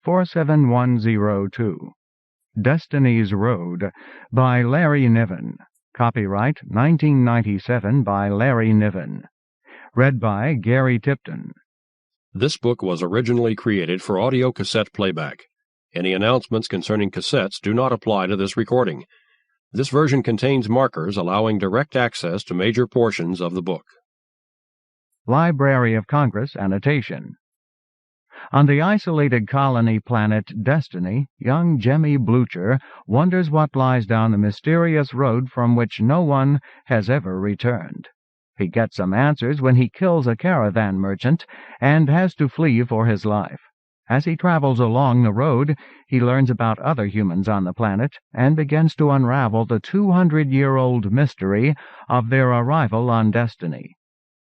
47102. Destiny's Road by Larry Niven. Copyright 1997 by Larry Niven. Read by Gary Tipton. This book was originally created for audio cassette playback. Any announcements concerning cassettes do not apply to this recording. This version contains markers allowing direct access to major portions of the book. Library of Congress annotation. On the isolated colony planet Destiny, young Jemmy Blucher wonders what lies down the mysterious road from which no one has ever returned. He gets some answers when he kills a caravan merchant and has to flee for his life. As he travels along the road, he learns about other humans on the planet and begins to unravel the 200-year-old mystery of their arrival on Destiny.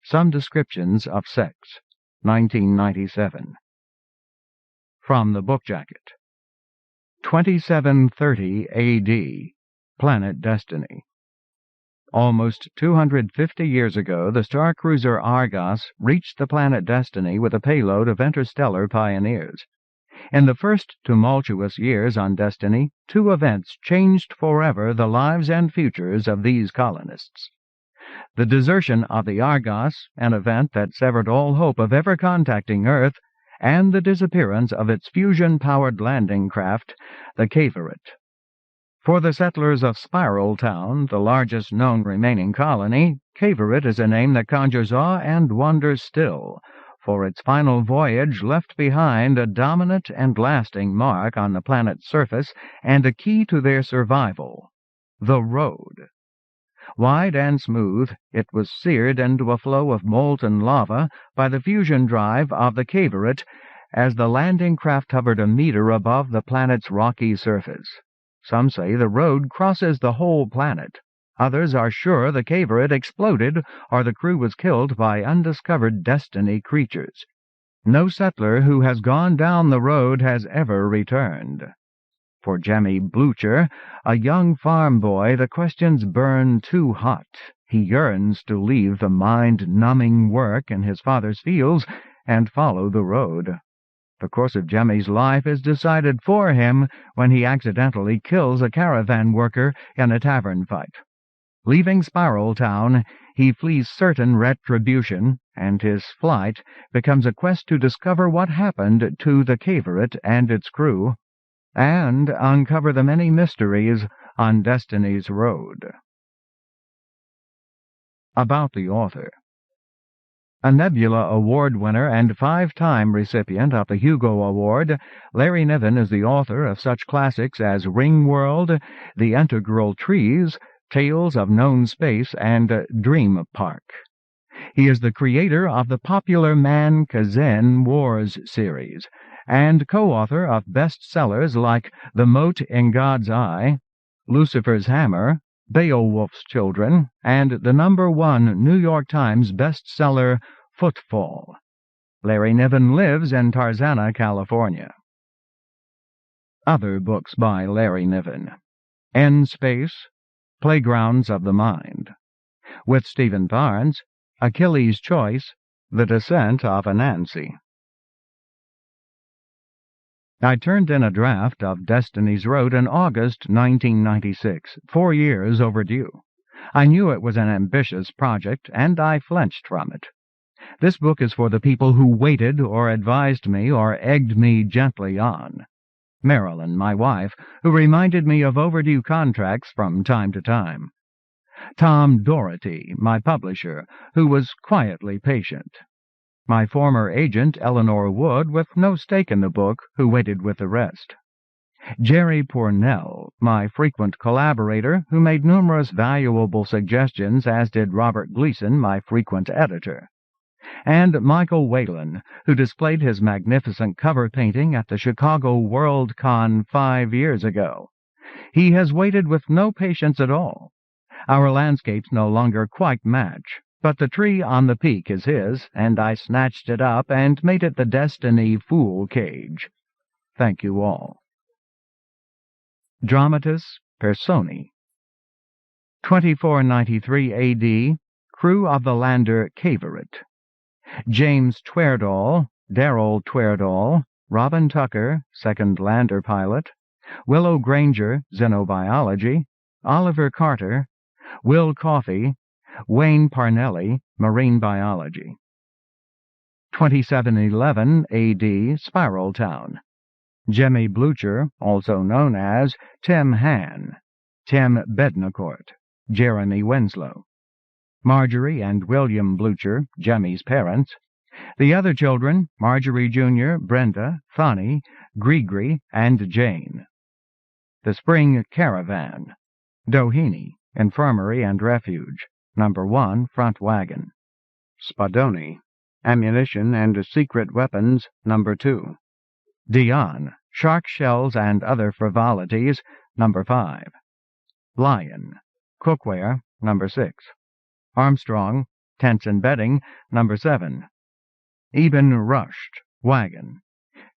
Some Descriptions of Sex, 1997. From the book jacket. 2730 A.D. Planet Destiny. Almost 250 years ago, the star cruiser Argos reached the planet Destiny with a payload of interstellar pioneers. In the first tumultuous years on Destiny, two events changed forever the lives and futures of these colonists. The desertion of the Argos, an event that severed all hope of ever contacting Earth, and the disappearance of its fusion-powered landing craft, the Cavorite. For the settlers of Spiral Town, the largest known remaining colony, Cavorite is a name that conjures awe and wonder still, for its final voyage left behind a dominant and lasting mark on the planet's surface and a key to their survival: the road. Wide and smooth, it was seared into a flow of molten lava by the fusion drive of the Cavorite as the landing craft hovered a meter above the planet's rocky surface. Some say the road crosses the whole planet. Others are sure the Cavorite exploded or the crew was killed by undiscovered Destiny creatures. No settler who has gone down the road has ever returned. For Jemmy Blucher, a young farm boy, the questions burn too hot. He yearns to leave the mind-numbing work in his father's fields and follow the road. The course of Jemmy's life is decided for him when he accidentally kills a caravan worker in a tavern fight. Leaving Spiral Town, he flees certain retribution, and his flight becomes a quest to discover what happened to the Cavorite and its crew, and uncover the many mysteries on Destiny's road. About the author. A Nebula Award winner and 5-time recipient of the Hugo Award, Larry Niven is the author of such classics as Ringworld, The Integral Trees, Tales of Known Space, and Dream Park. He is the creator of the popular Man-Kazin Wars series, and co-author of bestsellers like The Mote in God's Eye, Lucifer's Hammer, Beowulf's Children, and the #1 New York Times bestseller Footfall. Larry Niven lives in Tarzana, California. Other books by Larry Niven. In Space, Playgrounds of the Mind. With Stephen Barnes, Achilles' Choice, The Descent of Anansi. I turned in a draft of Destiny's Road in August 1996, 4 years overdue. I knew it was an ambitious project, and I flinched from it. This book is for the people who waited or advised me or egged me gently on. Marilyn, my wife, who reminded me of overdue contracts from time to time. Tom Doherty, my publisher, who was quietly patient. My former agent, Eleanor Wood, with no stake in the book, who waited with the rest. Jerry Pournell, my frequent collaborator, who made numerous valuable suggestions, as did Robert Gleason, my frequent editor. And Michael Whalen, who displayed his magnificent cover painting at the Chicago Worldcon 5 years ago. He has waited with no patience at all. Our landscapes no longer quite match, but the tree on the peak is his, and I snatched it up and made it the Destiny Fool Cage. Thank you all. Dramatis Personae. 2493 A.D., crew of the lander Cavorite. James Twerdahl, Darrell Twerdahl, Robin Tucker, second lander pilot, Willow Granger, xenobiology, Oliver Carter, Will Coffey, Wayne Parnelli, marine biology. 2711 A.D., Spiral Town. Jemmy Blucher, also known as Tim Han, Tim Bednacourt, Jeremy Winslow. Marjorie and William Blucher, Jemmy's parents. The other children, Marjorie Jr., Brenda, Thani, Grigri, and Jane. The Spring Caravan. Doheny, Infirmary and Refuge, number 1, front wagon. Spadoni, Ammunition and Secret Weapons, number 2. Dion, Shark Shells and Other Frivolities, number 5. Lion, Cookware, number 6. Armstrong, Tents and Bedding, number 7. Eben Rushed, Wagon.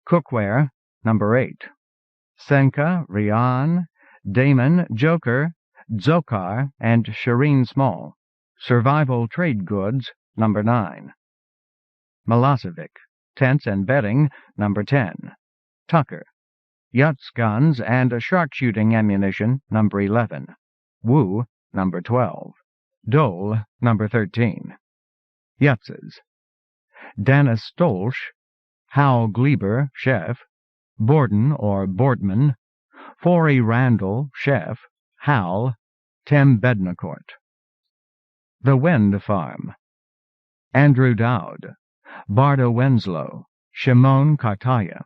Cookware, number 8. Senka, Rian, Damon, Joker, Dzokar, and Shireen Small. Survival Trade Goods, number 9. Milosevic, Tents and Bedding, number 10. Tucker, Yachts, Guns, and Shark-Shooting Ammunition, number 11. Wu, number 12. Dole, number 13. Yutzes. Dennis Stolsch, Hal Gleber, chef, Borden or Boardman, Forey Randall, chef, Hal, Tim Bednacourt. The Wind Farm. Andrew Dowd, Barda Winslow, Shimon Kartaya.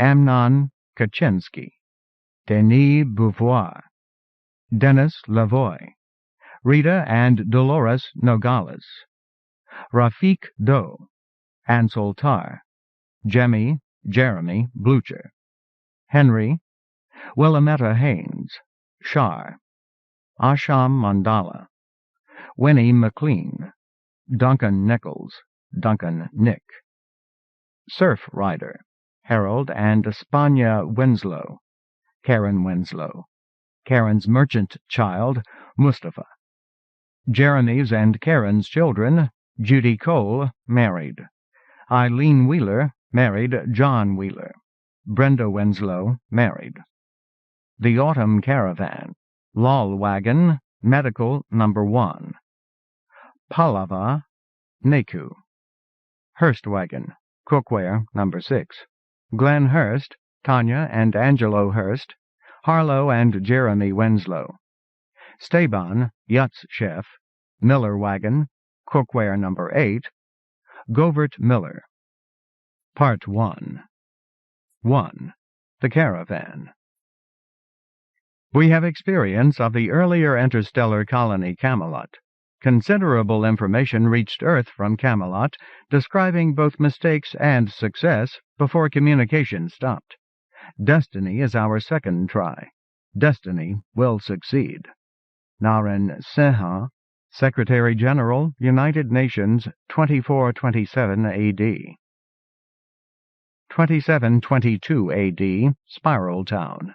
Amnon Kaczynski, Denis Beauvoir, Dennis Lavoie, Rita and Dolores Nogales, Rafik Doe, Ansel Tar, Jeremy Blucher, Henry, Willametta Haynes, Shar, Asham Mandala, Winnie McLean, Duncan Nichols, Duncan Nick. Surf Rider, Harold and Espana Winslow, Karen Winslow, Karen's merchant child, Mustafa. Jeremy's and Karen's children, Judy Cole, married. Eileen Wheeler, married John Wheeler. Brenda Winslow, married. The Autumn Caravan, Lol Wagon, Medical, number 1. Palava, Naku. Hearst Wagon, Cookware, number 6. Glenn Hurst, Tanya and Angelo Hurst, Harlow and Jeremy Winslow. Staban, Yachts Chef, Miller Wagon, Cookware, number 8. Govert Miller. Part 1. 1. The Caravan. We have experience of the earlier interstellar colony Camelot. Considerable information reached Earth from Camelot, describing both mistakes and success before communication stopped. Destiny is our second try. Destiny will succeed. Naren Sinha, Secretary-General, United Nations, 2427 A.D. 2722 A.D., Spiral Town.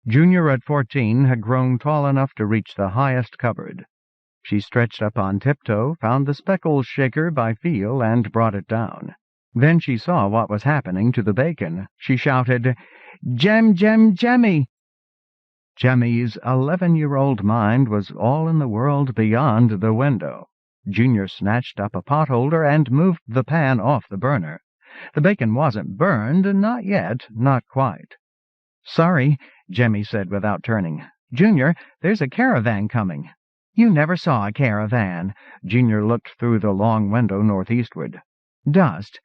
Junior at 14 had grown tall enough to reach the highest cupboard. She stretched up on tiptoe, found the speckles shaker by feel, and brought it down. Then she saw what was happening to the bacon. She shouted, Jemmy! Jemmy's 11-year-old mind was all in the world beyond the window. Junior snatched up a potholder and moved the pan off the burner. The bacon wasn't burned, not yet, not quite. Sorry, Jemmy said without turning. Junior, there's a caravan coming. You never saw a caravan. Junior looked through the long window northeastward. Dust.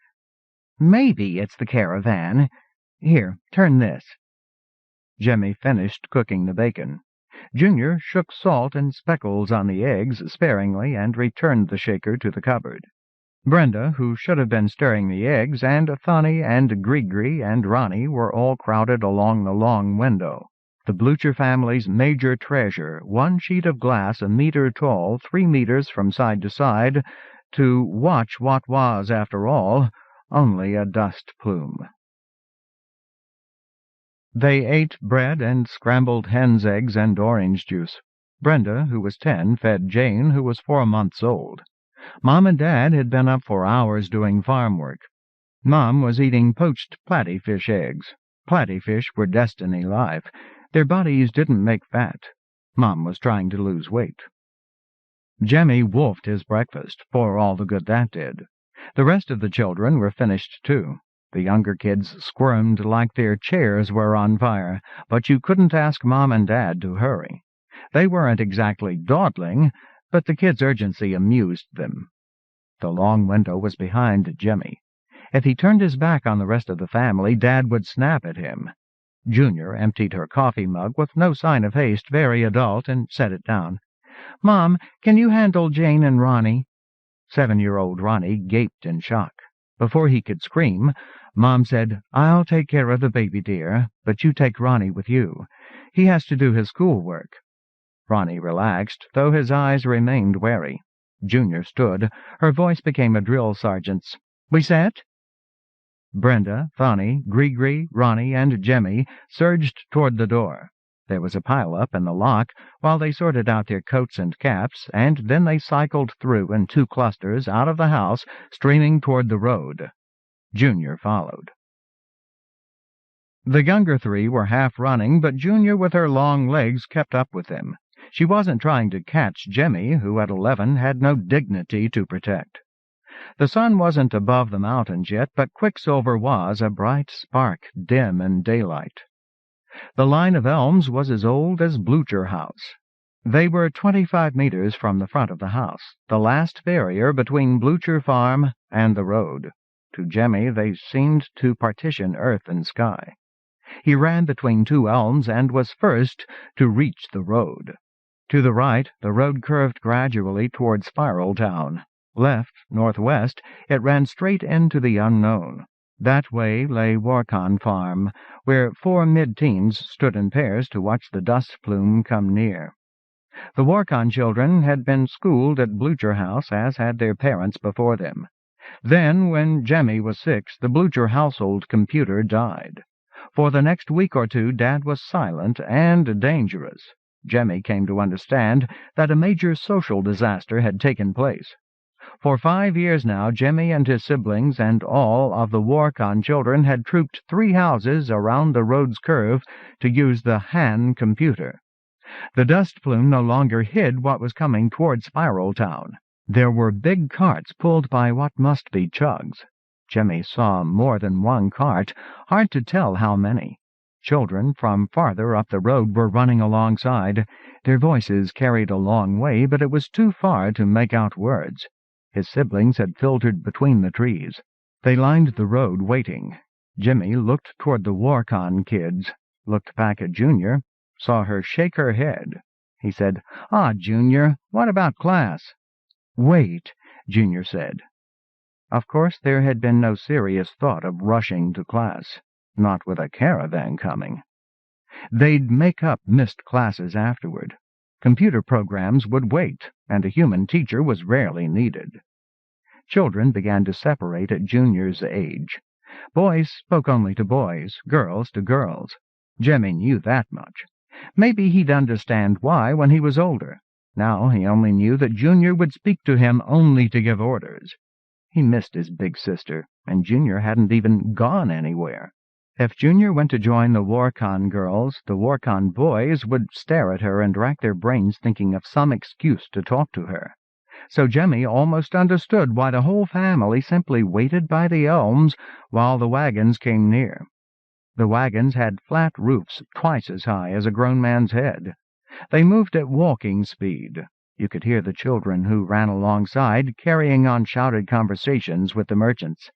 Maybe it's the caravan. Here, turn this. Jemmy finished cooking the bacon. Junior shook salt and speckles on the eggs sparingly and returned the shaker to the cupboard. Brenda, who should have been stirring the eggs, and Thani and Grigri and Ronnie were all crowded along the long window. The Blucher family's major treasure, one sheet of glass a meter tall, 3 meters from side to side, to watch what was, after all, only a dust plume. They ate bread and scrambled hen's eggs and orange juice. Brenda, who was 10, fed Jane, who was 4 months old. Mom and Dad had been up for hours doing farm work. Mom was eating poached platyfish eggs. Platyfish were destiny life. Their bodies didn't make fat. Mom was trying to lose weight. Jemmy wolfed his breakfast, for all the good that did. The rest of the children were finished too. The younger kids squirmed like their chairs were on fire, but you couldn't ask Mom and Dad to hurry. They weren't exactly dawdling, but the kids' urgency amused them. The long window was behind Jemmy. If he turned his back on the rest of the family, Dad would snap at him. Junior emptied her coffee mug with no sign of haste, very adult, and set it down. "Mom, can you handle Jane and Ronnie?" 7-year-old Ronnie gaped in shock. Before he could scream, Mom said, "I'll take care of the baby, dear, but you take Ronnie with you. He has to do his schoolwork." Ronnie relaxed, though his eyes remained wary. Junior stood. Her voice became a drill sergeant's. "We set?" Brenda, Thani, Gree-Gree, Ronnie, and Jemmy surged toward the door. There was a pile-up in the lock while they sorted out their coats and caps, and then they cycled through in 2 clusters out of the house, streaming toward the road. Junior followed. The younger 3 were half running, but Junior with her long legs kept up with them. She wasn't trying to catch Jemmy, who at 11 had no dignity to protect. The sun wasn't above the mountains yet, but Quicksilver was, a bright spark, dim in daylight. The line of elms was as old as Blucher House. They were 25 meters from the front of the house, the last barrier between Blucher Farm and the road. To Jemmy they seemed to partition earth and sky. He ran between 2 elms and was first to reach the road. To the right, the road curved gradually toward Spiral Town. Left, northwest, it ran straight into the unknown. That way lay Warcon Farm, where 4 mid-teens stood in pairs to watch the dust plume come near. The Warcon children had been schooled at Blucher House, as had their parents before them. Then, when Jemmy was 6, the Blucher household computer died. For the next week or 2, Dad was silent and dangerous. Jemmy came to understand that a major social disaster had taken place. For 5 years now, Jemmy and his siblings and all of the Warcon children had trooped 3 houses around the road's curve to use the Han computer. The dust plume no longer hid what was coming toward Spiral Town. There were big carts pulled by what must be chugs. Jemmy saw more than 1 cart, hard to tell how many. Children from farther up the road were running alongside. Their voices carried a long way, but it was too far to make out words. His siblings had filtered between the trees. They lined the road, waiting. Jimmy looked toward the Warcon kids, looked back at Junior, saw her shake her head. He said, "Ah, Junior, what about class?" "Wait," Junior said. Of course, there had been no serious thought of rushing to class, not with a caravan coming. They'd make up missed classes afterward. Computer programs would wait, and a human teacher was rarely needed. Children began to separate at Junior's age. Boys spoke only to boys, girls to girls. Jemmy knew that much. Maybe he'd understand why when he was older. Now he only knew that Junior would speak to him only to give orders. He missed his big sister, and Junior hadn't even gone anywhere. If Junior went to join the Warcon girls, the Warcon boys would stare at her and rack their brains thinking of some excuse to talk to her. So Jemmy almost understood why the whole family simply waited by the elms while the wagons came near. The wagons had flat roofs twice as high as a grown man's head. They moved at walking speed. You could hear the children who ran alongside carrying on shouted conversations with the merchants.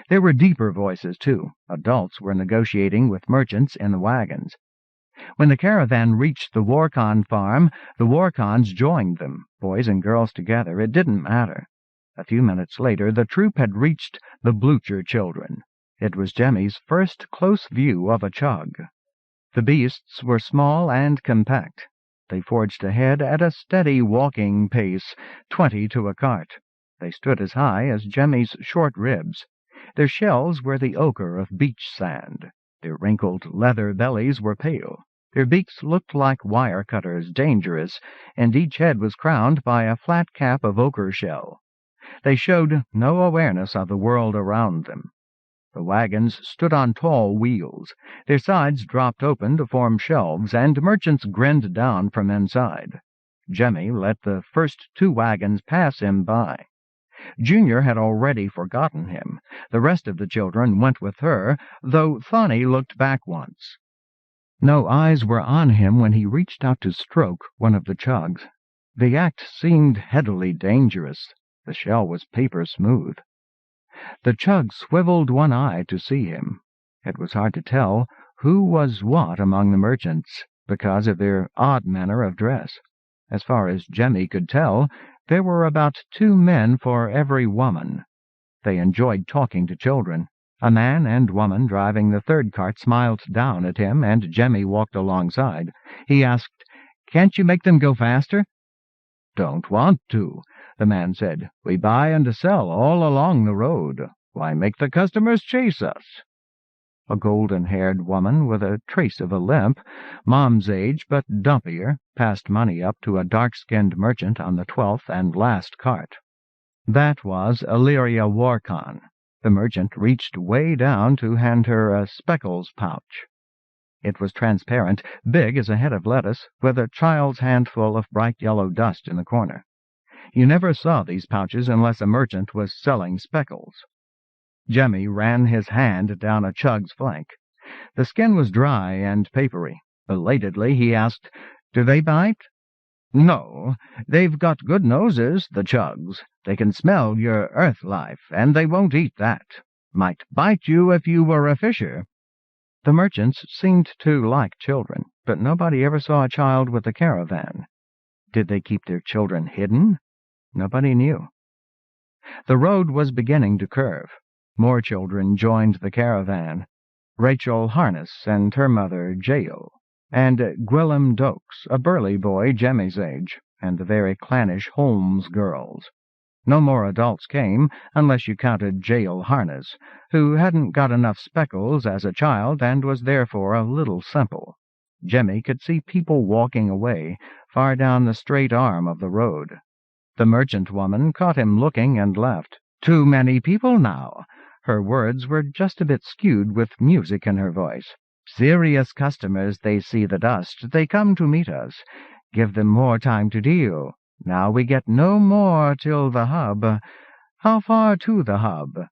There were deeper voices, too. Adults were negotiating with merchants in the wagons. When the caravan reached the Warcon farm, the Warcons joined them, boys and girls together. It didn't matter. A few minutes later, the troop had reached the Blucher children. It was Jemmy's first close view of a chug. The beasts were small and compact. They forged ahead at a steady walking pace, 20 to a cart. They stood as high as Jemmy's short ribs. Their shells were the ochre of beach sand. Their wrinkled leather bellies were pale. Their beaks looked like wire cutters, dangerous, and each head was crowned by a flat cap of ochre shell. They showed no awareness of the world around them. The wagons stood on tall wheels. Their sides dropped open to form shelves, and merchants grinned down from inside. Jemmy let the first two wagons pass him by. Junior had already forgotten him. The rest of the children went with her, though Thorny looked back once. No eyes were on him when he reached out to stroke one of the chugs. The act seemed headily dangerous. The shell was paper smooth. The chug swiveled one eye to see him. It was hard to tell who was what among the merchants, because of their odd manner of dress. As far as Jemmy could tell, there were about 2 men for every woman. They enjoyed talking to children. A man and woman driving the third cart smiled down at him, and Jemmy walked alongside. He asked, "Can't you make them go faster?" "Don't want to," the man said. "We buy and sell all along the road. Why make the customers chase us?" A golden-haired woman with a trace of a limp, Mom's age but dumpier, passed money up to a dark-skinned merchant on the 12th and last cart. That was Illyria Warcon. The merchant reached way down to hand her a speckles pouch. It was transparent, big as a head of lettuce, with a child's handful of bright yellow dust in the corner. You never saw these pouches unless a merchant was selling speckles. Jemmy ran his hand down a chug's flank. The skin was dry and papery. Belatedly he asked, "Do they bite?" "No. They've got good noses, the chugs. They can smell your earth life, and they won't eat that. Might bite you if you were a fisher." The merchants seemed to like children, but nobody ever saw a child with a caravan. Did they keep their children hidden? Nobody knew. The road was beginning to curve. More children joined the caravan. Rachel Harness and her mother Jael, and Gwillem Dokes, a burly boy Jemmy's age, and the very clannish Holmes girls. No more adults came, unless you counted Jael Harness, who hadn't got enough speckles as a child and was therefore a little simple. Jemmy could see people walking away, far down the straight arm of the road. The merchant woman caught him looking and laughed. "Too many people now." Her words were just a bit skewed with music in her voice. "Serious customers, they see the dust. They come to meet us. Give them more time to deal. Now we get no more till the hub. How far to the hub?"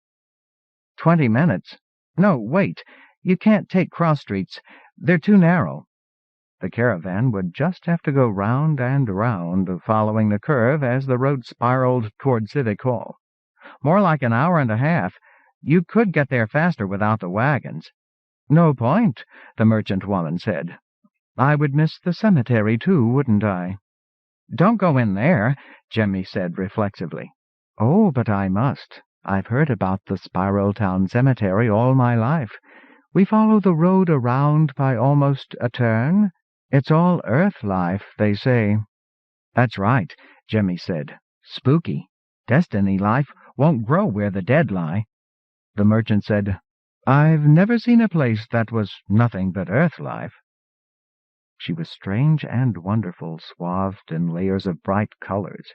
20 minutes. No, wait. You can't take cross streets. They're too narrow. The caravan would just have to go round and round, following the curve as the road spiraled toward Civic Hall. More like an hour and a half. You could get there faster without the wagons. "No point," the merchant woman said. "I would miss the cemetery, too, wouldn't I?" "Don't go in there," Jemmy said reflexively. "Oh, but I must. I've heard about the Spiral Town Cemetery all my life. We follow the road around by almost a turn. It's all earth life, they say." "That's right," Jemmy said. "Spooky. Destiny life won't grow where the dead lie." The merchant said, "I've never seen a place that was nothing but earth life." She was strange and wonderful, swathed in layers of bright colors.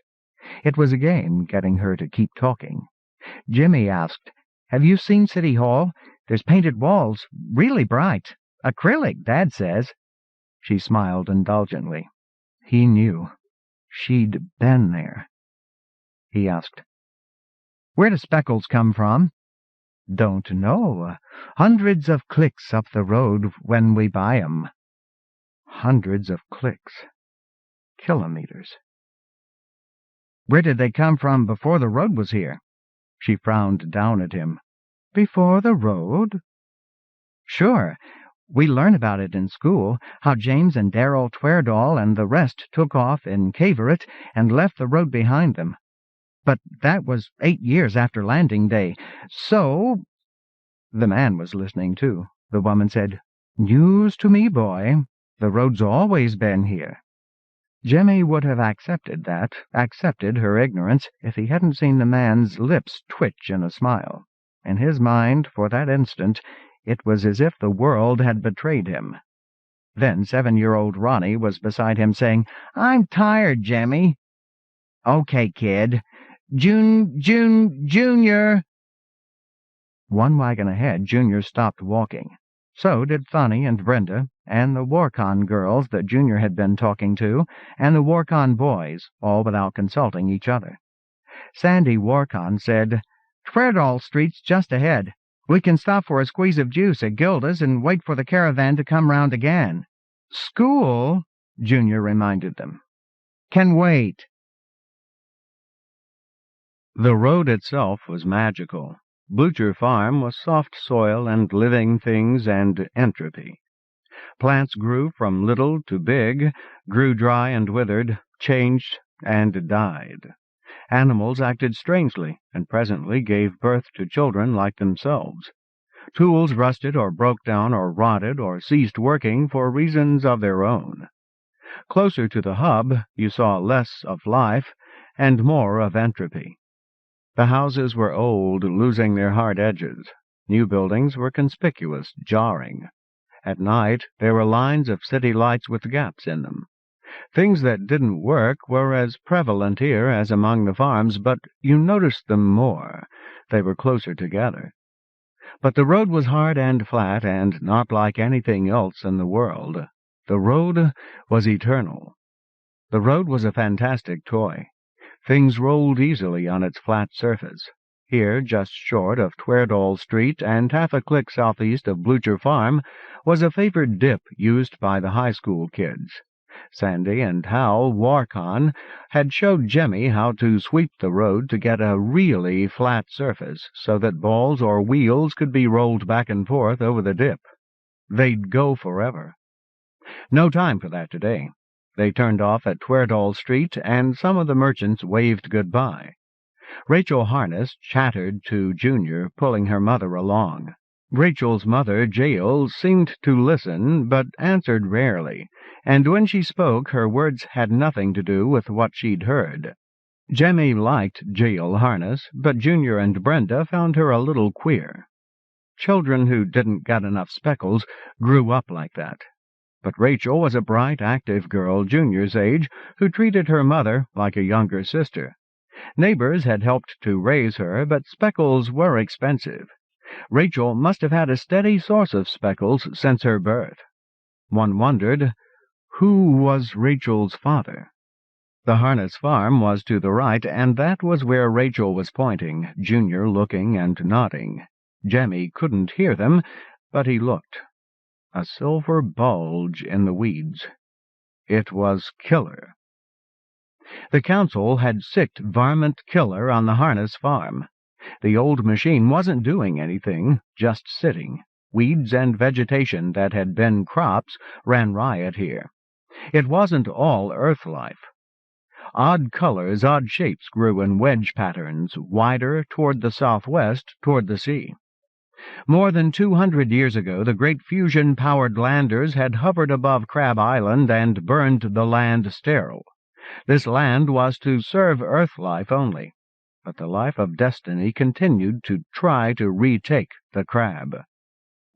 It was a game getting her to keep talking. Jimmy asked, "Have you seen City Hall? There's painted walls, really bright. Acrylic, Dad says." She smiled indulgently. He knew. She'd been there. He asked, "Where do speckles come from?" "Don't know. Hundreds of clicks up the road when we buy 'em." Hundreds of clicks. Kilometers. "Where did they come from before the road was here?" She frowned down at him. "Before the road?" "Sure. We learn about it in school, how James and Darrell Twerdahl and the rest took off in Cavorite and left the road behind them. But that was 8 years after Landing Day, so—" The man was listening, too. The woman said, "News to me, boy. The road's always been here." Jemmy would have accepted that, accepted her ignorance, if he hadn't seen the man's lips twitch in a smile. In his mind, for that instant, it was as if the world had betrayed him. Then 7-year-old Ronnie was beside him saying, "I'm tired, Jemmy." "Okay, kid. Junior." One wagon ahead, Junior stopped walking. So did Funny and Brenda, and the Warcon girls that Junior had been talking to, and the Warcon boys, all without consulting each other. Sandy Warcon said, "Twerdall Street's just ahead. We can stop for a squeeze of juice at Gilda's and wait for the caravan to come round again." "School," Junior reminded them, "can wait." The road itself was magical. Blucher Farm was soft soil and living things and entropy. Plants grew from little to big, grew dry and withered, changed and died. Animals acted strangely, and presently gave birth to children like themselves. Tools rusted or broke down or rotted or ceased working for reasons of their own. Closer to the hub, you saw less of life and more of entropy. The houses were old, losing their hard edges. New buildings were conspicuous, jarring. At night, there were lines of city lights with gaps in them. Things that didn't work were as prevalent here as among the farms, but you noticed them more. They were closer together. But the road was hard and flat, and not like anything else in the world. The road was eternal. The road was a fantastic toy. Things rolled easily on its flat surface. Here, just short of Twerdall Street and half a click southeast of Blucher Farm, was a favored dip used by the high school kids. Sandy and Hal Warcon had showed Jemmy how to sweep the road to get a really flat surface so that balls or wheels could be rolled back and forth over the dip. They'd go forever. No time for that today. They turned off at Twerdall Street, and some of the merchants waved goodbye. Rachel Harness chattered to Junior, pulling her mother along. Rachel's mother, Jael, seemed to listen, but answered rarely, and when she spoke, her words had nothing to do with what she'd heard. Jemmy liked Jael Harness, but Junior and Brenda found her a little queer. Children who didn't get enough speckles grew up like that. But Rachel was a bright, active girl Junior's age who treated her mother like a younger sister. Neighbors had helped to raise her, but speckles were expensive. Rachel must have had a steady source of speckles since her birth. One wondered, who was Rachel's father? The Harness farm was to the right, and that was where Rachel was pointing, Junior looking and nodding. Jemmy couldn't hear them, but he looked. A silver bulge in the weeds. It was Killer. The council had sicked Varmint Killer on the Harness farm. The old machine wasn't doing anything, just sitting. Weeds and vegetation that had been crops ran riot here. It wasn't all earth life. Odd colors, odd shapes grew in wedge patterns, wider toward the southwest, toward the sea. More than 200 years ago, the great fusion-powered landers had hovered above Crab Island and burned the land sterile. This land was to serve Earth life only, but the life of destiny continued to try to retake the crab.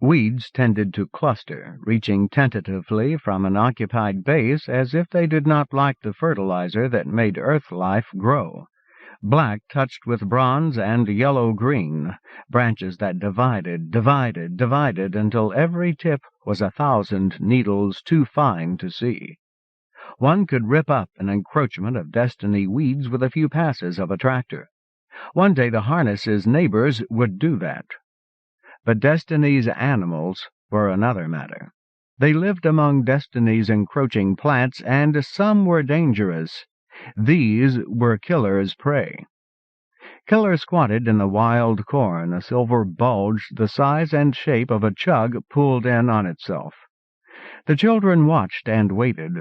Weeds tended to cluster, reaching tentatively from an occupied base as if they did not like the fertilizer that made Earth life grow. Black touched with bronze and yellow-green, branches that divided until every tip was 1,000 needles too fine to see. One could rip up an encroachment of destiny weeds with a few passes of a tractor. One day the Harness's neighbors would do that. But Destiny's animals were another matter. They lived among Destiny's encroaching plants, and some were dangerous. These were Killer's prey. Killer squatted in the wild corn, a silver bulge the size and shape of a chug pulled in on itself. The children watched and waited.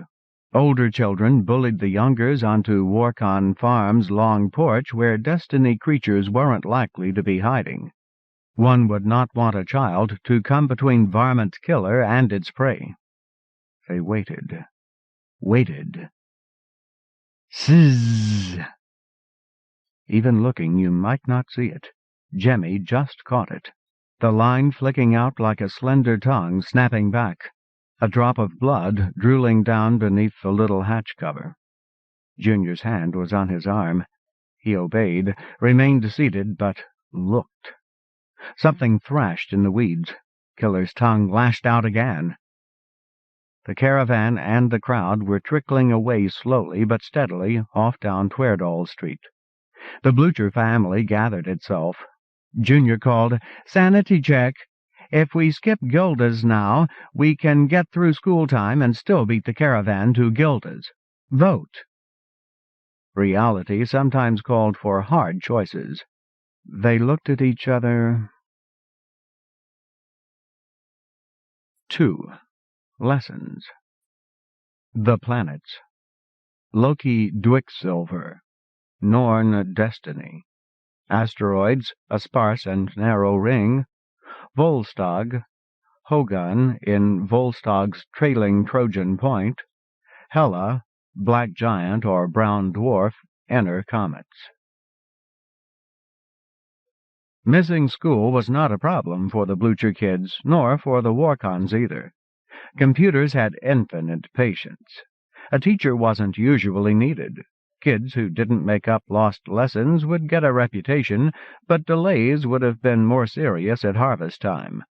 Older children bullied the youngers onto Warcon Farm's long porch where Destiny creatures weren't likely to be hiding. One would not want a child to come between Varmint Killer and its prey. They waited. Sizz! Even looking, you might not see it. Jemmy just caught it. The line flicking out like a slender tongue, snapping back. A drop of blood drooling down beneath the little hatch cover. Junior's hand was on his arm. He obeyed, remained seated, but looked. Something thrashed in the weeds. Killer's tongue lashed out again. The caravan and the crowd were trickling away slowly but steadily off down Tweardall Street. The Blucher family gathered itself. Junior called, "Sanity check. If we skip Gilda's now, we can get through school time and still beat the caravan to Gilda's. Vote." Reality sometimes called for hard choices. They looked at each other. 2. Lessons. The planets. Loki Dwicksilver. Norn Destiny. Asteroids, a sparse and narrow ring. Volstagg. Hogun in Volstagg's trailing Trojan point. Hela, black giant or brown dwarf, inner comets. Missing school was not a problem for the Blucher kids, nor for the Warcons either. Computers had infinite patience. A teacher wasn't usually needed. Kids who didn't make up lost lessons would get a reputation, but delays would have been more serious at harvest time.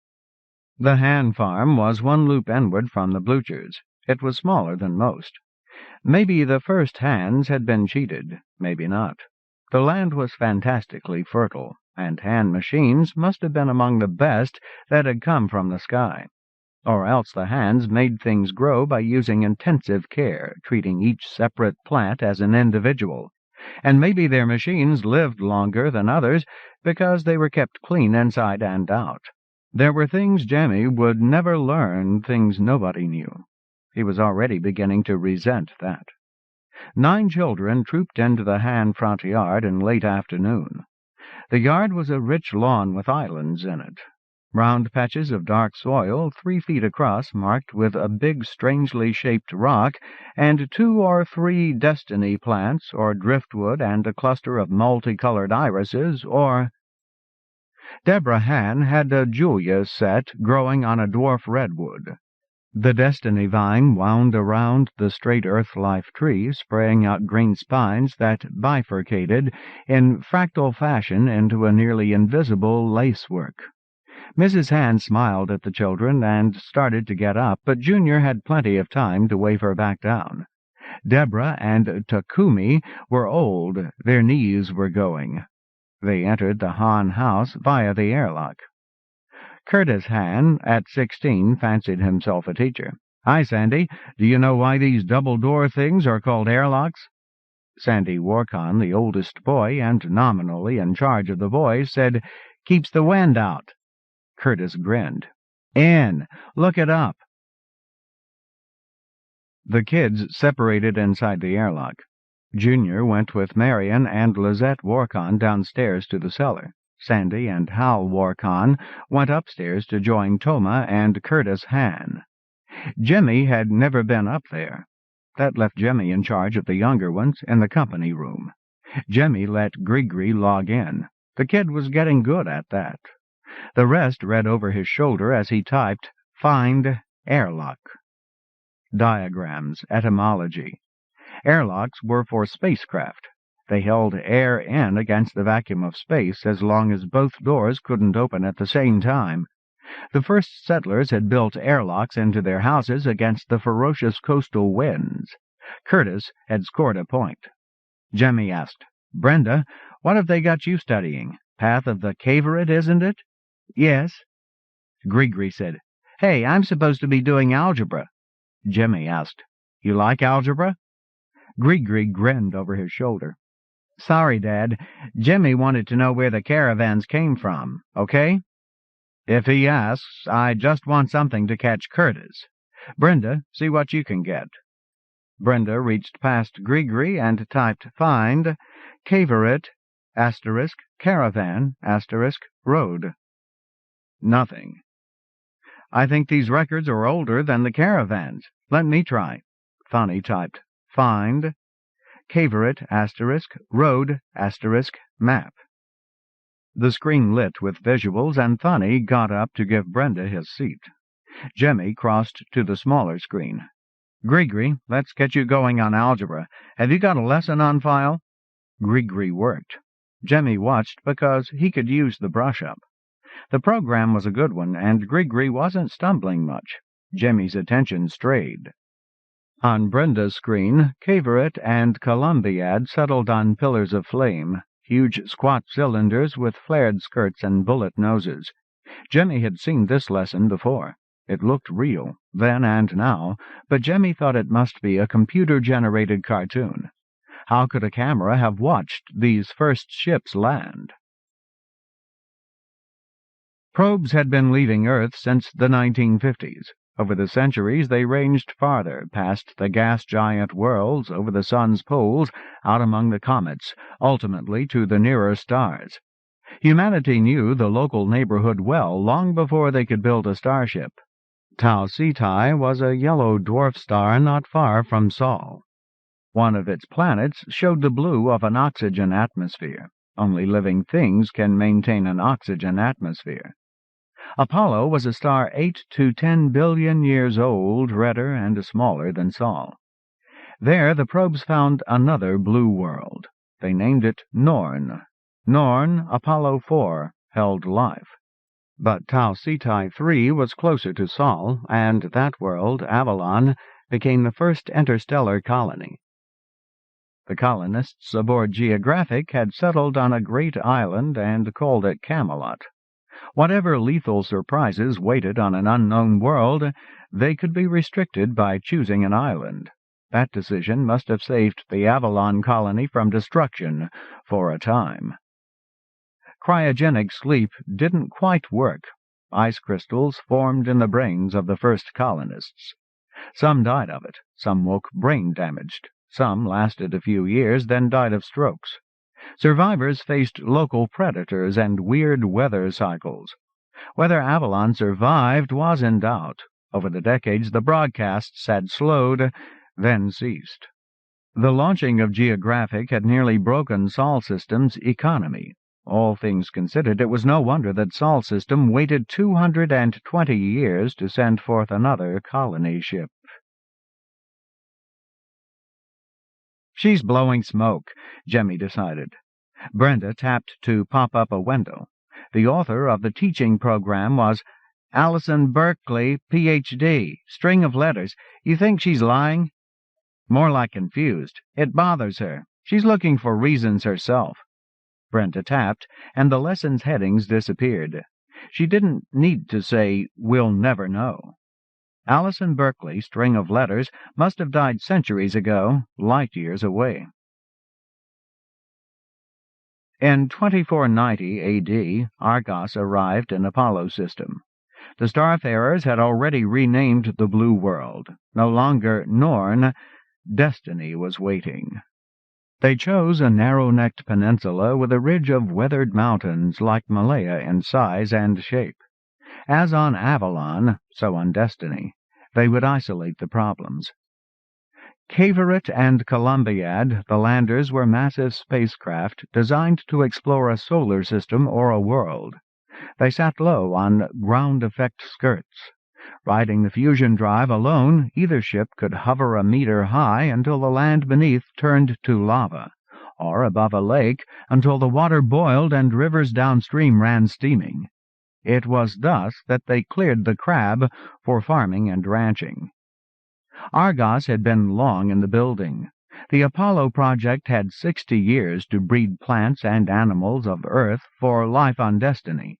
The Han farm was one loop inward from the Bluchers. It was smaller than most. Maybe the first Hans had been cheated, maybe not. The land was fantastically fertile, and hand machines must have been among the best that had come from the sky. Or else the hands made things grow by using intensive care, treating each separate plant as an individual. And maybe their machines lived longer than others because they were kept clean inside and out. There were things Jemmy would never learn, things nobody knew. He was already beginning to resent that. 9 children trooped into the Han front yard in late afternoon. The yard was a rich lawn with islands in it. Round patches of dark soil, 3 feet across, marked with a big, strangely shaped rock, and 2 or 3 destiny plants, or driftwood, and a cluster of multicolored irises, or... Deborah Han had a Julia set growing on a dwarf redwood. The destiny vine wound around the straight earth-life tree, spraying out green spines that bifurcated in fractal fashion into a nearly invisible lacework. Mrs. Han smiled at the children and started to get up, but Junior had plenty of time to wave her back down. Deborah and Takumi were old. Their knees were going. They entered the Han house via the airlock. Curtis Han, at 16, fancied himself a teacher. "Hi, Sandy. Do you know why these double-door things are called airlocks?" Sandy Warcon, the oldest boy and nominally in charge of the boys, said, "Keeps the wind out." Curtis grinned. "In! Look it up." The kids separated inside the airlock. Junior went with Marion and Lizette Warcon downstairs to the cellar. Sandy and Hal Warcon went upstairs to join Toma and Curtis Han. Jemmy had never been up there. That left Jemmy in charge of the younger ones in the company room. Jemmy let Grigri log in. The kid was getting good at that. The rest read over his shoulder as he typed, "Find airlock." Diagrams, etymology. Airlocks were for spacecraft. They held air in against the vacuum of space as long as both doors couldn't open at the same time. The first settlers had built airlocks into their houses against the ferocious coastal winds. Curtis had scored a point. Jemmy asked, "Brenda, what have they got you studying? Path of the Caverit, isn't it?" "Yes." Grigri said, "Hey, I'm supposed to be doing algebra." Jemmy asked, "You like algebra?" Grigri grinned over his shoulder. "Sorry, Dad. Jemmy wanted to know where the caravans came from, okay?" "If he asks, I just want something to catch Curtis. Brenda, see what you can get." Brenda reached past Grigri and typed "Find Caverit, caravan, road." Nothing. "I think these records are older than the caravans. Let me try." Funny typed "Find Caverit, road, map." The screen lit with visuals, and Funny got up to give Brenda his seat. Jemmy crossed to the smaller screen. "Grigri, let's get you going on algebra. Have you got a lesson on file?" Grigri worked. Jemmy watched because he could use the brush-up. The program was a good one, and Grigory wasn't stumbling much. Jimmy's attention strayed. On Brenda's screen, Cavaret and Columbiad settled on pillars of flame, huge squat cylinders with flared skirts and bullet noses. Jimmy had seen this lesson before. It looked real, then and now, but Jimmy thought it must be a computer-generated cartoon. How could a camera have watched these first ships land? Probes had been leaving Earth since the 1950s. Over the centuries they ranged farther, past the gas giant worlds, over the sun's poles, out among the comets, ultimately to the nearer stars. Humanity knew the local neighborhood well long before they could build a starship. Tau Ceti was a yellow dwarf star not far from Sol. One of its planets showed the blue of an oxygen atmosphere. Only living things can maintain an oxygen atmosphere. Apollo was a star 8 to 10 billion years old, redder and smaller than Sol. There the probes found another blue world. They named it Norn. Norn, Apollo 4, held life. But Tau Ceti 3 was closer to Sol, and that world, Avalon, became the first interstellar colony. The colonists aboard Geographic had settled on a great island and called it Camelot. Whatever lethal surprises waited on an unknown world, they could be restricted by choosing an island. That decision must have saved the Avalon colony from destruction for a time. Cryogenic sleep didn't quite work. Ice crystals formed in the brains of the first colonists. Some died of it, some woke brain-damaged, some lasted a few years, then died of strokes. Survivors faced local predators and weird weather cycles. Whether Avalon survived was in doubt. Over the decades, the broadcasts had slowed, then ceased. The launching of Geographic had nearly broken Sol System's economy. All things considered, it was no wonder that Sol System waited 220 years to send forth another colony ship. She's blowing smoke, Jemmy decided. Brenda tapped to pop up a window. The author of the teaching program was Allison Berkeley, Ph.D., string of letters. You think she's lying? More like confused. It bothers her. She's looking for reasons herself. Brenda tapped, and the lesson's headings disappeared. She didn't need to say, "We'll never know." Allison Berkeley, string of letters, must have died centuries ago, light years away. In 2490 A.D., Argos arrived in Apollo system. The starfarers had already renamed the Blue World. No longer Norn, Destiny was waiting. They chose a narrow-necked peninsula with a ridge of weathered mountains like Malaya in size and shape. As on Avalon, so on Destiny, they would isolate the problems. Cavaret and Columbiad, the landers, were massive spacecraft designed to explore a solar system or a world. They sat low on ground-effect skirts. Riding the fusion drive alone, either ship could hover a meter high until the land beneath turned to lava, or above a lake until the water boiled and rivers downstream ran steaming. It was thus that they cleared the crab for farming and ranching. Argos had been long in the building. The Apollo project had 60 years to breed plants and animals of Earth for life on Destiny.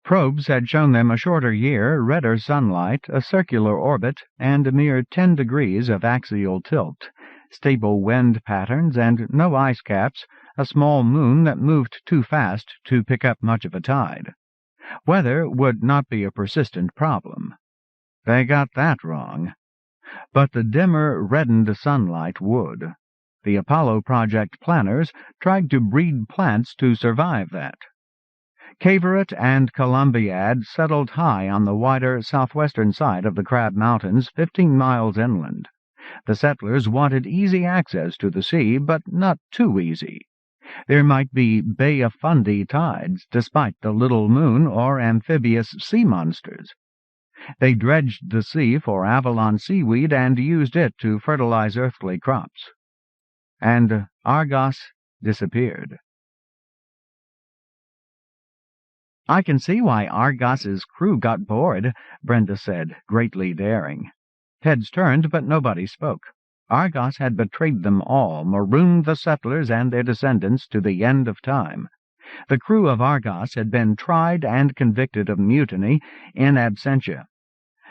Probes had shown them a shorter year, redder sunlight, a circular orbit, and a mere 10 degrees of axial tilt, stable wind patterns and no ice caps, a small moon that moved too fast to pick up much of a tide. Weather would not be a persistent problem. They got that wrong. But the dimmer, reddened sunlight would. The Apollo project planners tried to breed plants to survive that. Cavaret and Columbiad settled high on the wider southwestern side of the Crab Mountains, 15 miles inland. The settlers wanted easy access to the sea, but not too easy. There might be Bay of Fundy tides, despite the little moon, or amphibious sea monsters. They dredged the sea for Avalon seaweed and used it to fertilize earthly crops. And Argos disappeared. "I can see why Argos's crew got bored," Brenda said, greatly daring. Heads turned, but nobody spoke. Argos had betrayed them all, marooned the settlers and their descendants to the end of time. The crew of Argos had been tried and convicted of mutiny in absentia.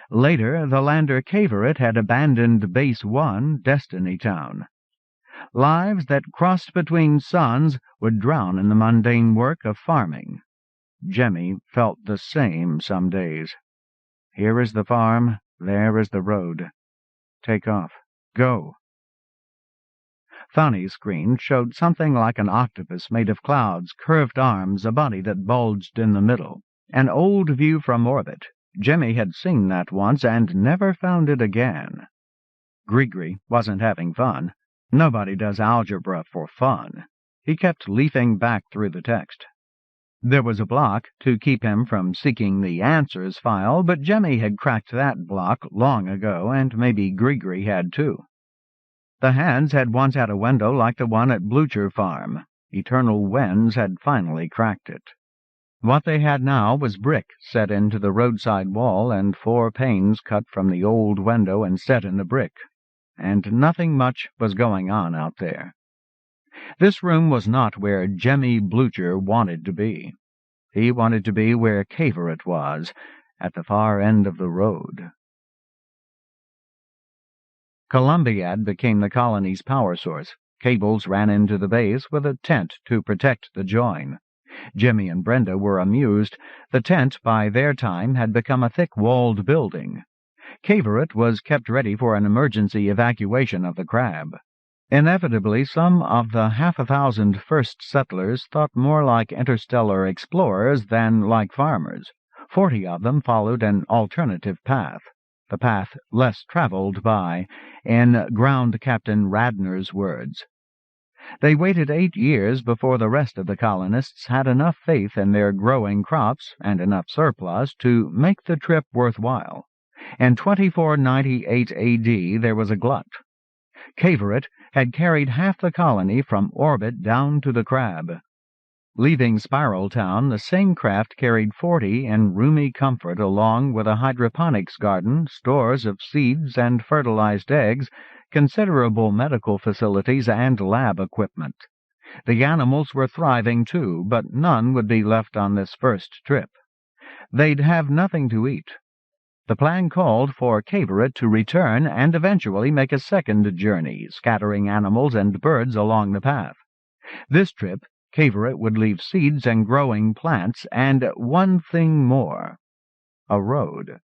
Later, the lander Cavorite had abandoned Base 1, Destiny Town. Lives that crossed between suns would drown in the mundane work of farming. Jemmy felt the same some days. Here is the farm, there is the road. Take off. Go. Thani's screen showed something like an octopus made of clouds, curved arms, a body that bulged in the middle. An old view from orbit. Jemmy had seen that once and never found it again. Grigri wasn't having fun. Nobody does algebra for fun. He kept leafing back through the text. There was a block to keep him from seeking the answers file, but Jemmy had cracked that block long ago, and maybe Grigri had too. The Hands had once had a window like the one at Blucher Farm. Eternal Wens had finally cracked it. What they had now was brick set into the roadside wall and 4 panes cut from the old window and set in the brick. And nothing much was going on out there. This room was not where Jemmy Blucher wanted to be. He wanted to be where Cavorite was, at the far end of the road. Columbiad became the colony's power source. Cables ran into the base with a tent to protect the join. Jemmy and Brenda were amused. The tent, by their time, had become a thick-walled building. Cavorite was kept ready for an emergency evacuation of the crab. Inevitably, some of the 1,000 first settlers thought more like interstellar explorers than like farmers. 40 of them followed an alternative path, the path less traveled by, in Ground Captain Radnor's words. They waited 8 years before the rest of the colonists had enough faith in their growing crops and enough surplus to make the trip worthwhile. In 2498 A.D. there was a glut. Cavorite had carried half the colony from orbit down to the crab. Leaving Spiral Town, the same craft carried 40 in roomy comfort along with a hydroponics garden, stores of seeds and fertilized eggs, considerable medical facilities, and lab equipment. The animals were thriving too, but none would be left on this first trip. They'd have nothing to eat. The plan called for Cavorite to return and eventually make a second journey, scattering animals and birds along the path. This trip, Cavorite would leave seeds and growing plants, and one thing more: a road.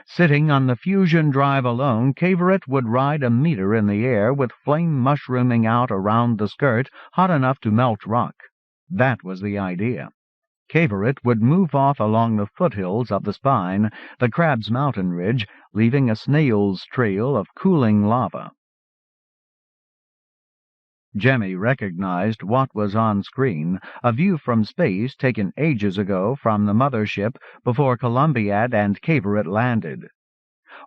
Sitting on the fusion drive alone, Cavorite would ride a meter in the air with flame mushrooming out around the skirt, hot enough to melt rock. That was the idea. Cavorite would move off along the foothills of the spine, the crab's mountain ridge, leaving a snail's trail of cooling lava. Jemmy recognized what was on screen, a view from space taken ages ago from the mothership before Columbiad and Cavorite landed.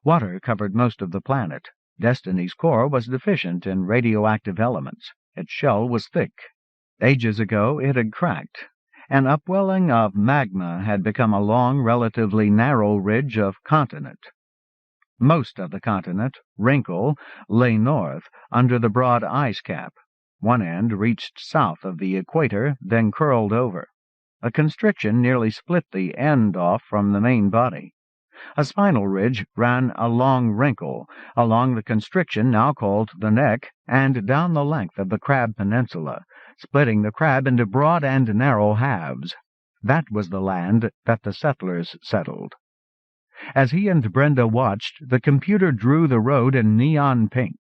Water covered most of the planet. Destiny's core was deficient in radioactive elements. Its shell was thick. Ages ago it had cracked. An upwelling of magma had become a long, relatively narrow ridge of continent. Most of the continent, Wrinkle, lay north, under the broad ice cap. One end reached south of the equator, then curled over. A constriction nearly split the end off from the main body. A spinal ridge ran along Wrinkle, along the constriction now called the neck, and down the length of the Crab Peninsula, splitting the crab into broad and narrow halves. That was the land that the settlers settled. As he and Brenda watched, the computer drew the road in neon pink.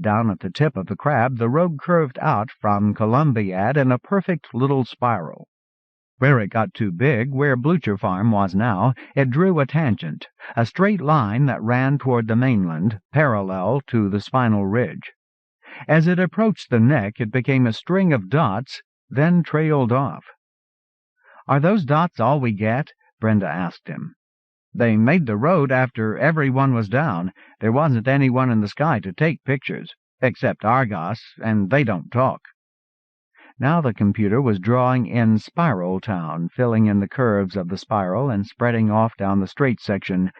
Down at the tip of the crab, the road curved out from Columbiad in a perfect little spiral. Where it got too big, where Blucher Farm was now, it drew a tangent, a straight line that ran toward the mainland, parallel to the spinal ridge. As it approached the neck, it became a string of dots, then trailed off. "Are those dots all we get?" Brenda asked him. "They made the road after everyone was down. There wasn't anyone in the sky to take pictures, except Argos, and they don't talk." Now the computer was drawing in Spiral Town, filling in the curves of the spiral and spreading off down the straight section,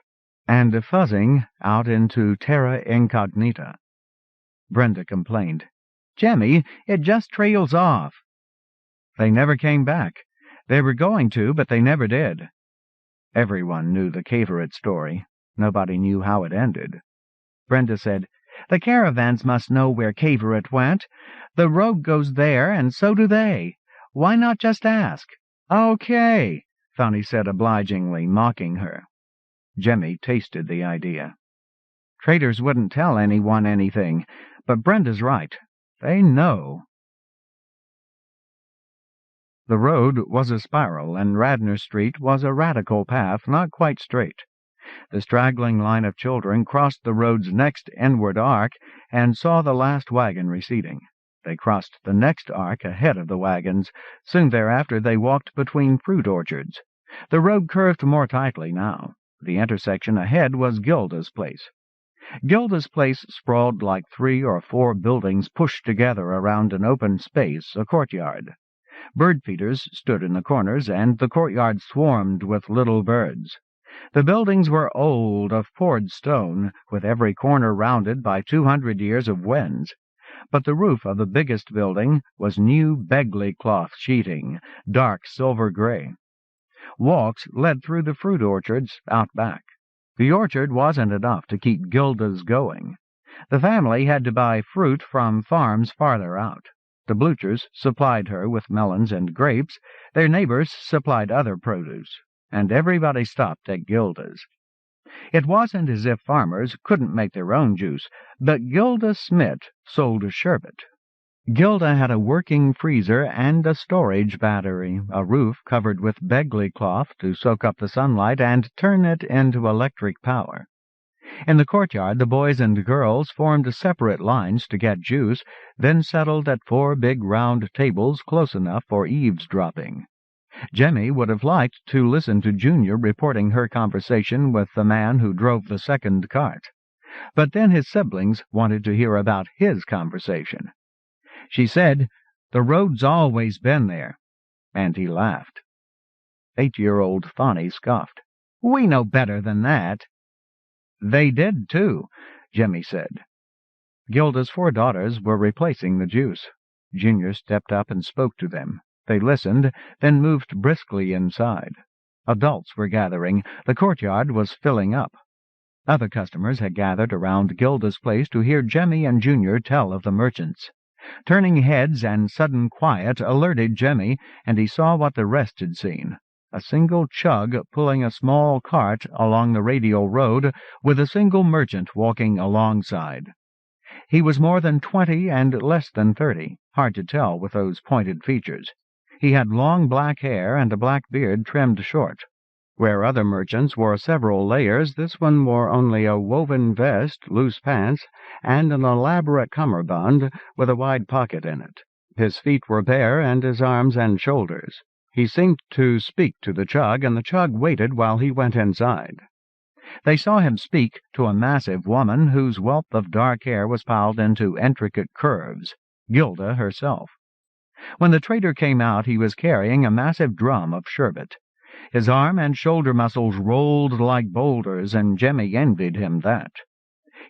and fuzzing out into terra incognita. Brenda complained, "Jemmy, it just trails off." They never came back. They were going to, but they never did. Everyone knew the Cavorite story. Nobody knew how it ended. Brenda said, "The caravans must know where Cavorite went. The road goes there, and so do they. Why not just ask?" "Okay," Funny said obligingly, mocking her. Jemmy tasted the idea. Traders wouldn't tell anyone anything, but Brenda's right. They know. The road was a spiral, and Radnor Street was a radical path, not quite straight. The straggling line of children crossed the road's next inward arc and saw the last wagon receding. They crossed the next arc ahead of the wagons. Soon thereafter they walked between fruit orchards. The road curved more tightly now. The intersection ahead was Gilda's place. Gilda's place sprawled like 3 or 4 buildings pushed together around an open space, a courtyard. Bird feeders stood in the corners, and the courtyard swarmed with little birds. The buildings were old, of poured stone, with every corner rounded by 200 years of winds. But the roof of the biggest building was new Begley cloth sheeting, dark silver-gray. Walks led through the fruit orchards out back. The orchard wasn't enough to keep Gilda's going. The family had to buy fruit from farms farther out. The Bluchers supplied her with melons and grapes, their neighbors supplied other produce, and everybody stopped at Gilda's. It wasn't as if farmers couldn't make their own juice, but Gilda Smith sold sherbet. Gilda had a working freezer and a storage battery, a roof covered with Begley cloth to soak up the sunlight and turn it into electric power. In the courtyard, the boys and girls formed separate lines to get juice, then settled at 4 big round tables close enough for eavesdropping. Jemmy would have liked to listen to Junior reporting her conversation with the man who drove the second cart. But then his siblings wanted to hear about his conversation. She said, "The road's always been there," and he laughed. 8-year-old Fanny scoffed. "We know better than that." "They did, too," Jemmy said. Gilda's 4 daughters were replacing the juice. Junior stepped up and spoke to them. They listened, then moved briskly inside. Adults were gathering. The courtyard was filling up. Other customers had gathered around Gilda's place to hear Jemmy and Junior tell of the merchants. Turning heads and sudden quiet alerted Jemmy, and he saw what the rest had seen. A single chug pulling a small cart along the radial road, with a single merchant walking alongside. He was more than 20 and less than 30, hard to tell with those pointed features. He had long black hair and a black beard trimmed short. Where other merchants wore several layers, this one wore only a woven vest, loose pants, and an elaborate cummerbund with a wide pocket in it. His feet were bare, and his arms and shoulders. He seemed to speak to the chug, and the chug waited while he went inside. They saw him speak to a massive woman whose wealth of dark hair was piled into intricate curves, Gilda herself. When the trader came out, he was carrying a massive drum of sherbet. His arm and shoulder muscles rolled like boulders, and Jemmy envied him that.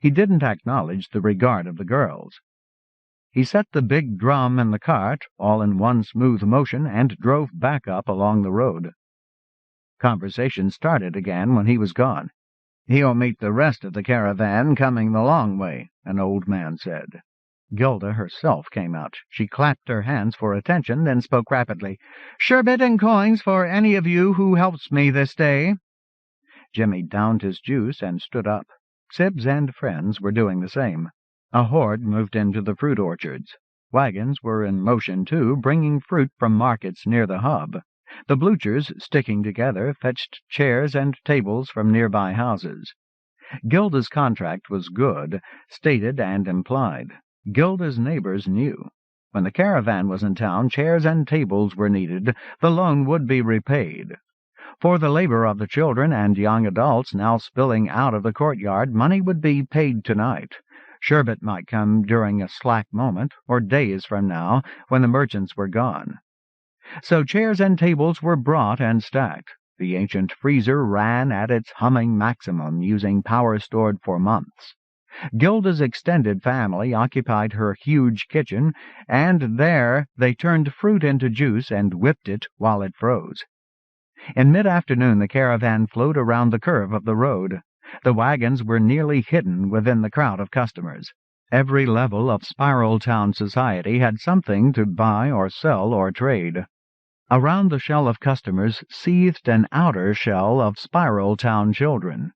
He didn't acknowledge the regard of the girls. He set the big drum in the cart, all in one smooth motion, and drove back up along the road. Conversation started again when he was gone. "He'll meet the rest of the caravan coming the long way," an old man said. Gilda herself came out. She clapped her hands for attention, then spoke rapidly. "Sherbet and coins for any of you who helps me this day." Jemmy downed his juice and stood up. Sibs and friends were doing the same. A horde moved into the fruit orchards. Wagons were in motion, too, bringing fruit from markets near the hub. The Bluchers, sticking together, fetched chairs and tables from nearby houses. Gilda's contract was good, stated and implied. Gilda's neighbors knew. When the caravan was in town, chairs and tables were needed. The loan would be repaid. For the labor of the children and young adults now spilling out of the courtyard, money would be paid tonight. Sherbet might come during a slack moment, or days from now, when the merchants were gone. So chairs and tables were brought and stacked. The ancient freezer ran at its humming maximum, using power stored for months. Gilda's extended family occupied her huge kitchen, and there they turned fruit into juice and whipped it while it froze. In mid-afternoon the caravan flowed around the curve of the road. The wagons were nearly hidden within the crowd of customers. Every level of Spiral Town society had something to buy or sell or trade. Around the shell of customers seethed an outer shell of Spiral Town children.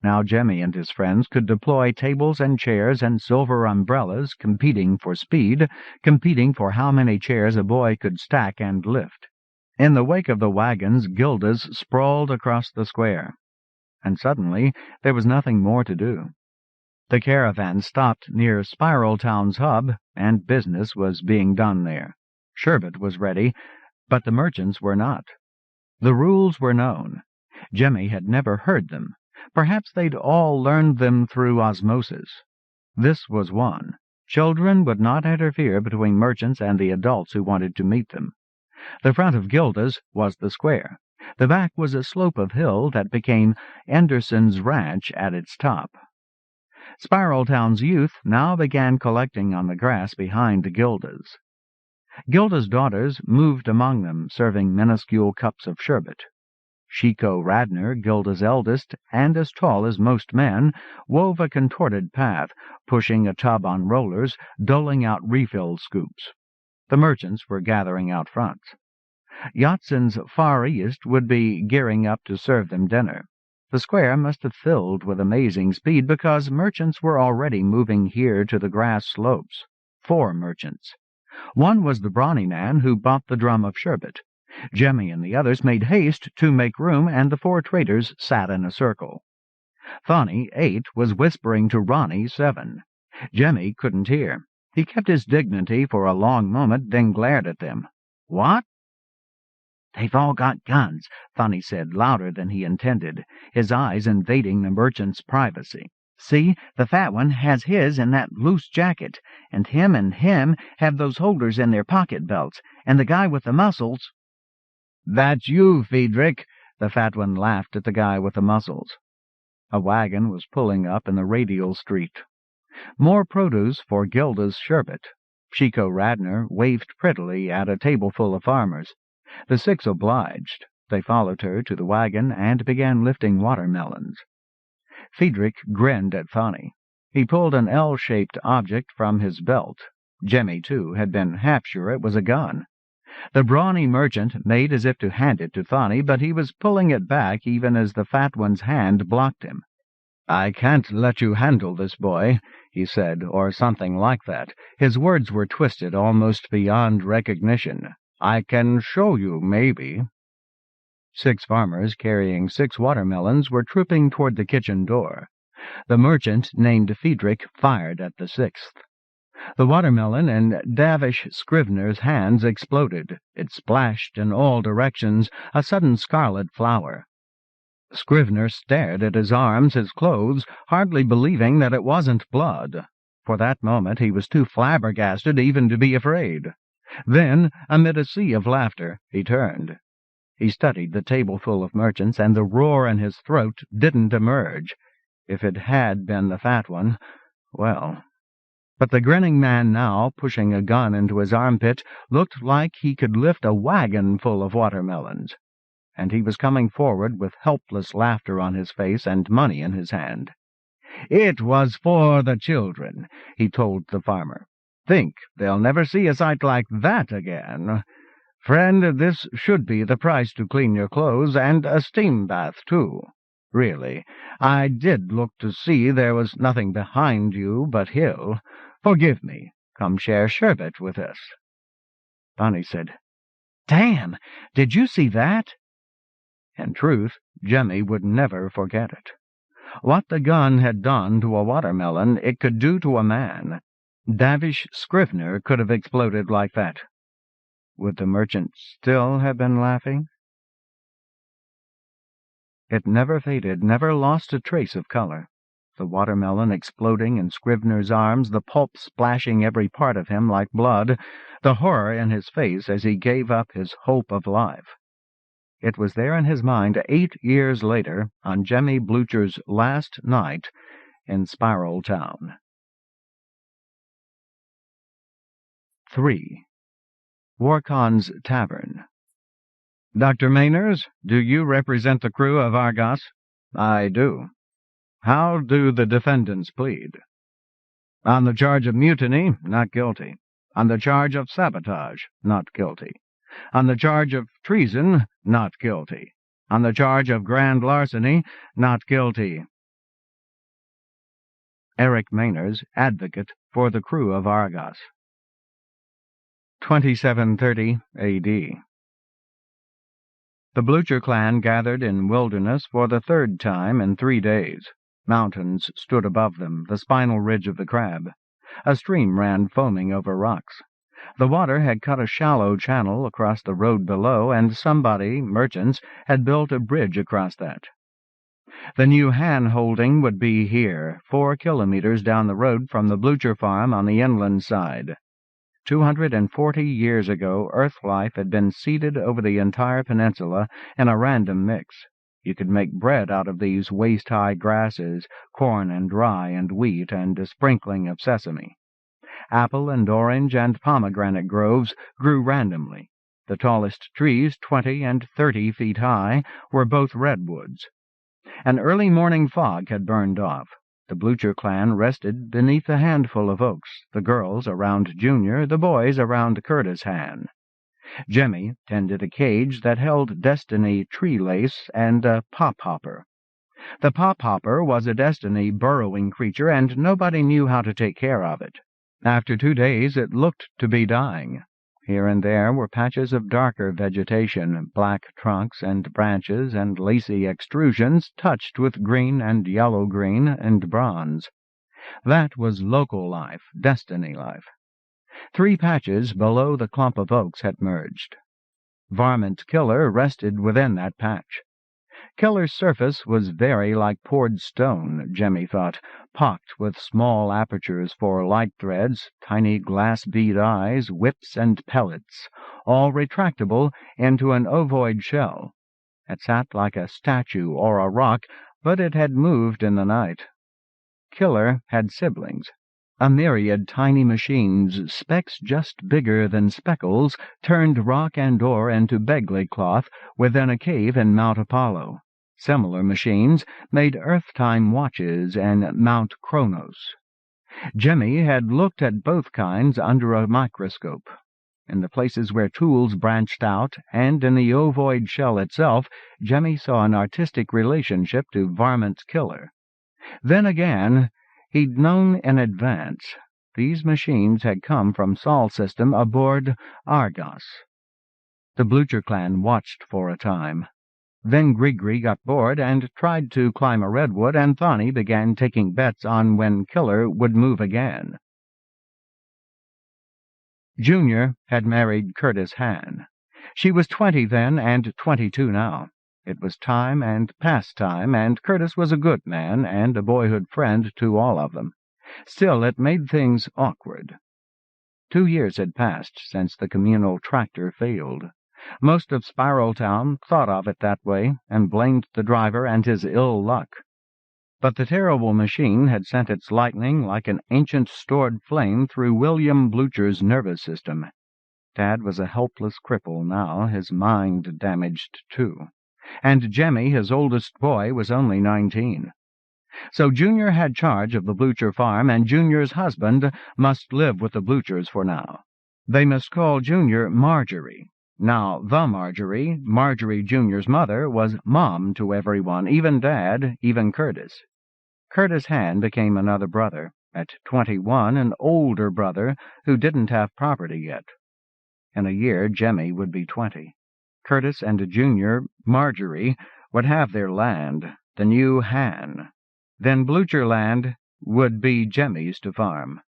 Now Jemmy and his friends could deploy tables and chairs and silver umbrellas, competing for speed, competing for how many chairs a boy could stack and lift. In the wake of the wagons, Gilda's sprawled across the square. And suddenly there was nothing more to do. The caravan stopped near Spiral Town's hub, and business was being done there. Sherbet was ready, but the merchants were not. The rules were known. Jemmy had never heard them. Perhaps they'd all learned them through osmosis. This was one. Children would not interfere between merchants and the adults who wanted to meet them. The front of Gilda's was the square. The back was a slope of hill that became Anderson's Ranch at its top. Spiral Town's youth now began collecting on the grass behind Gilda's. Gilda's daughters moved among them, serving minuscule cups of sherbet. Chico Radnor, Gilda's eldest, and as tall as most men, wove a contorted path, pushing a tub on rollers, doling out refill scoops. The merchants were gathering out front. Yatson's Far East would be gearing up to serve them dinner. The square must have filled with amazing speed because merchants were already moving here to the grass slopes. 4 merchants. One was the brawny man who bought the drum of sherbet. Jemmy and the others made haste to make room, and the 4 traders sat in a circle. Thonny, 8, was whispering to Ronnie, 7. Jemmy couldn't hear. He kept his dignity for a long moment, then glared at them. "What?" "They've all got guns," Thonny said, louder than he intended, his eyes invading the merchant's privacy. "See, the fat one has his in that loose jacket, and him have those holders in their pocket belts, and the guy with the muscles—" "That's you, Friedrich," the fat one laughed at the guy with the muscles. A wagon was pulling up in the radial street. More produce for Gilda's sherbet. Chico Radnor waved prettily at a tableful of farmers. The 6 obliged. They followed her to the wagon and began lifting watermelons. Friedrich grinned at Thonny. He pulled an L-shaped object from his belt. Jemmy, too, had been half sure it was a gun. The brawny merchant made as if to hand it to Thonny, but he was pulling it back even as the fat one's hand blocked him. "I can't let you handle this boy," he said, or something like that. His words were twisted almost beyond recognition. "I can show you, maybe." 6 farmers carrying 6 watermelons were trooping toward the kitchen door. The merchant, named Friedrich, fired at the 6th. The watermelon in Davish Scrivener's hands exploded. It splashed in all directions, a sudden scarlet flower. Scrivener stared at his arms, his clothes, hardly believing that it wasn't blood. For that moment he was too flabbergasted even to be afraid. Then, amid a sea of laughter, he turned. He studied the tableful of merchants, and the roar in his throat didn't emerge. If it had been the fat one, well. But the grinning man now, pushing a gun into his armpit, looked like he could lift a wagon full of watermelons. And he was coming forward with helpless laughter on his face and money in his hand. "It was for the children," he told the farmer. "Think, they'll never see a sight like that again. Friend, this should be the price to clean your clothes, and a steam bath, too. Really, I did look to see there was nothing behind you but hill. Forgive me. Come share sherbet with us." Thonny said, "Damn! Did you see that?" In truth, Jemmy would never forget it. What the gun had done to a watermelon, it could do to a man. Davish Scrivener could have exploded like that. Would the merchant still have been laughing? It never faded, never lost a trace of color. the watermelon exploding in Scrivener's arms, the pulp splashing every part of him like blood, the horror in his face as he gave up his hope of life. It was there in his mind 8 years later, on Jemmy Blucher's last night in Spiral Town. 3. Warcon's Tavern. "Dr. Mainers, do you represent the crew of Argos?" "I do." "How do the defendants plead?" "On the charge of mutiny, not guilty. On the charge of sabotage, not guilty. On the charge of treason, not guilty. On the charge of grand larceny, not guilty." Eric Mainers, advocate for the crew of Argos. 2730 A.D. The Blucher clan gathered in Wilderness for the third time in 3 days. Mountains stood above them, the spinal ridge of the crab. A stream ran foaming over rocks. The water had cut a shallow channel across the road below, and somebody, merchants, had built a bridge across that. The new hand-holding would be here, 4 kilometers down the road from the Blucher farm on the inland side. 240 years ago, Earth life had been seeded over the entire peninsula in a random mix. You could make bread out of these waist-high grasses, corn and rye and wheat, and a sprinkling of sesame. Apple and orange and pomegranate groves grew randomly. The tallest trees, 20 and 30 feet high, were both redwoods. An early morning fog had burned off. The Blucher clan rested beneath a handful of oaks, the girls around Junior, the boys around Curtis Han. Jemmy tended a cage that held Destiny tree lace and a pop-hopper. The pop-hopper was a Destiny burrowing creature, and nobody knew how to take care of it. After 2 days it looked to be dying. Here and there were patches of darker vegetation, black trunks and branches and lacy extrusions touched with green and yellow-green and bronze. That was local life, Destiny life. 3 patches below the clump of oaks had merged. Varmint Killer rested within that patch. Killer's surface was very like poured stone, Jemmy thought, pocked with small apertures for light threads, tiny glass bead eyes, whips and pellets, all retractable into an ovoid shell. It sat like a statue or a rock, but it had moved in the night. Killer had siblings. A myriad tiny machines, specks just bigger than speckles, turned rock and ore into Begley cloth within a cave in Mount Apollo. Similar machines made Earth-time watches and Mount Kronos. Jemmy had looked at both kinds under a microscope. In the places where tools branched out, and in the ovoid shell itself, Jemmy saw an artistic relationship to Varmint Killer. Then again, he'd known in advance. These machines had come from Sol system aboard Argos. The Blucher clan watched for a time. Then Grigri got bored and tried to climb a redwood, and Thani began taking bets on when Killer would move again. Junior had married Curtis Han. She was 20 then and 22 now. It was time and past time, and Curtis was a good man and a boyhood friend to all of them. Still, it made things awkward. 2 years had passed since the communal tractor failed. Most of Spiral Town thought of it that way and blamed the driver and his ill luck. But the terrible machine had sent its lightning like an ancient stored flame through William Blucher's nervous system. Dad was a helpless cripple now, his mind damaged too. And Jemmy, his oldest boy, was only 19. So Junior had charge of the Blucher farm, and Junior's husband must live with the Bluchers for now. They must call Junior Marjorie. Now, the Marjorie Junior's mother, was Mom to everyone, even Dad, even Curtis. Curtis Han became another brother. At 21, an older brother who didn't have property yet. In a year, Jemmy would be 20. Curtis and Junior, Marjorie, would have their land, the new Han. Then Blucher land would be Jemmy's to farm.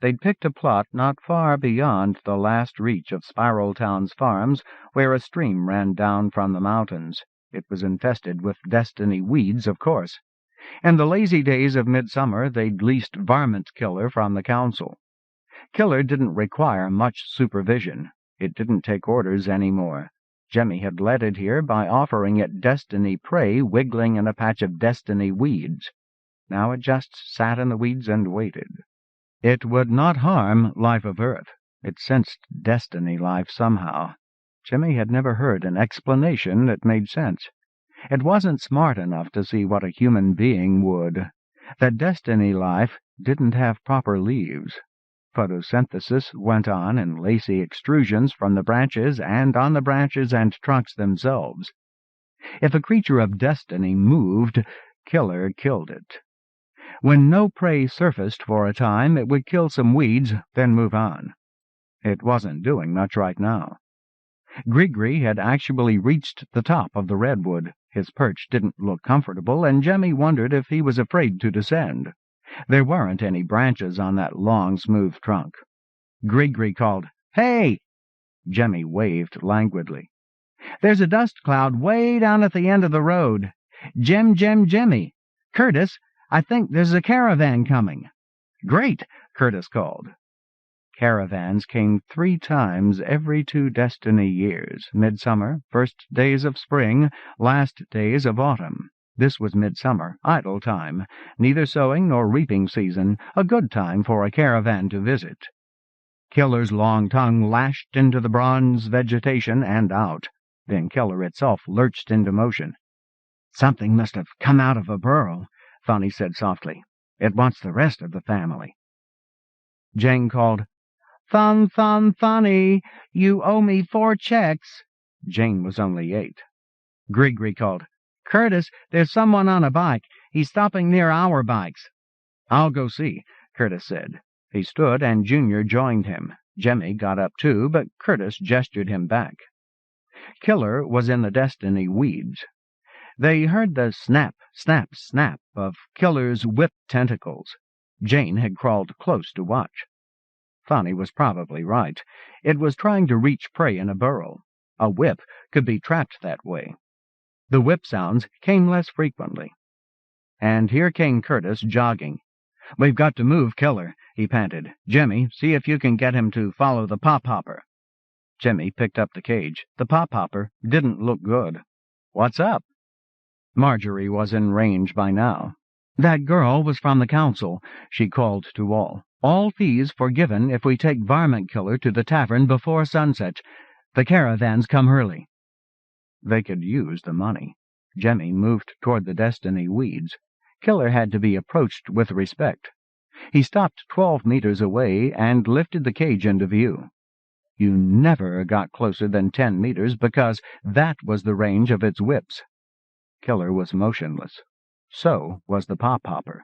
They'd picked a plot not far beyond the last reach of Spiral Town's farms, where a stream ran down from the mountains. It was infested with Destiny weeds, of course. In the lazy days of midsummer, they'd leased Varmint Killer from the council. Killer didn't require much supervision. It didn't take orders anymore. Jemmy had led it here by offering it destiny prey wiggling in a patch of destiny weeds. Now it just sat in the weeds and waited. It would not harm life of Earth. It sensed destiny life somehow. Jimmy had never heard an explanation that made sense. It wasn't smart enough to see what a human being would. That destiny life didn't have proper leaves. Photosynthesis went on in lacy extrusions from the branches and on the branches and trunks themselves. If a creature of destiny moved, Killer killed it. When no prey surfaced for a time, it would kill some weeds, then move on. It wasn't doing much right now. Grigri had actually reached the top of the redwood. His perch didn't look comfortable, and Jemmy wondered if he was afraid to descend. There weren't any branches on that long, smooth trunk. Grigri called, "Hey!" Jemmy waved languidly. "There's a dust cloud way down at the end of the road. Jemmy! Curtis, I think there's a caravan coming." "Great!" Curtis called. Caravans came 3 times every 2 destiny years, midsummer, first days of spring, last days of autumn. This was midsummer, idle time, neither sowing nor reaping season, a good time for a caravan to visit. Killer's long tongue lashed into the bronze vegetation and out. Then Killer itself lurched into motion. "Something must have come out of a burrow," Funny said softly. "It wants the rest of the family." Jane called, Funny, you owe me 4 checks." Jane was only 8. Grigri called, "Curtis, there's someone on a bike. He's stopping near our bikes." "I'll go see," Curtis said. He stood, and Junior joined him. Jemmy got up too, but Curtis gestured him back. Killer was in the destiny weeds. They heard the snap, snap, snap of Killer's whip tentacles. Jane had crawled close to watch. Funny was probably right. It was trying to reach prey in a burrow. A whip could be trapped that way. The whip sounds came less frequently. And here came Curtis jogging. "We've got to move Killer," he panted. "Jemmy, see if you can get him to follow the pop-hopper." Jemmy picked up the cage. The pop-hopper didn't look good. "What's up?" Marjorie was in range by now. "That girl was from the council," she called to all. "All fees forgiven if we take Varmint Killer to the tavern before sunset. The caravans come early." They could use the money. Jemmy moved toward the destiny weeds. Killer had to be approached with respect. He stopped 12 meters away and lifted the cage into view. You never got closer than 10 meters because that was the range of its whips. Killer was motionless. So was the pop-hopper.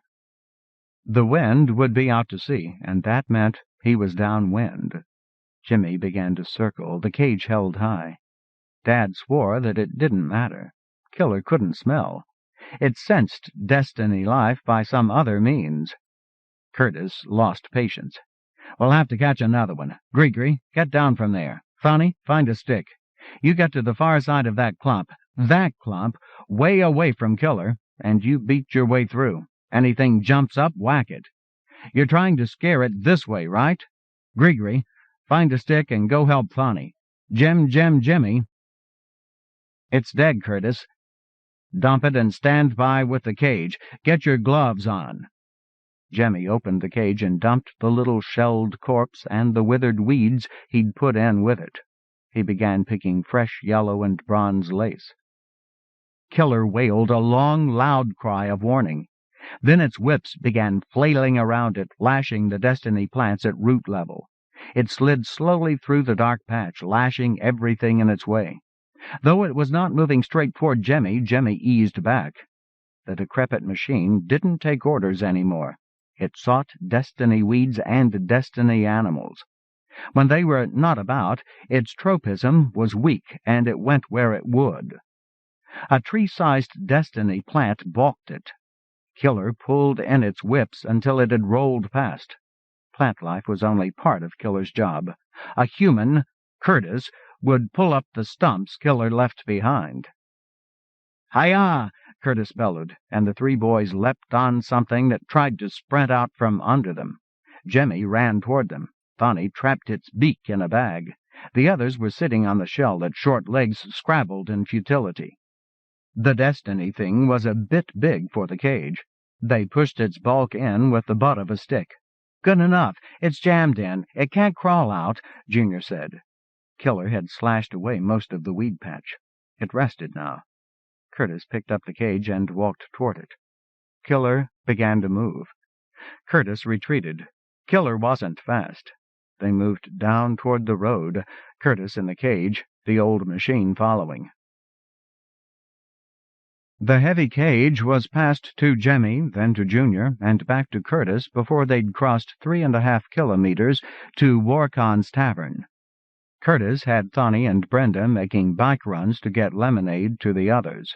The wind would be out to sea, and that meant he was downwind. Jimmy began to circle, the cage held high. Dad swore that it didn't matter. Killer couldn't smell. It sensed destiny life by some other means. Curtis lost patience. "We'll have to catch another one. Grigri, get down from there. Funny, find a stick. You get to the far side of that clump, way away from Killer, and you beat your way through. Anything jumps up, whack it. You're trying to scare it this way, right? Grigri, find a stick and go help Funny. Jemmy. It's dead, Curtis. Dump it and stand by with the cage. Get your gloves on." Jemmy opened the cage and dumped the little shelled corpse and the withered weeds he'd put in with it. He began picking fresh yellow and bronze lace. Killer wailed a long, loud cry of warning. Then its whips began flailing around it, lashing the destiny plants at root level. It slid slowly through the dark patch, lashing everything in its way. Though it was not moving straight toward Jemmy, Jemmy eased back. The decrepit machine didn't take orders anymore. It sought destiny weeds and destiny animals. When they were not about, its tropism was weak, and it went where it would. A tree-sized destiny plant balked it. Killer pulled in its whips until it had rolled past. Plant life was only part of Killer's job. A human, Curtis, would pull up the stumps Killer left behind. "Hi-ya! Curtis bellowed, and the three boys leapt on something that tried to sprint out from under them. Jemmy ran toward them. Thonny trapped its beak in a bag. The others were sitting on the shell that Short Legs scrabbled in futility. The Destiny thing was a bit big for the cage. They pushed its bulk in with the butt of a stick. "Good enough. It's jammed in. It can't crawl out," Junior said. Killer had slashed away most of the weed patch. It rested now. Curtis picked up the cage and walked toward it. Killer began to move. Curtis retreated. Killer wasn't fast. They moved down toward the road, Curtis in the cage, the old machine following. The heavy cage was passed to Jemmy, then to Junior, and back to Curtis before they'd crossed 3.5 kilometers to Warcon's Tavern. Curtis had Thonny and Brenda making bike runs to get lemonade to the others.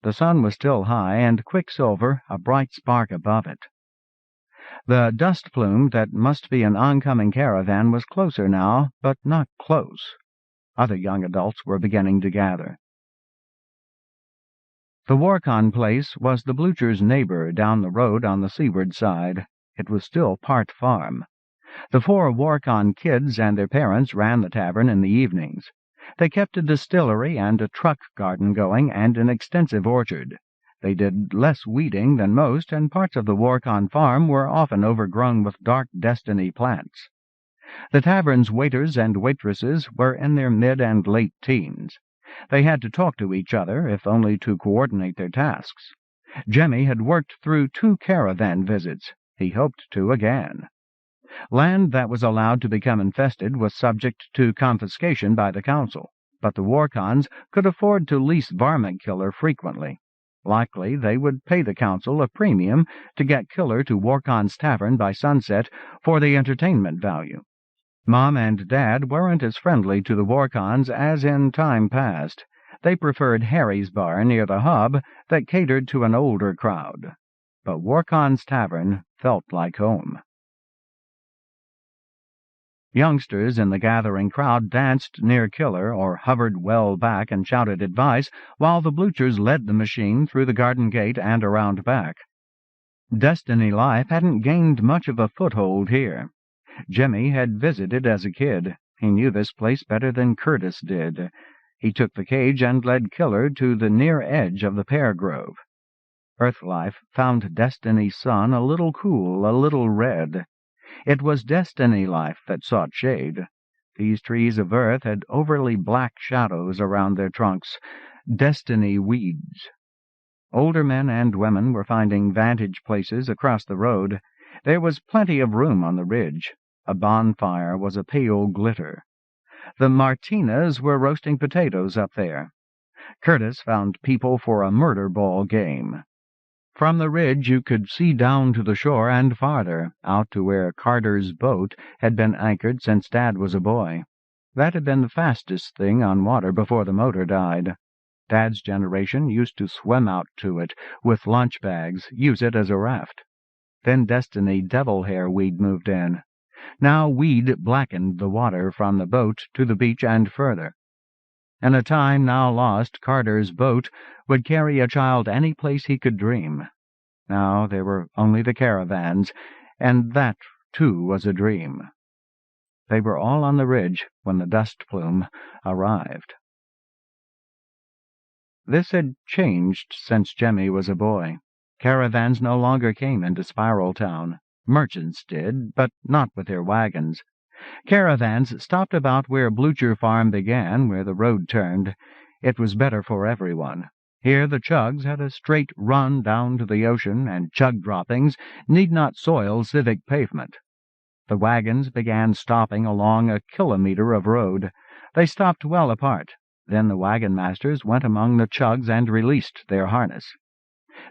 The sun was still high, and Quicksilver a bright spark above it. The dust plume that must be an oncoming caravan was closer now, but not close. Other young adults were beginning to gather. The Warcon place was the Bluchers' neighbor down the road on the seaward side. It was still part farm. The 4 Warcon kids and their parents ran the tavern in the evenings. They kept a distillery and a truck garden going and an extensive orchard. They did less weeding than most, and parts of the Warcon farm were often overgrown with dark Destiny plants. The tavern's waiters and waitresses were in their mid and late teens. They had to talk to each other, if only to coordinate their tasks. Jemmy had worked through 2 caravan visits. He hoped to again. Land that was allowed to become infested was subject to confiscation by the council, but the Warcons could afford to lease Varmint Killer frequently. Likely they would pay the council a premium to get Killer to Warcon's Tavern by sunset for the entertainment value. Mom and Dad weren't as friendly to the Warcons as in time past. They preferred Harry's bar near the hub that catered to an older crowd. But Warcon's Tavern felt like home. Youngsters in the gathering crowd danced near Killer or hovered well back and shouted advice, while the Bluchers led the machine through the garden gate and around back. Destiny life hadn't gained much of a foothold here. Jemmy had visited as a kid. He knew this place better than Curtis did. He took the cage and led Killer to the near edge of the pear grove. Earthlife found Destiny's sun a little cool, a little red. It was Destiny life that sought shade. These trees of earth had overly black shadows around their trunks, Destiny weeds. Older men and women were finding vantage places across the road. There was plenty of room on the ridge. A bonfire was a pale glitter. The Martinas were roasting potatoes up there. Curtis found people for a murder ball game. From the ridge you could see down to the shore and farther, out to where Carter's boat had been anchored since Dad was a boy. That had been the fastest thing on water before the motor died. Dad's generation used to swim out to it with lunch bags, use it as a raft. Then Destiny devil hair weed moved in. Now weed blackened the water from the boat to the beach and further. In a time now lost, Carter's boat would carry a child any place he could dream. Now there were only the caravans, and that, too, was a dream. They were all on the ridge when the dust plume arrived. This had changed since Jemmy was a boy. Caravans no longer came into Spiral Town. Merchants did, but not with their wagons. Caravans stopped about where Blucher Farm began, where the road turned. It was better for everyone. Here the chugs had a straight run down to the ocean, and chug droppings need not soil civic pavement. The wagons began stopping along a kilometer of road. They stopped well apart. Then the wagon masters went among the chugs and released their harness.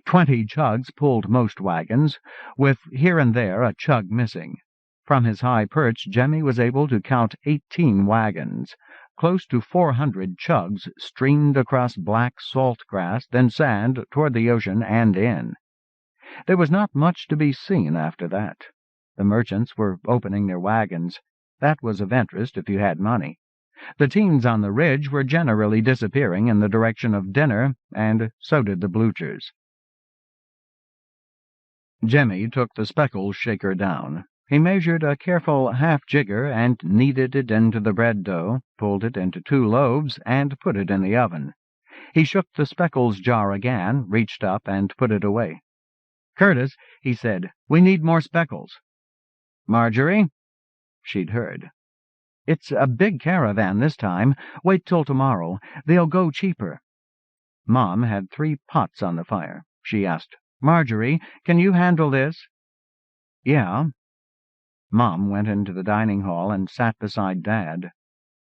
20 chugs pulled most wagons, with here and there a chug missing. From his high perch, Jemmy was able to count 18 wagons. Close to 400 chugs streamed across black salt grass, then sand, toward the ocean and in. There was not much to be seen after that. The merchants were opening their wagons. That was of interest if you had money. The teens on the ridge were generally disappearing in the direction of dinner, and so did the Bluchers. Jemmy took the speckles shaker down. He measured a careful half-jigger and kneaded it into the bread dough, pulled it into 2 loaves, and put it in the oven. He shook the speckles jar again, reached up, and put it away. "Curtis," he said, "we need more speckles." "Marjorie?" She'd heard. "It's a big caravan this time. Wait till tomorrow. They'll go cheaper." Mom had 3 pots on the fire. She asked, "Marjorie, can you handle this?" "Yeah." Mom went into the dining hall and sat beside Dad.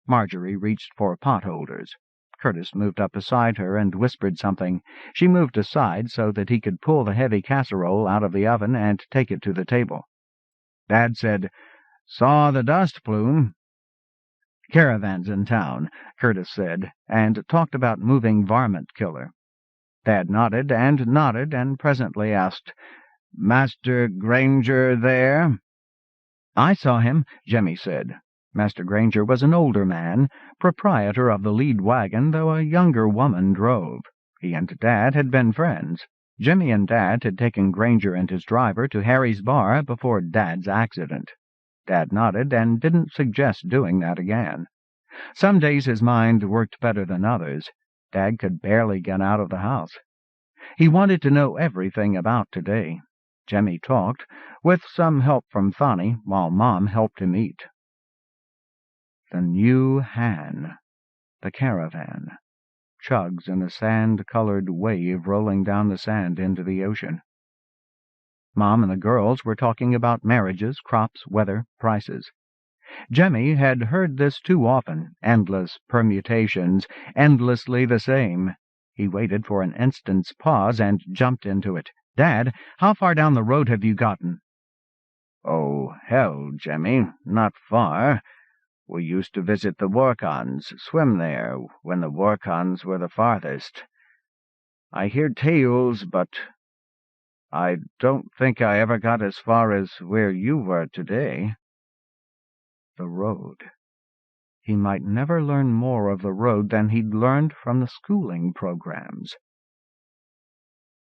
Marjorie reached for pot-holders. Curtis moved up beside her and whispered something. She moved aside so that he could pull the heavy casserole out of the oven and take it to the table. Dad said, "Saw the dust plume?" "Caravans in town," Curtis said, and talked about moving varmint killer. Dad nodded and presently asked, "Master Granger there?" "I saw him," Jemmy said. Master Granger was an older man, proprietor of the lead wagon, though a younger woman drove. He and Dad had been friends. Jemmy and Dad had taken Granger and his driver to Harry's bar before Dad's accident. Dad nodded and didn't suggest doing that again. Some days his mind worked better than others. Dad could barely get out of the house. He wanted to know everything about today. Jemmy talked, with some help from Thani, while Mom helped him eat. The new Han, the caravan, chugs in a sand-colored wave rolling down the sand into the ocean. Mom and the girls were talking about marriages, crops, weather, prices. Jemmy had heard this too often, endless permutations, endlessly the same. He waited for an instant's pause and jumped into it. "Dad, how far down the road have you gotten?" "Oh, hell, Jemmy, not far. We used to visit the Workons, swim there, when the Workons were the farthest. I hear tales, but I don't think I ever got as far as where you were today." The road. He might never learn more of the road than he'd learned from the schooling programs.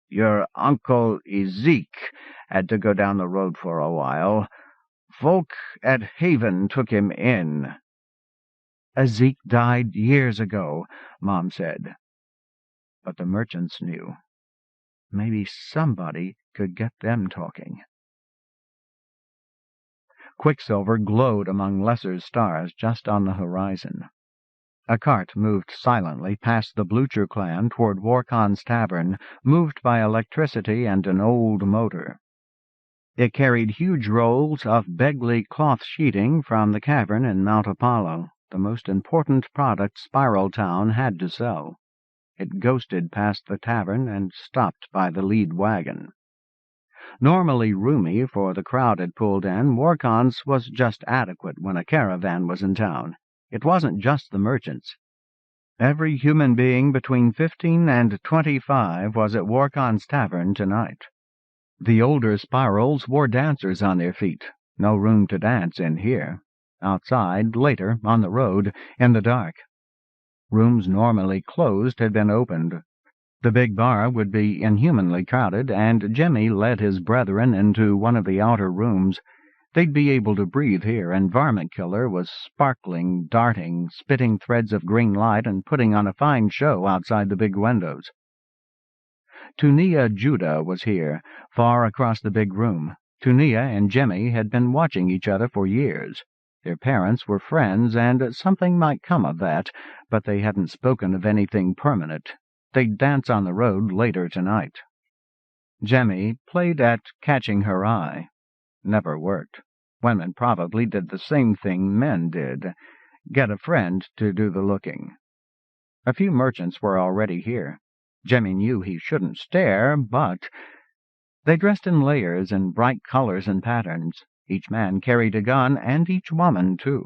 "Your Uncle Ezek had to go down the road for a while. Folk at Haven took him in." "Ezek died years ago," Mom said. But the merchants knew. Maybe somebody could get them talking. Quicksilver glowed among lesser stars just on the horizon. A cart moved silently past the Blucher clan toward Warcon's tavern, moved by electricity and an old motor. It carried huge rolls of Begley cloth sheeting from the cavern in Mount Apollo, the most important product Spiral Town had to sell. It ghosted past the tavern and stopped by the lead wagon. Normally roomy, for the crowd had pulled in, Warcon's was just adequate when a caravan was in town. It wasn't just the merchants. Every human being between 15 and 25 was at Warcon's tavern tonight. The older Spirals wore dancers on their feet. No room to dance in here. Outside, later, on the road, in the dark. Rooms normally closed had been opened. The big bar would be inhumanly crowded, and Jemmy led his brethren into one of the outer rooms. They'd be able to breathe here, and Varmint Killer was sparkling, darting, spitting threads of green light and putting on a fine show outside the big windows. Tunia Judah was here, far across the big room. Tunia and Jemmy had been watching each other for years. Their parents were friends, and something might come of that, but they hadn't spoken of anything permanent. They'd dance on the road later tonight. Jemmy played at catching her eye. Never worked. Women probably did the same thing men did. Get a friend to do the looking. A few merchants were already here. Jemmy knew he shouldn't stare, but they dressed in layers and bright colors and patterns. Each man carried a gun, and each woman, too.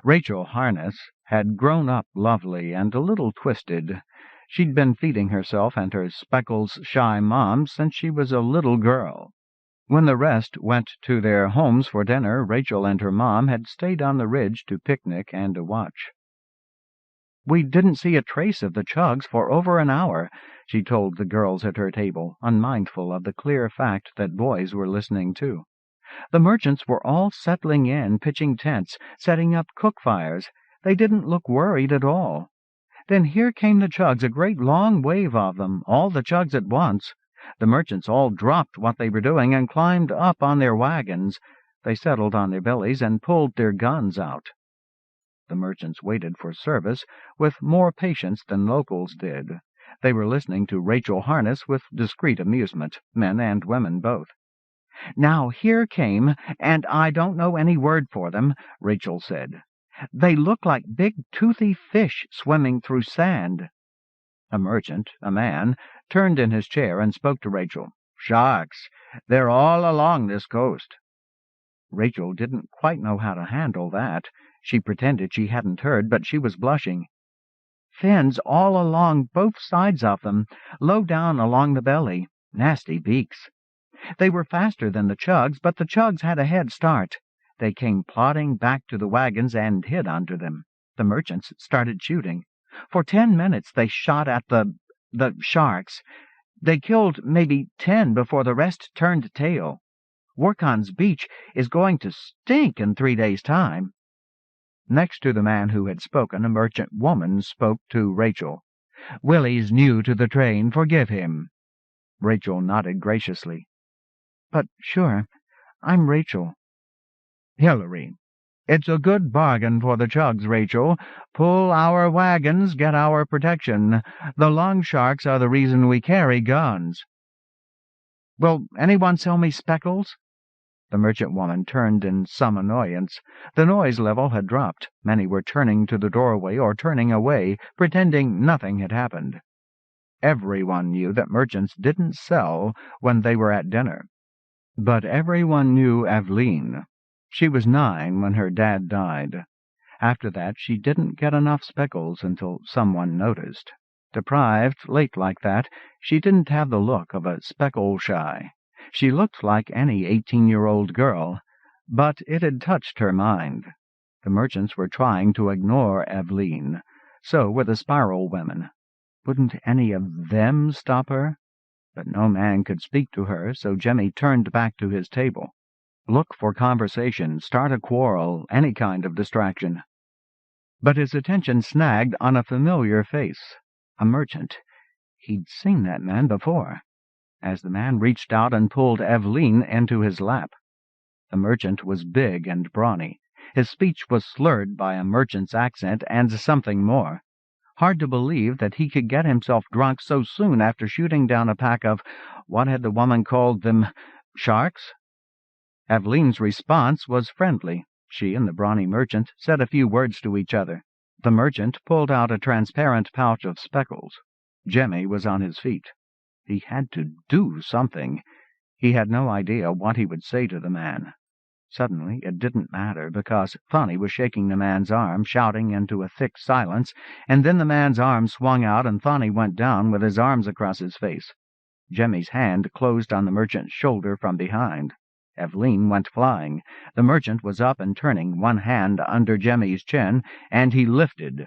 Rachel Harness had grown up lovely and a little twisted. She'd been feeding herself and her Speckles shy mom since she was a little girl. When the rest went to their homes for dinner, Rachel and her mom had stayed on the ridge to picnic and to watch. "We didn't see a trace of the Chugs for over an hour," she told the girls at her table, unmindful of the clear fact that boys were listening too. "The merchants were all settling in, pitching tents, setting up cook fires. They didn't look worried at all. Then here came the Chugs, a great long wave of them, all the Chugs at once. The merchants all dropped what they were doing and climbed up on their wagons. They settled on their bellies and pulled their guns out." The merchants waited for service with more patience than locals did. They were listening to Rachel Harness with discreet amusement, men and women both. "Now here came, and I don't know any word for them," Rachel said. "They look like big toothy fish swimming through sand." A merchant, a man, turned in his chair and spoke to Rachel. "Sharks. They're all along this coast." Rachel didn't quite know how to handle that. She pretended she hadn't heard, but she was blushing. "Fins all along both sides of them, low down along the belly. Nasty beaks. They were faster than the Chugs, but the Chugs had a head start. They came plodding back to the wagons and hid under them. The merchants started shooting. For 10 minutes they shot at the sharks. They killed maybe 10 before the rest turned tail. Workon's Beach is going to stink in 3 days' time." Next to the man who had spoken, a merchant woman spoke to Rachel. "Willie's new to the train. Forgive him." Rachel nodded graciously. "But sure, I'm Rachel." "Hillary. It's a good bargain for the Chugs, Rachel. Pull our wagons, get our protection. The long sharks are the reason we carry guns." "Will anyone sell me speckles?" The merchant woman turned in some annoyance. The noise level had dropped. Many were turning to the doorway or turning away, pretending nothing had happened. Everyone knew that merchants didn't sell when they were at dinner. But everyone knew Eveline. She was 9 when her dad died. After that, she didn't get enough speckles until someone noticed. Deprived, late like that, she didn't have the look of a speckle shy. She looked like any 18-year-old girl, but it had touched her mind. The merchants were trying to ignore Eveline. So were the Spiral women. Wouldn't any of them stop her? But no man could speak to her, so Jemmy turned back to his table. Look for conversation, start a quarrel, any kind of distraction. But his attention snagged on a familiar face. A merchant. He'd seen that man before. As the man reached out and pulled Eveline into his lap. The merchant was big and brawny. His speech was slurred by a merchant's accent and something more. Hard to believe that he could get himself drunk so soon after shooting down a pack of, what had the woman called them, sharks? Eveline's response was friendly. She and the brawny merchant said a few words to each other. The merchant pulled out a transparent pouch of speckles. Jemmy was on his feet. He had to do something. He had no idea what he would say to the man. Suddenly it didn't matter, because Thani was shaking the man's arm, shouting into a thick silence, and then the man's arm swung out and Thani went down with his arms across his face. Jemmy's hand closed on the merchant's shoulder from behind. Eveline went flying. The merchant was up and turning, one hand under Jemmy's chin, and he lifted.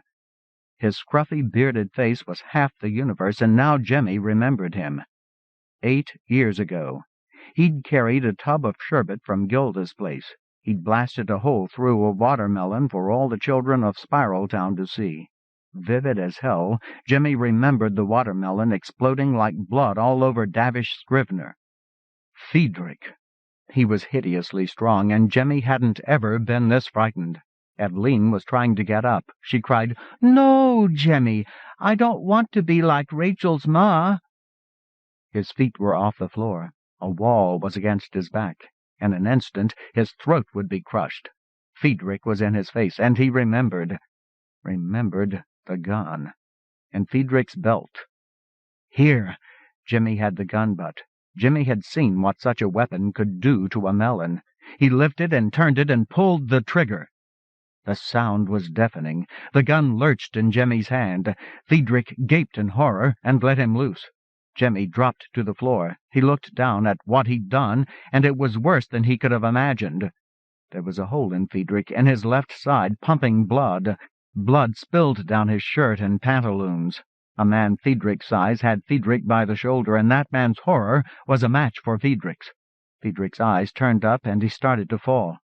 His scruffy, bearded face was half the universe, and now Jemmy remembered him. 8 years ago. He'd carried a tub of sherbet from Gilda's place. He'd blasted a hole through a watermelon for all the children of Spiral Town to see. Vivid as hell, Jemmy remembered the watermelon exploding like blood all over Davish Scrivener. Friedrich. He was hideously strong, and Jemmy hadn't ever been this frightened. Eveline was trying to get up. She cried, "No, Jemmy, I don't want to be like Rachel's ma." His feet were off the floor. A wall was against his back. In an instant, his throat would be crushed. Friedrich was in his face, and he remembered the gun. And Friedrich's belt. Here! Jemmy had the gun butt. Jemmy had seen what such a weapon could do to a melon. He lifted and turned it and pulled the trigger. The sound was deafening. The gun lurched in Jemmy's hand. Friedrich gaped in horror and let him loose. Jimmy dropped to the floor. He looked down at what he'd done, and it was worse than he could have imagined. There was a hole in Friedrich in his left side, pumping blood. Blood spilled down his shirt and pantaloons. A man Friedrich's size had Friedrich by the shoulder, and that man's horror was a match for Friedrich's. Friedrich's eyes turned up, and he started to fall.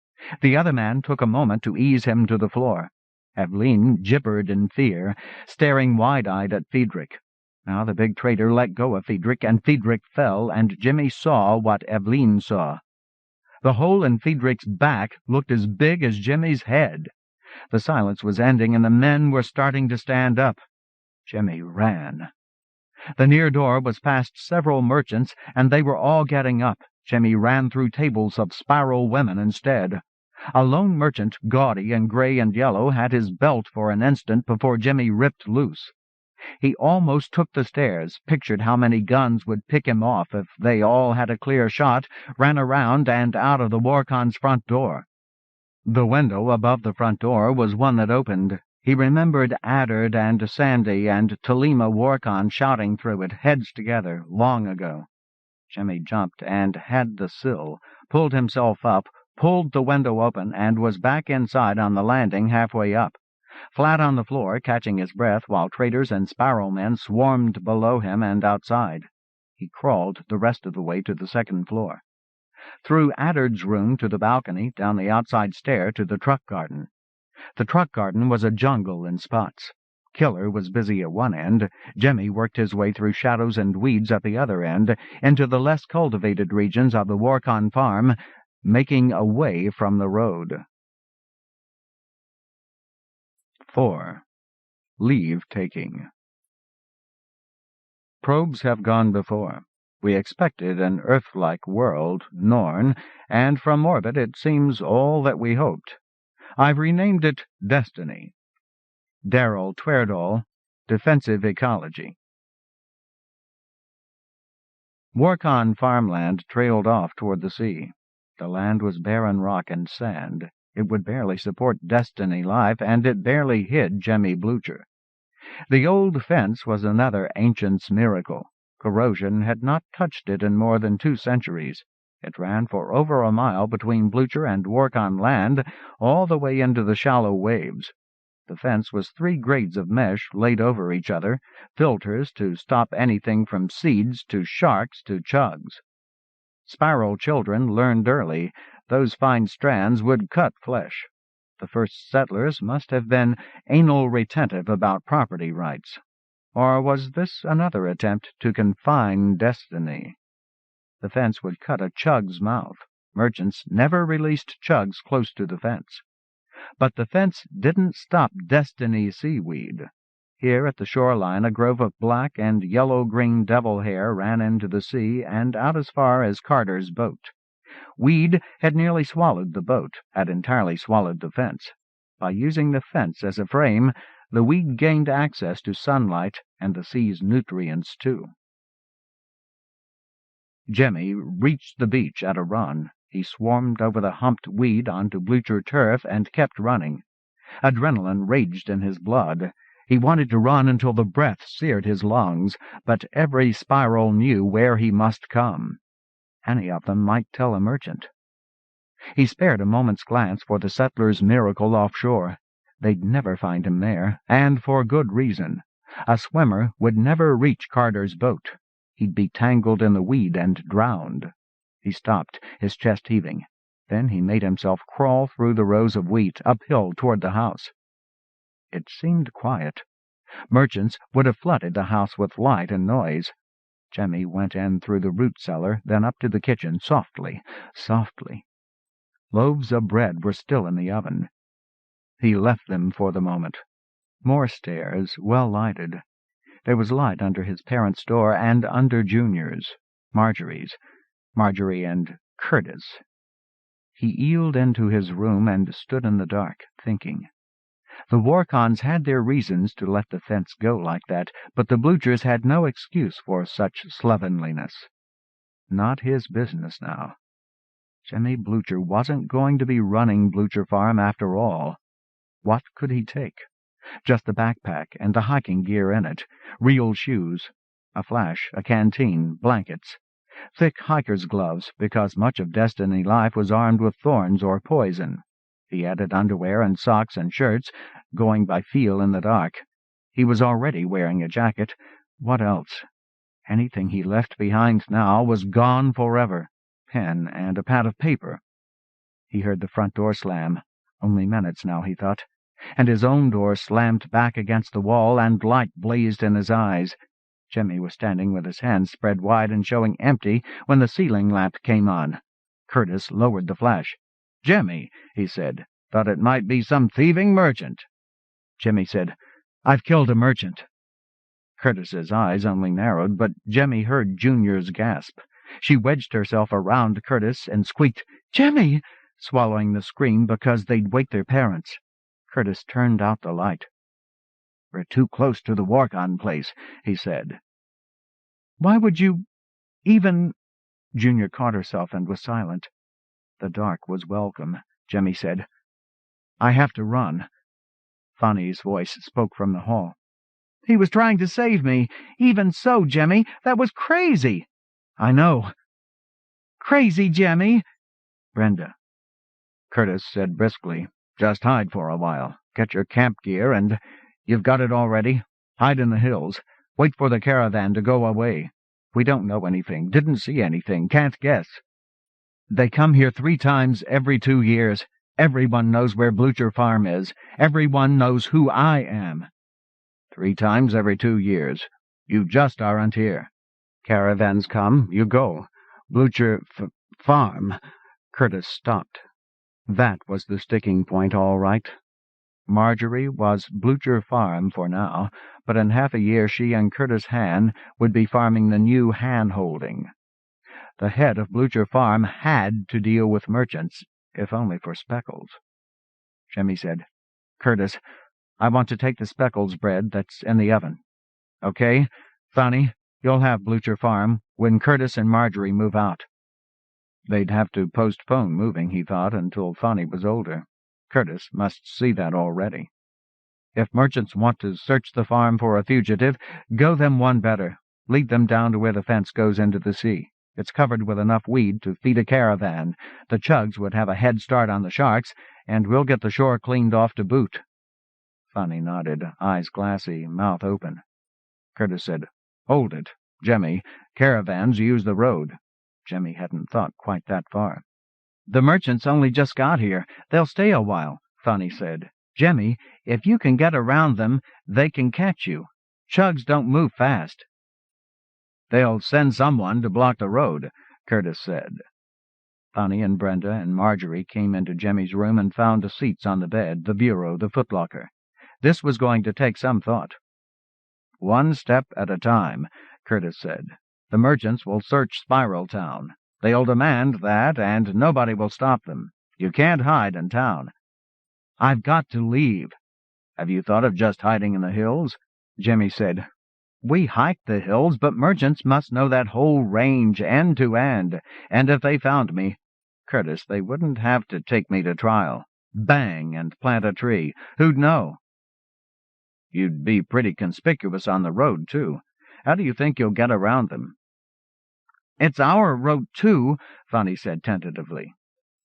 The other man took a moment to ease him to the floor. Eveline gibbered in fear, staring wide-eyed at Friedrich. Now the big traitor let go of Friedrich, and Friedrich fell, and Jimmy saw what Eveline saw. The hole in Friedrich's back looked as big as Jimmy's head. The silence was ending, and the men were starting to stand up. Jimmy ran. The near door was past several merchants, and they were all getting up. Jimmy ran through tables of spiral women instead. A lone merchant, gaudy and gray and yellow, had his belt for an instant before Jimmy ripped loose. He almost took the stairs, pictured how many guns would pick him off if they all had a clear shot, ran around and out of the Warcon's front door. The window above the front door was one that opened. He remembered Addard and Sandy and Talima Warcon shouting through it, heads together, long ago. Jimmy jumped and had the sill, pulled himself up, pulled the window open, and was back inside on the landing halfway up. Flat on the floor, catching his breath, while traders and spiral men swarmed below him and outside. He crawled the rest of the way to the second floor. Through Addard's room to the balcony, down the outside stair to the truck garden. The truck garden was a jungle in spots. Killer was busy at one end. Jimmy worked his way through shadows and weeds at the other end, into the less cultivated regions of the Warcon farm, making a way from the road. 4. Leave-taking. Probes have gone before. We expected an Earth-like world, Norn, and from orbit it seems all that we hoped. I've renamed it Destiny. Darrell Twerdall, Defensive Ecology. Warcon farmland trailed off toward the sea. The land was barren rock and sand. It would barely support Destiny life, and it barely hid Jemmy Blucher. The old fence was another ancient's miracle. Corrosion had not touched it in more than 2 centuries. It ran for over a mile between Blucher and Warcon land, all the way into the shallow waves. The fence was 3 grades of mesh laid over each other, filters to stop anything from seeds to sharks to chugs. Spiral children learned early those fine strands would cut flesh. The first settlers must have been anal retentive about property rights. Or was this another attempt to confine Destiny? The fence would cut a chug's mouth. Merchants never released chugs close to the fence. But the fence didn't stop Destiny seaweed. Here at the shoreline a grove of black and yellow-green devil hair ran into the sea and out as far as Carter's boat. Weed had nearly swallowed the boat, had entirely swallowed the fence. By using the fence as a frame, the weed gained access to sunlight and the sea's nutrients, too. Jimmy reached the beach at a run. He swarmed over the humped weed onto Blucher turf and kept running. Adrenaline raged in his blood. He wanted to run until the breath seared his lungs, but every spiral knew where he must come. Any of them might tell a merchant. He spared a moment's glance for the settler's miracle offshore. They'd never find him there, and for good reason. A swimmer would never reach Carter's boat. He'd be tangled in the weed and drowned. He stopped, his chest heaving. Then he made himself crawl through the rows of wheat, uphill toward the house. It seemed quiet. Merchants would have flooded the house with light and noise. Jemmy went in through the root cellar, then up to the kitchen, softly, softly. Loaves of bread were still in the oven. He left them for the moment. More stairs, well lighted. There was light under his parents' door and under Junior's, Marjorie's, Marjorie and Curtis. He eeled into his room and stood in the dark, thinking. The Warcons had their reasons to let the fence go like that, but the Bluchers had no excuse for such slovenliness. Not his business now. Jemmy Blucher wasn't going to be running Blucher Farm after all. What could he take? Just the backpack and the hiking gear in it, real shoes. A flash, a canteen, blankets. Thick hiker's gloves, because much of Destiny life was armed with thorns or poison. He added underwear and socks and shirts, going by feel in the dark. He was already wearing a jacket. What else? Anything he left behind now was gone forever. Pen and a pad of paper. He heard the front door slam. Only minutes now, he thought. And his own door slammed back against the wall, and light blazed in his eyes. Jimmy was standing with his hands spread wide and showing empty when the ceiling lamp came on. Curtis lowered the flash. "Jimmy," he said, "thought it might be some thieving merchant." Jimmy said, "I've killed a merchant." Curtis's eyes only narrowed, but Jimmy heard Junior's gasp. She wedged herself around Curtis and squeaked, "Jimmy!" swallowing the scream because they'd wake their parents. Curtis turned out the light. "We're too close to the Warcon place," he said. "Why would you even—" Junior caught herself and was silent. The dark was welcome, Jimmy said. "I have to run." Fanny's voice spoke from the hall. "He was trying to save me. Even so, Jimmy, that was crazy." "I know." "Crazy, Jimmy." "Brenda." Curtis said briskly, "Just hide for a while. Get your camp gear and— You've got it already. Hide in the hills. Wait for the caravan to go away. We don't know anything, didn't see anything, can't guess. They come here 3 times every 2 years. Everyone knows where Blucher Farm is. Everyone knows who I am." 3 times every 2 years. You just aren't here. Caravans come, you go. Blucher Farm. Curtis stopped. That was the sticking point, all right. Marjorie was Blucher Farm for now, but in half a year she and Curtis Hann would be farming the new Hann holding. The head of Blucher Farm had to deal with merchants, if only for speckles. Jimmy said, "Curtis, I want to take the speckles bread that's in the oven. Okay? Fanny, you'll have Blucher Farm when Curtis and Marjorie move out." They'd have to postpone moving, he thought, until Fanny was older. Curtis must see that already. If merchants want to search the farm for a fugitive, go them one better. Lead them down to where the fence goes into the sea. It's covered with enough weed to feed a caravan. The chugs would have a head start on the sharks, and we'll get the shore cleaned off to boot. Fanny nodded, eyes glassy, mouth open. Curtis said, "Hold it, Jimmy. Caravans use the road." Jimmy hadn't thought quite that far. "The merchants only just got here. They'll stay a while," Fanny said. "Jimmy, if you can get around them, they can catch you. Chugs don't move fast." "They'll send someone to block the road," Curtis said. Fanny and Brenda and Marjorie came into Jimmy's room and found the seats on the bed, the bureau, the footlocker. This was going to take some thought. "1 step at a time," Curtis said. "The merchants will search Spiral Town. They'll demand that, and nobody will stop them. You can't hide in town." "I've got to leave." "Have you thought of just hiding in the hills?" Jimmy said. "We hiked the hills, but merchants must know that whole range, end to end, and if they found me—" "Curtis, they wouldn't have to take me to trial. Bang, and plant a tree. Who'd know?" "You'd be pretty conspicuous on the road, too. How do you think you'll get around them?" "It's our road, too," Fanny said tentatively.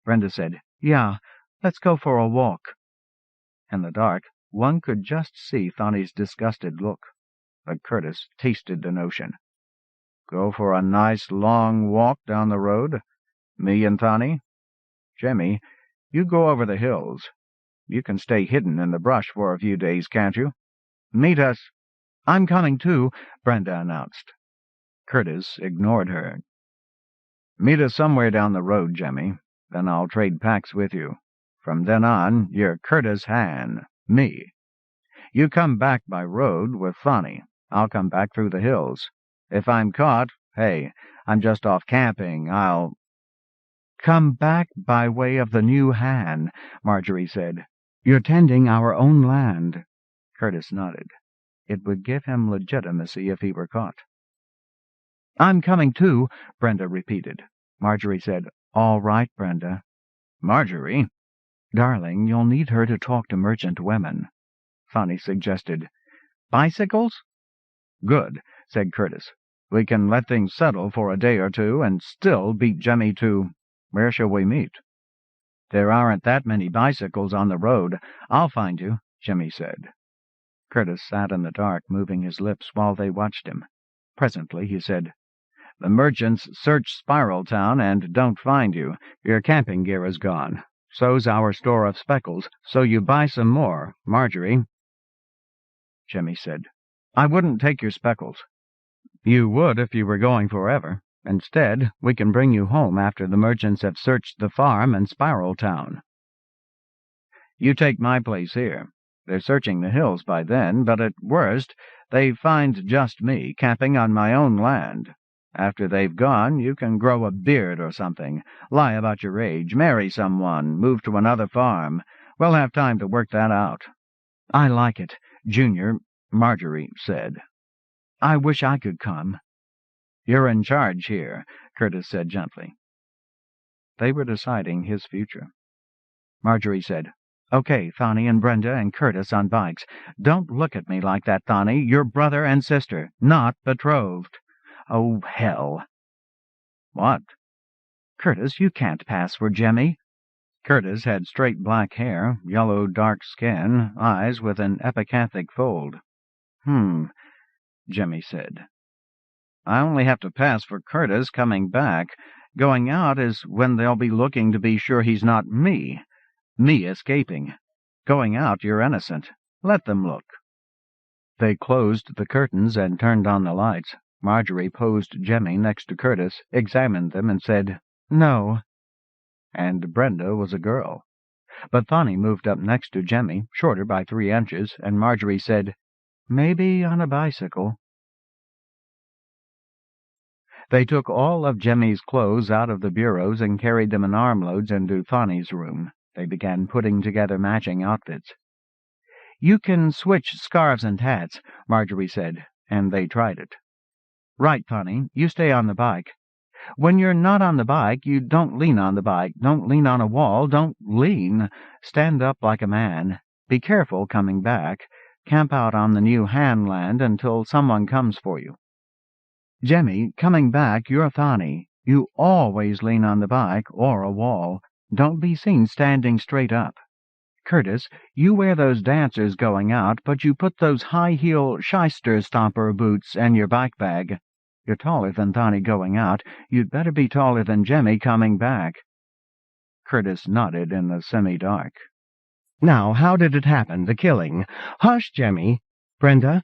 Brenda said, "Yeah, let's go for a walk." In the dark, one could just see Fanny's disgusted look, but Curtis tasted the notion. "Go for a nice long walk down the road? Me and Fanny? Jimmy, you go over the hills. You can stay hidden in the brush for a few days, can't you? Meet us." "I'm coming too," Brenda announced. Curtis ignored her. "Meet us somewhere down the road, Jimmy. Then I'll trade packs with you. From then on, you're Curtis Hann, me. You come back by road with Fanny. I'll come back through the hills. If I'm caught, hey, I'm just off camping, I'll—" "Come back by way of the new Hann," Marjorie said. "You're tending our own land." Curtis nodded. It would give him legitimacy if he were caught. "I'm coming too," Brenda repeated. Marjorie said, "All right, Brenda." "Marjorie?" "Darling, you'll need her to talk to merchant women." Fanny suggested, "Bicycles?" "Good," said Curtis. We can let things settle for a day or two and still beat Jemmy to— Where shall we meet? There aren't that many bicycles on the road. I'll find you, Jemmy said. Curtis sat in the dark, moving his lips while they watched him. Presently he said, The merchants search Spiral Town and don't find you. Your camping gear is gone. So's our store of speckles, so you buy some more, Marjorie. Jemmy said, I wouldn't take your speckles. You would if you were going forever. Instead, we can bring you home after the merchants have searched the farm and Spiral Town. You take my place here. They're searching the hills by then, but at worst, they find just me camping on my own land. After they've gone, you can grow a beard or something, lie about your age, marry someone, move to another farm. We'll have time to work that out. I like it, Junior, Marjorie said. I wish I could come. You're in charge here, Curtis said gently. They were deciding his future. Marjorie said, Okay, Thani and Brenda and Curtis on bikes. Don't look at me like that, Thani. You're brother and sister, not betrothed. Oh, hell. What? Curtis, you can't pass for Jemmy. Curtis had straight black hair, yellow dark skin, eyes with an epicanthic fold. Jemmy said. I only have to pass for Curtis coming back. Going out is when they'll be looking to be sure he's not me. Me escaping. Going out, you're innocent. Let them look. They closed the curtains and turned on the lights. Marjorie posed Jemmy next to Curtis, examined them, and said, No. And Brenda was a girl. But Thani moved up next to Jemmy, shorter by 3 inches, and Marjorie said, Maybe on a bicycle. They took all of Jemmy's clothes out of the bureaus and carried them in armloads into Thani's room. They began putting together matching outfits. You can switch scarves and hats, Marjorie said, and they tried it. Right, Thani, you stay on the bike. When you're not on the bike, you don't lean on the bike, don't lean on a wall, don't lean. Stand up like a man. Be careful coming back. Camp out on the new Hanland until someone comes for you. Jemmy, coming back, you're Thani. You always lean on the bike or a wall. Don't be seen standing straight up. Curtis, you wear those dancers going out, but you put those high-heel shyster-stomper boots in your bike bag. You're taller than Thani going out. You'd better be taller than Jemmy coming back. Curtis nodded in the semi-dark. Now, how did it happen, the killing? Hush, Jemmy. Brenda?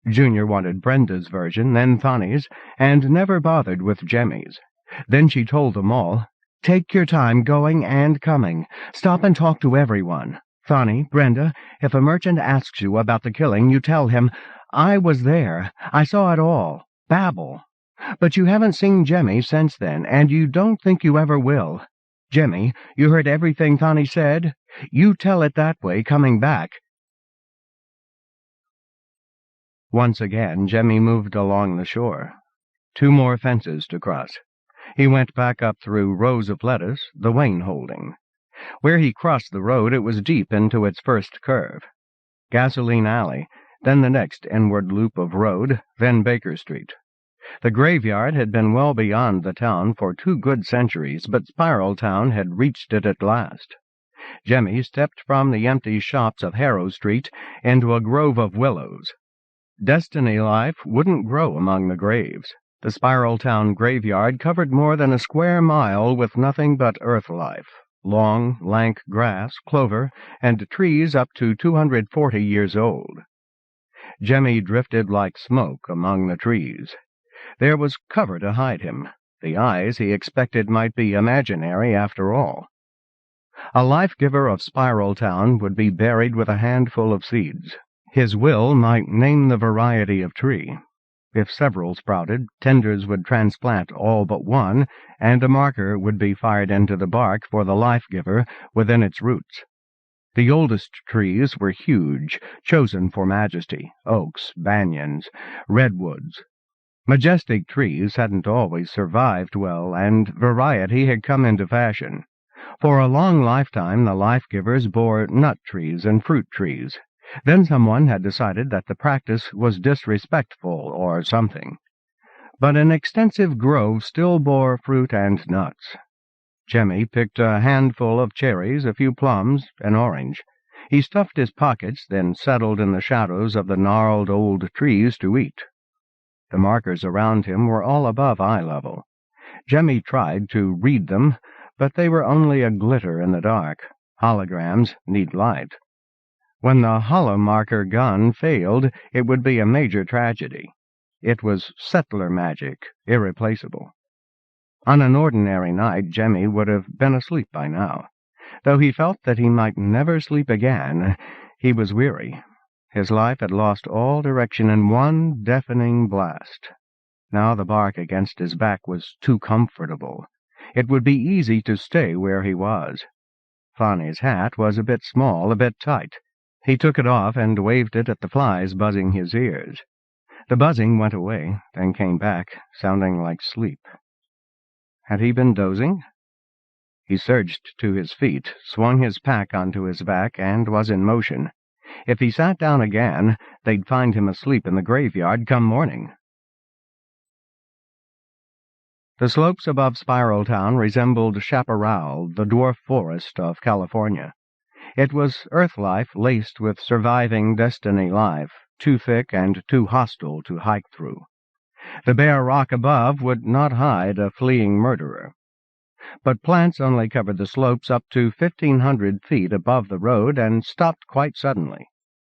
Junior wanted Brenda's version, then Thani's, and never bothered with Jemmy's. Then she told them all, Take your time going and coming. Stop and talk to everyone. Thani, Brenda, if a merchant asks you about the killing, you tell him, I was there. I saw it all. Babble. But you haven't seen Jemmy since then, and you don't think you ever will. Jemmy, you heard everything Thani said? You tell it that way coming back. Once again, Jemmy moved along the shore. 2 more fences to cross. He went back up through rows of lettuce, the Wayne holding. Where he crossed the road, it was deep into its first curve. Gasoline Alley, then the next inward loop of road, then Baker Street. The graveyard had been well beyond the town for 2 good centuries, but Spiral Town had reached it at last. Jemmy stepped from the empty shops of Harrow Street into a grove of willows. Destiny life wouldn't grow among the graves. The Spiral Town graveyard covered more than a square mile with nothing but earth life, long, lank grass, clover, and trees up to 240 years old. Jemmy drifted like smoke among the trees. There was cover to hide him. The eyes he expected might be imaginary after all. A life-giver of Spiral Town would be buried with a handful of seeds. His will might name the variety of tree. If several sprouted, tenders would transplant all but one, and a marker would be fired into the bark for the life-giver within its roots. The oldest trees were huge, chosen for majesty, oaks, banyans, redwoods. Majestic trees hadn't always survived well, and variety had come into fashion. For a long lifetime the life-givers bore nut trees and fruit trees. Then someone had decided that the practice was disrespectful or something. But an extensive grove still bore fruit and nuts. Jemmy picked a handful of cherries, a few plums, an orange. He stuffed his pockets, then settled in the shadows of the gnarled old trees to eat. The markers around him were all above eye level. Jemmy tried to read them, but they were only a glitter in the dark. Holograms need light. When the holomarker gun failed, it would be a major tragedy. It was settler magic, irreplaceable. On an ordinary night, Jemmy would have been asleep by now. Though he felt that he might never sleep again, he was weary. His life had lost all direction in one deafening blast. Now the bark against his back was too comfortable. It would be easy to stay where he was. Fanny's hat was a bit small, a bit tight. He took it off and waved it at the flies buzzing his ears. The buzzing went away, then came back, sounding like sleep. Had he been dozing? He surged to his feet, swung his pack onto his back, and was in motion. If he sat down again, they'd find him asleep in the graveyard come morning. The slopes above Spiral Town resembled chaparral, the dwarf forest of California. It was Earth life laced with surviving destiny life, too thick and too hostile to hike through. The bare rock above would not hide a fleeing murderer. But plants only covered the slopes up to 1,500 feet above the road and stopped quite suddenly.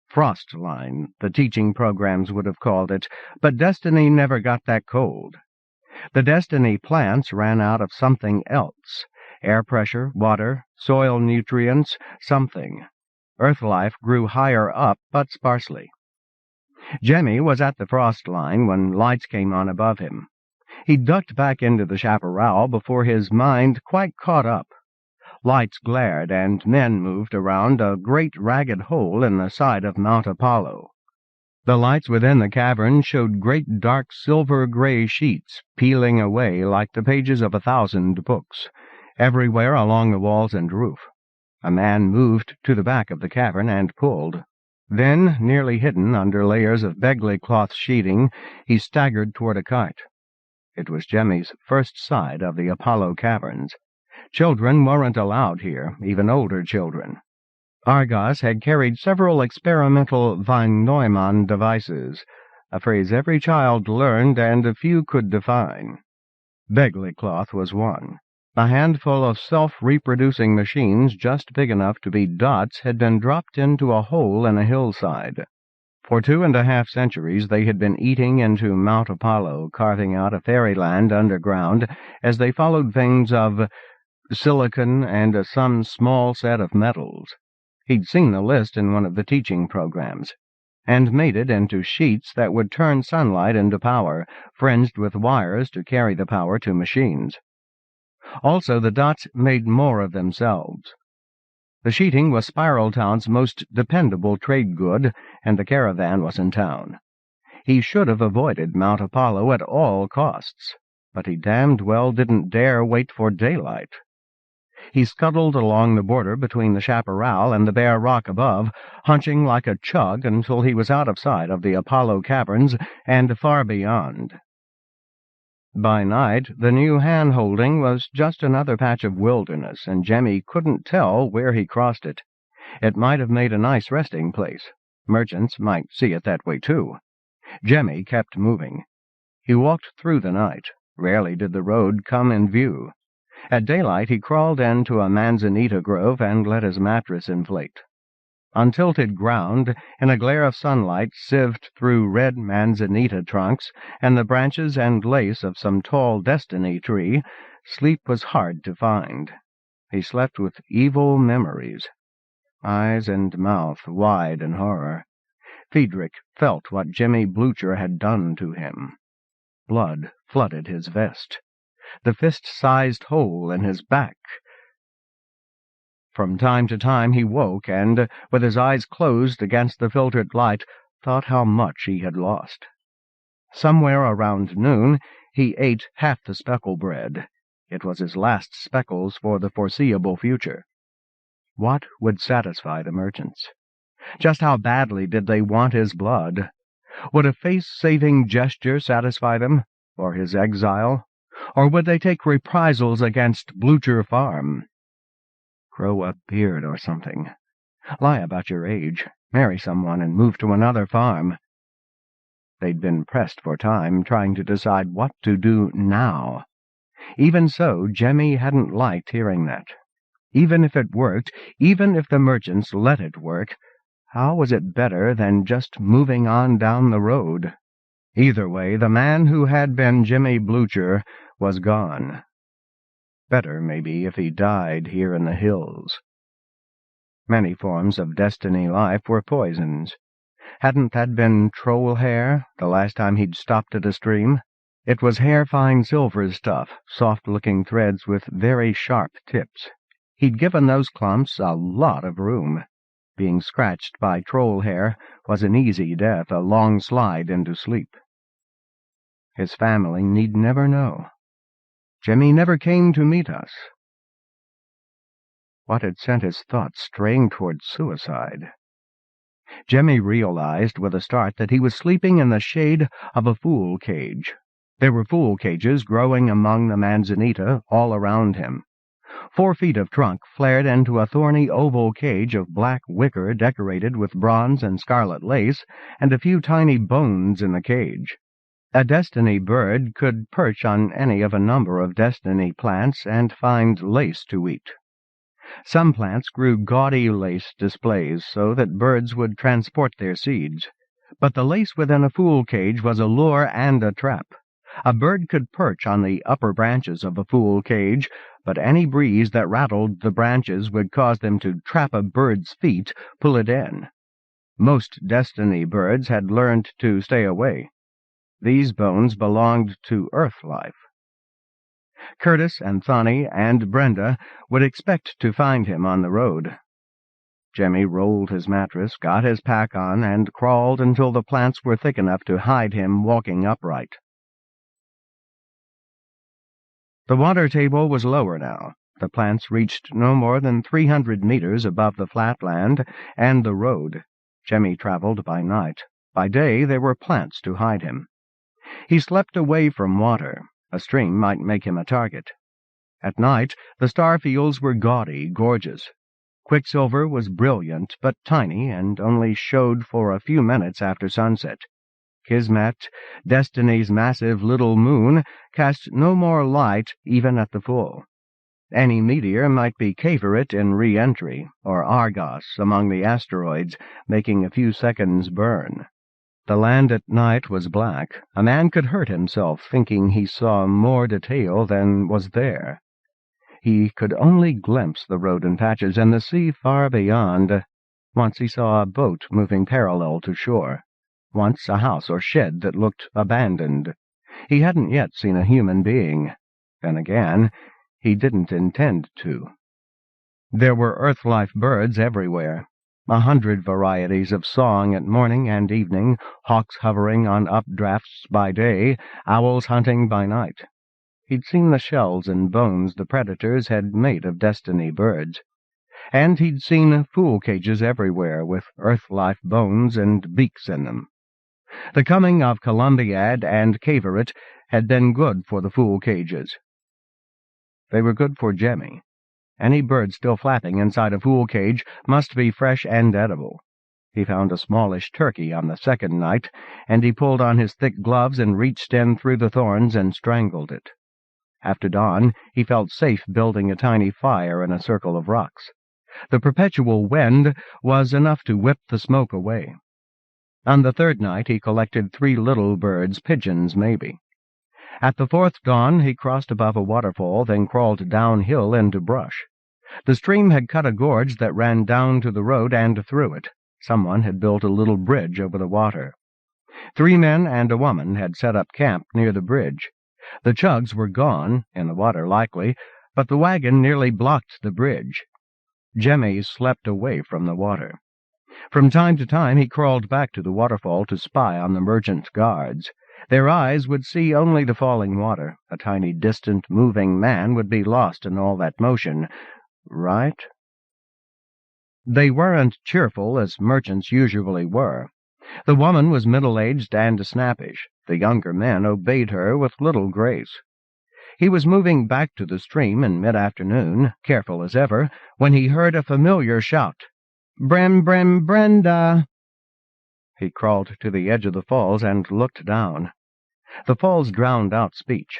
Frost line, the teaching programs would have called it, but destiny never got that cold. The destiny plants ran out of something else. Air pressure, water, soil nutrients, something. Earth life grew higher up, but sparsely. Jemmy was at the frost line when lights came on above him. He ducked back into the chaparral before his mind quite caught up. Lights glared, and men moved around a great ragged hole in the side of Mount Apollo. The lights within the cavern showed great dark silver-gray sheets peeling away like the pages of 1,000 books, everywhere along the walls and roof. A man moved to the back of the cavern and pulled. Then, nearly hidden under layers of begly cloth sheeting, he staggered toward a cart. It was Jemmy's first sight of the Apollo caverns. Children weren't allowed here, even older children. Argos had carried several experimental Von Neumann devices, a phrase every child learned and a few could define. Begly cloth was one. A handful of self-reproducing machines just big enough to be dots had been dropped into a hole in a hillside. For 2.5 centuries they had been eating into Mount Apollo, carving out a fairyland underground as they followed veins of silicon and some small set of metals. He'd seen the list in one of the teaching programs, and made it into sheets that would turn sunlight into power, fringed with wires to carry the power to machines. Also, the dots made more of themselves. The sheeting was Spiral Town's most dependable trade good, and the caravan was in town. He should have avoided Mount Apollo at all costs, but he damned well didn't dare wait for daylight. He scuttled along the border between the chaparral and the bare rock above, hunching like a chug until he was out of sight of the Apollo caverns and far beyond. By night, the new hand-holding was just another patch of wilderness, and Jemmy couldn't tell where he crossed it. It might have made a nice resting place. Merchants might see it that way, too. Jemmy kept moving. He walked through the night. Rarely did the road come in view. At daylight, he crawled into a manzanita grove and let his mattress inflate. On tilted ground, in a glare of sunlight sieved through red manzanita trunks and the branches and lace of some tall destiny tree, sleep was hard to find. He slept with evil memories, eyes and mouth wide in horror. Friedrich felt what Jemmy Blucher had done to him. Blood flooded his vest. The fist-sized hole in his back. From time to time he woke and, with his eyes closed against the filtered light, thought how much he had lost. Somewhere around noon he ate half the speckle bread. It was his last speckles for the foreseeable future. What would satisfy the merchants? Just how badly did they want his blood? Would a face-saving gesture satisfy them? for his exile? Or would they take reprisals against Blucher Farm? Grow a beard or something. Lie about your age. Marry someone and move to another farm. They'd been pressed for time, trying to decide what to do now. Even so, Jemmy hadn't liked hearing that. Even if it worked, even if the merchants let it work, how was it better than just moving on down the road? Either way, the man who had been Jimmy Blucher was gone. Better, maybe, if he died here in the hills. Many forms of destiny life were poisons. Hadn't that been troll hair, the last time he'd stopped at a stream? It was hair-fine silver stuff, soft-looking threads with very sharp tips. He'd given those clumps a lot of room. Being scratched by troll hair was an easy death, a long slide into sleep. His family need never know. Jemmy never came to meet us. What had sent his thoughts straying toward suicide? Jemmy realized with a start that he was sleeping in the shade of a fool cage. There were fool cages growing among the manzanita all around him. 4 feet of trunk flared into a thorny oval cage of black wicker decorated with bronze and scarlet lace, and a few tiny bones in the cage. A destiny bird could perch on any of a number of destiny plants and find lace to eat. Some plants grew gaudy lace displays so that birds would transport their seeds, but the lace within a fool cage was a lure and a trap. A bird could perch on the upper branches of a fool cage, but any breeze that rattled the branches would cause them to trap a bird's feet, pull it in. Most destiny birds had learned to stay away. These bones belonged to Earth life. Curtis and Thonny and Brenda would expect to find him on the road. Jemmy rolled his mattress, got his pack on, and crawled until the plants were thick enough to hide him walking upright. The water table was lower now. The plants reached no more than 300 meters above the flat land and the road. Jemmy traveled by night. By day there were plants to hide him. He slept away from water. A stream might make him a target. At night, the star fields were gaudy, gorgeous. Quicksilver was brilliant, but tiny, and only showed for a few minutes after sunset. Kismet, Destiny's massive little moon, cast no more light even at the full. Any meteor might be Cavorite in re-entry, or Argos among the asteroids, making a few seconds burn. The land at night was black. A man could hurt himself thinking he saw more detail than was there. He could only glimpse the road in patches and the sea far beyond. Once he saw a boat moving parallel to shore. Once a house or shed that looked abandoned. He hadn't yet seen a human being. Then again, he didn't intend to. There were earth-life birds everywhere. 100 varieties of song at morning and evening, hawks hovering on updrafts by day, owls hunting by night. He'd seen the shells and bones the predators had made of destiny birds. And he'd seen fool cages everywhere with earth-life bones and beaks in them. The coming of Columbiad and Cavorite had been good for the fool cages. They were good for Jemmy. Any bird still flapping inside a fool cage must be fresh and edible. He found a smallish turkey on the second night, and he pulled on his thick gloves and reached in through the thorns and strangled it. After dawn, he felt safe building a tiny fire in a circle of rocks. The perpetual wind was enough to whip the smoke away. On the third night, he collected 3 little birds, pigeons maybe. At the fourth dawn, he crossed above a waterfall, then crawled downhill into brush. The stream had cut a gorge that ran down to the road and through it. Someone had built a little bridge over the water. 3 men and a woman had set up camp near the bridge. The chugs were gone, in the water likely, but the wagon nearly blocked the bridge. Jemmy slept away from the water. From time to time he crawled back to the waterfall to spy on the merchant guards. Their eyes would see only the falling water. A tiny, distant, moving man would be lost in all that motion. Right? They weren't cheerful, as merchants usually were. The woman was middle-aged and snappish. The younger men obeyed her with little grace. He was moving back to the stream in mid-afternoon, careful as ever, when he heard a familiar shout. Brenda! He crawled to the edge of the falls and looked down. The falls drowned out speech.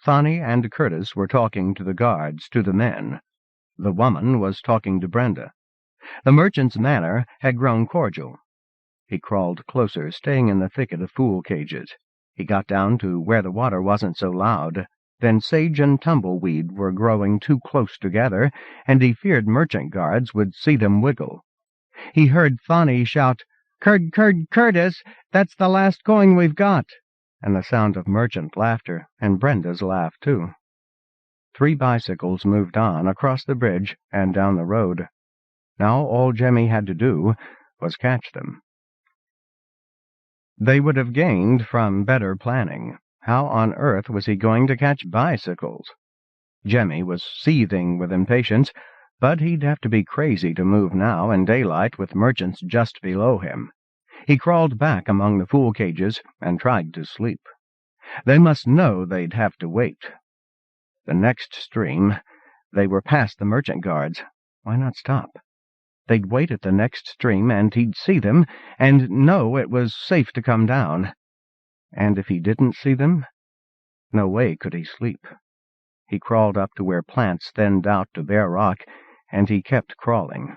Thani and Curtis were talking to the guards, to the men. The woman was talking to Brenda. The merchant's manner had grown cordial. He crawled closer, staying in the thicket of fool cages. He got down to where the water wasn't so loud. Then sage and tumbleweed were growing too close together, and he feared merchant guards would see them wiggle. He heard Thani shout, Curtis, that's the last coin we've got, and the sound of merchant laughter, and Brenda's laugh, too. 3 bicycles moved on, across the bridge, and down the road. Now all Jemmy had to do was catch them. They would have gained from better planning. How on earth was he going to catch bicycles? Jemmy was seething with impatience, but he'd have to be crazy to move now in daylight with merchants just below him. He crawled back among the fool cages and tried to sleep. They must know they'd have to wait. The next stream. They were past the merchant guards. Why not stop? They'd wait at the next stream, and he'd see them, and know it was safe to come down. And if he didn't see them, no way could he sleep. He crawled up to where plants thinned out to bare rock, and he kept crawling.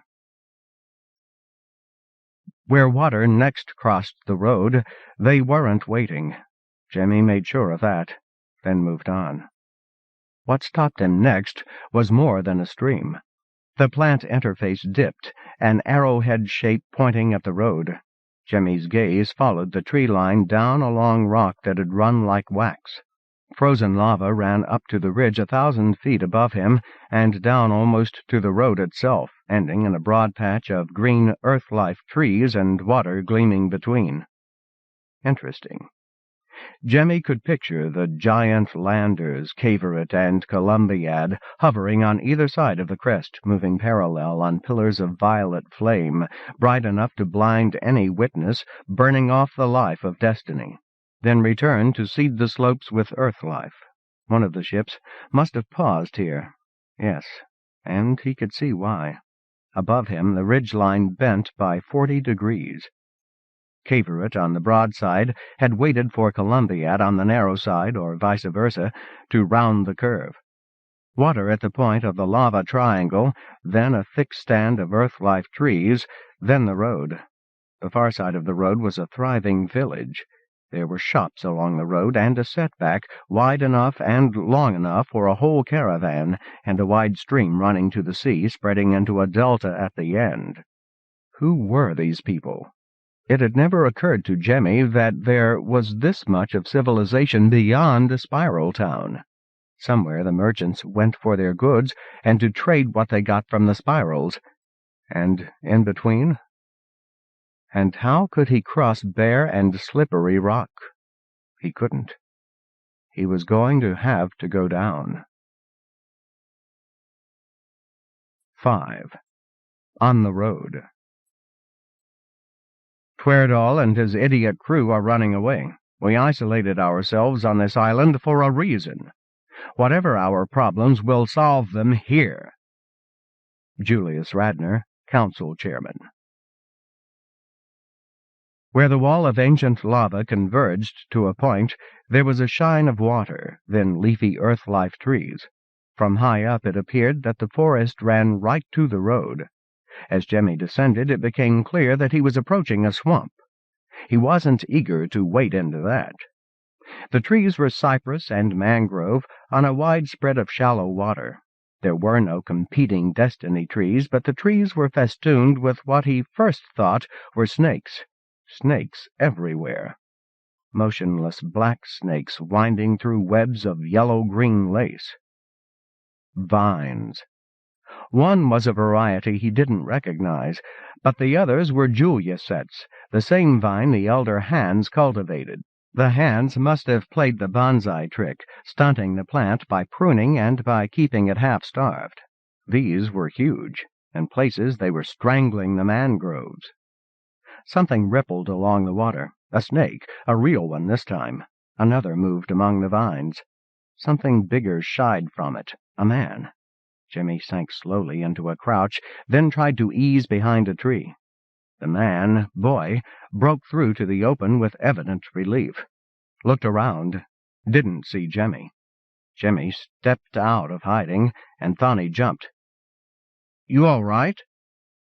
Where water next crossed the road, they weren't waiting. Jemmy made sure of that, then moved on. What stopped him next was more than a stream. The plant interface dipped, an arrowhead shape pointing at the road. Jemmy's gaze followed the tree line down a long rock that had run like wax. Frozen lava ran up to the ridge 1,000 feet above him, and down almost to the road itself, ending in a broad patch of green earth-life trees and water gleaming between. Interesting. Jemmy could picture the giant landers, Cavorite and Columbiad, hovering on either side of the crest, moving parallel on pillars of violet flame, bright enough to blind any witness, burning off the life of destiny, then return to seed the slopes with earth life. One of the ships must have paused here. Yes, and he could see why. Above him, the ridgeline bent by 40 degrees. Cavorite, on the broad side, had waited for Columbiad on the narrow side, or vice versa, to round the curve. Water at the point of the lava triangle, then a thick stand of earth-life trees, then the road. The far side of the road was a thriving village. There were shops along the road, and a setback, wide enough and long enough for a whole caravan, and a wide stream running to the sea, spreading into a delta at the end. Who were these people? It had never occurred to Jemmy that there was this much of civilization beyond Spiral Town. Somewhere the merchants went for their goods, and to trade what they got from the spirals. And in between? And how could he cross bare and slippery rock? He couldn't. He was going to have to go down. 5. On the road. Twerdahl and his idiot crew are running away. We isolated ourselves on this island for a reason. Whatever our problems, we'll solve them here. Julius Radnor, Council Chairman. Where the wall of ancient lava converged to a point, there was a shine of water, then leafy earth-life trees. From high up it appeared that the forest ran right to the road. As Jemmy descended, it became clear that he was approaching a swamp. He wasn't eager to wade into that. The trees were cypress and mangrove on a wide spread of shallow water. There were no competing destiny trees, but the trees were festooned with what he first thought were snakes. Snakes everywhere. Motionless black snakes winding through webs of yellow-green lace. Vines. One was a variety he didn't recognize, but the others were Juliusets, the same vine the elder Hans cultivated. The Hans must have played the bonsai trick, stunting the plant by pruning and by keeping it half-starved. These were huge. In places they were strangling the mangroves. Something rippled along the water. A snake, a real one this time. Another moved among the vines. Something bigger shied from it, a man. Jimmy sank slowly into a crouch, then tried to ease behind a tree. The boy, broke through to the open with evident relief. Looked around, didn't see Jimmy. Jimmy stepped out of hiding, and Thani jumped. "You all right?"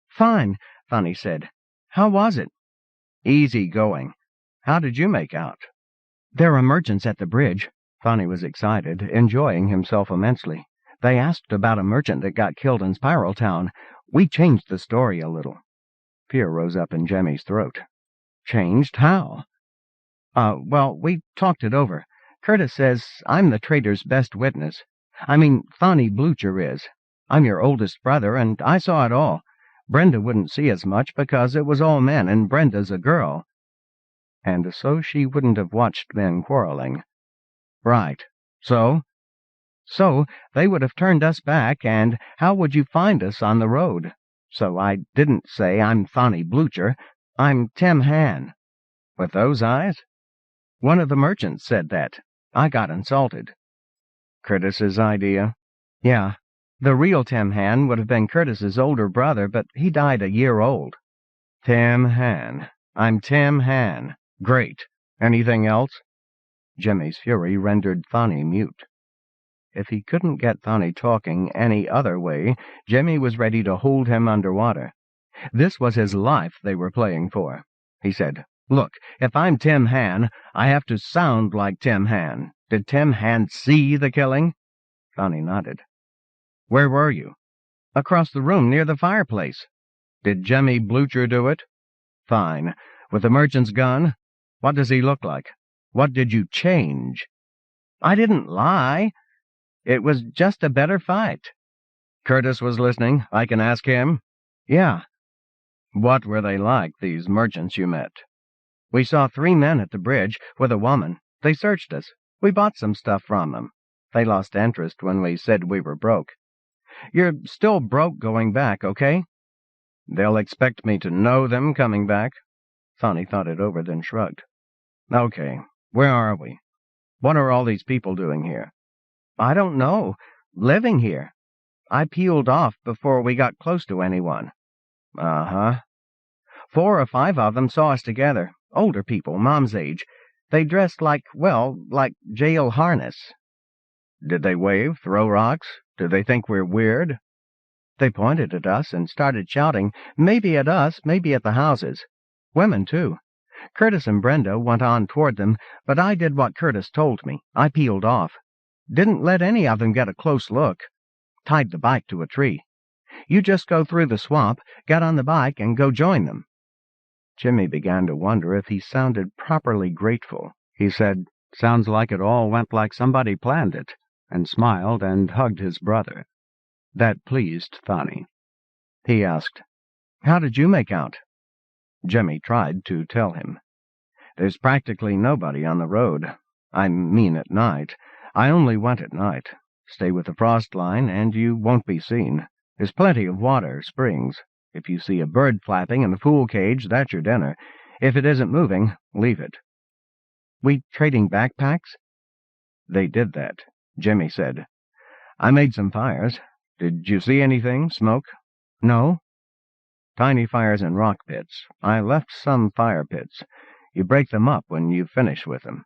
"Fine," Thani said. "How was it?" "Easy going. How did you make out?" "There are merchants at the bridge." Thani was excited, enjoying himself immensely. "They asked about a merchant that got killed in Spiral Town. We changed the story a little." Fear rose up in Jimmy's throat. "Changed? How?" Well, we talked it over. Curtis says I'm the traitor's best witness. Thani Blucher is. I'm your oldest brother, and I saw it all. Brenda wouldn't see as much because it was all men, and Brenda's a girl." "And so she wouldn't have watched men quarreling." "Right. So?" "So they would have turned us back, and how would you find us on the road? So I didn't say I'm Thani Blucher. I'm Tim Han." "With those eyes?" "One of the merchants said that. I got insulted." "Curtis's idea?" "Yeah. The real Tim Han would have been Curtis's older brother, but he died a year old." "Tim Han. I'm Tim Han. Great. Anything else?" Jimmy's fury rendered Thani mute. If he couldn't get Thani talking any other way, Jimmy was ready to hold him underwater. This was his life they were playing for. He said, "Look, if I'm Tim Han, I have to sound like Tim Han. Did Tim Han see the killing?" Thani nodded. "Where were you?" "Across the room near the fireplace." "Did Jimmy Blucher do it?" "Fine. With the merchant's gun? What does he look like? What did you change?" "I didn't lie. It was just a better fight." "Curtis was listening. I can ask him?" "Yeah." "What were they like, these merchants you met?" "We saw 3 men at the bridge, with a woman. They searched us. We bought some stuff from them. They lost interest when we said we were broke." "You're still broke going back, okay?" "They'll expect me to know them coming back." Thani thought it over, then shrugged. "Okay, where are we? What are all these people doing here?" "I don't know. Living here. I peeled off before we got close to anyone." "Uh-huh." 4 or 5 of them saw us together. Older people, Mom's age. They dressed like jail harness." "Did they wave, throw rocks? Did they think we're weird?" "They pointed at us and started shouting, maybe at us, maybe at the houses. Women, too. Curtis and Brenda went on toward them, but I did what Curtis told me. I peeled off. Didn't let any of them get a close look. Tied the bike to a tree. You just go through the swamp, get on the bike, and go join them." Jimmy began to wonder if he sounded properly grateful. He said, "Sounds like it all went like somebody planned it," and smiled and hugged his brother. That pleased Thani. He asked, "How did you make out?" Jimmy tried to tell him. "There's practically nobody on the road. I mean at night. I only went at night. Stay with the frost line, and you won't be seen. There's plenty of water, springs. If you see a bird flapping in the fool cage, that's your dinner. If it isn't moving, leave it." "We trading backpacks?" "They did that," Jimmy said. "I made some fires. Did you see anything, smoke?" "No." "Tiny fires in rock pits. I left some fire pits. You break them up when you finish with them."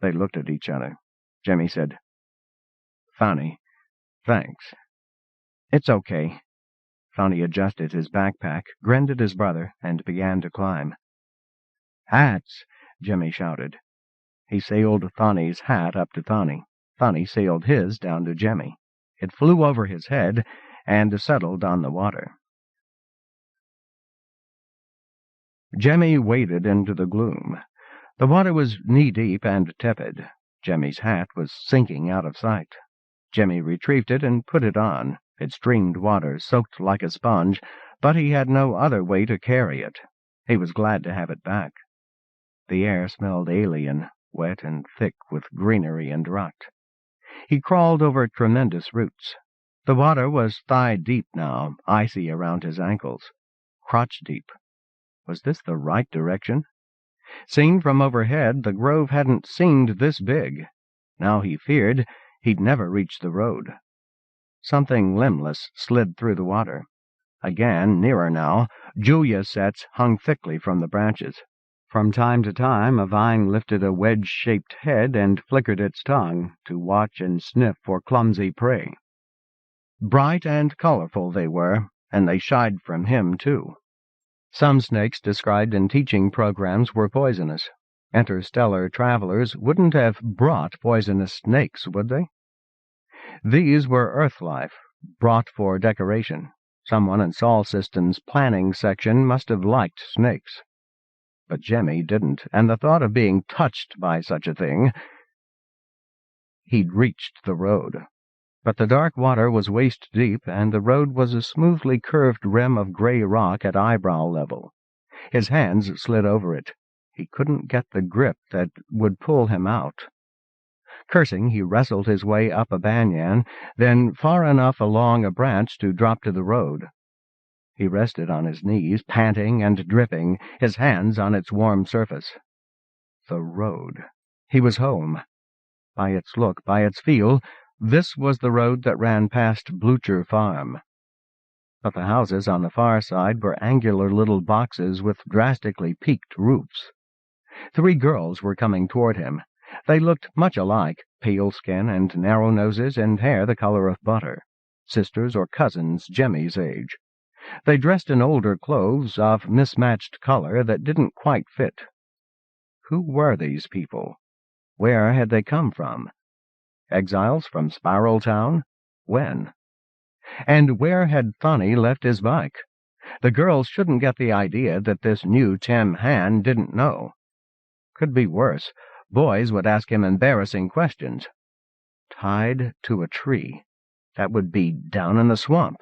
They looked at each other. Jimmy said, "Thani, thanks." "It's okay." Thani adjusted his backpack, grinned at his brother, and began to climb. "Hats!" Jimmy shouted. He sailed Thani's hat up to Thani. Thani sailed his down to Jimmy. It flew over his head and settled on the water. Jimmy waded into the gloom. The water was knee-deep and tepid. Jimmy's hat was sinking out of sight. Jimmy retrieved it and put it on. It streamed water, soaked like a sponge, but he had no other way to carry it. He was glad to have it back. The air smelled alien, wet and thick with greenery and rot. He crawled over tremendous roots. The water was thigh-deep now, icy around his ankles. Crotch-deep. Was this the right direction? Seen from overhead, the grove hadn't seemed this big. Now he feared he'd never reach the road. Something limbless slid through the water. Again, nearer now, Julia's sets hung thickly from the branches. From time to time, a vine lifted a wedge-shaped head and flickered its tongue to watch and sniff for clumsy prey. Bright and colorful they were, and they shied from him, too. Some snakes described in teaching programs were poisonous. Interstellar travelers wouldn't have brought poisonous snakes, would they? These were Earth life, brought for decoration. Someone in Sol System's planning section must have liked snakes. But Jemmy didn't, and the thought of being touched by such a thing... He'd reached the road. But the dark water was waist-deep, and the road was a smoothly curved rim of gray rock at eyebrow level. His hands slid over it. He couldn't get the grip that would pull him out. Cursing, he wrestled his way up a banyan, then far enough along a branch to drop to the road. He rested on his knees, panting and dripping, his hands on its warm surface. The road. He was home. By its look, by its feel, this was the road that ran past Blucher Farm. But the houses on the far side were angular little boxes with drastically peaked roofs. 3 girls were coming toward him. They looked much alike, pale skin and narrow noses and hair the color of butter. Sisters or cousins Jemmy's age. They dressed in older clothes of mismatched color that didn't quite fit. Who were these people? Where had they come from? Exiles from Spiral Town? When? And where had Thunny left his bike? The girls shouldn't get the idea that this new Tim Han didn't know. Could be worse. Boys would ask him embarrassing questions. Tied to a tree. That would be down in the swamp.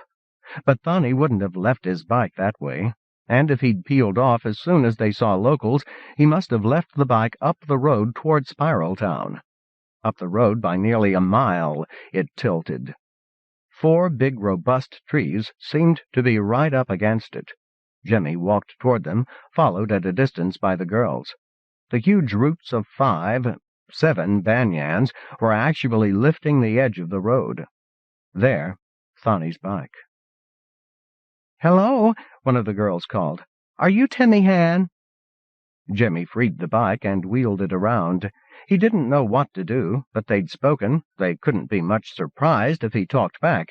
But Thunny wouldn't have left his bike that way, and if he'd peeled off as soon as they saw locals, he must have left the bike up the road toward Spiral Town. Up the road by nearly a mile it tilted. 4 big, robust trees seemed to be right up against it. Jemmy walked toward them, followed at a distance by the girls. The huge roots of 5, 7 banyans were actually lifting the edge of the road. There, Thunny's bike. "Hello," one of the girls called. "Are you Timmy Han?" Jemmy freed the bike and wheeled it around. He didn't know what to do, but they'd spoken. They couldn't be much surprised if he talked back.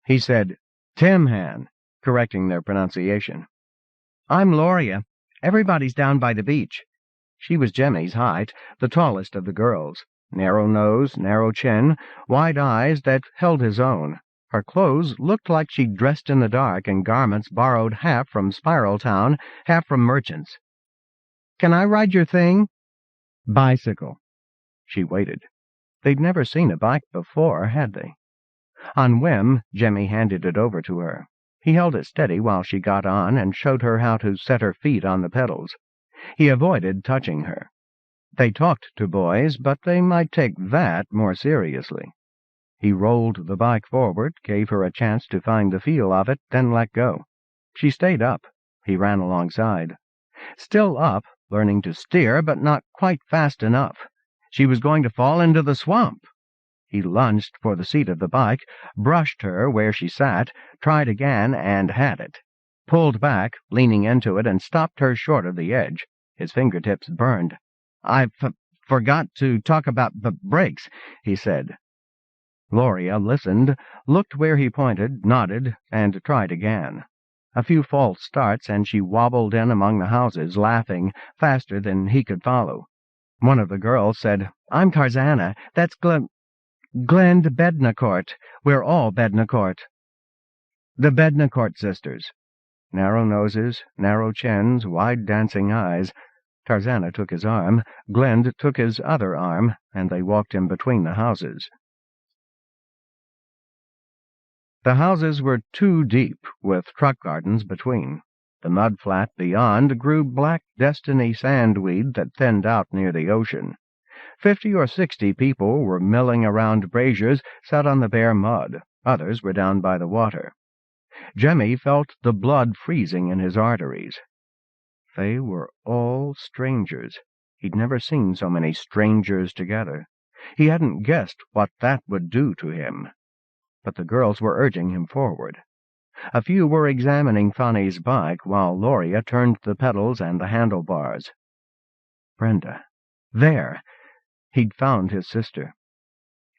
He said, "Tim Han," correcting their pronunciation. "I'm Loria. Everybody's down by the beach." She was Jemmy's height, the tallest of the girls. Narrow nose, narrow chin, wide eyes that held his own. Her clothes looked like she'd dressed in the dark in garments borrowed half from Spiral Town, half from merchants. "Can I ride your thing?" "Bicycle." She waited. They'd never seen a bike before, had they? On whim, Jemmy handed it over to her. He held it steady while she got on and showed her how to set her feet on the pedals. He avoided touching her. They talked to boys, but they might take that more seriously. He rolled the bike forward, gave her a chance to find the feel of it, then let go. She stayed up. He ran alongside. Still up, learning to steer, but not quite fast enough. She was going to fall into the swamp. He lunged for the seat of the bike, brushed her where she sat, tried again, and had it. Pulled back, leaning into it, and stopped her short of the edge. His fingertips burned. "I forgot to talk about the brakes," he said. Loria listened, looked where he pointed, nodded, and tried again. A few false starts, and she wobbled in among the houses, laughing, faster than he could follow. One of the girls said, "I'm Tarzana. That's Glen Bednacourt. We're all Bednacourt." The Bednacourt sisters. Narrow noses, narrow chins, wide dancing eyes. Tarzana took his arm, Glend took his other arm, and they walked him between the houses. The houses were 2 deep, with truck gardens between. The mud flat beyond grew black destiny sandweed that thinned out near the ocean. 50 or 60 people were milling around braziers set on the bare mud. Others were down by the water. Jemmy felt the blood freezing in his arteries. They were all strangers. He'd never seen so many strangers together. He hadn't guessed what that would do to him. But the girls were urging him forward. A few were examining Fanny's bike, while Gloria turned the pedals and the handlebars. Brenda. There! He'd found his sister.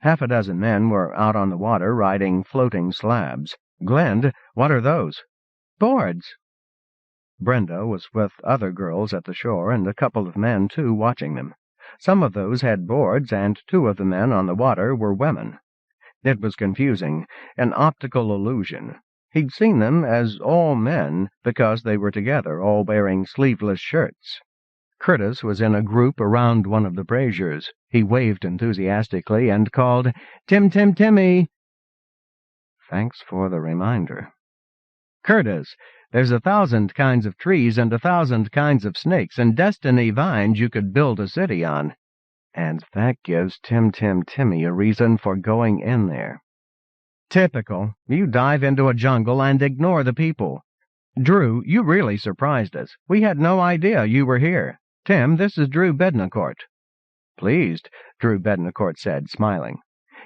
Half a dozen men were out on the water riding floating slabs. "Glenn, what are those?" "Boards." Brenda was with other girls at the shore, and a couple of men, too, watching them. Some of those had boards, and 2 of the men on the water were women. It was confusing, an optical illusion. He'd seen them as all men because they were together, all wearing sleeveless shirts. Curtis was in a group around one of the braziers. He waved enthusiastically and called, "Tim, Tim, Timmy!" Thanks for the reminder. "Curtis, there's 1,000 kinds of trees and 1,000 kinds of snakes and destiny vines you could build a city on. And that gives Tim, Tim, Timmy a reason for going in there." "Typical. You dive into a jungle and ignore the people. Drew, you really surprised us. We had no idea you were here. Tim, this is Drew Bednacourt." "Pleased," Drew Bednacourt said, smiling.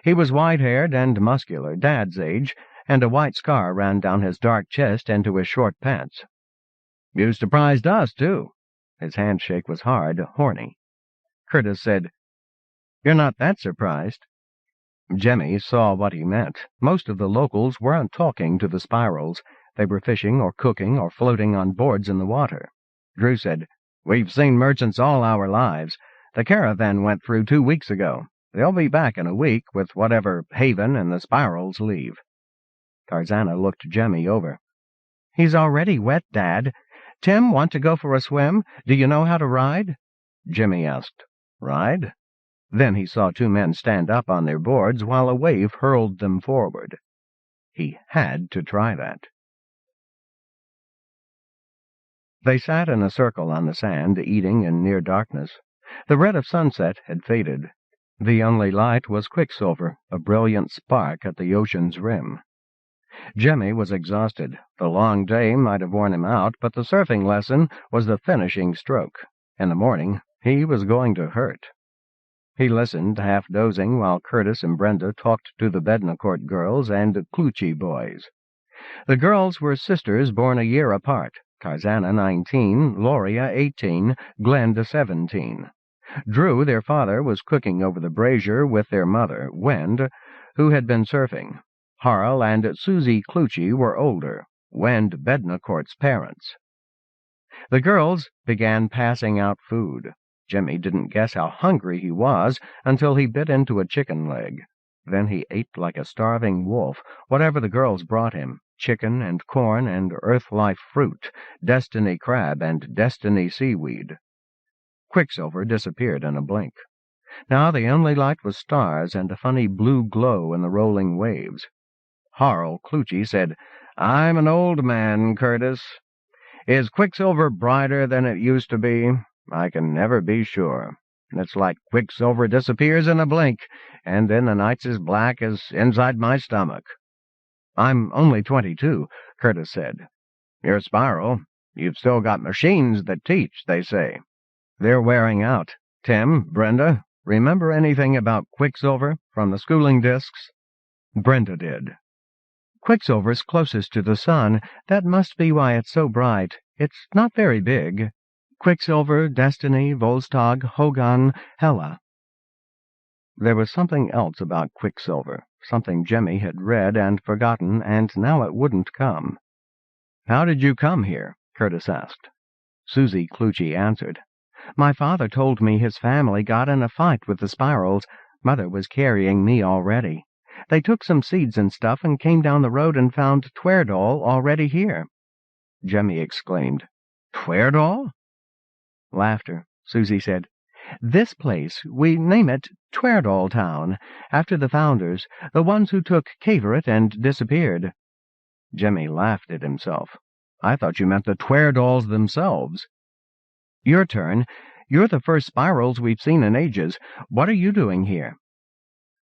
He was white-haired and muscular, Dad's age, and a white scar ran down his dark chest into his short pants. "You surprised us, too." His handshake was hard, horny. Curtis said, "You're not that surprised." Jemmy saw what he meant. Most of the locals weren't talking to the spirals. They were fishing or cooking or floating on boards in the water. Drew said, "We've seen merchants all our lives. The caravan went through 2 weeks ago. They'll be back in a week with whatever Haven and the spirals leave." Tarzana looked Jemmy over. "He's already wet, Dad. Tim, want to go for a swim? Do you know how to ride?" Jimmy asked, "Ride?" Then he saw 2 men stand up on their boards while a wave hurled them forward. He had to try that. They sat in a circle on the sand, eating in near darkness. The red of sunset had faded. The only light was quicksilver, a brilliant spark at the ocean's rim. Jemmy was exhausted. The long day might have worn him out, but the surfing lesson was the finishing stroke. In the morning, he was going to hurt. He listened, half dozing, while Curtis and Brenda talked to the Bednacourt girls and Clucci boys. The girls were sisters born a year apart. Tarzana 19, Gloria 18, Glenda 17. Drew, their father, was cooking over the brazier with their mother, Wend, who had been surfing. Harl and Susie Clucci were older, Wend Bednacourt's parents. The girls began passing out food. Jimmy didn't guess how hungry he was until he bit into a chicken leg. Then he ate like a starving wolf, whatever the girls brought him, chicken and corn and earth-life fruit, destiny crab and destiny seaweed. Quicksilver disappeared in a blink. Now the only light was stars and a funny blue glow in the rolling waves. Harl Clucci said, "I'm an old man, Curtis. Is Quicksilver brighter than it used to be? I can never be sure. It's like Quicksilver disappears in a blink, and then the night's as black as inside my stomach." "I'm only 22, Curtis said. "You're Spiral. You've still got machines that teach, they say." "They're wearing out. Tim, Brenda, remember anything about Quicksilver from the schooling discs?" Brenda did. "Quicksilver's closest to the sun. That must be why it's so bright. It's not very big. Quicksilver, Destiny, Volstagg, Hogan, Hela." There was something else about Quicksilver, something Jemmy had read and forgotten, and now it wouldn't come. "How did you come here?" Curtis asked. Susie Clucci answered. "My father told me his family got in a fight with the spirals. Mother was carrying me already. They took some seeds and stuff and came down the road and found Tweardall already here." Jemmy exclaimed, "Tweardall?" Laughter. Susie said, "This place, we name it Tweardall Town, after the founders, the ones who took Caverett and disappeared." Jemmy laughed at himself. "I thought you meant the Tweardalls themselves." "Your turn. You're the first spirals we've seen in ages. What are you doing here?"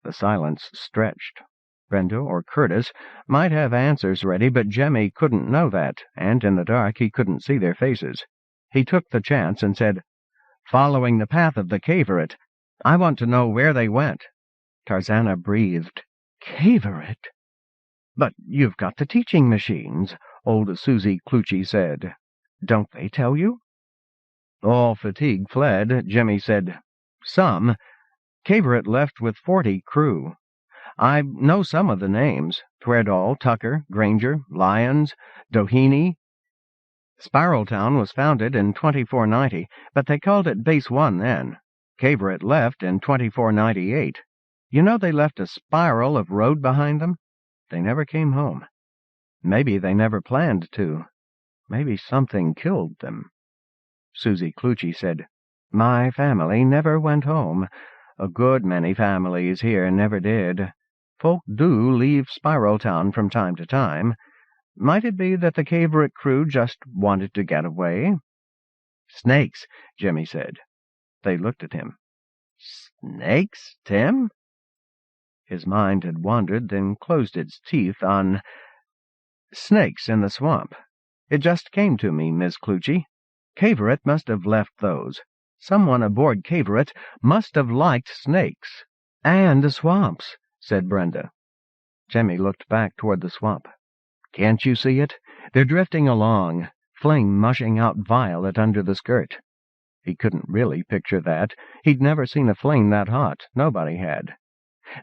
The silence stretched. Brenda or Curtis might have answers ready, but Jemmy couldn't know that, and in the dark he couldn't see their faces. He took the chance and said, "Following the path of the cavorite. I want to know where they went." Tarzana breathed. "Cavorite?" "But you've got the teaching machines," old Susie Clucci said. "Don't they tell you?" All fatigue fled, Jimmy said. "Some. Cavorite left with 40 crew. I know some of the names. Threadall, Tucker, Granger, Lyons, Doheny. Spiraltown was founded in 2490, but they called it Base 1 then. Cavorite left in 2498. You know they left a spiral of road behind them? They never came home. Maybe they never planned to. Maybe something killed them." Susie Clucci said, "My family never went home. A good many families here never did. Folk do leave Spiraltown from time to time. Might it be that the cavorite crew just wanted to get away?" "Snakes," Jimmy said. They looked at him. "Snakes, Tim?" His mind had wandered, then closed its teeth on snakes in the swamp. "It just came to me, Miss Clucci. Cavorite must have left those. Someone aboard Cavorite must have liked snakes." "And the swamps," said Brenda. Jimmy looked back toward the swamp. "Can't you see it? They're drifting along, flame mushing out violet under the skirt." He couldn't really picture that. He'd never seen a flame that hot. Nobody had.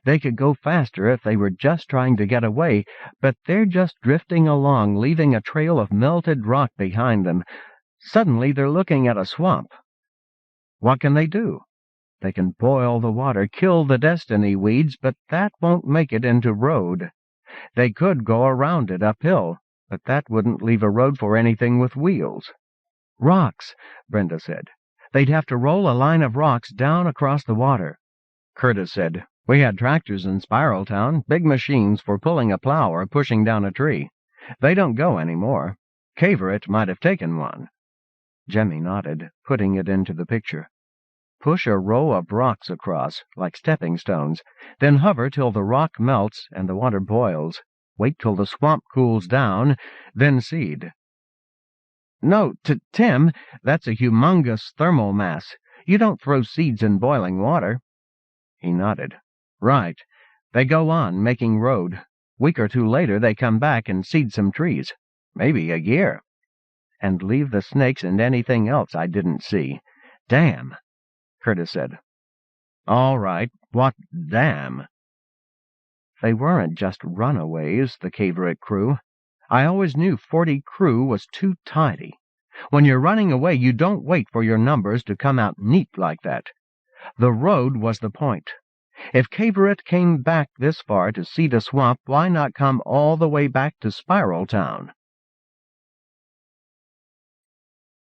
They could go faster if they were just trying to get away, but they're just drifting along, leaving a trail of melted rock behind them. Suddenly they're looking at a swamp. What can they do? They can boil the water, kill the destiny weeds, but that won't make it into road. They could go around it uphill, but that wouldn't leave a road for anything with wheels. "Rocks," Brenda said. "They'd have to roll a line of rocks down across the water." Curtis said, "We had tractors in Spiraltown, big machines for pulling a plow or pushing down a tree. They don't go any more. Cavorite might have taken one." Jemmy nodded, putting it into the picture. "Push a row of rocks across, like stepping stones, then hover till the rock melts and the water boils. Wait till the swamp cools down, then seed." "No, Tim, that's a humongous thermal mass. You don't throw seeds in boiling water." He nodded. "Right. They go on, making road. Week or two later they come back and seed some trees. Maybe a year. And leave the snakes and anything else I didn't see. Damn," Curtis said. "All right. What damn?" They weren't just runaways, the cavorite crew. I always knew 40 crew was too tidy. When you're running away, you don't wait for your numbers to come out neat like that. The road was the point. If Cavorite came back this far to seed a swamp, why not come all the way back to Spiraltown?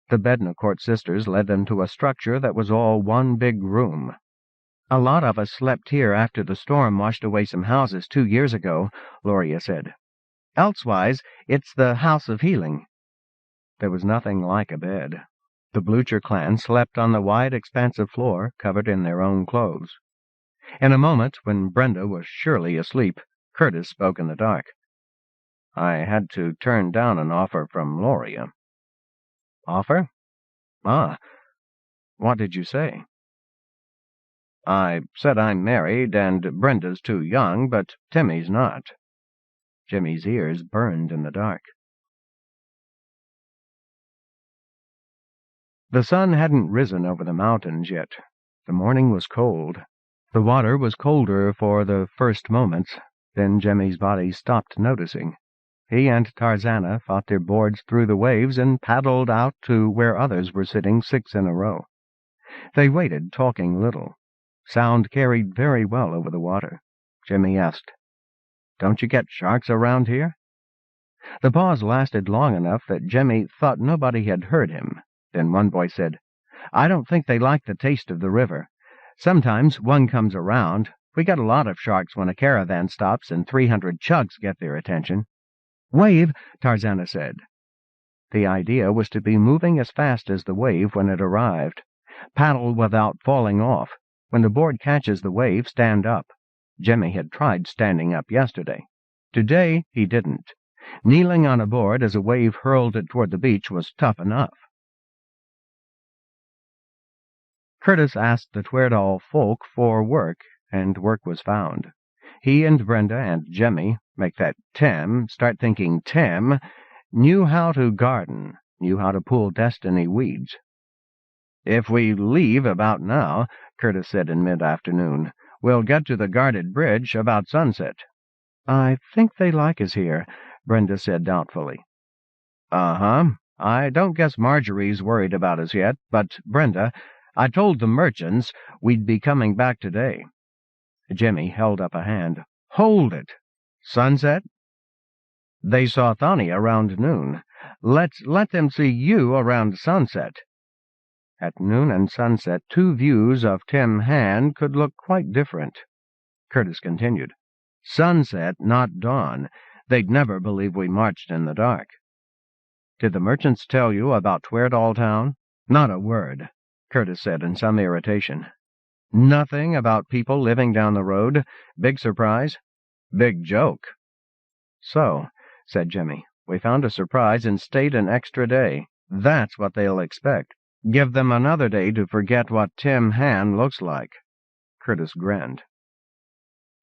The Bednacourt sisters led them to a structure that was all one big room. "A lot of us slept here after the storm washed away some houses 2 years ago," Gloria said. "Elsewise, it's the House of Healing." There was nothing like a bed. The Blucher clan slept on the wide, expansive floor, covered in their own clothes. In a moment, when Brenda was surely asleep, Curtis spoke in the dark. "I had to turn down an offer from Gloria." "Offer? Ah. What did you say?" "I said I'm married, and Brenda's too young, but Timmy's not." Jimmy's ears burned in the dark. The sun hadn't risen over the mountains yet. The morning was cold. The water was colder for the first moments. Then Jimmy's body stopped noticing. He and Tarzana fought their boards through the waves and paddled out to where others were sitting 6 in a row. They waited, talking little. Sound carried very well over the water. Jimmy asked, "Don't you get sharks around here?" The pause lasted long enough that Jimmy thought nobody had heard him. Then one boy said, "I don't think they like the taste of the river. Sometimes one comes around. We get a lot of sharks when a caravan stops and 300 chugs get their attention." "Wave," Tarzana said. The idea was to be moving as fast as the wave when it arrived. Paddle without falling off. When the board catches the wave, stand up. Jimmy had tried standing up yesterday. Today he didn't. Kneeling on a board as a wave hurled it toward the beach was tough enough. Curtis asked the Tweardall folk for work, and work was found. He and Brenda and Jemmy, make that Tem, start thinking Tem, knew how to garden, knew how to pull destiny weeds. "If we leave about now," Curtis said in mid-afternoon, "we'll get to the guarded bridge about sunset." "I think they like us here," Brenda said doubtfully. "Uh-huh. I don't guess Marjorie's worried about us yet, but, Brenda, I told the merchants we'd be coming back today." Jemmy held up a hand. "Hold it! Sunset? They saw Thani around noon. Let's let them see you around sunset." At noon and sunset, two views of Tim Han could look quite different. Curtis continued. "Sunset, not dawn. They'd never believe we marched in the dark." "Did the merchants tell you about Tweardall Town?" "Not a word," Curtis said in some irritation. "Nothing about people living down the road? Big surprise?" "Big joke." "So," said Jemmy, "we found a surprise and stayed an extra day. That's what they'll expect. Give them another day to forget what Tim Han looks like." Curtis grinned.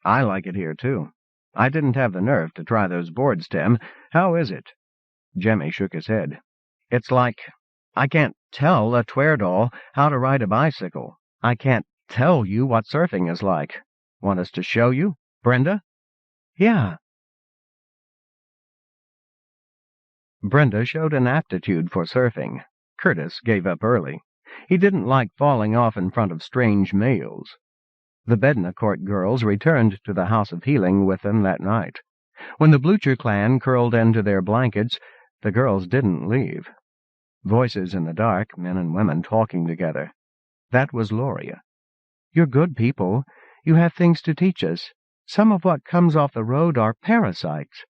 "I like it here, too. I didn't have the nerve to try those boards, Tim. How is it?" Jemmy shook his head. "It's like I can't tell a Tweardall how to ride a bicycle. I can't tell you what surfing is like. Want us to show you, Brenda?" "Yeah." Brenda showed an aptitude for surfing. Curtis gave up early. He didn't like falling off in front of strange males. The Bednacourt girls returned to the House of Healing with them that night. When the Blucher clan curled into their blankets, the girls didn't leave. Voices in the dark, men and women talking together. That was Loria. "You're good people. You have things to teach us. Some of what comes off the road are parasites."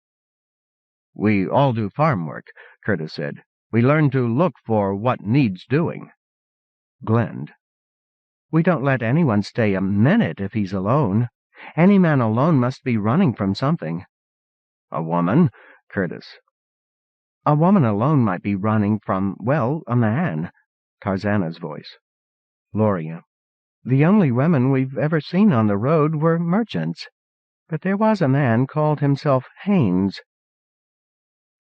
"We all do farm work," Curtis said. "We learn to look for what needs doing." Glenned. "We don't let anyone stay a minute if he's alone. Any man alone must be running from something." "A woman?" Curtis. "A woman alone might be running from, well, a man." Tarzana's voice. Loria. "The only women we've ever seen on the road were merchants. But there was a man called himself Haines."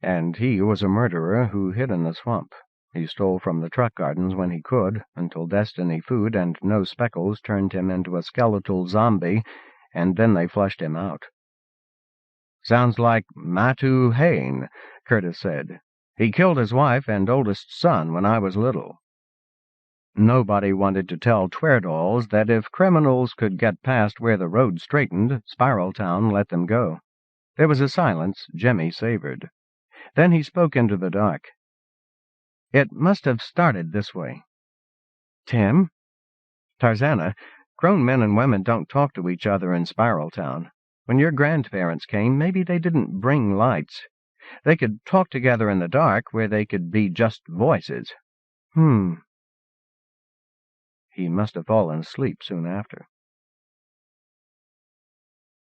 "And he was a murderer who hid in the swamp. He stole from the truck gardens when he could, until Destiny Food and No Speckles turned him into a skeletal zombie, and then they flushed him out." "Sounds like Matu Hain," Curtis said. "He killed his wife and oldest son when I was little." Nobody wanted to tell Tweardalls that if criminals could get past where the road straightened, Spiral Town let them go. There was a silence Jemmy savored. Then he spoke into the dark. "It must have started this way." "Tim?" "Tarzana, grown men and women don't talk to each other in Spiral Town. When your grandparents came, maybe they didn't bring lights. They could talk together in the dark, where they could be just voices." He must have fallen asleep soon after.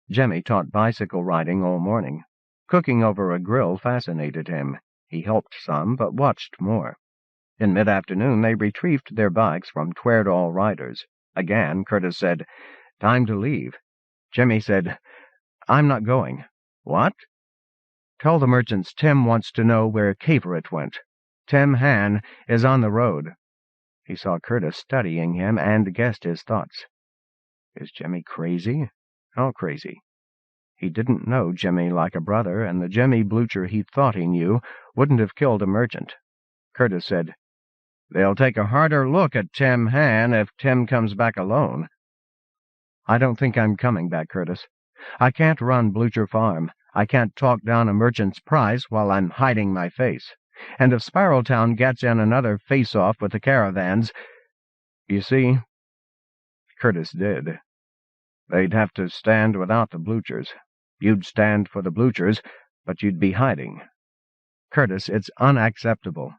Jemmy taught bicycle riding all morning. Cooking over a grill fascinated him. He helped some, but watched more. In mid-afternoon they retrieved their bikes from Tweardall riders. Again, Curtis said, "Time to leave." Jemmy said, "I'm not going." "What?" "Tell the merchants Tim wants to know where Caverit went. Tim Han is on the road." He saw Curtis studying him and guessed his thoughts. Is Jemmy crazy? How crazy? He didn't know Jemmy like a brother, and the Jemmy Blucher he thought he knew wouldn't have killed a merchant. Curtis said, "They'll take a harder look at Tim Han if Tim comes back alone." "I don't think I'm coming back, Curtis. I can't run Blucher Farm. I can't talk down a merchant's price while I'm hiding my face. And if Spiral Town gets in another face-off with the caravans, you see." Curtis did. "They'd have to stand without the Bluchers. You'd stand for the Bluchers, but you'd be hiding." "Curtis, it's unacceptable.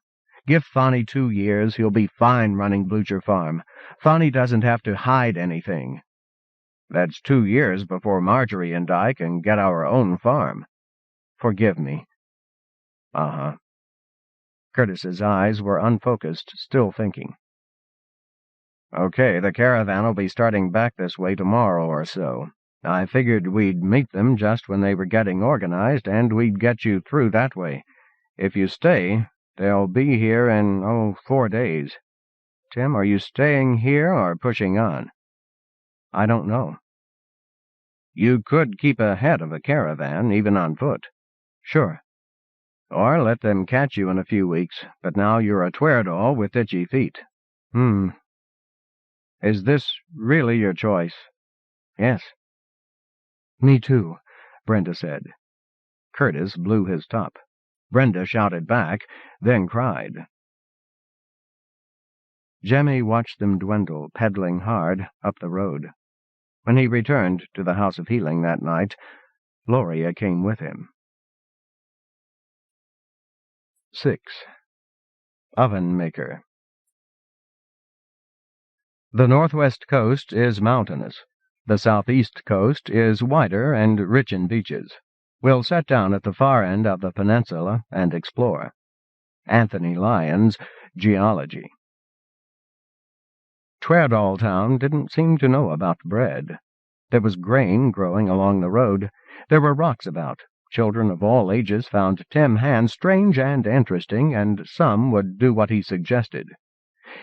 Give Thani 2 years, he'll be fine running Blucher Farm. Thani doesn't have to hide anything." "That's 2 years before Marjorie and I can get our own farm." "Forgive me." "Uh-huh." Curtis's eyes were unfocused, still thinking. Okay, the caravan will be starting back this way tomorrow or so. I figured we'd meet them just when they were getting organized, and we'd get you through that way. If you stay, they'll be here in, 4 days. Tim, are you staying here or pushing on? I don't know. You could keep ahead of the caravan, even on foot. Sure. Or let them catch you in a few weeks, but now you're a Tweardall with itchy feet. Is this really your choice? Yes. Me too, Brenda said. Curtis blew his top. Brenda shouted back, then cried. Jemmy watched them dwindle, pedaling hard, up the road. When he returned to the House of Healing that night, Gloria came with him. 6. Oven Maker. The northwest coast is mountainous. The southeast coast is wider and rich in beaches. We'll set down at the far end of the peninsula and explore. Anthony Lyons, Geology. Tweardall Town didn't seem to know about bread. There was grain growing along the road. There were rocks about. Children of all ages found Tim Hand strange and interesting, and some would do what he suggested.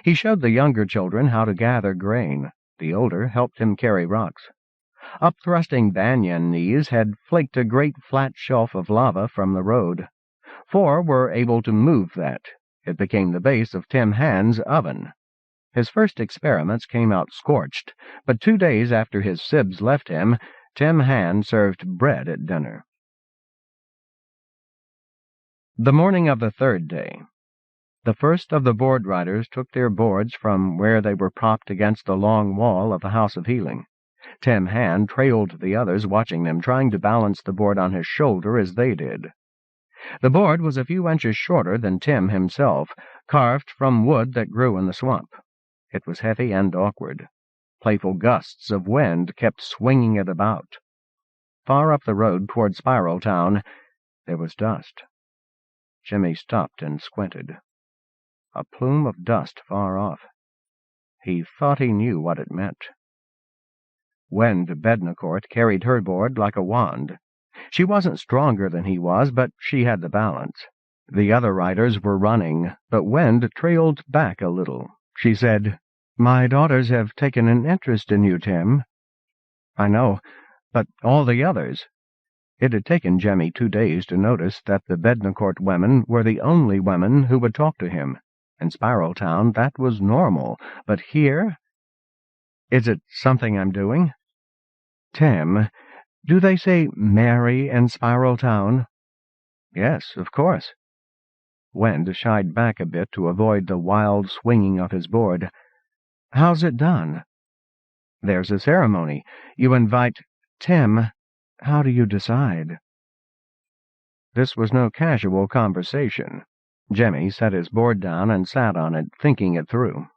He showed the younger children how to gather grain. The older helped him carry rocks. Up-thrusting banyan knees had flaked a great flat shelf of lava from the road. 4 were able to move that. It became the base of Tim Hand's oven. His first experiments came out scorched, but 2 days after his sibs left him, Tim Hand served bread at dinner. The morning of the 3rd day. The first of the board riders took their boards from where they were propped against the long wall of the House of Healing. Tim Hand trailed the others, watching them, trying to balance the board on his shoulder as they did. The board was a few inches shorter than Tim himself, carved from wood that grew in the swamp. It was heavy and awkward. Playful gusts of wind kept swinging it about. Far up the road toward Spiral Town, there was dust. Jimmy stopped and squinted. A plume of dust far off. He thought he knew what it meant. Wend Bednacourt carried her board like a wand. She wasn't stronger than he was, but she had the balance. The other riders were running, but Wend trailed back a little. She said, "My daughters have taken an interest in you, Tim." "I know, but all the others." It had taken Jemmy 2 days to notice that the Bednacourt women were the only women who would talk to him. In Spiral Town, that was normal, but here? "Is it something I'm doing?" "Tim, do they say Mary in Spiral Town?" "Yes, of course." Wend shied back a bit to avoid the wild swinging of his board. "How's it done?" "There's a ceremony. You invite—" "Tim, how do you decide?" This was no casual conversation. Jemmy set his board down and sat on it, thinking it through.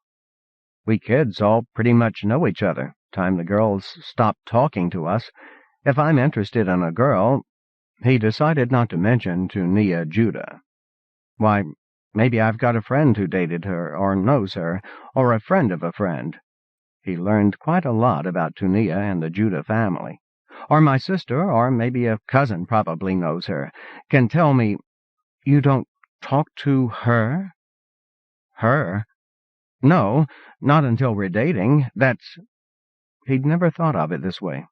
"We kids all pretty much know each other. Time the girls stop talking to us. If I'm interested in a girl—" He decided not to mention to Nia Judah. "Why, maybe I've got a friend who dated her, or knows her, or a friend of a friend." He learned quite a lot about Tunia and the Judah family. "Or my sister, or maybe a cousin probably knows her. Can tell me—" "You don't talk to her?" "Her? No, not until we're dating. That's—" He'd never thought of it this way.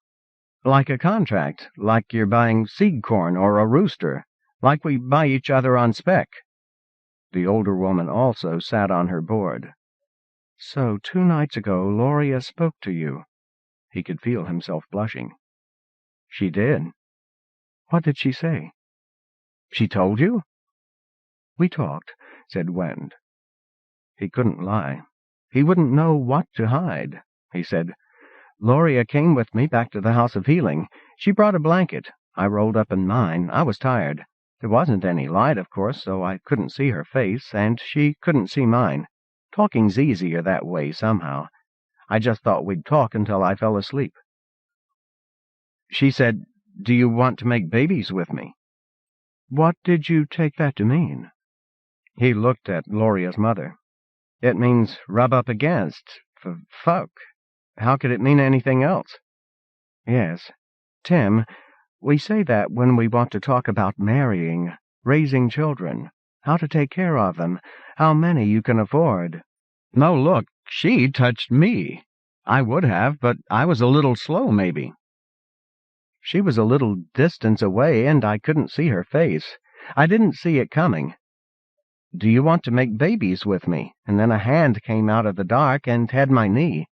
"Like a contract, like you're buying seed corn or a rooster, like we buy each other on spec." The older woman also sat on her board. "So 2 nights ago Gloria spoke to you." He could feel himself blushing. "She did." "What did she say?" "She told you?" "We talked," said Wend. He couldn't lie. He wouldn't know what to hide. He said, "Gloria came with me back to the House of Healing. She brought a blanket. I rolled up in mine. I was tired. There wasn't any light, of course, so I couldn't see her face, and she couldn't see mine. Talking's easier that way, somehow. I just thought we'd talk until I fell asleep." She said, "Do you want to make babies with me?" "What did you take that to mean?" He looked at Gloria's mother. "It means rub up against, Fuck. How could it mean anything else? Yes. Tim, we say that when we want to talk about marrying, raising children, how to take care of them, how many you can afford. No, look, she touched me. I would have, but I was a little slow, maybe. She was a little distance away, and I couldn't see her face. I didn't see it coming. Do you want to make babies with me? And then a hand came out of the dark and had my knee.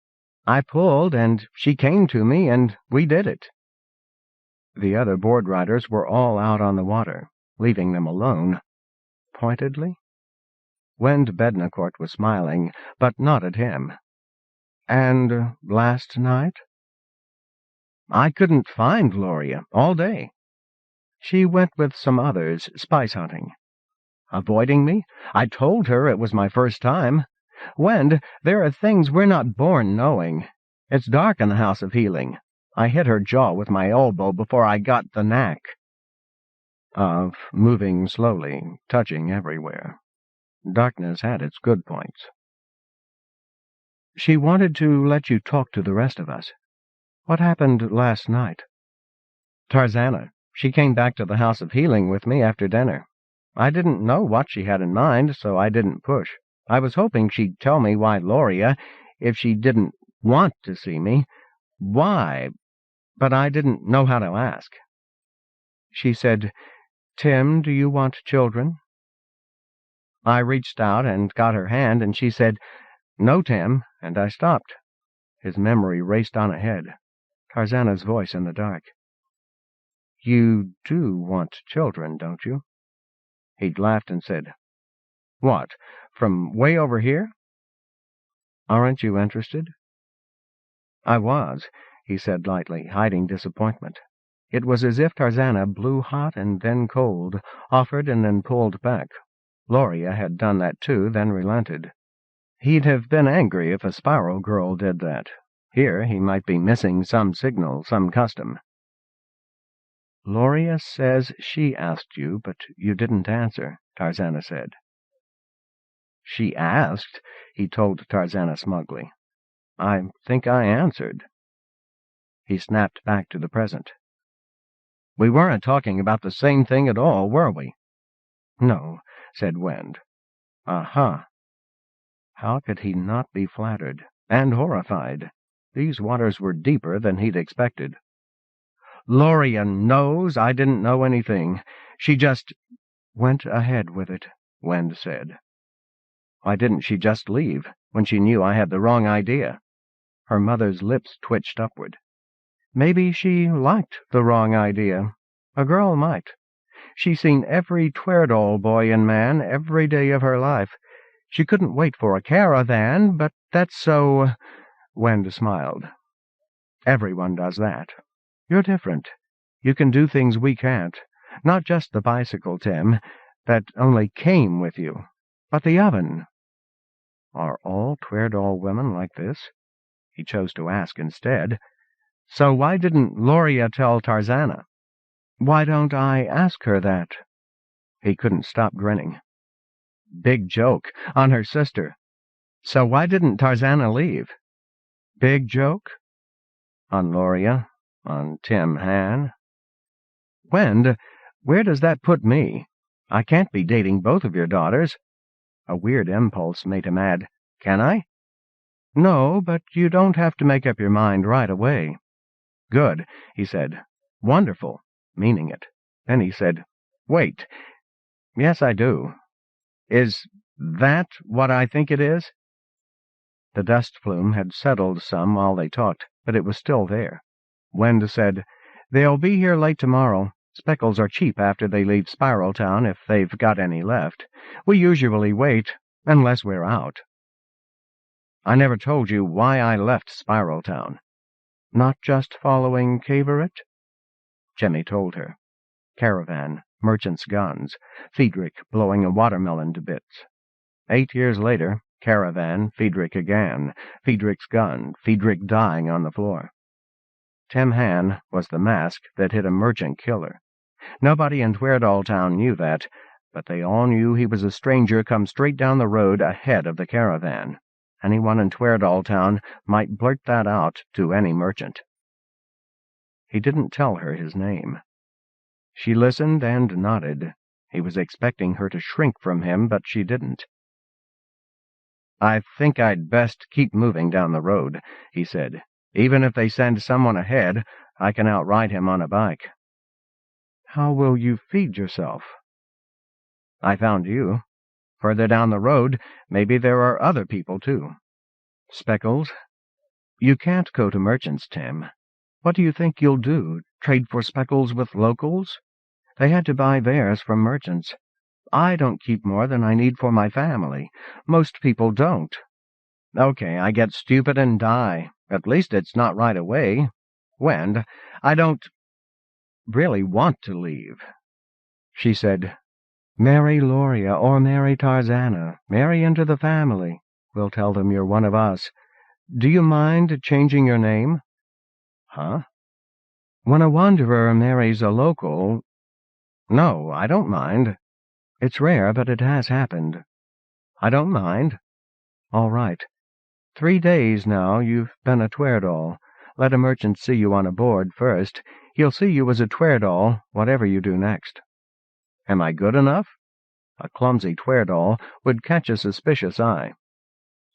I pulled, and she came to me, and we did it. The other board riders were all out on the water, leaving them alone. Pointedly? Wend Bednacourt was smiling, but not at him. And last night? I couldn't find Gloria all day. She went with some others, spice hunting. Avoiding me? I told her it was my first time. Wend, there are things we're not born knowing. It's dark in the House of Healing. I hit her jaw with my elbow before I got the knack of moving slowly, touching everywhere. Darkness had its good points. She wanted to let you talk to the rest of us. What happened last night? Tarzana. She came back to the House of Healing with me after dinner. I didn't know what she had in mind, so I didn't push. I was hoping she'd tell me why Gloria, if she didn't want to see me, why, but I didn't know how to ask. She said, "Tim, do you want children?" I reached out and got her hand, and she said, "No, Tim," and I stopped. His memory raced on ahead. Tarzana's voice in the dark. "You do want children, don't you?" He'd laughed and said, "What, from way over here?" "Aren't you interested?" I was, he said lightly, hiding disappointment. It was as if Tarzana blew hot and then cold, offered and then pulled back. Gloria had done that too, then relented. He'd have been angry if a Spiral girl did that. Here he might be missing some signal, some custom. "Gloria says she asked you, but you didn't answer," Tarzana said. "She asked," he told Tarzana smugly. "I think I answered." He snapped back to the present. "We weren't talking about the same thing at all, were we?" "No," said Wend. "Aha." How could he not be flattered, and horrified? These waters were deeper than he'd expected. "Gloria knows I didn't know anything. She just went ahead with it," Wend said. "Why didn't she just leave, when she knew I had the wrong idea?" Her mother's lips twitched upward. "Maybe she liked the wrong idea. A girl might. She's seen every Tweardall boy and man every day of her life. She couldn't wait for a caravan, but that's so—" Wend smiled. "Everyone does that. You're different. You can do things we can't. Not just the bicycle, Tim, that only came with you, but the oven." Are all Tweardall women like this? He chose to ask instead. "So why didn't Gloria tell Tarzana?" "Why don't I ask her that?" He couldn't stop grinning. Big joke, on her sister. "So why didn't Tarzana leave?" Big joke? On Gloria, on Tim Han. "Wend, where does that put me? I can't be dating both of your daughters." A weird impulse made him add, "Can I?" "No, but you don't have to make up your mind right away." "Good," he said. "Wonderful," meaning it. Then he said, "Wait. Yes, I do. Is that what I think it is?" The dust flume had settled some while they talked, but it was still there. Wend said, "They'll be here late tomorrow. Speckles are cheap after they leave Spiral Town, if they've got any left. We usually wait, unless we're out." "I never told you why I left Spiral Town." "Not just following Caveret?" Jemmy told her. Caravan, merchants' guns, Friedrich blowing a watermelon to bits. 8 years later, caravan, Friedrich again, Friedrich's gun, Friedrich dying on the floor. Tim Han was the mask that hid a merchant killer. Nobody in Tweardall Town knew that, but they all knew he was a stranger come straight down the road ahead of the caravan. Anyone in Tweardalltown might blurt that out to any merchant. He didn't tell her his name. She listened and nodded. He was expecting her to shrink from him, but she didn't. "I think I'd best keep moving down the road," he said. "Even if they send someone ahead, I can outride him on a bike." "How will you feed yourself?" "I found you. Further down the road, maybe there are other people, too." "Speckles, you can't go to merchants, Tim. What do you think you'll do? Trade for speckles with locals? They had to buy theirs from merchants. I don't keep more than I need for my family. Most people don't." "Okay, I get stupid and die. At least it's not right away. Wend, I don't really want to leave." She said, "Marry Loria or marry Tarzana. Marry into the family. We'll tell them you're one of us. Do you mind changing your name?" "Huh?" "When a wanderer marries a local—" "No, I don't mind." "It's rare, but it has happened." "I don't mind." "All right. 3 days now you've been a Tweardall. Let a merchant see you on a board first. He'll see you as a Tweardall, whatever you do next." "Am I good enough?" A clumsy Tweardall would catch a suspicious eye.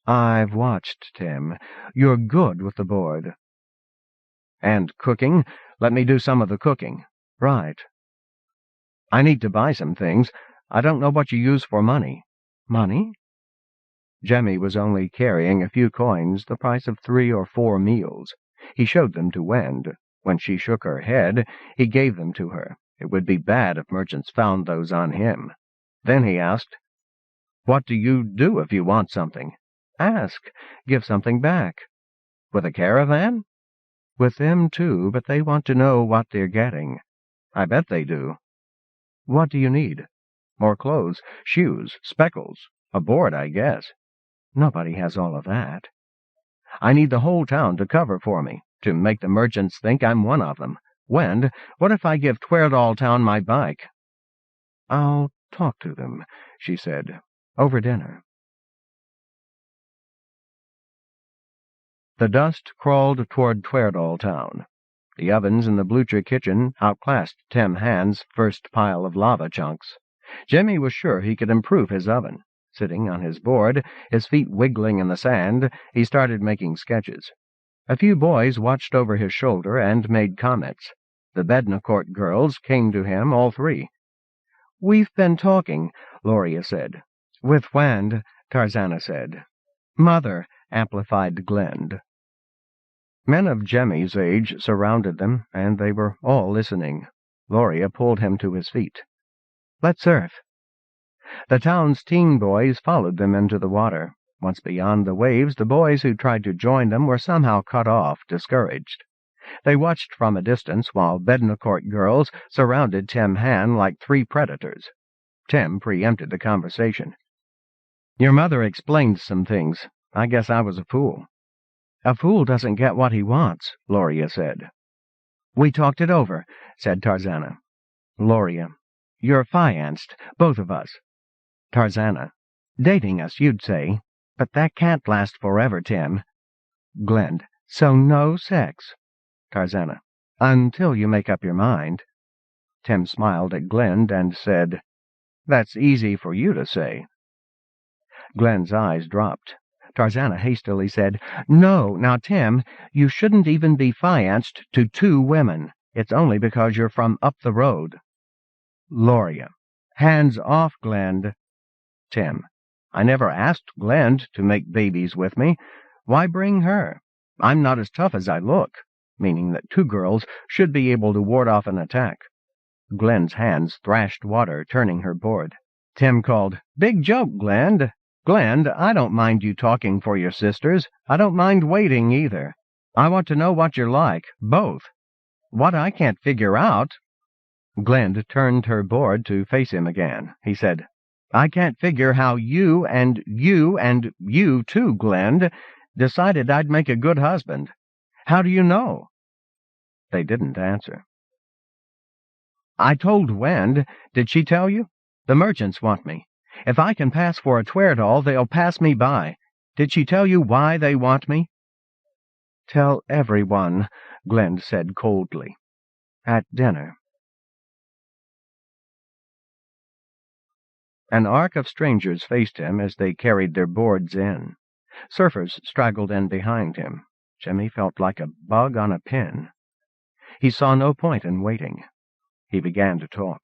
"I've watched, Tim. You're good with the board." "And cooking? Let me do some of the cooking." "Right." "I need to buy some things. I don't know what you use for money." "Money?" Jemmy was only carrying a few coins, the price of 3 or 4 meals. He showed them to Wend. When she shook her head, he gave them to her. It would be bad if merchants found those on him. Then he asked, "What do you do if you want something?" "Ask. Give something back." "With a caravan?" "With them, too, but they want to know what they're getting." "I bet they do." "What do you need?" "More clothes, shoes, speckles, a board, I guess." "Nobody has all of that." "I need the whole town to cover for me, to make the merchants think I'm one of them. Wend, what if I give Tweardalltown my bike?" "I'll talk to them," she said, "over dinner." The dust crawled toward Tweardalltown. The ovens in the Blucher kitchen outclassed Tim Hand's first pile of lava chunks. Jemmy was sure he could improve his oven. Sitting on his board, his feet wiggling in the sand, he started making sketches. A few boys watched over his shoulder and made comments. The Bednacourt girls came to him, all 3. "We've been talking," Loria said. "With Wend," Tarzana said. "Mother," amplified Glend. Men of Jemmy's age surrounded them, and they were all listening. Loria pulled him to his feet. "Let's surf." The town's teen boys followed them into the water. Once beyond the waves, the boys who tried to join them were somehow cut off, discouraged. They watched from a distance while Bednacourt girls surrounded Tim Hand like 3 predators. Tim preempted the conversation. "Your mother explained some things. I guess I was a fool." "A fool doesn't get what he wants," Loria said. "We talked it over," said Tarzana. Loria, "You're fianced, both of us." Tarzana, "Dating us, you'd say. But that can't last forever, Tim." Glend, "So no sex." Tarzana, "Until you make up your mind." Tim smiled at Glend and said, "That's easy for you to say." Glend's eyes dropped. Tarzana hastily said, "No, now, Tim, you shouldn't even be fianced to 2 women. It's only because you're from up the road." Loria, "Hands off, Glend." Tim, "I never asked Glend to make babies with me. Why bring her? I'm not as tough as I look," meaning that 2 girls should be able to ward off an attack. Glend's hands thrashed water, turning her board. Tim called, "Big joke, Glend. Glend, I don't mind you talking for your sisters. I don't mind waiting, either. I want to know what you're like, both. What I can't figure out—" Glend turned her board to face him again. He said, "I can't figure how you and you too, Glend, decided I'd make a good husband. How do you know?" They didn't answer. "I told Wend. Did she tell you? The merchants want me. If I can pass for a Tweardall, they'll pass me by. Did she tell you why they want me?" "Tell everyone," Glenn said coldly. "At dinner." An arc of strangers faced him as they carried their boards in. Surfers straggled in behind him. Jimmy felt like a bug on a pin. He saw no point in waiting. He began to talk.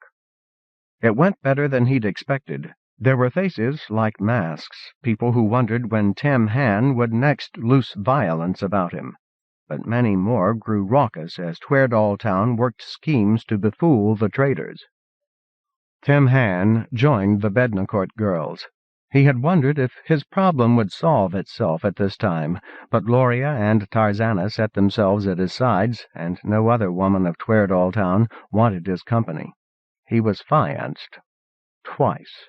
It went better than he'd expected. There were faces like masks, people who wondered when Tim Hann would next loose violence about him. But many more grew raucous as Tweardalltown worked schemes to befool the traders. Tim Hann joined the Bednacourt girls. He had wondered if his problem would solve itself at this time, but Gloria and Tarzana set themselves at his sides, and no other woman of Tweardalltown wanted his company. He was fianced. Twice.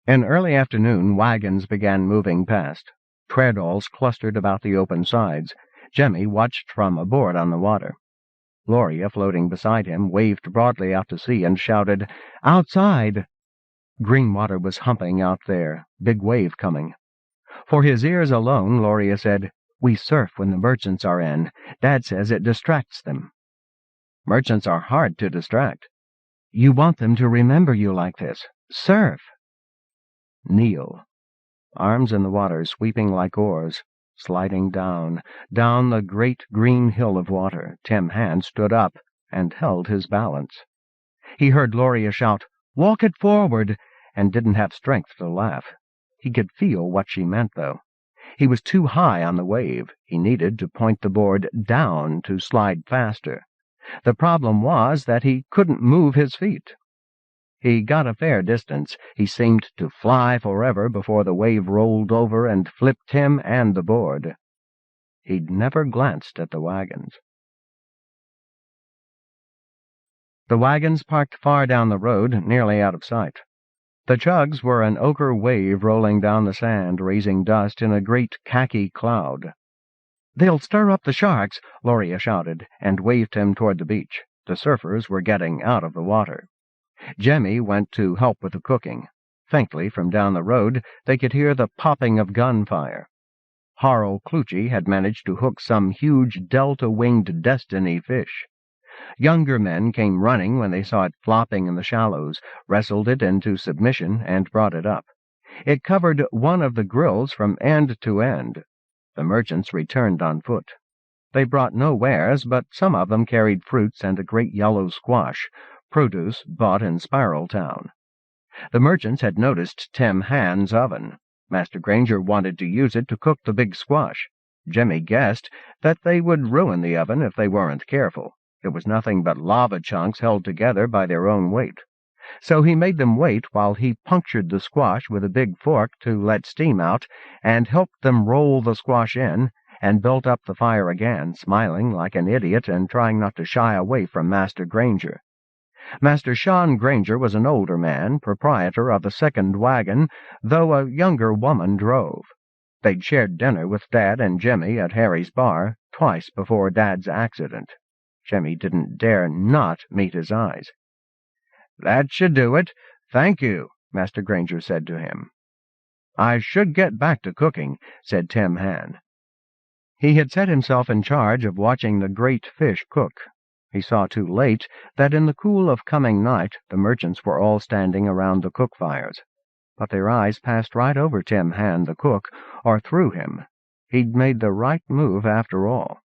In early afternoon, wagons began moving past. Tweardalls clustered about the open sides. Jemmy watched from aboard on the water. Gloria, floating beside him, waved broadly out to sea and shouted, "Outside!" Green water was humping out there, big wave coming. For his ears alone, Gloria said, "We surf when the merchants are in. Dad says it distracts them." "Merchants are hard to distract." "You want them to remember you like this. Surf!" Kneel. Arms in the water, sweeping like oars. Sliding down the great green hill of water, Tim Hann stood up and held his balance. He heard Gloria shout, "Walk it forward," and didn't have strength to laugh. He could feel what she meant, though. He was too high on the wave. He needed to point the board down to slide faster. The problem was that he couldn't move his feet. He got a fair distance. He seemed to fly forever before the wave rolled over and flipped him and the board. He'd never glanced at the wagons. The wagons parked far down the road, nearly out of sight. The chugs were an ochre wave rolling down the sand, raising dust in a great khaki cloud. "They'll stir up the sharks," Gloria shouted, and waved him toward the beach. The surfers were getting out of the water. Jemmy went to help with the cooking. Faintly from down the road, they could hear the popping of gunfire. Harl Clucci had managed to hook some huge delta-winged destiny fish. Younger men came running when they saw it flopping in the shallows, wrestled it into submission, and brought it up. It covered one of the grills from end to end. The merchants returned on foot. They brought no wares, but some of them carried fruits and a great yellow squash, produce bought in Spiraltown. The merchants had noticed Tim Hann's oven. Master Granger wanted to use it to cook the big squash. Jemmy guessed that they would ruin the oven if they weren't careful. It was nothing but lava chunks held together by their own weight. So he made them wait while he punctured the squash with a big fork to let steam out, and helped them roll the squash in, and built up the fire again, smiling like an idiot and trying not to shy away from Master Granger. Master Sean Granger was an older man, proprietor of the second wagon, though a younger woman drove. They'd shared dinner with Dad and Jemmy at Harry's bar twice before Dad's accident. Jemmy didn't dare not meet his eyes. "That should do it. Thank you," Master Granger said to him. "I should get back to cooking," said Tim Hann. He had set himself in charge of watching the great fish cook. He saw too late that in the cool of coming night the merchants were all standing around the cook fires. But their eyes passed right over Tim Hann, the cook, or through him. He'd made the right move after all.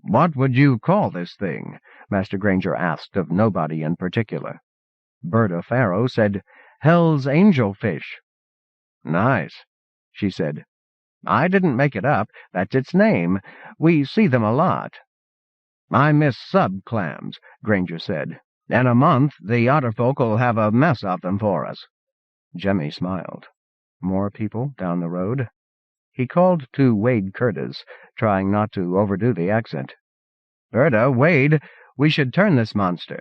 "What would you call this thing?" Master Granger asked of nobody in particular. Berta Farrow said, "Hell's Angel Fish." "Nice," she said. "I didn't make it up. That's its name. We see them a lot." "I miss sub-clams," Granger said. "In a month the otter folk'll have a mess of them for us." Jemmy smiled. More people down the road. He called to Wade Curtis, trying not to overdo the accent. "Berta, Wade, we should turn this monster."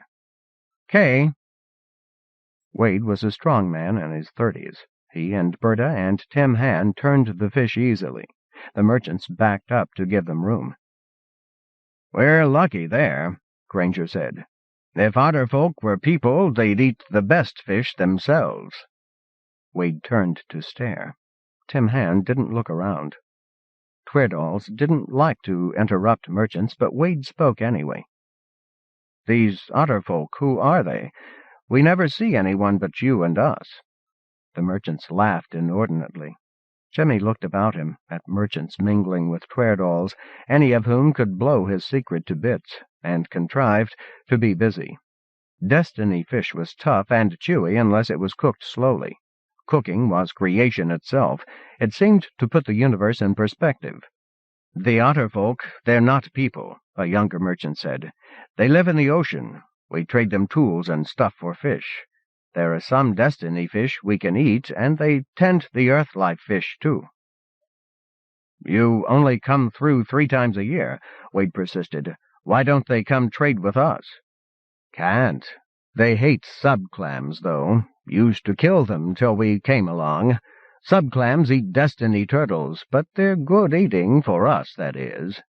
"'Kay." Wade was a strong man in his 30s. He and Berta and Tim Hann turned the fish easily. The merchants backed up to give them room. "We're lucky there," Granger said. "If otter folk were people, they'd eat the best fish themselves." Wade turned to stare. Tim Hand didn't look around. Twerdalls didn't like to interrupt merchants, but Wade spoke anyway. "These otter folk, who are they? We never see anyone but you and us." The merchants laughed inordinately. Jemmy looked about him, at merchants mingling with Twerdalls, any of whom could blow his secret to bits, and contrived to be busy. Destiny fish was tough and chewy unless it was cooked slowly. Cooking was creation itself. It seemed to put the universe in perspective. "The otter folk, they're not people," a younger merchant said. "They live in the ocean. We trade them tools and stuff for fish. There are some destiny fish we can eat, and they tend the earth-life fish, too." "You only come through 3 times a year," Wade persisted. "Why don't they come trade with us?" "Can't. They hate subclams, though. Used to kill them till we came along. Subclams eat destiny turtles, but they're good eating, for us, that is."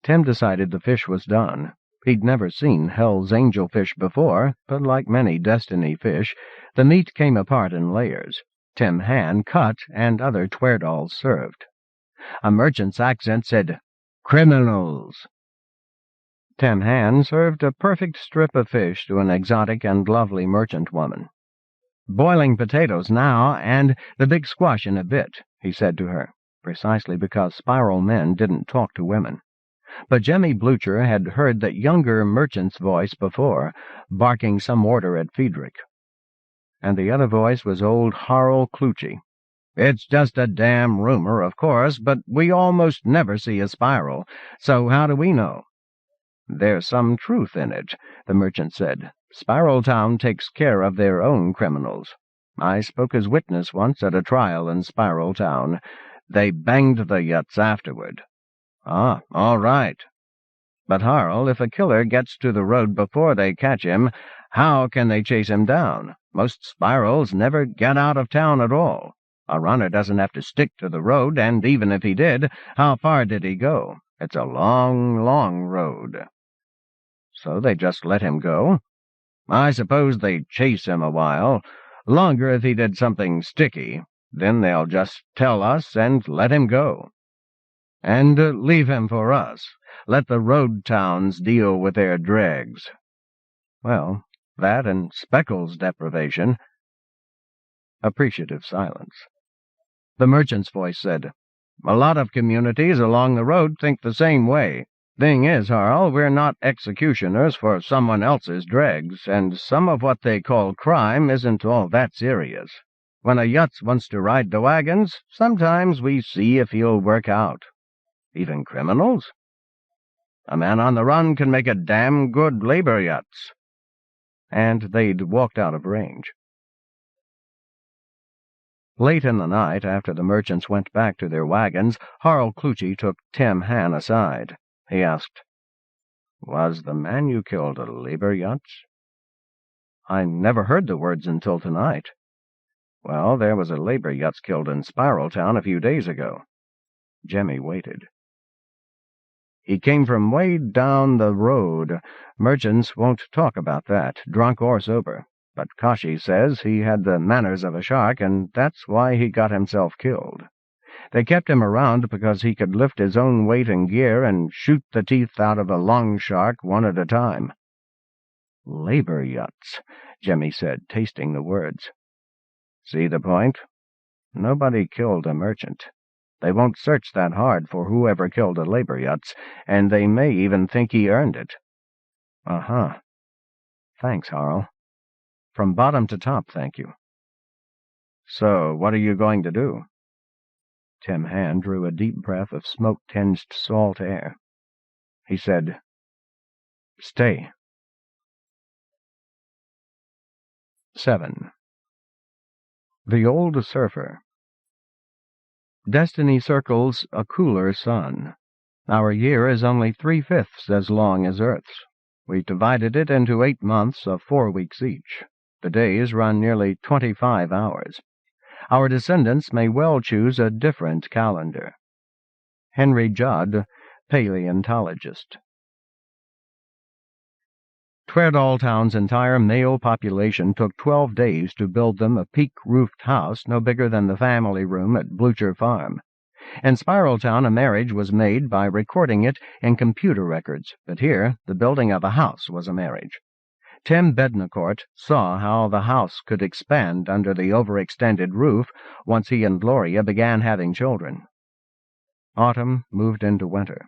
Tim decided the fish was done. He'd never seen Hell's Angelfish before, but like many destiny fish, the meat came apart in layers. Tim Hand cut, and other Twerdalls served. A merchant's accent said, "Criminals." Tim Hand served a perfect strip of fish to an exotic and lovely merchant woman. "Boiling potatoes now, and the big squash in a bit," he said to her, precisely because spiral men didn't talk to women. But Jemmy Blucher had heard that younger merchant's voice before, barking some order at Friedrich. And the other voice was old Harl Clucci. "It's just a damn rumor, of course, but we almost never see a spiral, so how do we know?" "There's some truth in it," the merchant said. "Spiral Town takes care of their own criminals. I spoke as witness once at a trial in Spiral Town. They banged the yuts afterward." "Ah, all right." "But, Harl, if a killer gets to the road before they catch him, how can they chase him down? Most spirals never get out of town at all. A runner doesn't have to stick to the road, and even if he did, how far did he go? It's a long, long road." "So they just let him go?" "I suppose they chase him a while. Longer if he did something sticky. Then they'll just tell us and let him go. And leave him for us. Let the road towns deal with their dregs." "Well, that and Speckles deprivation." Appreciative silence. The merchant's voice said, "A lot of communities along the road think the same way. Thing is, Harl, we're not executioners for someone else's dregs, and some of what they call crime isn't all that serious. When a yutz wants to ride the wagons, sometimes we see if he'll work out. Even criminals? A man on the run can make a damn good labor yutz." And they'd walked out of range. Late in the night, after the merchants went back to their wagons, Harl Clucci took Tim Hann aside. He asked, "Was the man you killed a labor yutz?" "I never heard the words until tonight." "Well, there was a labor yutz killed in Spiral Town a few days ago." Jemmy waited. "He came from way down the road. Merchants won't talk about that, drunk or sober. But Kashi says he had the manners of a shark, and that's why he got himself killed. They kept him around because he could lift his own weight and gear and shoot the teeth out of a long shark one at a time." "Labor yutz," Jemmy said, tasting the words. "See the point? Nobody killed a merchant. They won't search that hard for whoever killed a labor yutz, and they may even think he earned it." "Uh-huh. Thanks, Harl. From bottom to top, thank you." "So, what are you going to do?" Tim Hand drew a deep breath of smoke-tinged salt air. He said, "Stay." 7. The Old Surfer. Destiny circles a cooler sun. Our year is only 3/5 as long as Earth's. We divided it into 8 months of 4 weeks each. The days run nearly 25 hours. Our descendants may well choose a different calendar. Henry Judd, Paleontologist. Tweardalltown's entire male population took 12 days to build them a peak-roofed house no bigger than the family room at Blucher Farm. In Spiraltown, a marriage was made by recording it in computer records, but here the building of a house was a marriage. Tim Bednacourt saw how the house could expand under the overextended roof once he and Gloria began having children. Autumn moved into winter.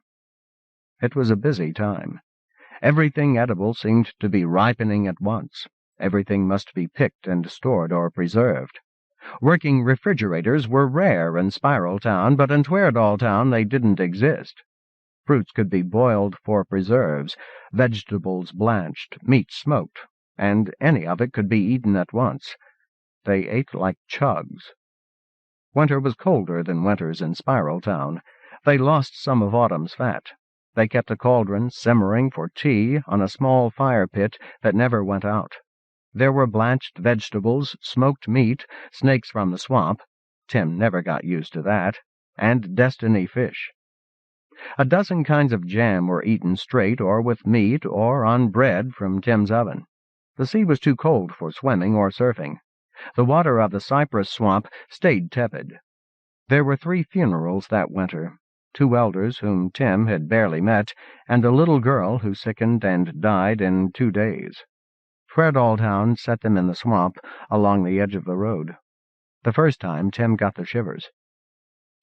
It was a busy time. Everything edible seemed to be ripening at once. Everything must be picked and stored or preserved. Working refrigerators were rare in Spiraltown, but in Tweardalltown they didn't exist. Fruits could be boiled for preserves, vegetables blanched, meat smoked, and any of it could be eaten at once. They ate like chugs. Winter was colder than winters in Spiraltown. They lost some of autumn's fat. They kept a cauldron simmering for tea on a small fire pit that never went out. There were blanched vegetables, smoked meat, snakes from the swamp — Tim never got used to that — and destiny fish. A dozen kinds of jam were eaten straight or with meat or on bread from Tim's oven. The sea was too cold for swimming or surfing. The water of the cypress swamp stayed tepid. There were 3 funerals that winter. 2 elders whom Tim had barely met, and a little girl who sickened and died in 2 days. Tweardalltown set them in the swamp along the edge of the road. The first time Tim got the shivers.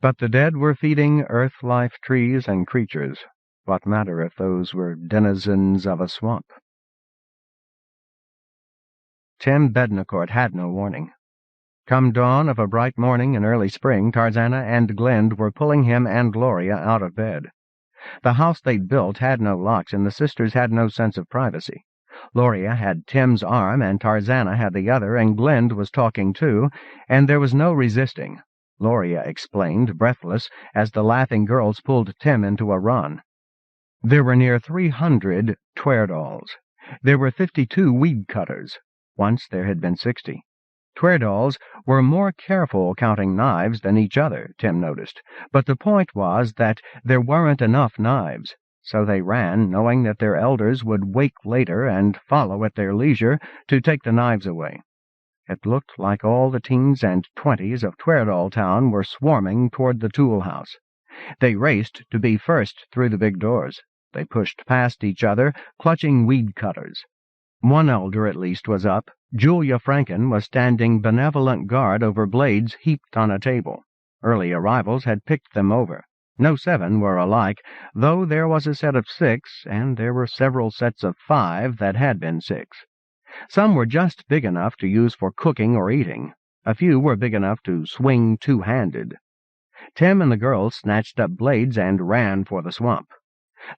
But the dead were feeding earth-life trees and creatures. What matter if those were denizens of a swamp? Tim Bednacourt had no warning. Come dawn of a bright morning in early spring, Tarzana and Glen were pulling him and Gloria out of bed. The house they'd built had no locks, and the sisters had no sense of privacy. Gloria had Tim's arm, and Tarzana had the other, and Glen was talking too, and there was no resisting. Gloria explained, breathless, as the laughing girls pulled Tim into a run. There were near 300 Tweardalls. There were 52 weed-cutters. Once there had been 60. Tweardalls were more careful counting knives than each other, Tim noticed, but the point was that there weren't enough knives, so they ran, knowing that their elders would wake later and follow at their leisure to take the knives away. It looked like all the teens and 20s of Tweardalltown were swarming toward the tool house. They raced to be first through the big doors. They pushed past each other, clutching weed-cutters. One elder at least was up. Julia Franken was standing benevolent guard over blades heaped on a table. Early arrivals had picked them over. No 7 were alike, though there was a set of 6, and there were several sets of 5 that had been 6. Some were just big enough to use for cooking or eating. A few were big enough to swing two-handed. Tim and the girls snatched up blades and ran for the swamp.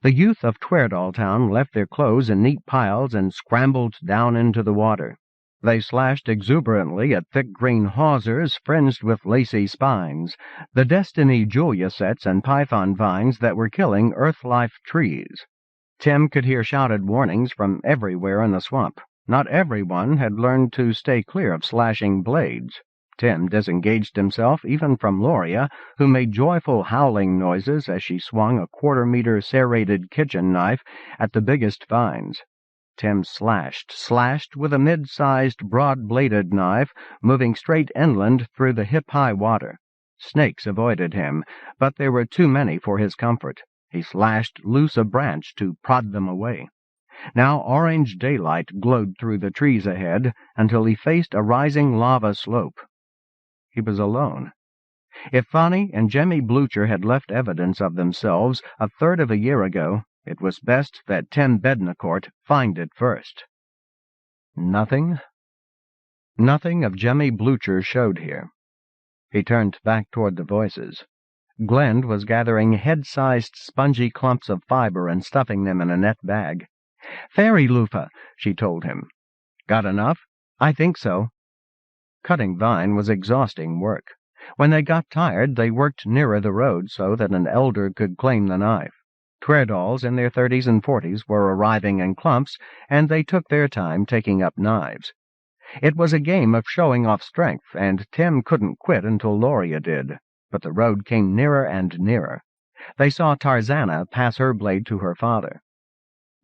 The youth of Tweardalltown left their clothes in neat piles and scrambled down into the water. They slashed exuberantly at thick green hawsers fringed with lacy spines, the Destiny Julia sets and python vines that were killing earth-life trees. Tim could hear shouted warnings from everywhere in the swamp. Not everyone had learned to stay clear of slashing blades. Tim disengaged himself even from Gloria, who made joyful howling noises as she swung a 1/4-meter serrated kitchen knife at the biggest vines. Tim slashed with a mid-sized, broad-bladed knife, moving straight inland through the hip-high water. Snakes avoided him, but there were too many for his comfort. He slashed loose a branch to prod them away. Now orange daylight glowed through the trees ahead until he faced a rising lava slope. He was alone. If Fanny and Jemmy Blucher had left evidence of themselves 1/3 of a year ago, it was best that Tim Bednacourt find it first. Nothing? Nothing of Jemmy Blucher showed here. He turned back toward the voices. Glen was gathering head-sized spongy clumps of fiber and stuffing them in a net bag. "Fairy loofah," she told him. "Got enough?" "I think so." Cutting vine was exhausting work. When they got tired, they worked nearer the road so that an elder could claim the knife. Tweardalls in their 30s and 40s were arriving in clumps, and they took their time taking up knives. It was a game of showing off strength, and Tim couldn't quit until Gloria did. But the road came nearer and nearer. They saw Tarzana pass her blade to her father.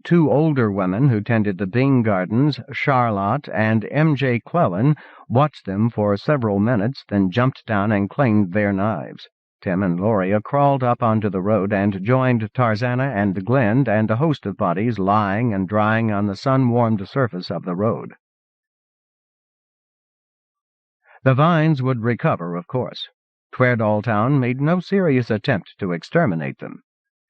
Two older women who tended the bean gardens, Charlotte and M.J. Clellan, watched them for several minutes, then jumped down and claimed their knives. Tim and Gloria crawled up onto the road and joined Tarzana and Glenn and a host of bodies lying and drying on the sun-warmed surface of the road. The vines would recover, of course. Tweardalltown made no serious attempt to exterminate them.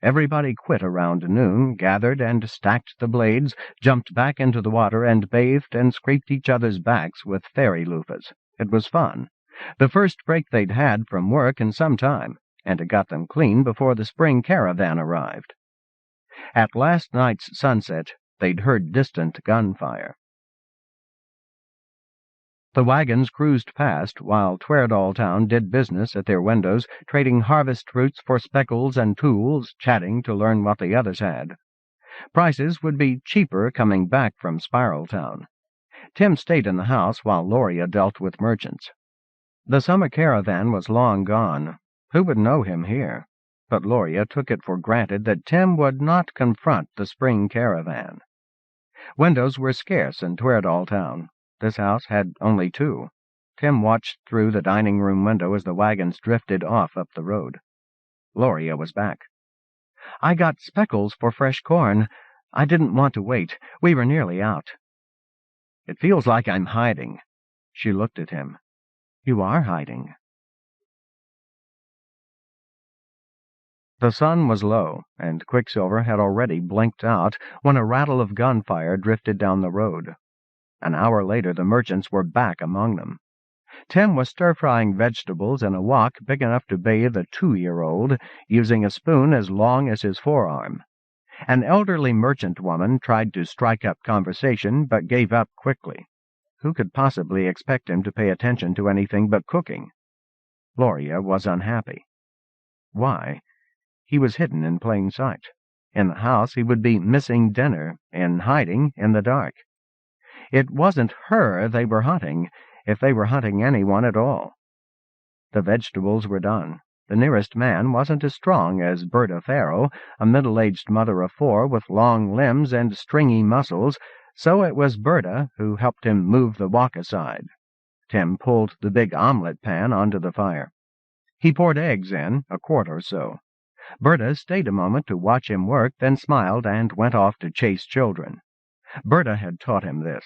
Everybody quit around noon, gathered and stacked the blades, jumped back into the water, and bathed and scraped each other's backs with fairy loofahs. It was fun. The first break they'd had from work in some time, and it got them clean before the spring caravan arrived. At last night's sunset, they'd heard distant gunfire. The wagons cruised past while Tweardalltown did business at their windows, trading harvest fruits for speckles and tools, chatting to learn what the others had. Prices would be cheaper coming back from Spiraltown. Tim stayed in the house while Gloria dealt with merchants. The summer caravan was long gone. Who would know him here? But Gloria took it for granted that Tim would not confront the spring caravan. Windows were scarce in Tweardalltown. This house had only two. Tim watched through the dining-room window as the wagons drifted off up the road. Gloria was back. "I got speckles for fresh corn. I didn't want to wait. We were nearly out." "It feels like I'm hiding." She looked at him. "You are hiding." The sun was low, and Quicksilver had already blinked out when a rattle of gunfire drifted down the road. An hour later the merchants were back among them. Tim was stir-frying vegetables in a wok big enough to bathe a 2-year-old, using a spoon as long as his forearm. An elderly merchant woman tried to strike up conversation, but gave up quickly. Who could possibly expect him to pay attention to anything but cooking? Gloria was unhappy. Why? He was hidden in plain sight. In the house he would be missing dinner, in hiding in the dark. It wasn't her they were hunting, if they were hunting anyone at all. The vegetables were done. The nearest man wasn't as strong as Berta Farrow, a middle-aged mother of 4 with long limbs and stringy muscles, so it was Berta who helped him move the wok aside. Tim pulled the big omelet pan onto the fire. He poured eggs in, a quart or so. Berta stayed a moment to watch him work, then smiled and went off to chase children. Berta had taught him this.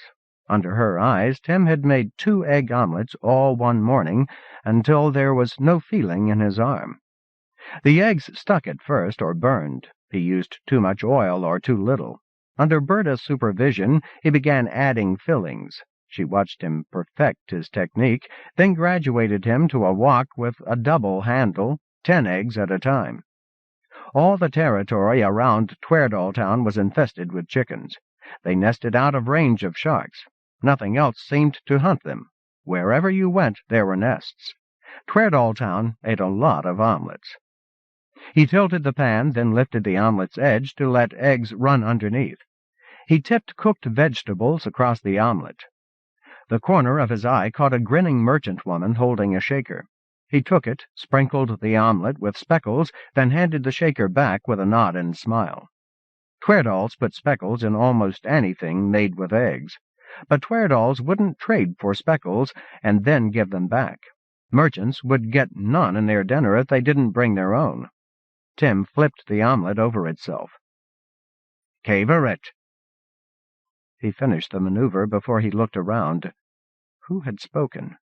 Under her eyes, Tim had made 2 egg omelets all one morning, until there was no feeling in his arm. The eggs stuck at first, or burned. He used too much oil or too little. Under Berta's supervision, he began adding fillings. She watched him perfect his technique, then graduated him to a wok with a double handle, 10 eggs at a time. All the territory around Tweardalltown was infested with chickens. They nested out of range of sharks. Nothing else seemed to hunt them. Wherever you went, there were nests. Tweardalltown ate a lot of omelets. He tilted the pan, then lifted the omelet's edge to let eggs run underneath. He tipped cooked vegetables across the omelet. The corner of his eye caught a grinning merchant woman holding a shaker. He took it, sprinkled the omelet with speckles, then handed the shaker back with a nod and smile. Tweardalls put speckles in almost anything made with eggs. But Tweardalls wouldn't trade for speckles and then give them back. Merchants would get none in their dinner if they didn't bring their own. Tim flipped the omelet over itself. "Caver it." He finished the maneuver before he looked around. Who had spoken?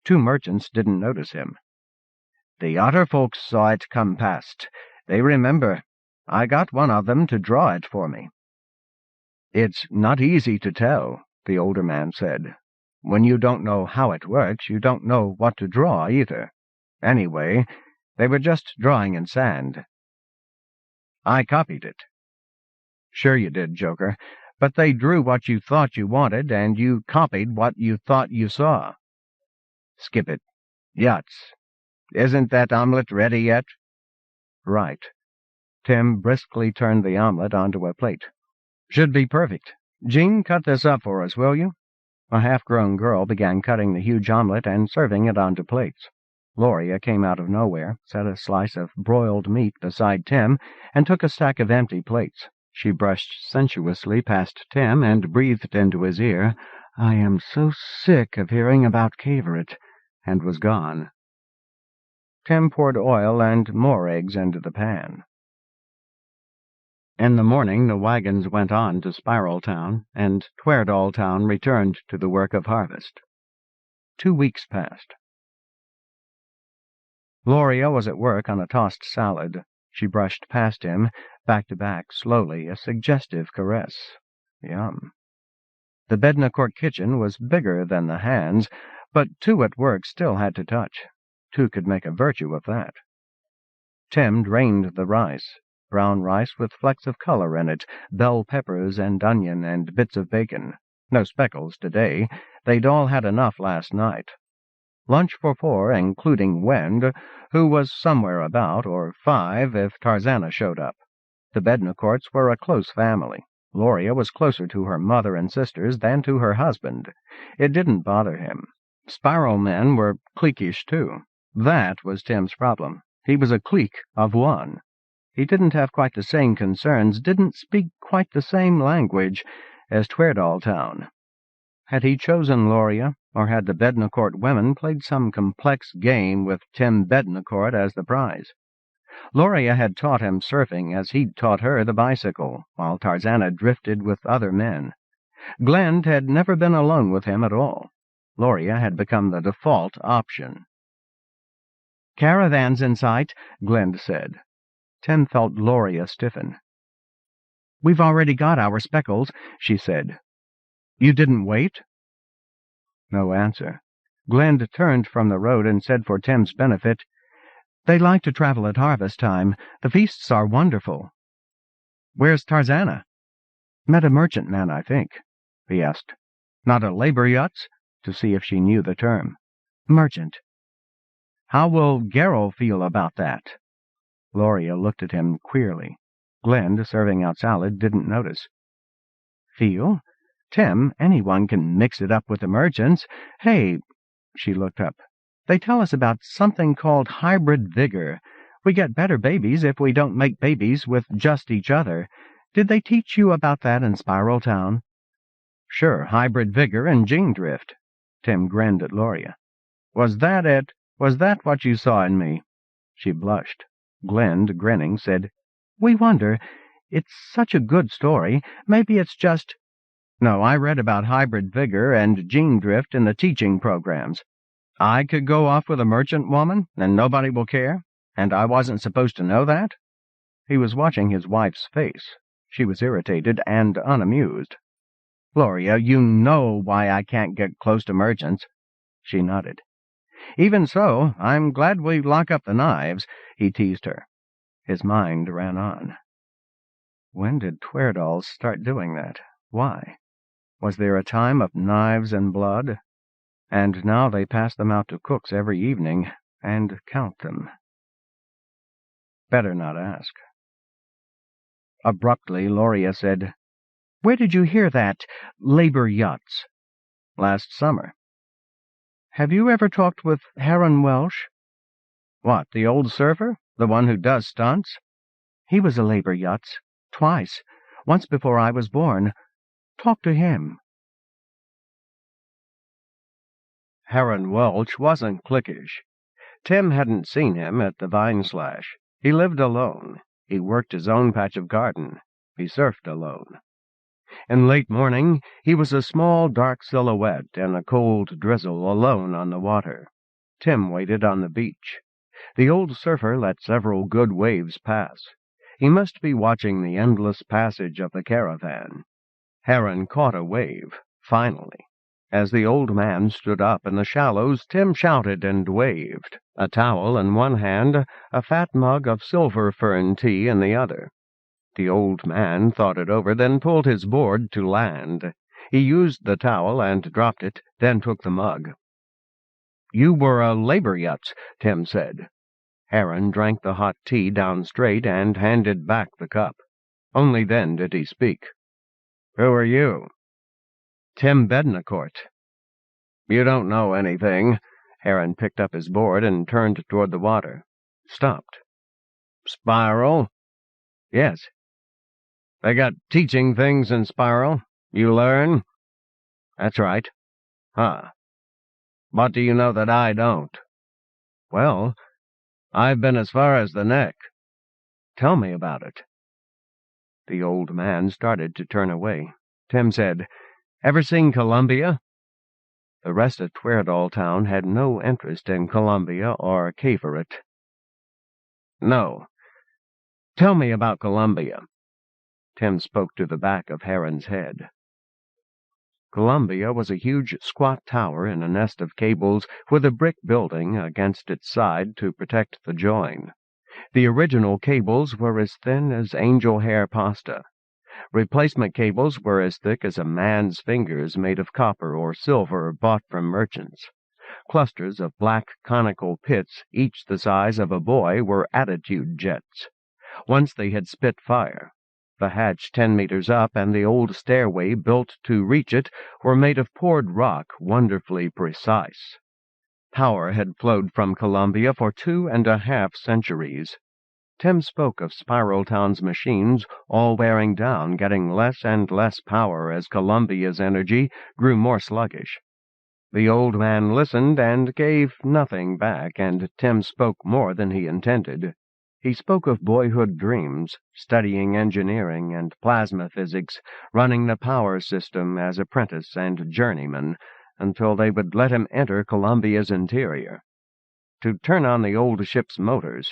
2 merchants didn't notice him. "The otter folks saw it come past. They remember. I got one of them to draw it for me." "It's not easy to tell," the older man said. "When you don't know how it works, you don't know what to draw either. Anyway, they were just drawing in sand." "I copied it." "Sure you did, Joker, but they drew what you thought you wanted, and you copied what you thought you saw." "Skip it. Yuts. Isn't that omelet ready yet?" "Right." Tim briskly turned the omelet onto a plate. "Should be perfect. Jean, cut this up for us, will you?" A half-grown girl began cutting the huge omelet and serving it onto plates. Gloria came out of nowhere, set a slice of broiled meat beside Tim, and took a stack of empty plates. She brushed sensuously past Tim and breathed into his ear, "I am so sick of hearing about Cavorite," and was gone. Tim poured oil and more eggs into the pan. In the morning the wagons went on to Spiraltown, and Tweardalltown returned to the work of harvest. 2 weeks passed. Gloria was at work on a tossed salad. She brushed past him, back to back, slowly, a suggestive caress. Yum. The Bednacourt kitchen was bigger than the hands, but two at work still had to touch. Two could make a virtue of that. Tim drained the rice. Brown rice with flecks of color in it, bell peppers and onion and bits of bacon. No speckles today. They'd all had enough last night. Lunch for 4, including Wend, who was somewhere about, or 5 if Tarzana showed up. The Bednacourts were a close family. Gloria was closer to her mother and sisters than to her husband. It didn't bother him. Spiral men were cliquish, too. That was Tim's problem. He was a clique of one. He didn't have quite the same concerns, didn't speak quite the same language as Tweardalltown. Had he chosen Gloria, or had the Bednacourt women played some complex game with Tim Bednacourt as the prize? Gloria had taught him surfing as he'd taught her the bicycle, while Tarzana drifted with other men. Glend had never been alone with him at all. Gloria had become the default option. "Caravans in sight," Glend said. Tim felt Gloria stiffen. "We've already got our speckles," she said. "You didn't wait?" No answer. Glend turned from the road and said for Tim's benefit, "They like to travel at harvest time. The feasts are wonderful." "Where's Tarzana?" "Met a merchantman, I think." He asked, "Not a labor yachts?" to see if she knew the term. "Merchant." "How will Garrow feel about that?" Gloria looked at him queerly. Glend, serving out salad, didn't notice. "Feel? Tim, anyone can mix it up with the merchants. Hey," she looked up, "they tell us about something called hybrid vigor. We get better babies if we don't make babies with just each other. Did they teach you about that in Spiraltown?" "Sure, hybrid vigor and gene drift." Tim grinned at Gloria. "Was that it? Was that what you saw in me?" She blushed. Glend, grinning, said, "We wonder. It's such a good story. Maybe it's just—" "No, I read about hybrid vigor and gene drift in the teaching programs. I could go off with a merchant woman, and nobody will care? And I wasn't supposed to know that?" He was watching his wife's face. She was irritated and unamused. "Gloria, you know why I can't get close to merchants." She nodded. "Even so, I'm glad we lock up the knives," he teased her. His mind ran on. When did Tweardalls start doing that? Why? Was there a time of knives and blood? And now they pass them out to cooks every evening, and count them. Better not ask. Abruptly, Gloria said, "Where did you hear that? Labor yachts?" "Last summer." "Have you ever talked with Heron Welsh?" "What, the old surfer? The one who does stunts?" "He was a labor yachts. Twice. Once before I was born. Talk to him." Heron Welch wasn't cliquish. Tim hadn't seen him at the Vine Slash. He lived alone. He worked his own patch of garden. He surfed alone. In late morning, he was a small, dark silhouette in a cold drizzle alone on the water. Tim waited on the beach. The old surfer let several good waves pass. He must be watching the endless passage of the caravan. Heron caught a wave, finally. As the old man stood up in the shallows, Tim shouted and waved, a towel in one hand, a fat mug of silver fern tea in the other. The old man thought it over, then pulled his board to land. He used the towel and dropped it, then took the mug. "You were a labor yachts," Tim said. Heron drank the hot tea down straight and handed back the cup. Only then did he speak. "Who are you?" "Tim Bednacourt." "You don't know anything." Heron picked up his board and turned toward the water. Stopped. "Spiral?" "Yes." They got teaching things in Spiral. You learn? That's right. Huh. What do you know that I don't? Well, I've been as far as the neck. Tell me about it. The old man started to turn away. Tim said, Ever seen Columbia? The rest of Tweardall Town had no interest in Columbia or Cavorite. No. Tell me about Columbia. Tim spoke to the back of Heron's head. Columbia was a huge squat tower in a nest of cables with a brick building against its side to protect the join. The original cables were as thin as angel hair pasta. Replacement cables were as thick as a man's fingers made of copper or silver bought from merchants. Clusters of black conical pits, each the size of a boy, were attitude jets. Once they had spit fire. The hatch 10 meters up and the old stairway built to reach it were made of poured rock, wonderfully precise. Power had flowed from Columbia for 2.5 centuries. Tim spoke of Spiral Town's machines all wearing down, getting less and less power as Columbia's energy grew more sluggish. The old man listened and gave nothing back, and Tim spoke more than he intended. He spoke of boyhood dreams, studying engineering and plasma physics, running the power system as apprentice and journeyman, until they would let him enter Columbia's interior. To turn on the old ship's motors,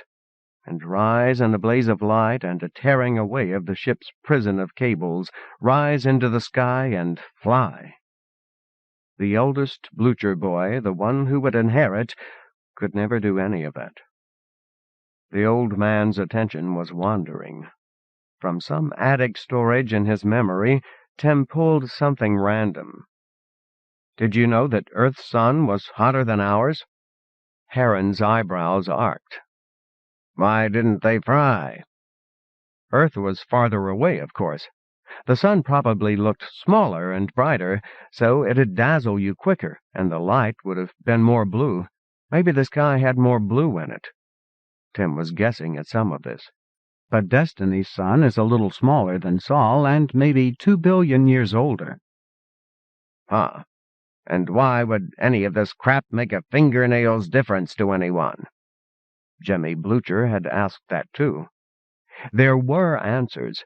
and rise in a blaze of light and a tearing away of the ship's prison of cables, rise into the sky and fly. The eldest Blucher boy, the one who would inherit, could never do any of that. The old man's attention was wandering. From some attic storage in his memory, Tim pulled something random. Did you know that Earth's sun was hotter than ours? Heron's eyebrows arced. Why didn't they fry? Earth was farther away, of course. The sun probably looked smaller and brighter, so it'd dazzle you quicker, and the light would have been more blue. Maybe the sky had more blue in it. Tim was guessing at some of this. But Destiny's sun is a little smaller than Sol, and maybe 2 billion years older. Huh. And why would any of this crap make a fingernail's difference to anyone? Jemmy Blucher had asked that too. There were answers.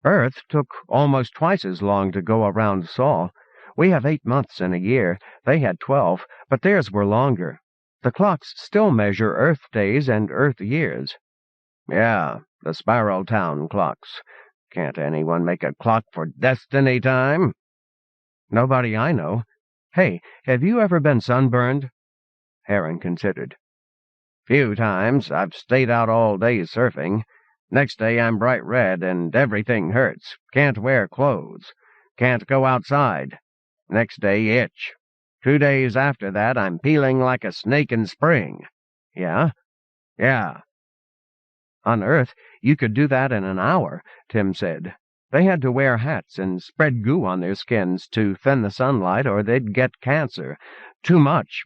Earth took almost twice as long to go around Sol. We have 8 months in a year. They had 12, but theirs were longer. The clocks still measure Earth days and Earth years. Yeah, the Spiral Town clocks. Can't anyone make a clock for Destiny time? Nobody I know. Hey, have you ever been sunburned? Heron considered. Few times. I've stayed out all day surfing. Next day I'm bright red and everything hurts. Can't wear clothes. Can't go outside. Next day itch. 2 days after that I'm peeling like a snake in spring. Yeah? Yeah. On Earth, you could do that in an hour, Tim said. They had to wear hats and spread goo on their skins to thin the sunlight or they'd get cancer. Too much.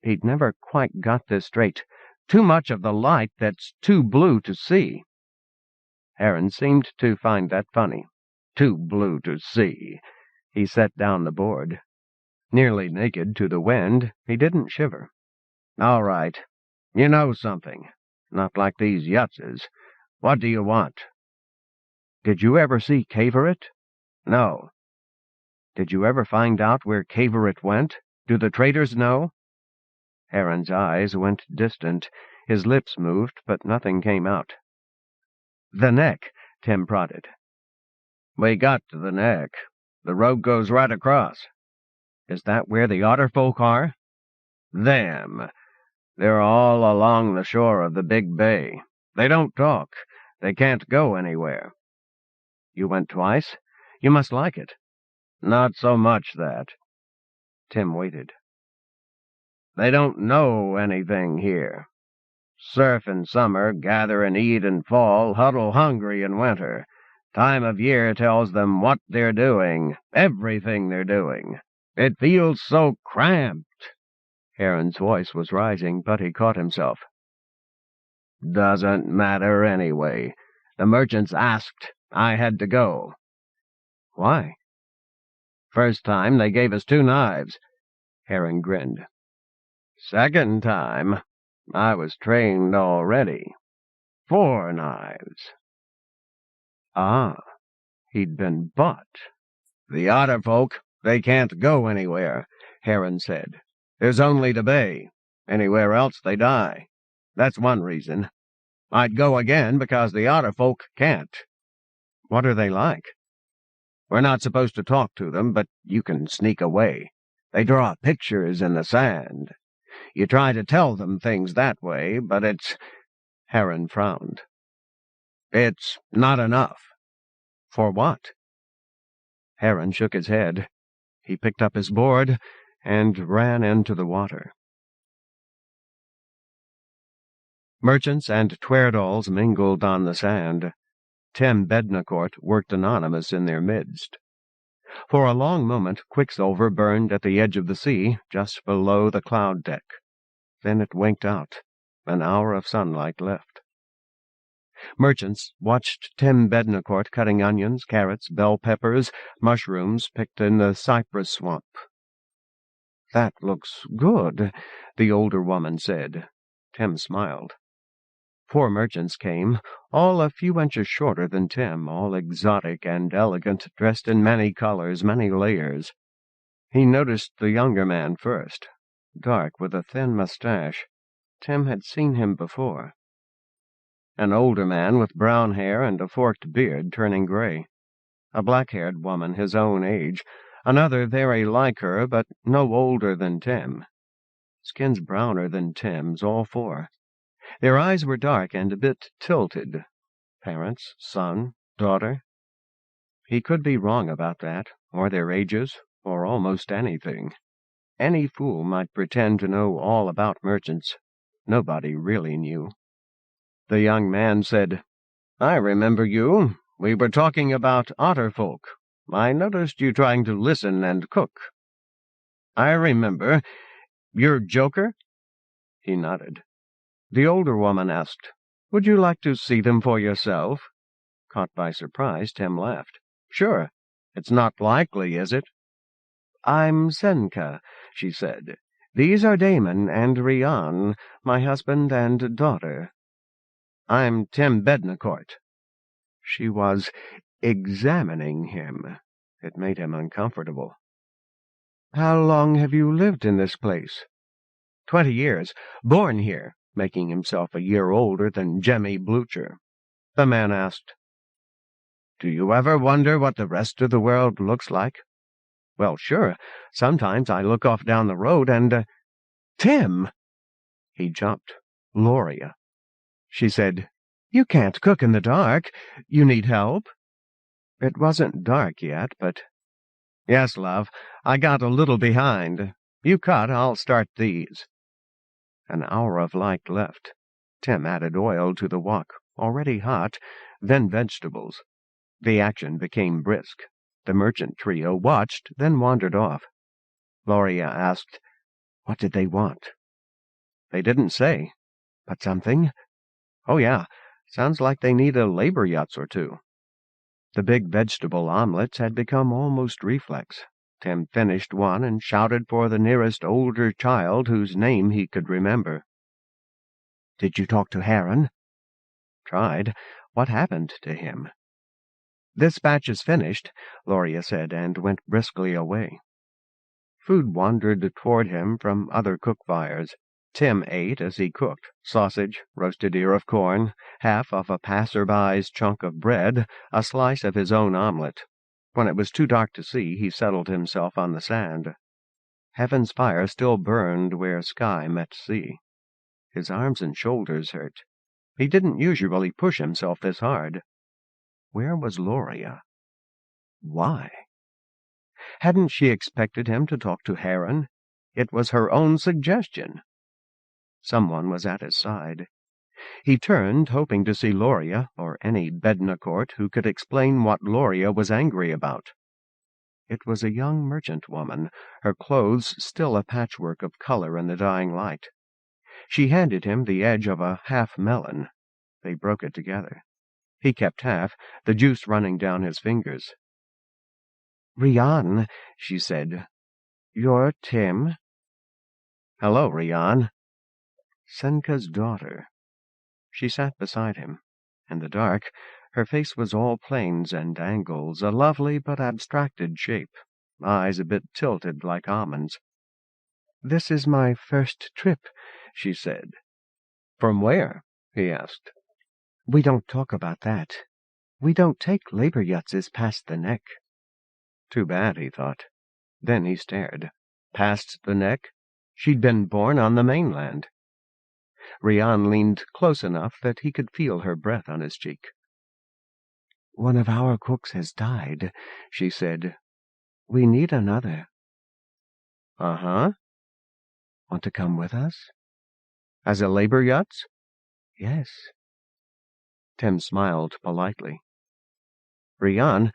He'd never quite got this straight. Too much of the light that's too blue to see. Heron seemed to find that funny. Too blue to see. He set down the board. Nearly naked to the wind, he didn't shiver. All right. You know something. Not like these yutzes. What do you want? Did you ever see Cavorite? No. Did you ever find out where Cavorite went? Do the traders know? Heron's eyes went distant. His lips moved, but nothing came out. The neck, Tim prodded. We got to the neck. The road goes right across. Is that where the otter folk are? Them. They're all along the shore of the big bay. They don't talk. They can't go anywhere. You went twice? You must like it. Not so much that. Tim waited. They don't know anything here. Surf in summer, gather and eat in fall, huddle hungry in winter. Time of year tells them what they're doing, everything they're doing. It feels so cramped. Heron's voice was rising, but he caught himself. Doesn't matter anyway. The merchants asked. I had to go. Why? First time they gave us 2 knives. Heron grinned. Second time, I was trained already. 4 knives. Ah, he'd been bought. The otter folk, they can't go anywhere, Heron said. There's only the bay. Anywhere else they die. That's one reason. I'd go again because the otter folk can't. What are they like? We're not supposed to talk to them, but you can sneak away. They draw pictures in the sand. You try to tell them things that way, but it's... Heron frowned. It's not enough. For what? Heron shook his head. He picked up his board and ran into the water. Merchants and Tweardals mingled on the sand. Tim Bednacourt worked anonymous in their midst. For a long moment quicksilver burned at the edge of the sea, just below the cloud deck. Then it winked out. An hour of sunlight left. Merchants watched Tim Bednacourt cutting onions, carrots, bell peppers, mushrooms picked in the cypress swamp. "That looks good," the older woman said. Tim smiled. 4 merchants came, all a few inches shorter than Tim, all exotic and elegant, dressed in many colors, many layers. He noticed the younger man first, dark with a thin mustache. Tim had seen him before. An older man with brown hair and a forked beard turning gray. A black-haired woman his own age, another very like her, but no older than Tim. Skins browner than Tim's, all 4. Their eyes were dark and a bit tilted. Parents, son, daughter. He could be wrong about that, or their ages, or almost anything. Any fool might pretend to know all about merchants. Nobody really knew. The young man said, "I remember you. We were talking about otter folk. I noticed you trying to listen and cook." "I remember. You're Joker?" He nodded. The older woman asked, "Would you like to see them for yourself?" Caught by surprise, Tim laughed. "Sure. It's not likely, is it?" "I'm Senka," she said. "These are Damon and Rian, my husband and daughter." "I'm Tim Bednacourt." She was examining him. It made him uncomfortable. "How long have you lived in this place?" 20 years. Born here," making himself a year older than Jemmy Blucher. The man asked, "Do you ever wonder what the rest of the world looks like?" "Well, sure. Sometimes I look off down the road and... Tim!" He jumped. "Gloria." She said, "You can't cook in the dark. You need help?" It wasn't dark yet, but... "Yes, love. I got a little behind. You cut, I'll start these." An hour of light left. Tim added oil to the wok, already hot, then vegetables. The action became brisk. The merchant trio watched, then wandered off. Gloria asked, "What did they want?" "They didn't say. But something? Oh, yeah. Sounds like they need a labor yachts or 2. The big vegetable omelets had become almost reflex. Tim finished one and shouted for the nearest older child whose name he could remember. "Did you talk to Heron?" "Tried. What happened to him?" "This batch is finished," Gloria said, and went briskly away. Food wandered toward him from other cook fires. Tim ate as he cooked: sausage, roasted ear of corn, half of a passer-by's chunk of bread, a slice of his own omelet. When it was too dark to see, he settled himself on the sand. Heaven's fire still burned where sky met sea. His arms and shoulders hurt. He didn't usually push himself this hard. Where was Gloria? Why? Hadn't she expected him to talk to Heron? It was her own suggestion. Someone was at his side. He turned, hoping to see Gloria, or any Bednacourt who could explain what Gloria was angry about. It was a young merchant woman, her clothes still a patchwork of color in the dying light. She handed him the edge of a half-melon. They broke it together. He kept half, the juice running down his fingers. "Rian," she said. "You're Tim?" "Hello, Rian." Senka's daughter. She sat beside him. In the dark, her face was all planes and angles, a lovely but abstracted shape, eyes a bit tilted like almonds. "This is my first trip," she said. "From where?" he asked. "We don't talk about that. We don't take labor yachts past the neck." Too bad, he thought. Then he stared. Past the neck? She'd been born on the mainland. Rian leaned close enough that he could feel her breath on his cheek. "One of our cooks has died," she said. "We need another." "Uh-huh. Want to come with us?" "As a labor yacht?" "Yes." Tim smiled politely. "Rian,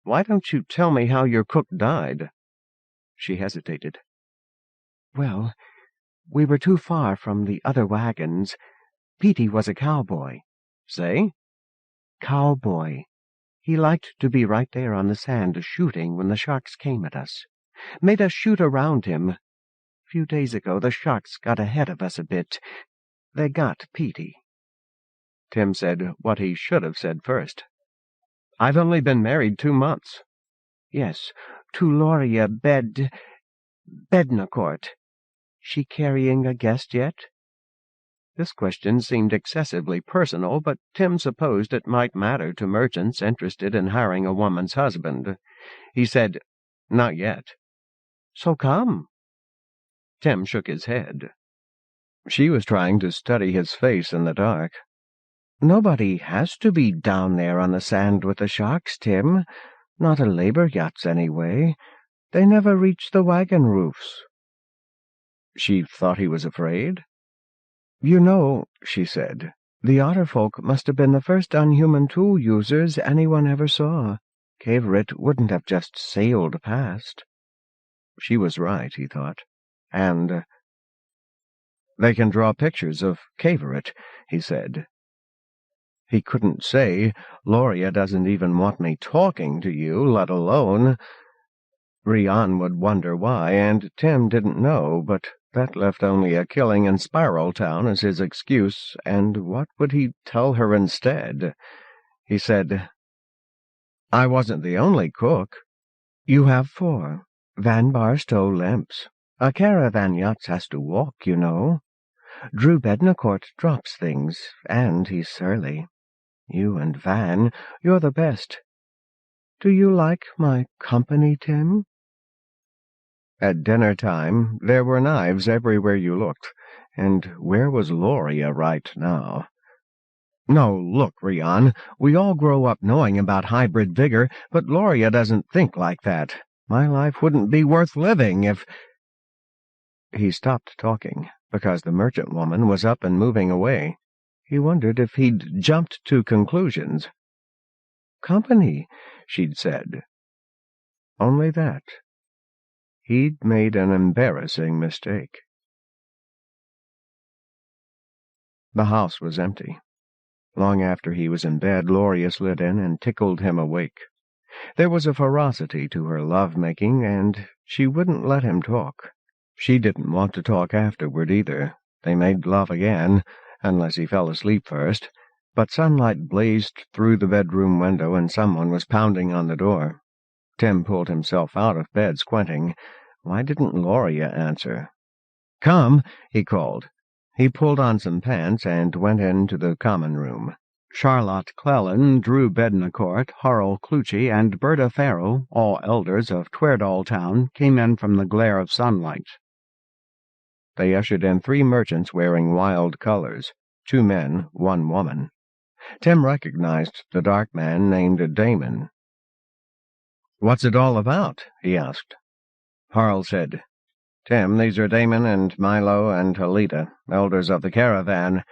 why don't you tell me how your cook died?" She hesitated. "Well, we were too far from the other wagons. Petey was a cowboy." "Say?" "Cowboy. He liked to be right there on the sand shooting when the sharks came at us. Made us shoot around him. A few days ago the sharks got ahead of us a bit. They got Petey." Tim said what he should have said first. "I've only been married 2 months." "Yes, to Loria Bednacourt. She carrying a guest yet?" This question seemed excessively personal, but Tim supposed it might matter to merchants interested in hiring a woman's husband. He said, "Not yet." "So come." Tim shook his head. She was trying to study his face in the dark. "Nobody has to be down there on the sand with the sharks, Tim. Not a labor yachts, anyway. They never reach the wagon roofs." She thought he was afraid. "You know," she said, "the otter folk must have been the first unhuman tool users anyone ever saw. Cavorite wouldn't have just sailed past." She was right, he thought. And "They can draw pictures of Cavorite," he said. He couldn't say, "Loria doesn't even want me talking to you, let alone—" Rian would wonder why, and Tim didn't know, but that left only a killing in Spiral Town as his excuse, and what would he tell her instead? He said, "I wasn't the only cook." "You have 4. Van Barstow limps. A caravan yacht has to walk, you know. Drew Bednacourt drops things, and he's surly. You and Van, you're the best. Do you like my company, Tim?" At dinner time, there were knives everywhere you looked, and where was Loria right now? "No, look, Rian, we all grow up knowing about hybrid vigor, but Loria doesn't think like that. My life wouldn't be worth living if—" He stopped talking, because the merchant woman was up and moving away. He wondered if he'd jumped to conclusions. "Company," she'd said. Only that. He'd made an embarrassing mistake. The house was empty. Long after he was in bed, Loria slid in and tickled him awake. There was a ferocity to her love-making, and she wouldn't let him talk. She didn't want to talk afterward, either. They made love again, unless he fell asleep first, but sunlight blazed through the bedroom window and someone was pounding on the door. Tim pulled himself out of bed, squinting. Why didn't Loria answer? "Come," he called. He pulled on some pants and went into the common room. Charlotte Cleland, Drew Bednacourt, Harl Clucci, and Berta Farrell, all elders of Tweardall Town, came in from the glare of sunlight. They ushered in 3 merchants wearing wild colors, 2 men, 1 woman. Tim recognized the dark man named Damon. "What's it all about?" he asked. Harl said, "Tim, these are Damon and Milo and Helita, elders of the caravan.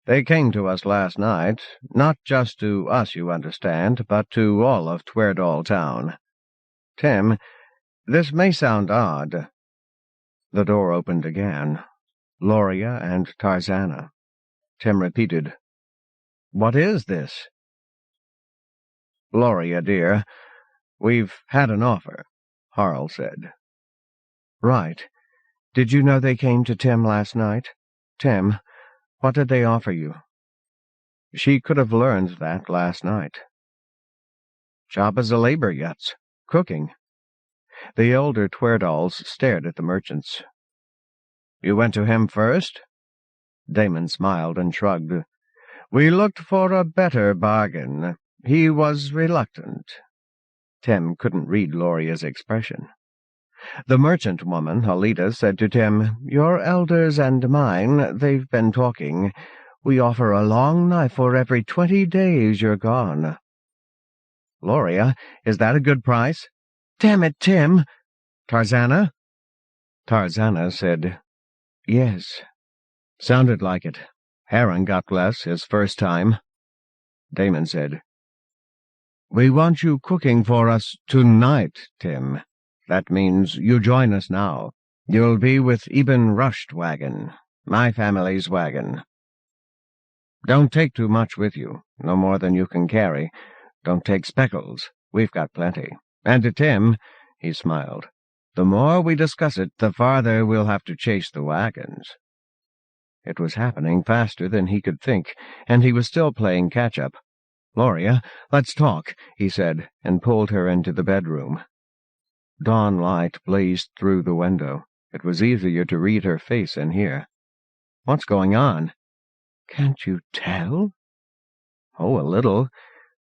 They came to us last night, not just to us, you understand, but to all of Tweardall Town. Tim, this may sound odd." The door opened again. Loria and Tarzana. Tim repeated, "What is this?" "Gloria, dear, we've had an offer," Harl said. "Right. Did you know they came to Tim last night? Tim, what did they offer you?" She could have learned that last night. "Job as a labor yutz. Cooking." The elder Twerdals stared at the merchants. "You went to him first?" Damon smiled and shrugged. "We looked for a better bargain. He was reluctant." Tim couldn't read Gloria's expression. The merchant woman, Halida, said to Tim, "Your elders and mine, they've been talking. We offer a long knife for every 20 days you're gone." "Gloria, is that a good price?" "Damn it, Tim!" "Tarzana?" Tarzana said, "Yes." "Sounded like it. Heron got less his first time." Damon said, "We want you cooking for us tonight, Tim. That means you join us now. You'll be with Ibn Rushd wagon, my family's wagon. Don't take too much with you, no more than you can carry. Don't take speckles. We've got plenty. And to Tim," he smiled, "the more we discuss it, the farther we'll have to chase the wagons." It was happening faster than he could think, and he was still playing catch-up. "Gloria, let's talk," he said, and pulled her into the bedroom. Dawn light blazed through the window. It was easier to read her face and hear. "What's going on?" "Can't you tell?" "Oh, a little.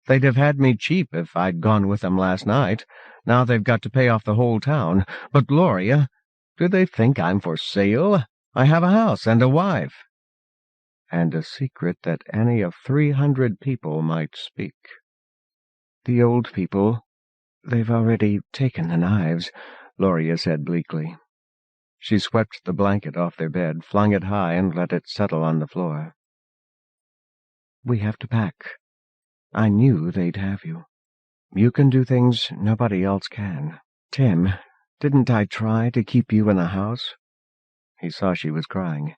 They'd have had me cheap if I'd gone with them last night. Now they've got to pay off the whole town. But, Gloria, do they think I'm for sale? I have a house and a wife." And a secret that any of 300 people might speak. "The old people, they've already taken the knives," Gloria said bleakly. She swept the blanket off their bed, flung it high, and let it settle on the floor. "We have to pack. I knew they'd have you. You can do things nobody else can. Tim, didn't I try to keep you in the house?" He saw she was crying.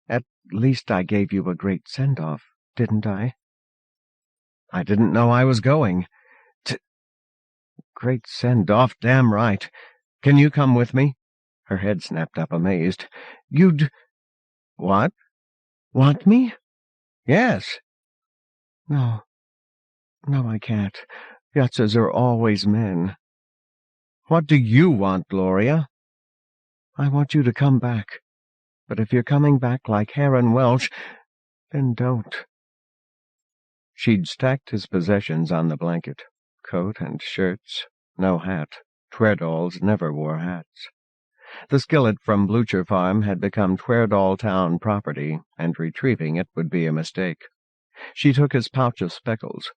"At least I gave you a great send-off, didn't I?" "I didn't know I was going." "Great send-off, damn right. Can you come with me?" Her head snapped up, amazed. "You'd—" "What?" "Want me?" "Yes." No, I can't. Yutzes are always men." "What do you want, Gloria?" "I want you to come back. But if you're coming back like Heron Welch, then don't." She'd stacked his possessions on the blanket. Coat and shirts. No hat. Twerdals never wore hats. The skillet from Blucher Farm had become Twerdal town property, and retrieving it would be a mistake. She took his pouch of speckles.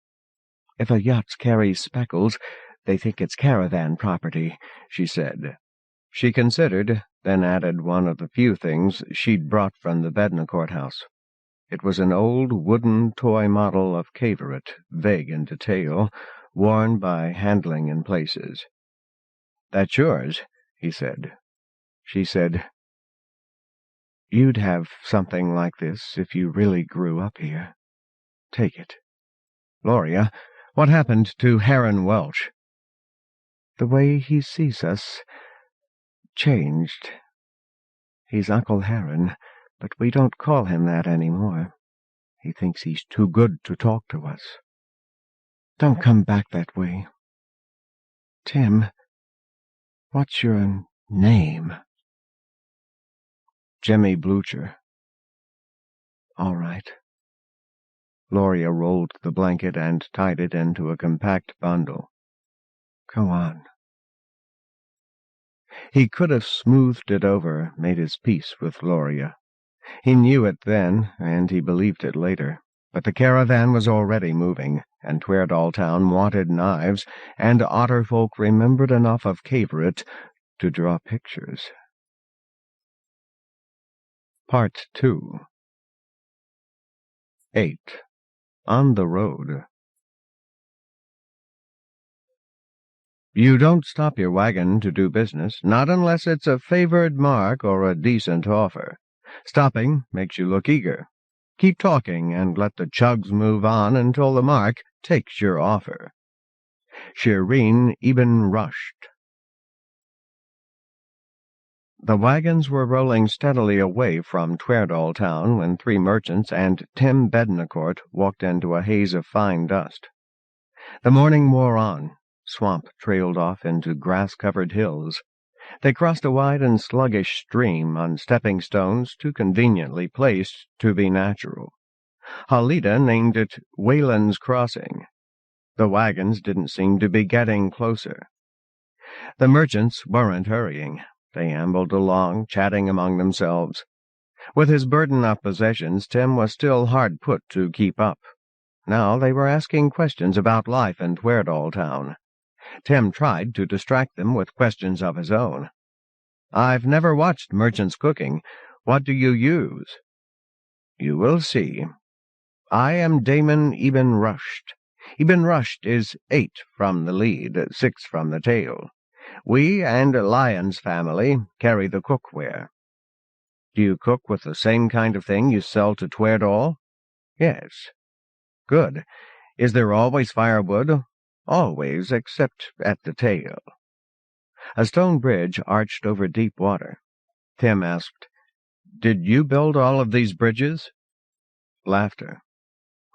"If a yacht carries speckles, they think it's caravan property," she said. She considered, then added one of the few things she'd brought from the Bedna courthouse. It was an old wooden toy model of cavorite, vague in detail, worn by handling in places. "That's yours," he said. She said, "You'd have something like this if you really grew up here. Take it." "Gloria, what happened to Heron Welch?" "The way he sees us changed. He's Uncle Heron, but we don't call him that anymore. He thinks he's too good to talk to us. Don't come back that way. Tim, what's your name?" "Jimmy Blucher." "All right." Gloria rolled the blanket and tied it into a compact bundle. "Go on." He could have smoothed it over, made his peace with Gloria. He knew it then, and he believed it later. But the caravan was already moving, and Twerdal town wanted knives, and Otterfolk remembered enough of Cavorite to draw pictures. Part 2. 8. On the Road. You don't stop your wagon to do business, not unless it's a favored mark or a decent offer. Stopping makes you look eager. Keep talking and let the chugs move on until the mark takes your offer. Shirin Ibn Rushd. The wagons were rolling steadily away from Tweardall town when three merchants and Tim Bednacourt walked into a haze of fine dust. The morning wore on. Swamp trailed off into grass-covered hills. They crossed a wide and sluggish stream on stepping stones too conveniently placed to be natural. Halida named it Wayland's Crossing. The wagons didn't seem to be getting closer. The merchants weren't hurrying. They ambled along, chatting among themselves. With his burden of possessions, Tim was still hard put to keep up. Now they were asking questions about life in Tweardall town. Tim tried to distract them with questions of his own. "I've never watched merchants cooking. What do you use?" "You will see. I am Damon Ibn Rushd. Ibn Rushd is 8 from the lead, 6 from the tail. We and Lyon's family carry the cookware." "Do you cook with the same kind of thing you sell to Tweardall?" "Yes." "Good. Is there always firewood?" "Always, except at the tail." A stone bridge arched over deep water. Tim asked, "Did you build all of these bridges?" Laughter.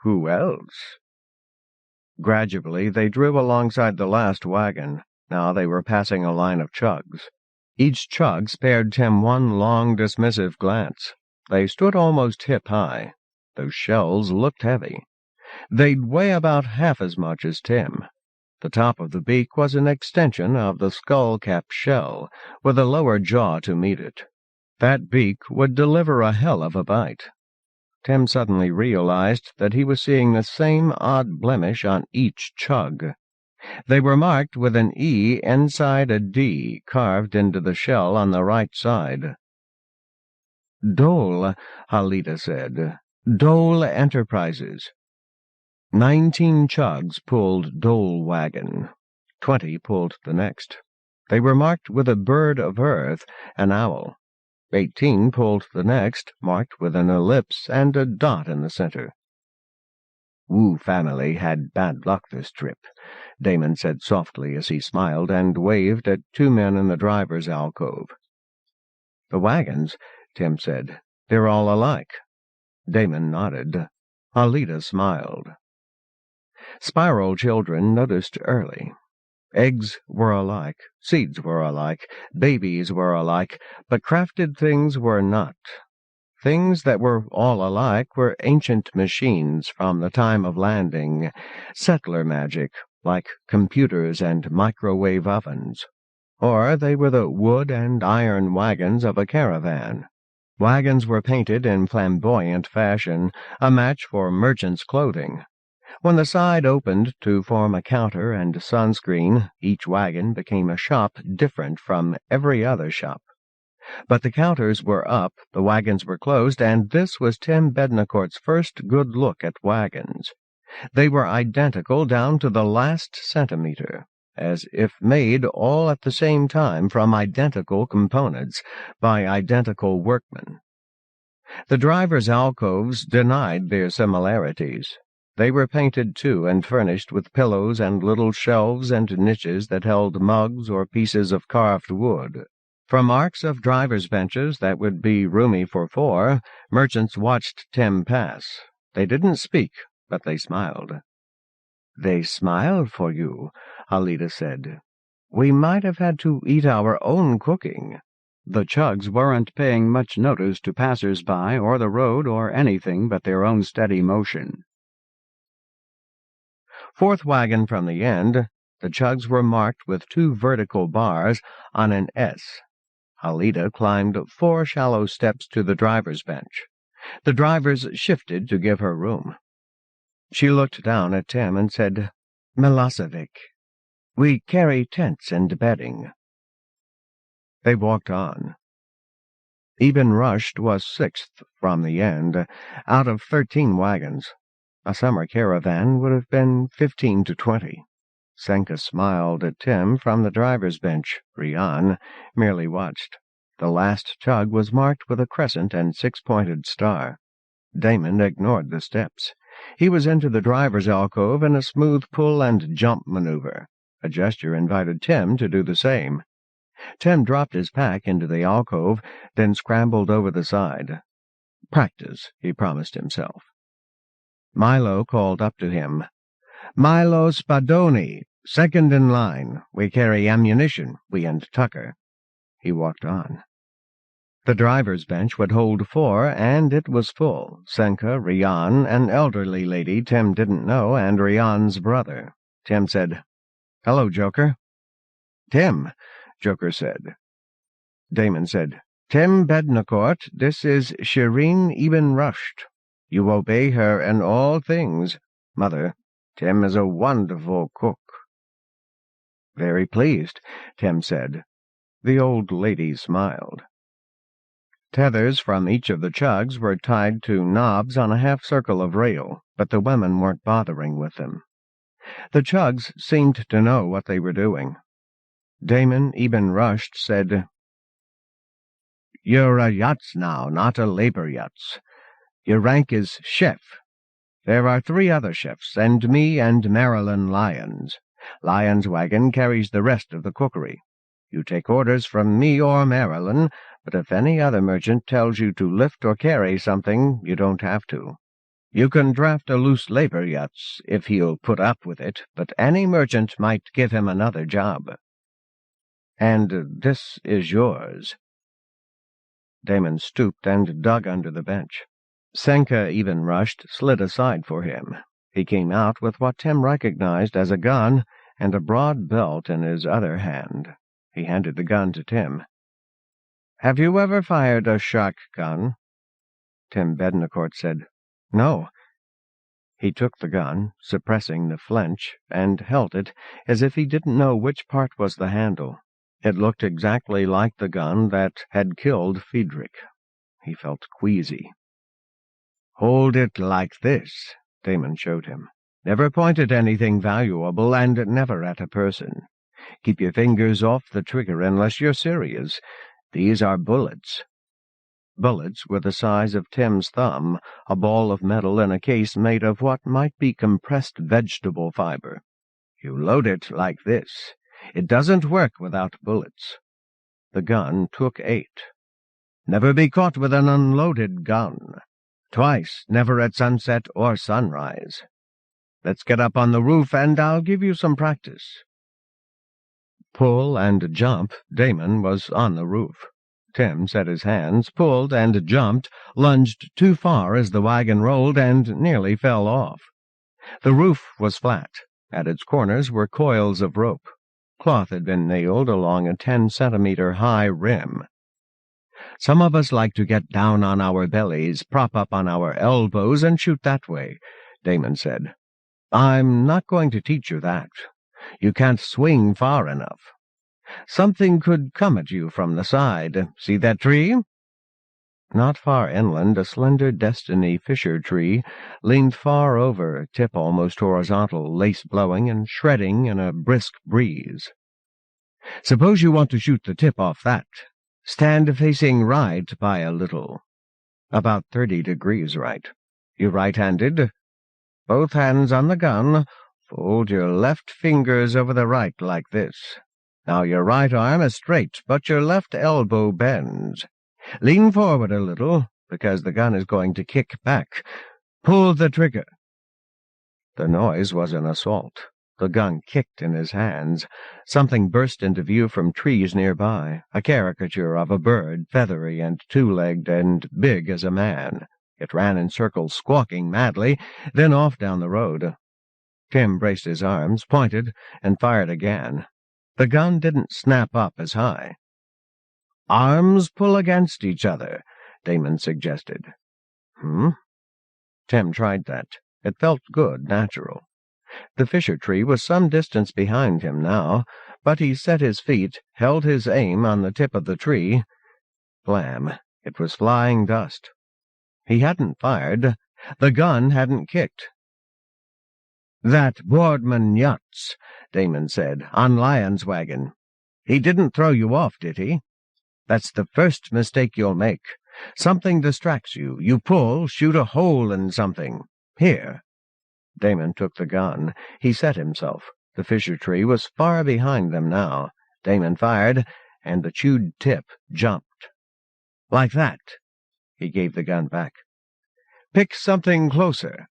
"Who else?" Gradually they drew alongside the last wagon. Now they were passing a line of chugs. Each chug spared Tim one long, dismissive glance. They stood almost hip-high. Those shells looked heavy. They'd weigh about half as much as Tim. The top of the beak was an extension of the skull-cap shell, with a lower jaw to meet it. That beak would deliver a hell of a bite. Tim suddenly realized that he was seeing the same odd blemish on each chug. They were marked with an E inside a D carved into the shell on the right side. "Dole," Halida said. "Dole Enterprises." 19 chugs pulled Dole wagon. 20 pulled the next. They were marked with a bird of earth, an owl. 18 pulled the next, marked with an ellipse and a dot in the center. "Wu family had bad luck this trip," Damon said softly as he smiled and waved at 2 men in the driver's alcove. "The wagons," Tim said. "They're all alike." Damon nodded. Halida smiled. Spiral children noticed early. Eggs were alike, seeds were alike, babies were alike, but crafted things were not. Things that were all alike were ancient machines from the time of landing, settler magic, like computers and microwave ovens. Or they were the wood and iron wagons of a caravan. Wagons were painted in flamboyant fashion, a match for merchants' clothing. When the side opened to form a counter and sunscreen, each wagon became a shop different from every other shop. But the counters were up, the wagons were closed, and this was Tim Bednacourt's first good look at wagons. They were identical down to the last centimeter, as if made all at the same time from identical components by identical workmen. The drivers' alcoves denied their similarities. They were painted, too, and furnished with pillows and little shelves and niches that held mugs or pieces of carved wood. From arcs of drivers' benches that would be roomy for 4, merchants watched Tim pass. They didn't speak, but they smiled. "They smiled for you," Halida said. "We might have had to eat our own cooking." The chugs weren't paying much notice to passers-by or the road or anything but their own steady motion. 4th wagon from the end, the chugs were marked with 2 vertical bars on an S. Halida climbed 4 shallow steps to the driver's bench. The drivers shifted to give her room. She looked down at Tim and said, "Milosevic. We carry tents and bedding." They walked on. Ibn Rushd was 6th from the end, out of 13 wagons. A summer caravan would have been 15 to 20. Senka smiled at Tim from the driver's bench. Rian merely watched. The last chug was marked with a crescent and 6-pointed star. Damon ignored the steps. He was into the driver's alcove in a smooth pull-and-jump maneuver. A gesture invited Tim to do the same. Tim dropped his pack into the alcove, then scrambled over the side. Practice, he promised himself. Milo called up to him. "Milo Spadoni, second in line. We carry ammunition, we and Tucker." He walked on. The driver's bench would hold 4, and it was full. Senka, Rian, an elderly lady Tim didn't know, and Rian's brother. Tim said, "Hello, Joker." "Tim," Joker said. Damon said, "Tim Bednacourt, this is Shireen Ibn Rusht. You obey her in all things. Mother, Tim is a wonderful cook." "Very pleased," Tim said. The old lady smiled. Tethers from each of the chugs were tied to knobs on a half-circle of rail, but the women weren't bothering with them. The chugs seemed to know what they were doing. Damon Ibn Rusht said, "You're a yachts now, not a labor yachts. Your rank is chef. There are 3 other chefs, and me and Marilyn Lyons. Lyons' wagon carries the rest of the cookery. You take orders from me or Marilyn, but if any other merchant tells you to lift or carry something, you don't have to. You can draft a loose labor yachts if he'll put up with it, but any merchant might give him another job. And this is yours." Damon stooped and dug under the bench. Senka Ibn Rusht slid aside for him. He came out with what Tim recognized as a gun and a broad belt in his other hand. He handed the gun to Tim. "Have you ever fired a shark gun?" Tim Bednacourt said, "No." He took the gun, suppressing the flinch, and held it as if he didn't know which part was the handle. It looked exactly like the gun that had killed Friedrich. He felt queasy. "Hold it like this," Damon showed him. "Never point at anything valuable, and never at a person. Keep your fingers off the trigger unless you're serious. These are bullets." Bullets were the size of Tim's thumb, a ball of metal in a case made of what might be compressed vegetable fiber. "You load it like this. It doesn't work without bullets." The gun took 8. "Never be caught with an unloaded gun. Twice, never at sunset or sunrise. Let's get up on the roof, and I'll give you some practice." Pull and jump, Damon was on the roof. Tim set his hands, pulled and jumped, lunged too far as the wagon rolled, and nearly fell off. The roof was flat. At its corners were coils of rope. Cloth had been nailed along a 10-centimeter-high rim. "Some of us like to get down on our bellies, prop up on our elbows, and shoot that way," Damon said. "I'm not going to teach you that. You can't swing far enough. Something could come at you from the side. See that tree?" Not far inland, a slender Destiny Fisher tree leaned far over, tip almost horizontal, lace blowing and shredding in a brisk breeze. "Suppose you want to shoot the tip off that. Stand facing right by a little. About 30 degrees right. You right-handed? Both hands on the gun. Fold your left fingers over the right like this. Now your right arm is straight, but your left elbow bends. Lean forward a little, because the gun is going to kick back. Pull the trigger." The noise was an assault. The gun kicked in his hands. Something burst into view from trees nearby, a caricature of a bird, feathery and 2-legged and big as a man. It ran in circles, squawking madly, then off down the road. Tim braced his arms, pointed, and fired again. The gun didn't snap up as high. "Arms pull against each other," Damon suggested. Tim tried that. It felt good, natural. The Fisher tree was some distance behind him now, but he set his feet, held his aim on the tip of the tree. Blam! It was flying dust. He hadn't fired. The gun hadn't kicked. "That Boardman yachts," Damon said, "on Lyon's wagon. He didn't throw you off, did he? That's the first mistake you'll make. Something distracts you. You pull, shoot a hole in something. Here, Damon took the gun. He set himself. The Fisher tree was far behind them now. Damon fired, and the chewed tip jumped. Like that. He gave the gun back. Pick something closer.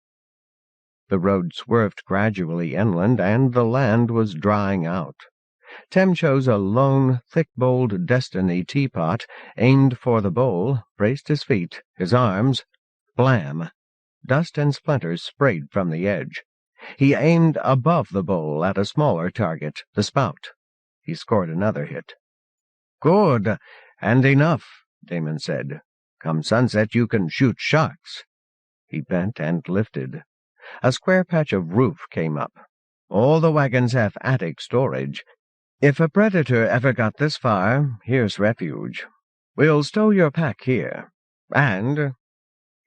The road swerved gradually inland, and the land was drying out. Tim chose a lone, thick-bowled Destiny teapot, aimed for the bowl, braced his feet, his arms. Blam! Dust and splinters sprayed from the edge. He aimed above the bowl at a smaller target, the spout. He scored another hit. Good, and enough, Damon said. Come sunset you can shoot sharks. He bent and lifted. A square patch of roof came up. All the wagons have attic storage. If a predator ever got this far, here's refuge. We'll stow your pack here. And—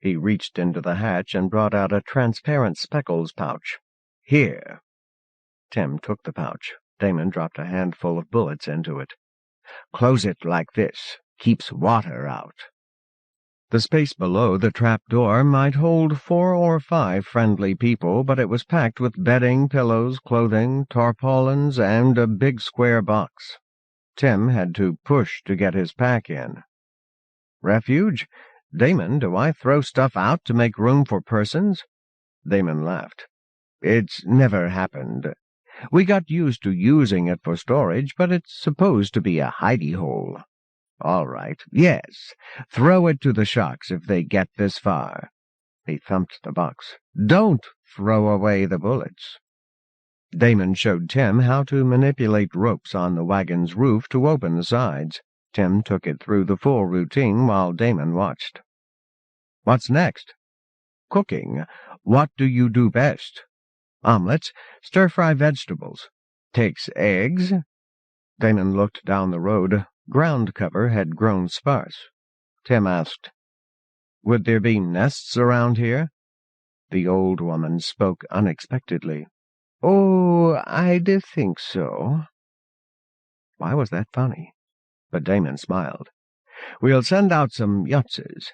He reached into the hatch and brought out a transparent speckles pouch. Here. Tim took the pouch. Damon dropped a handful of bullets into it. Close it like this. Keeps water out. The space below the trap door might hold 4 or 5 friendly people, but it was packed with bedding, pillows, clothing, tarpaulins, and a big square box. Tim had to push to get his pack in. Refuge? Damon, do I throw stuff out to make room for persons? Damon laughed. It's never happened. We got used to using it for storage, but it's supposed to be a hidey-hole. All right, yes, throw it to the sharks if they get this far. He thumped the box. Don't throw away the bullets. Damon showed Tim how to manipulate ropes on the wagon's roof to open the sides. Tim took it through the full routine while Damon watched. What's next? Cooking. What do you do best? Omelets, stir-fry vegetables. Takes eggs? Damon looked down the road. Ground cover had grown sparse. Tim asked, Would there be nests around here? The old woman spoke unexpectedly. Oh, I did think so. Why was that funny? But Damon smiled. We'll send out some yutzes.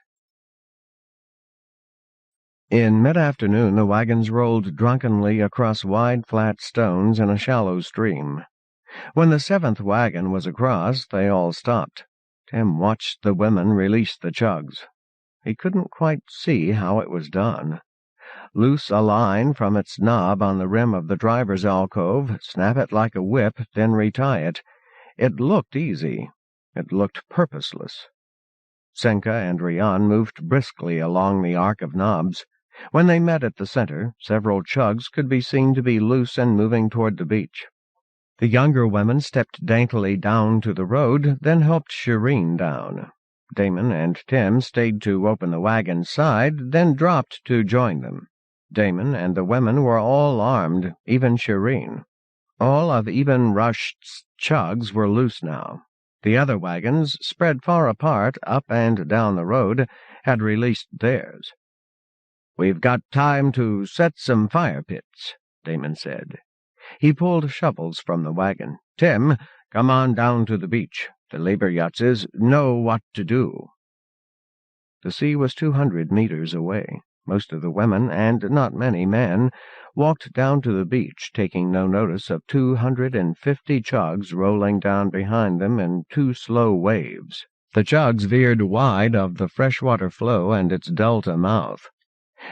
In mid-afternoon, the wagons rolled drunkenly across wide, flat stones in a shallow stream. When the 7th wagon was across, they all stopped. Tim watched the women release the chugs. He couldn't quite see how it was done. Loose a line from its knob on the rim of the driver's alcove, snap it like a whip, then retie it. It looked easy. It looked purposeless. Senka and Rian moved briskly along the arc of knobs. When they met at the center, several chugs could be seen to be loose and moving toward the beach. The younger women stepped daintily down to the road, then helped Shireen down. Damon and Tim stayed to open the wagon's side, then dropped to join them. Damon and the women were all armed, even Shireen. All of Ibn Rushd's chugs were loose now. The other wagons, spread far apart, up and down the road, had released theirs. We've got time to set some fire pits, Damon said. He pulled shovels from the wagon. Tim, come on down to the beach. The labor yutzes know what to do. The sea was 200 meters away. Most of the women, and not many men, walked down to the beach, taking no notice of 250 chugs rolling down behind them in 2 slow waves. The chugs veered wide of the freshwater flow and its delta mouth.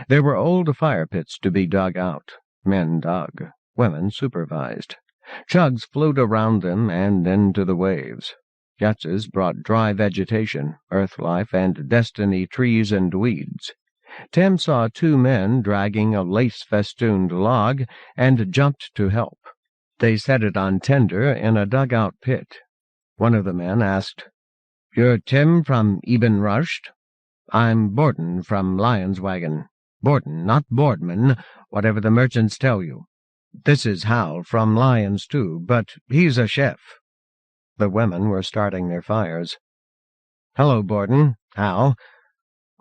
There were old fire pits to be dug out. Men dug. Women supervised. Chugs flew around them and into the waves. Yutzes brought dry vegetation, earth life, and destiny trees and weeds. Tim saw 2 men dragging a lace-festooned log and jumped to help. They set it on tinder in a dug-out pit. One of the men asked, You're Tim from Ibn Rushd? I'm Borden from Lyon's wagon. Borden, not Boardman, whatever the merchants tell you. This is Hal from Lyons, too, but he's a chef. The women were starting their fires. Hello, Borden. Hal.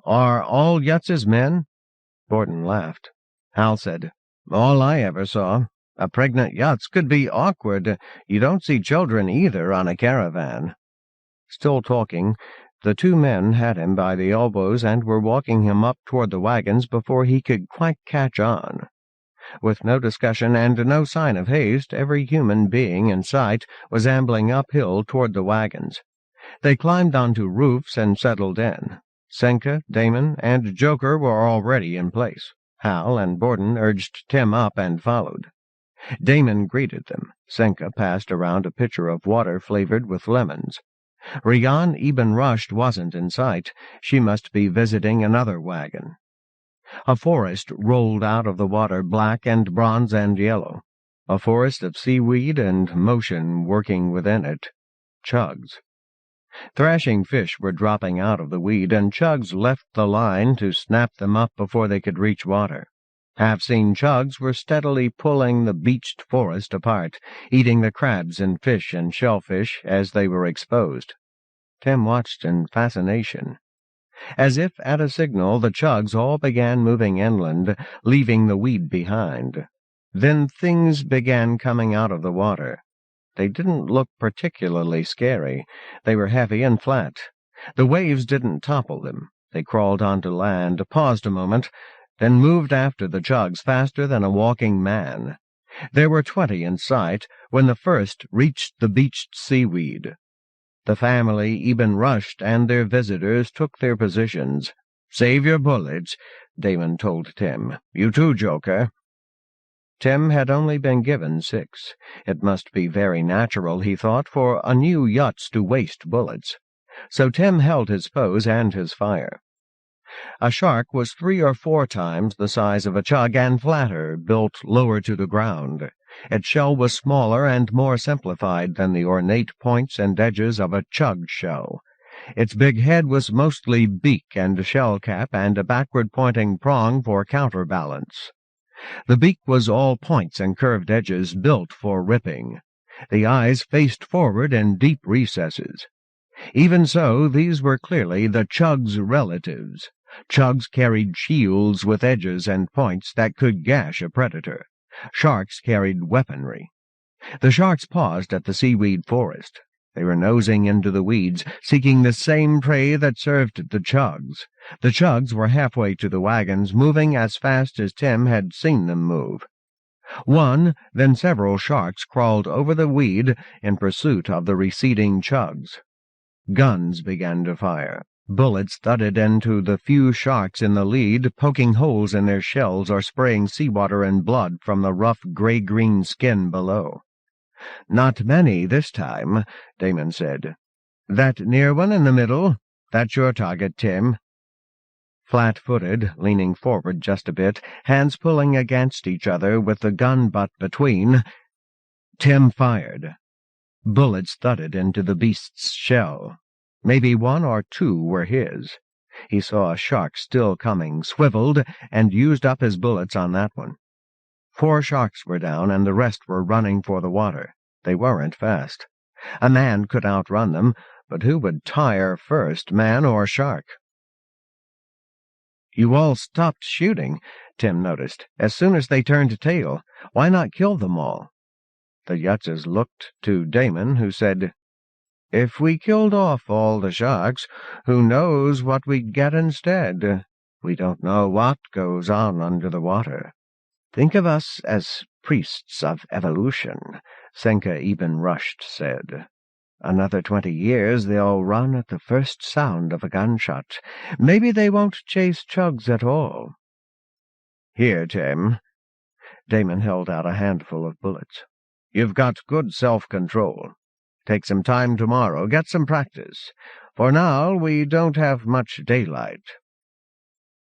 Are all Yutzes men? Borden laughed. Hal said, All I ever saw. A pregnant Yutz could be awkward. You don't see children either on a caravan. Still talking, the 2 men had him by the elbows and were walking him up toward the wagons before he could quite catch on. With no discussion and no sign of haste, every human being in sight was ambling uphill toward the wagons. They climbed onto roofs and settled in. Senka, Damon, and Joker were already in place. Hal and Borden urged Tim up and followed. Damon greeted them. Senka passed around a pitcher of water flavored with lemons. Rian Ibn Rushd wasn't in sight. She must be visiting another wagon. A forest rolled out of the water, black and bronze and yellow. A forest of seaweed and motion working within it. Chugs. Thrashing fish were dropping out of the weed, and Chugs left the line to snap them up before they could reach water. Half-seen Chugs were steadily pulling the beached forest apart, eating the crabs and fish and shellfish as they were exposed. Tim watched in fascination. As if at a signal, the Chugs all began moving inland, leaving the weed behind. Then things began coming out of the water. They didn't look particularly scary. They were heavy and flat. The waves didn't topple them. They crawled onto land, paused a moment, then moved after the Chugs faster than a walking man. There were 20 in sight when the first reached the beached seaweed. The family Ibn Rushd and their visitors took their positions. "Save your bullets," Damon told Tim. "You too, Joker." Tim had only been given 6. It must be very natural, he thought, for a new Yutz to waste bullets. So Tim held his pose and his fire. A shark was 3 or 4 times the size of a Chug and flatter, built lower to the ground. Its shell was smaller and more simplified than the ornate points and edges of a Chug shell. Its big head was mostly beak and shell cap and a backward-pointing prong for counterbalance. The beak was all points and curved edges, built for ripping. The eyes faced forward in deep recesses. Even so, these were clearly the Chug's relatives. Chugs carried shields with edges and points that could gash a predator. Sharks carried weaponry. The sharks paused at the seaweed forest. They were nosing into the weeds, seeking the same prey that served the Chugs. The Chugs were halfway to the wagons, moving as fast as Tim had seen them move. One, then several sharks crawled over the weed in pursuit of the receding Chugs. Guns began to fire. Bullets thudded into the few sharks in the lead, poking holes in their shells or spraying seawater and blood from the rough gray-green skin below. "Not many this time," Damon said. "That near one in the middle, that's your target, Tim." Flat-footed, leaning forward just a bit, hands pulling against each other with the gun butt between, Tim fired. Bullets thudded into the beast's shell. Maybe 1 or 2 were his. He saw a shark still coming, swiveled, and used up his bullets on that one. 4 sharks were down, and the rest were running for the water. They weren't fast. A man could outrun them, but who would tire first, man or shark? "You all stopped shooting," Tim noticed, "as soon as they turned tail. Why not kill them all?" The Yutzes looked to Damon, who said, "If we killed off all the sharks, who knows what we'd get instead? We don't know what goes on under the water." "Think of us as priests of evolution," Senka Ibn Rushd said. "Another 20 years they'll run at the first sound of a gunshot. Maybe they won't chase Chugs at all." "Here, Tim." Damon held out a handful of bullets. "You've got good self-control. Take some time tomorrow, get some practice. For now, we don't have much daylight."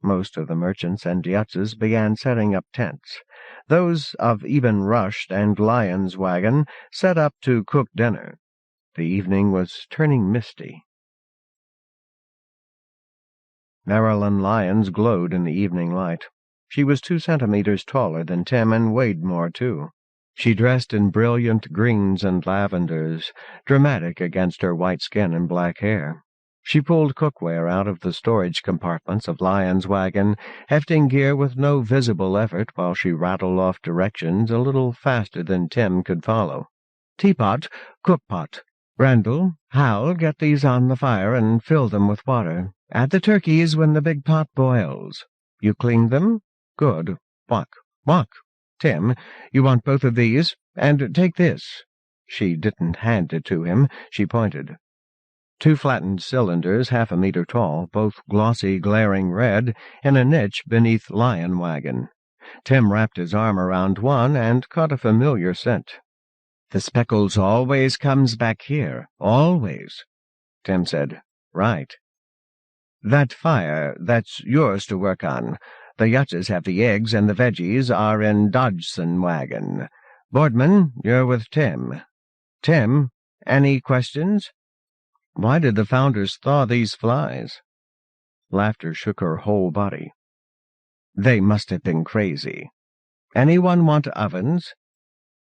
Most of the merchants and Yutzes began setting up tents. Those of Ibn Rushd and Lyon's wagon set up to cook dinner. The evening was turning misty. Marilyn Lyons glowed in the evening light. She was 2 centimeters taller than Tim and weighed more, too. She dressed in brilliant greens and lavenders, dramatic against her white skin and black hair. She pulled cookware out of the storage compartments of Lyon's wagon, hefting gear with no visible effort while she rattled off directions a little faster than Tim could follow. "Teapot, cookpot. Randall, Hal, get these on the fire and fill them with water. Add the turkeys when the big pot boils. You cleaned them? Good. Walk, walk." Tim, you want both of these? And take this." She didn't hand it to him. She pointed. Two flattened cylinders 1/2 meter tall, both glossy, glaring red, in a niche beneath lion wagon. Tim wrapped his arm around one and caught a familiar scent. "The speckles always comes back here, always," Tim said. "Right." "That fire, that's yours to work on. The Yutzes have the eggs and the veggies are in Dodgson wagon. Boardman, you're with Tim. Tim, any questions?" "Why did the founders thaw these flies?" Laughter shook her whole body. "They must have been crazy. Anyone want ovens?"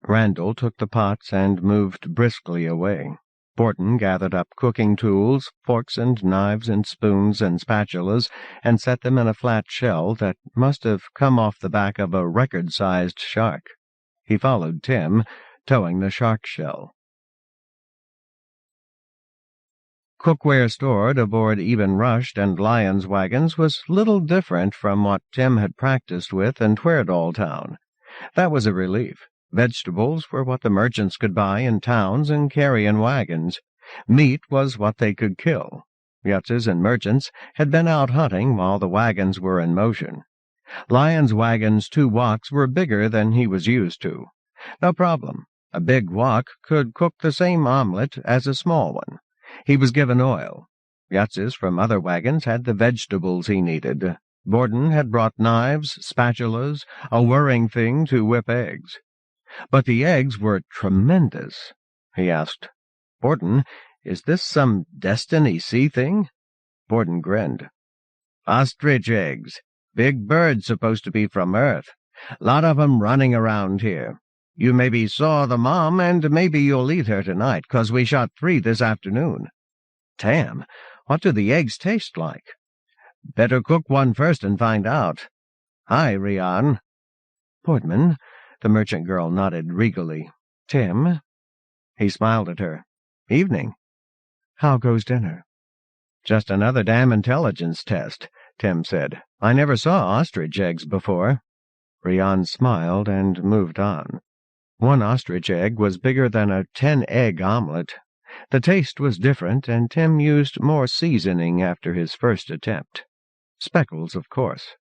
Randall took the pots and moved briskly away. Borton gathered up cooking tools, forks and knives and spoons and spatulas, and set them in a flat shell that must have come off the back of a record-sized shark. He followed Tim, towing the shark shell. Cookware stored aboard Even Rushed and Lyon's wagons was little different from what Tim had practiced with in Tweardall Town. That was a relief. Vegetables were what the merchants could buy in towns and carry in wagons. Meat was what they could kill. Yutzes and merchants had been out hunting while the wagons were in motion. Lyon's wagon's 2 woks were bigger than he was used to. No problem. A big wok could cook the same omelet as a small one. He was given oil. Yutzes from other wagons had the vegetables he needed. Borden had brought knives, spatulas, a whirring thing to whip eggs. But the eggs were tremendous. He asked, "Borden, is this some Destiny Sea thing?" Borden grinned. "Ostrich eggs. Big birds supposed to be from Earth. Lot of 'em running around here. You maybe saw the mom, and maybe you'll eat her tonight, 'cause we shot 3 this afternoon." "Damn, what do the eggs taste like?" "Better cook one first and find out. Hi, Rian." "Boardman," the merchant girl nodded regally. "Tim?" He smiled at her. "Evening." "How goes dinner?" "Just another damn intelligence test," Tim said. "I never saw ostrich eggs before." Rian smiled and moved on. One ostrich egg was bigger than a 10-egg omelet. The taste was different, and Tim used more seasoning after his first attempt. Speckles, of course.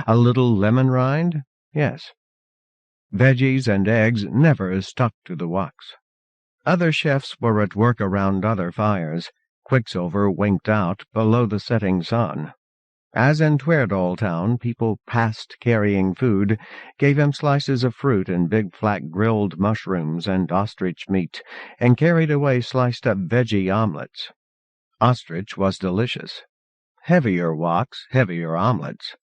A little lemon rind? Yes. Veggies and eggs never stuck to the woks. Other chefs were at work around other fires. Quicksilver winked out below the setting sun. As in Tweardall Town, people past carrying food gave him slices of fruit and big flat grilled mushrooms and ostrich meat, and carried away sliced-up veggie omelets. Ostrich was delicious. Heavier woks, heavier omelets.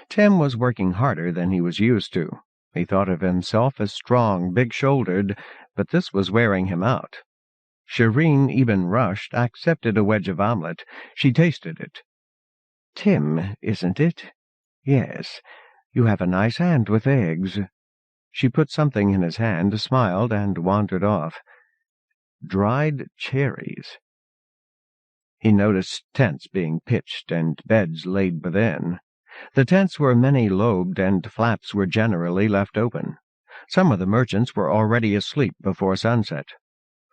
Tim was working harder than he was used to. He thought of himself as strong, big-shouldered, but this was wearing him out. Shireen Even Rushed accepted a wedge of omelet. She tasted it. "Tim, isn't it?" "Yes. You have a nice hand with eggs." She put something in his hand, smiled, and wandered off. "Dried cherries." He noticed tents being pitched and beds laid within. The tents were many-lobed, and flaps were generally left open. Some of the merchants were already asleep before sunset.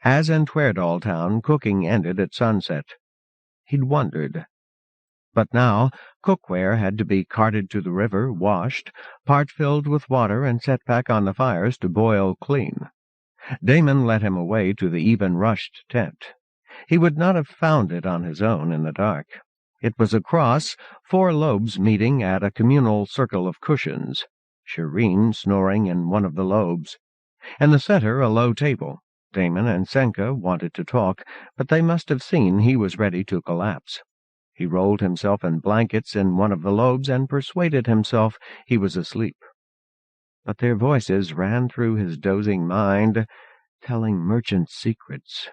As in Tweardall Town, cooking ended at sunset. He'd wondered. But now cookware had to be carted to the river, washed, part filled with water and set back on the fires to boil clean. Damon led him away to the Even Rushed tent. He would not have found it on his own in the dark. It was across, 4 lobes meeting at a communal circle of cushions, Shireen snoring in one of the lobes. In the center a low table. Damon and Senka wanted to talk, but they must have seen he was ready to collapse. He rolled himself in blankets in one of the lobes and persuaded himself he was asleep. But their voices ran through his dozing mind, telling merchant secrets,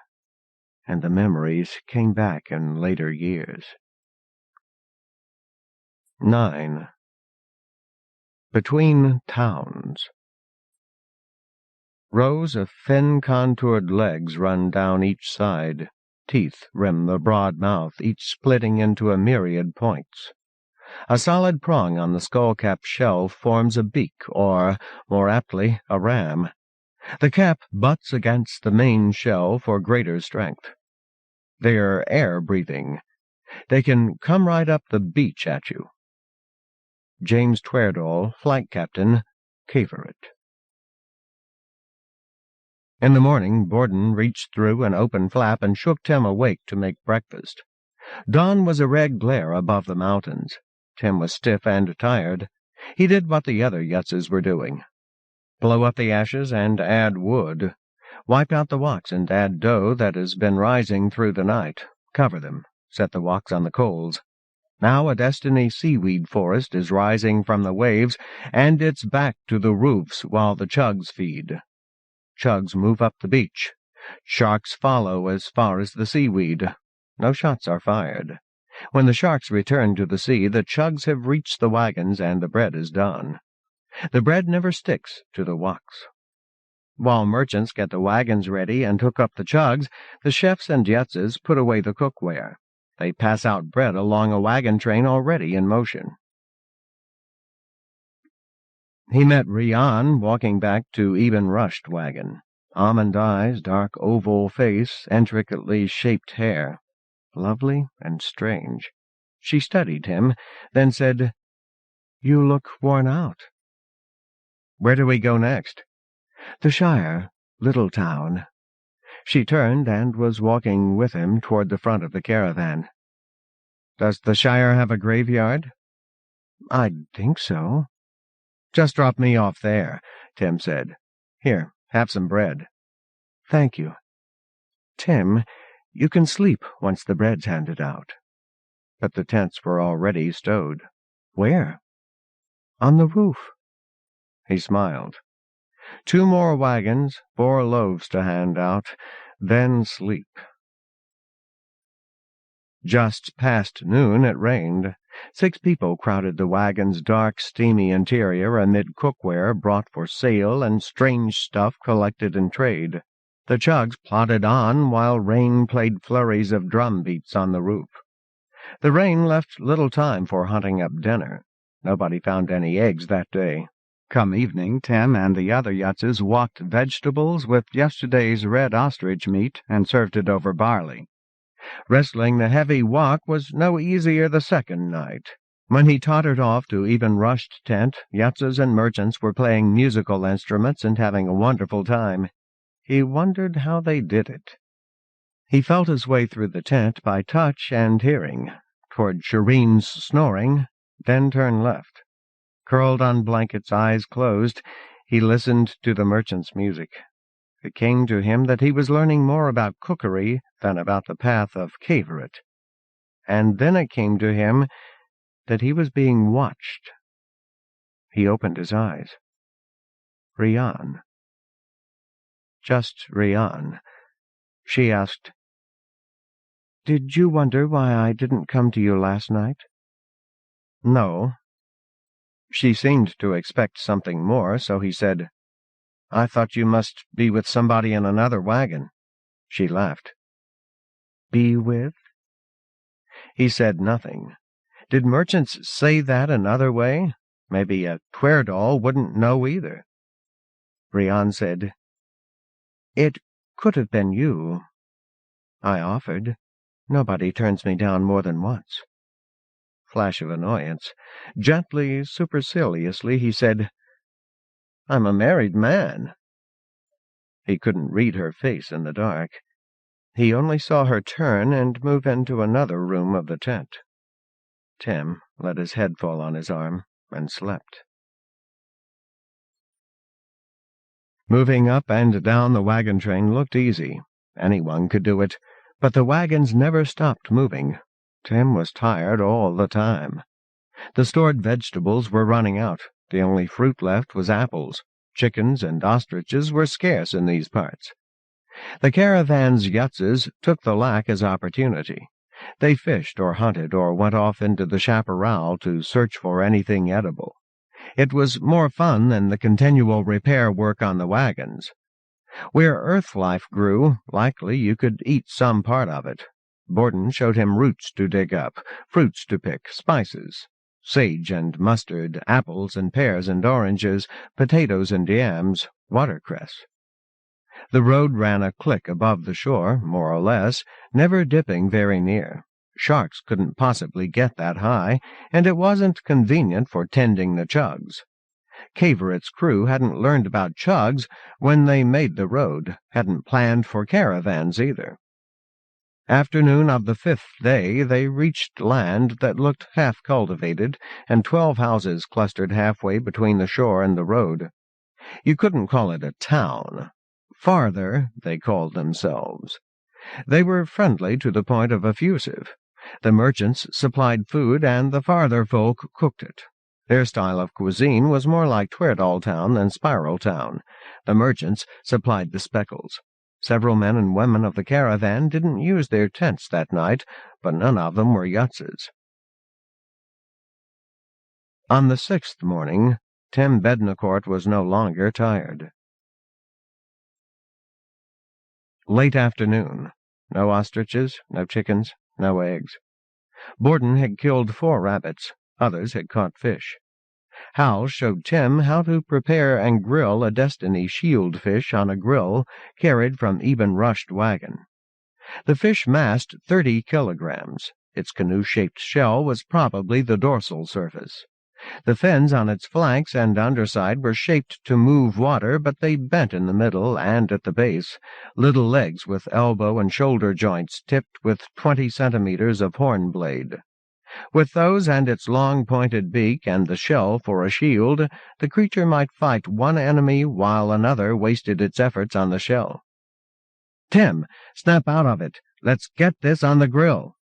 and the memories came back in later years. 9. Between Towns. Rows of fin-contoured legs run down each side. Teeth rim the broad mouth, each splitting into a myriad points. A solid prong on the skull-cap shell forms a beak, or, more aptly, a ram. The cap butts against the main shell for greater strength. They're air-breathing. They can come right up the beach at you. James Tweardall, Flight Captain, Cavorite. In the morning, Borden reached through an open flap and shook Tim awake to make breakfast. Dawn was a red glare above the mountains. Tim was stiff and tired. He did what the other Yutzes were doing. Blow up the ashes and add wood. Wipe out the woks and add dough that has been rising through the night. Cover them. Set the woks on the coals. Now a Destiny seaweed forest is rising from the waves, and it's back to the roofs while the chugs feed. Chugs move up the beach. Sharks follow as far as the seaweed. No shots are fired. When the sharks return to the sea, the chugs have reached the wagons and the bread is done. The bread never sticks to the woks. While merchants get the wagons ready and hook up the chugs, the chefs and Yutzes put away the cookware. They pass out bread along a wagon train already in motion. He met Rian walking back to Eben Rushed wagon. Almond eyes, dark oval face, intricately shaped hair. Lovely and strange. She studied him, then said, "You look worn out." "Where do we go next?" "The Shire, little town." She turned and was walking with him toward the front of the caravan. "Does the Shire have a graveyard?" "I think so." "Just drop me off there," Tim said. "Here, have some bread." "Thank you." "Tim, you can sleep once the bread's handed out." But the tents were already stowed. "Where?" "On the roof." He smiled. 2 more wagons, 4 loaves to hand out, then sleep. Just past noon it rained. 6 people crowded the wagon's dark, steamy interior amid cookware brought for sale and strange stuff collected in trade. The chugs plodded on while rain played flurries of drum beats on the roof. The rain left little time for hunting up dinner. Nobody found any eggs that day. Come evening, Tim and the other Yutzes walked vegetables with yesterday's red ostrich meat and served it over barley. Wrestling the heavy wok was no easier the second night. When he tottered off to Eben Rushed tent, Yutzes and merchants were playing musical instruments and having a wonderful time. He wondered how they did it. He felt his way through the tent by touch and hearing, toward Shireen's snoring, then turned left. Curled on blankets, eyes closed, he listened to the merchant's music. It came to him that he was learning more about cookery than about the path of Cavorite. And then it came to him that he was being watched. He opened his eyes. Rian. Just Rian. She asked, "Did you wonder why I didn't come to you last night?" "No." She seemed to expect something more, so he said, "I thought you must be with somebody in another wagon." She laughed. "Be with?" He said nothing. Did merchants say that another way? Maybe a Tweardall wouldn't know either. Rian said, "It could have been you. I offered. Nobody turns me down more than once." Flash of annoyance. Gently, superciliously, he said, "I'm a married man." He couldn't read her face in the dark. He only saw her turn and move into another room of the tent. Tim let his head fall on his arm and slept. Moving up and down the wagon train looked easy. Anyone could do it, but the wagons never stopped moving. Tim was tired all the time. The stored vegetables were running out. The only fruit left was apples. Chickens and ostriches were scarce in these parts. The caravan's Yutzes took the lack as opportunity. They fished or hunted or went off into the chaparral to search for anything edible. It was more fun than the continual repair work on the wagons. Where earth life grew, likely you could eat some part of it. Borden showed him roots to dig up, fruits to pick, spices. Sage and mustard, apples and pears and oranges, potatoes and yams, watercress. The road ran a click above the shore, more or less, never dipping very near. Sharks couldn't possibly get that high, and it wasn't convenient for tending the chugs. Caveret's crew hadn't learned about chugs when they made the road, hadn't planned for caravans either. Afternoon of the 5th day, they reached land that looked half-cultivated, and 12 houses clustered halfway between the shore and the road. You couldn't call it a town. Farther, they called themselves. They were friendly to the point of effusive. The merchants supplied food, and the farther folk cooked it. Their style of cuisine was more like Tweardall Town than Spiral Town. The merchants supplied the speckles. Several men and women of the caravan didn't use their tents that night, but none of them were Yutzes. On the 6th morning, Tim Bednacourt was no longer tired. Late afternoon. No ostriches, no chickens, no eggs. Borden had killed 4 rabbits. Others had caught fish. Hal showed Tim how to prepare and grill a Destiny shield fish on a grill carried from Eben Rushed wagon. The fish massed 30 kilograms. Its canoe-shaped shell was probably the dorsal surface. The fins on its flanks and underside were shaped to move water, but they bent in the middle and at the base, little legs with elbow and shoulder joints tipped with 20 centimeters of horn blade. With those and its long pointed beak and the shell for a shield, the creature might fight one enemy while another wasted its efforts on the shell. "Tim, snap out of it. Let's get this on the grill."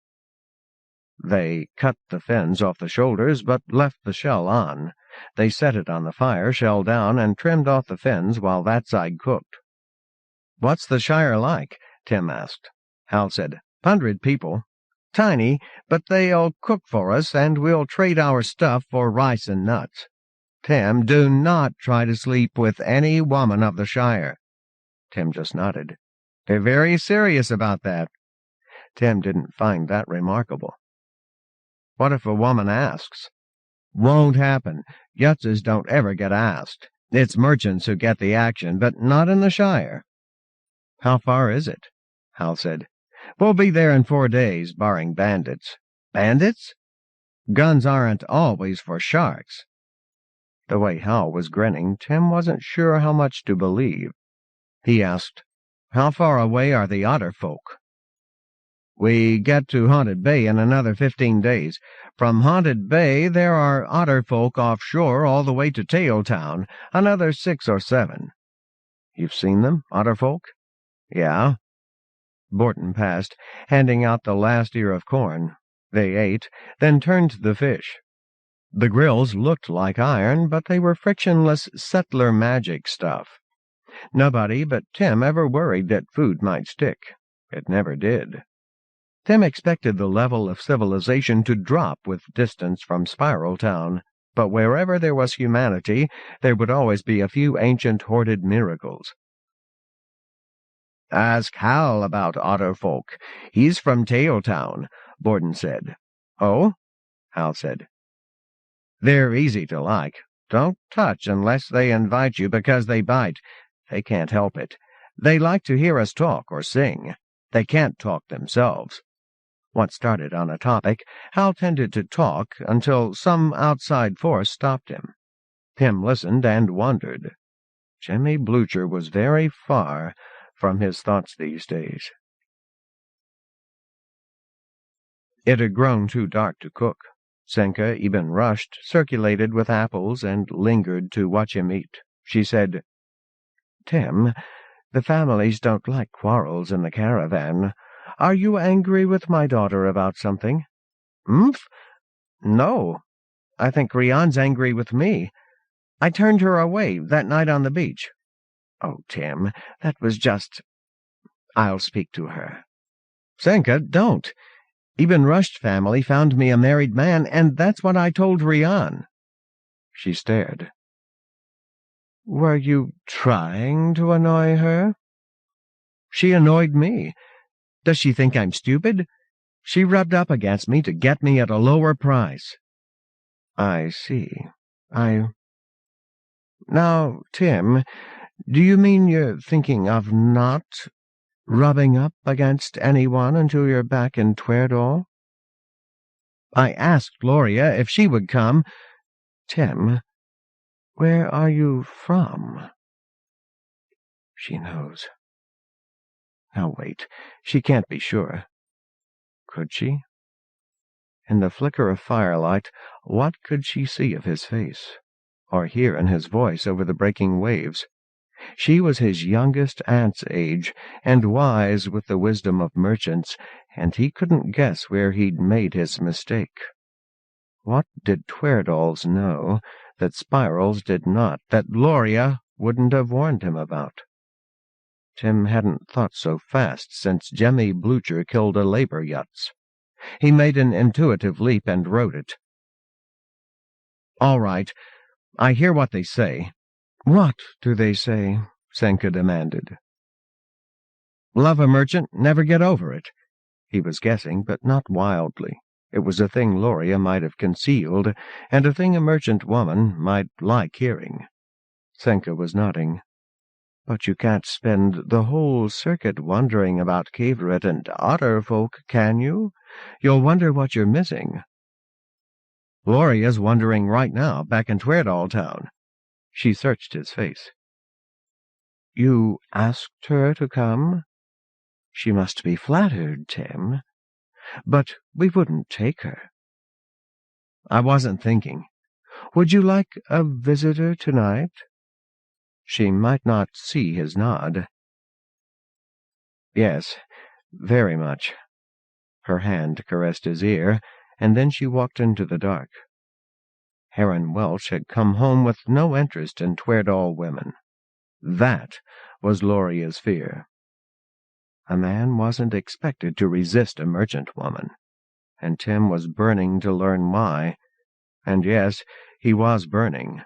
They cut the fins off the shoulders, but left the shell on. They set it on the fire, shell down, and trimmed off the fins while that side cooked. "What's the Shire like?" Tim asked. Hal said, "100 people. Tiny, but they'll cook for us, and we'll trade our stuff for rice and nuts. Tim, do not try to sleep with any woman of the Shire." Tim just nodded. "They're very serious about that." Tim didn't find that remarkable. "What if a woman asks?" "Won't happen. Yutzes don't ever get asked. It's merchants who get the action, but not in the Shire." "How far is it?" Hal said. "We'll be there in 4 days, barring bandits." "Bandits?" "Guns aren't always for sharks." The way Hal was grinning, Tim wasn't sure how much to believe. He asked, "How far away are the otter folk?" "We get to Haunted Bay in another 15 days. From Haunted Bay there are otter folk offshore all the way to Tailtown, another 6 or 7. "You've seen them, otter folk?" "Yeah." Borden passed, handing out the last ear of corn. They ate, then turned to the fish. The grills looked like iron, but they were frictionless settler magic stuff. Nobody but Tim ever worried that food might stick. It never did. Tim expected the level of civilization to drop with distance from Spiral Town, but wherever there was humanity, there would always be a few ancient hoarded miracles. "Ask Hal about otter folk. He's from Tailtown," Borden said. "Oh?" Hal said. "They're easy to like. Don't touch unless they invite you because they bite. They can't help it. They like to hear us talk or sing. They can't talk themselves." Once started on a topic, Hal tended to talk until some outside force stopped him. Tim listened and wondered. Jimmy Blucher was very far from his thoughts these days. It had grown too dark to cook. Senka, even rushed, circulated with apples and lingered to watch him eat. She said, "Tim, the families don't like quarrels in the caravan. Are you angry with my daughter about something?" "Umph? No. I think Rion's angry with me. I turned her away that night on the beach." "Oh, Tim, that was just—" "I'll speak to her." "Senka, don't. Eben Rushed family found me a married man, and that's what I told Rion." She stared. "Were you trying to annoy her?" "She annoyed me. Does she think I'm stupid? She rubbed up against me to get me at a lower price." I see. Now, Tim, do you mean you're thinking of not rubbing up against anyone until you're back in Tweardall? I asked Gloria if she would come. Tim, where are you from? She knows. Now wait, she can't be sure. Could she? In the flicker of firelight, what could she see of his face, or hear in his voice over the breaking waves? She was his youngest aunt's age, and wise with the wisdom of merchants, and he couldn't guess where he'd made his mistake. What did Tweardalls know that Spirals did not, that Gloria wouldn't have warned him about? Tim hadn't thought so fast since Jemmy Blucher killed a labor yachts. He made an intuitive leap and wrote it. All right, I hear what they say. What do they say? Senka demanded. Love a merchant, never get over it. He was guessing, but not wildly. It was a thing Gloria might have concealed, and a thing a merchant woman might like hearing. Senka was nodding. But you can't spend the whole circuit wondering about Caverett and otter folk, can you? You'll wonder what you're missing. Gloria's wondering right now, back in Tweardall town. She searched his face. You asked her to come? She must be flattered, Tim. But we wouldn't take her. I wasn't thinking. Would you like a visitor tonight? She might not see his nod. Yes, very much. Her hand caressed his ear, and then she walked into the dark. Heron Welch had come home with no interest in Tweardall women. That was Gloria's fear. A man wasn't expected to resist a merchant woman, and Tim was burning to learn why. And yes, he was burning.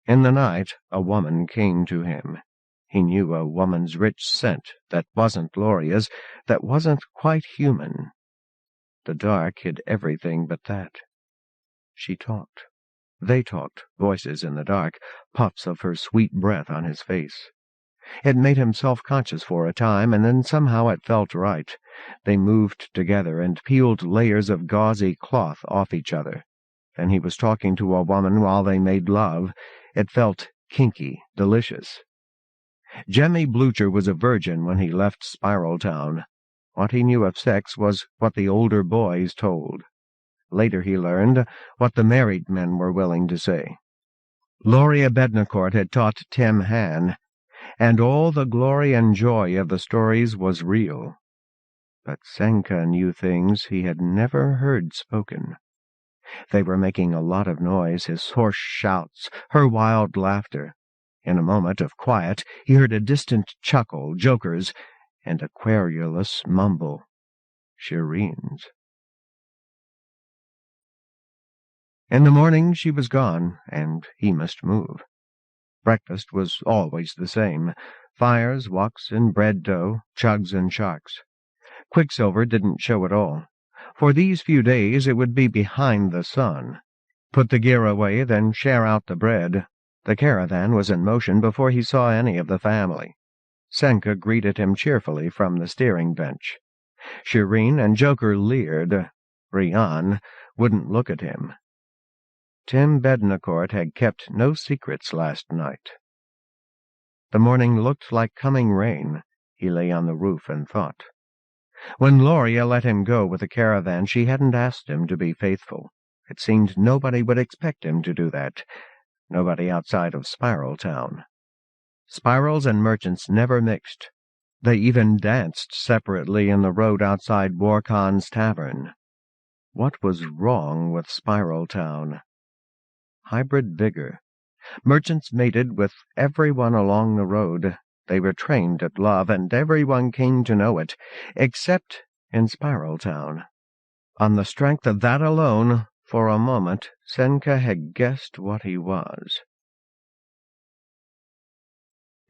In the night, a woman came to him. He knew a woman's rich scent that wasn't Gloria's, that wasn't quite human. The dark hid everything but that. She talked. They talked, voices in the dark, puffs of her sweet breath on his face. It made him self-conscious for a time, and then somehow it felt right. They moved together and peeled layers of gauzy cloth off each other. Then he was talking to a woman while they made love. It felt kinky, delicious. Jemmy Blucher was a virgin when he left Spiral Town. What he knew of sex was what the older boys told. Later he learned what the married men were willing to say. Gloria Bednacourt had taught Tim Han, and all the glory and joy of the stories was real. But Senka knew things he had never heard spoken. They were making a lot of noise, his hoarse shouts, her wild laughter. In a moment of quiet, he heard a distant chuckle, Joker's, and a querulous mumble, Shireen's. In the morning she was gone, and he must move. Breakfast was always the same, fires, woks, and bread dough, chugs and sharks. Quicksilver didn't show at all. For these few days it would be behind the sun. Put the gear away, then share out the bread. The caravan was in motion before he saw any of the family. Senka greeted him cheerfully from the steering bench. Shireen and Joker leered. Rian wouldn't look at him. Tim Bednacourt had kept no secrets last night. The morning looked like coming rain. He lay on the roof and thought. When Gloria let him go with the caravan, she hadn't asked him to be faithful. It seemed nobody would expect him to do that. Nobody outside of Spiral Town. Spirals and merchants never mixed. They even danced separately in the road outside Borcon's tavern. What was wrong with Spiral Town? Hybrid vigor. Merchants mated with everyone along the road. They were trained at love, and everyone came to know it, except in Spiral Town. On the strength of that alone, for a moment, Senka had guessed what he was.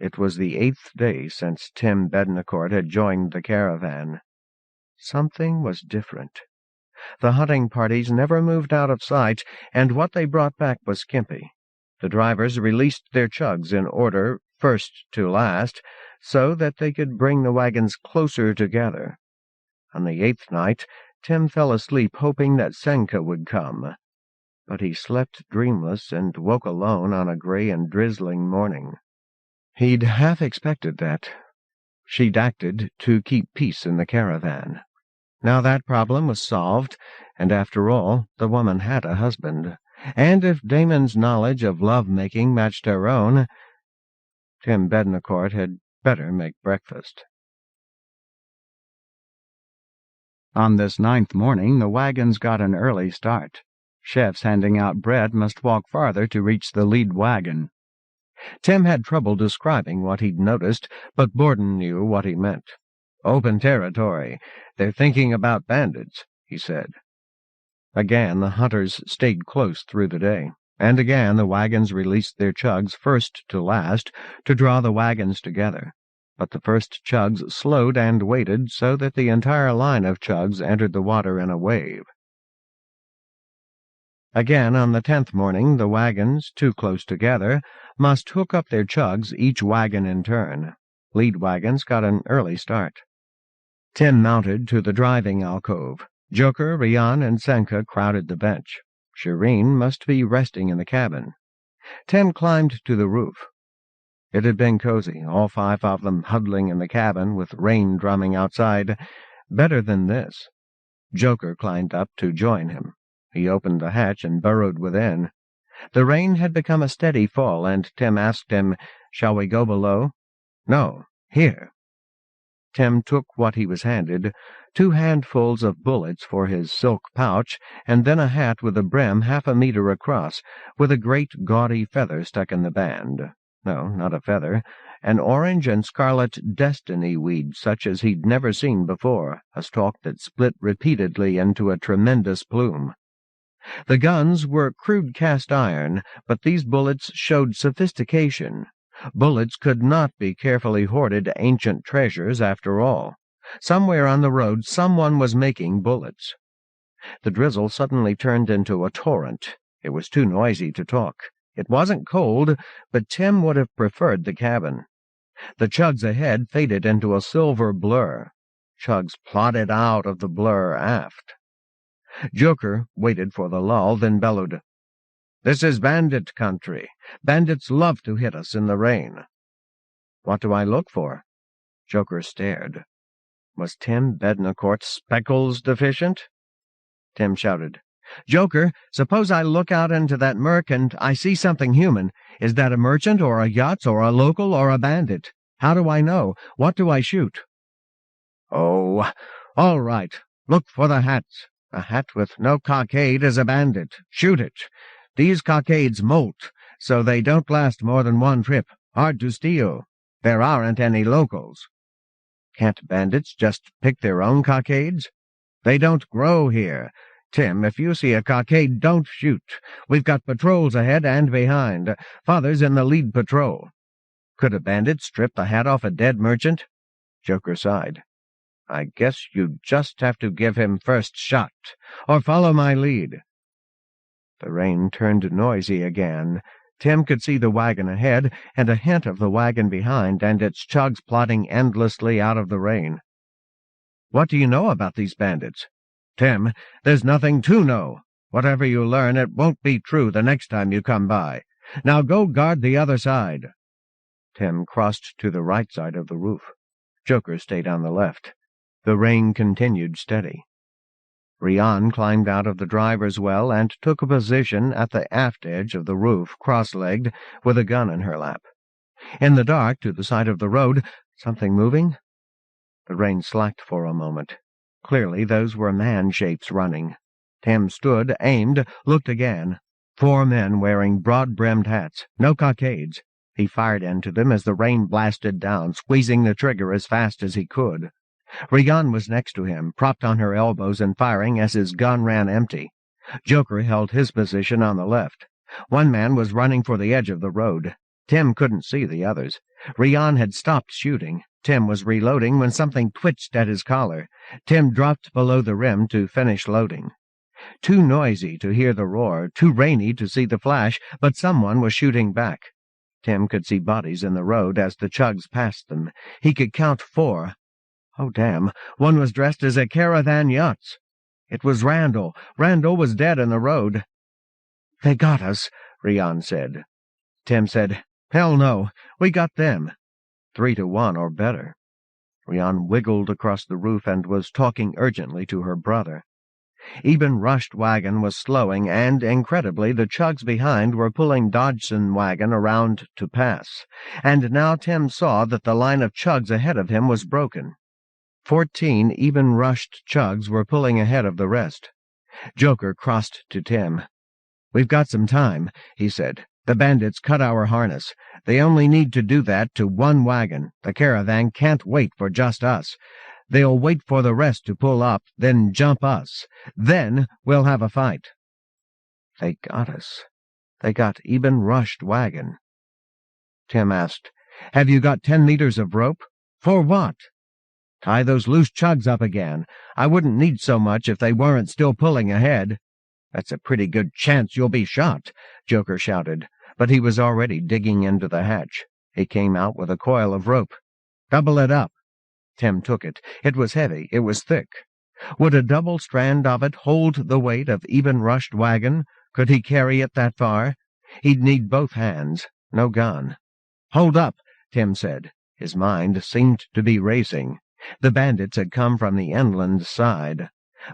It was the 8th day since Tim Bednacourt had joined the caravan. Something was different. The hunting parties never moved out of sight, and what they brought back was skimpy. The drivers released their chugs in order, first to last, so that they could bring the wagons closer together. On the 8th night, Tim fell asleep hoping that Senka would come. But he slept dreamless and woke alone on a gray and drizzling morning. He'd half expected that. She'd acted to keep peace in the caravan. Now that problem was solved, and after all, the woman had a husband. And if Damon's knowledge of love-making matched her own, Tim Bednacourt had better make breakfast. On this 9th morning, the wagons got an early start. Chefs handing out bread must walk farther to reach the lead wagon. Tim had trouble describing what he'd noticed, but Borden knew what he meant. "Open territory. They're thinking about bandits," he said. Again the hunters stayed close through the day, and again the wagons released their chugs first to last to draw the wagons together. But the first chugs slowed and waited so that the entire line of chugs entered the water in a wave. Again on the 10th morning, the wagons, too close together, must hook up their chugs, each wagon in turn. Lead wagons got an early start. Tim mounted to the driving alcove. Joker, Rian, and Senka crowded the bench. Shireen must be resting in the cabin. Tim climbed to the roof. It had been cozy, all 5 of them huddling in the cabin with rain drumming outside. Better than this. Joker climbed up to join him. He opened the hatch and burrowed within. The rain had become a steady fall, and Tim asked him, "Shall we go below?" "No, here." Tim took what he was handed, 2 handfuls of bullets for his silk pouch, and then a hat with a brim half a meter across, with a great gaudy feather stuck in the band. No, not a feather, an orange and scarlet destiny weed such as he'd never seen before, a stalk that split repeatedly into a tremendous plume. The guns were crude cast iron, but these bullets showed sophistication. Bullets could not be carefully hoarded ancient treasures, after all. Somewhere on the road someone was making bullets. The drizzle suddenly turned into a torrent. It was too noisy to talk. It wasn't cold, but Tim would have preferred the cabin. The chugs ahead faded into a silver blur. Chugs plodded out of the blur aft. Joker waited for the lull, then bellowed, "This is bandit country. Bandits love to hit us in the rain." "What do I look for?" Joker stared. Was Tim Bednacourt speckles deficient? Tim shouted, "Joker, suppose I look out into that murk and I see something human. Is that a merchant or a yacht or a local or a bandit? How do I know? What do I shoot?" "Oh, all right. Look for the hats. A hat with no cockade is a bandit. Shoot it. These cockades molt, so they don't last more than 1 trip. Hard to steal. There aren't any locals." "Can't bandits just pick their own cockades?" "They don't grow here. Tim, if you see a cockade, don't shoot. We've got patrols ahead and behind. Father's in the lead patrol." "Could a bandit strip the hat off a dead merchant?" Joker sighed. "I guess you just have to give him first shot, or follow my lead." The rain turned noisy again. Tim could see the wagon ahead, and a hint of the wagon behind, and its chugs plodding endlessly out of the rain. "What do you know about these bandits?" "Tim, there's nothing to know. Whatever you learn, it won't be true the next time you come by. Now go guard the other side." Tim crossed to the right side of the roof. Joker stayed on the left. The rain continued steady. Rian climbed out of the driver's well and took a position at the aft edge of the roof, cross-legged, with a gun in her lap. In the dark, to the side of the road, something moving? The rain slacked for a moment. Clearly those were man-shapes running. Tim stood, aimed, looked again. 4 men wearing broad-brimmed hats, no cockades. He fired into them as the rain blasted down, squeezing the trigger as fast as he could. Rian was next to him, propped on her elbows and firing as his gun ran empty. Joker held his position on the left. 1 man was running for the edge of the road. Tim couldn't see the others. Rian had stopped shooting. Tim was reloading when something twitched at his collar. Tim dropped below the rim to finish loading. Too noisy to hear the roar, too rainy to see the flash, but someone was shooting back. Tim could see bodies in the road as the chugs passed them. He could count 4. Oh, damn, one was dressed as a caravan yachts. It was Randall. Randall was dead in the road. "They got us," Rian said. Tim said, "Hell no, we got them." 3-1 or better. Rian wiggled across the roof and was talking urgently to her brother. Eben Rushed wagon was slowing, and, incredibly, the chugs behind were pulling Dodgson wagon around to pass. And now Tim saw that the line of chugs ahead of him was broken. 14 Eben Rushed chugs were pulling ahead of the rest. Joker crossed to Tim. "We've got some time," he said. "The bandits cut our harness. They only need to do that to one wagon. The caravan can't wait for just us. They'll wait for the rest to pull up, then jump us. Then we'll have a fight." They got us. They got Eben Rushed wagon. Tim asked, "Have you got 10 meters of rope?" "For what?" "Tie those loose chugs up again. I wouldn't need so much if they weren't still pulling ahead." "That's a pretty good chance you'll be shot," Joker shouted, but he was already digging into the hatch. He came out with a coil of rope. "Double it up." Tim took it. It was heavy. It was thick. Would a double strand of it hold the weight of Eben Rushed wagon? Could he carry it that far? He'd need both hands. No gun. "Hold up," Tim said. His mind seemed to be racing. The bandits had come from the inland side.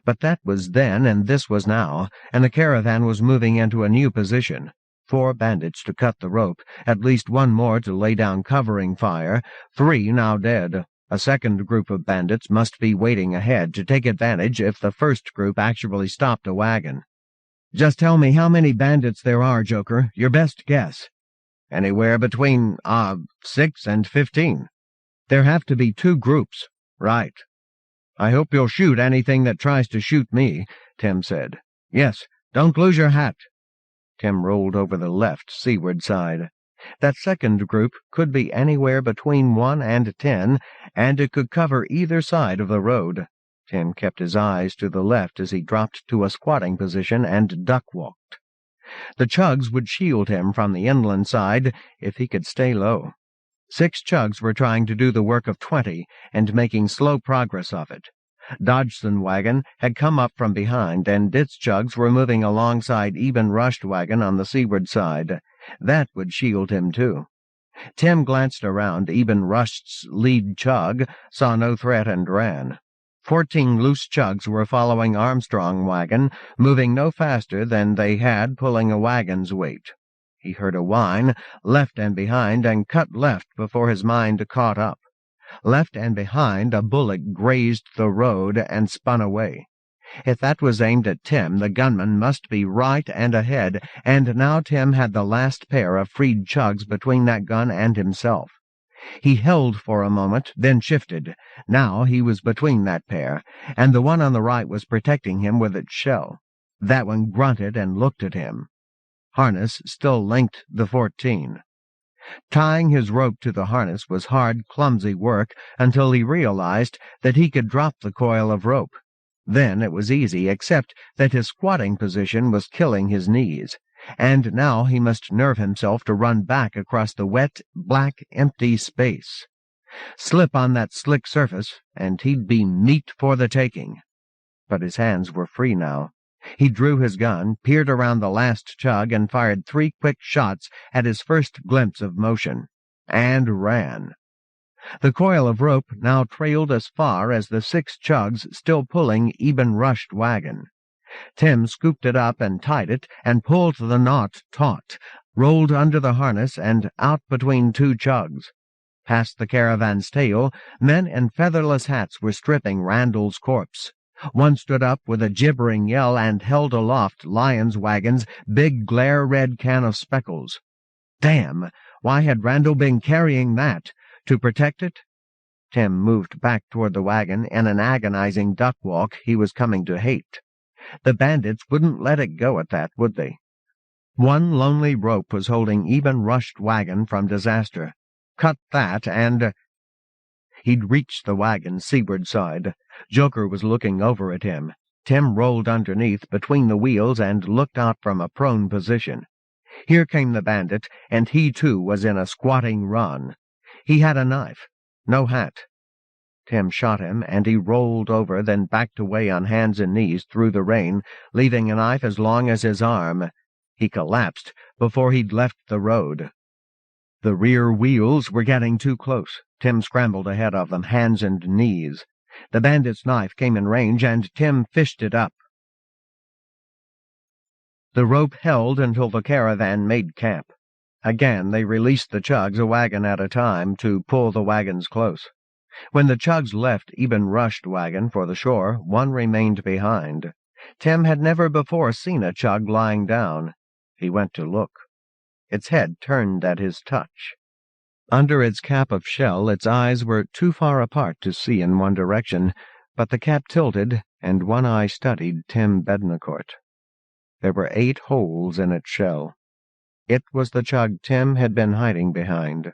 But that was then and this was now, and the caravan was moving into a new position. 4 bandits to cut the rope, at least 1 more to lay down covering fire, 3 now dead. A second group of bandits must be waiting ahead to take advantage if the first group actually stopped a wagon. "Just tell me how many bandits there are, Joker. Your best guess." "Anywhere between, 6 and 15. "There have to be 2 groups." "Right." "I hope you'll shoot anything that tries to shoot me," Tim said. "Yes, don't lose your hat." Tim rolled over the left seaward side. That second group could be anywhere between 1 and 10, and it could cover either side of the road. Tim kept his eyes to the left as he dropped to a squatting position and duck-walked. The chugs would shield him from the inland side if he could stay low. 6 chugs were trying to do the work of 20 and making slow progress of it. Dodgson wagon had come up from behind, and its chugs were moving alongside Eben Rushed wagon on the seaward side. That would shield him, too. Tim glanced around Eben Rushed's lead chug, saw no threat, and ran. 14 loose chugs were following Armstrong wagon, moving no faster than they had pulling a wagon's weight. He heard a whine, left and behind, and cut left before his mind caught up. Left and behind, a bullet grazed the road and spun away. If that was aimed at Tim, the gunman must be right and ahead, and now Tim had the last pair of freed chugs between that gun and himself. He held for a moment, then shifted. Now he was between that pair, and the one on the right was protecting him with its shell. That one grunted and looked at him. Harness still linked the 14. Tying his rope to the harness was hard, clumsy work until he realized that he could drop the coil of rope. Then it was easy, except that his squatting position was killing his knees, and now he must nerve himself to run back across the wet, black, empty space. Slip on that slick surface, and he'd be meat for the taking. But his hands were free now. He drew his gun, peered around the last chug, and fired 3 quick shots at his first glimpse of motion, and ran. The coil of rope now trailed as far as the 6 chugs still pulling Eben Rushed wagon. Tim scooped it up and tied it, and pulled the knot taut, rolled under the harness and out between 2 chugs. Past the caravan's tail, men in featherless hats were stripping Randall's corpse. One stood up with a gibbering yell and held aloft Lyon's wagon's big glare-red can of speckles. Damn! Why had Randall been carrying that? To protect it? Tim moved back toward the wagon in an agonizing duck walk he was coming to hate. The bandits wouldn't let it go at that, would they? One lonely rope was holding even rushed wagon from disaster. Cut that, and... He'd reached the wagon's seaward side. Joker was looking over at him. Tim rolled underneath between the wheels and looked out from a prone position. Here came the bandit, and he too was in a squatting run. He had a knife, no hat. Tim shot him, and he rolled over, then backed away on hands and knees through the rain, leaving a knife as long as his arm. He collapsed before he'd left the road. The rear wheels were getting too close. Tim scrambled ahead of them, hands and knees. The bandit's knife came in range, and Tim fished it up. The rope held until the caravan made camp. Again they released the chugs a wagon at a time to pull the wagons close. When the chugs left even rushed wagon for the shore, one remained behind. Tim had never before seen a chug lying down. He went to look. Its head turned at his touch. Under its cap of shell, its eyes were too far apart to see in one direction, but the cap tilted, and one eye studied Tim Bednacourt. There were 8 holes in its shell. It was the chug Tim had been hiding behind.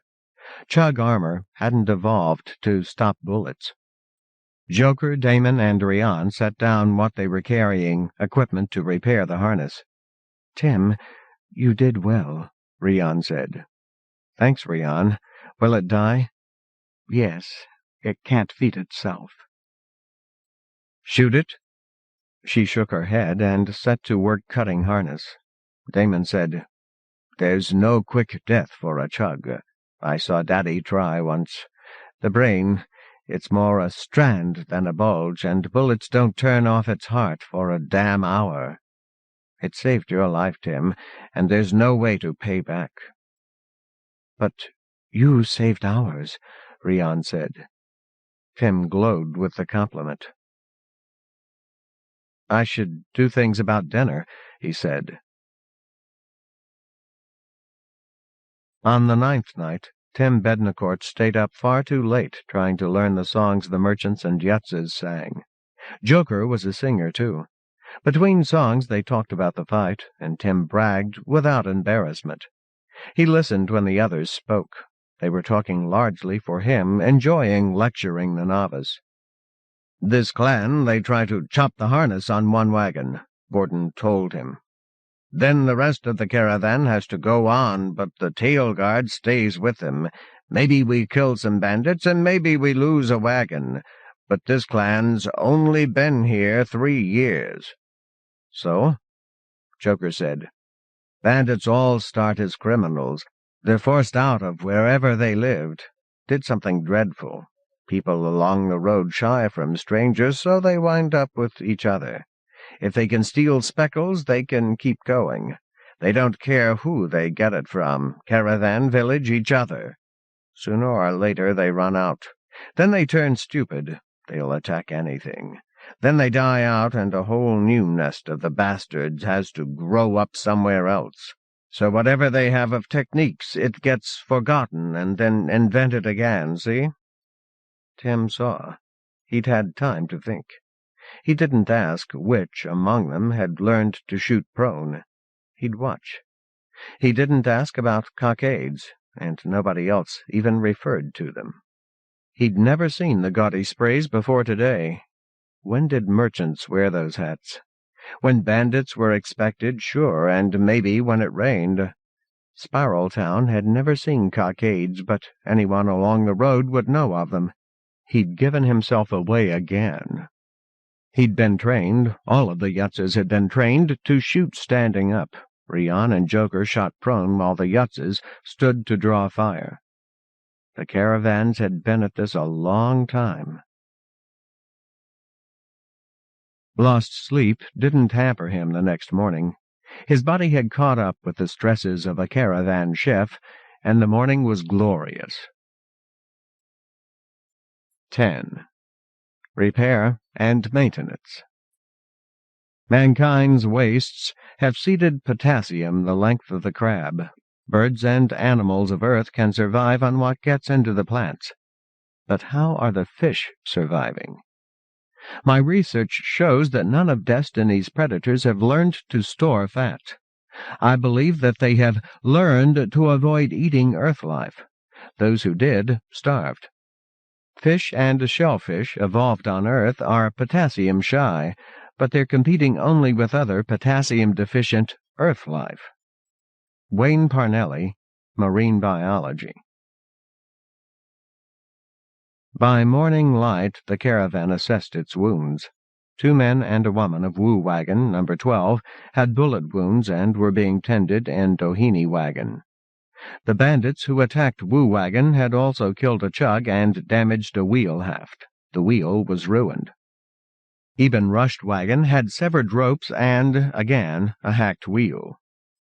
Chug armor hadn't evolved to stop bullets. Joker, Damon, and Rian set down what they were carrying, equipment to repair the harness. "Tim, you did well," Rian said. "Thanks, Rian. Will it die?" "Yes, it can't feed itself." "Shoot it?" She shook her head and set to work cutting harness. Damon said, "There's no quick death for a chug. I saw Daddy try once. The brain, it's more a strand than a bulge, and bullets don't turn off its heart for a damn hour. It saved your life, Tim, and there's no way to pay back." "But you saved ours," Rian said. Tim glowed with the compliment. "I should do things about dinner," he said. On the 9th night, Tim Bednacourt stayed up far too late trying to learn the songs the merchants and Yutzes sang. Joker was a singer, too. Between songs they talked about the fight, and Tim bragged without embarrassment. He listened when the others spoke. They were talking largely for him, enjoying lecturing the novice. "This clan, they try to chop the harness on one wagon," Gordon told him. "Then the rest of the caravan has to go on, but the tail guard stays with them. Maybe we kill some bandits, and maybe we lose a wagon. But this clan's only been here 3 years. "So?" Joker said. "Bandits all start as criminals. They're forced out of wherever they lived. Did something dreadful. People along the road shy from strangers, so they wind up with each other. If they can steal speckles, they can keep going. They don't care who they get it from, caravan, village, each other. Sooner or later they run out. Then they turn stupid. They'll attack anything. Then they die out, and a whole new nest of the bastards has to grow up somewhere else. So whatever they have of techniques, it gets forgotten and then invented again, see?" Tim saw. He'd had time to think. He didn't ask which among them had learned to shoot prone. He'd watch. He didn't ask about cockades, and nobody else even referred to them. He'd never seen the gaudy sprays before today. When did merchants wear those hats? When bandits were expected, sure, and maybe when it rained. Spiral Town had never seen cockades, but anyone along the road would know of them. He'd given himself away again. He'd been trained, all of the Yutzes had been trained, to shoot standing up. Rian and Joker shot prone while the Yutzes stood to draw fire. The caravans had been at this a long time. Lost sleep didn't hamper him the next morning. His body had caught up with the stresses of a caravan chef, and the morning was glorious. 10. Repair and maintenance. Mankind's wastes have seeded potassium the length of the crab. Birds and animals of Earth can survive on what gets into the plants. But how are the fish surviving? My research shows that none of Destiny's predators have learned to store fat. I believe that they have learned to avoid eating earth life. Those who did starved. Fish and shellfish evolved on Earth are potassium shy, but they're competing only with other potassium-deficient Earth life. Wayne Parnelli, Marine Biology. By morning light, the caravan assessed its wounds. 2 men and a woman of Wu wagon, number 12, had bullet wounds and were being tended in Doheny wagon. The bandits who attacked Wu wagon had also killed a chug and damaged a wheel haft. The wheel was ruined. Eben Rushed wagon had severed ropes and, again, a hacked wheel.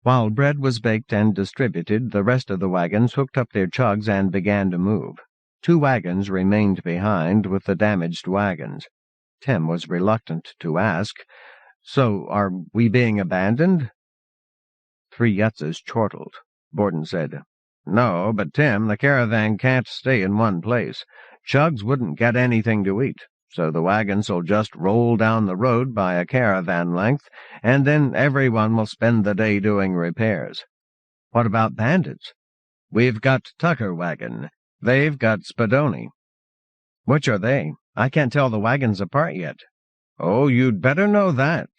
While bread was baked and distributed, the rest of the wagons hooked up their chugs and began to move. 2 wagons remained behind with the damaged wagons. Tim was reluctant to ask, "So, are we being abandoned?" 3 Yutzes chortled. Borden said, "No, but Tim, the caravan can't stay in one place. Chugs wouldn't get anything to eat, so the wagons will just roll down the road by a caravan length, and then everyone will spend the day doing repairs." "What about bandits?" "We've got Tucker wagon. They've got Spadoni." "Which are they? I can't tell the wagons apart yet." "Oh, you'd better know that.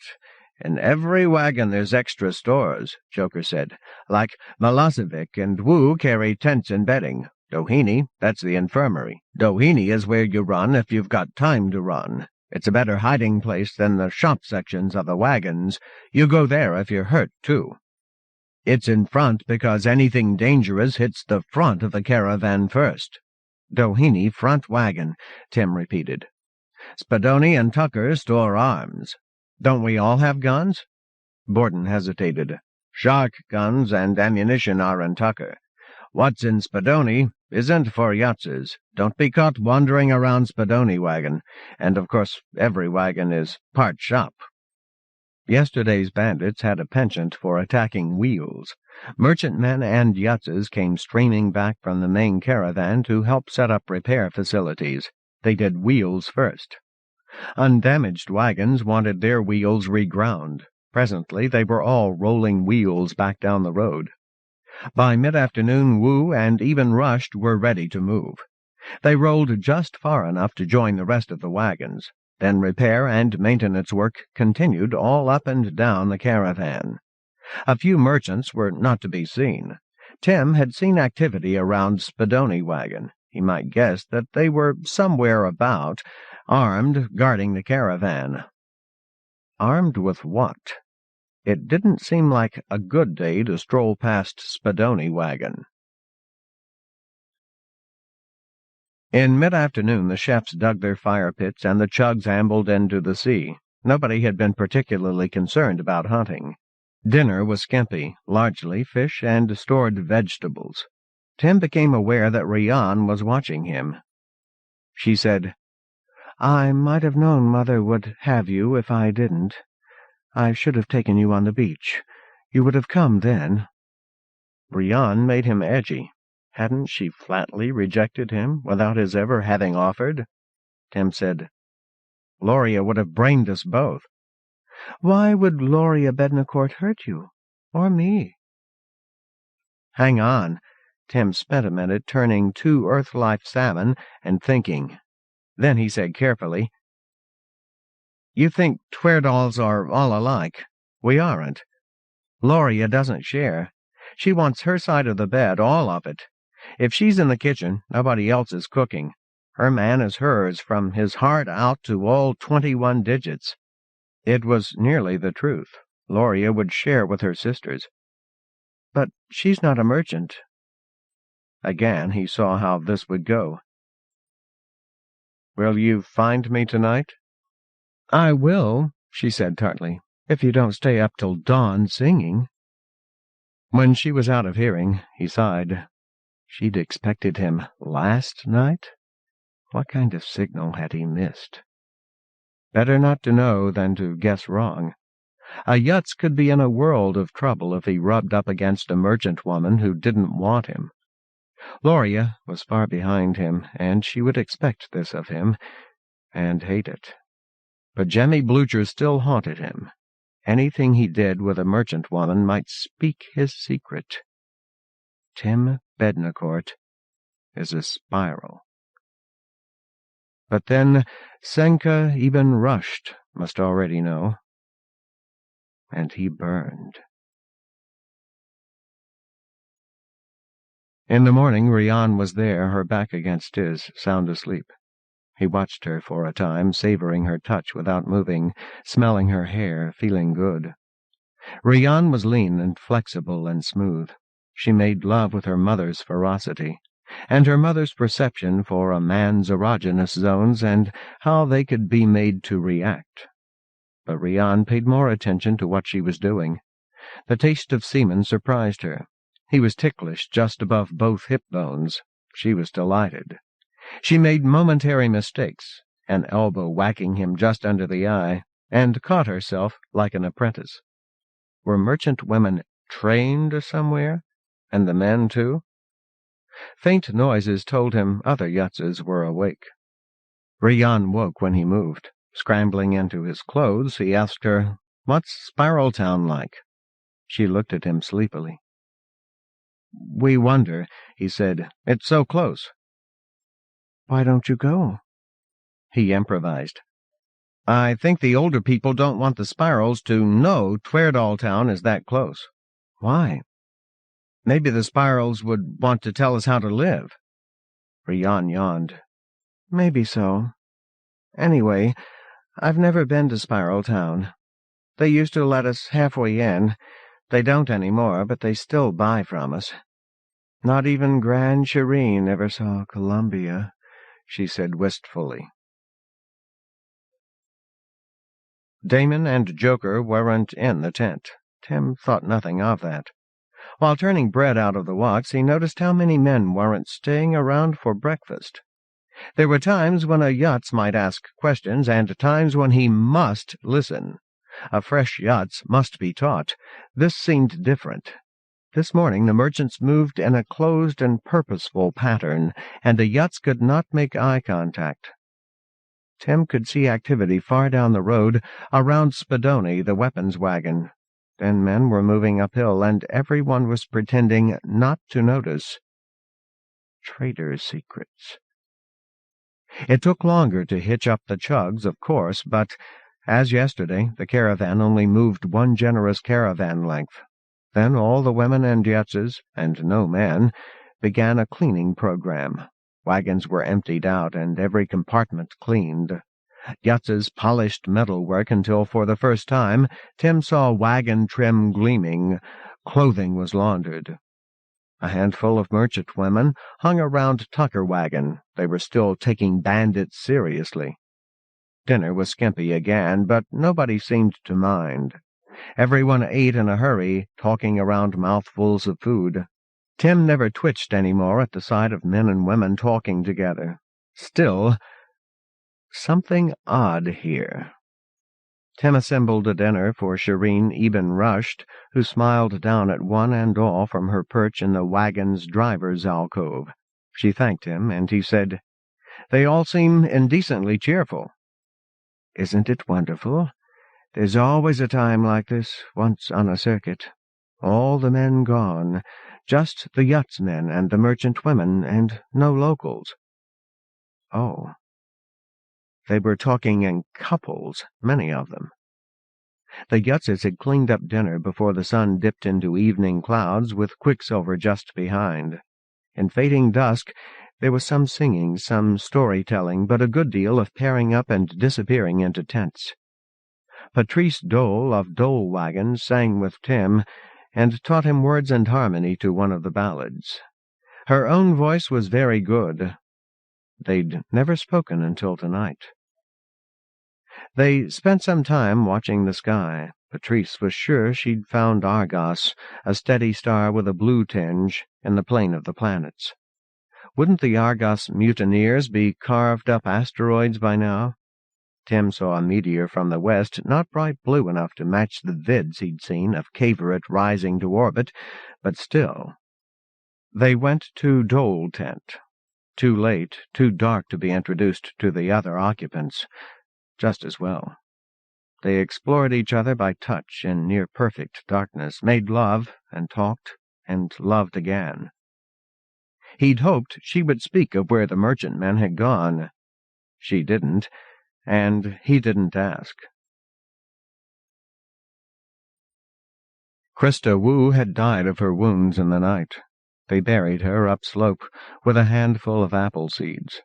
In every wagon there's extra stores," Joker said. "Like Milosevic and Wu carry tents and bedding. Doheny, that's the infirmary. Doheny is where you run if you've got time to run. It's a better hiding place than the shop sections of the wagons. You go there if you're hurt, too. It's in front because anything dangerous hits the front of the caravan first." "Doheny front wagon," Tim repeated. "Spadoni and Tucker store arms. Don't we all have guns?" Borden hesitated. "Shark guns and ammunition are in Tucker. What's in Spadoni isn't for Yutzes. Don't be caught wandering around Spadoni wagon. And, of course, every wagon is part shop." Yesterday's bandits had a penchant for attacking wheels. Merchantmen and Yutzes came streaming back from the main caravan to help set up repair facilities. They did wheels first. Undamaged wagons wanted their wheels reground. Presently they were all rolling wheels back down the road. By mid-afternoon, Wu and Eben Rushed were ready to move. They rolled just far enough to join the rest of the wagons. Then repair and maintenance work continued all up and down the caravan. A few merchants were not to be seen. Tim had seen activity around Spadoni wagon. He might guess that they were somewhere about, armed, guarding the caravan. Armed with what? It didn't seem like a good day to stroll past Spadoni wagon. In mid-afternoon the chefs dug their fire pits and the chugs ambled into the sea. Nobody had been particularly concerned about hunting. Dinner was skimpy, largely fish and stored vegetables. Tim became aware that Rian was watching him. She said, "I might have known Mother would have you if I didn't. I should have taken you on the beach. You would have come then." Rian made him edgy. Hadn't she flatly rejected him without his ever having offered? Tim said, "Loria would have brained us both." "Why would Loria Bednacourt hurt you? Or me?" "Hang on." Tim spent a minute turning 2 Earth-life salmon and thinking. Then he said carefully, "You think Twerdals are all alike. We aren't. Loria doesn't share. She wants her side of the bed, all of it. If she's in the kitchen, nobody else is cooking. Her man is hers from his heart out to all 21 digits. It was nearly the truth. Loria would share with her sisters. But she's not a merchant. Again he saw how this would go. "Will you find me tonight?" "I will," she said tartly, "if you don't stay up till dawn singing." When she was out of hearing, he sighed. She'd expected him last night? What kind of signal had he missed? Better not to know than to guess wrong. A Yutz could be in a world of trouble if he rubbed up against a merchant woman who didn't want him. Loria was far behind him, and she would expect this of him, and hate it. But Jemmy Blucher still haunted him. Anything he did with a merchant woman might speak his secret. Tim Bednacourt is a spiral. But then Senka Ibn Rushd must already know. And he burned. In the morning, Rian was there, her back against his, sound asleep. He watched her for a time, savoring her touch without moving, smelling her hair, feeling good. Rian was lean and flexible and smooth. She made love with her mother's ferocity, and her mother's perception for a man's erogenous zones and how they could be made to react. But Rian paid more attention to what she was doing. The taste of semen surprised her. He was ticklish just above both hip bones. She was delighted. She made momentary mistakes, an elbow whacking him just under the eye, and caught herself like an apprentice. Were merchant women trained somewhere, and the men too? Faint noises told him other Yutzes were awake. Rian woke when he moved. Scrambling into his clothes, he asked her, "What's Spiral Town like?" She looked at him sleepily. "We wonder," he said. "It's so close." "Why don't you go?" He improvised. "I think the older people don't want the Spirals to know Twerdall Town is that close." "Why?" "Maybe the Spirals would want to tell us how to live." Rian yawned. "Maybe so. Anyway, I've never been to Spiral Town. They used to let us halfway in. They don't anymore, but they still buy from us. Not even Grand Shireen ever saw Columbia," she said wistfully. Damon and Joker weren't in the tent. Tim thought nothing of that. While turning bread out of the woks, he noticed how many men weren't staying around for breakfast. There were times when a Yutz might ask questions, and times when he must listen. A fresh Yutz must be taught. This seemed different. This morning the merchants moved in a closed and purposeful pattern, and the Yutz could not make eye contact. Tim could see activity far down the road, around Spadoni, the weapons wagon. Then men were moving uphill, and everyone was pretending not to notice. Trader secrets. It took longer to hitch up the chugs, of course, but, as yesterday, the caravan only moved one generous caravan length. Then all the women and Yutzes, and no men, began a cleaning program. Wagons were emptied out, and every compartment cleaned. Yutzes polished metalwork until, for the first time, Tim saw wagon trim gleaming. Clothing was laundered. A handful of merchant women hung around Tucker wagon. They were still taking bandits seriously. Dinner was skimpy again, but nobody seemed to mind. Everyone ate in a hurry, talking around mouthfuls of food. Tim never twitched any more at the sight of men and women talking together. Still, something odd here. Tim assembled a dinner for Shireen Ibn Rushd, who smiled down at one and all from her perch in the wagon's driver's alcove. She thanked him, and he said, "They all seem indecently cheerful." "Isn't it wonderful? There's always a time like this, once on a circuit. All the men gone, just the Yutz men and the merchant women, and no locals." Oh. They were talking in couples, many of them. The Yutzes had cleaned up dinner before the sun dipped into evening clouds, with Quicksilver just behind. In fading dusk, there was some singing, some storytelling, but a good deal of pairing up and disappearing into tents. Patrice Dole of Dole Wagon sang with Tim, and taught him words and harmony to one of the ballads. Her own voice was very good. They'd never spoken until tonight. They spent some time watching the sky. Patrice was sure she'd found Argos, a steady star with a blue tinge, in the plane of the planets. Wouldn't the Argos mutineers be carved up asteroids by now? Tim saw a meteor from the west, not bright blue enough to match the vids he'd seen of Cavorite rising to orbit, but still. They went to Dole Tent. Too late, too dark to be introduced to the other occupants. Just as well. They explored each other by touch in near-perfect darkness, made love, and talked, and loved again. He'd hoped she would speak of where the merchantmen had gone. She didn't, and he didn't ask. Christa Wu had died of her wounds in the night. They buried her upslope with a handful of apple seeds.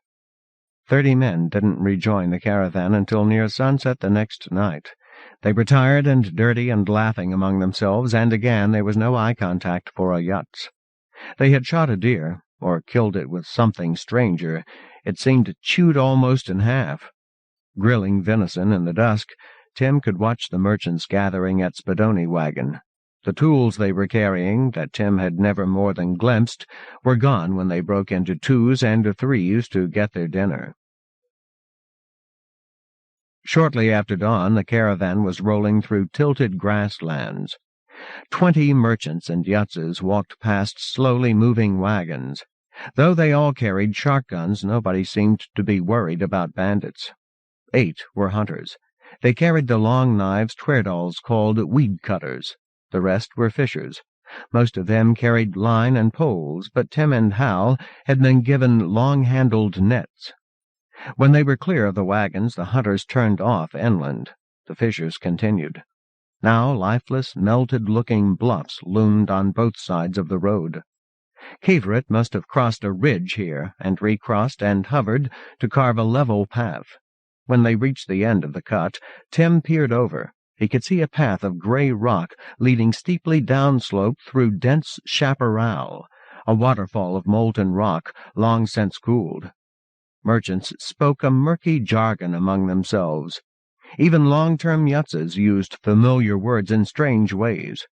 30 men didn't rejoin the caravan until near sunset the next night. They were tired and dirty and laughing among themselves, and again there was no eye contact for a yutz. They had shot a deer, or killed it with something stranger. It seemed chewed almost in half. Grilling venison in the dusk, Tim could watch the merchants gathering at Spadoni wagon. The tools they were carrying, that Tim had never more than glimpsed, were gone when they broke into 2s and 3s to get their dinner. Shortly after dawn, the caravan was rolling through tilted grasslands. 20 merchants and yutzes walked past slowly moving wagons. Though they all carried shotguns, nobody seemed to be worried about bandits. 8 were hunters. They carried the long knives Twerdols called weed cutters. The rest were fishers. Most of them carried line and poles, but Tim and Hal had been given long-handled nets. When they were clear of the wagons, the hunters turned off inland. The fishers continued. Now lifeless, melted-looking bluffs loomed on both sides of the road. Caveret must have crossed a ridge here, and recrossed and hovered to carve a level path. When they reached the end of the cut, Tim peered over. He could see a path of gray rock leading steeply downslope through dense chaparral, a waterfall of molten rock long since cooled. Merchants spoke a murky jargon among themselves. Even long-term yutzes used familiar words in strange ways.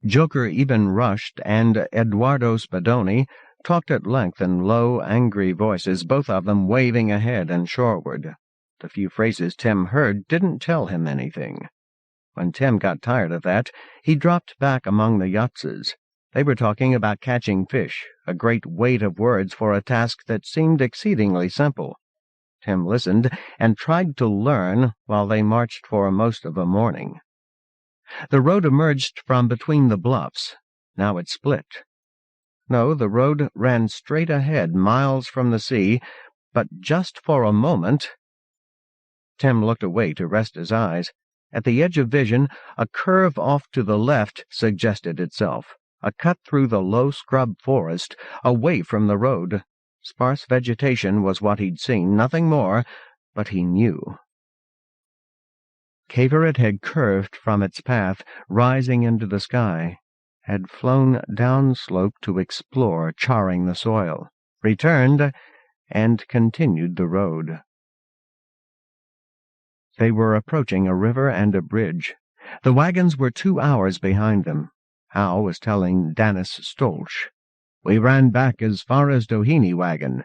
Joker Ibn Rushd and Eduardo Spadoni talked at length in low, angry voices, both of them waving ahead and shoreward. The few phrases Tim heard didn't tell him anything. When Tim got tired of that, he dropped back among the yutzes. They were talking about catching fish, a great weight of words for a task that seemed exceedingly simple. Tim listened and tried to learn while they marched for most of the morning. The road emerged from between the bluffs. Now it split. No, the road ran straight ahead, miles from the sea, but just for a moment. Tim looked away to rest his eyes. At the edge of vision, a curve off to the left suggested itself, a cut through the low scrub forest, away from the road. Sparse vegetation was what he'd seen, nothing more, but he knew. Caveret had curved from its path, rising into the sky, had flown downslope to explore, charring the soil, returned, and continued the road. They were approaching a river and a bridge. The wagons were 2 hours behind them. Hal was telling Danis Stolch. We ran back as far as Doheny wagon.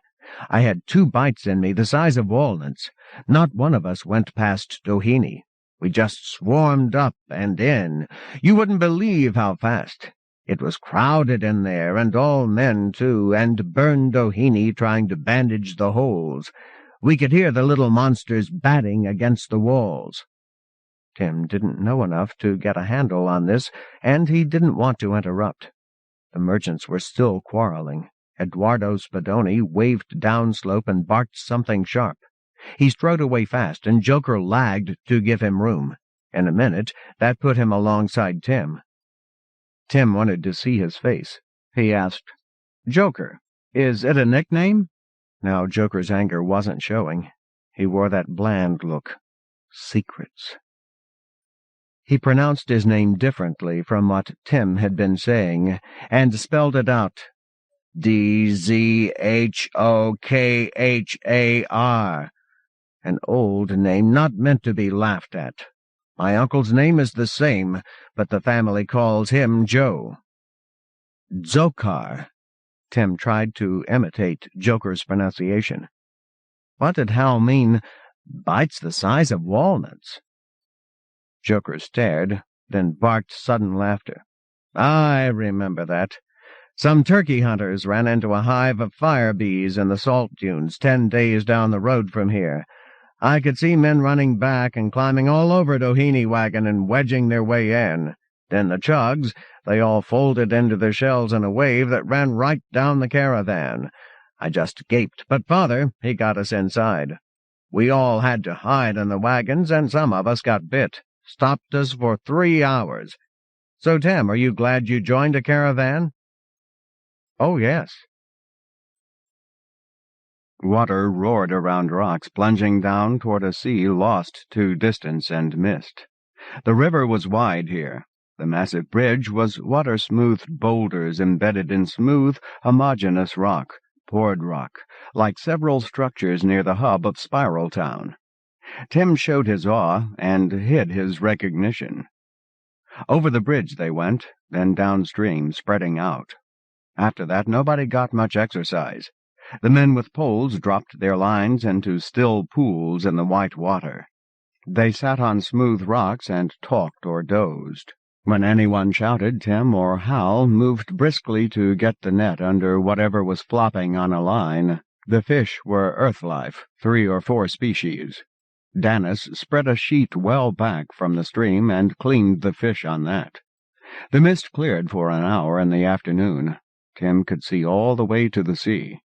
I had 2 bites in me the size of walnuts. Not one of us went past Doheny. We just swarmed up and in. You wouldn't believe how fast. It was crowded in there, and all men, too, and burned Doheny trying to bandage the holes. We could hear the little monsters batting against the walls. Tim didn't know enough to get a handle on this, and he didn't want to interrupt. The merchants were still quarreling. Eduardo Spadoni waved downslope and barked something sharp. He strode away fast, and Joker lagged to give him room. In a minute, that put him alongside Tim. Tim wanted to see his face. He asked, "Joker, is it a nickname?" Now Joker's anger wasn't showing. He wore that bland look. Secrets. He pronounced his name differently from what Tim had been saying, and spelled it out. D-Z-H-O-K-H-A-R. An old name not meant to be laughed at. My uncle's name is the same, but the family calls him Joe. Dzokar. Tim tried to imitate Joker's pronunciation. What did Hal mean, bites the size of walnuts? Joker stared, then barked sudden laughter. I remember that. Some turkey hunters ran into a hive of fire bees in the salt dunes 10 days down the road from here. I could see men running back and climbing all over Doheny wagon and wedging their way in. Then the chugs, they all folded into their shells in a wave that ran right down the caravan. I just gaped, but Father, he got us inside. We all had to hide in the wagons, and some of us got bit. Stopped us for 3 hours. So, Tim, are you glad you joined a caravan? Oh, yes. Water roared around rocks, plunging down toward a sea lost to distance and mist. The river was wide here. The massive bridge was water-smoothed boulders embedded in smooth, homogeneous rock, poured rock, like several structures near the hub of Spiral Town. Tim showed his awe and hid his recognition. Over the bridge they went, then downstream, spreading out. After that, nobody got much exercise. The men with poles dropped their lines into still pools in the white water. They sat on smooth rocks and talked or dozed. When anyone shouted, Tim or Hal moved briskly to get the net under whatever was flopping on a line. The fish were earth life, 3 or 4 species. Dennis spread a sheet well back from the stream and cleaned the fish on that. The mist cleared for an hour in the afternoon. Tim could see all the way to the sea.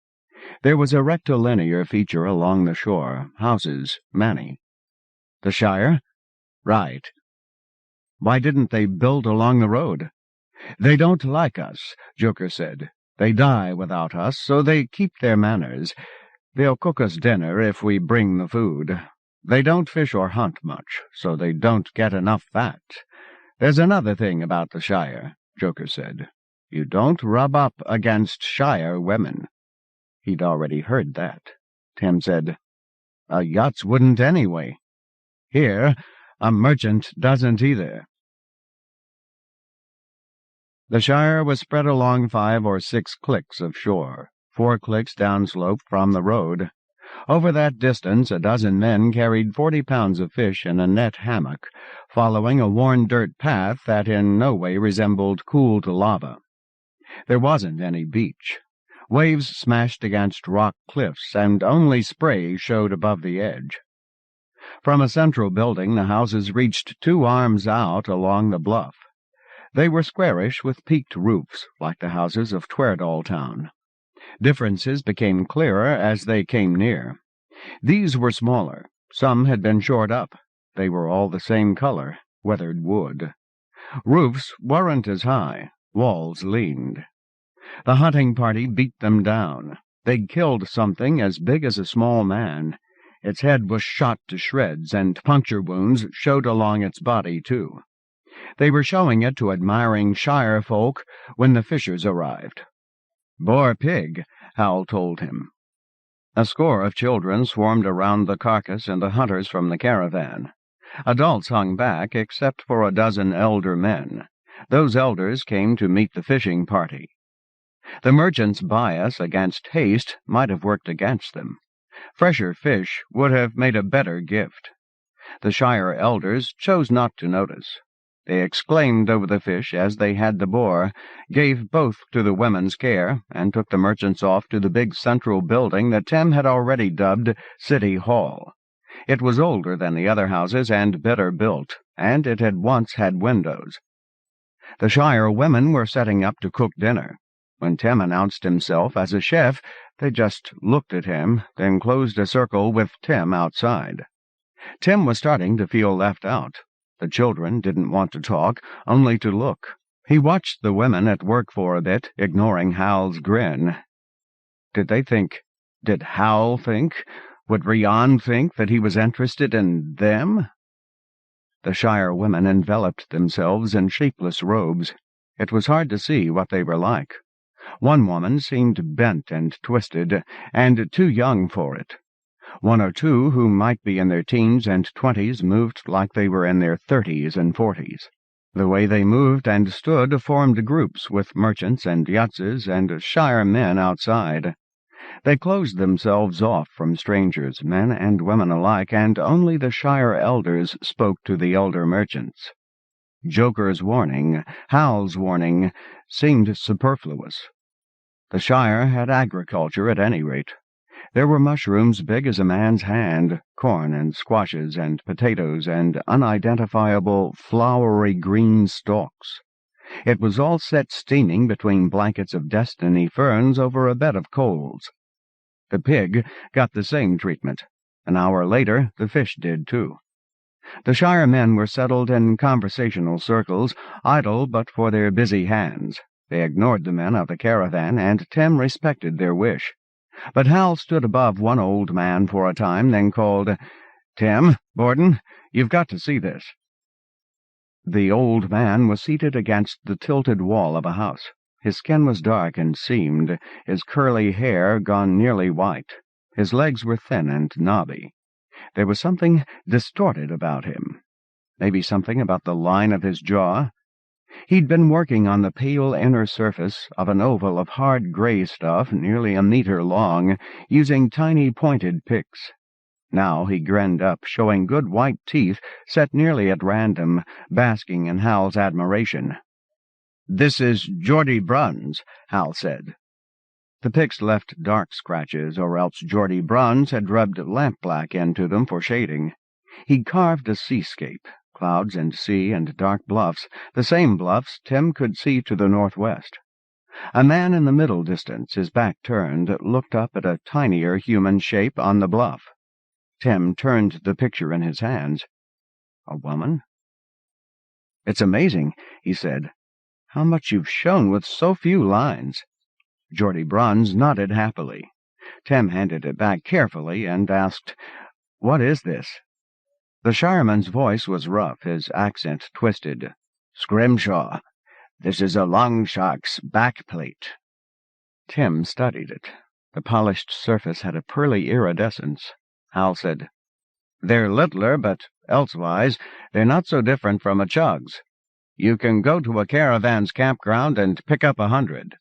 There was a rectilinear feature along the shore, houses, many. The Shire? Right. Why didn't they build along the road? They don't like us, Joker said. They die without us, so they keep their manners. They'll cook us dinner if we bring the food. They don't fish or hunt much, so they don't get enough fat. There's another thing about the Shire, Joker said. You don't rub up against Shire women. He'd already heard that. Tim said, A yachts wouldn't anyway. Here, a merchant doesn't either. The Shire was spread along 5 or 6 clicks of shore, 4 clicks downslope from the road. Over that distance, a dozen men carried 40 pounds of fish in a net hammock, following a worn dirt path that in no way resembled cooled lava. There wasn't any beach. Waves smashed against rock cliffs, and only spray showed above the edge. From a central building, the houses reached 2 arms out along the bluff. They were squarish with peaked roofs, like the houses of Twerdall Town. Differences became clearer as they came near. These were smaller. Some had been shored up. They were all the same color, weathered wood. Roofs weren't as high. Walls leaned. The hunting party beat them down. They'd killed something as big as a small man. Its head was shot to shreds, and puncture wounds showed along its body, too. They were showing it to admiring Shire folk when the fishers arrived. Boar pig, Hal told him. A score of children swarmed around the carcass and the hunters from the caravan. Adults hung back, except for a dozen elder men. Those elders came to meet the fishing party. The merchant's bias against haste might have worked against them. Fresher fish would have made a better gift. The Shire elders chose not to notice. They exclaimed over the fish as they had the boar, gave both to the women's care, and took the merchants off to the big central building that Tim had already dubbed City Hall. It was older than the other houses and better built, and it had once had windows. The Shire women were setting up to cook dinner. When Tim announced himself as a chef, they just looked at him, then closed a circle with Tim outside. Tim was starting to feel left out. The children didn't want to talk, only to look. He watched the women at work for a bit, ignoring Hal's grin. Did Hal think? Would Rian think that he was interested in them? The Shire women enveloped themselves in shapeless robes. It was hard to see what they were like. One woman seemed bent and twisted, and too young for it. 1 or 2 who might be in their teens and 20s moved like they were in their 30s and 40s. The way they moved and stood formed groups with merchants and yachtses and Shire men outside. They closed themselves off from strangers, men and women alike, and only the Shire elders spoke to the elder merchants. Joker's warning, Hal's warning, seemed superfluous. The Shire had agriculture at any rate. There were mushrooms big as a man's hand, corn and squashes and potatoes and unidentifiable flowery green stalks. It was all set steaming between blankets of destiny ferns over a bed of coals. The pig got the same treatment. An hour later, the fish did too. The Shire men were settled in conversational circles, idle but for their busy hands. They ignored the men of the caravan, and Tim respected their wish. But Hal stood above one old man for a time, then called, "Tim, Borden, you've got to see this." The old man was seated against the tilted wall of a house. His skin was dark and seamed, his curly hair gone nearly white. His legs were thin and knobby. There was something distorted about him. Maybe something about the line of his jaw. He'd been working on the pale inner surface of an oval of hard gray stuff nearly a meter long, using tiny pointed picks. Now he grinned up, showing good white teeth set nearly at random, basking in Hal's admiration. "This is Geordie Bruns," Hal said. The picks left dark scratches, or else Geordie Bruns had rubbed lampblack into them for shading. He'd carved a seascape, clouds and sea and dark bluffs, the same bluffs Tim could see to the northwest. A man in the middle distance, his back turned, looked up at a tinier human shape on the bluff. Tim turned the picture in his hands. A woman? "It's amazing," he said, "how much you've shown with so few lines." Geordie Bruns nodded happily. Tim handed it back carefully and asked, "What is this?" The Shireman's voice was rough, his accent twisted. "Scrimshaw. This is a longshark's backplate." Tim studied it. The polished surface had a pearly iridescence. Hal said, "They're littler, but elsewise they're not so different from a chug's. You can go to a caravan's campground and pick up 100.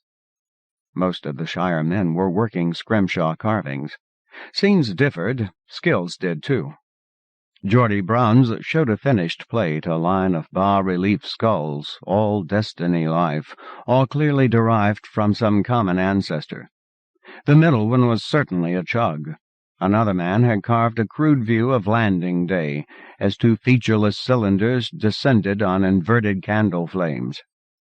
Most of the Shire men were working scrimshaw carvings. Scenes differed, skills did too. Geordie Bruns showed a finished plate, a line of bas-relief skulls, all destiny life, all clearly derived from some common ancestor. The middle one was certainly a chug. Another man had carved a crude view of landing day, as two featureless cylinders descended on inverted candle flames.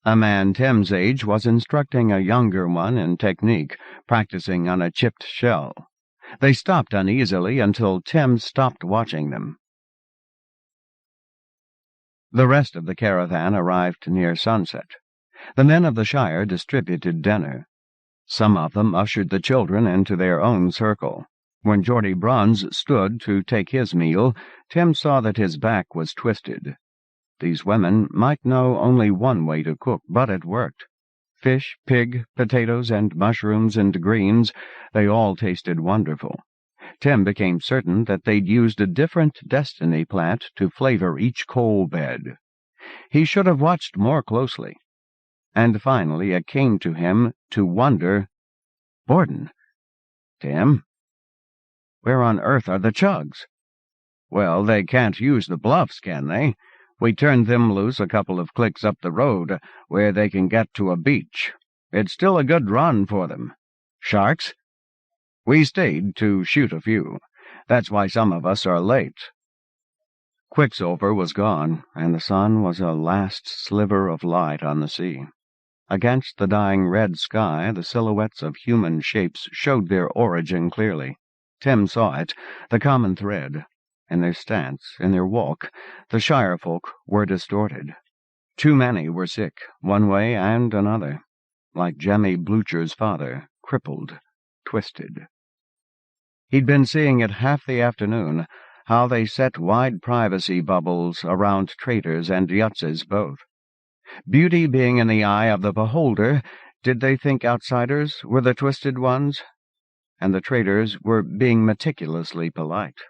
A man Tim's age was instructing a younger one in technique, practicing on a chipped shell. They stopped uneasily until Tim stopped watching them. The rest of the caravan arrived near sunset. The men of the Shire distributed dinner. Some of them ushered the children into their own circle. When Geordie Bruns stood to take his meal, Tim saw that his back was twisted. These women might know only one way to cook, but it worked. Fish, pig, potatoes, and mushrooms and greens, they all tasted wonderful. Tim became certain that they'd used a different destiny plant to flavor each coal bed. He should have watched more closely. And finally it came to him to wonder, "Borden." "Tim?" "Where on earth are the chugs?" "Well, they can't use the bluffs, can they? We turned them loose a couple of clicks up the road, where they can get to a beach. It's still a good run for them." "Sharks?" "We stayed to shoot a few. That's why some of us are late." Quicksilver was gone, and the sun was a last sliver of light on the sea. Against the dying red sky, the silhouettes of human shapes showed their origin clearly. Tim saw it, the common thread. In their stance, in their walk, the Shire folk were distorted. Too many were sick, one way and another, like Jemmy Blucher's father, crippled, twisted. He'd been seeing it half the afternoon, how they set wide privacy bubbles around traders and yutzes both. Beauty being in the eye of the beholder, did they think outsiders were the twisted ones? And the traders were being meticulously polite.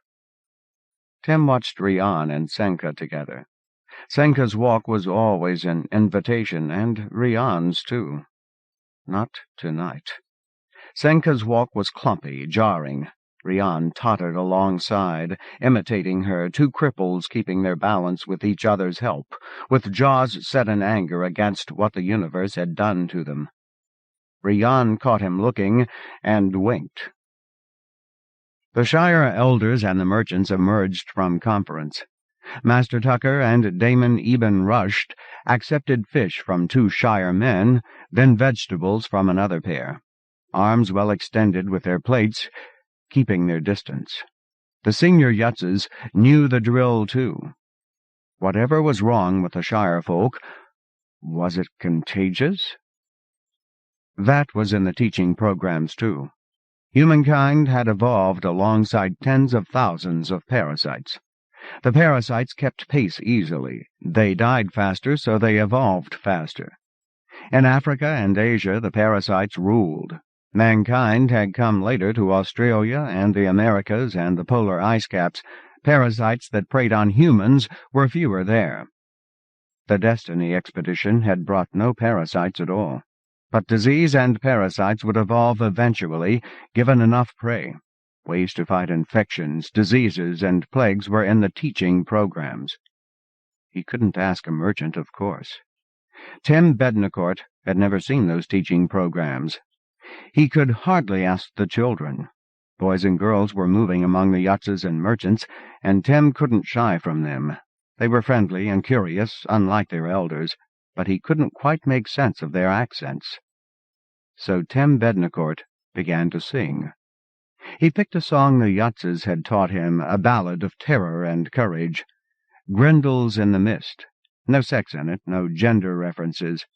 Tim watched Rian and Senka together. Senka's walk was always an invitation, and Rian's too. Not tonight. Senka's walk was clumpy, jarring. Rian tottered alongside, imitating her, two cripples keeping their balance with each other's help, with jaws set in anger against what the universe had done to them. Rian caught him looking, and winked. The Shire elders and the merchants emerged from conference. Master Tucker and Damon Eben Rusht accepted fish from 2 Shire men, then vegetables from another pair, arms well extended with their plates, keeping their distance. The senior Yutzes knew the drill, too. Whatever was wrong with the Shire folk, was it contagious? That was in the teaching programs, too. Humankind had evolved alongside tens of thousands of parasites. The parasites kept pace easily. They died faster, so they evolved faster. In Africa and Asia, the parasites ruled. Mankind had come later to Australia and the Americas and the polar ice caps. Parasites that preyed on humans were fewer there. The Destiny expedition had brought no parasites at all. But disease and parasites would evolve eventually, given enough prey. Ways to fight infections, diseases, and plagues were in the teaching programs. He couldn't ask a merchant, of course. Tim Bednacourt had never seen those teaching programs. He could hardly ask the children. Boys and girls were moving among the Yutzes and merchants, and Tim couldn't shy from them. They were friendly and curious, unlike their elders, but he couldn't quite make sense of their accents. So Tim Bednacourt began to sing. He picked a song the Yutzes had taught him, a ballad of terror and courage. Grendels in the Mist. No sex in it, no gender references.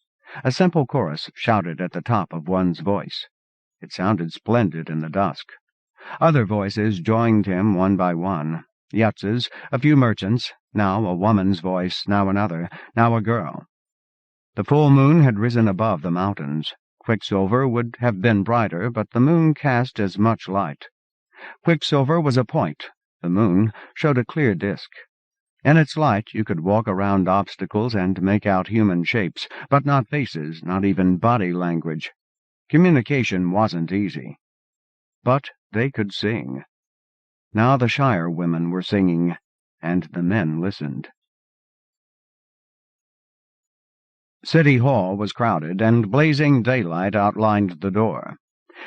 A simple chorus shouted at the top of one's voice. It sounded splendid in the dusk. Other voices joined him one by one. Yutzes, a few merchants, now a woman's voice, now another, now a girl. The full moon had risen above the mountains. Quicksilver would have been brighter, but the moon cast as much light. Quicksilver was a point. The moon showed a clear disk. In its light you could walk around obstacles and make out human shapes, but not faces, not even body language. Communication wasn't easy. But they could sing. Now the Shire women were singing, and the men listened. City Hall was crowded, and blazing daylight outlined the door.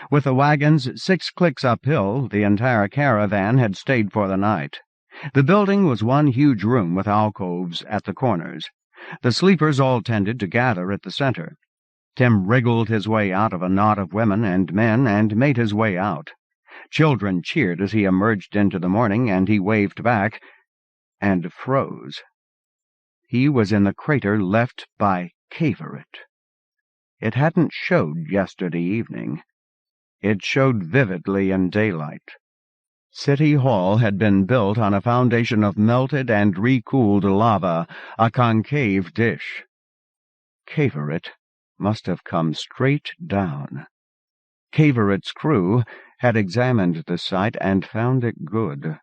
With the wagons 6 clicks uphill, the entire caravan had stayed for the night. The building was one huge room with alcoves at the corners. The sleepers all tended to gather at the center. Tim wriggled his way out of a knot of women and men and made his way out. Children cheered as he emerged into the morning, and he waved back and froze. He was in the crater left by Caverit. It hadn't showed yesterday evening. It showed vividly in daylight. City Hall had been built on a foundation of melted and recooled lava, a concave dish. Caverit must have come straight down. Caverit's crew had examined the site and found it good.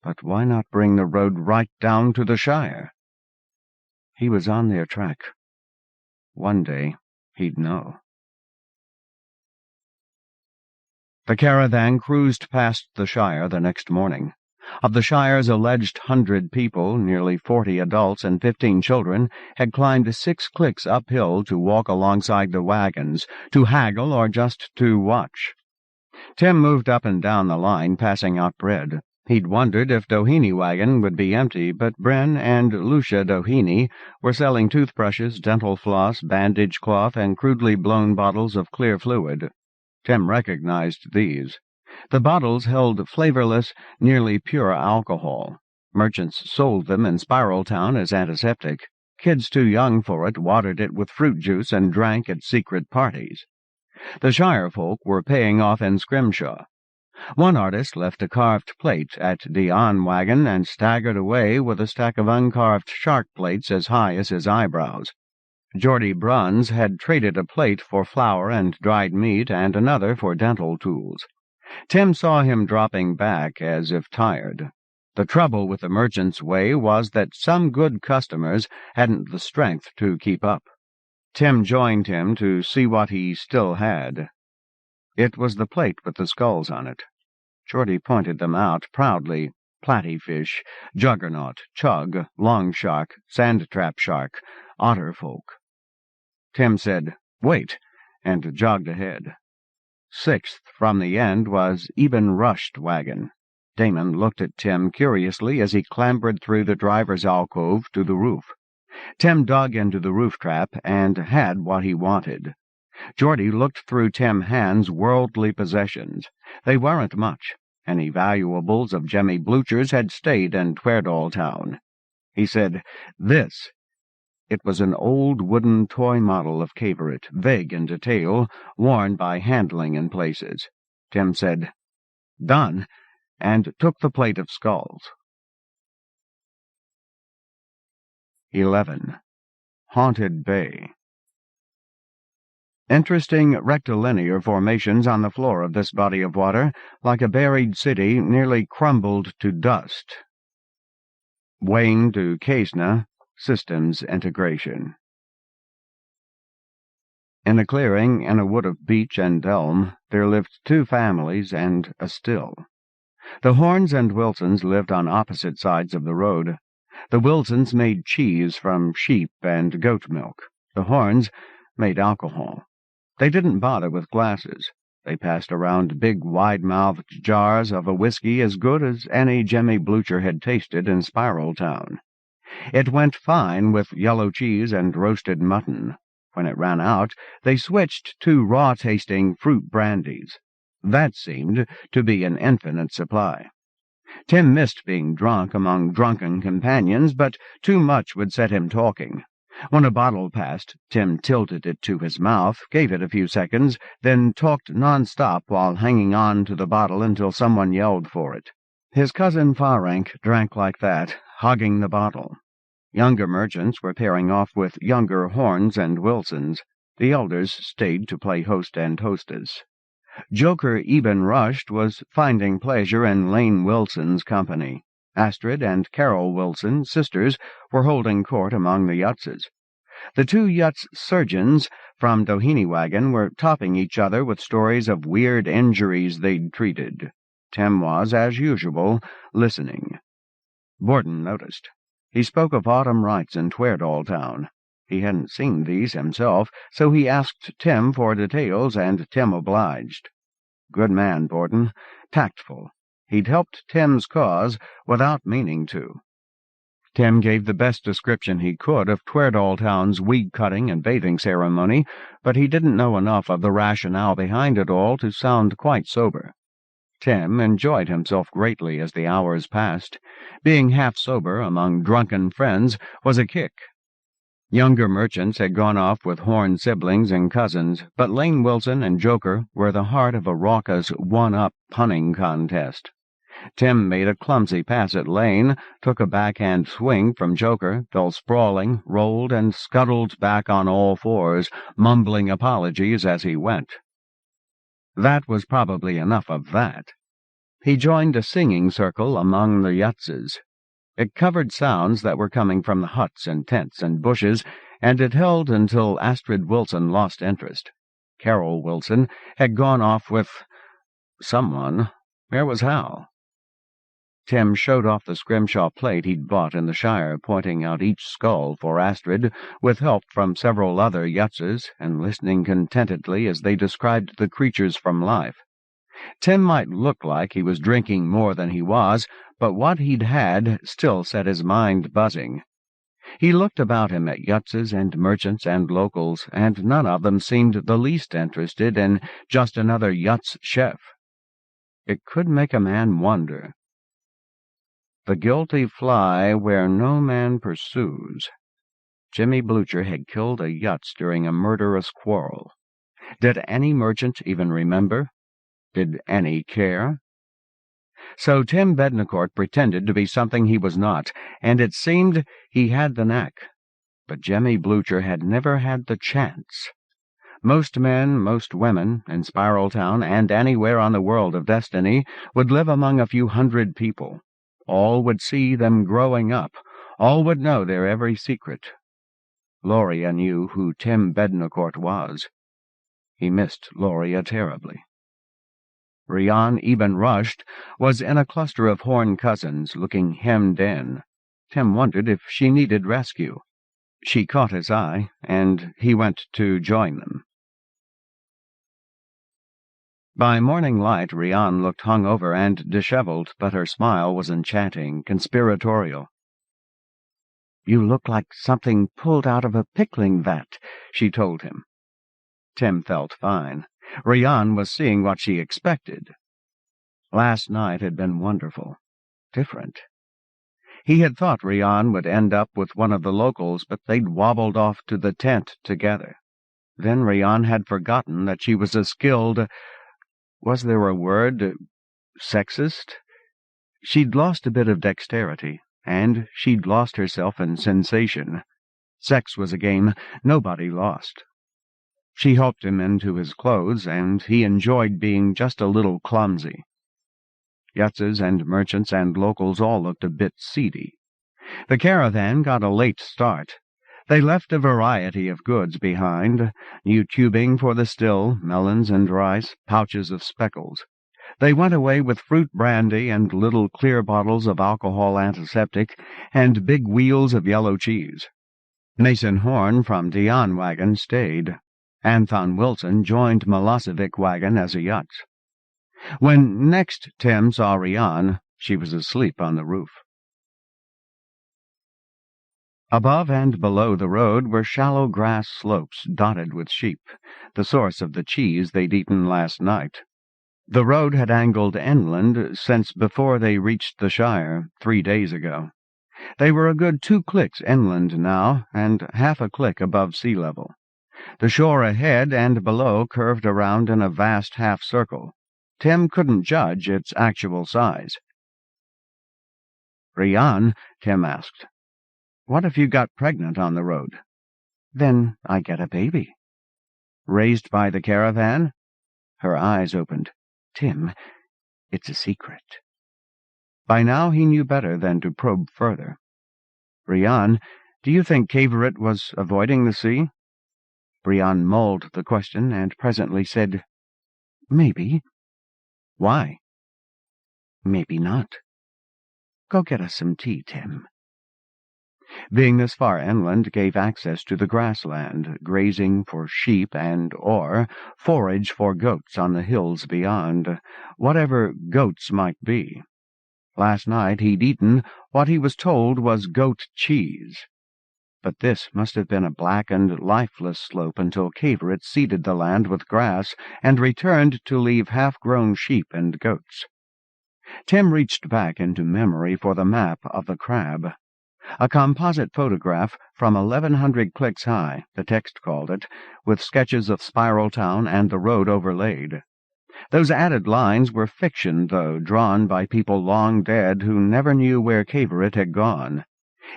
But why not bring the road right down to the Shire? He was on their track. One day he'd know. The caravan cruised past the Shire the next morning. Of the Shire's alleged 100 people, nearly 40 adults and 15 children had climbed 6 clicks uphill to walk alongside the wagons, to haggle or just to watch. Tim moved up and down the line, passing out bread. He'd wondered if Doheny wagon would be empty, but Bren and Lucia Doheny were selling toothbrushes, dental floss, bandage cloth, and crudely blown bottles of clear fluid. Tim recognized these. The bottles held flavorless, nearly pure alcohol. Merchants sold them in Spiral Town as antiseptic. Kids too young for it watered it with fruit juice and drank at secret parties. The Shire folk were paying off in Scrimshaw. One artist left a carved plate at Dion wagon and staggered away with a stack of uncarved shark plates as high as his eyebrows. Geordie Bruns had traded a plate for flour and dried meat and another for dental tools. Tim saw him dropping back as if tired. The trouble with the merchant's way was that some good customers hadn't the strength to keep up. Tim joined him to see what he still had. It was the plate with the skulls on it. Geordie pointed them out proudly. Platyfish, juggernaut, chug, longshark, sand-trap shark, otterfolk. Tim said, "Wait," and jogged ahead. Sixth from the end was Eben Rush's wagon. Damon looked at Tim curiously as he clambered through the driver's alcove to the roof. Tim dug into the roof trap and had what he wanted. Geordie looked through Tim Hand's worldly possessions. They weren't much. Any valuables of Jemmy Blucher's had stayed in Tweardalltown. He said, "This." It was an old wooden toy model of Cavorite, vague in detail, worn by handling in places. Tim said, "Done," and took the plate of skulls. 11. Haunted Bay. Interesting rectilinear formations on the floor of this body of water, like a buried city nearly crumbled to dust. Wayne to Kaesna, Systems Integration. In a clearing in a wood of beech and elm, there lived two families and a still. The Horns and Wilsons lived on opposite sides of the road. The Wilsons made cheese from sheep and goat milk. The Horns made alcohol. They didn't bother with glasses. They passed around big, wide-mouthed jars of a whiskey as good as any Jemmy Blucher had tasted in Spiraltown. It went fine with yellow cheese and roasted mutton. When it ran out, they switched to raw-tasting fruit brandies. That seemed to be an infinite supply. Tim missed being drunk among drunken companions, but too much would set him talking. When a bottle passed, Tim tilted it to his mouth, gave it a few seconds, then talked non-stop while hanging on to the bottle until someone yelled for it. His cousin Farank drank like that, hugging the bottle. Younger merchants were pairing off with younger Horns and Wilsons. The elders stayed to play host and hostess. Joker Eben Rush was finding pleasure in Lane Wilson's company. Astrid and Carol Wilson, sisters, were holding court among the Yutzes. The two Yutz surgeons from Doheny-Wagon were topping each other with stories of weird injuries they'd treated. Tim was, as usual, listening. Borden noticed. He spoke of autumn rites in Tweardalltown. He hadn't seen these himself, so he asked Tim for details, and Tim obliged. Good man, Borden. Tactful. He'd helped Tim's cause without meaning to. Tim gave the best description he could of Tweardalltown's weed-cutting and bathing ceremony, but he didn't know enough of the rationale behind it all to sound quite sober. Tim enjoyed himself greatly as the hours passed. Being half-sober among drunken friends was a kick. Younger merchants had gone off with Horn siblings and cousins, but Lane Wilson and Joker were the heart of a raucous one-up punning contest. Tim made a clumsy pass at Lane, took a backhand swing from Joker, fell sprawling, rolled, and scuttled back on all fours, mumbling apologies as he went. That was probably enough of that. He joined a singing circle among the Yutzes. It covered sounds that were coming from the huts and tents and bushes, and it held until Astrid Wilson lost interest. Carol Wilson had gone off with someone. Where was Hal? Tim showed off the scrimshaw plate he'd bought in the Shire, pointing out each skull for Astrid, with help from several other Yutzes, and listening contentedly as they described the creatures from life. Tim might look like he was drinking more than he was, but what he'd had still set his mind buzzing. He looked about him at Yutzes and merchants and locals, and none of them seemed the least interested in just another Yutz chef. It could make a man wonder. The guilty fly where no man pursues. Jemmy Blucher had killed a Yutz during a murderous quarrel. Did any merchant even remember? Did any care? So Tim Bednacourt pretended to be something he was not, and it seemed he had the knack. But Jemmy Blucher had never had the chance. Most men, most women, in Spiraltown and anywhere on the world of destiny, would live among a few hundred people. All would see them growing up. All would know their every secret. Loria knew who Tim Bednacourt was. He missed Loria terribly. Rian Eben Rush was in a cluster of Horn cousins, looking hemmed in. Tim wondered if she needed rescue. She caught his eye, and he went to join them. By morning light, Rian looked hungover and disheveled, but her smile was enchanting, conspiratorial. "You look like something pulled out of a pickling vat," she told him. Tim felt fine. Rian was seeing what she expected. Last night had been wonderful. Different. He had thought Rian would end up with one of the locals, but they'd wobbled off to the tent together. Then Rian had forgotten that she was a skilled— was there a word? Sexist? She'd lost a bit of dexterity, and she'd lost herself in sensation. Sex was a game nobody lost. She helped him into his clothes, and he enjoyed being just a little clumsy. Yutzes and merchants and locals all looked a bit seedy. The caravan got a late start. They left a variety of goods behind, new tubing for the still, melons and rice, pouches of speckles. They went away with fruit brandy and little clear bottles of alcohol antiseptic and big wheels of yellow cheese. Mason Horn from Dion wagon stayed. Anthon Wilson joined Milosevic wagon as a yutz. When next Tim saw Rian, she was asleep on the roof. Above and below the road were shallow grass slopes dotted with sheep, the source of the cheese they'd eaten last night. The road had angled inland since before they reached the Shire 3 days ago. They were a good 2 clicks inland now, and half a click above sea level. The shore ahead and below curved around in a vast half-circle. Tim couldn't judge its actual size. "Rian," Tim asked, "what if you got pregnant on the road?" "Then I get a baby." "Raised by the caravan?" Her eyes opened. "Tim, it's a secret." By now he knew better than to probe further. "Rian, do you think Cavorit was avoiding the sea?" Rian mulled the question and presently said, "Maybe." "Why?" "Maybe not. Go get us some tea, Tim." Being this far inland gave access to the grassland, grazing for sheep and/or forage for goats on the hills beyond, whatever goats might be. Last night he'd eaten what he was told was goat cheese. But this must have been a blackened, lifeless slope until Cavorit seeded the land with grass and returned to leave half-grown sheep and goats. Tim reached back into memory for the map of the crab. A composite photograph from 1100 clicks high, the text called it, with sketches of Spiral Town and the road overlaid. Those added lines were fiction, though, drawn by people long dead who never knew where Cavorit had gone.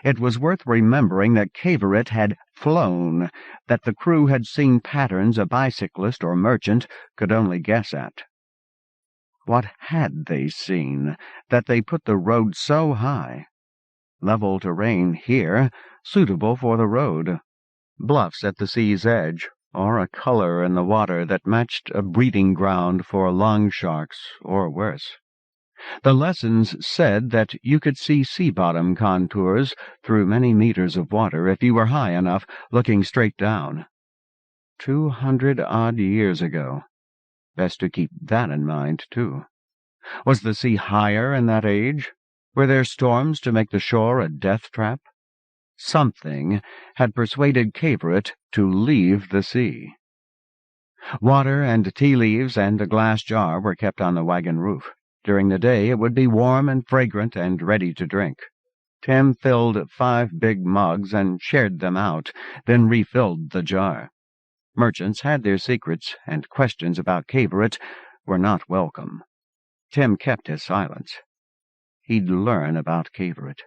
It was worth remembering that Cavorit had flown, that the crew had seen patterns a bicyclist or merchant could only guess at. What had they seen, that they put the road so high? Level terrain here, suitable for the road. Bluffs at the sea's edge, or a color in the water that matched a breeding ground for long sharks, or worse. The lessons said that you could see sea-bottom contours through many meters of water if you were high enough, looking straight down. 200-odd years ago. Best to keep that in mind, too. Was the sea higher in that age? Were there storms to make the shore a death trap? Something had persuaded Cavorit to leave the sea. Water and tea leaves and a glass jar were kept on the wagon roof. During the day it would be warm and fragrant and ready to drink. Tim filled 5 big mugs and shared them out, then refilled the jar. Merchants had their secrets, and questions about Cavorit were not welcome. Tim kept his silence. He'd learn about Cavorit.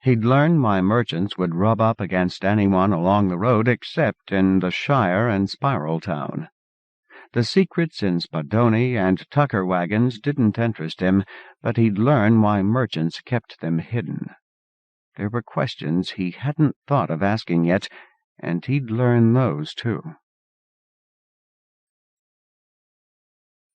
He'd learn why merchants would rub up against anyone along the road except in the Shire and Spiral Town. The secrets in Spadoni and Tucker wagons didn't interest him, but he'd learn why merchants kept them hidden. There were questions he hadn't thought of asking yet, and he'd learn those, too.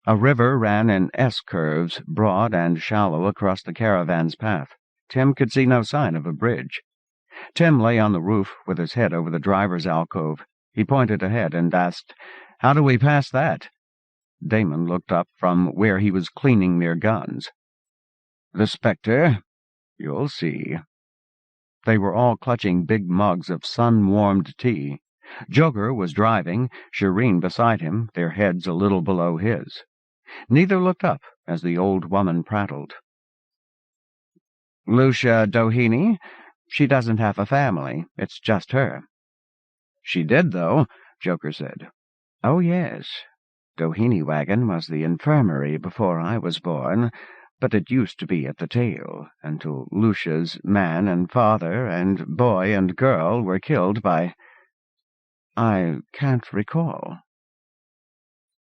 A river ran in S-curves, broad and shallow, across the caravan's path. Tim could see no sign of a bridge. Tim lay on the roof with his head over the driver's alcove. He pointed ahead and asked, "How do we pass that?" Damon looked up from where he was cleaning their guns. "The Spectre? You'll see." They were all clutching big mugs of sun-warmed tea. Joker was driving, Shireen beside him, their heads a little below his. Neither looked up as the old woman prattled. "Lucia Doheny? She doesn't have a family. It's just her." "She did, though," Joker said. "Oh, yes. Doheny wagon was the infirmary before I was born, but it used to be at the tail, until Lucia's man and father and boy and girl were killed by— I can't recall."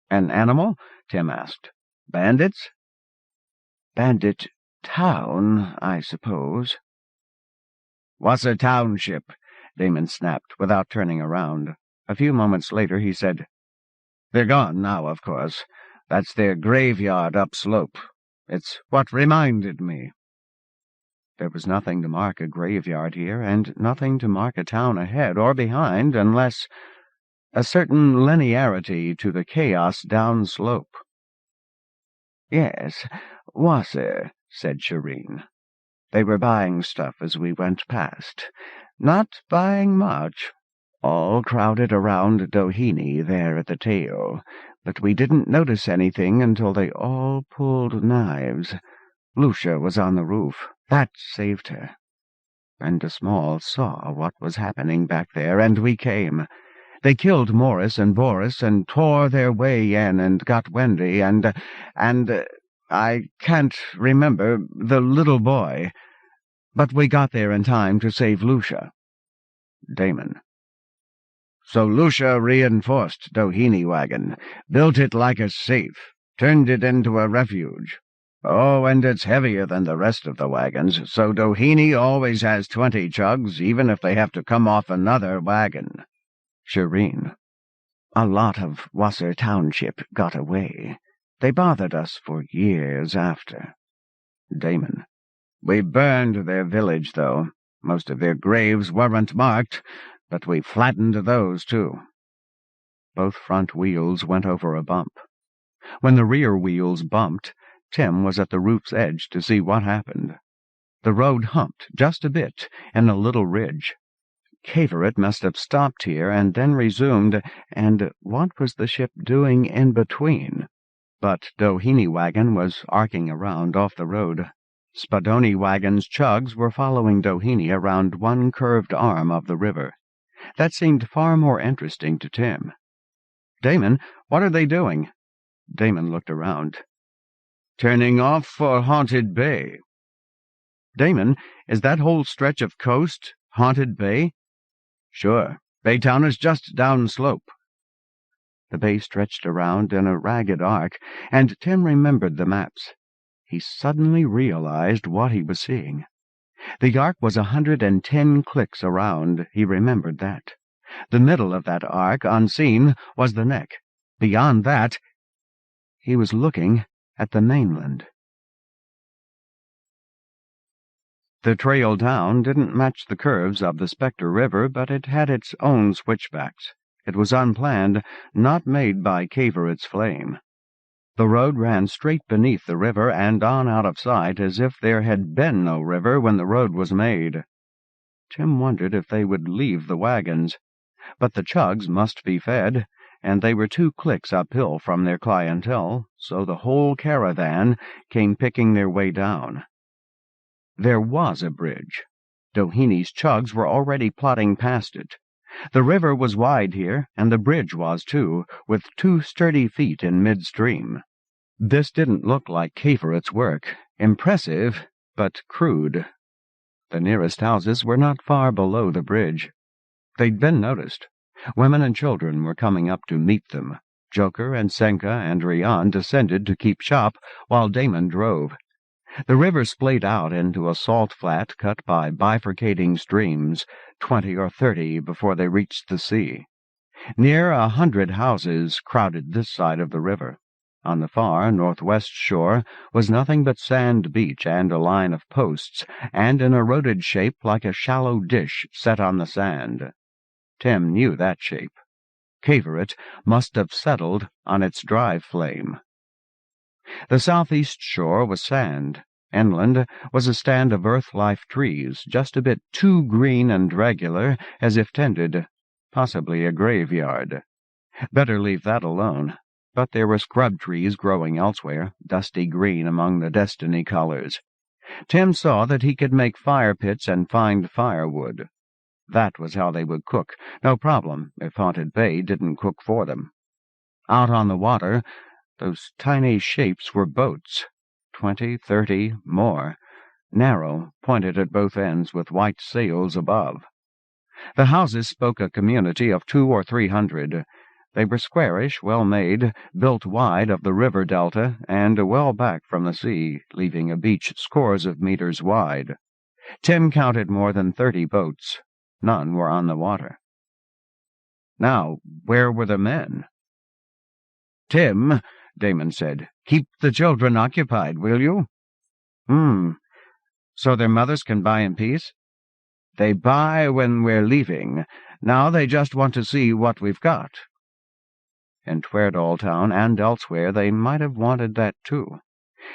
"An animal?" Tim asked. "Bandits?" "Bandit town, I suppose." "Wasser Township," Damon snapped, without turning around. A few moments later he said, "They're gone now, of course. That's their graveyard upslope. It's what reminded me." There was nothing to mark a graveyard here, and nothing to mark a town ahead or behind, unless a certain linearity to the chaos downslope. "Yes, Wasser," said Shireen. "They were buying stuff as we went past. Not buying much. All crowded around Doheny there at the tail, but we didn't notice anything until they all pulled knives. Lucia was on the roof. That saved her. Brenda Small saw what was happening back there, and we came. They killed Morris and Boris and tore their way in and got Wendy and I can't remember the little boy. But we got there in time to save Lucia." Damon. "So Lucia reinforced Doheny wagon, built it like a safe, turned it into a refuge. Oh, and it's heavier than the rest of the wagons, so Doheny always has 20 chugs, even if they have to come off another wagon." Shireen. "A lot of Wasser Township got away. They bothered us for years after." Damon. "We burned their village, though. Most of their graves weren't marked, but we flattened those, too." Both front wheels went over a bump. When the rear wheels bumped, Tim was at the roof's edge to see what happened. The road humped just a bit in a little ridge. Cavorite must have stopped here and then resumed, and what was the ship doing in between? But Doheny wagon was arcing around off the road. Spadoni wagon's chugs were following Doheny around one curved arm of the river. That seemed far more interesting to Tim. "Damon, what are they doing?" Damon looked around. "Turning off for Haunted Bay." "Damon, is that whole stretch of coast Haunted Bay?" "Sure. Baytown is just downslope." The bay stretched around in a ragged arc, and Tim remembered the maps. He suddenly realized what he was seeing. The arc was 110 clicks around, he remembered that. The middle of that arc, unseen, was the neck. Beyond that, he was looking at the mainland. The trail down didn't match the curves of the Spectre River, but it had its own switchbacks. It was unplanned, not made by Cavorite's flame. The road ran straight beneath the river and on out of sight, as if there had been no river when the road was made. Tim wondered if they would leave the wagons. But the chugs must be fed, and they were 2 clicks uphill from their clientele, so the whole caravan came picking their way down. There was a bridge. Doheny's chugs were already plodding past it. The river was wide here, and the bridge was too, with 2 sturdy feet in midstream. This didn't look like Cavorite's work. Impressive, but crude. The nearest houses were not far below the bridge. They'd been noticed. Women and children were coming up to meet them. Joker and Senka and Rian descended to keep shop, while Damon drove. The river splayed out into a salt flat cut by bifurcating streams, 20 or 30 before they reached the sea. Near 100 houses crowded this side of the river. On the far northwest shore was nothing but sand beach and a line of posts, and an eroded shape like a shallow dish set on the sand. Tim knew that shape. Caveret must have settled on its drive flame. The southeast shore was sand. Inland was a stand of earth-life trees, just a bit too green and regular, as if tended, possibly a graveyard. Better leave that alone. But there were scrub trees growing elsewhere, dusty green among the Destiny colors. Tim saw that he could make fire pits and find firewood. That was how they would cook. No problem if Haunted Bay didn't cook for them. Out on the water, those tiny shapes were boats. 20, 30, more. Narrow, pointed at both ends with white sails above. The houses spoke a community of 200 or 300. They were squarish, well-made, built wide of the river delta, and well back from the sea, leaving a beach scores of meters wide. Tim counted more than 30 boats. None were on the water. Now, where were the men? "Tim," Damon said, "keep the children occupied, will you?" So their mothers can buy in peace?" "They buy when we're leaving. Now they just want to see what we've got." In Tweardalltown and elsewhere they might have wanted that too.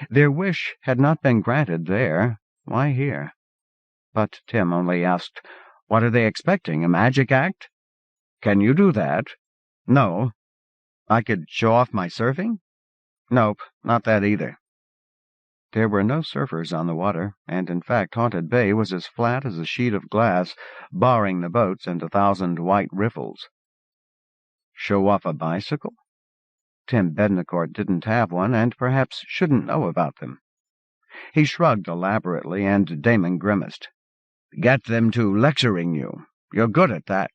Their wish had not been granted there. Why here? But Tim only asked, "What are they expecting, a magic act?" "Can you do that?" "No." "I could show off my surfing?" "Nope, not that either." There were no surfers on the water, and in fact Haunted Bay was as flat as a sheet of glass, barring the boats and 1,000 white riffles. Show off a bicycle? Tim Bednacourt didn't have one, and perhaps shouldn't know about them. He shrugged elaborately, and Damon grimaced. "Get them to lecturing you. You're good at that."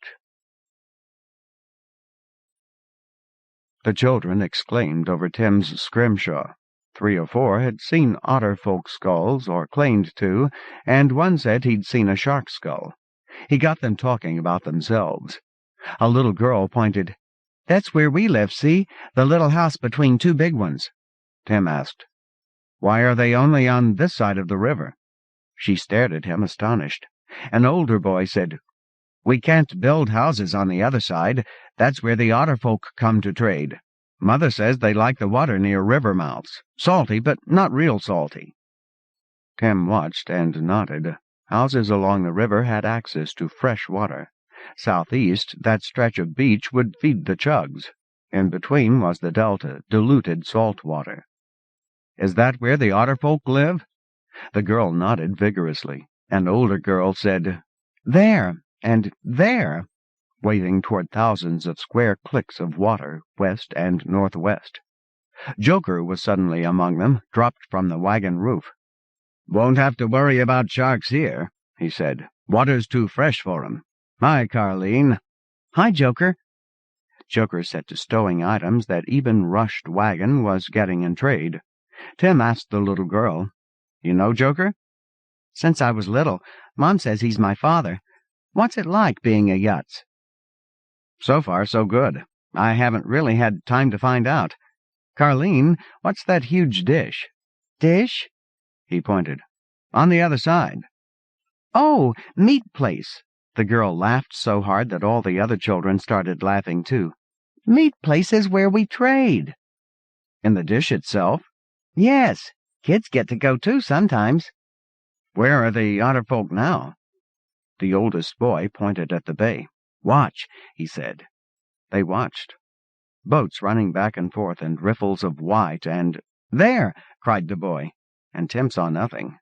The children exclaimed over Tim's scrimshaw. 3 or 4 had seen otter folk skulls, or claimed to, and one said he'd seen a shark skull. He got them talking about themselves. A little girl pointed. "That's where we live, see? The little house between 2 big ones." Tim asked, "Why are they only on this side of the river?" She stared at him, astonished. An older boy said, "We can't build houses on the other side. That's where the otter folk come to trade. Mother says they like the water near river mouths. Salty, but not real salty." Tim watched and nodded. Houses along the river had access to fresh water. Southeast, that stretch of beach would feed the chugs. In between was the delta, diluted salt water. "Is that where the otter folk live?" The girl nodded vigorously. An older girl said, "There, and there," waving toward thousands of square clicks of water, west and northwest. Joker was suddenly among them, dropped from the wagon roof. "Won't have to worry about sharks here," he said. "Water's too fresh for 'em. Hi, Carleen." "Hi, Joker." Joker set to stowing items that even rushed wagon was getting in trade. Tim asked the little girl, "You know Joker?" "Since I was little. Mom says he's my father. What's it like being a Yutz?" "So far, so good. I haven't really had time to find out. Carleen, what's that huge dish?" "Dish?" He pointed. "On the other side." "Oh, meat place." The girl laughed so hard that all the other children started laughing too. "Meat place is where we trade." "In the dish itself?" "Yes. Kids get to go too sometimes." "Where are the otter folk now?" The oldest boy pointed at the bay. "Watch," he said. They watched. Boats running back and forth, and riffles of white, and "There!" cried the boy, and Tim saw nothing.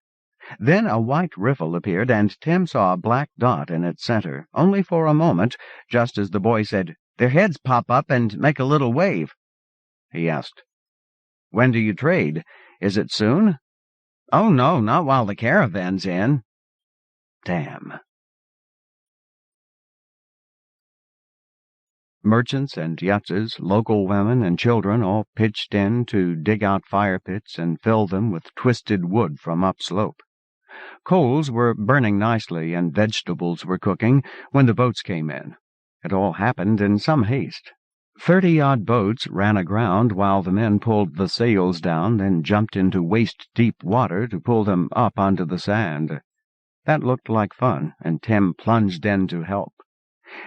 Then a white riffle appeared, and Tim saw a black dot in its center, only for a moment, just as the boy said, "Their heads pop up and make a little wave." He asked, "When do you trade? Is it soon?" "Oh, no, not while the caravan's in." Damn. Merchants and Yutzes, local women and children all pitched in to dig out fire pits and fill them with twisted wood from upslope. Coals were burning nicely and vegetables were cooking when the boats came in. It all happened in some haste. 30-odd boats ran aground while the men pulled the sails down, then jumped into waist-deep water to pull them up onto the sand. That looked like fun, and Tim plunged in to help.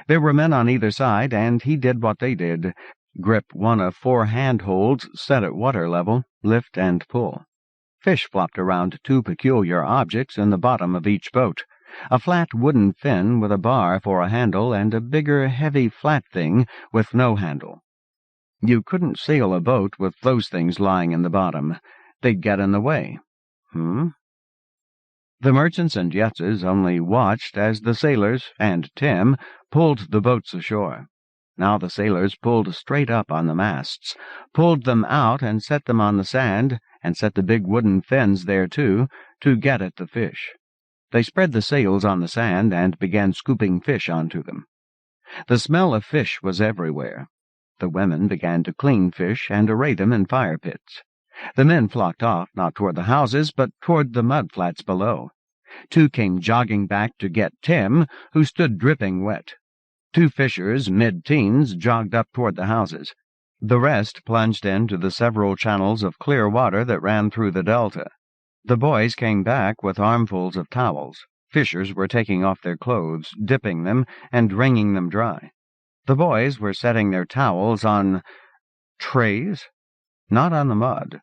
There were men on either side, and he did what they did. Grip one of 4 handholds set at water level, lift and pull. Fish flopped around 2 peculiar objects in the bottom of each boat. A flat wooden fin with a bar for a handle and a bigger, heavy, flat thing with no handle. You couldn't sail a boat with those things lying in the bottom. They'd get in the way. The merchants and Yetzes only watched as the sailors and Tim pulled the boats ashore. Now the sailors pulled straight up on the masts, pulled them out and set them on the sand, and set the big wooden fins there too, to get at the fish. They spread the sails on the sand and began scooping fish onto them. The smell of fish was everywhere. The women began to clean fish and array them in fire pits. The men flocked off, not toward the houses, but toward the mud flats below. 2 came jogging back to get Tim, who stood dripping wet. 2 fishers, mid-teens, jogged up toward the houses. The rest plunged into the several channels of clear water that ran through the delta. The boys came back with armfuls of towels. Fishers were taking off their clothes, dipping them, and wringing them dry. The boys were setting their towels on trays, not on the mud.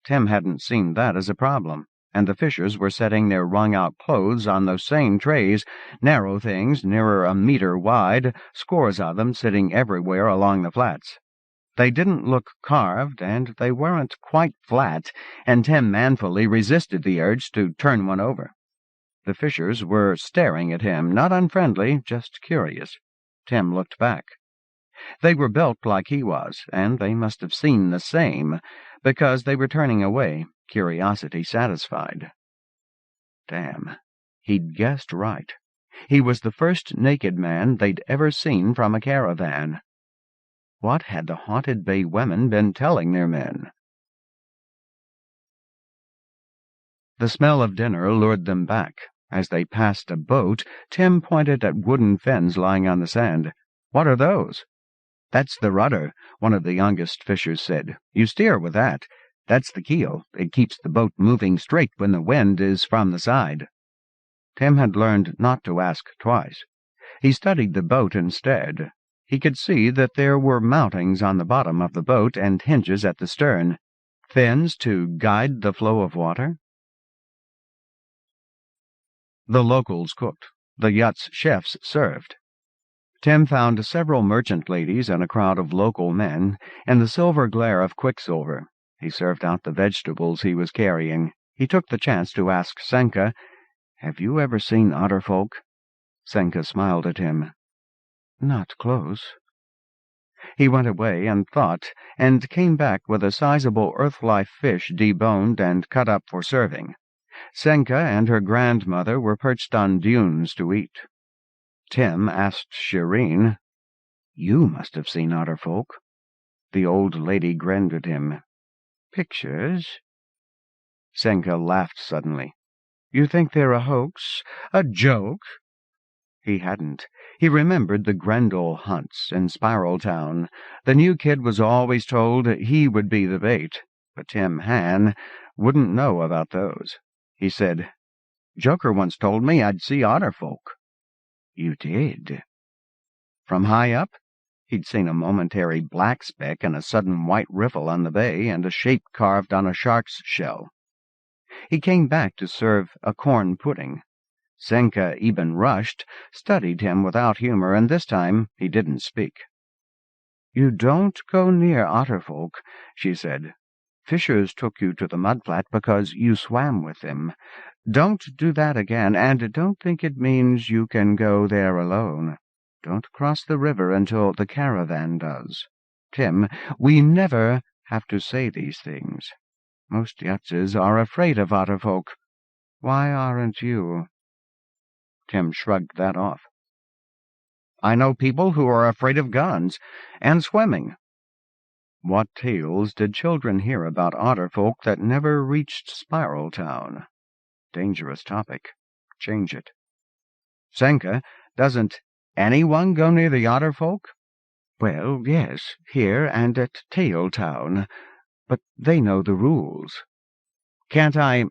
Tim hadn't seen that as a problem, and the fishers were setting their wrung-out clothes on those same trays, narrow things nearer a meter wide, scores of them sitting everywhere along the flats. They didn't look carved, and they weren't quite flat, and Tim manfully resisted the urge to turn one over. The fishers were staring at him, not unfriendly, just curious. Tim looked back. They were built like he was, and they must have seen the same, because they were turning away, curiosity satisfied. Damn, he'd guessed right. He was the first naked man they'd ever seen from a caravan. What had the haunted bay women been telling their men? The smell of dinner lured them back. As they passed a boat, Tim pointed at wooden fins lying on the sand. "What are those?" "That's the rudder," one of the youngest fishers said. "You steer with that. That's the keel. It keeps the boat moving straight when the wind is from the side." Tim had learned not to ask twice. He studied the boat instead. He could see that there were mountings on the bottom of the boat and hinges at the stern. Fins to guide the flow of water? The locals cooked. The yacht's chefs served. Tim found several merchant ladies and a crowd of local men, and the silver glare of quicksilver. He served out the vegetables he was carrying. He took the chance to ask Senka, "Have you ever seen otter folk?" Senka smiled at him. "Not close." He went away and thought, and came back with a sizable earth-life fish deboned and cut up for serving. Senka and her grandmother were perched on dunes to eat. Tim asked Shireen, "You must have seen otter folk." The old lady grinned at him. "Pictures?" Senka laughed suddenly. "You think they're a hoax? A joke?" He hadn't. He remembered the Grendel hunts in Spiral Town. The new kid was always told he would be the bait, but Tim Han wouldn't know about those. He said, "Joker once told me I'd see otter folk." "You did?" From high up? He'd seen a momentary black speck and a sudden white riffle on the bay and a shape carved on a shark's shell. He came back to serve a corn pudding. Senka Ibn Rushed studied him without humor, and this time he didn't speak. "You don't go near otterfolk," she said. "Fishers took you to the mudflat because you swam with them. Don't do that again, and don't think it means you can go there alone. Don't cross the river until the caravan does. Tim, we never have to say these things. Most Yetzes are afraid of otterfolk. Why aren't you?" Tim shrugged that off. "I know people who are afraid of guns and swimming." What tales did children hear about otterfolk that never reached Spiral Town? Dangerous topic. Change it. "Senka, doesn't anyone go near the otterfolk?" "Well, yes, here and at Tail Town, but they know the rules." "Can't I—"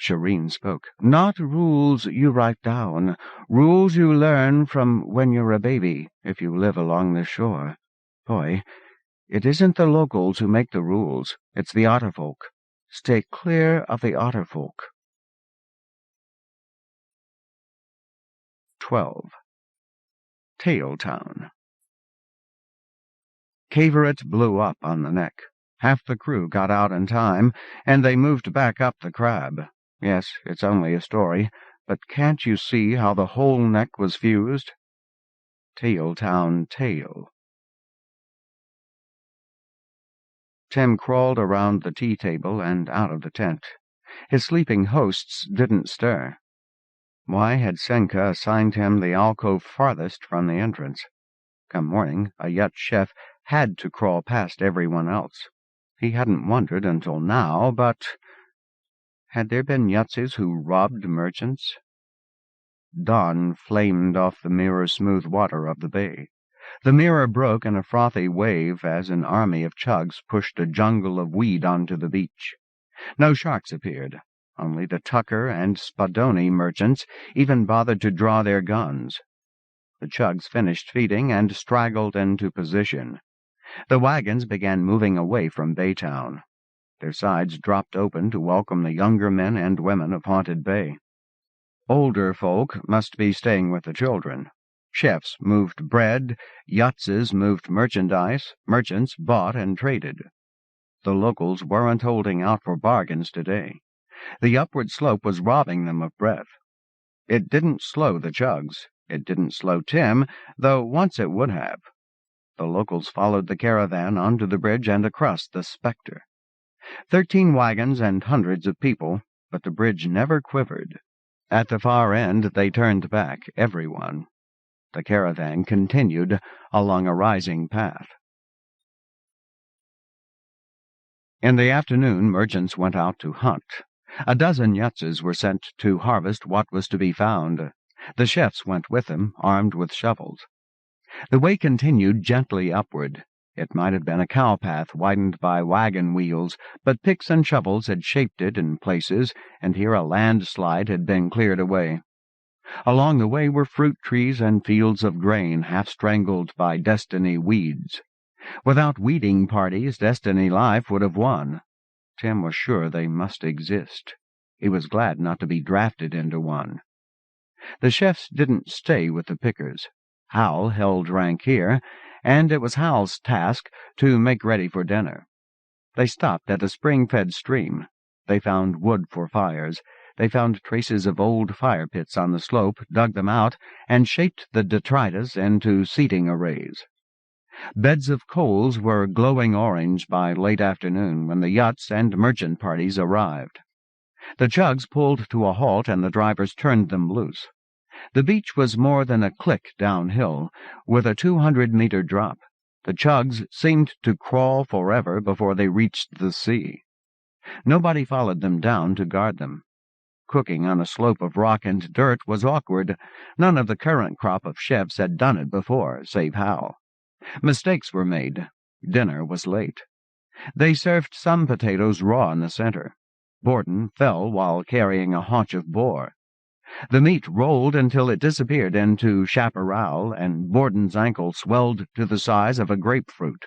Shireen spoke. "Not rules you write down. Rules you learn from when you're a baby, if you live along the shore. Boy, it isn't the locals who make the rules. It's the otter folk. Stay clear of the otter folk." 12. Tailtown. Caveret blew up on the neck. Half the crew got out in time, and they moved back up the crab. Yes, it's only a story, but can't you see how the whole neck was fused? Tailtown tail. Tim crawled around the tea table and out of the tent. His sleeping hosts didn't stir. Why had Senka assigned him the alcove farthest from the entrance? Come morning, a yacht chef had to crawl past everyone else. He hadn't wondered until now, but had there been Yatses who robbed merchants? Dawn flamed off the mirror-smooth water of the bay. The mirror broke in a frothy wave as an army of chugs pushed a jungle of weed onto the beach. No sharks appeared. Only the Tucker and Spadoni merchants even bothered to draw their guns. The chugs finished feeding and straggled into position. The wagons began moving away from Baytown. Their sides dropped open to welcome the younger men and women of Haunted Bay. Older folk must be staying with the children. Chefs moved bread, Yatses moved merchandise, merchants bought and traded. The locals weren't holding out for bargains today. The upward slope was robbing them of breath. It didn't slow the chugs. It didn't slow Tim, though once it would have. The locals followed the caravan onto the bridge and across the Spectre. 13 wagons and hundreds of people, but the bridge never quivered. At the far end they turned back, everyone. The caravan continued along a rising path. In the afternoon, merchants went out to hunt. A dozen Yatses were sent to harvest what was to be found. The chefs went with them, armed with shovels. The way continued gently upward. It might have been a cow path widened by wagon wheels, but picks and shovels had shaped it in places, and here a landslide had been cleared away. Along the way were fruit trees and fields of grain, half-strangled by Destiny weeds. Without weeding parties, Destiny Life would have won. Tim was sure they must exist. He was glad not to be drafted into one. The chefs didn't stay with the pickers. Hal held rank here, and it was Hal's task to make ready for dinner. They stopped at a spring-fed stream. They found wood for fires. They found traces of old fire pits on the slope, dug them out, and shaped the detritus into seating arrays. Beds of coals were glowing orange by late afternoon when the yachts and merchant parties arrived. The chugs pulled to a halt and the drivers turned them loose. The beach was more than a click downhill, with a 200-meter drop. The chugs seemed to crawl forever before they reached the sea. Nobody followed them down to guard them. Cooking on a slope of rock and dirt was awkward. None of the current crop of chefs had done it before, save Hal. Mistakes were made. Dinner was late. They served some potatoes raw in the center. Borden fell while carrying a haunch of boar. The meat rolled until it disappeared into chaparral, and Borden's ankle swelled to the size of a grapefruit.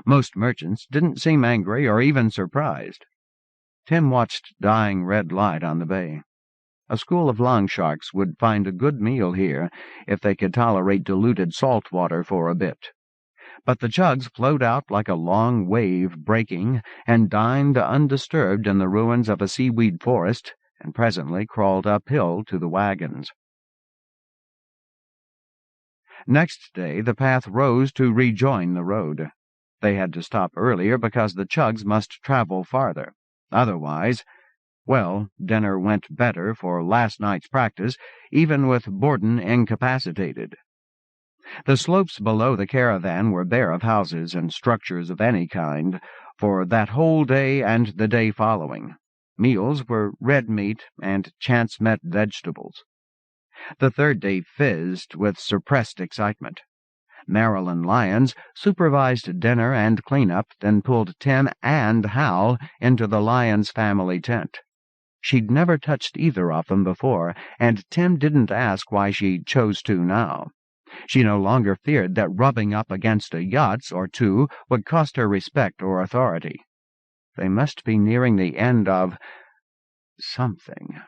Most merchants didn't seem angry or even surprised. Tim watched dying red light on the bay. A school of longsharks would find a good meal here if they could tolerate diluted salt water for a bit. But the chugs flowed out like a long wave breaking and dined undisturbed in the ruins of a seaweed forest, and presently crawled uphill to the wagons. Next day the path rose to rejoin the road. They had to stop earlier because the chugs must travel farther. Otherwise, well, dinner went better for last night's practice, even with Borden incapacitated. The slopes below the caravan were bare of houses and structures of any kind for that whole day and the day following. Meals were red meat and chance-met vegetables. The third day fizzed with suppressed excitement. Marilyn Lyons supervised dinner and cleanup, then pulled Tim and Hal into the Lyons family tent. She'd never touched either of them before, and Tim didn't ask why she chose to now. She no longer feared that rubbing up against a yacht or two would cost her respect or authority. They must be nearing the end of something.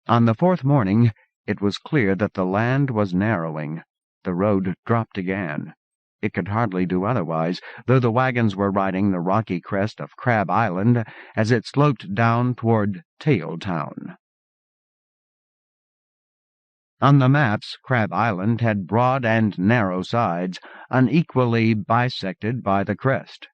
On the fourth morning, it was clear that the land was narrowing. The road dropped again. It could hardly do otherwise, though the wagons were riding the rocky crest of Crab Island as it sloped down toward Tailtown. On the maps, Crab Island had broad and narrow sides, unequally bisected by the crest.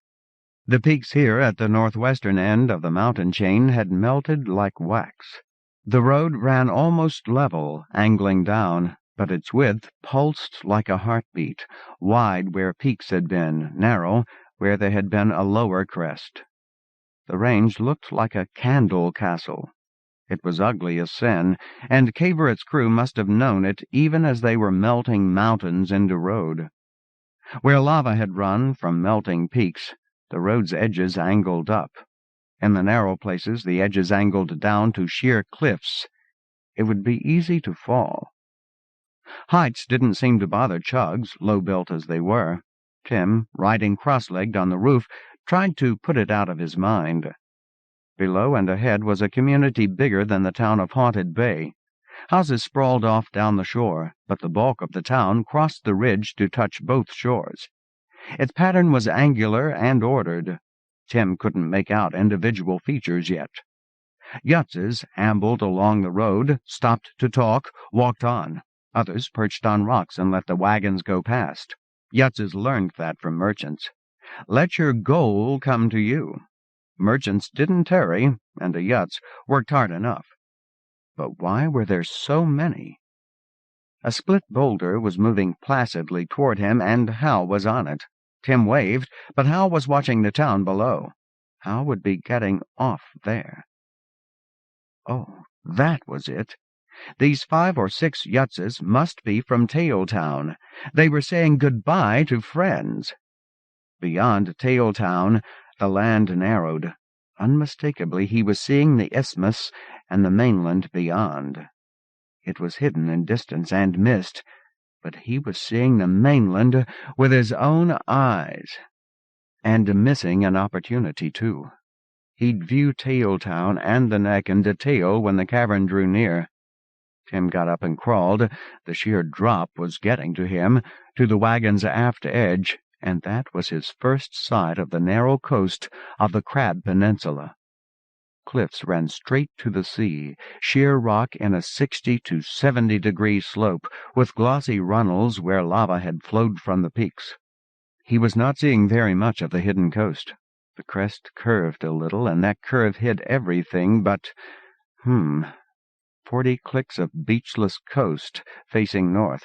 The peaks here at the northwestern end of the mountain chain had melted like wax. The road ran almost level, angling down, but its width pulsed like a heartbeat, wide where peaks had been, narrow where there had been a lower crest. The range looked like a candle castle. It was ugly as sin, and Caverett's crew must have known it even as they were melting mountains into road. Where lava had run from melting peaks, the road's edges angled up. In the narrow places, the edges angled down to sheer cliffs. It would be easy to fall. Heights didn't seem to bother Chugs, low-built as they were. Tim, riding cross-legged on the roof, tried to put it out of his mind. Below and ahead was a community bigger than the town of Haunted Bay. Houses sprawled off down the shore, but the bulk of the town crossed the ridge to touch both shores. Its pattern was angular and ordered. Tim couldn't make out individual features yet. Yutzes ambled along the road, stopped to talk, walked on. Others perched on rocks and let the wagons go past. Yutzes learned that from merchants. Let your goal come to you. Merchants didn't tarry, and the Yutz worked hard enough. But why were there so many? A split boulder was moving placidly toward him, and Hal was on it. Tim waved, but Hal was watching the town below. Hal would be getting off there. Oh, that was it. These 5 or 6 Yutzes must be from Tailtown. They were saying goodbye to friends. Beyond Tailtown, the land narrowed. Unmistakably, he was seeing the isthmus and the mainland beyond. It was hidden in distance and mist, but he was seeing the mainland with his own eyes. And missing an opportunity, too. He'd view Tailtown and the neck in detail when the cavern drew near. Tim got up and crawled. The sheer drop was getting to him, to the wagon's aft edge, and that was his first sight of the narrow coast of the Crab Peninsula. Cliffs ran straight to the sea, sheer rock in a 60 to 70-degree slope, with glossy runnels where lava had flowed from the peaks. He was not seeing very much of the hidden coast. The crest curved a little, and that curve hid everything but, 40 clicks of beachless coast facing north.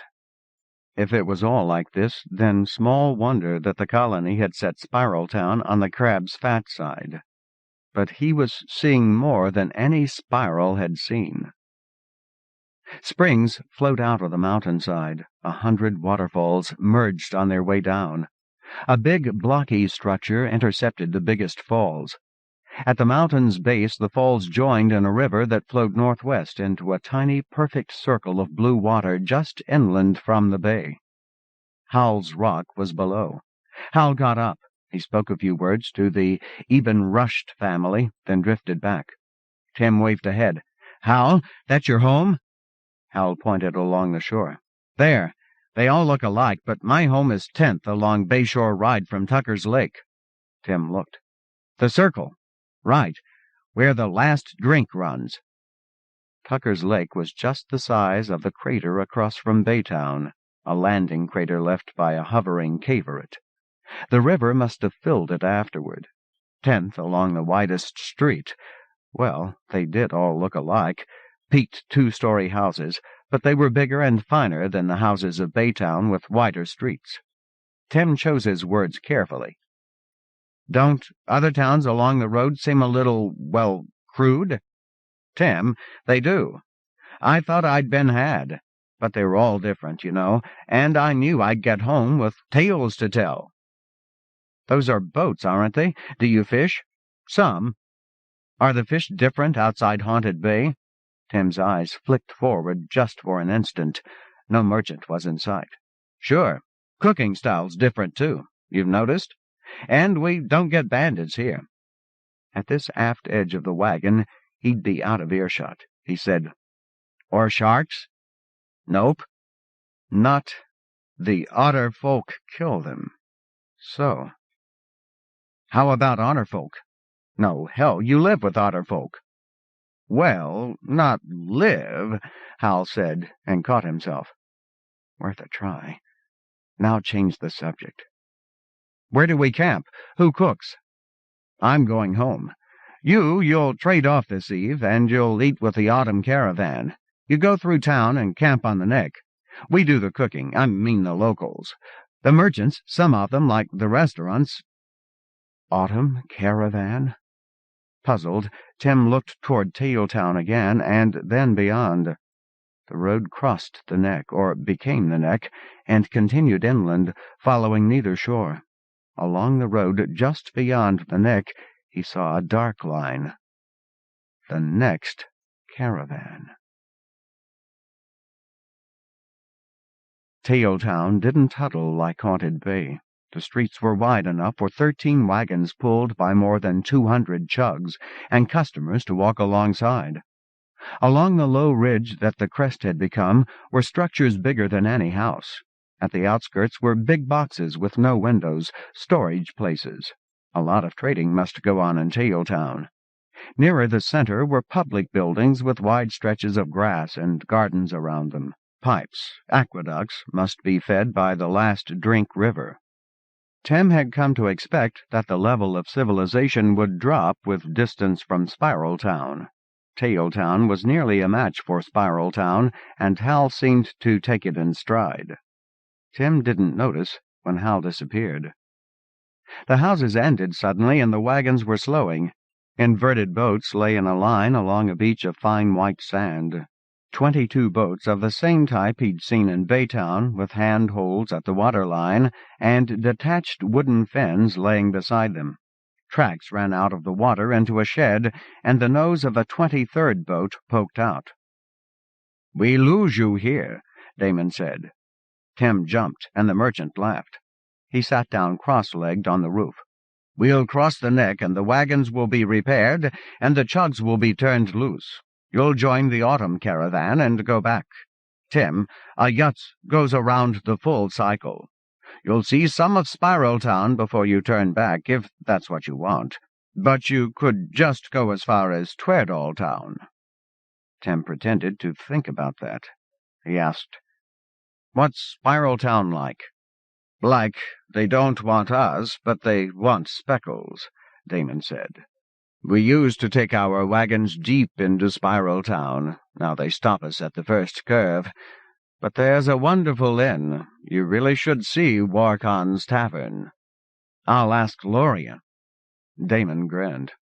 If it was all like this, then small wonder that the colony had set Spiraltown on the Crab's fat side. But he was seeing more than any spiral had seen. Springs flowed out of the mountainside. 100 waterfalls merged on their way down. A big, blocky structure intercepted the biggest falls. At the mountain's base, the falls joined in a river that flowed northwest into a tiny, perfect circle of blue water just inland from the bay. Hal's rock was below. Hal got up. He spoke a few words to the even-rushed family, then drifted back. Tim waved ahead. "Hal, that's your home?" Hal pointed along the shore. "There. They all look alike, but my home is 10th along Bayshore Ride from Tucker's Lake." Tim looked. "The circle. Right, where the last drink runs." Tucker's Lake was just the size of the crater across from Baytown, a landing crater left by a hovering Caverett. The river must have filled it afterward. 10th along the widest street. Well, they did all look alike, peaked 2-story houses, but they were bigger and finer than the houses of Baytown with wider streets. Tim chose his words carefully. "Don't other towns along the road seem a little, crude?" "Tim, they do. I thought I'd been had, but they were all different, you know, and I knew I'd get home with tales to tell." "Those are boats, aren't they? Do you fish?" "Some." Are the fish different outside Haunted Bay? Tim's eyes flicked forward just for an instant. No merchant was in sight. Sure. Cooking style's different, too. You've noticed? And we don't get bandits here. At this aft edge of the wagon, he'd be out of earshot. He said, Or sharks? Nope. Not. The otter folk kill them. So. How about otter folk? No, hell, you live with otter folk. Well, not live, Hal said, and caught himself. Worth a try. Now change the subject. Where do we camp? Who cooks? I'm going home. You'll trade off this eve, and you'll eat with the autumn caravan. You go through town and camp on the neck. We do the cooking, I mean the locals. The merchants, some of them, like the restaurants. Autumn caravan? Puzzled, Tim looked toward Tailtown again, and then beyond. The road crossed the neck, or became the neck, and continued inland, following neither shore. Along the road, just beyond the neck, he saw a dark line. The next caravan. Tailtown didn't huddle like Haunted Bay. The streets were wide enough for 13 wagons pulled by more than 200 chugs, and customers to walk alongside. Along the low ridge that the crest had become were structures bigger than any house. At the outskirts were big boxes with no windows, storage places. A lot of trading must go on in Tailtown. Nearer the center were public buildings with wide stretches of grass and gardens around them. Pipes, aqueducts, must be fed by the Last Drink River. Tim had come to expect that the level of civilization would drop with distance from Spiral Town. Tailtown was nearly a match for Spiral Town, and Hal seemed to take it in stride. Tim didn't notice when Hal disappeared. The houses ended suddenly, and the wagons were slowing. Inverted boats lay in a line along a beach of fine white sand. 22 boats of the same type he'd seen in Baytown, with handholds at the waterline, and detached wooden fins laying beside them. Tracks ran out of the water into a shed, and the nose of a 23rd boat poked out. "We lose you here," Damon said. Tim jumped, and the merchant laughed. He sat down cross-legged on the roof. "We'll cross the neck, and the wagons will be repaired, and the chugs will be turned loose. You'll join the autumn caravan and go back. Tim, a yacht goes around the full cycle. You'll see some of Spiral Town before you turn back, if that's what you want. But you could just go as far as Tweardall Town." Tim pretended to think about that. He asked, "What's Spiral Town like?" "Like they don't want us, but they want Speckles," Damon said. "We used to take our wagons deep into Spiral Town. Now they stop us at the first curve. But there's a wonderful inn. You really should see Warcon's Tavern." "I'll ask Loria." Damon grinned.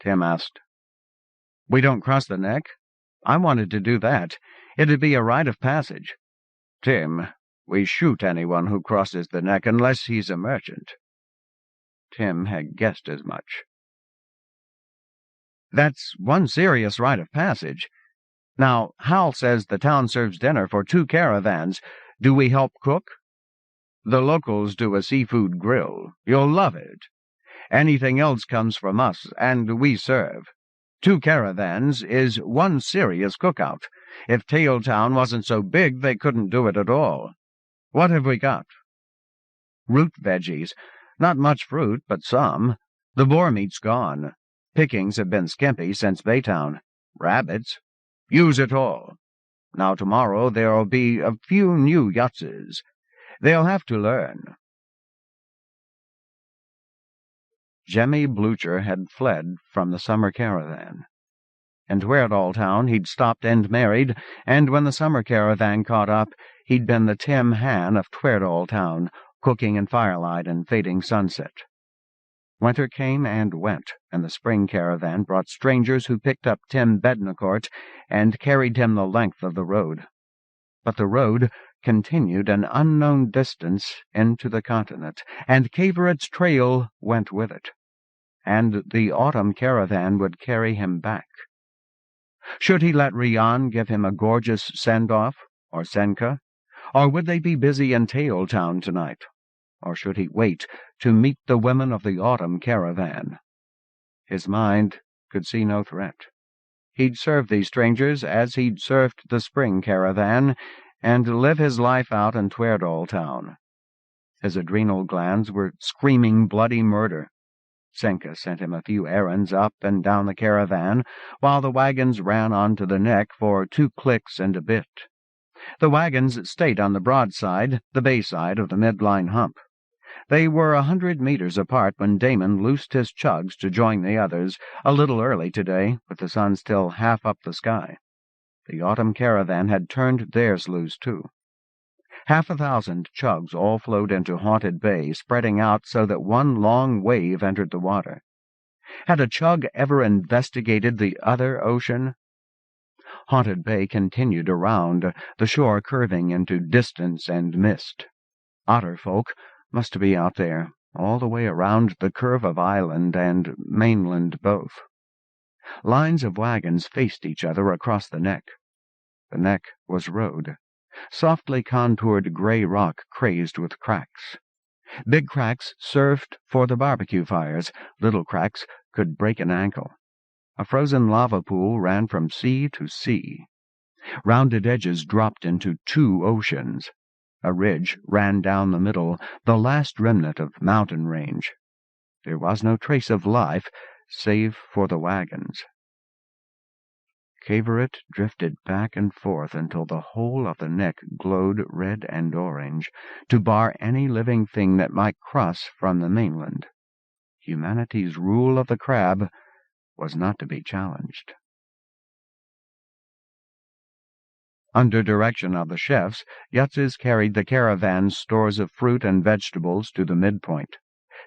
Tim asked, "We don't cross the neck? I wanted to do that. It'd be a rite of passage." "Tim, we shoot anyone who crosses the neck unless he's a merchant." Tim had guessed as much. "That's one serious rite of passage. Now, Hal says the town serves dinner for 2 caravans. Do we help cook?" "The locals do a seafood grill. You'll love it. Anything else comes from us, and we serve. 2 caravans is one serious cookout. If Tailtown wasn't so big, they couldn't do it at all. What have we got?" "Root veggies. Not much fruit, but some. The boar meat's gone. Pickings have been skimpy since Baytown. Rabbits. Use it all. Now tomorrow there'll be a few new yachtses. They'll have to learn." Jemmy Blucher had fled from the summer caravan. In Tweardall Town he'd stopped and married, and when the summer caravan caught up, he'd been the Tim Han of Tweardall Town, cooking in firelight and fading sunset. Winter came and went, and the spring caravan brought strangers who picked up Tim Bednacourt and carried him the length of the road. But the road continued an unknown distance into the continent, and Caveret's trail went with it. and the autumn caravan would carry him back. Should he let Rian give him a gorgeous send-off, or Senka? Or would they be busy in Tailtown tonight? Or should he wait to meet the women of the autumn caravan? His mind could see no threat. He'd serve these strangers as he'd served the spring caravan, and live his life out in Tweardall Town. His adrenal glands were screaming bloody murder. Senka sent him a few errands up and down the caravan, while the wagons ran on to the neck for 2 clicks and a bit. The wagons stayed on the broadside, the bayside of the midline hump. They were 100 meters apart when Damon loosed his chugs to join the others, a little early today, with the sun still half up the sky. The autumn caravan had turned theirs loose, too. 1,000 chugs all flowed into Haunted Bay, spreading out so that one long wave entered the water. Had a chug ever investigated the other ocean? Haunted Bay continued around, the shore curving into distance and mist. Otter folk must be out there, all the way around the curve of island and mainland both. Lines of wagons faced each other across the neck. The neck was road, softly contoured gray rock crazed with cracks. Big cracks served for the barbecue fires, little cracks could break an ankle. A frozen lava pool ran from sea to sea. Rounded edges dropped into 2 oceans. A ridge ran down the middle, the last remnant of mountain range. There was no trace of life, save for the wagons. Cavorite drifted back and forth until the whole of the neck glowed red and orange, to bar any living thing that might cross from the mainland. Humanity's rule of the crab was not to be challenged. Under direction of the chefs, Yutzes carried the caravan's stores of fruit and vegetables to the midpoint.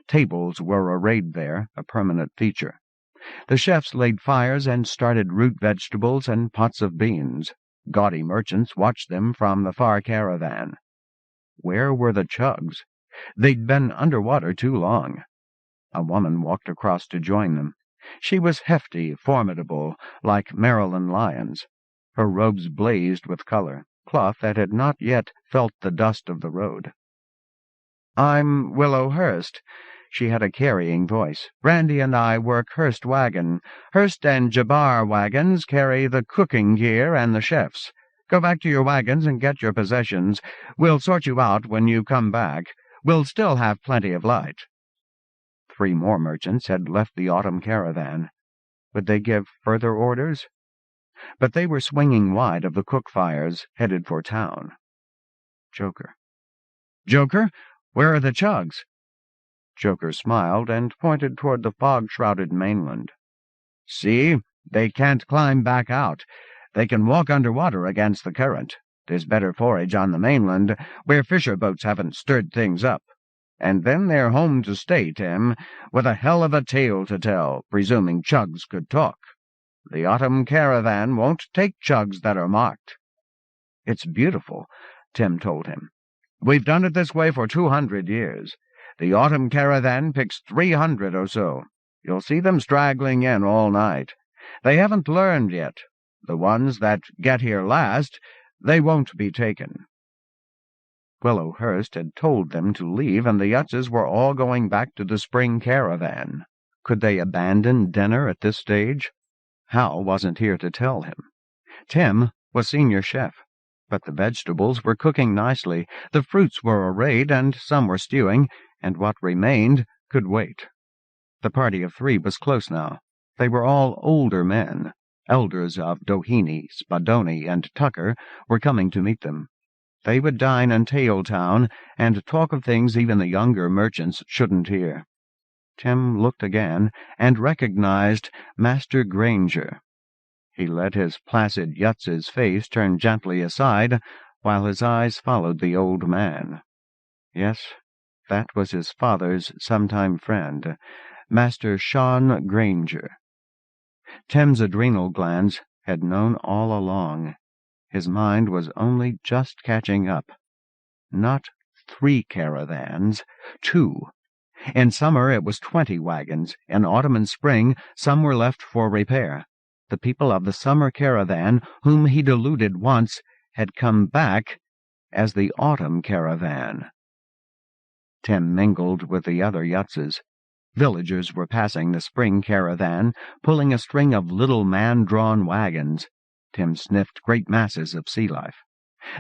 Tables were arrayed there, a permanent feature. The chefs laid fires and started root vegetables and pots of beans. Gaudy merchants watched them from the far caravan. Where were the chugs? They'd been underwater too long. A woman walked across to join them. She was hefty, formidable, like Maryland lions. Her robes blazed with color, cloth that had not yet felt the dust of the road. "I'm Willow Hurst." She had a carrying voice. "Randy and I work Hurst wagon. Hurst and Jabbar wagons carry the cooking gear and the chefs. Go back to your wagons and get your possessions. We'll sort you out when you come back. We'll still have plenty of light." 3 more merchants had left the autumn caravan. Would they give further orders? But they were swinging wide of the cook fires, headed for town. Joker. "Joker, where are the chugs?" Joker smiled and pointed toward the fog-shrouded mainland. "See, they can't climb back out. They can walk underwater against the current. There's better forage on the mainland, where fisher boats haven't stirred things up. And then they're home to stay, Tim, with a hell of a tale to tell, presuming chugs could talk. The autumn caravan won't take chugs that are marked." "It's beautiful," Tim told him. "We've done it this way for 200 years. The autumn caravan picks 300 or so. You'll see them straggling in all night. They haven't learned yet. The ones that get here last, they won't be taken." Willow Hurst had told them to leave, and the Yutzes were all going back to the spring caravan. Could they abandon dinner at this stage? Hal wasn't here to tell him. Tim was senior chef, but the vegetables were cooking nicely, the fruits were arrayed, and some were stewing, and what remained could wait. The party of 3 was close now. They were all older men. Elders of Doheny, Spadoni, and Tucker were coming to meet them. They would dine in Tailtown and talk of things even the younger merchants shouldn't hear. Tim looked again and recognized Master Granger. He let his placid Yutz's face turn gently aside, while his eyes followed the old man. Yes, that was his father's sometime friend, Master Sean Granger. Tim's adrenal glands had known all along. His mind was only just catching up. Not 3 caravans, 2. In summer it was 20 wagons. In autumn and spring some were left for repair. The people of the summer caravan, whom he deluded once, had come back as the autumn caravan. Tim mingled with the other Yutzes. Villagers were passing the spring caravan, pulling a string of little man-drawn wagons. Tim sniffed great masses of sea life.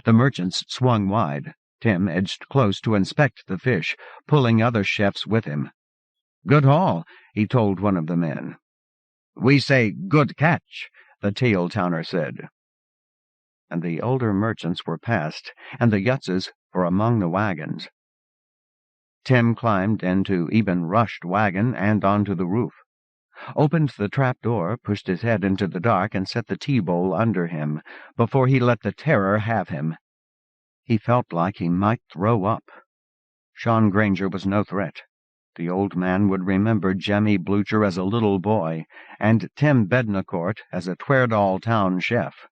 The merchants swung wide. Tim edged close to inspect the fish, pulling other chefs with him. "Good haul," he told one of the men. "We say good catch," the Tail-Towner said. And the older merchants were past, and the Yutzes were among the wagons. Tim climbed into Eben Rush's wagon and onto the roof, opened the trap-door, pushed his head into the dark, and set the tea-bowl under him before he let the terror have him. He felt like he might throw up. Sean Granger was no threat. The old man would remember Jemmy Blucher as a little boy, and Tim Bednacourt as a Tweardall town chef.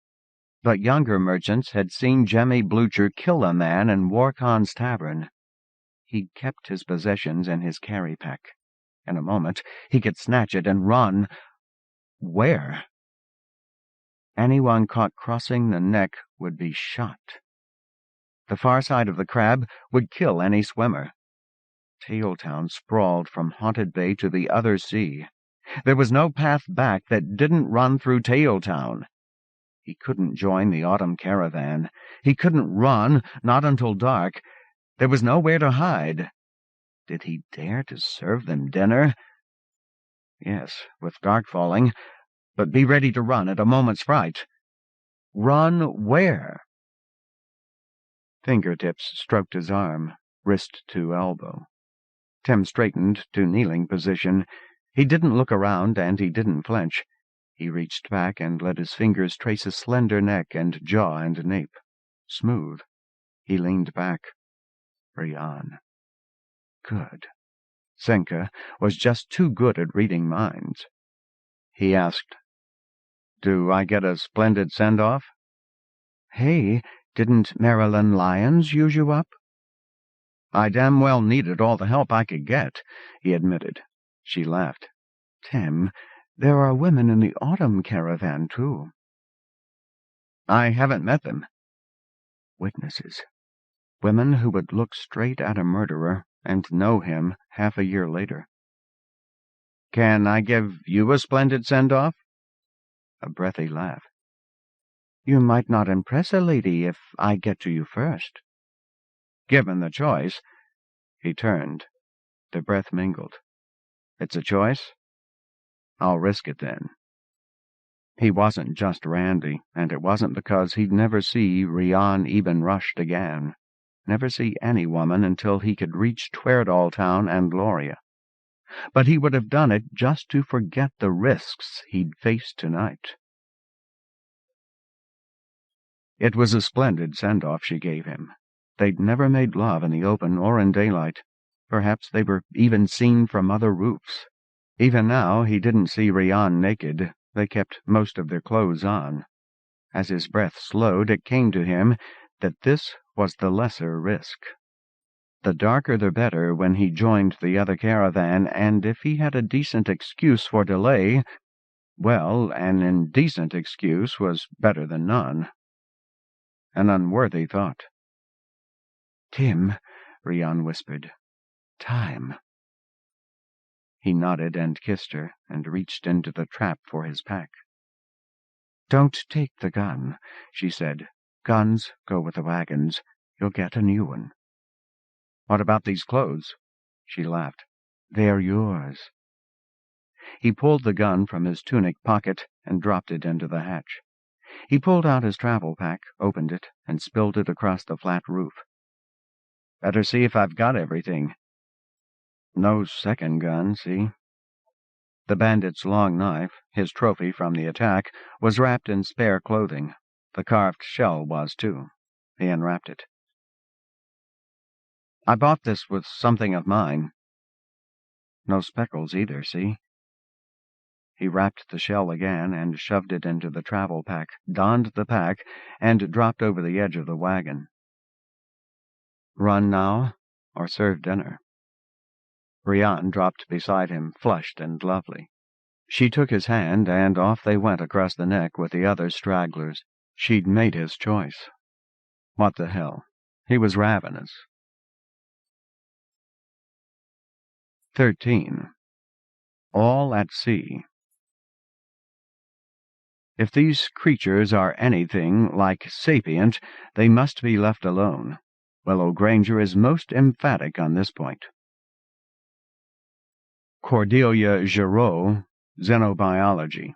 But younger merchants had seen Jemmy Blucher kill a man in Warcon's tavern. He kept his possessions in his carry-pack. In a moment he could snatch it and run. Where? Anyone caught crossing the neck would be shot. The far side of the crab would kill any swimmer. Tailtown sprawled from Haunted Bay to the other sea. There was no path back that didn't run through Tailtown. He couldn't join the autumn caravan. He couldn't run, not until dark. There was nowhere to hide. Did he dare to serve them dinner? Yes, with dark falling, but be ready to run at a moment's fright. Run where? Fingertips stroked his arm, wrist to elbow. Tim straightened to kneeling position. He didn't look around, and he didn't flinch. He reached back and let his fingers trace a slender neck and jaw and nape. Smooth. He leaned back. Rian. Good. Senka was just too good at reading minds. He asked, "Do I get a splendid send-off?" "Hey, didn't Marilyn Lyons use you up?" "I damn well needed all the help I could get," he admitted. She laughed. "Tim, there are women in the autumn caravan, too." "I haven't met them." Witnesses. Women who would look straight at a murderer and know him half a year later. "Can I give you a splendid send-off?" A breathy laugh. "You might not impress a lady if I get to you first." "Given the choice." He turned. Their breath mingled. "It's a choice? I'll risk it then." He wasn't just Randy, and it wasn't because he'd never see Rian Eben Rush again. Never see any woman until he could reach Tweardall Town and Gloria. But he would have done it just to forget the risks he'd faced tonight. It was a splendid send-off she gave him. They'd never made love in the open or in daylight. Perhaps they were even seen from other roofs. Even now he didn't see Rian naked. They kept most of their clothes on. As his breath slowed, it came to him that this was the lesser risk. The darker the better when he joined the other caravan, and if he had a decent excuse for delay, well, an indecent excuse was better than none. An unworthy thought. "Tim," Rian whispered. "Time." He nodded and kissed her, and reached into the trap for his pack. "Don't take the gun," she said. "Guns go with the wagons. You'll get a new one." "What about these clothes?" She laughed. "They're yours." He pulled the gun from his tunic pocket and dropped it into the hatch. He pulled out his travel pack, opened it, and spilled it across the flat roof. "Better see if I've got everything." No second gun, see? The bandit's long knife, his trophy from the attack, was wrapped in spare clothing. The carved shell was, too. He unwrapped it. "I bought this with something of mine." No speckles either, see? He wrapped the shell again and shoved it into the travel pack, donned the pack, and dropped over the edge of the wagon. "Run now, or serve dinner?" Rian dropped beside him, flushed and lovely. She took his hand, and off they went across the neck with the other stragglers. She'd made his choice. What the hell? He was ravenous. 13. All at Sea. If these creatures are anything like sapient, they must be left alone. Willow Granger is most emphatic on this point. Cordelia Giraud, Xenobiology.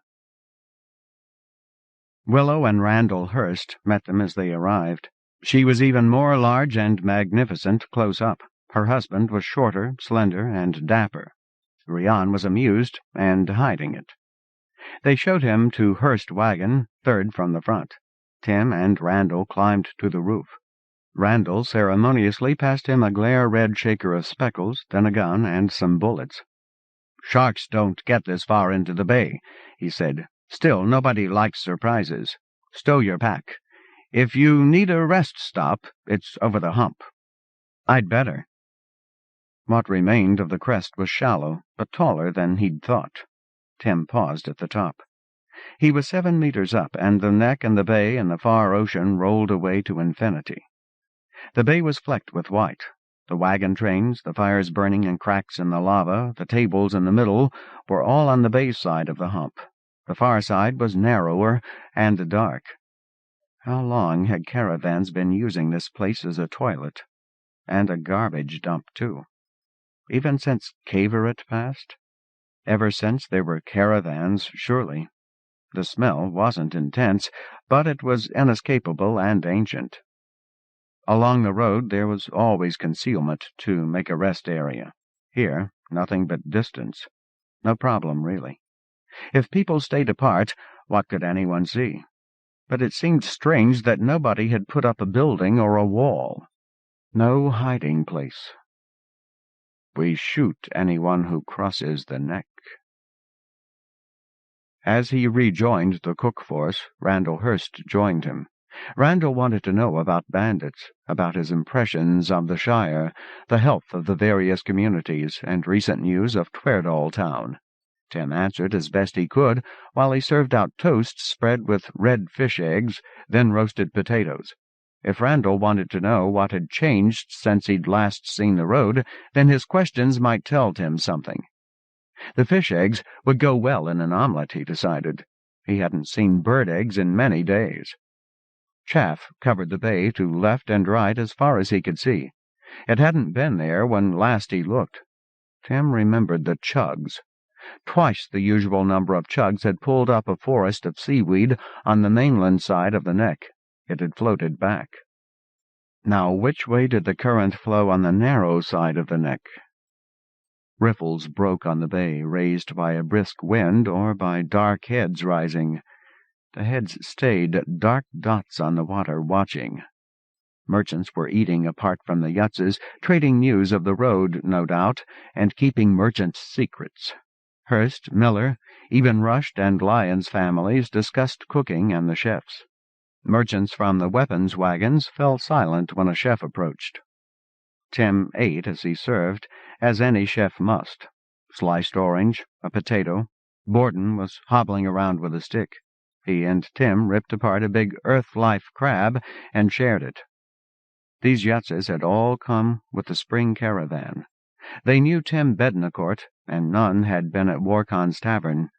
Willow and Randall Hurst met them as they arrived. She was even more large and magnificent close up. Her husband was shorter, slender, and dapper. Rian was amused and hiding it. They showed him to Hurst's wagon, third from the front. Tim and Randall climbed to the roof. Randall ceremoniously passed him a glare-red shaker of speckles, then a gun and some bullets. "Sharks don't get this far into the bay," he said. "Still, nobody likes surprises. Stow your pack. If you need a rest stop, it's over the hump." "I'd better." What remained of the crest was shallow, but taller than he'd thought. Tim paused at the top. He was 7 meters up, and the neck and the bay and the far ocean rolled away to infinity. The bay was flecked with white. The wagon trains, the fires burning in cracks in the lava, the tables in the middle, were all on the bay side of the hump. The far side was narrower and dark. How long had caravans been using this place as a toilet? And a garbage dump, too. Even since Caverett passed? Ever since there were caravans, surely. The smell wasn't intense, but it was inescapable and ancient. Along the road there was always concealment to make a rest area. Here, nothing but distance. No problem, really. If people stayed apart, what could anyone see? But it seemed strange that nobody had put up a building or a wall. No hiding place. "We shoot anyone who crosses the neck." As he rejoined the cook force, Randall Hurst joined him. Randall wanted to know about bandits, about his impressions of the Shire, the health of the various communities, and recent news of Tweardall Town. Tim answered as best he could, while he served out toast spread with red fish eggs, then roasted potatoes. If Randall wanted to know what had changed since he'd last seen the road, then his questions might tell Tim something. The fish eggs would go well in an omelet, he decided. He hadn't seen bird eggs in many days. Chaff covered the bay to left and right as far as he could see. It hadn't been there when last he looked. Tim remembered the chugs. Twice the usual number of chugs had pulled up a forest of seaweed on the mainland side of the neck. It had floated back. Now, which way did the current flow on the narrow side of the neck? Riffles broke on the bay, raised by a brisk wind or by dark heads rising. The heads stayed, dark dots on the water, watching. Merchants were eating apart from the yutzes, trading news of the road, no doubt, and keeping merchants' secrets. Hurst, Miller, even Rush and Lyon's families discussed cooking and the chefs. Merchants from the weapons wagons fell silent when a chef approached. Tim ate as he served, as any chef must. Sliced orange, a potato. Borden was hobbling around with a stick. He and Tim ripped apart a big earth-life crab and shared it. These yutzes had all come with the spring caravan. They knew Tim Bednacourt, and none had been at Warcon's tavern.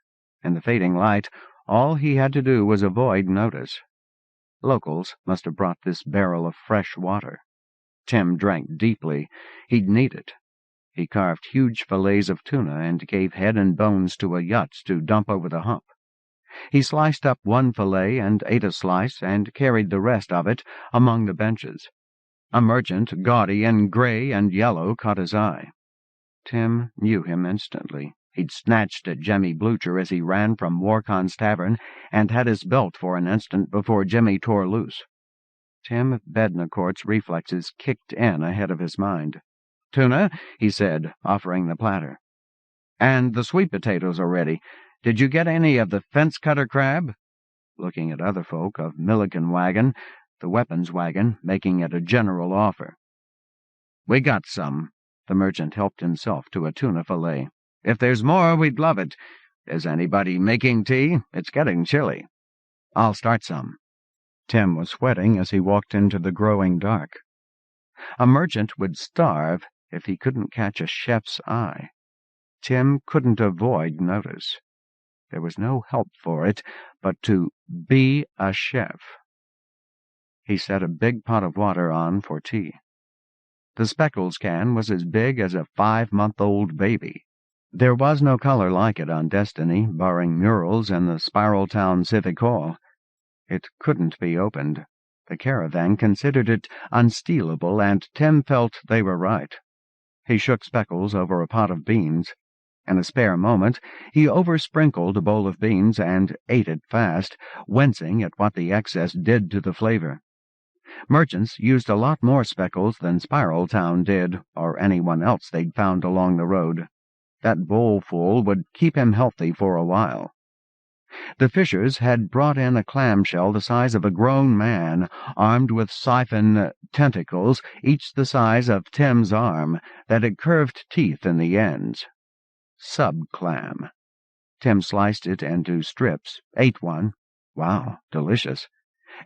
In the fading light, all he had to do was avoid notice. Locals must have brought this barrel of fresh water. Tim drank deeply. He'd need it. He carved huge fillets of tuna and gave head and bones to a yutz to dump over the hump. He sliced up one fillet and ate a slice and carried the rest of it among the benches. A merchant, gaudy in gray and yellow, caught his eye. Tim knew him instantly. He'd snatched at Jemmy Blucher as he ran from Warcon's tavern and had his belt for an instant before Jemmy tore loose. Tim Bednacourt's reflexes kicked in ahead of his mind. "Tuna," he said, offering the platter. "And the sweet potatoes are ready. Did you get any of the fence-cutter crab?" Looking at other folk of Milliken wagon, the weapons wagon, making it a general offer. "We got some," The merchant helped himself to a tuna fillet. "If there's more, we'd love it. Is anybody making tea? It's getting chilly." "I'll start some." Tim was sweating as he walked into the growing dark. A merchant would starve if he couldn't catch a chef's eye. Tim couldn't avoid notice. There was no help for it but to be a chef. He set a big pot of water on for tea. The Speckles can was as big as a 5-month-old baby. There was no color like it on Destiny, barring murals and the Spiral Town Civic Hall. It couldn't be opened. The caravan considered it unstealable, and Tim felt they were right. He shook Speckles over a pot of beans. In a spare moment, he oversprinkled a bowl of beans and ate it fast, wincing at what the excess did to the flavor. Merchants used a lot more Speckles than Spiral Town did, or anyone else they'd found along the road. That bowlful would keep him healthy for a while. The Fishers had brought in a clamshell the size of a grown man, armed with siphon tentacles, each the size of Tim's arm, that had curved teeth in the ends. Sub-clam. Tim sliced it into strips, ate one, wow, delicious,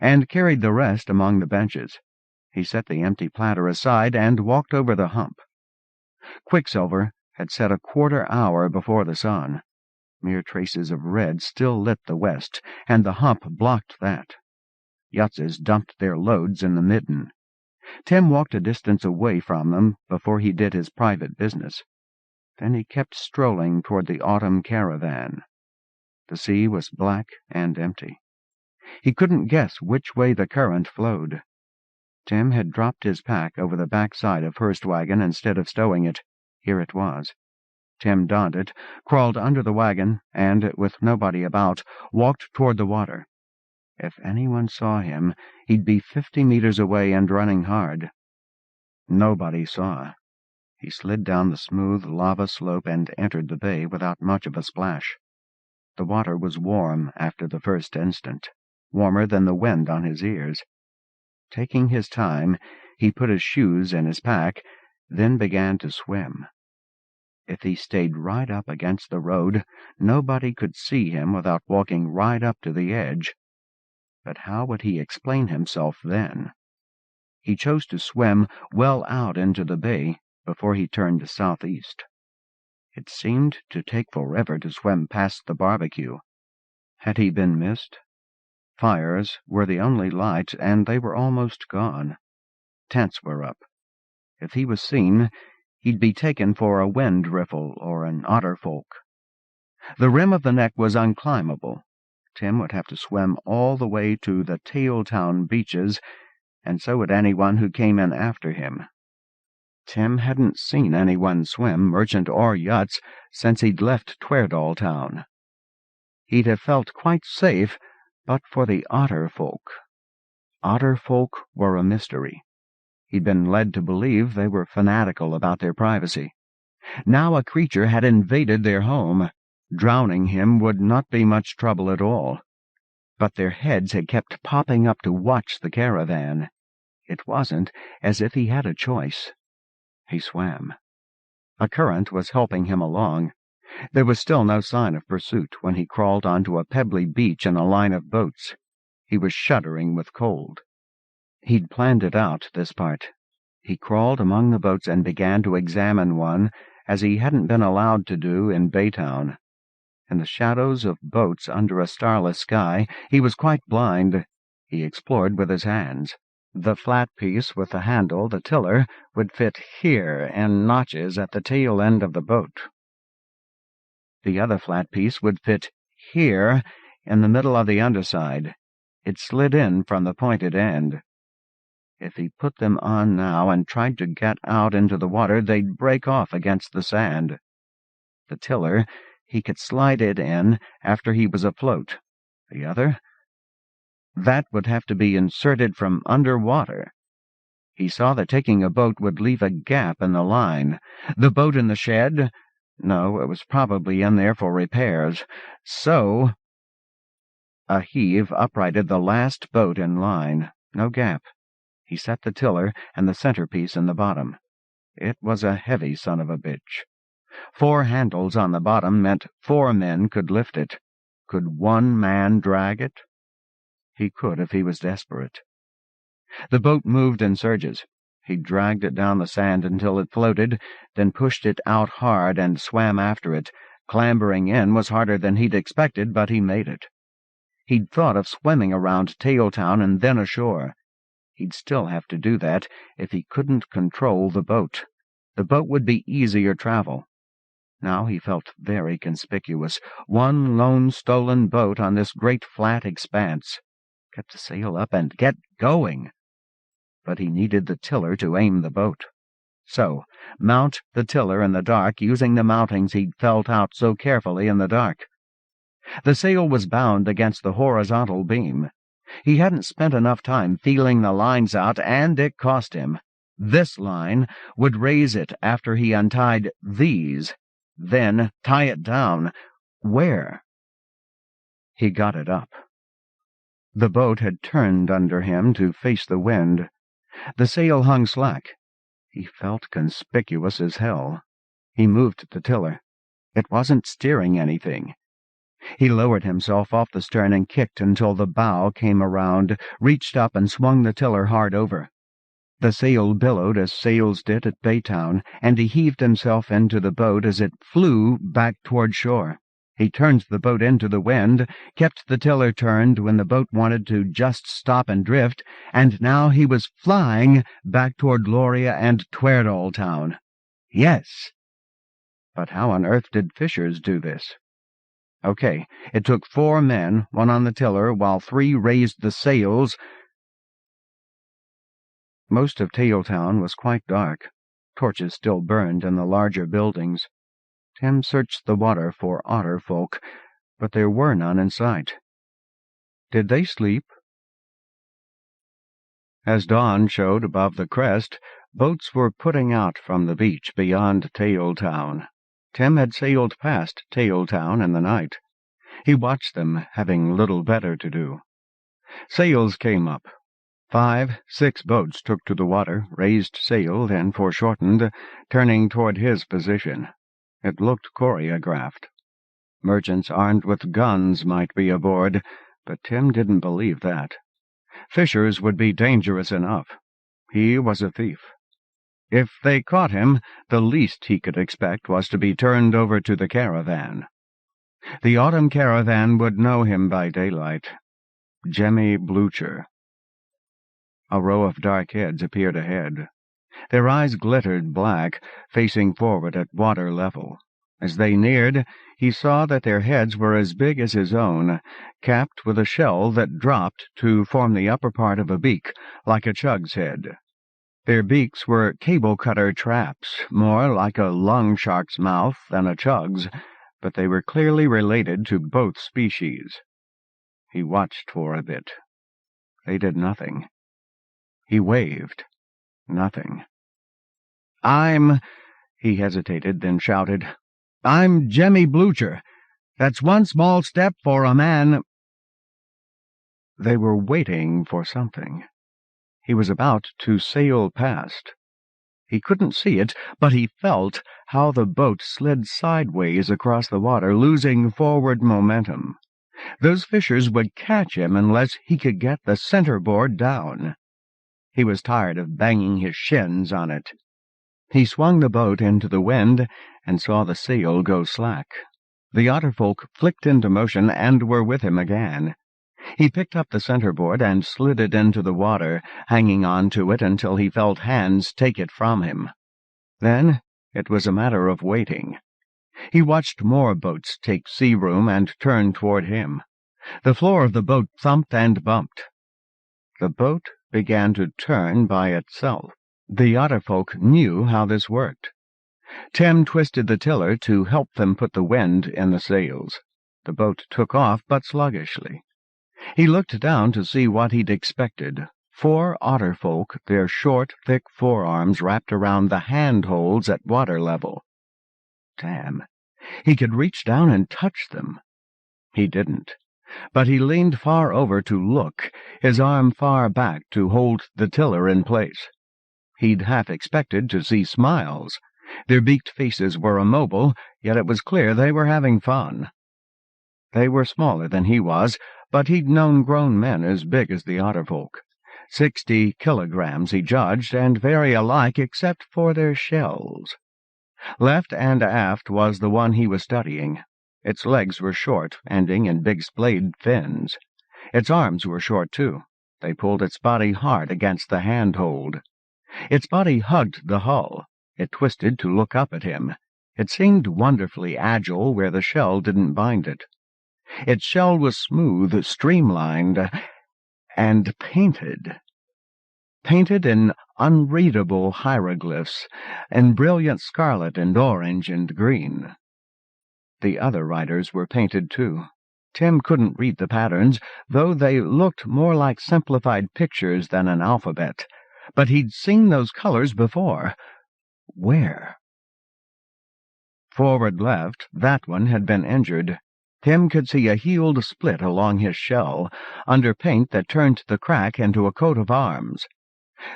and carried the rest among the benches. He set the empty platter aside and walked over the hump. Quicksilver had set a quarter hour before the sun. Mere traces of red still lit the west, and the hump blocked that. Yutzes dumped their loads in the midden. Tim walked a distance away from them before he did his private business. Then he kept strolling toward the autumn caravan. The sea was black and empty. He couldn't guess which way the current flowed. Tim had dropped his pack over the back side of Hearst wagon instead of stowing it. Here it was. Tim donned it, crawled under the wagon, and, with nobody about, walked toward the water. If anyone saw him, he'd be 50 meters away and running hard. Nobody saw. He slid down the smooth lava slope and entered the bay without much of a splash. The water was warm after the first instant, warmer than the wind on his ears. Taking his time, he put his shoes in his pack, then began to swim. If he stayed right up against the road, nobody could see him without walking right up to the edge. But how would he explain himself then? He chose to swim well out into the bay before he turned southeast. It seemed to take forever to swim past the barbecue. Had he been missed? Fires were the only light, and they were almost gone. Tents were up. If he was seen, he'd be taken for a wind riffle or an otterfolk. The rim of the neck was unclimbable. Tim would have to swim all the way to the Tailtown beaches, and so would anyone who came in after him. Tim hadn't seen anyone swim, merchant or yachts, since he'd left Tweardalltown. He'd have felt quite safe but for the otterfolk. Otterfolk were a mystery. He'd been led to believe they were fanatical about their privacy. Now a creature had invaded their home. Drowning him would not be much trouble at all. But their heads had kept popping up to watch the caravan. It wasn't as if he had a choice. He swam. A current was helping him along. There was still no sign of pursuit when he crawled onto a pebbly beach in a line of boats. He was shuddering with cold. He'd planned it out, this part. He crawled among the boats and began to examine one, as he hadn't been allowed to do in Baytown. In the shadows of boats under a starless sky, he was quite blind. He explored with his hands. The flat piece with the handle, the tiller, would fit here in notches at the tail end of the boat. The other flat piece would fit here in the middle of the underside. It slid in from the pointed end. If he put them on now and tried to get out into the water, they'd break off against the sand. The tiller, he could slide it in after he was afloat. The other? That would have to be inserted from underwater. He saw that taking a boat would leave a gap in the line. The boat in the shed? No, it was probably in there for repairs. So... A heave uprighted the last boat in line. No gap. He set the tiller and the centerpiece in the bottom. It was a heavy son of a bitch. 4 handles on the bottom meant 4 men could lift it. Could one man drag it? He could if he was desperate. The boat moved in surges. He dragged it down the sand until it floated, then pushed it out hard and swam after it. Clambering in was harder than he'd expected, but he made it. He'd thought of swimming around Tailtown and then ashore. He'd still have to do that if he couldn't control the boat. The boat would be easier travel. Now he felt very conspicuous. One lone stolen boat on this great flat expanse. Get the sail up and get going. But he needed the tiller to aim the boat. So, mount the tiller in the dark using the mountings he'd felt out so carefully in the dark. The sail was bound against the horizontal beam. He hadn't spent enough time feeling the lines out, and it cost him. This line would raise it after he untied these, then tie it down. Where? He got it up. The boat had turned under him to face the wind. The sail hung slack. He felt conspicuous as hell. He moved the tiller. It wasn't steering anything. He lowered himself off the stern and kicked until the bow came around, reached up and swung the tiller hard over. The sail billowed as sails did at Baytown, and he heaved himself into the boat as it flew back toward shore. He turned the boat into the wind, kept the tiller turned when the boat wanted to just stop and drift, and now he was flying back toward Loria and Tweardalltown. Yes! But how on earth did Fishers do this? Okay, it took 4 men, 1 on the tiller, while 3 raised the sails. Most of Tailtown was quite dark. Torches still burned in the larger buildings. Tim searched the water for otter folk, but there were none in sight. Did they sleep? As dawn showed above the crest, boats were putting out from the beach beyond Tailtown. Tim had sailed past Tailtown in the night. He watched them, having little better to do. Sails came up. 5, 6 boats took to the water, raised sail, then foreshortened, turning toward his position. It looked choreographed. Merchants armed with guns might be aboard, but Tim didn't believe that. Fishers would be dangerous enough. He was a thief. If they caught him, the least he could expect was to be turned over to the caravan. The autumn caravan would know him by daylight. Jemmy Blucher. A row of dark heads appeared ahead. Their eyes glittered black, facing forward at water level. As they neared, he saw that their heads were as big as his own, capped with a shell that dropped to form the upper part of a beak, like a chug's head. Their beaks were cable-cutter traps, more like a lung shark's mouth than a chug's, but they were clearly related to both species. He watched for a bit. They did nothing. He waved. Nothing. He hesitated, then shouted, "I'm Jemmy Blucher. That's one small step for a man." They were waiting for something. He was about to sail past. He couldn't see it, but he felt how the boat slid sideways across the water, losing forward momentum. Those fishers would catch him unless he could get the centerboard down. He was tired of banging his shins on it. He swung the boat into the wind and saw the sail go slack. The otterfolk flicked into motion and were with him again. He picked up the centerboard and slid it into the water, hanging on to it until he felt hands take it from him. Then it was a matter of waiting. He watched more boats take sea room and turn toward him. The floor of the boat thumped and bumped. The boat began to turn by itself. The otterfolk knew how this worked. Tim twisted the tiller to help them put the wind in the sails. The boat took off, but sluggishly. He looked down to see what he'd expected. 4 otterfolk, their short, thick forearms wrapped around the handholds at water level. Damn, he could reach down and touch them. He didn't, but he leaned far over to look, his arm far back to hold the tiller in place. He'd half expected to see smiles. Their beaked faces were immobile, yet it was clear they were having fun. They were smaller than he was, but he'd known grown men as big as the otter folk. 60 kilograms, he judged, and very alike except for their shells. Left and aft was the one he was studying. Its legs were short, ending in big splayed fins. Its arms were short, too. They pulled its body hard against the handhold. Its body hugged the hull. It twisted to look up at him. It seemed wonderfully agile where the shell didn't bind it. Its shell was smooth, streamlined, and painted. Painted in unreadable hieroglyphs, in brilliant scarlet and orange and green. The other riders were painted, too. Tim couldn't read the patterns, though they looked more like simplified pictures than an alphabet. But he'd seen those colors before. Where? Forward left, that one had been injured. Tim could see a healed split along his shell, under paint that turned the crack into a coat of arms.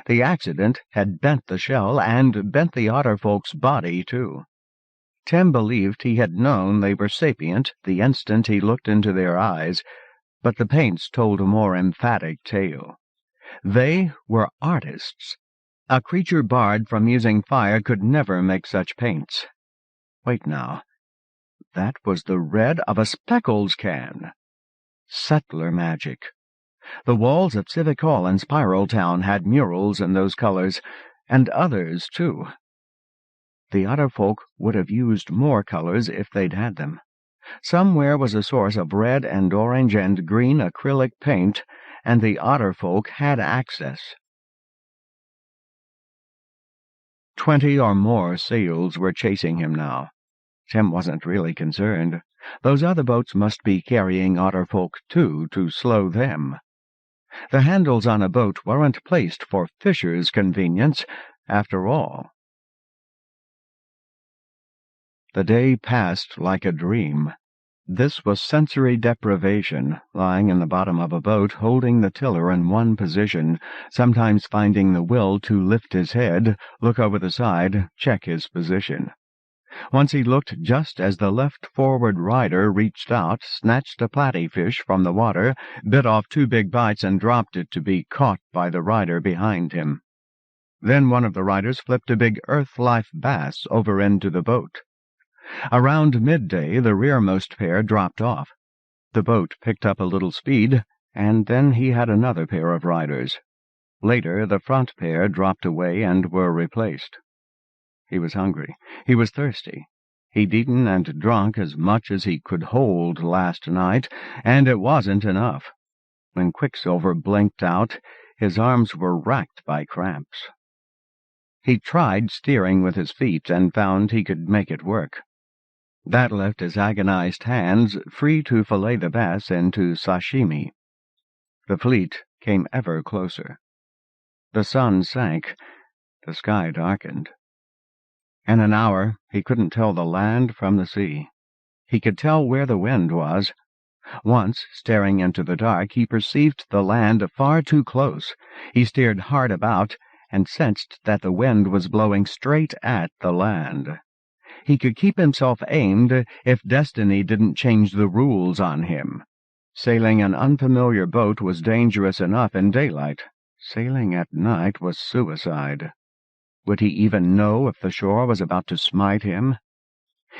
The accident had bent the shell and bent the otter folk's body, too. Tim believed he had known they were sapient the instant he looked into their eyes, but the paints told a more emphatic tale. They were artists. A creature barred from using fire could never make such paints. Wait now. That was the red of a Speckles can. Settler magic. The walls of Civic Hall in Spiral Town had murals in those colors, and others, too. The otter folk would have used more colors if they'd had them. Somewhere was a source of red and orange and green acrylic paint, and the otter folk had access. 20 or more seals were chasing him now. Tim wasn't really concerned. Those other boats must be carrying otter folk, too, to slow them. The handles on a boat weren't placed for fishers' convenience, after all. The day passed like a dream. This was sensory deprivation, lying in the bottom of a boat, holding the tiller in one position, sometimes finding the will to lift his head, look over the side, check his position. Once he looked just as the left forward rider reached out, snatched a platyfish from the water, bit off 2 big bites and dropped it to be caught by the rider behind him. Then one of the riders flipped a big earth-life bass over into the boat. Around midday, the rearmost pair dropped off. The boat picked up a little speed, and then he had another pair of riders. Later, the front pair dropped away and were replaced. He was hungry. He was thirsty. He'd eaten and drunk as much as he could hold last night, and it wasn't enough. When Quicksilver blinked out, his arms were racked by cramps. He tried steering with his feet and found he could make it work. That left his agonized hands free to fillet the bass into sashimi. The fleet came ever closer. The sun sank. The sky darkened. In an hour, he couldn't tell the land from the sea. He could tell where the wind was. Once, staring into the dark, he perceived the land far too close. He steered hard about, and sensed that the wind was blowing straight at the land. He could keep himself aimed if destiny didn't change the rules on him. Sailing an unfamiliar boat was dangerous enough in daylight. Sailing at night was suicide. Would he even know if the shore was about to smite him?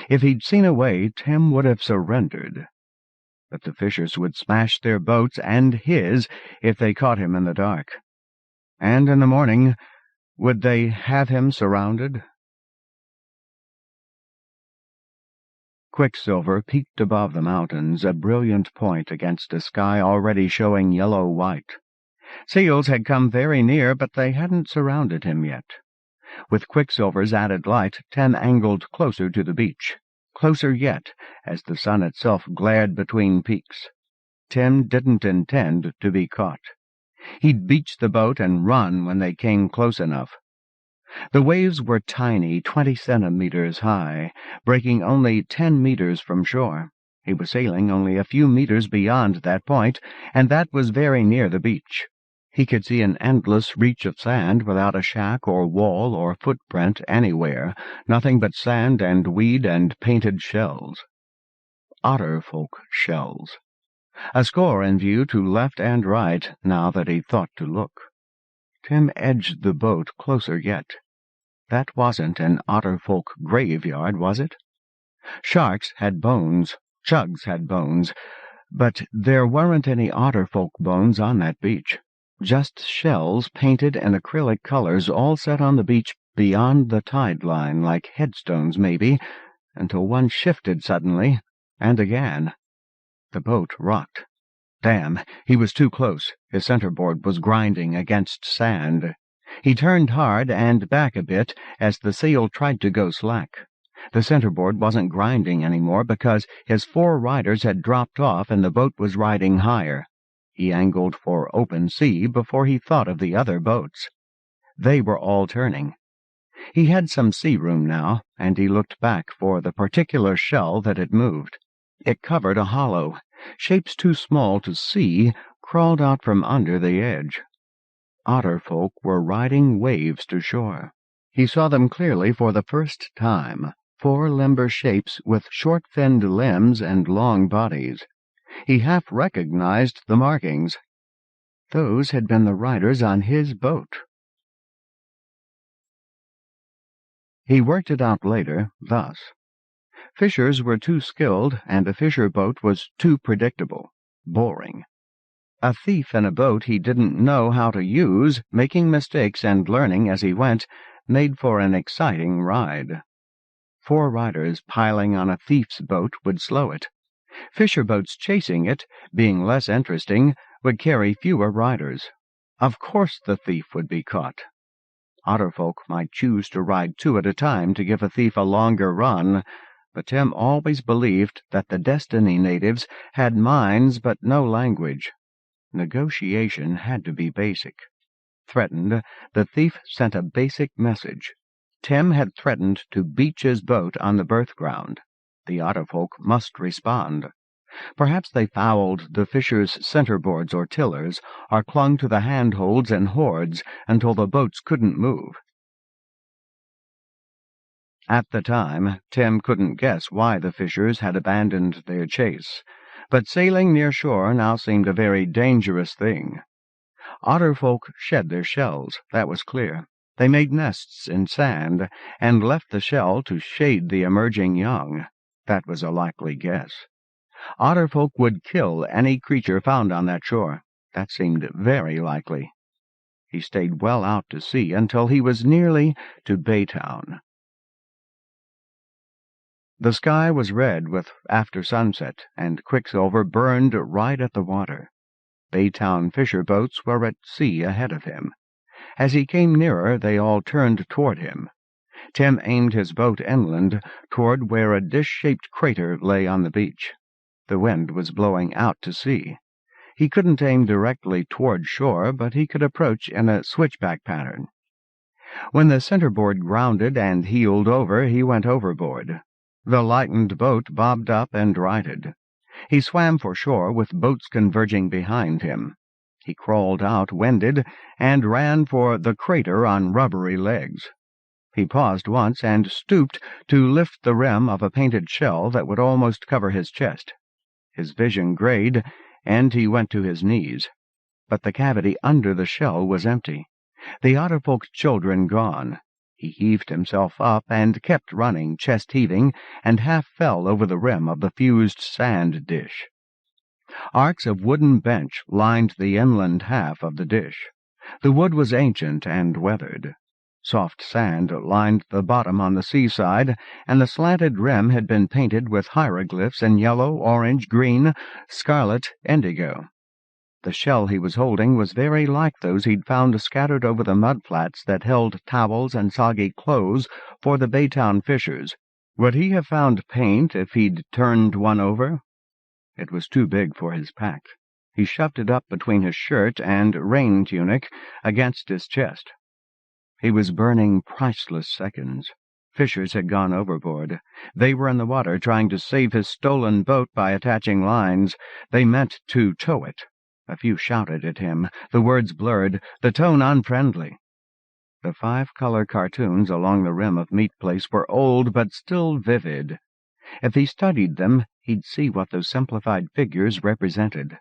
If he'd seen a way, Tim would have surrendered. But the fishers would smash their boats and his if they caught him in the dark. And in the morning, would they have him surrounded? Quicksilver peaked above the mountains, a brilliant point against a sky already showing yellow-white. Seals had come very near, but they hadn't surrounded him yet. With Quicksilver's added light, Tim angled closer to the beach. Closer yet, as the sun itself glared between peaks. Tim didn't intend to be caught. He'd beach the boat and run when they came close enough. The waves were tiny, 20 centimeters high, breaking only 10 meters from shore. He was sailing only a few meters beyond that point, and that was very near the beach. He could see an endless reach of sand without a shack or wall or footprint anywhere, nothing but sand and weed and painted shells. Otterfolk shells. A score in view to left and right, now that he thought to look. Tim edged the boat closer yet. That wasn't an Otterfolk graveyard, was it? Sharks had bones, chugs had bones, but there weren't any Otterfolk bones on that beach. Just shells painted in acrylic colors all set on the beach beyond the tide line, like headstones maybe, until one shifted suddenly, and again. The boat rocked. Damn, he was too close. His centerboard was grinding against sand. He turned hard and back a bit as the sail tried to go slack. The centerboard wasn't grinding anymore because his 4 riders had dropped off and the boat was riding higher. He angled for open sea before he thought of the other boats. They were all turning. He had some sea room now, and he looked back for the particular shell that had moved. It covered a hollow. Shapes too small to see crawled out from under the edge. Otterfolk were riding waves to shore. He saw them clearly for the first time, 4 limber shapes with short-finned limbs and long bodies. He half recognized the markings. Those had been the riders on his boat. He worked it out later, thus. Fishers were too skilled, and a fisher boat was too predictable, boring. A thief in a boat he didn't know how to use, making mistakes and learning as he went, made for an exciting ride. 4 riders piling on a thief's boat would slow it. Fisher boats chasing it, being less interesting, would carry fewer riders. Of course the thief would be caught. Otterfolk might choose to ride 2 at a time to give a thief a longer run, but Tim always believed that the Destiny natives had minds but no language. Negotiation had to be basic. Threatened, the thief sent a basic message. Tim had threatened to beach his boat on the berth ground. The Otterfolk must respond. Perhaps they fouled the fishers' centerboards or tillers, or clung to the handholds and hords until the boats couldn't move. At the time, Tim couldn't guess why the fishers had abandoned their chase, but sailing near shore now seemed a very dangerous thing. Otterfolk shed their shells, that was clear. They made nests in sand, and left the shell to shade the emerging young. That was a likely guess. Otterfolk would kill any creature found on that shore. That seemed very likely. He stayed well out to sea until he was nearly to Baytown. The sky was red with after sunset, and quicksilver burned right at the water. Baytown fisher boats were at sea ahead of him. As he came nearer, they all turned toward him. Tim aimed his boat inland, toward where a dish-shaped crater lay on the beach. The wind was blowing out to sea. He couldn't aim directly toward shore, but he could approach in a switchback pattern. When the centerboard grounded and heeled over, he went overboard. The lightened boat bobbed up and righted. He swam for shore with boats converging behind him. He crawled out, winded, and ran for the crater on rubbery legs. He paused once and stooped to lift the rim of a painted shell that would almost cover his chest. His vision grayed, and he went to his knees. But the cavity under the shell was empty. The Otterfolk children gone. He heaved himself up and kept running, chest-heaving, and half fell over the rim of the fused sand dish. Arcs of wooden bench lined the inland half of the dish. The wood was ancient and weathered. Soft sand lined the bottom on the seaside, and the slanted rim had been painted with hieroglyphs in yellow, orange, green, scarlet, indigo. The shell he was holding was very like those he'd found scattered over the mudflats that held towels and soggy clothes for the Baytown fishers. Would he have found paint if he'd turned one over? It was too big for his pack. He shoved it up between his shirt and rain tunic against his chest. He was burning priceless seconds. Fishers had gone overboard. They were in the water trying to save his stolen boat by attaching lines. They meant to tow it. A few shouted at him, the words blurred, the tone unfriendly. The 5-color cartoons along the rim of Meat Place were old but still vivid. If he studied them, he'd see what those simplified figures represented.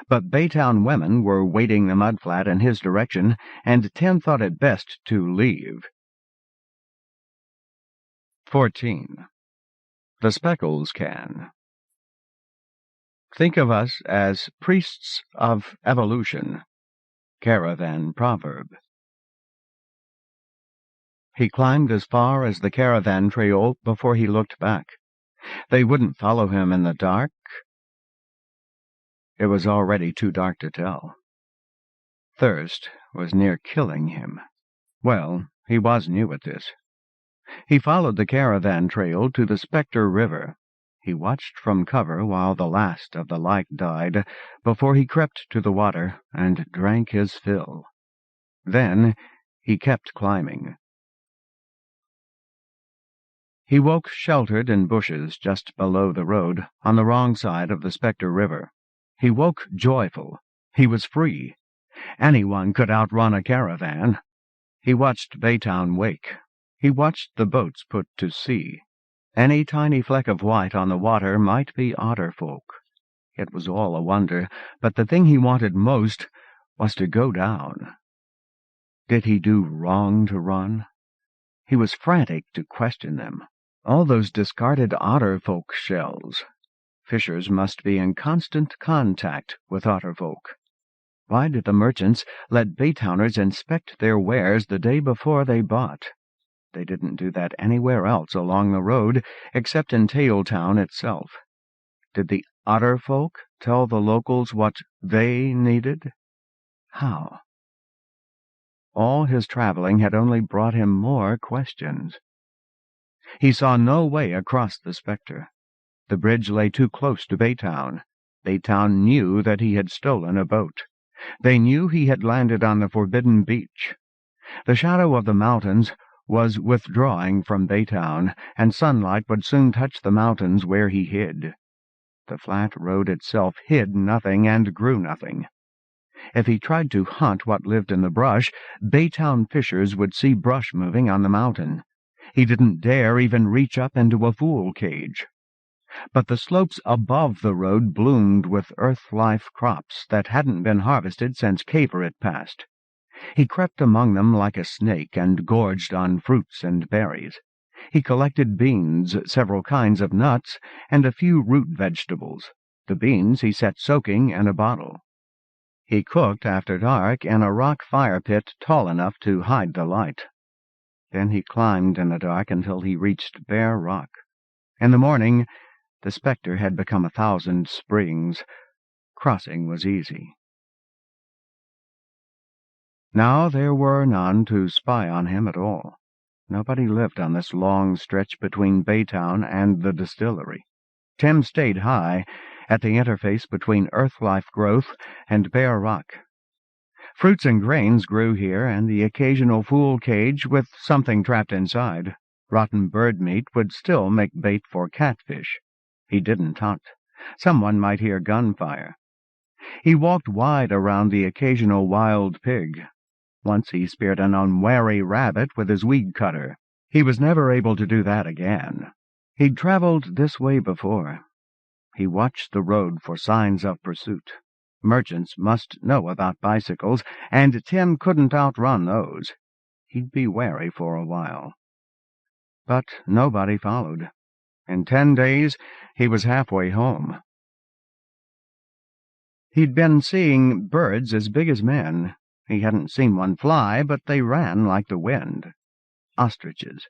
But Baytown women were wading the mudflat in his direction, and Tim thought it best to leave. 14. The Speckles Can. Think of us as priests of evolution. Caravan proverb. He climbed as far as the caravan trail before he looked back. They wouldn't follow him in the dark. It was already too dark to tell. Thirst was near killing him. Well, he was new at this. He followed the caravan trail to the Spectre River. He watched from cover while the last of the light died, before he crept to the water and drank his fill. Then he kept climbing. He woke sheltered in bushes just below the road, on the wrong side of the Spectre River. He woke joyful. He was free. Anyone could outrun a caravan. He watched Baytown wake. He watched the boats put to sea. Any tiny fleck of white on the water might be otter folk. It was all a wonder, but the thing he wanted most was to go down. Did he do wrong to run? He was frantic to question them. All those discarded otter folk shells. Fishers must be in constant contact with otter folk. Why did the merchants let Baytowners inspect their wares the day before they bought? They didn't do that anywhere else along the road, except in Tailtown itself. Did the otter folk tell the locals what they needed? How? All his traveling had only brought him more questions. He saw no way across the Spectre. The bridge lay too close to Baytown. Baytown knew that he had stolen a boat. They knew he had landed on the forbidden beach. The shadow of the mountains was withdrawing from Baytown, and sunlight would soon touch the mountains where he hid. The flat road itself hid nothing and grew nothing. If he tried to hunt what lived in the brush, Baytown fishers would see brush moving on the mountain. He didn't dare even reach up into a fool cage. But the slopes above the road bloomed with earth-life crops that hadn't been harvested since Caper had passed. He crept among them like a snake and gorged on fruits and berries. He collected beans, several kinds of nuts, and a few root vegetables. The beans he set soaking in a bottle. He cooked after dark in a rock fire pit tall enough to hide the light. Then he climbed in the dark until he reached bare rock. In the morning, the Spectre had become 1,000 springs. Crossing was easy. Now there were none to spy on him at all. Nobody lived on this long stretch between Baytown and the distillery. Tim stayed high, at the interface between earth-life growth and bare rock. Fruits and grains grew here, and the occasional fool cage with something trapped inside. Rotten bird meat would still make bait for catfish. He didn't hunt. Someone might hear gunfire. He walked wide around the occasional wild pig. Once he speared an unwary rabbit with his weed cutter. He was never able to do that again. He'd traveled this way before. He watched the road for signs of pursuit. Merchants must know about bicycles, and Tim couldn't outrun those. He'd be wary for a while. But nobody followed. In 10 days, he was halfway home. He'd been seeing birds as big as men. He hadn't seen one fly, but they ran like the wind. Ostriches.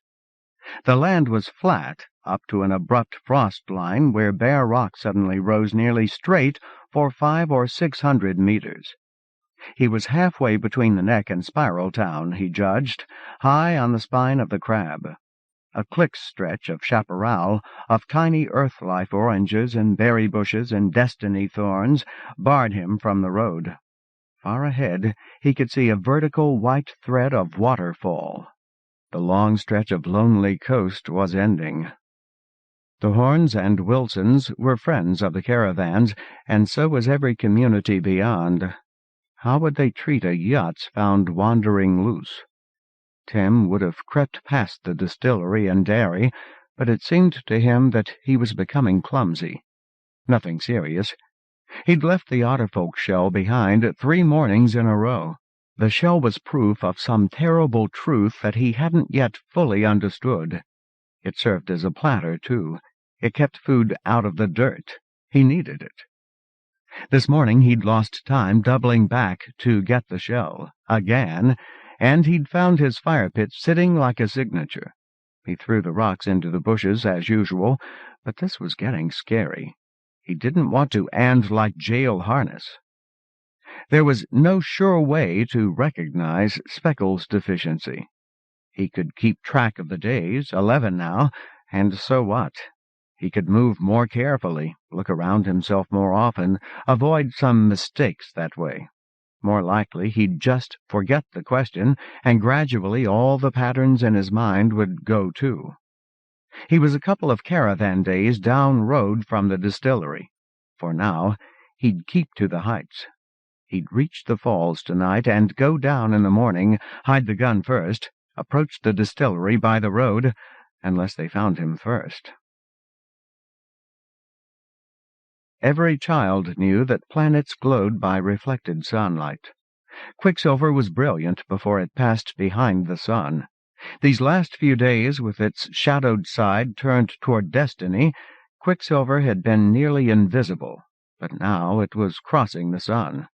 The land was flat, up to an abrupt frost line where bare rock suddenly rose nearly straight for 500 or 600 meters. He was halfway between the Neck and Spiral Town, he judged, high on the spine of the crab. A click stretch of chaparral, of tiny earth-life oranges and berry bushes and destiny thorns, barred him from the road. Far ahead, he could see a vertical white thread of waterfall. The long stretch of lonely coast was ending. The Horns and Wilsons were friends of the caravans, and so was every community beyond. How would they treat a yacht found wandering loose? Tim would have crept past the distillery and dairy, but it seemed to him that he was becoming clumsy. Nothing serious. He'd left the Otterfolk shell behind 3 mornings in a row. The shell was proof of some terrible truth that he hadn't yet fully understood. It served as a platter, too. It kept food out of the dirt. He needed it. This morning he'd lost time doubling back to get the shell, again, and he'd found his fire pit sitting like a signature. He threw the rocks into the bushes as usual, but this was getting scary. He didn't want to end like jail harness. There was no sure way to recognize Speckle's deficiency. He could keep track of the days, 11 now, and so what? He could move more carefully, look around himself more often, avoid some mistakes that way. More likely he'd just forget the question, and gradually all the patterns in his mind would go too. He was a couple of caravan days down road from the distillery. For now, he'd keep to the heights. He'd reach the falls tonight and go down in the morning, hide the gun first, approach the distillery by the road, unless they found him first. Every child knew that planets glowed by reflected sunlight. Quicksilver was brilliant before it passed behind the sun. These last few days, with its shadowed side turned toward destiny, Quicksilver had been nearly invisible, but now it was crossing the sun.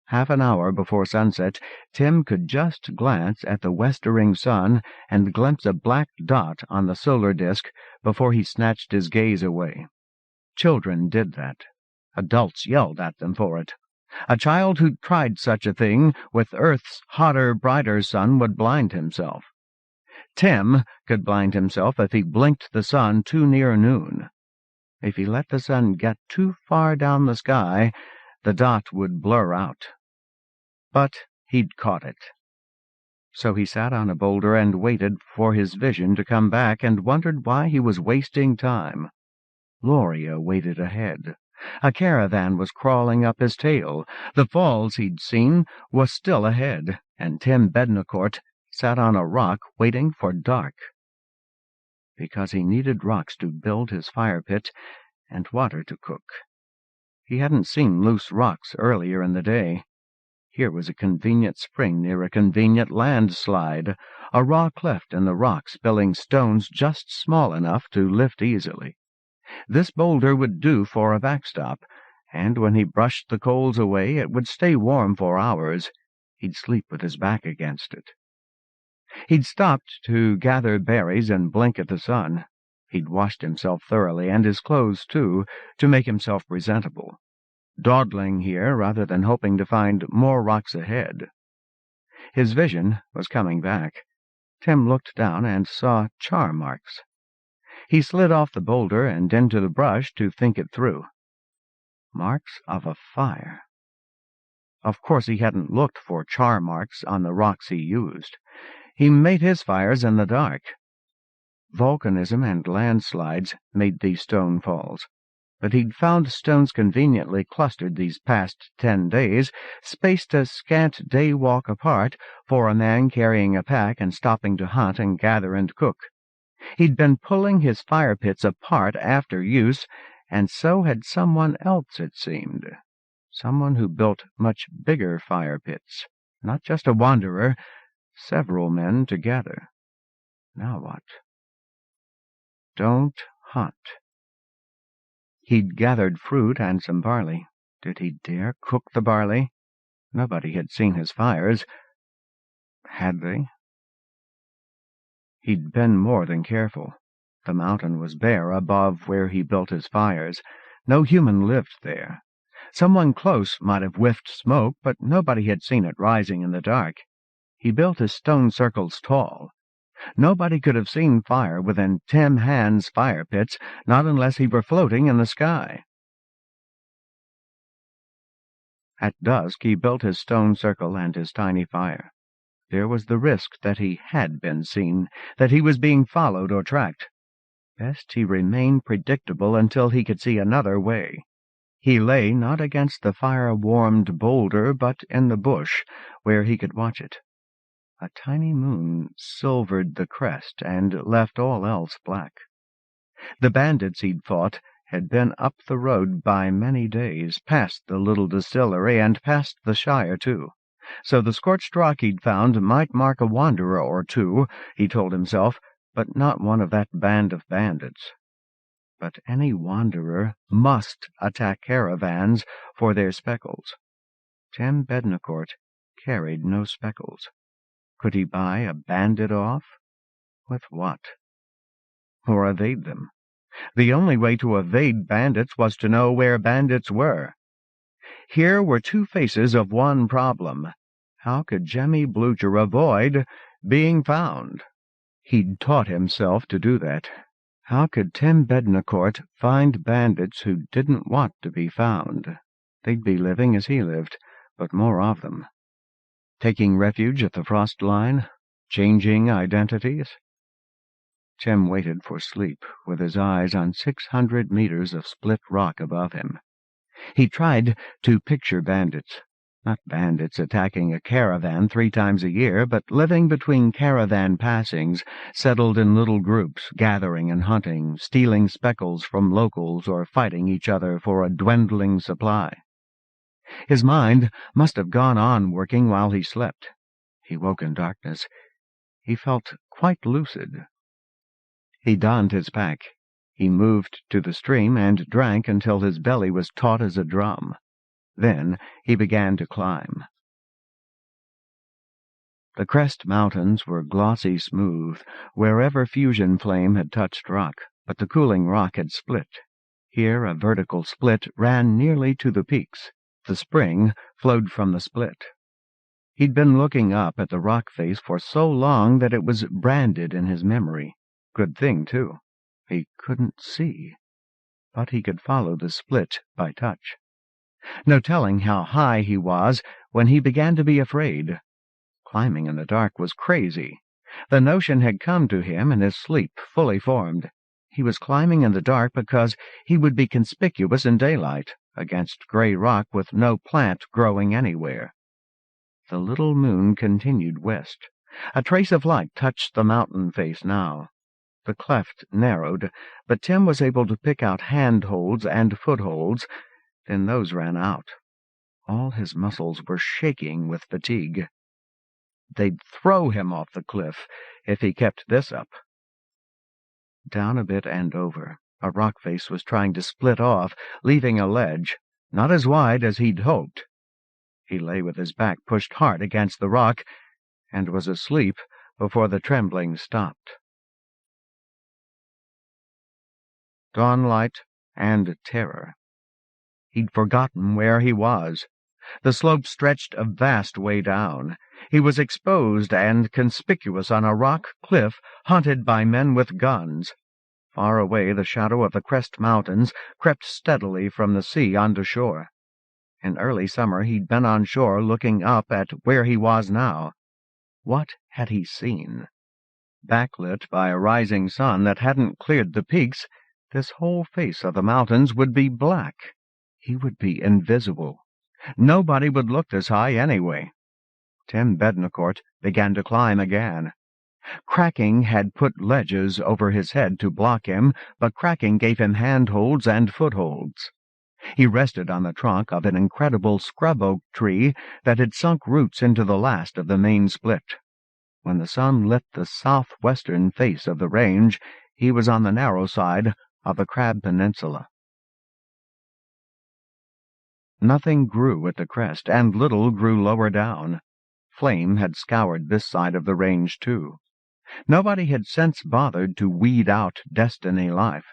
Half an hour before sunset, Tim could just glance at the westering sun and glimpse a black dot on the solar disk before he snatched his gaze away. Children did that. Adults yelled at them for it. A child who tried such a thing with Earth's hotter, brighter sun would blind himself. Tim could blind himself if he blinked the sun too near noon. If he let the sun get too far down the sky, the dot would blur out. But he'd caught it. So he sat on a boulder and waited for his vision to come back and wondered why he was wasting time. Gloria waited ahead. A caravan was crawling up his tail. The falls he'd seen was still ahead, and Tim Bednacourt sat on a rock waiting for dark. Because he needed rocks to build his fire pit and water to cook. He hadn't seen loose rocks earlier in the day. Here was a convenient spring near a convenient landslide, a raw cleft in the rock spilling stones just small enough to lift easily. This boulder would do for a backstop, and when he brushed the coals away it would stay warm for hours. He'd sleep with his back against it. He'd stopped to gather berries and blink at the sun. He'd washed himself thoroughly, and his clothes too, to make himself presentable. Dawdling here rather than hoping to find more rocks ahead. His vision was coming back. Tim looked down and saw char marks. He slid off the boulder and into the brush to think it through. Marks of a fire. Of course he hadn't looked for char marks on the rocks he used. He made his fires in the dark. Volcanism and landslides made these stone falls, but he'd found stones conveniently clustered these past 10 days, spaced a scant day walk apart for a man carrying a pack and stopping to hunt and gather and cook. He'd been pulling his fire pits apart after use, and so had someone else, it seemed. Someone who built much bigger fire pits. Not just a wanderer, several men together. Now what? Don't hunt. He'd gathered fruit and some barley. Did he dare cook the barley? Nobody had seen his fires. Had they? He'd been more than careful. The mountain was bare above where he built his fires. No human lived there. Someone close might have whiffed smoke, but nobody had seen it rising in the dark. He built his stone circles tall. Nobody could have seen fire within Tim Hand's fire pits, not unless he were floating in the sky. At dusk he built his stone circle and his tiny fire. There was the risk that he had been seen, that he was being followed or tracked. Best he remain predictable until he could see another way. He lay not against the fire-warmed boulder, but in the bush, where he could watch it. A tiny moon silvered the crest and left all else black. The bandits he'd fought had been up the road by many days, past the little distillery and past the shire, too. So the scorched rock he'd found might mark a wanderer or two, he told himself, but not one of that band of bandits. But any wanderer must attack caravans for their speckles. Tim Bednacourt carried no speckles. Could he buy a bandit off? With what? Or evade them? The only way to evade bandits was to know where bandits were. Here were two faces of one problem. How could Jemmy Blucher avoid being found? He'd taught himself to do that. How could Tim Bednacourt find bandits who didn't want to be found? They'd be living as he lived, but more of them. Taking refuge at the frost line? Changing identities? Tim waited for sleep, with his eyes on 600 meters of split rock above him. He tried to picture bandits. Not bandits attacking a caravan 3 times a year, but living between caravan passings, settled in little groups, gathering and hunting, stealing speckles from locals or fighting each other for a dwindling supply. His mind must have gone on working while he slept. He woke in darkness. He felt quite lucid. He donned his pack. He moved to the stream and drank until his belly was taut as a drum. Then he began to climb. The crest mountains were glossy smooth, wherever fusion flame had touched rock, but the cooling rock had split. Here a vertical split ran nearly to the peaks. The spring flowed from the split. He'd been looking up at the rock face for so long that it was branded in his memory. Good thing, too. He couldn't see, but he could follow the split by touch. No telling how high he was when he began to be afraid. Climbing in the dark was crazy. The notion had come to him in his sleep, fully formed. He was climbing in the dark because he would be conspicuous in daylight, against gray rock with no plant growing anywhere. The little moon continued west. A trace of light touched the mountain face now. The cleft narrowed, but Tim was able to pick out handholds and footholds. Then those ran out. All his muscles were shaking with fatigue. They'd throw him off the cliff if he kept this up. Down a bit and over, a rock face was trying to split off, leaving a ledge, not as wide as he'd hoped. He lay with his back pushed hard against the rock, and was asleep before the trembling stopped. Dawnlight and terror. He'd forgotten where he was. The slope stretched a vast way down. He was exposed and conspicuous on a rock cliff hunted by men with guns. Far away, the shadow of the crest mountains crept steadily from the sea onto shore. In early summer, he'd been on shore looking up at where he was now. What had he seen? Backlit by a rising sun that hadn't cleared the peaks, this whole face of the mountains would be black. He would be invisible. Nobody would look this high anyway. Tim Bednacourt began to climb again. Cracking had put ledges over his head to block him, but cracking gave him handholds and footholds. He rested on the trunk of an incredible scrub oak tree that had sunk roots into the last of the main split. When the sun lit the southwestern face of the range, he was on the narrow side of the Crab Peninsula. Nothing grew at the crest, and little grew lower down. Flame had scoured this side of the range, too. Nobody had since bothered to weed out Destiny life.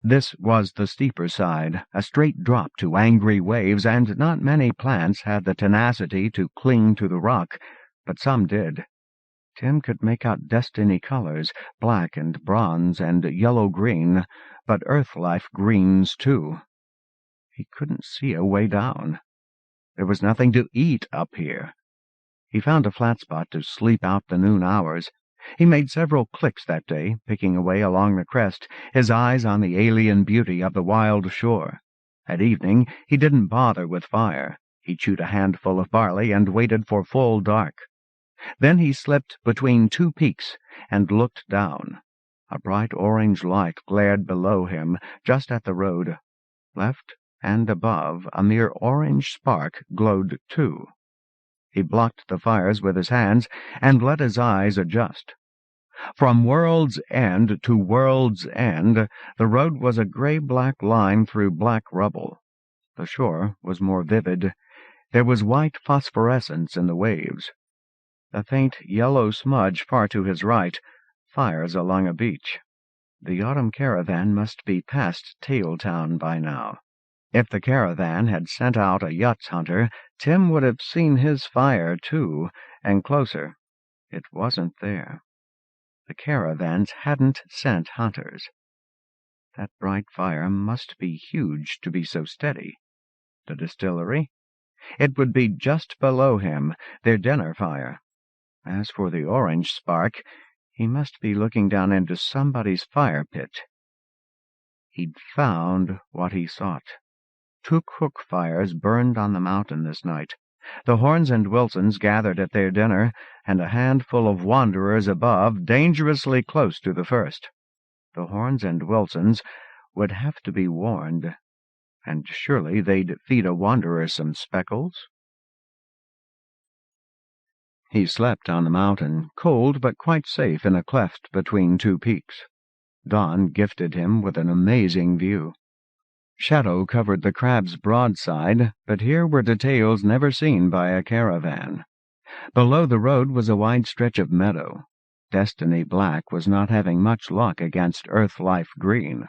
This was the steeper side, a straight drop to angry waves, and not many plants had the tenacity to cling to the rock, but some did. Tim could make out Destiny colors, black and bronze and yellow-green, but earth-life greens, too. He couldn't see a way down. There was nothing to eat up here. He found a flat spot to sleep out the noon hours. He made several clicks that day, picking away along the crest, his eyes on the alien beauty of the wild shore. At evening, he didn't bother with fire. He chewed a handful of barley and waited for full dark. Then he slipped between two peaks and looked down. A bright orange light glared below him, just at the road. Left and above, a mere orange spark glowed too. He blocked the fires with his hands and let his eyes adjust. From world's end to world's end, the road was a gray-black line through black rubble. The shore was more vivid. There was white phosphorescence in the waves. A faint yellow smudge far to his right, fires along a beach. The autumn caravan must be past Tailtown by now. If the caravan had sent out a Yutz hunter, Tim would have seen his fire, too, and closer. It wasn't there. The caravans hadn't sent hunters. That bright fire must be huge to be so steady. The distillery? It would be just below him, their dinner fire. As for the orange spark, he must be looking down into somebody's fire pit. He'd found what he sought. 2 cook fires burned on the mountain this night. The Horns and Wilsons gathered at their dinner, and a handful of wanderers above, dangerously close to the first. The Horns and Wilsons would have to be warned, and surely they'd feed a wanderer some speckles. He slept on the mountain, cold but quite safe in a cleft between 2 peaks. Dawn gifted him with an amazing view. Shadow covered the crab's broadside, but here were details never seen by a caravan. Below the road was a wide stretch of meadow. Destiny Black was not having much luck against Earth-Life Green.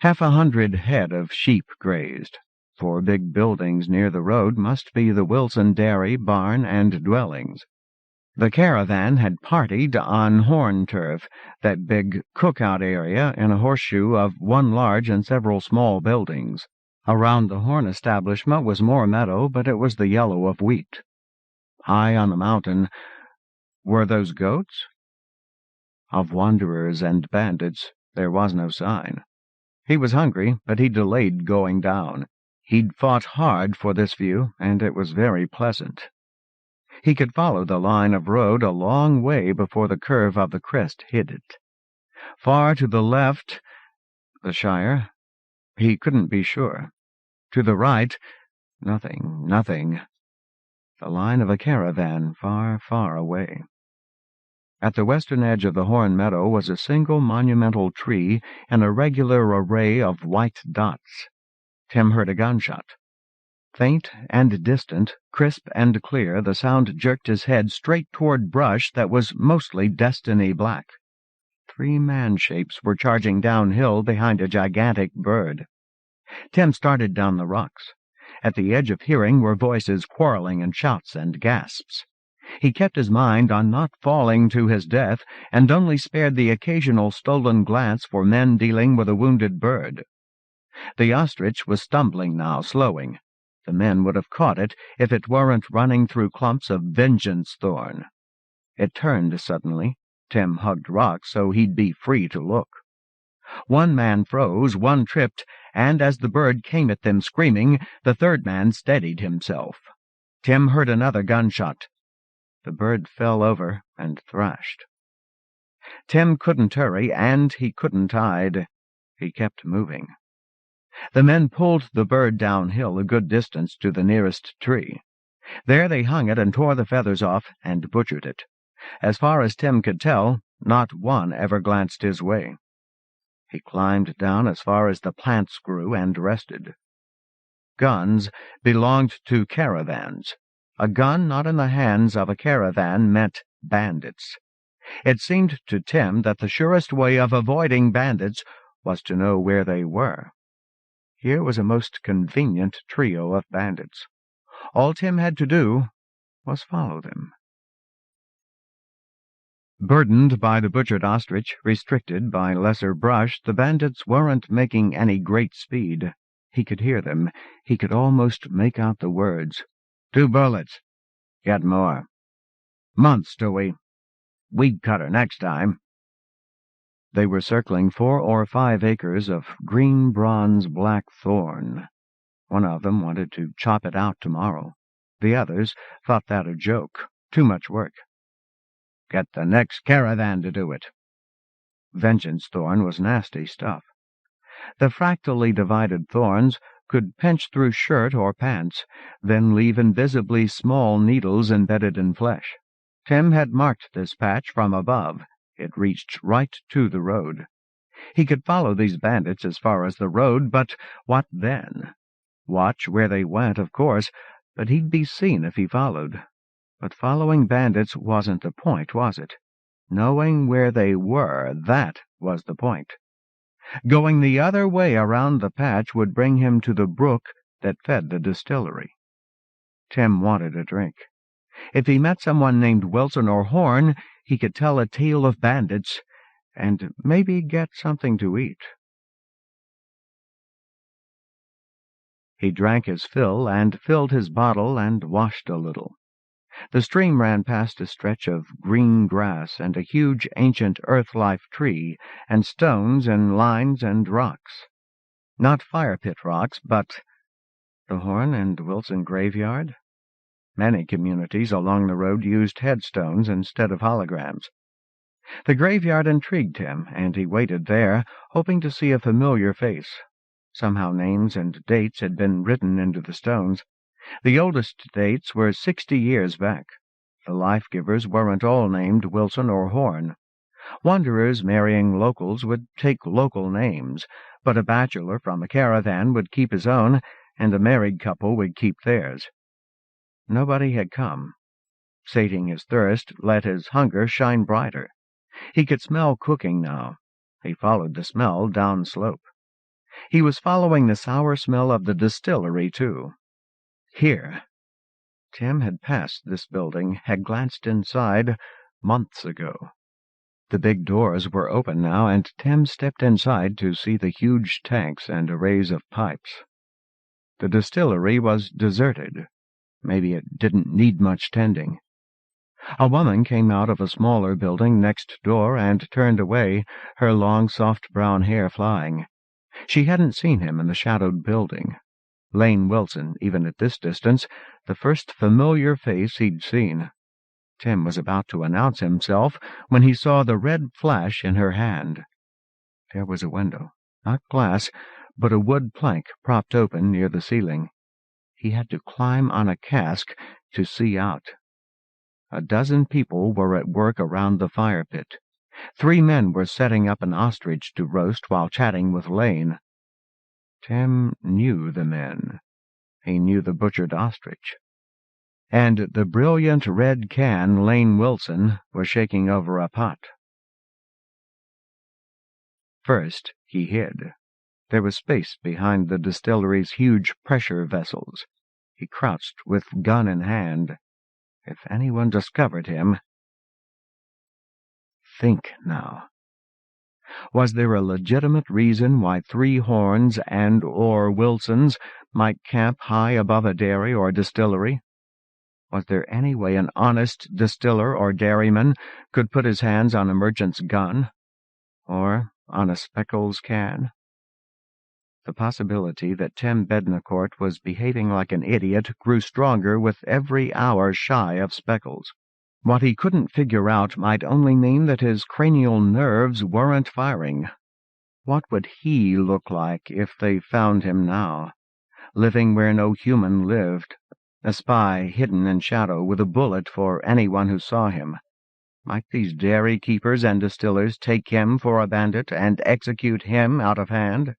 100 head of sheep grazed. 4 big buildings near the road must be the Wilson dairy, barn, and dwellings. The caravan had partied on horn turf, that big cookout area in a horseshoe of 1 large and several small buildings. Around the horn establishment was more meadow, but it was the yellow of wheat. High on the mountain, were those goats? Of wanderers and bandits there was no sign. He was hungry, but he delayed going down. He'd fought hard for this view, and it was very pleasant. He could follow the line of road a long way before the curve of the crest hid it. Far to the left, the Shire? He couldn't be sure. To the right, nothing. The line of a caravan far, far away. At the western edge of the Horn Meadow was a single monumental tree and a regular array of white dots. Tim heard a gunshot. Faint and distant, crisp and clear, the sound jerked his head straight toward brush that was mostly Destiny Black. 3 man-shapes were charging downhill behind a gigantic bird. Tim started down the rocks. At the edge of hearing were voices quarreling and shouts and gasps. He kept his mind on not falling to his death, and only spared the occasional stolen glance for men dealing with a wounded bird. The ostrich was stumbling now, slowing. The men would have caught it if it weren't running through clumps of vengeance thorn. It turned suddenly. Tim hugged rocks so he'd be free to look. 1 man froze, 1 tripped, and as the bird came at them screaming, the 3rd man steadied himself. Tim heard another gunshot. The bird fell over and thrashed. Tim couldn't hurry, and he couldn't hide. He kept moving. The men pulled the bird downhill a good distance to the nearest tree. There they hung it and tore the feathers off and butchered it. As far as Tim could tell, not 1 ever glanced his way. He climbed down as far as the plants grew and rested. Guns belonged to caravans. A gun not in the hands of a caravan meant bandits. It seemed to Tim that the surest way of avoiding bandits was to know where they were. Here was a most convenient trio of bandits. All Tim had to do was follow them. Burdened by the butchered ostrich, restricted by lesser brush, the bandits weren't making any great speed. He could hear them. He could almost make out the words. 2 bullets. Get more. Months, do we? Weed cutter next time." They were circling 4 or 5 acres of green bronze black thorn. One of them wanted to chop it out tomorrow. The others thought that a joke, too much work. "Get the next caravan to do it." Vengeance thorn was nasty stuff. The fractally divided thorns could pinch through shirt or pants, then leave invisibly small needles embedded in flesh. Tim had marked this patch from above. It reached right to the road. He could follow these bandits as far as the road, but what then? Watch where they went, of course, but he'd be seen if he followed. But following bandits wasn't the point, was it? Knowing where they were, that was the point. Going the other way around the patch would bring him to the brook that fed the distillery. Tim wanted a drink. If he met someone named Wilson or Horn, he could tell a tale of bandits, and maybe get something to eat. He drank his fill and filled his bottle and washed a little. The stream ran past a stretch of green grass and a huge ancient earth-life tree, and stones and lines and rocks. Not fire-pit rocks, but the Horn and Wilson graveyard? Many communities along the road used headstones instead of holograms. The graveyard intrigued him, and he waited there, hoping to see a familiar face. Somehow names and dates had been written into the stones. The oldest dates were 60 years back. The life-givers weren't all named Wilson or Horn. Wanderers marrying locals would take local names, but a bachelor from a caravan would keep his own, and a married couple would keep theirs. Nobody had come. Sating his thirst let his hunger shine brighter. He could smell cooking now. He followed the smell down slope. He was following the sour smell of the distillery, too. Here. Tim had passed this building, had glanced inside months ago. The big doors were open now, and Tim stepped inside to see the huge tanks and arrays of pipes. The distillery was deserted. Maybe it didn't need much tending. A woman came out of a smaller building next door and turned away, her long, soft brown hair flying. She hadn't seen him in the shadowed building. Lane Wilson, even at this distance, the first familiar face he'd seen. Tim was about to announce himself when he saw the red flash in her hand. There was a window, not glass, but a wood plank propped open near the ceiling. He had to climb on a cask to see out. A dozen people were at work around the fire pit. 3 men were setting up an ostrich to roast while chatting with Lane. Tim knew the men. He knew the butchered ostrich. And the brilliant red can Lane Wilson was shaking over a pot. First, he hid. There was space behind the distillery's huge pressure vessels. He crouched with gun in hand. If anyone discovered him... Think now. Was there a legitimate reason why 3 Horns and/or Wilsons might camp high above a dairy or distillery? Was there any way an honest distiller or dairyman could put his hands on a merchant's gun? Or on a Speckles can? The possibility that Tim Bednacourt was behaving like an idiot grew stronger with every hour shy of Speckles. What he couldn't figure out might only mean that his cranial nerves weren't firing. What would he look like if they found him now, living where no human lived, a spy hidden in shadow with a bullet for anyone who saw him? Might these dairy keepers and distillers take him for a bandit and execute him out of hand?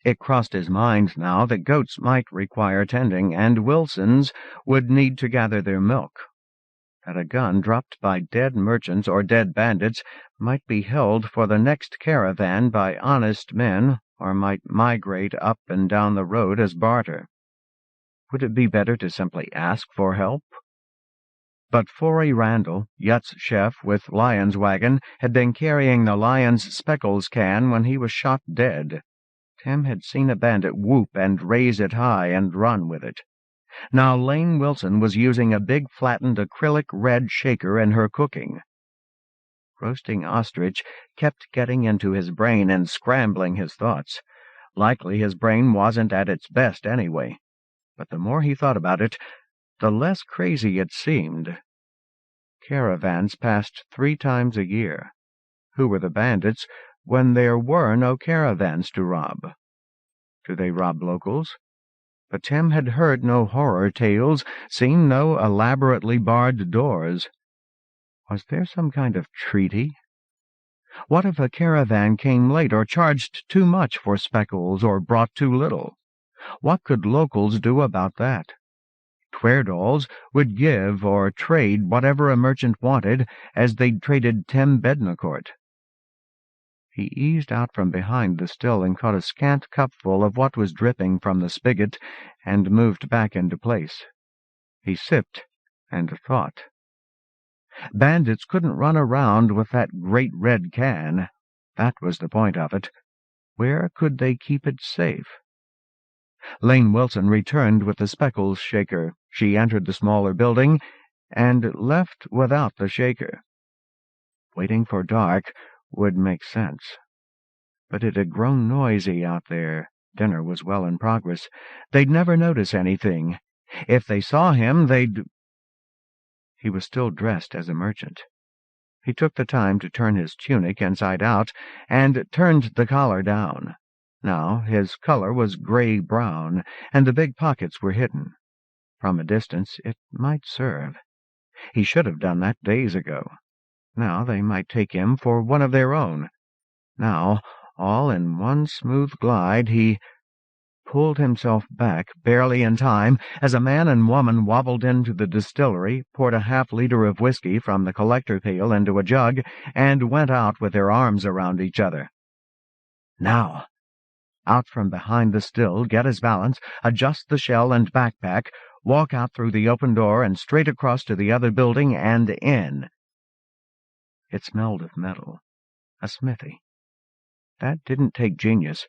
It crossed his mind now that goats might require tending, and Wilsons would need to gather their milk. That a gun dropped by dead merchants or dead bandits might be held for the next caravan by honest men, or might migrate up and down the road as barter. Would it be better to simply ask for help? But Forey Randall, Yut's chef with Lyon's wagon, had been carrying the Lyon's Speckles can when he was shot dead. Tim had seen a bandit whoop and raise it high and run with it. Now Lane Wilson was using a big flattened acrylic red shaker in her cooking. Roasting ostrich kept getting into his brain and scrambling his thoughts. Likely his brain wasn't at its best anyway. But the more he thought about it, the less crazy it seemed. Caravans passed 3 times a year. Who were the bandits when there were no caravans to rob? Do they rob locals? But Tim had heard no horror tales, seen no elaborately barred doors. Was there some kind of treaty? What if a caravan came late or charged too much for speckles or brought too little? What could locals do about that? Twerdalls would give or trade whatever a merchant wanted, as they'd traded Tim Bednacourt. He eased out from behind the still and caught a scant cupful of what was dripping from the spigot and moved back into place. He sipped and thought. Bandits couldn't run around with that great red can. That was the point of it. Where could they keep it safe? Lane Wilson returned with the speckles shaker. She entered the smaller building and left without the shaker. Waiting for dark would make sense. But it had grown noisy out there. Dinner was well in progress. They'd never notice anything. If they saw him, they'd... He was still dressed as a merchant. He took the time to turn his tunic inside out and turned the collar down. Now his color was gray-brown, and the big pockets were hidden. From a distance it might serve. He should have done that days ago. Now they might take him for one of their own. Now, all in one smooth glide, he pulled himself back, barely in time, as a man and woman wobbled into the distillery, poured a half-liter of whiskey from the collector pail into a jug, and went out with their arms around each other. Now! Out from behind the still, get his balance, adjust the shell and backpack, walk out through the open door and straight across to the other building and in. It smelled of metal. A smithy. That didn't take genius.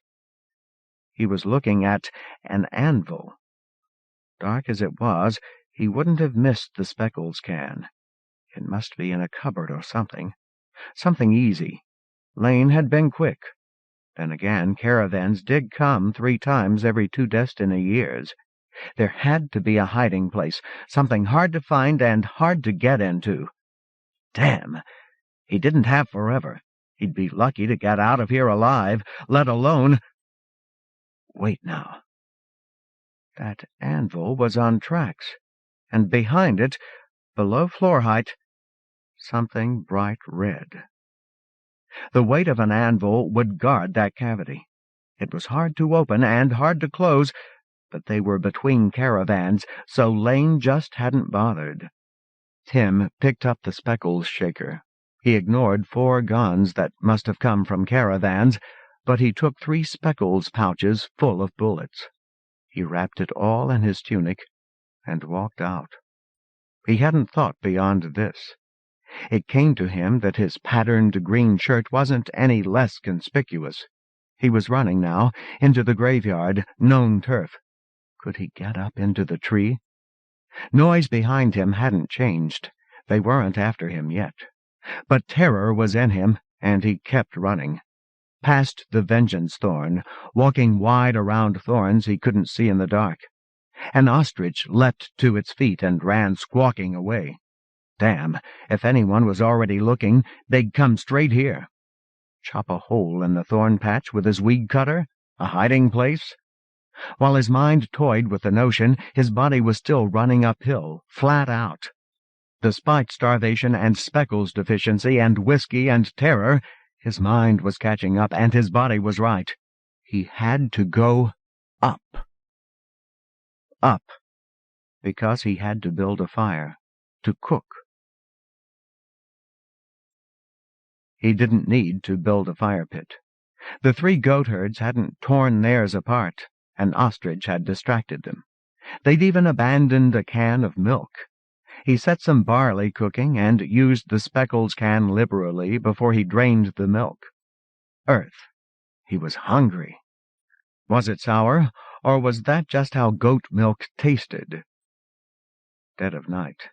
He was looking at an anvil. Dark as it was, he wouldn't have missed the speckles can. It must be in a cupboard or something. Something easy. Lane had been quick. Then again, caravans did come 3 times every 2 destiny years. There had to be a hiding place, something hard to find and hard to get into. Damn! He didn't have forever. He'd be lucky to get out of here alive, let alone... Wait now. That anvil was on tracks, and behind it, below floor height, something bright red. The weight of an anvil would guard that cavity. It was hard to open and hard to close, but they were between caravans, so Lane just hadn't bothered. Tim picked up the speckles shaker. He ignored 4 guns that must have come from caravans, but he took 3 speckles pouches full of bullets. He wrapped it all in his tunic and walked out. He hadn't thought beyond this. It came to him that his patterned green shirt wasn't any less conspicuous. He was running now, into the graveyard, known turf. Could he get up into the tree? Noise behind him hadn't changed. They weren't after him yet. But terror was in him, and he kept running. Past the vengeance thorn, walking wide around thorns he couldn't see in the dark. An ostrich leapt to its feet and ran squawking away. Damn, if anyone was already looking, they'd come straight here. Chop a hole in the thorn patch with his weed cutter? A hiding place? While his mind toyed with the notion, his body was still running uphill, flat out. Despite starvation and speckles deficiency and whiskey and terror, his mind was catching up and his body was right. He had to go up. Up. Because he had to build a fire. To cook. He didn't need to build a fire pit. The 3 goatherds hadn't torn theirs apart. An ostrich had distracted them. They'd even abandoned a can of milk. He set some barley cooking and used the speckles can liberally before he drained the milk. Earth. He was hungry. Was it sour, or was that just how goat milk tasted? Dead of night.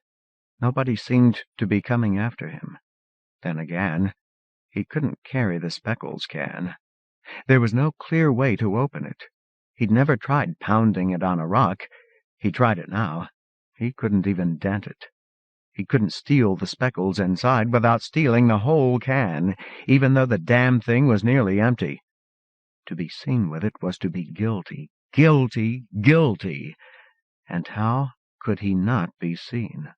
Nobody seemed to be coming after him. Then again, he couldn't carry the speckles can. There was no clear way to open it. He'd never tried pounding it on a rock. He tried it now. He couldn't even dent it. He couldn't steal the speckles inside without stealing the whole can, even though the damn thing was nearly empty. To be seen with it was to be guilty. Guilty, guilty! And how could he not be seen?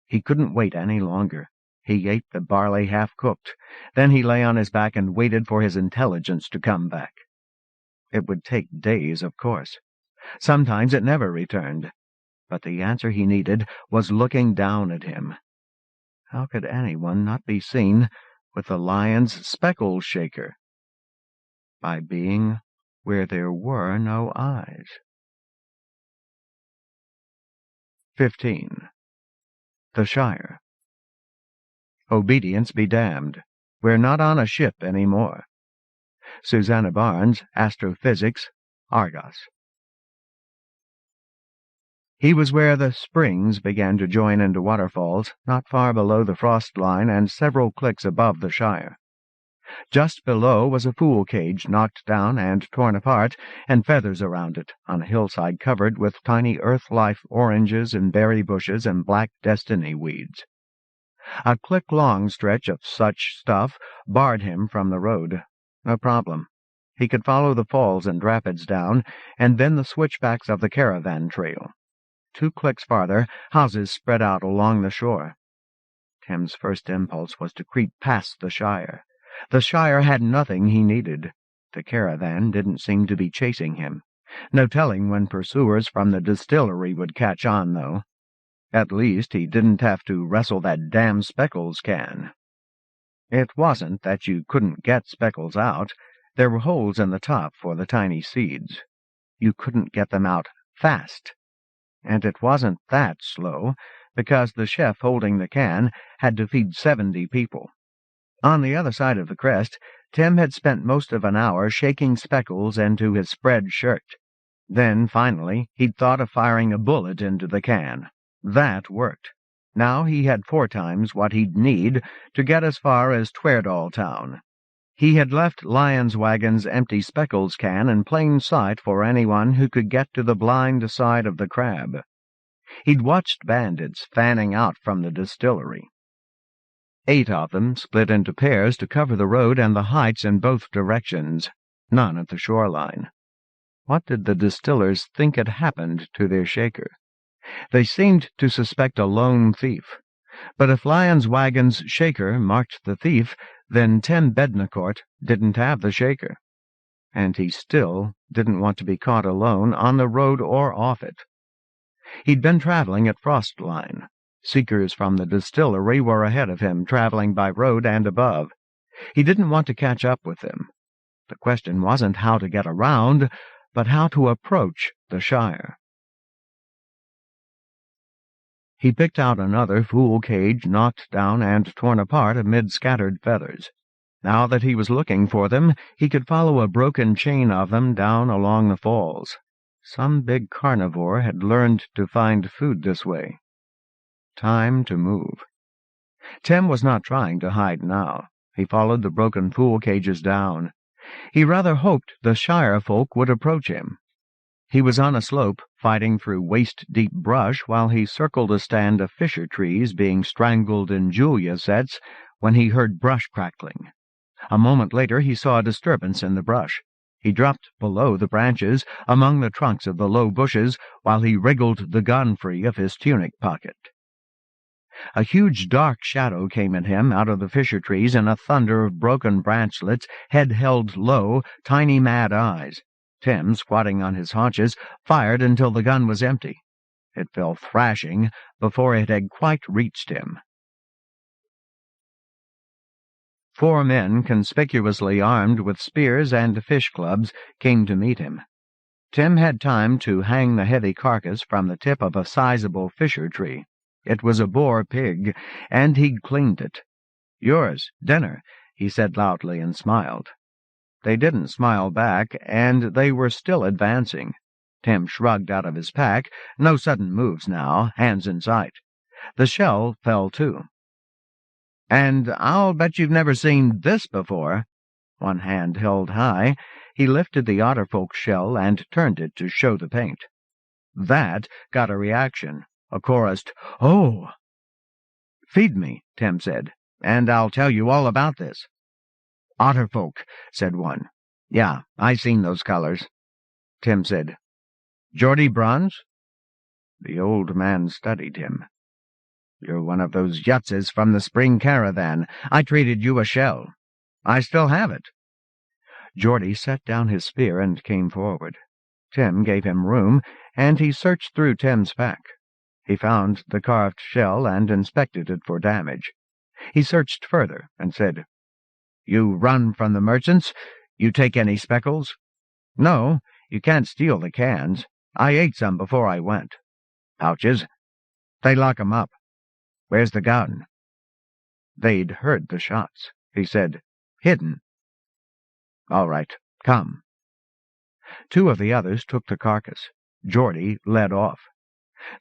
He couldn't wait any longer. He ate the barley half-cooked. Then he lay on his back and waited for his intelligence to come back. It would take days, of course. Sometimes it never returned. But the answer he needed was looking down at him. How could anyone not be seen with the lion's speckles shaker? By being where there were no eyes. 15. The Shire. Obedience be damned. We're not on a ship any more. Susanna Barnes, Astrophysics, Argos. He was where the springs began to join into waterfalls, not far below the frost line and several clicks above the Shire. Just below was a fool cage knocked down and torn apart, and feathers around it, on a hillside covered with tiny earth-life oranges and berry bushes and black destiny weeds. A click-long stretch of such stuff barred him from the road. No problem. He could follow the falls and rapids down, and then the switchbacks of the caravan trail. 2 clicks farther, houses spread out along the shore. Tim's first impulse was to creep past the Shire. The Shire had nothing he needed. The caravan didn't seem to be chasing him. No telling when pursuers from the distillery would catch on, though. At least he didn't have to wrestle that damn speckles can. It wasn't that you couldn't get speckles out. There were holes in the top for the tiny seeds. You couldn't get them out fast. And it wasn't that slow, because the chef holding the can had to feed 70 people. On the other side of the crest, Tim had spent most of an hour shaking speckles into his spread shirt. Then, finally, he'd thought of firing a bullet into the can. That worked. Now he had 4 times what he'd need to get as far as Tweardall Town. He had left Lyon's wagon's empty speckles can in plain sight for anyone who could get to the blind side of the crab. He'd watched bandits fanning out from the distillery. 8 of them split into pairs to cover the road and the heights in both directions, none at the shoreline. What did the distillers think had happened to their shaker? They seemed to suspect a lone thief. But if Lyon's wagon's shaker marked the thief, then Tim Bednacourt didn't have the shaker. And he still didn't want to be caught alone on the road or off it. He'd been traveling at frost line. Seekers from the distillery were ahead of him, traveling by road and above. He didn't want to catch up with them. The question wasn't how to get around, but how to approach the Shire. He picked out another fool cage knocked down and torn apart amid scattered feathers. Now that he was looking for them, he could follow a broken chain of them down along the falls. Some big carnivore had learned to find food this way. Time to move. Tim was not trying to hide now. He followed the broken fool cages down. He rather hoped the Shire folk would approach him. He was on a slope, fighting through waist-deep brush while he circled a stand of fisher trees being strangled in Julia sets when he heard brush crackling. A moment later he saw a disturbance in the brush. He dropped below the branches, among the trunks of the low bushes, while he wriggled the gun free of his tunic pocket. A huge dark shadow came at him out of the fisher trees in a thunder of broken branchlets, head held low, tiny mad eyes. Tim, squatting on his haunches, fired until the gun was empty. It fell thrashing before it had quite reached him. 4 men, conspicuously armed with spears and fish clubs, came to meet him. Tim had time to hang the heavy carcass from the tip of a sizable fisher tree. It was a boar pig, and he'd cleaned it. "Yours, dinner," he said loudly and smiled. They didn't smile back, and they were still advancing. Tim shrugged out of his pack. No sudden moves now, hands in sight. The shell fell too. And I'll bet you've never seen this before. One hand held high, he lifted the otterfolk shell and turned it to show the paint. That got a reaction, a chorused, "Oh!" "Feed me," Tim said, "and I'll tell you all about this." "Otterfolk," said one. "Yeah, I seen those colors." Tim said, "Geordie bronze?" The old man studied him. "You're one of those yutzes from the spring caravan. I traded you a shell. I still have it." Geordie set down his spear and came forward. Tim gave him room, and he searched through Tim's pack. He found the carved shell and inspected it for damage. He searched further and said, "You run from the merchants? You take any speckles?" "No, you can't steal the cans. I ate some before I went." "Pouches?" "They lock 'em up." "Where's the gun?" They'd heard the shots. He said, "Hidden." "All right, come." Two of the others took the carcass. Geordie led off.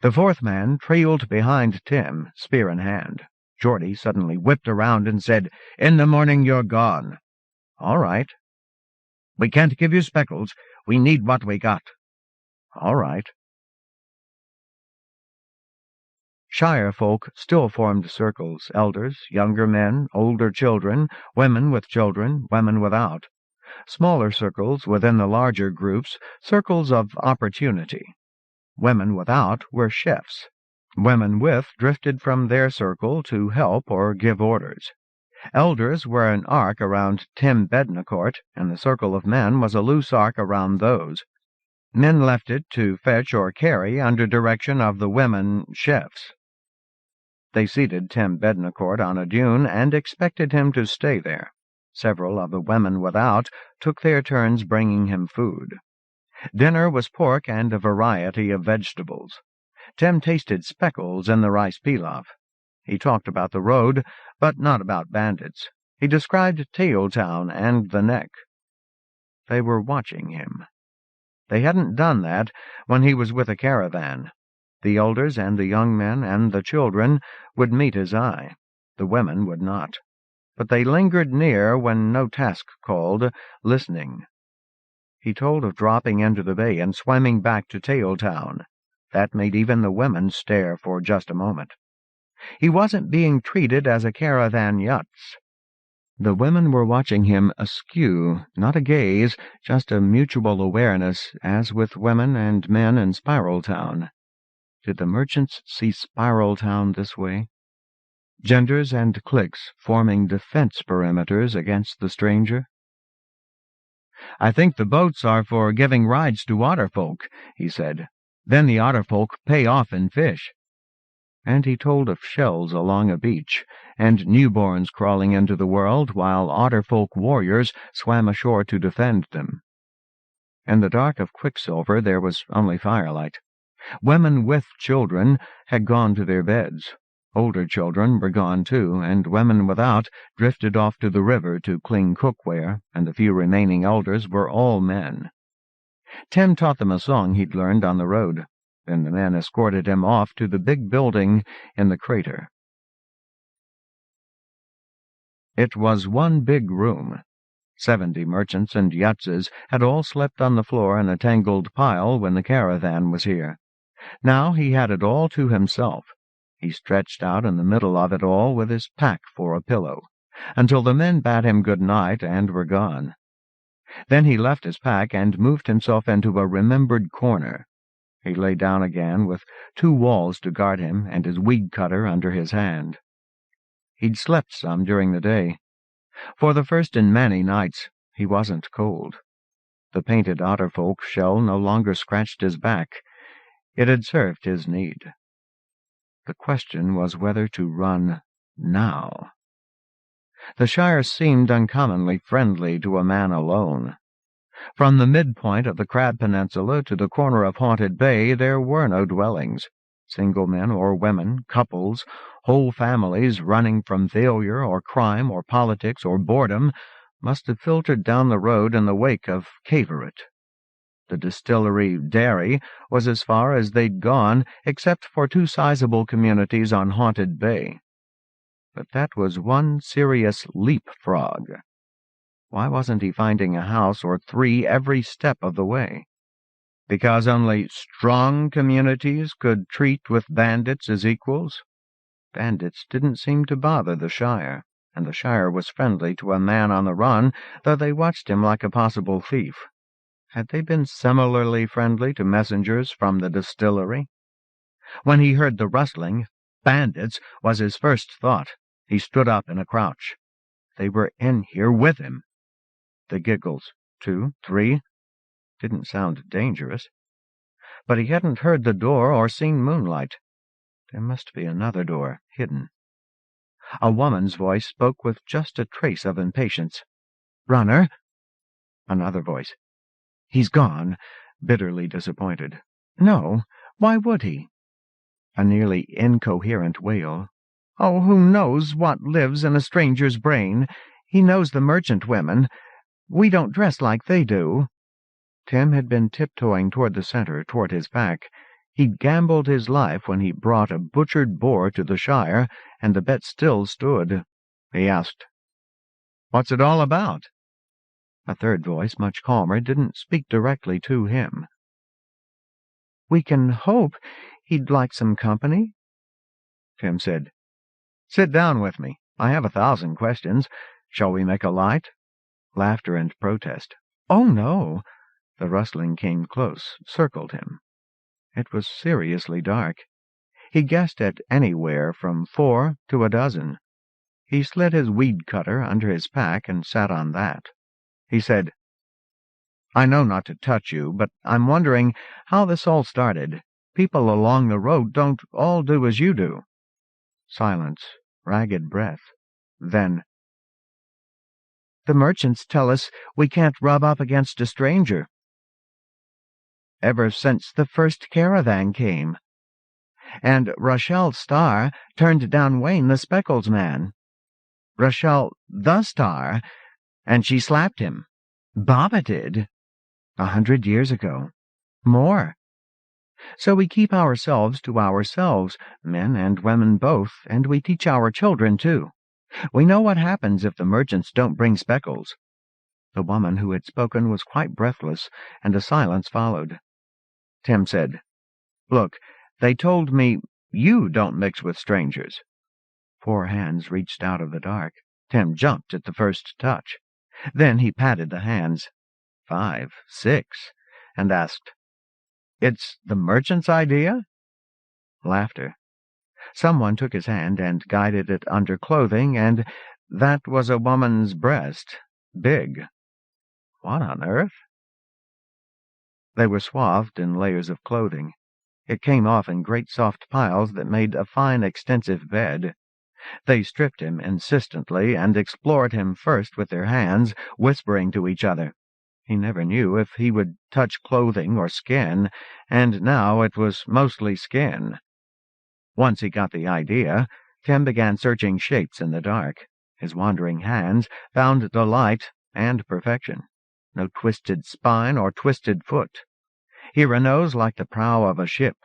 The fourth man trailed behind Tim, spear in hand. Geordie suddenly whipped around and said, "In the morning you're gone." "All right." "We can't give you speckles. We need what we got." "All right." Shire folk still formed circles, elders, younger men, older children, women with children, women without. Smaller circles within the larger groups, circles of opportunity. Women without were chefs. Women with drifted from their circle to help or give orders. Elders were an arc around Tim Bednacourt, and the circle of men was a loose arc around those. Men left it to fetch or carry under direction of the women chefs. They seated Tim Bednacourt on a dune and expected him to stay there. Several of the women without took their turns bringing him food. Dinner was pork and a variety of vegetables. Tim tasted speckles in the rice pilaf. He talked about the road, but not about bandits. He described Tailtown and the Neck. They were watching him. They hadn't done that when he was with a caravan. The elders and the young men and the children would meet his eye. The women would not. But they lingered near when no task called, listening. He told of dropping into the bay and swimming back to Tailtown. That made even the women stare for just a moment. He wasn't being treated as a caravan yutz. The women were watching him askew, not a gaze, just a mutual awareness, as with women and men in Spiral Town. Did the merchants see Spiral Town this way? Genders and cliques forming defense perimeters against the stranger? "I think the boats are for giving rides to otterfolk," he said. "Then the otterfolk pay off in fish." And he told of shells along a beach, and newborns crawling into the world while otterfolk warriors swam ashore to defend them. In the dark of Quicksilver there was only firelight. Women with children had gone to their beds. Older children were gone too, and women without drifted off to the river to clean cookware, and the few remaining elders were all men. Tim taught them a song he'd learned on the road. Then the men escorted him off to the big building in the crater. It was one big room. 70 merchants and yutzes had all slept on the floor in a tangled pile when the caravan was here. Now he had it all to himself. He stretched out in the middle of it all with his pack for a pillow, until the men bade him good night and were gone. Then he left his pack and moved himself into a remembered corner. He lay down again with 2 walls to guard him and his weed-cutter under his hand. He'd slept some during the day. For the first in many nights, he wasn't cold. The painted otterfolk shell no longer scratched his back. It had served his need. The question was whether to run now. The Shire seemed uncommonly friendly to a man alone. From the midpoint of the Crab Peninsula to the corner of Haunted Bay there were no dwellings. Single men or women, couples, whole families running from failure or crime or politics or boredom must have filtered down the road in the wake of Cavorite. The distillery dairy was as far as they'd gone, except for 2 sizable communities on Haunted Bay. But that was one serious leapfrog. Why wasn't he finding a house or three every step of the way? Because only strong communities could treat with bandits as equals? Bandits didn't seem to bother the Shire, and the Shire was friendly to a man on the run, though they watched him like a possible thief. Had they been similarly friendly to messengers from the distillery? When he heard the rustling, bandits was his first thought. He stood up in a crouch. They were in here with him. The giggles, 2, 3, didn't sound dangerous. But he hadn't heard the door or seen moonlight. There must be another door, hidden. A woman's voice spoke with just a trace of impatience. "Runner?" Another voice. "He's gone," bitterly disappointed. "No, why would he?" A nearly incoherent wail. "Oh, who knows what lives in a stranger's brain? He knows the merchant women. We don't dress like they do." Tim had been tiptoeing toward the center, toward his pack. He'd gambled his life when he brought a butchered boar to the Shire, and the bet still stood. He asked, "What's it all about?" A third voice, much calmer, didn't speak directly to him. "We can hope he'd like some company," Tim said. "Sit down with me. I have 1,000 questions. Shall we make a light?" Laughter and protest. "Oh, no." The rustling came close, circled him. It was seriously dark. He guessed at anywhere from 4 to a dozen. He slid his weed cutter under his pack and sat on that. He said, "I know not to touch you, but I'm wondering how this all started. People along the road don't all do as you do." Silence, ragged breath. Then, "The merchants tell us we can't rub up against a stranger." "Ever since the first caravan came. And Rochelle Starr turned down Wayne the Speckles man. Rochelle the Starr, and she slapped him. Baba did. 100 years ago. More. So we keep ourselves to ourselves, men and women both, and we teach our children, too. We know what happens if the merchants don't bring Speckles." The woman who had spoken was quite breathless, and a silence followed. Tim said, "Look, they told me you don't mix with strangers." 4 hands reached out of the dark. Tim jumped at the first touch. Then he patted the hands. 5, 6, and asked, "It's the merchant's idea?" Laughter. Someone took his hand and guided it under clothing, and that was a woman's breast. Big. What on earth? They were swathed in layers of clothing. It came off in great soft piles that made a fine extensive bed. They stripped him insistently and explored him first with their hands, whispering to each other. He never knew if he would touch clothing or skin, and now it was mostly skin. Once he got the idea, Tim began searching shapes in the dark. His wandering hands found delight and perfection. No twisted spine or twisted foot. Here a nose like the prow of a ship.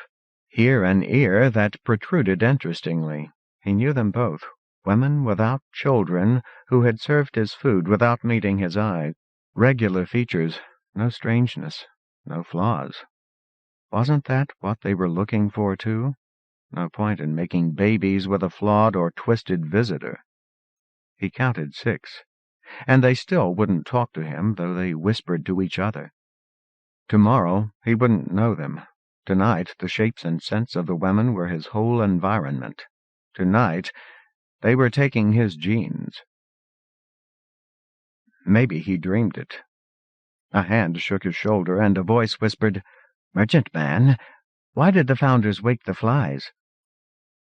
Here an ear that protruded interestingly. He knew them both, women without children who had served his food without meeting his eye. Regular features, no strangeness, no flaws. Wasn't that what they were looking for, too? No point in making babies with a flawed or twisted visitor. He counted 6, and they still wouldn't talk to him, though they whispered to each other. Tomorrow he wouldn't know them. Tonight the shapes and scents of the women were his whole environment. Tonight they were taking his genes. Maybe he dreamed it. A hand shook his shoulder, and a voice whispered, "Merchant man, why did the founders wake the flies?"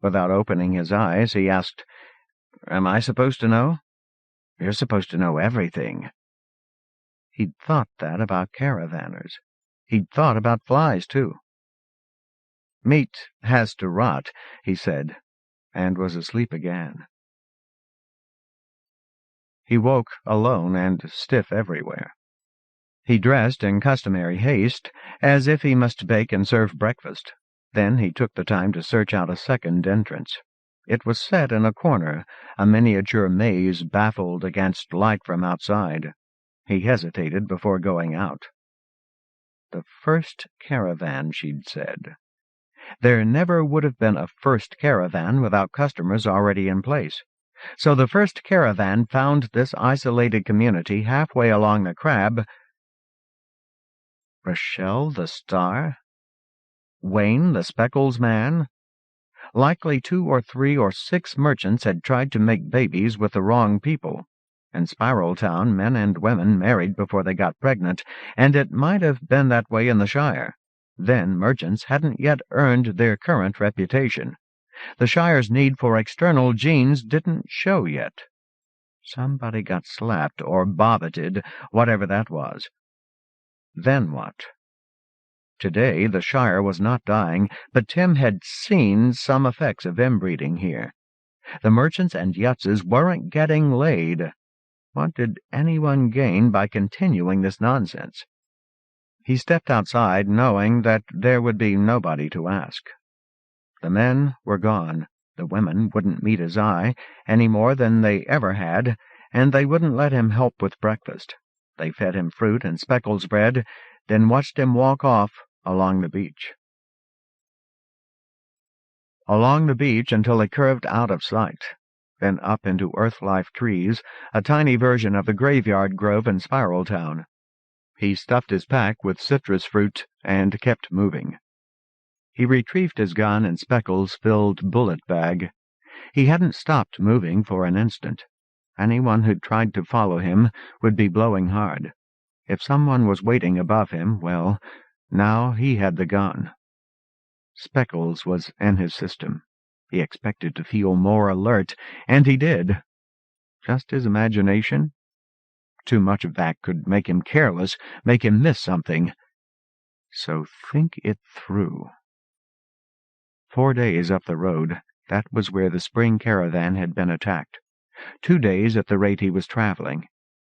Without opening his eyes, he asked, "Am I supposed to know?" "You're supposed to know everything." He'd thought that about caravanners. He'd thought about flies, too. "Meat has to rot," he said, and was asleep again. He woke alone and stiff everywhere. He dressed in customary haste, as if he must bake and serve breakfast. Then he took the time to search out a second entrance. It was set in a corner, a miniature maze baffled against light from outside. He hesitated before going out. The first caravan, she'd said. There never would have been a first caravan without customers already in place. So the first caravan found this isolated community halfway along the crab. Rochelle the Star? Wayne the Speckles man? Likely 2 or 3 or 6 merchants had tried to make babies with the wrong people. In Spiral Town, men and women married before they got pregnant, and it might have been that way in the Shire. Then merchants hadn't yet earned their current reputation. The Shire's need for external genes didn't show yet. Somebody got slapped or bobbited, whatever that was. Then what? Today the Shire was not dying, but Tim had seen some effects of inbreeding here. The merchants and Yutzes weren't getting laid. What did anyone gain by continuing this nonsense? He stepped outside, knowing that there would be nobody to ask. The men were gone. The women wouldn't meet his eye any more than they ever had, and they wouldn't let him help with breakfast. They fed him fruit and Speckles bread, then watched him walk off along the beach. Along the beach until it curved out of sight, then up into Earthlife trees, a tiny version of the graveyard grove in Spiral Town. He stuffed his pack with citrus fruit and kept moving. He retrieved his gun and Speckles' filled bullet bag. He hadn't stopped moving for an instant. Anyone who'd tried to follow him would be blowing hard. If someone was waiting above him, well, now he had the gun. Speckles was in his system. He expected to feel more alert, and he did. Just his imagination? Too much of that could make him careless, make him miss something. So think it through. 4 days up the road, that was where the spring caravan had been attacked. 2 days at the rate he was traveling.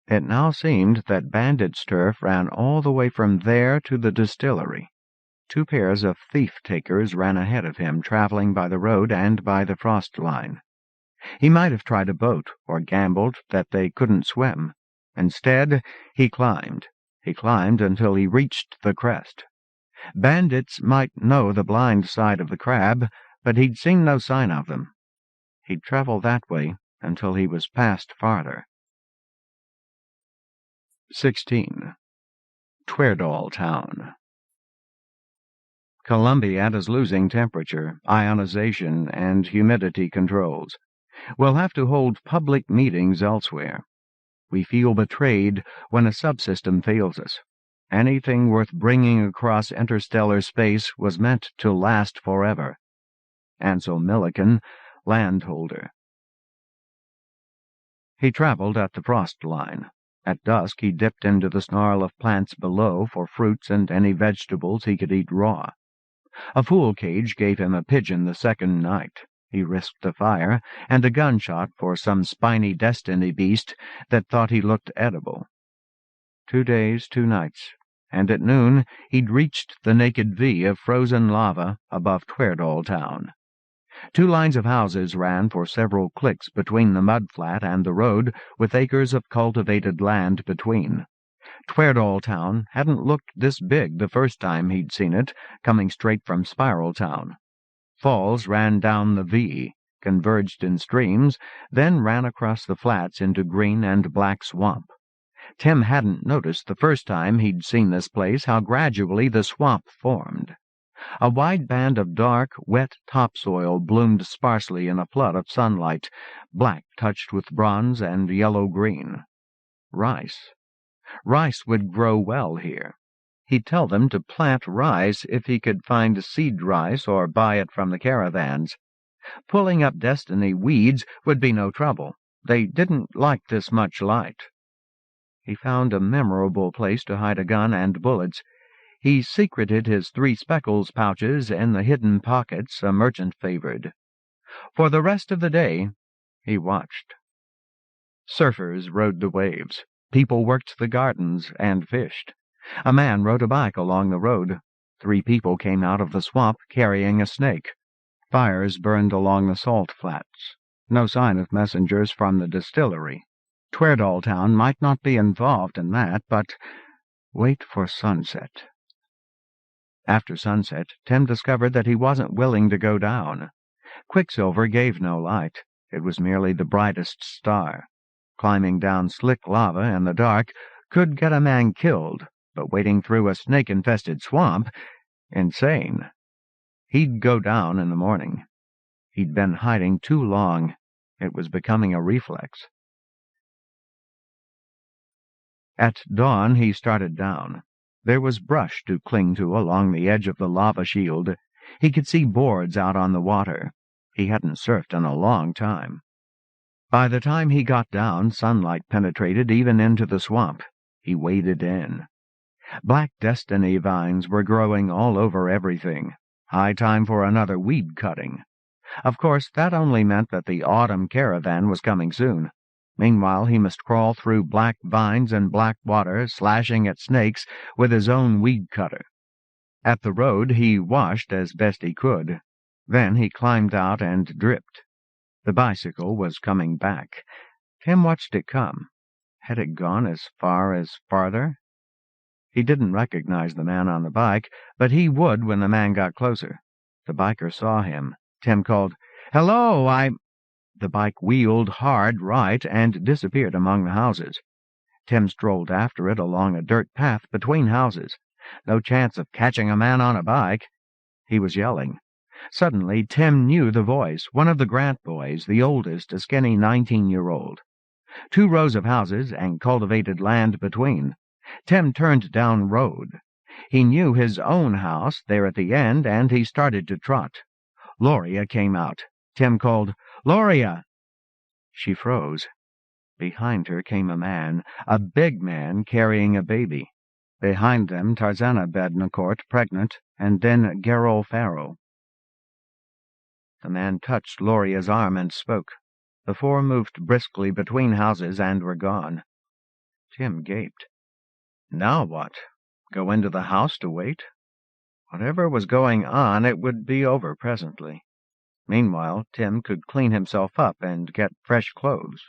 It now seemed that bandits' turf ran all the way from there to the distillery. 2 pairs of thief-takers ran ahead of him, traveling by the road and by the frost line. He might have tried a boat, or gambled that they couldn't swim. Instead, he climbed. He climbed until he reached the crest. Bandits might know the blind side of the crab, but he'd seen no sign of them. He'd travel that way until he was past farther. 16. Tweardall Town. Columbiad is losing temperature, ionization, and humidity controls. We'll have to hold public meetings elsewhere. We feel betrayed when a subsystem fails us. Anything worth bringing across interstellar space was meant to last forever. Ansel Milliken, landholder. He traveled at the frost line. At dusk he dipped into the snarl of plants below for fruits and any vegetables he could eat raw. A fool cage gave him a pigeon the second night. He risked a fire and a gunshot for some spiny destiny beast that thought he looked edible. 2 days, 2 nights, and at noon he'd reached the naked V of frozen lava above Tweardall Town. 2 lines of houses ran for several clicks between the mudflat and the road, with acres of cultivated land between. Tweardall Town hadn't looked this big the first time he'd seen it, coming straight from Spiral Town. Falls ran down the V, converged in streams, then ran across the flats into green and black swamp. Tim hadn't noticed the first time he'd seen this place how gradually the swamp formed. A wide band of dark, wet topsoil bloomed sparsely in a flood of sunlight, black touched with bronze and yellow-green. Rice. Rice would grow well here. He'd tell them to plant rice if he could find seed rice or buy it from the caravans. Pulling up destiny weeds would be no trouble. They didn't like this much light. He found a memorable place to hide a gun and bullets. He secreted his 3 Speckles pouches in the hidden pockets a merchant favored. For the rest of the day, he watched. Surfers rode the waves. People worked the gardens and fished. A man rode a bike along the road. 3 people came out of the swamp carrying a snake. Fires burned along the salt flats. No sign of messengers from the distillery. Tweardalltown might not be involved in that, but wait for sunset. After sunset, Tim discovered that he wasn't willing to go down. Quicksilver gave no light. It was merely the brightest star. Climbing down slick lava in the dark could get a man killed, but wading through a snake-infested swamp, insane. He'd go down in the morning. He'd been hiding too long. It was becoming a reflex. At dawn, he started down. There was brush to cling to along the edge of the lava shield. He could see boards out on the water. He hadn't surfed in a long time. By the time he got down, sunlight penetrated even into the swamp. He waded in. Black destiny vines were growing all over everything. High time for another weed cutting. Of course, that only meant that the autumn caravan was coming soon. Meanwhile, he must crawl through black vines and black water, slashing at snakes with his own weed cutter. At the road, he washed as best he could. Then he climbed out and dripped. The bicycle was coming back. Tim watched it come. Had it gone as far as farther? He didn't recognize the man on the bike, but he would when the man got closer. The biker saw him. Tim called, "Hello, The bike wheeled hard right and disappeared among the houses. Tim strolled after it along a dirt path between houses. No chance of catching a man on a bike. He was yelling. Suddenly, Tim knew the voice, one of the Grant boys, the oldest, a skinny 19-year-old. 2 rows of houses and cultivated land between. Tim turned down road. He knew his own house there at the end, and he started to trot. Loria came out. Tim called, "Loria!" She froze. Behind her came a man, a big man carrying a baby. Behind them, Tarzana Bednacourt, pregnant, and then Gerol Farrow. The man touched Loria's arm and spoke. The 4 moved briskly between houses and were gone. Tim gaped. Now what? Go into the house to wait? Whatever was going on, it would be over presently. Meanwhile, Tim could clean himself up and get fresh clothes.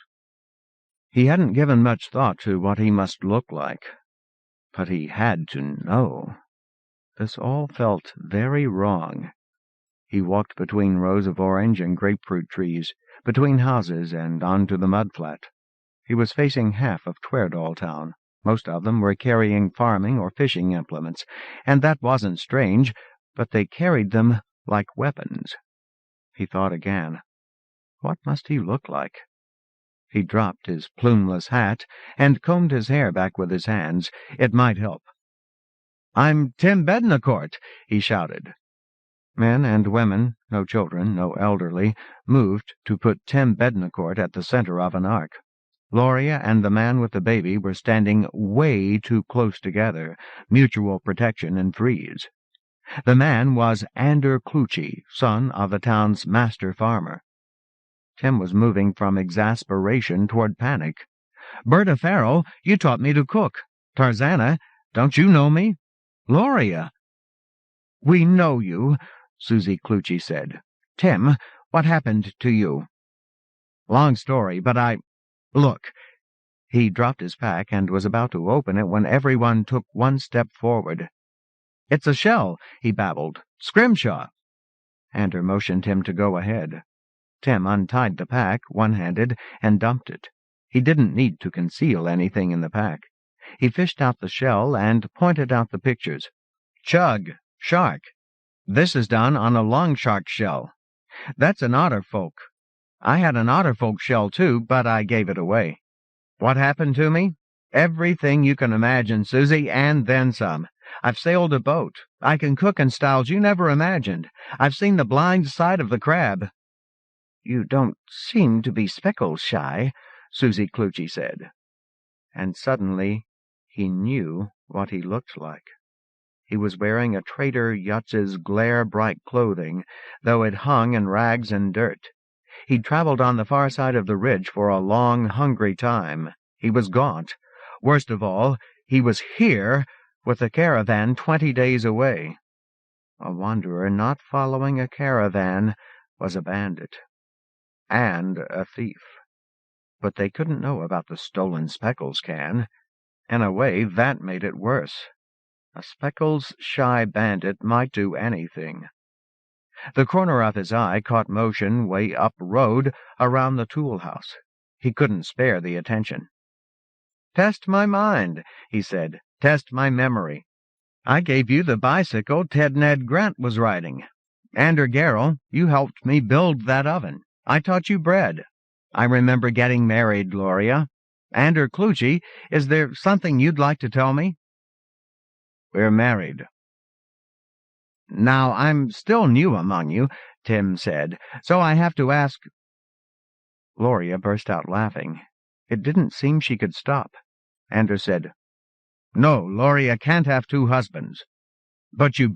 He hadn't given much thought to what he must look like. But he had to know. This all felt very wrong. He walked between rows of orange and grapefruit trees, between houses and onto the mudflat. He was facing half of Tweardalltown. Most of them were carrying farming or fishing implements, and that wasn't strange, but they carried them like weapons. He thought again. What must he look like? He dropped his plumeless hat and combed his hair back with his hands. It might help. "I'm Tim Bednacourt," he shouted. Men and women, no children, no elderly, moved to put Tim Bednacourt at the center of an arc. Loria and the man with the baby were standing way too close together, mutual protection and freeze. The man was Ander Clucci, son of the town's master farmer. Tim was moving from exasperation toward panic. "Berta Farrow, you taught me to cook. Tarzana, don't you know me? Loria." "We know you," Susie Clucci said. "Tim, what happened to you?" "Long story, but Look." He dropped his pack and was about to open it when everyone took one step forward. "It's a shell," he babbled. "Scrimshaw." Ander motioned him to go ahead. Tim untied the pack, one-handed, and dumped it. He didn't need to conceal anything in the pack. He fished out the shell and pointed out the pictures. "Chug, shark. This is done on a long shark shell. That's an otterfolk. I had an otterfolk shell too, but I gave it away. What happened to me? Everything you can imagine, Susie, and then some. I've sailed a boat. I can cook in styles you never imagined. I've seen the blind side of the crab." "You don't seem to be speckled shy," Susie Clucci said. And suddenly he knew what he looked like. He was wearing a Trader Yutz's glare-bright clothing, though it hung in rags and dirt. He'd traveled on the far side of the ridge for a long, hungry time. He was gaunt. Worst of all, he was here, with the caravan 20 days away. A wanderer not following a caravan was a bandit. And a thief. But they couldn't know about the stolen speckles can. In a way, that made it worse. A speckles-shy bandit might do anything. The corner of his eye caught motion way up road around the tool house. He couldn't spare the attention. "Test my mind," he said. "Test my memory. I gave you the bicycle Ted Ned Grant was riding. Ander Garrell, you helped me build that oven. I taught you bread. I remember getting married, Gloria. Ander Clucci, is there something you'd like to tell me?" "We're married." "Now, I'm still new among you," Tim said, "so I have to ask—" Gloria burst out laughing. It didn't seem she could stop. Ander said, "No, Gloria can't have two husbands. But you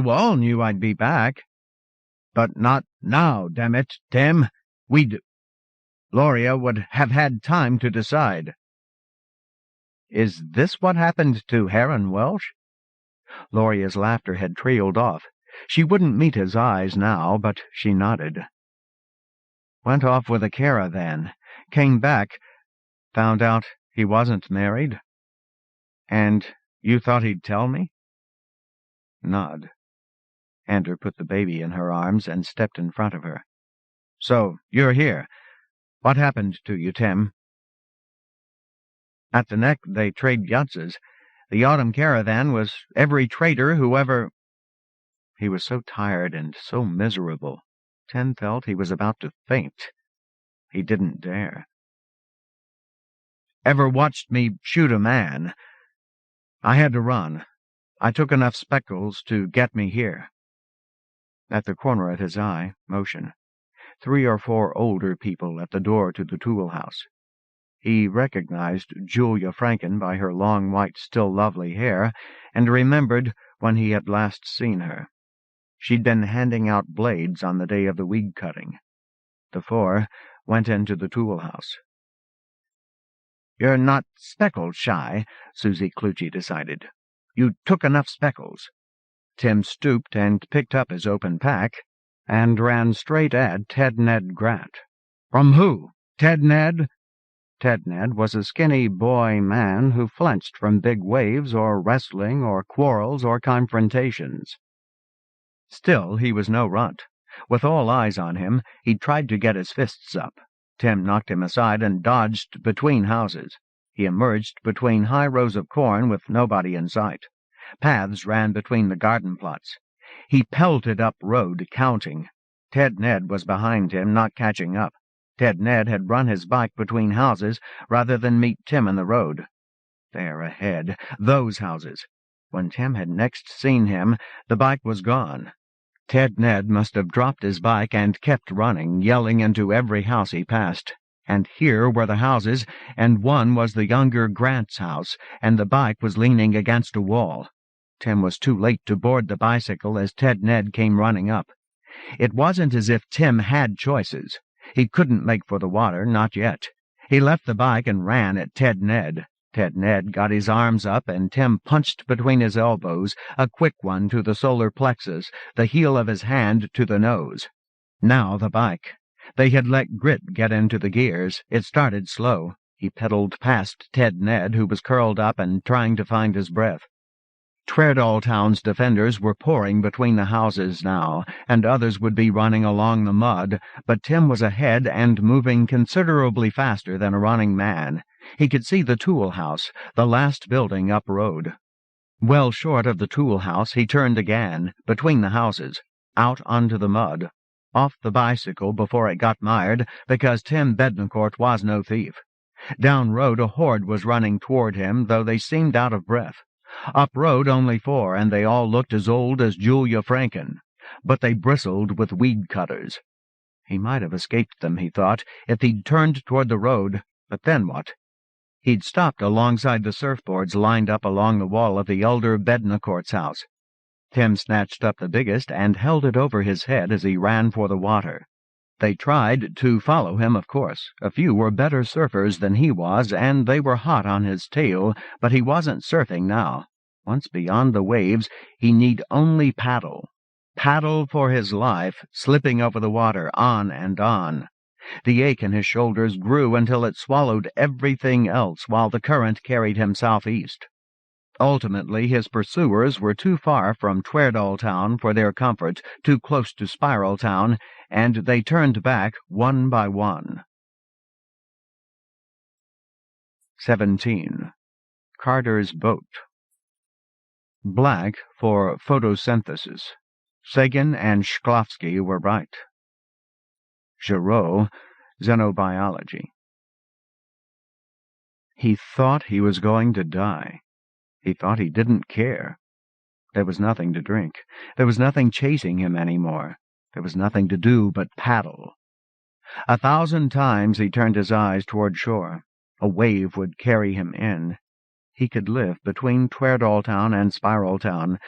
all knew I'd be back." "But not now, damn it, Tim. Gloria would have had time to decide." "Is this what happened to Heron Welsh?" Gloria's laughter had trailed off. She wouldn't meet his eyes now, but she nodded. "Went off with a caravan. Came back. Found out he wasn't married. And you thought he'd tell me?" Nod. Ander put the baby in her arms and stepped in front of her. "So, you're here. What happened to you, Tim?" "At the neck they trade yutzes. The autumn caravan was every trader who ever—" He was so tired and so miserable. Tim felt he was about to faint. He didn't dare. "Ever watched me shoot a man? I had to run. I took enough speckles to get me here." At the corner of his eye, motion. 3 or 4 older people at the door to the tool house. He recognized Julia Franken by her long white, still lovely hair, and remembered when he had last seen her. She'd been handing out blades on the day of the weed cutting. The 4 went into the tool house. "You're not speckled shy," Susie Clucci decided. "You took enough speckles." Tim stooped and picked up his open pack and ran straight at Ted Ned Grant. "From who? Ted Ned?" Ted Ned was a skinny boy man who flinched from big waves or wrestling or quarrels or confrontations. Still, he was no runt. With all eyes on him, he tried to get his fists up. Tim knocked him aside and dodged between houses. He emerged between high rows of corn with nobody in sight. Paths ran between the garden plots. He pelted up road, counting. Ted Ned was behind him, not catching up. Ted Ned had run his bike between houses rather than meet Tim in the road. There ahead, those houses. When Tim had next seen him, the bike was gone. Ted Ned must have dropped his bike and kept running, yelling into every house he passed. And here were the houses, and one was the younger Grant's house, and the bike was leaning against a wall. Tim was too late to board the bicycle as Ted Ned came running up. It wasn't as if Tim had choices. He couldn't make for the water, not yet. He left the bike and ran at Ted Ned. Ted Ned got his arms up, and Tim punched between his elbows, a quick one to the solar plexus, the heel of his hand to the nose. Now the bike. They had let grit get into the gears. It started slow. He pedaled past Ted Ned, who was curled up and trying to find his breath. Treadalltown's defenders were pouring between the houses now, and others would be running along the mud, but Tim was ahead and moving considerably faster than a running man. He could see the tool house, the last building up road. Well short of the tool house, he turned again, between the houses, out onto the mud, off the bicycle before it got mired, because Tim Bednacourt was no thief. Down road a horde was running toward him, though they seemed out of breath. Up road only 4, and they all looked as old as Julia Franken, but they bristled with weed cutters. He might have escaped them, he thought, if he'd turned toward the road, but then what? He'd stopped alongside the surfboards lined up along the wall of the elder Bednacourt's house. Tim snatched up the biggest and held it over his head as he ran for the water. They tried to follow him, of course. A few were better surfers than he was, and they were hot on his tail, but he wasn't surfing now. Once beyond the waves, he need only paddle. paddle for his life, slipping over the water, on and on. The ache in his shoulders grew until it swallowed everything else, while the current carried him southeast. Ultimately, his pursuers were too far from Tweardall Town for their comfort, too close to Spiral Town, and they turned back one by one. 17. Carter's Boat. Black for photosynthesis. Sagan and Shklovsky were right. Giraud, xenobiology. He thought he was going to die. He thought he didn't care. There was nothing to drink. There was nothing chasing him any more. There was nothing to do but paddle. 1,000 times he turned his eyes toward shore. A wave would carry him in. He could live between Tweardall Town and Spiral Town,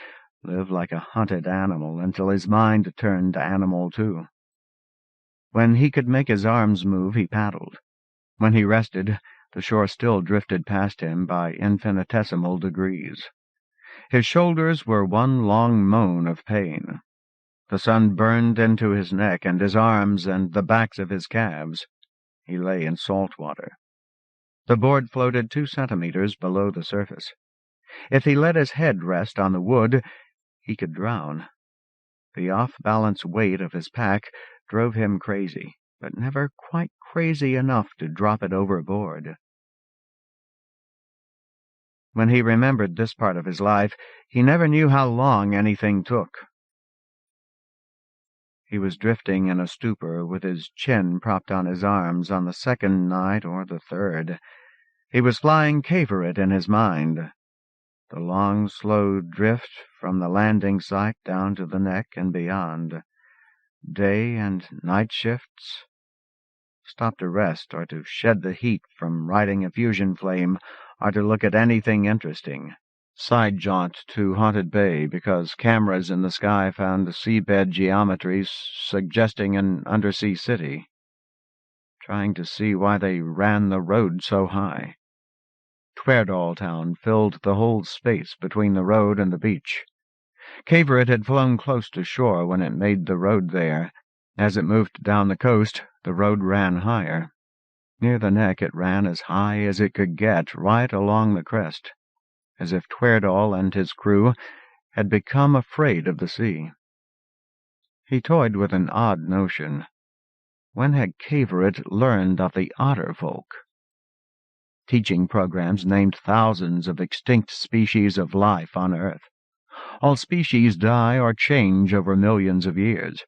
live like a hunted animal until his mind turned animal too. When he could make his arms move, he paddled. When he rested, the shore still drifted past him by infinitesimal degrees. His shoulders were one long moan of pain. The sun burned into his neck and his arms and the backs of his calves. He lay in salt water. The board floated 2 centimeters below the surface. If he let his head rest on the wood, he could drown. The off-balance weight of his pack drove him crazy, but never quite crazy enough to drop it overboard. When he remembered this part of his life, he never knew how long anything took. He was drifting in a stupor with his chin propped on his arms on the 2nd night or the 3rd. He was flying Cavorite in his mind. The long, slow drift from the landing site down to the neck and beyond. Day and night shifts. Stop to rest or to shed the heat from riding a fusion flame or to look at anything interesting. Side jaunt to Haunted Bay because cameras in the sky found seabed geometries suggesting an undersea city. Trying to see why they ran the road so high. Tweardall Town filled the whole space between the road and the beach. Cavorite had flown close to shore when it made the road there. As it moved down the coast, the road ran higher. Near the neck it ran as high as it could get, right along the crest, as if Tweardall and his crew had become afraid of the sea. He toyed with an odd notion. When had Cavorite learned of the otter folk? Teaching programs named thousands of extinct species of life on Earth. All species die or change over millions of years.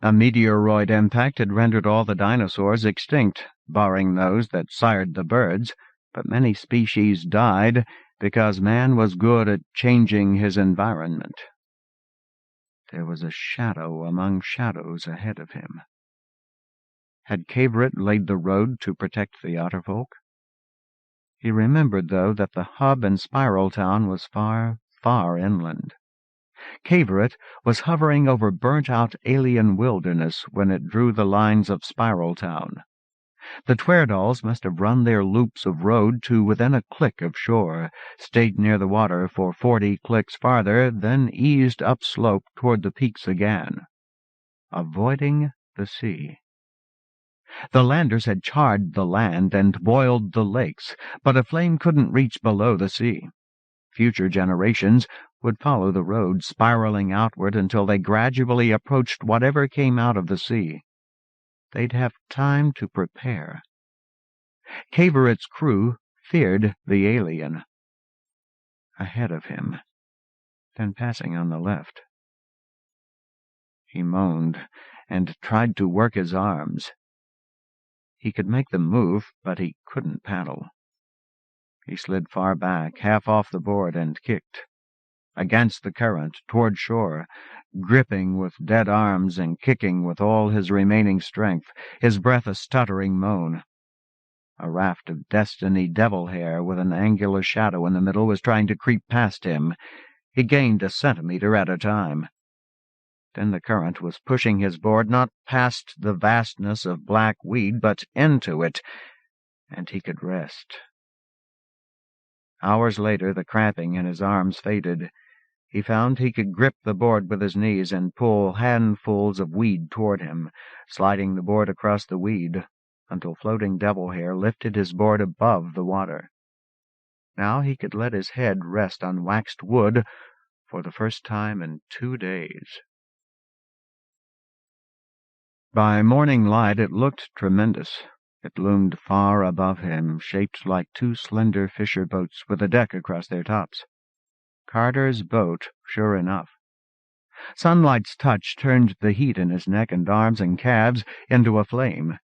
A meteoroid impact had rendered all the dinosaurs extinct, barring those that sired the birds, but many species died because man was good at changing his environment. There was a shadow among shadows ahead of him. Had Cavorite laid the road to protect the otter folk? He remembered, though, that the hub in Spiral Town was far, far inland. Cavorite was hovering over burnt-out alien wilderness when it drew the lines of Spiral Town. The Tweardalls must have run their loops of road to within a click of shore, stayed near the water for 40 clicks farther, then eased upslope toward the peaks again, avoiding the sea. The landers had charred the land and boiled the lakes, but a flame couldn't reach below the sea. Future generations would follow the road, spiraling outward until they gradually approached whatever came out of the sea. They'd have time to prepare. Cavorite's crew feared the alien. Ahead of him, then passing on the left. He moaned and tried to work his arms. He could make them move, but he couldn't paddle. He slid far back, half off the board, and kicked. Against the current, toward shore, gripping with dead arms and kicking with all his remaining strength, his breath a stuttering moan. A raft of destiny devil hair with an angular shadow in the middle was trying to creep past him. He gained a centimeter at a time. Then the current was pushing his board not past the vastness of black weed, but into it, and he could rest. Hours later, the cramping in his arms faded. He found he could grip the board with his knees and pull handfuls of weed toward him, sliding the board across the weed until floating devil hair lifted his board above the water. Now he could let his head rest on waxed wood for the first time in 2 days. By morning light it looked tremendous. It loomed far above him, shaped like 2 slender fisher boats with a deck across their tops. Carter's boat, sure enough. Sunlight's touch turned the heat in his neck and arms and calves into a flame.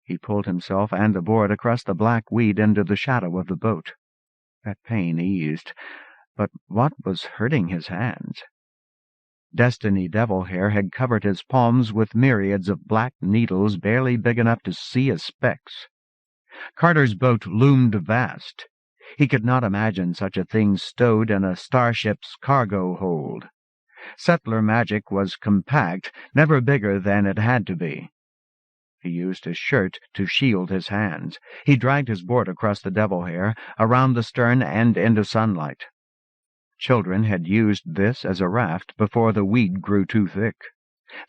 He pulled himself and the board across the black weed into the shadow of the boat. That pain eased, but what was hurting his hands? Destiny Devil Hair had covered his palms with myriads of black needles barely big enough to see as specks. Carter's boat loomed vast. He could not imagine such a thing stowed in a starship's cargo hold. Settler magic was compact, never bigger than it had to be. He used his shirt to shield his hands. He dragged his board across the Devil Hair, around the stern and into sunlight. Children had used this as a raft before the weed grew too thick.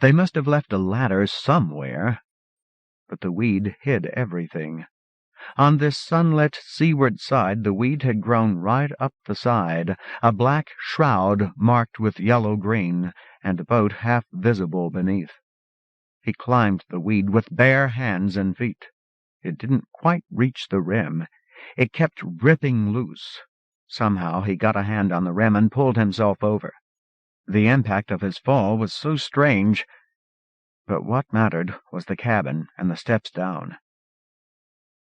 They must have left a ladder somewhere, but the weed hid everything. On this sunlit seaward side the weed had grown right up the side, a black shroud marked with yellow-green, and the boat half visible beneath. He climbed the weed with bare hands and feet. It didn't quite reach the rim. It kept ripping loose. Somehow he got a hand on the rim and pulled himself over. The impact of his fall was so strange, but what mattered was the cabin and the steps down.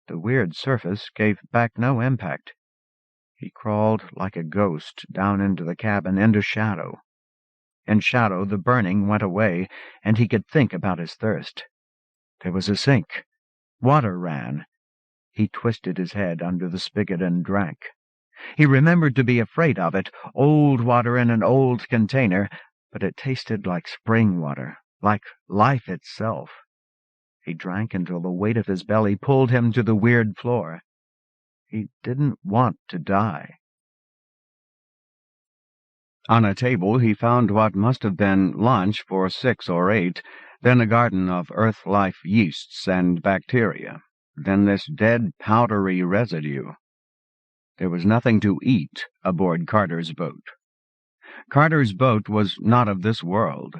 The weird surface gave back no impact. He crawled like a ghost down into the cabin, into shadow. In shadow the burning went away, and he could think about his thirst. There was a sink. Water ran. He twisted his head under the spigot and drank. He remembered to be afraid of it, old water in an old container, but it tasted like spring water, like life itself. He drank until the weight of his belly pulled him to the weird floor. He didn't want to die. On a table he found what must have been lunch for 6 or 8, then a garden of earth-life yeasts and bacteria, then this dead, powdery residue. There was nothing to eat aboard Carter's boat. Carter's boat was not of this world.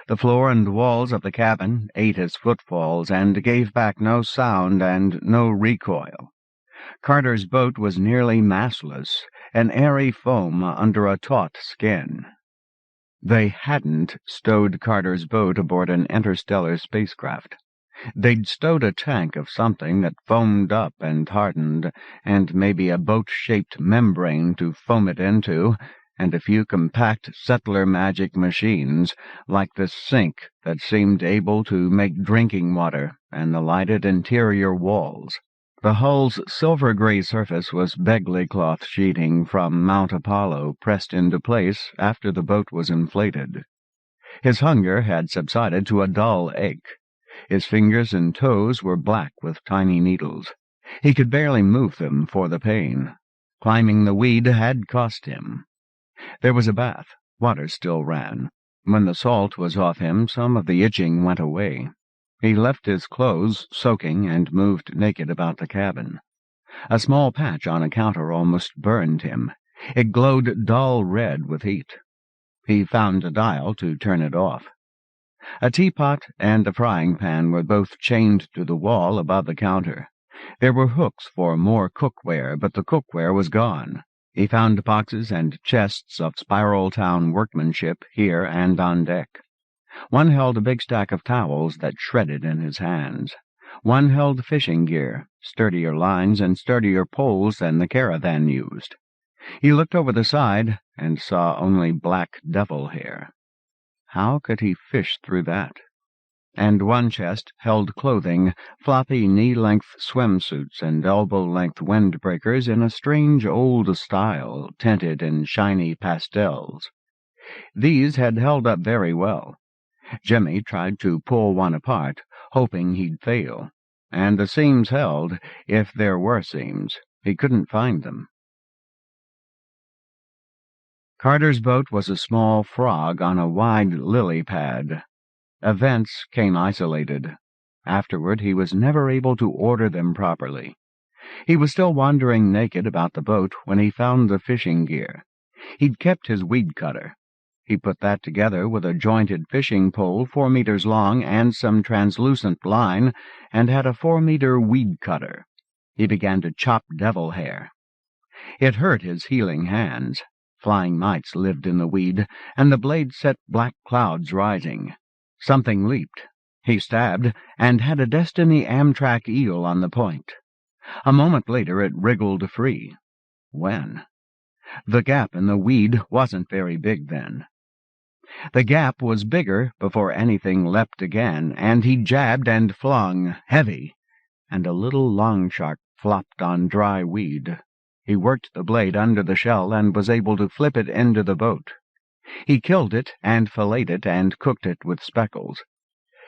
The floor and walls of the cabin ate his footfalls and gave back no sound and no recoil. Carter's boat was nearly massless, an airy foam under a taut skin. They hadn't stowed Carter's boat aboard an interstellar spacecraft. They'd stowed a tank of something that foamed up and hardened, and maybe a boat-shaped membrane to foam it into, and a few compact settler magic machines, like the sink that seemed able to make drinking water, and the lighted interior walls. The hull's silver-gray surface was Begley cloth sheeting from Mount Apollo pressed into place after the boat was inflated. His hunger had subsided to a dull ache. His fingers and toes were black with tiny needles. He could barely move them for the pain. Climbing the weed had cost him. There was a bath. Water still ran. When the salt was off him, some of the itching went away. He left his clothes soaking and moved naked about the cabin. A small patch on a counter almost burned him. It glowed dull red with heat. He found a dial to turn it off. A teapot and a frying pan were both chained to the wall above the counter. There were hooks for more cookware, but the cookware was gone. He found boxes and chests of Spiral-Town workmanship here and on deck. One held a big stack of towels that shredded in his hands. One held fishing gear, sturdier lines and sturdier poles than the caravan used. He looked over the side and saw only black devil hair. How could he fish through that? And one chest held clothing, floppy knee-length swimsuits and elbow-length windbreakers in a strange old style, tinted in shiny pastels. These had held up very well. Jimmy tried to pull one apart, hoping he'd fail, and the seams held, if there were seams. He couldn't find them. Carter's boat was a small frog on a wide lily pad. Events came isolated. Afterward, he was never able to order them properly. He was still wandering naked about the boat when he found the fishing gear. He'd kept his weed cutter. He put that together with a jointed fishing pole 4 meters long and some translucent line, and had a 4-meter weed cutter. He began to chop devil hair. It hurt his healing hands. Flying mites lived in the weed, and the blade set black clouds rising. Something leaped. He stabbed, and had a Destiny Amtrak eel on the point. A moment later it wriggled free. When? The gap in the weed wasn't very big then. The gap was bigger before anything leapt again, and he jabbed and flung, heavy, and a little longshark flopped on dry weed. He worked the blade under the shell and was able to flip it into the boat. He killed it and filleted it and cooked it with speckles.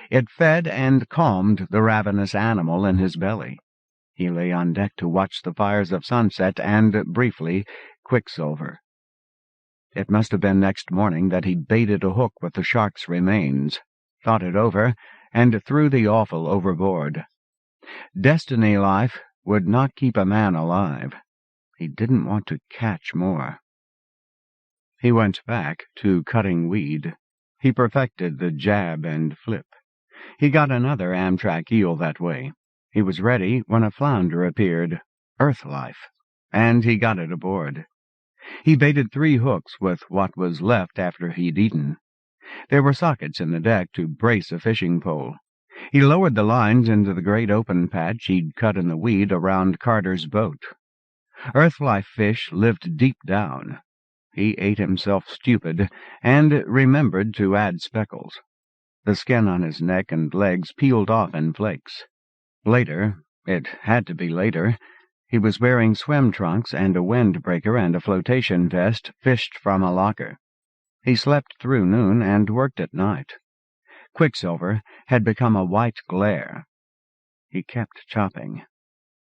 It fed and calmed the ravenous animal in his belly. He lay on deck to watch the fires of sunset and, briefly, Quicksilver. It must have been next morning that he baited a hook with the shark's remains, thought it over, and threw the offal overboard. Destiny life would not keep a man alive. He didn't want to catch more. He went back to cutting weed. He perfected the jab and flip. He got another Amtrak eel that way. He was ready when a flounder appeared, Earth life, and he got it aboard. He baited 3 hooks with what was left after he'd eaten. There were sockets in the deck to brace a fishing pole. He lowered the lines into the great open patch he'd cut in the weed around Carter's boat. Earth-life fish lived deep down. He ate himself stupid, and remembered to add speckles. The skin on his neck and legs peeled off in flakes. Later, it had to be later, he was wearing swim trunks and a windbreaker and a flotation vest fished from a locker. He slept through noon and worked at night. Quicksilver had become a white glare. He kept chopping.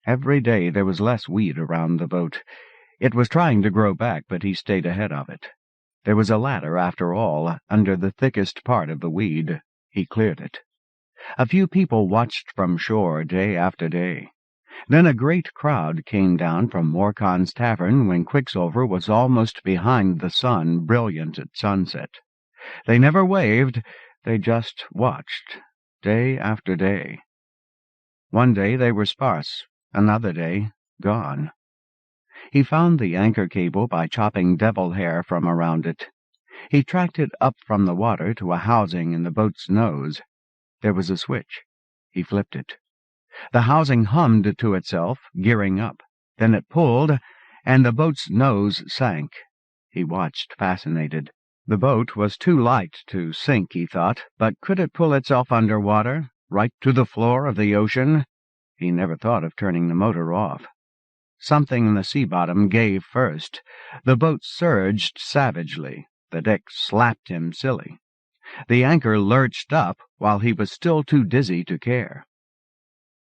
Every day there was less weed around the boat. It was trying to grow back, but he stayed ahead of it. There was a ladder, after all, under the thickest part of the weed. He cleared it. A few people watched from shore day after day. Then a great crowd came down from Morcon's tavern when Quicksilver was almost behind the sun, brilliant at sunset. They never waved, they just watched, day after day. One day they were sparse, another day gone. He found the anchor cable by chopping devil hair from around it. He tracked it up from the water to a housing in the boat's nose. There was a switch. He flipped it. The housing hummed to itself, gearing up. Then it pulled, and the boat's nose sank. He watched, fascinated. The boat was too light to sink, he thought, but could it pull itself under water, right to the floor of the ocean? He never thought of turning the motor off. Something in the sea bottom gave first. The boat surged savagely. The deck slapped him silly. The anchor lurched up while he was still too dizzy to care.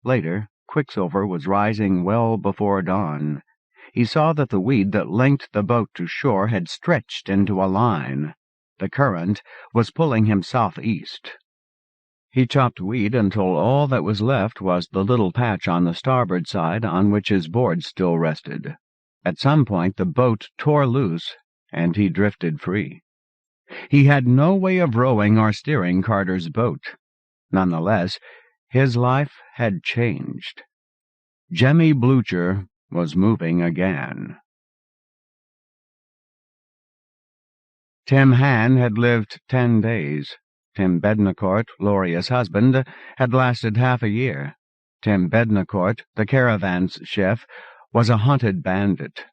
Later, Quicksilver was rising well before dawn. He saw that the weed that linked the boat to shore had stretched into a line. The current was pulling him southeast. He chopped weed until all that was left was the little patch on the starboard side on which his board still rested. At some point the boat tore loose, and he drifted free. He had no way of rowing or steering Carter's boat. Nonetheless, his life had changed. Jemmy Blucher was moving again. Tim Hann had lived 10 days. Tim Bednacourt, Gloria's husband, had lasted half a year. Tim Bednacourt, the caravan's chef, was a hunted bandit.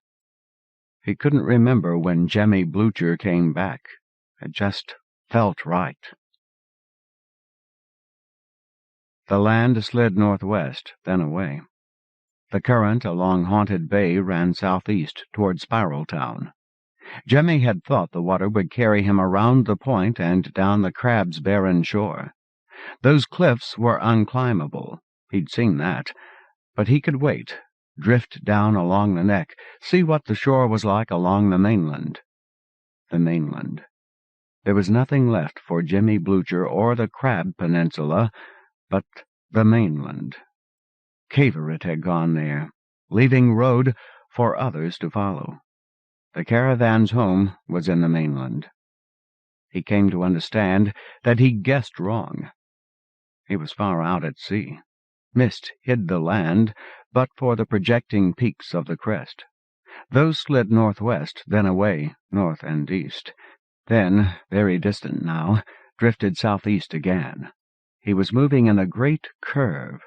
He couldn't remember when Jemmy Blucher came back. It just felt right. The land slid northwest, then away. The current along Haunted Bay ran southeast toward Spiral Town. Jemmy had thought the water would carry him around the point and down the Crab's barren shore. Those cliffs were unclimbable. He'd seen that. But he could wait, drift down along the neck, see what the shore was like along the mainland. the mainland. There was nothing left for Jimmy Blucher or the Crab Peninsula but the mainland. Cavorite had gone there, leaving road for others to follow. The caravan's home was in the mainland. He came to understand that he'd guessed wrong. He was far out at sea. Mist hid the land, but for the projecting peaks of the crest. Those slid northwest, then away, north and east. Then, very distant now, drifted southeast again. He was moving in a great curve.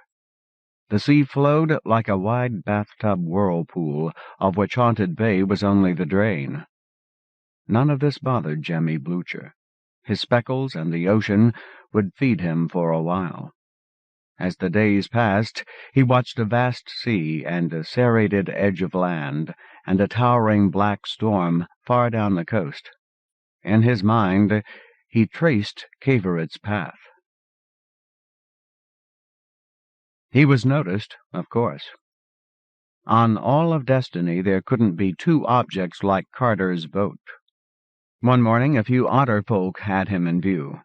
The sea flowed like a wide bathtub whirlpool, of which Haunted Bay was only the drain. None of this bothered Jemmy Blucher. His speckles and the ocean would feed him for a while. As the days passed, he watched a vast sea and a serrated edge of land, and a towering black storm far down the coast. In his mind, he traced Cavorite's path. He was noticed, of course. On all of Destiny there couldn't be two objects like Carter's boat. One morning a few otter folk had him in view.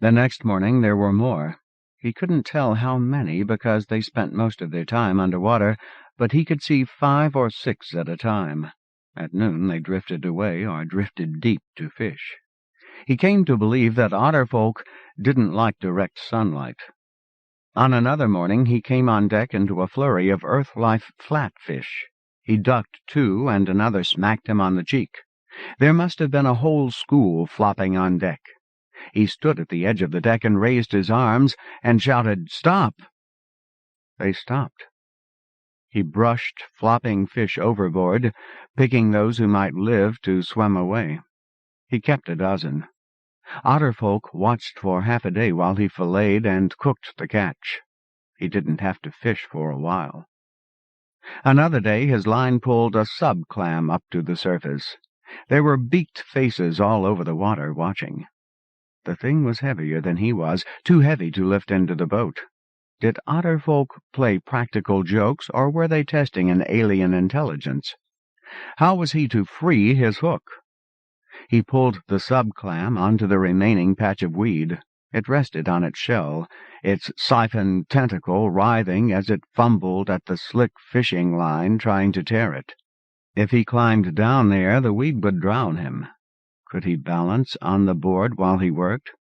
The next morning there were more. He couldn't tell how many because they spent most of their time underwater, but he could see 5 or 6 at a time. At noon they drifted away or drifted deep to fish. He came to believe that otter folk didn't like direct sunlight. On another morning he came on deck into a flurry of earth-life flatfish. He ducked 2, and another smacked him on the cheek. There must have been a whole school flopping on deck. He stood at the edge of the deck and raised his arms and shouted, "Stop!" They stopped. He brushed flopping fish overboard, picking those who might live to swim away. He kept a dozen. Otterfolk watched for half a day while he filleted and cooked the catch. He didn't have to fish for a while. Another day his line pulled a sub-clam up to the surface. There were beaked faces all over the water watching. The thing was heavier than he was, too heavy to lift into the boat. Did otterfolk play practical jokes, or were they testing an alien intelligence? How was he to free his hook? He pulled the sub-clam onto the remaining patch of weed. It rested on its shell, its siphon tentacle writhing as it fumbled at the slick fishing line trying to tear it. If he climbed down there, the weed would drown him. Could he balance on the board while he worked?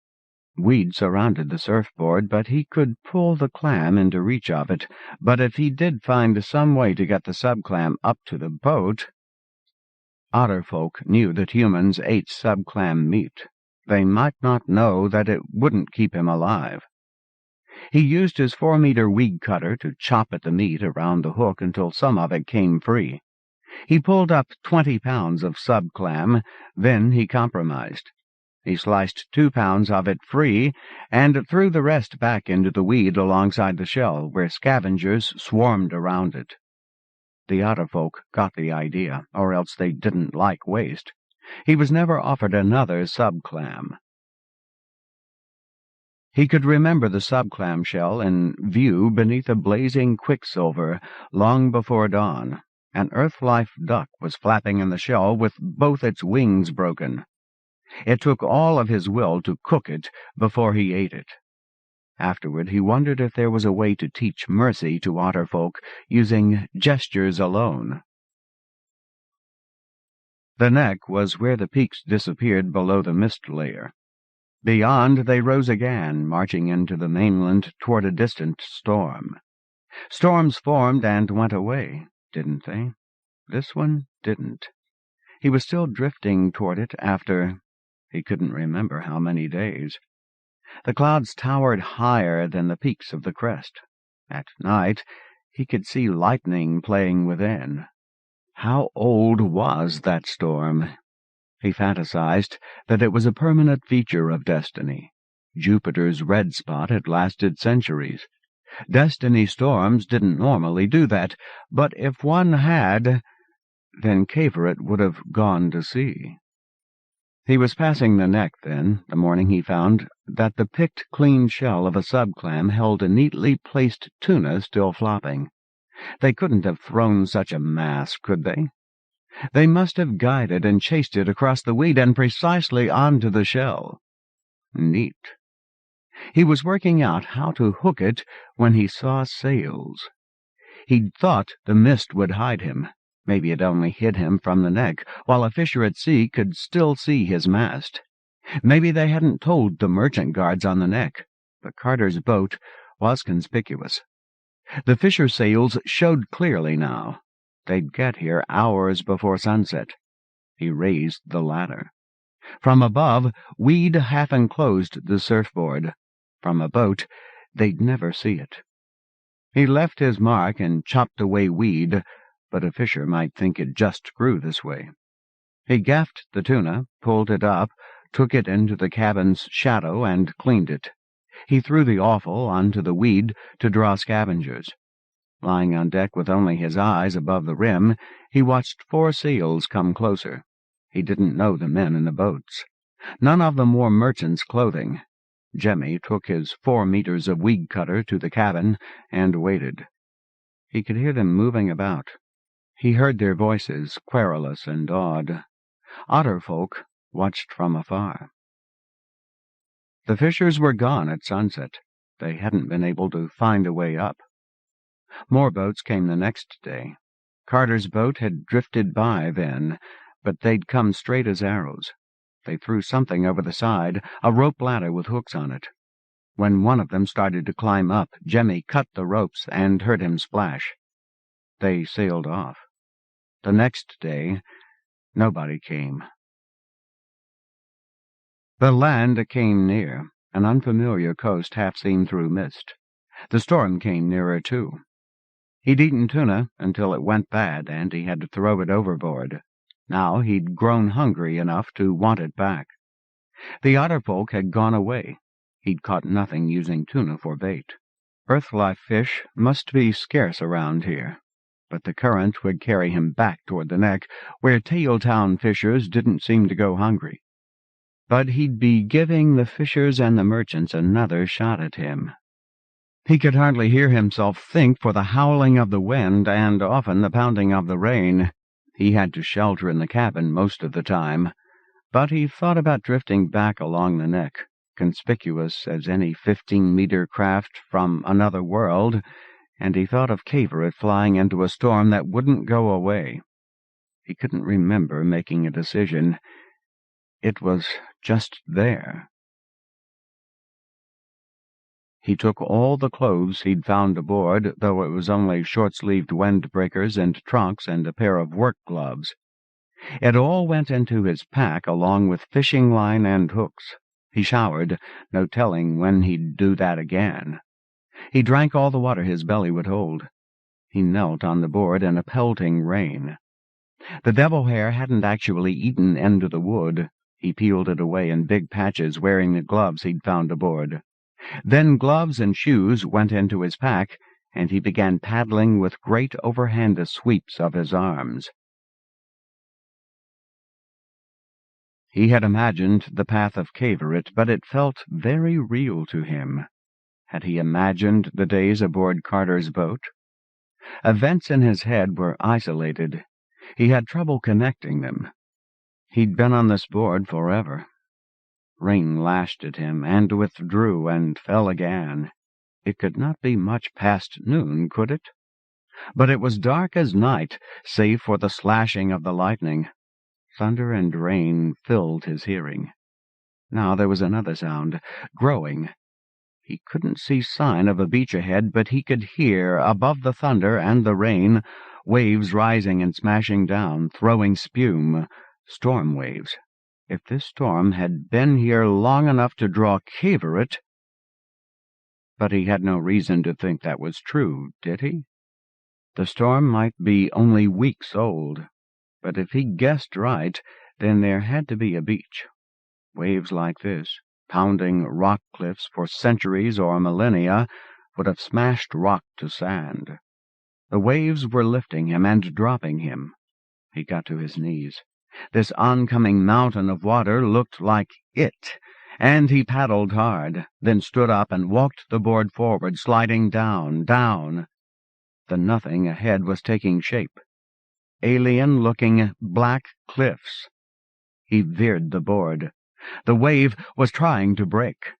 Weed surrounded the surfboard, but he could pull the clam into reach of it. But if he did find some way to get the sub-clam up to the boat... Otterfolk knew that humans ate sub-clam meat. They might not know that it wouldn't keep him alive. He used his 4-meter weed cutter to chop at the meat around the hook until some of it came free. He pulled up 20 pounds of sub-clam, then he compromised. He sliced 2 pounds of it free and threw the rest back into the weed alongside the shell, where scavengers swarmed around it. The otterfolk got the idea, or else they didn't like waste. He was never offered another sub-clam. He could remember the sub-clam shell in view beneath a blazing quicksilver long before dawn. An earth-life duck was flapping in the shell with both its wings broken. It took all of his will to cook it before he ate it. Afterward he wondered if there was a way to teach mercy to otterfolk using gestures alone. The neck was where the peaks disappeared below the mist layer. Beyond they rose again, marching into the mainland toward a distant storm. Storms formed and went away, didn't they? This one didn't. He was still drifting toward it after... he couldn't remember how many days. The clouds towered higher than the peaks of the crest. At night he could see lightning playing within. How old was that storm? He fantasized that it was a permanent feature of Destiny. Jupiter's red spot had lasted centuries. Destiny storms didn't normally do that, but if one had, then Cavorite would have gone to sea. He was passing the neck, then, the morning he found that the picked clean shell of a sub-clam held a neatly placed tuna still flopping. They couldn't have thrown such a mass, could they? They must have guided and chased it across the weed and precisely onto the shell. Neat. He was working out how to hook it when he saw sails. He'd thought the mist would hide him. Maybe it only hid him from the neck, while a fisher at sea could still see his mast. Maybe they hadn't told the merchant guards on the neck, but Carter's boat was conspicuous. The fisher sails showed clearly now. They'd get here hours before sunset. He raised the ladder. From above, weed half enclosed the surfboard. From a boat, they'd never see it. He left his mark and chopped away weed, but a fisher might think it just grew this way. He gaffed the tuna, pulled it up, took it into the cabin's shadow, and cleaned it. He threw the offal onto the weed to draw scavengers. Lying on deck with only his eyes above the rim, he watched 4 seals come closer. He didn't know the men in the boats. None of them wore merchant's clothing. Jemmy took his 4 meters of weed cutter to the cabin and waited. He could hear them moving about. He heard their voices, querulous and awed. Otter folk watched from afar. The fishers were gone at sunset. They hadn't been able to find a way up. More boats came the next day. Carter's boat had drifted by then, but they'd come straight as arrows. They threw something over the side, a rope ladder with hooks on it. When one of them started to climb up, Jemmy cut the ropes and heard him splash. They sailed off. The next day, nobody came. The land came near, an unfamiliar coast half seen through mist. The storm came nearer, too. He'd eaten tuna until it went bad, and he had to throw it overboard. Now he'd grown hungry enough to want it back. The otter folk had gone away. He'd caught nothing using tuna for bait. Earth-life fish must be scarce around here, but the current would carry him back toward the neck, where Tailtown fishers didn't seem to go hungry. But he'd be giving the fishers and the merchants another shot at him. He could hardly hear himself think for the howling of the wind and often the pounding of the rain. He had to shelter in the cabin most of the time, but he thought about drifting back along the neck, conspicuous as any 15-meter craft from another world, and he thought of Cavorite flying into a storm that wouldn't go away. He couldn't remember making a decision. It was just there. He took all the clothes he'd found aboard, though it was only short-sleeved windbreakers and trunks and a pair of work gloves. It all went into his pack along with fishing line and hooks. He showered, no telling when he'd do that again. He drank all the water his belly would hold. He knelt on the board in a pelting rain. The devil hare hadn't actually eaten into the wood. He peeled it away in big patches, wearing the gloves he'd found aboard. Then gloves and shoes went into his pack, and he began paddling with great overhand sweeps of his arms. He had imagined the path of Cavorite, but it felt very real to him. Had he imagined the days aboard Carter's boat? Events in his head were isolated. He had trouble connecting them. He'd been on this board forever. Rain lashed at him, and withdrew, and fell again. It could not be much past noon, could it? But it was dark as night, save for the slashing of the lightning. Thunder and rain filled his hearing. Now there was another sound, growing. He couldn't see sign of a beach ahead, but he could hear, above the thunder and the rain, waves rising and smashing down, throwing spume, storm waves. If this storm had been here long enough to draw Cavorite... But he had no reason to think that was true, did he? The storm might be only weeks old, but if he guessed right, then there had to be a beach. Waves like this, pounding rock cliffs for centuries or millennia, would have smashed rock to sand. The waves were lifting him and dropping him. He got to his knees. This oncoming mountain of water looked like it, and he paddled hard, then stood up and walked the board forward, sliding down, down. The nothing ahead was taking shape. alien-looking black cliffs. He veered the board. The wave was trying to break.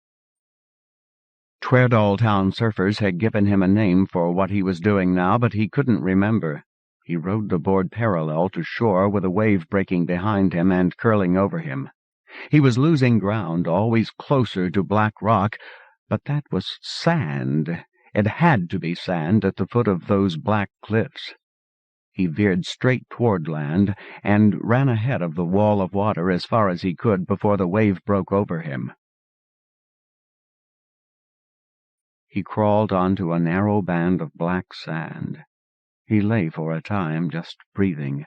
Tweardall Town surfers had given him a name for what he was doing now, but he couldn't remember. He rode the board parallel to shore with a wave breaking behind him and curling over him. He was losing ground, always closer to black rock, but that was sand. It had to be sand at the foot of those black cliffs. He veered straight toward land and ran ahead of the wall of water as far as he could before the wave broke over him. He crawled onto a narrow band of black sand. He lay for a time, just breathing.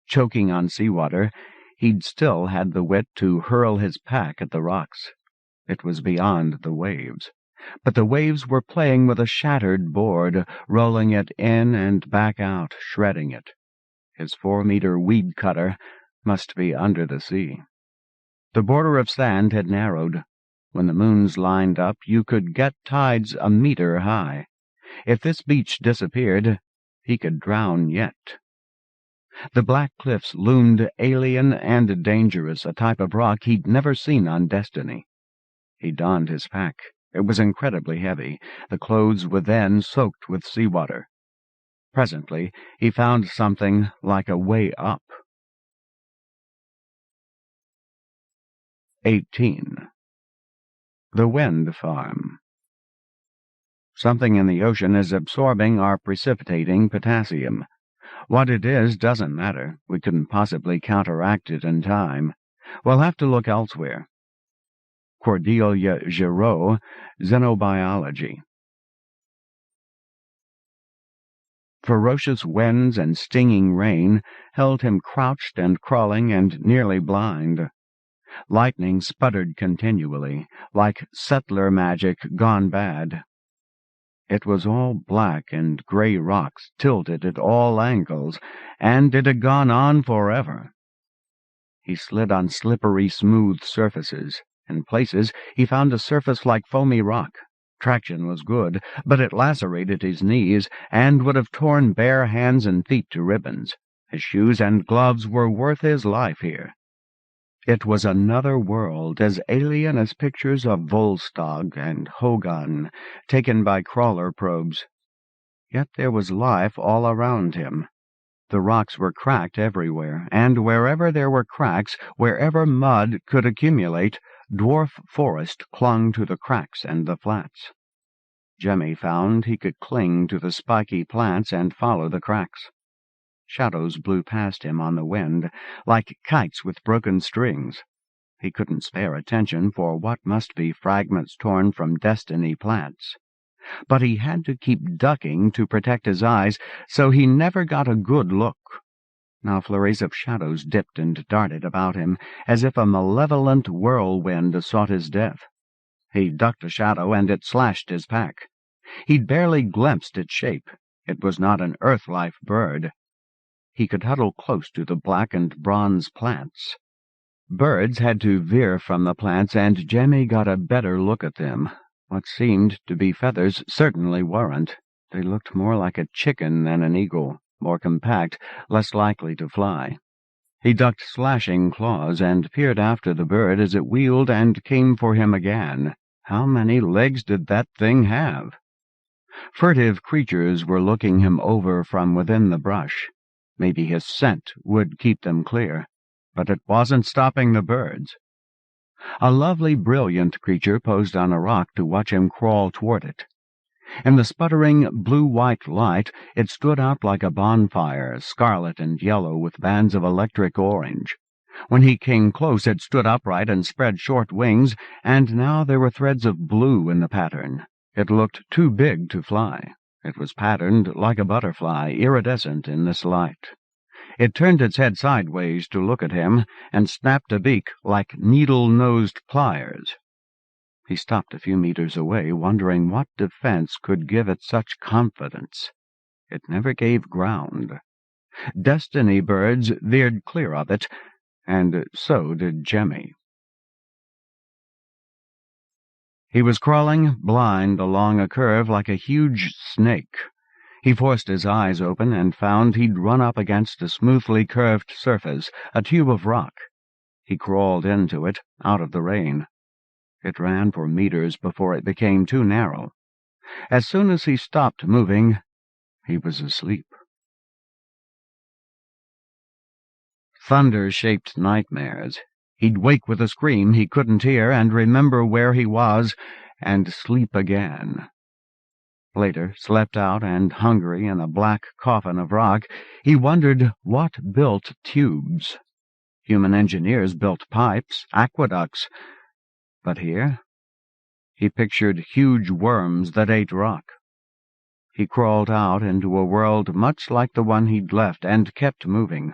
Choking on seawater, he'd still had the wit to hurl his pack at the rocks. It was beyond the waves. But the waves were playing with a shattered board, rolling it in and back out, shredding it. His 4-meter weed cutter must be under the sea. The border of sand had narrowed. When the moons lined up, you could get tides a meter high. If this beach disappeared, he could drown yet. The black cliffs loomed alien and dangerous, a type of rock he'd never seen on Destiny. He donned his pack. It was incredibly heavy. The clothes within soaked with seawater. Presently, he found something like a way up. 18. The Wind Farm. Something in the ocean is absorbing or precipitating potassium. What it is doesn't matter. We couldn't possibly counteract it in time. We'll have to look elsewhere. Cordelia Giraud, Xenobiology. Ferocious winds and stinging rain held him crouched and crawling and nearly blind. Lightning sputtered continually, like settler magic gone bad. It was all black and gray rocks tilted at all angles, and it had gone on forever. He slid on slippery, smooth surfaces. In places, he found a surface like foamy rock. Traction was good, but it lacerated his knees and would have torn bare hands and feet to ribbons. His shoes and gloves were worth his life here. It was another world, as alien as pictures of Volstagg and Hogan, taken by crawler probes. Yet there was life all around him. The rocks were cracked everywhere, and wherever there were cracks, wherever mud could accumulate, dwarf forest clung to the cracks and the flats. Jemmy found he could cling to the spiky plants and follow the cracks. Shadows blew past him on the wind, like kites with broken strings. He couldn't spare attention for what must be fragments torn from Destiny plants. But he had to keep ducking to protect his eyes, so he never got a good look. Now flurries of shadows dipped and darted about him, as if a malevolent whirlwind sought his death. He ducked a shadow, and it slashed his pack. He'd barely glimpsed its shape. It was not an earth-life bird. He could huddle close to the black and bronze plants. Birds had to veer from the plants, and Jemmy got a better look at them. What seemed to be feathers certainly weren't. They looked more like a chicken than an eagle, more compact, less likely to fly. He ducked slashing claws and peered after the bird as it wheeled and came for him again. How many legs did that thing have? Furtive creatures were looking him over from within the brush. Maybe his scent would keep them clear, but it wasn't stopping the birds. A lovely, brilliant creature posed on a rock to watch him crawl toward it. In the sputtering blue-white light, it stood out like a bonfire, scarlet and yellow with bands of electric orange. When he came close, it stood upright and spread short wings, and now there were threads of blue in the pattern. It looked too big to fly. It was patterned like a butterfly, iridescent in this light. It turned its head sideways to look at him, and snapped a beak like needle-nosed pliers. He stopped a few meters away, wondering what defense could give it such confidence. It never gave ground. Destiny birds veered clear of it, and so did Jemmy. He was crawling blind along a curve like a huge snake. He forced his eyes open and found he'd run up against a smoothly curved surface, a tube of rock. He crawled into it, out of the rain. It ran for meters before it became too narrow. As soon as he stopped moving, he was asleep. Thunder-shaped nightmares. He'd wake with a scream he couldn't hear and remember where he was, and sleep again. Later, slept out and hungry in a black coffin of rock, he wondered what built tubes. Human engineers built pipes, aqueducts. But here, he pictured huge worms that ate rock. He crawled out into a world much like the one he'd left and kept moving.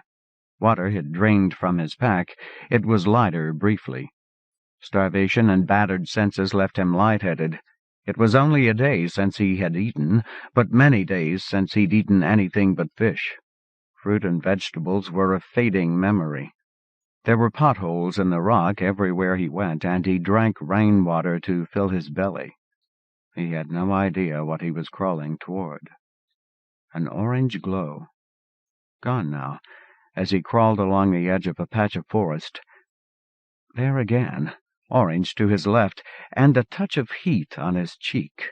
Water had drained from his pack. It was lighter briefly. Starvation and battered senses left him lightheaded. It was only a day since he had eaten, but many days since he'd eaten anything but fish. Fruit and vegetables were a fading memory. There were potholes in the rock everywhere he went, and he drank rainwater to fill his belly. He had no idea what he was crawling toward. An orange glow. Gone now, as he crawled along the edge of a patch of forest. There again, orange to his left, and a touch of heat on his cheek.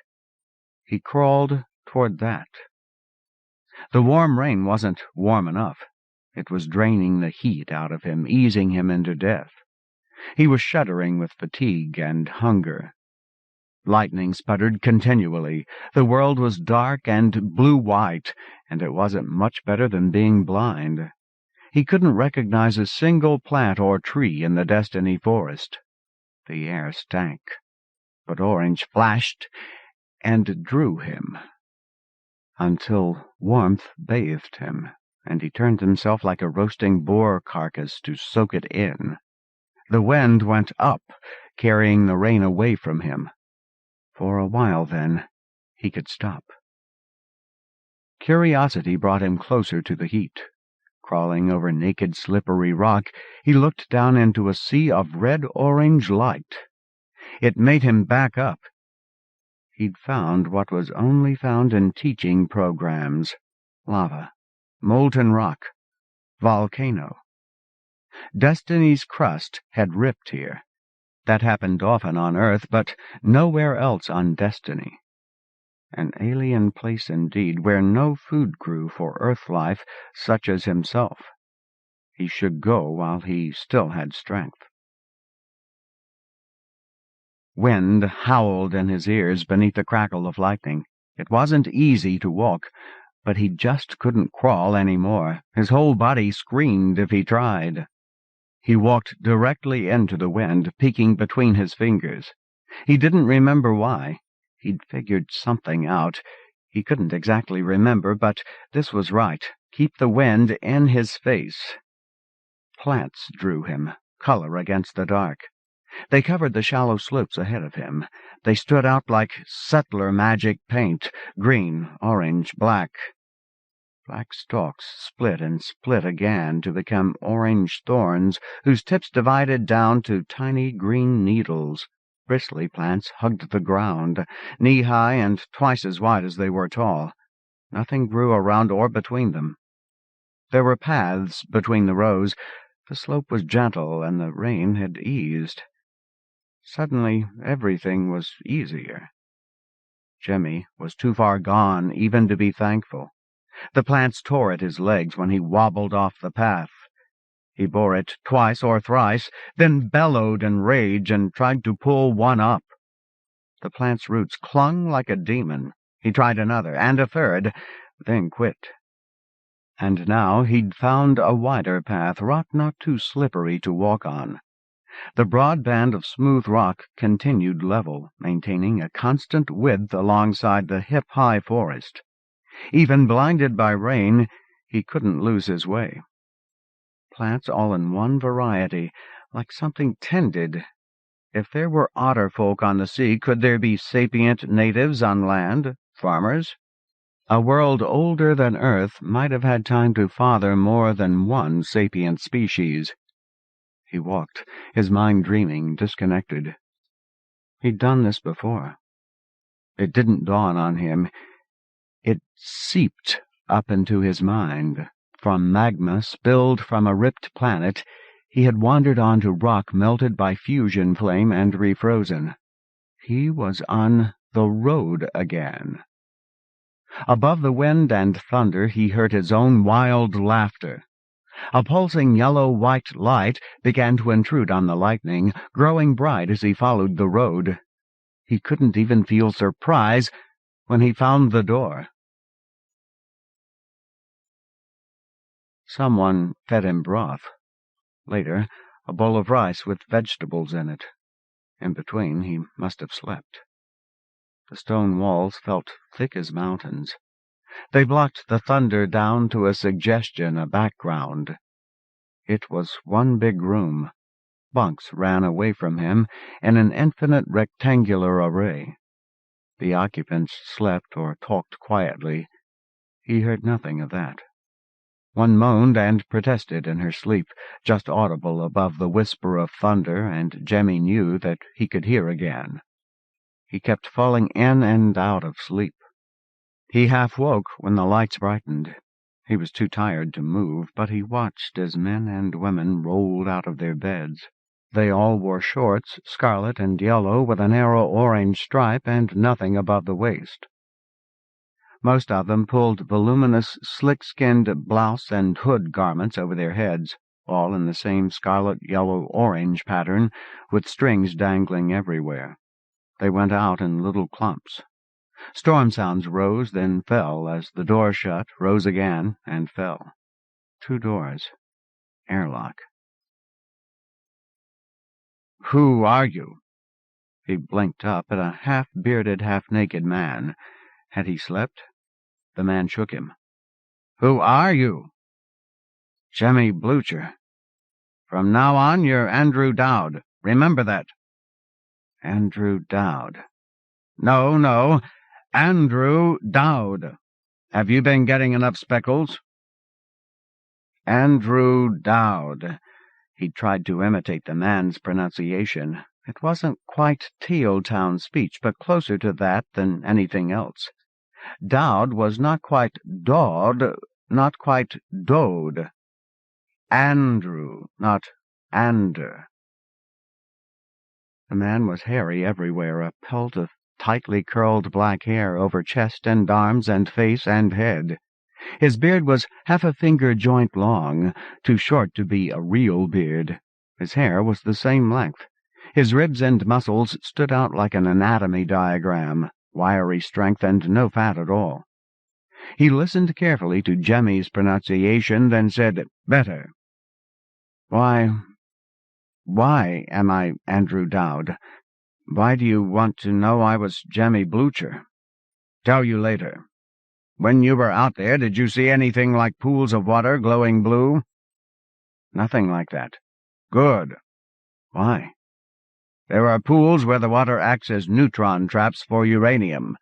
He crawled toward that. The warm rain wasn't warm enough. It was draining the heat out of him, easing him into death. He was shuddering with fatigue and hunger. Lightning sputtered continually. The world was dark and blue-white, and it wasn't much better than being blind. He couldn't recognize a single plant or tree in the Destiny forest. The air stank, but orange flashed and drew him, until warmth bathed him, and he turned himself like a roasting boar carcass to soak it in. The wind went up, carrying the rain away from him. For a while, then, he could stop. Curiosity brought him closer to the heat. Crawling over naked, slippery rock, he looked down into a sea of red-orange light. It made him back up. He'd found what was only found in teaching programs: lava, molten rock, volcano. Destiny's crust had ripped here. That happened often on Earth, but nowhere else on Destiny. An alien place indeed, where no food grew for Earth life such as himself. He should go while he still had strength. Wind howled in his ears beneath the crackle of lightning. It wasn't easy to walk, but he just couldn't crawl any more. His whole body screamed if he tried. He walked directly into the wind, peeking between his fingers. He didn't remember why. He'd figured something out. He couldn't exactly remember, but this was right. Keep the wind in his face. Plants drew him, color against the dark. They covered the shallow slopes ahead of him. They stood out like settler magic paint, green, orange, black. Black stalks split and split again to become orange thorns, whose tips divided down to tiny green needles. Bristly plants hugged the ground, knee-high and twice as wide as they were tall. Nothing grew around or between them. There were paths between the rows. The slope was gentle, and the rain had eased. Suddenly, everything was easier. Jimmy was too far gone even to be thankful. The plants tore at his legs when he wobbled off the path. He bore it twice or thrice, then bellowed in rage and tried to pull one up. The plant's roots clung like a demon. He tried another, and a third, then quit. And now he'd found a wider path, rock not too slippery to walk on. The broad band of smooth rock continued level, maintaining a constant width alongside the hip-high forest. Even blinded by rain, he couldn't lose his way. Plants all in one variety, like something tended. If there were otter folk on the sea, could there be sapient natives on land, farmers? A world older than Earth might have had time to father more than one sapient species. He walked, his mind dreaming, disconnected. He'd done this before. It didn't dawn on him. It seeped up into his mind. From magma spilled from a ripped planet, he had wandered on to rock melted by fusion flame and refrozen. He was on the road again. Above the wind and thunder he heard his own wild laughter. A pulsing yellow-white light began to intrude on the lightning, growing bright as he followed the road. He couldn't even feel surprise when he found the door. Someone fed him broth. Later, a bowl of rice with vegetables in it. In between, he must have slept. The stone walls felt thick as mountains. They blocked the thunder down to a suggestion, a background. It was one big room. Bunks ran away from him in an infinite rectangular array. The occupants slept or talked quietly. He heard nothing of that. One moaned and protested in her sleep, just audible above the whisper of thunder, and Jemmy knew that he could hear again. He kept falling in and out of sleep. He half woke when the lights brightened. He was too tired to move, but he watched as men and women rolled out of their beds. They all wore shorts, scarlet and yellow, with a narrow orange stripe and nothing above the waist. Most of them pulled voluminous, slick-skinned blouse and hood garments over their heads, all in the same scarlet-yellow-orange pattern, with strings dangling everywhere. They went out in little clumps. Storm sounds rose, then fell, as the door shut, rose again, and fell. 2 doors. Airlock. "Who are you?" He blinked up at a half-bearded, half-naked man. Had he slept? The man shook him. "Who are you?" "Jemmy Blucher." "From now on, you're Andrew Dowd. Remember that." Andrew Dowd. No, Andrew Dowd. Have you been getting enough speckles?" Andrew Dowd. He tried to imitate the man's pronunciation. It wasn't quite Tealtown speech, but closer to that than anything else. Dowd was not quite Dawd, not quite Dode. Andrew, not Ander. The man was hairy everywhere, a pelt of tightly curled black hair over chest and arms and face and head. His beard was half a finger joint long, too short to be a real beard. His hair was the same length. His ribs and muscles stood out like an anatomy diagram, wiry strength and no fat at all. He listened carefully to Jemmy's pronunciation, then said, "Better." Why am I Andrew Dowd? Why do you want to know I was Jemmy Blucher?" "Tell you later. When you were out there, did you see anything like pools of water glowing blue?" "Nothing like that." "Good." "Why?" "There are pools where the water acts as neutron traps for uranium.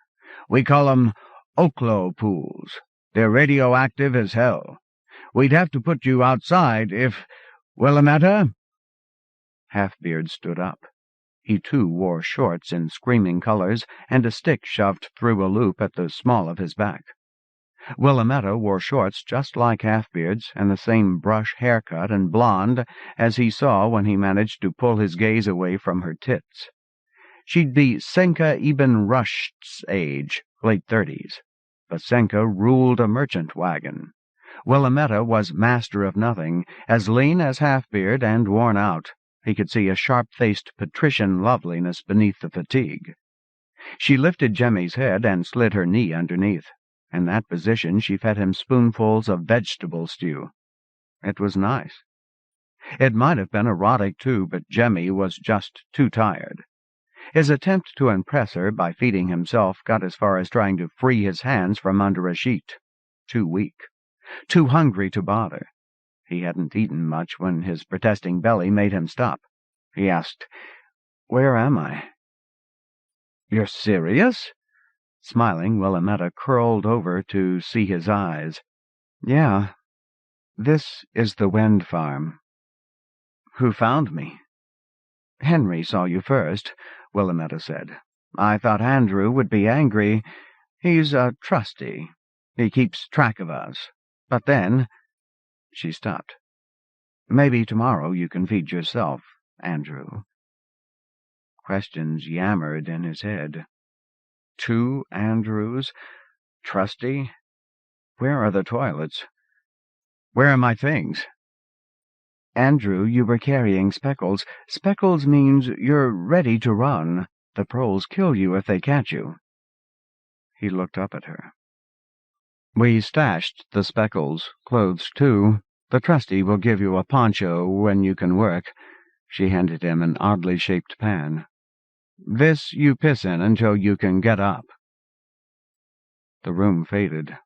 We call 'em Oklo pools. They're radioactive as hell. We'd have to put you outside if— Willamette?" Half-Beard stood up. He, too, wore shorts in screaming colors and a stick shoved through a loop at the small of his back. Willamette wore shorts just like Half-Beard's and the same brush haircut and blonde as he saw when he managed to pull his gaze away from her tits. She'd be Senka Ibn Rushd's age, late 30s. But Senka ruled a merchant wagon. Willamette was master of nothing, as lean as Half-Beard and worn out. He could see a sharp-faced patrician loveliness beneath the fatigue. She lifted Jemmy's head and slid her knee underneath. In that position she fed him spoonfuls of vegetable stew. It was nice. It might have been erotic, too, but Jemmy was just too tired. His attempt to impress her by feeding himself got as far as trying to free his hands from under a sheet. Too weak. Too hungry to bother. He hadn't eaten much when his protesting belly made him stop. He asked, "Where am I?" "You're serious?" Smiling, Willamette curled over to see his eyes. "Yeah. This is the wind farm." "Who found me?" "Henry saw you first," Willamette said. "I thought Andrew would be angry. He's a trustee. He keeps track of us. But then—" She stopped. "Maybe tomorrow you can feed yourself, Andrew." Questions yammered in his head. 2 Andrews? Trustee? Where are the toilets? Where are my things? "Andrew, you were carrying speckles. Speckles means you're ready to run. The proles kill you if they catch you." He looked up at her. "We stashed the speckles, clothes too. The trustee will give you a poncho when you can work." She handed him an oddly shaped pan. "This you piss in until you can get up." The room faded.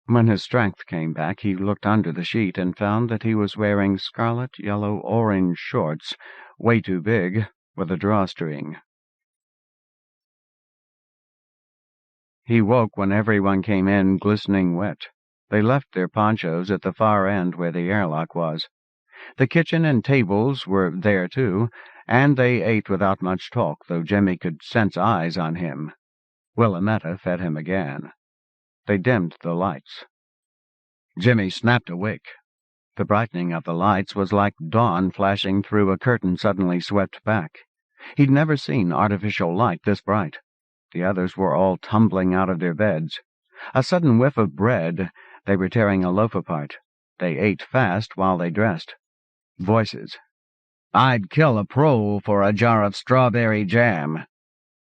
When his strength came back, he looked under the sheet and found that he was wearing scarlet, yellow, orange shorts, way too big, with a drawstring. He woke when everyone came in glistening wet. They left their ponchos at the far end where the airlock was. The kitchen and tables were there too, and they ate without much talk, though Jimmy could sense eyes on him. Willametta fed him again. They dimmed the lights. Jimmy snapped awake. The brightening of the lights was like dawn flashing through a curtain suddenly swept back. He'd never seen artificial light this bright. The others were all tumbling out of their beds. A sudden whiff of bread. They were tearing a loaf apart. They ate fast while they dressed. Voices. "I'd kill a prole for a jar of strawberry jam."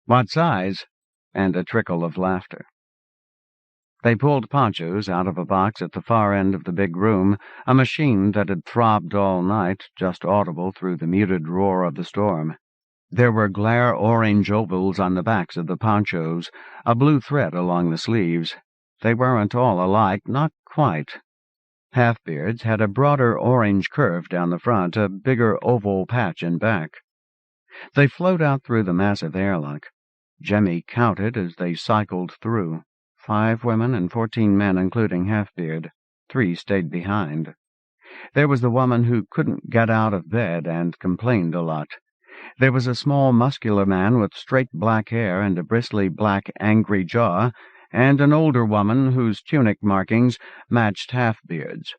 "What size?" And a trickle of laughter. They pulled ponchos out of a box at the far end of the big room, a machine that had throbbed all night, just audible through the muted roar of the storm. There were glare-orange ovals on the backs of the ponchos, a blue thread along the sleeves. They weren't all alike, not quite. Half-beards had a broader orange curve down the front, a bigger oval patch in back. They flowed out through the massive airlock. Jemmy counted as they cycled through. 5 women and 14 men, including Half-beard. 3 stayed behind. There was the woman who couldn't get out of bed and complained a lot. There was a small, muscular man with straight black hair and a bristly black, angry jaw, and an older woman whose tunic markings matched Half-beard's.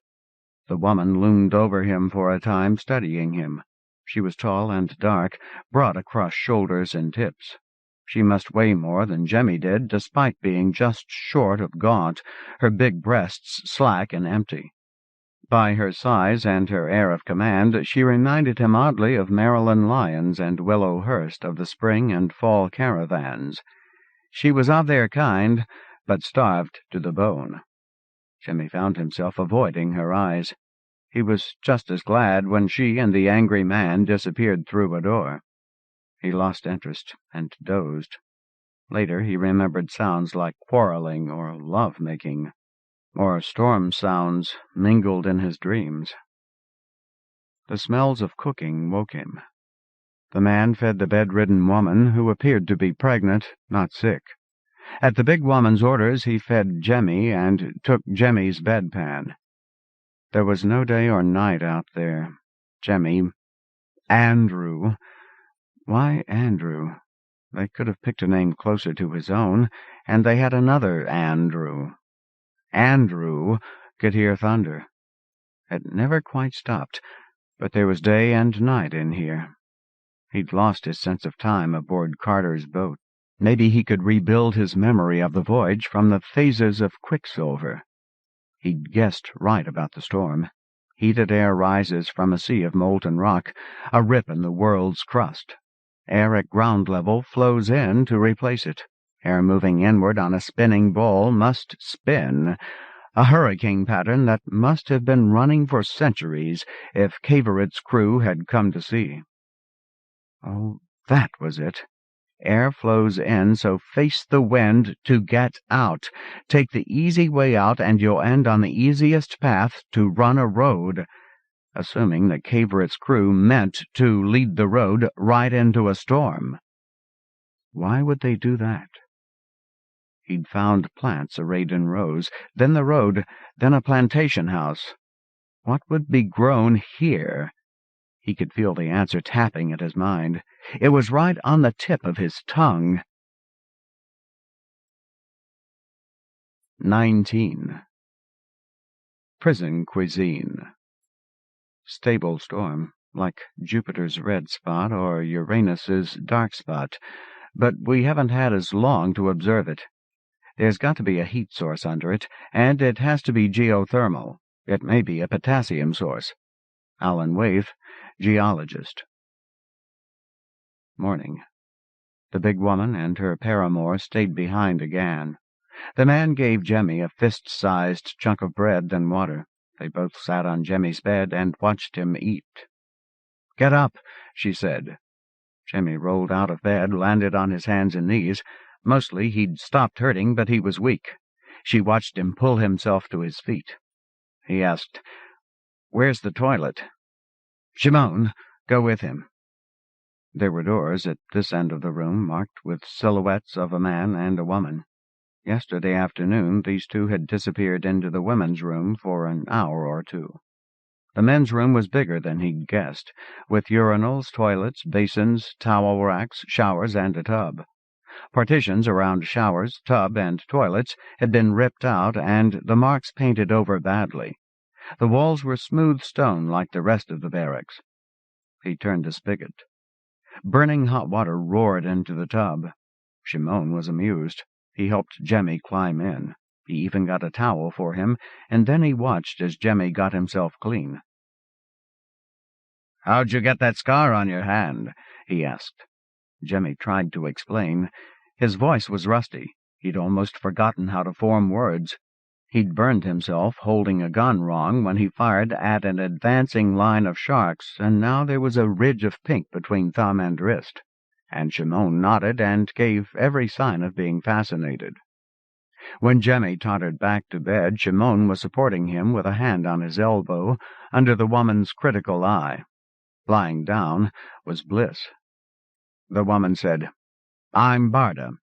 The woman loomed over him for a time, studying him. She was tall and dark, broad across shoulders and hips. She must weigh more than Jemmy did, despite being just short of gaunt, her big breasts slack and empty. By her size and her air of command, she reminded him oddly of Marilyn Lyons and Willow Hurst of the spring and fall caravans. She was of their kind, but starved to the bone. Jimmy found himself avoiding her eyes. He was just as glad when she and the angry man disappeared through a door. He lost interest and dozed. Later he remembered sounds like quarreling or love-making, or storm sounds mingled in his dreams. The smells of cooking woke him. The man fed the bedridden woman, who appeared to be pregnant, not sick. At the big woman's orders he fed Jemmy and took Jemmy's bedpan. There was no day or night out there. Jemmy. Andrew. Why Andrew? They could have picked a name closer to his own, and they had another Andrew. Andrew could hear thunder. It never quite stopped, but there was day and night in here. He'd lost his sense of time aboard Carter's boat. Maybe he could rebuild his memory of the voyage from the phases of Quicksilver. He'd guessed right about the storm. Heated air rises from a sea of molten rock, a rip in the world's crust. Air at ground level flows in to replace it. Air moving inward on a spinning ball must spin, a hurricane pattern that must have been running for centuries if Caveret's crew had come to sea. Oh, that was it. Air flows in, so face the wind to get out. Take the easy way out, and you'll end on the easiest path to run a road, assuming that Caveret's crew meant to lead the road right into a storm. Why would they do that? He'd found plants arrayed in rows, then the road, then a plantation house. What would be grown here? He could feel the answer tapping at his mind. It was right on the tip of his tongue. 19. Prison cuisine. Stable storm, like Jupiter's red spot or Uranus's dark spot, but we haven't had as long to observe it. There's got to be a heat source under it, and it has to be geothermal. It may be a potassium source. Alan Waif, geologist. Morning. The big woman and her paramour stayed behind again. The man gave Jemmy a fist-sized chunk of bread and water. They both sat on Jemmy's bed and watched him eat. "Get up," she said. Jemmy rolled out of bed, landed on his hands and knees. Mostly he'd stopped hurting, but he was weak. She watched him pull himself to his feet. He asked, "Where's the toilet?" "Shimon, go with him." There were doors at this end of the room, marked with silhouettes of a man and a woman. Yesterday afternoon these two had disappeared into the women's room for an hour or two. The men's room was bigger than he'd guessed, with urinals, toilets, basins, towel racks, showers, and a tub. Partitions around showers, tub, and toilets had been ripped out, and the marks painted over badly. The walls were smooth stone like the rest of the barracks. He turned the spigot. Burning hot water roared into the tub. Shimon was amused. He helped Jemmy climb in. He even got a towel for him, and then he watched as Jemmy got himself clean. "How'd you get that scar on your hand?" he asked. Jemmy tried to explain. His voice was rusty. He'd almost forgotten how to form words. He'd burned himself holding a gun wrong when he fired at an advancing line of sharks, and now there was a ridge of pink between thumb and wrist. And Shimon nodded and gave every sign of being fascinated. When Jemmy tottered back to bed, Shimon was supporting him with a hand on his elbow, under the woman's critical eye. Lying down was bliss. The woman said, "I'm Barda.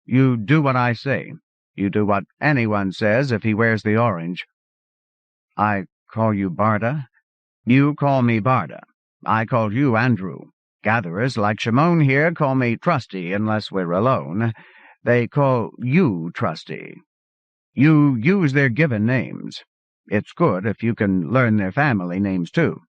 You do what I say. You do what anyone says if he wears the orange." "I call you Barda?" "You call me Barda. I call you Andrew. Gatherers like Shimon here call me Trusty unless we're alone. They call you Trusty. You use their given names. It's good if you can learn their family names, too.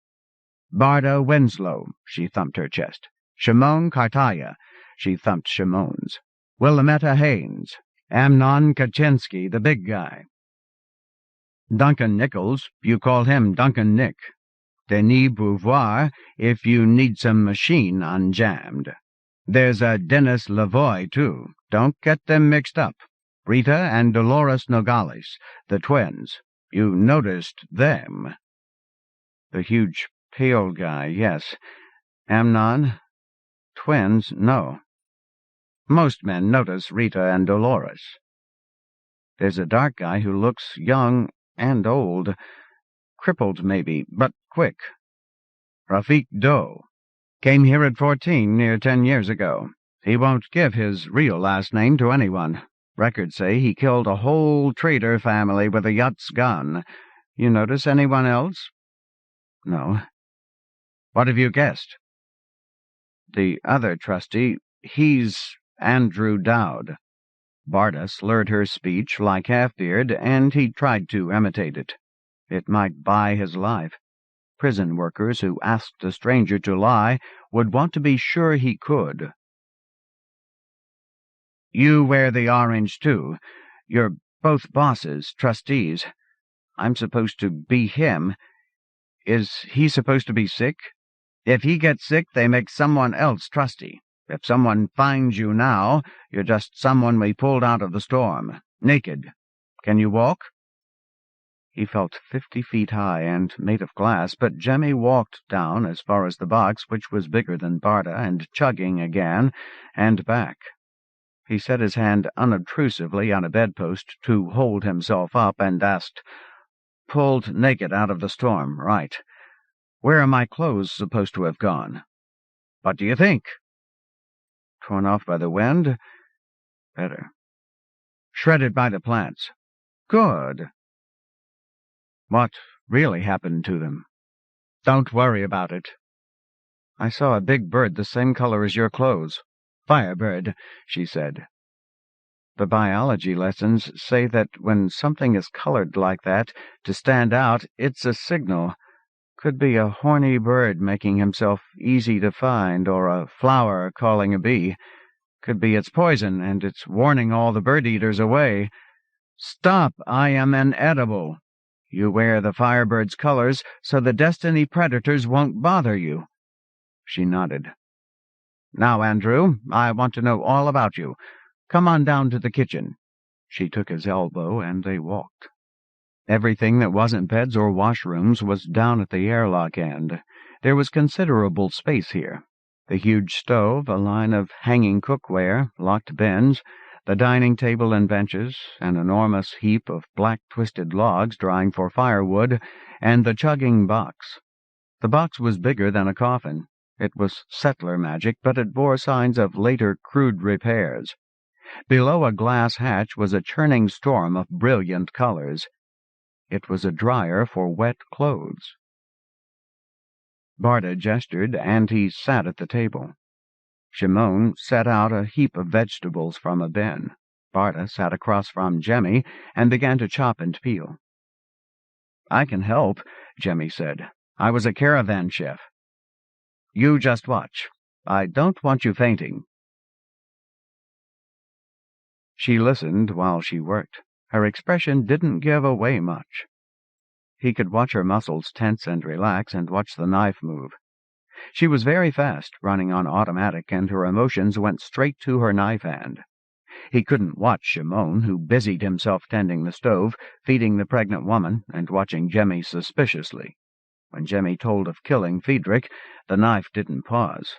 Barda Winslow," she thumped her chest. "Shimon Kartaya," she thumped Shimon's. "Willametta Haynes. Amnon Kaczynski, the big guy. Duncan Nichols, you call him Duncan Nick. Denis Beauvoir, if you need some machine unjammed. There's a Dennis Lavoie, too. Don't get them mixed up. Rita and Dolores Nogales, the twins. You noticed them." "The huge pale guy, yes. Amnon? Twins, no. Most men notice Rita and Dolores. There's a dark guy who looks young and old. Crippled, maybe, but quick. Rafik Doe. Came here at 14, near 10 years ago. He won't give his real last name to anyone. Records say he killed a whole trader family with a Yutz gun. You notice anyone else?" "No." "What have you guessed?" "The other trustee, he's Andrew Dowd." Barda slurred her speech like Half-Beard, and he tried to imitate it. It might buy his life. Prison workers who asked a stranger to lie would want to be sure he could. "You wear the orange, too. You're both bosses, trustees. I'm supposed to be him. Is he supposed to be sick? If he gets sick, they make someone else trustee. If someone finds you now, you're just someone we pulled out of the storm. Naked. Can you walk?" He felt 50 feet high and made of glass, but Jemmy walked down as far as the box, which was bigger than Barda, and chugging again, and back. He set his hand unobtrusively on a bedpost to hold himself up and asked, "Pulled naked out of the storm, right. Where are my clothes supposed to have gone?" "What do you think?" "Torn off by the wind?" "Better." "Shredded by the plants." "Good." "What really happened to them?" "Don't worry about it." "I saw a big bird the same color as your clothes." "Firebird," she said. The biology lessons say that when something is colored like that, to stand out, it's a signal. Could be a horny bird making himself easy to find, or a flower calling a bee. Could be its poison, and it's warning all the bird-eaters away. Stop! I am inedible. You wear the firebird's colors so the destiny predators won't bother you. She nodded. Now, Andrew, I want to know all about you. Come on down to the kitchen. She took his elbow, and they walked. Everything that wasn't beds or washrooms was down at the airlock end. There was considerable space here. The huge stove, a line of hanging cookware, locked bins, the dining table and benches, an enormous heap of black twisted logs drying for firewood, and the chugging box. The box was bigger than a coffin. It was settler magic, but it bore signs of later crude repairs. Below a glass hatch was a churning storm of brilliant colors. It was a dryer for wet clothes. Barda gestured, and he sat at the table. Shimon set out a heap of vegetables from a bin. Barda sat across from Jemmy and began to chop and peel. "I can help," Jemmy said. "I was a caravan chef." "You just watch. I don't want you fainting." She listened while she worked. Her expression didn't give away much. He could watch her muscles tense and relax and watch the knife move. She was very fast, running on automatic, and her emotions went straight to her knife hand. He couldn't watch Shimon, who busied himself tending the stove, feeding the pregnant woman, and watching Jemmy suspiciously. When Jemmy told of killing Friedrich, the knife didn't pause.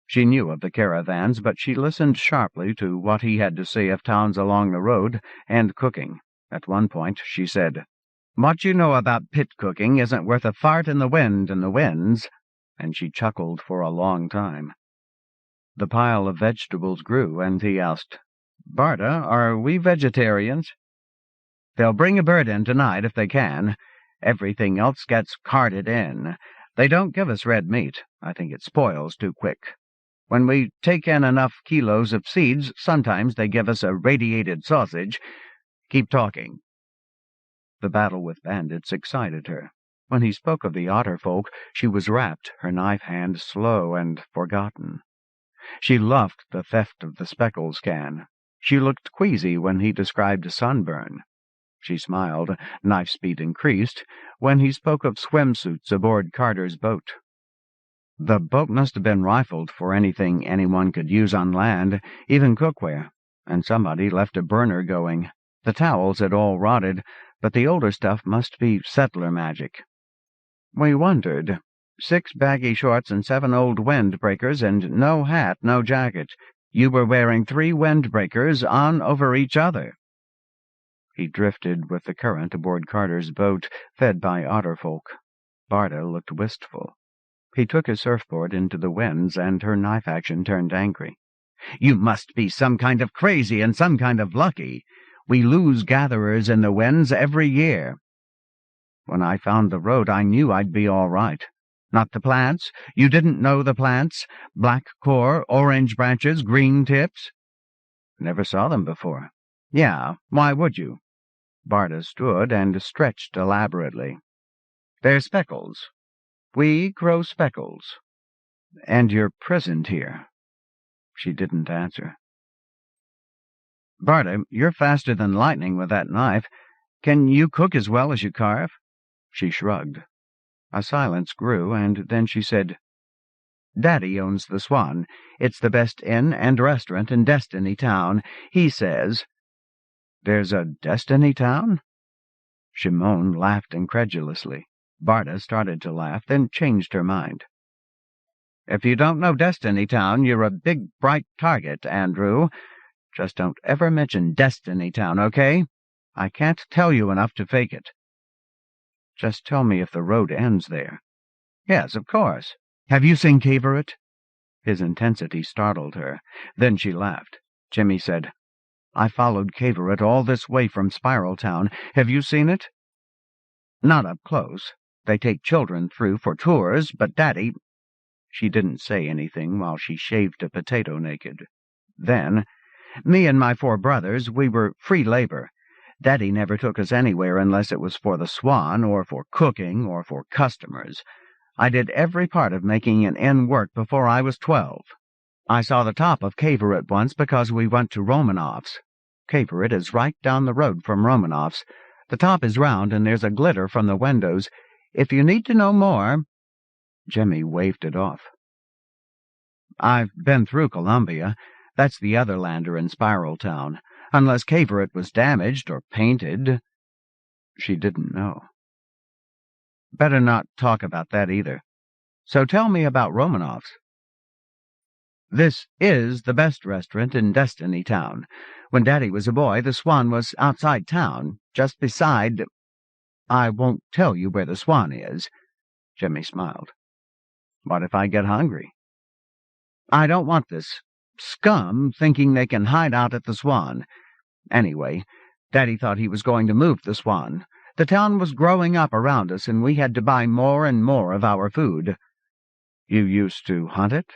She knew of the caravans, but she listened sharply to what he had to say of towns along the road and cooking. At one point she said, "What you know about pit cooking isn't worth a fart in the wind and the winds," and she chuckled for a long time. The pile of vegetables grew, and he asked, "Barda, are we vegetarians?" "They'll bring a bird in tonight if they can. Everything else gets carted in. They don't give us red meat. I think it spoils too quick. When we take in enough kilos of seeds, sometimes they give us a radiated sausage. Keep talking." The battle with bandits excited her. When he spoke of the otter folk, she was rapt, her knife hand slow and forgotten. She loved the theft of the speckles can. She looked queasy when he described sunburn. She smiled, knife speed increased, when he spoke of swimsuits aboard Carter's boat. The boat must have been rifled for anything anyone could use on land, even cookware, and somebody left a burner going. The towels had all rotted, but the older stuff must be settler magic. We wondered. 6 baggy shorts and 7 old windbreakers, and no hat, no jacket. You were wearing 3 windbreakers on over each other. He drifted with the current aboard Carter's boat, fed by otterfolk. Barda looked wistful. He took his surfboard into the winds, and her knife action turned angry. "You must be some kind of crazy and some kind of lucky. We lose gatherers in the winds every year." "When I found the road, I knew I'd be all right." "Not the plants? You didn't know the plants? Black core, orange branches, green tips?" "Never saw them before." "Yeah, why would you?" Barda stood and stretched elaborately. "They're speckles. We grow speckles." "And you're prisoned here." She didn't answer. "Barda, you're faster than lightning with that knife. Can you cook as well as you carve?" She shrugged. A silence grew, and then she said, "Daddy owns the Swan. It's the best inn and restaurant in Destiny Town. He says—" "There's a Destiny Town?" Shimon laughed incredulously. Barda started to laugh, then changed her mind. "If you don't know Destiny Town, you're a big, bright target, Andrew. Just don't ever mention Destiny Town, okay? I can't tell you enough to fake it." "Just tell me if the road ends there." "Yes, of course. Have you seen Caverett?" His intensity startled her. Then she laughed. Jimmy said, "I followed Caverett all this way from Spiral Town. Have you seen it?" "Not up close. They take children through for tours, but Daddy—" She didn't say anything while she shaved a potato naked. Then, Me and my 4 brothers, we were free labor. Daddy never took us anywhere unless it was for the Swan or for cooking or for customers. I did every part of making an inn work before I was 12. I saw the top of Caverett once because we went to Romanoff's. Caverett is right down the road from Romanoff's. The top is round and there's a glitter from the windows. If you need to know more— Jimmy waved it off. I've been through Columbia. That's the other lander in Spiral Town. Unless Caverett was damaged or painted. She didn't know. Better not talk about that either. So tell me about Romanoff's. This is the best restaurant in Destiny Town. When Daddy was a boy, the Swan was outside town, just beside— I won't tell you where the Swan is. Jimmy smiled. What if I get hungry? I don't want this scum thinking they can hide out at the Swan. Anyway, Daddy thought he was going to move the Swan. The town was growing up around us, and we had to buy more and more of our food. You used to hunt it?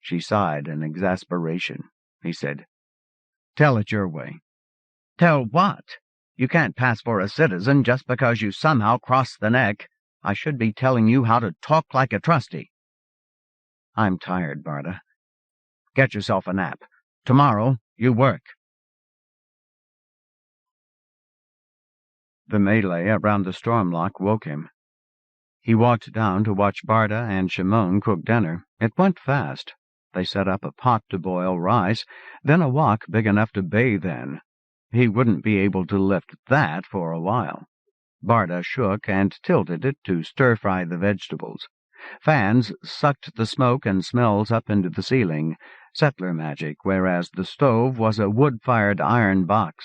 She sighed in exasperation. He said, Tell it your way. Tell what? You can't pass for a citizen just because you somehow crossed the neck. I should be telling you how to talk like a trustee. I'm tired, Barda. Get yourself a nap. Tomorrow, you work. The melee around the storm lock woke him. He walked down to watch Barda and Shimon cook dinner. It went fast. They set up a pot to boil rice, then a wok big enough to bathe in. He wouldn't be able to lift that for a while. Barda shook and tilted it to stir-fry the vegetables. Fans sucked the smoke and smells up into the ceiling, settler magic, whereas the stove was a wood-fired iron box.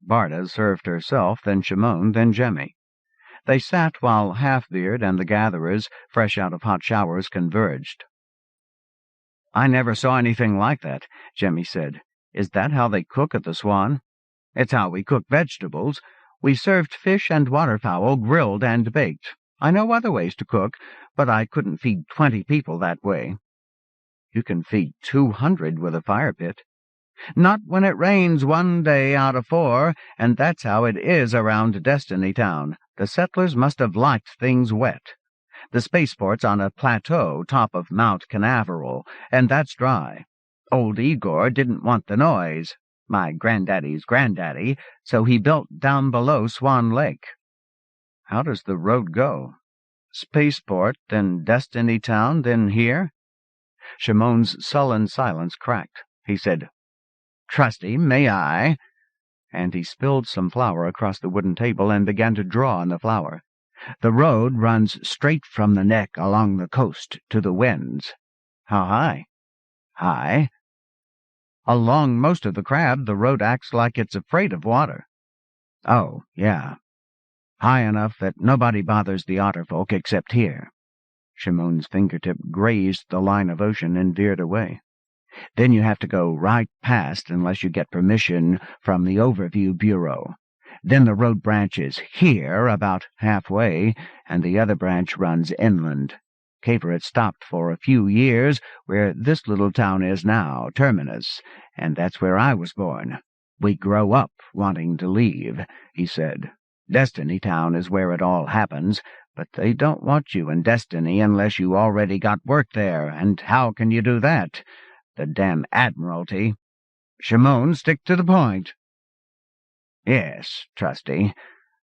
Barda served herself, then Shimon, then Jemmy. They sat while Halfbeard and the gatherers, fresh out of hot showers, converged. I never saw anything like that, Jemmy said. Is that how they cook at the Swan? It's how we cook vegetables. We served fish and waterfowl grilled and baked. I know other ways to cook, but I couldn't feed 20 people that way. You can feed 200 with a fire pit. Not when it rains 1 day out of 4, and that's how it is around Destiny Town. The settlers must have liked things wet. The spaceport's on a plateau top of Mount Canaveral, and that's dry. Old Igor didn't want the noise, my granddaddy's granddaddy, so he built down below Swan Lake. How does the road go? Spaceport, then Destiny Town, then here? Shimon's sullen silence cracked. He said, Trusty, may I? And he spilled some flour across the wooden table and began to draw on the flour. The road runs straight from the neck along the coast to the winds. How high? High. Along most of the crab, the road acts like it's afraid of water. Oh, yeah. High enough that nobody bothers the otter folk except here. Shimon's fingertip grazed the line of ocean and veered away. Then you have to go right past unless you get permission from the Overview Bureau. Then the road branches here about halfway, and the other branch runs inland. Caverett stopped for a few years where this little town is now, Terminus, and that's where I was born. We grow up wanting to leave, he said. Destiny Town is where it all happens, but they don't want you in Destiny unless you already got work there, and how can you do that? The damn Admiralty. Shimon, stick to the point. Yes, Trusty.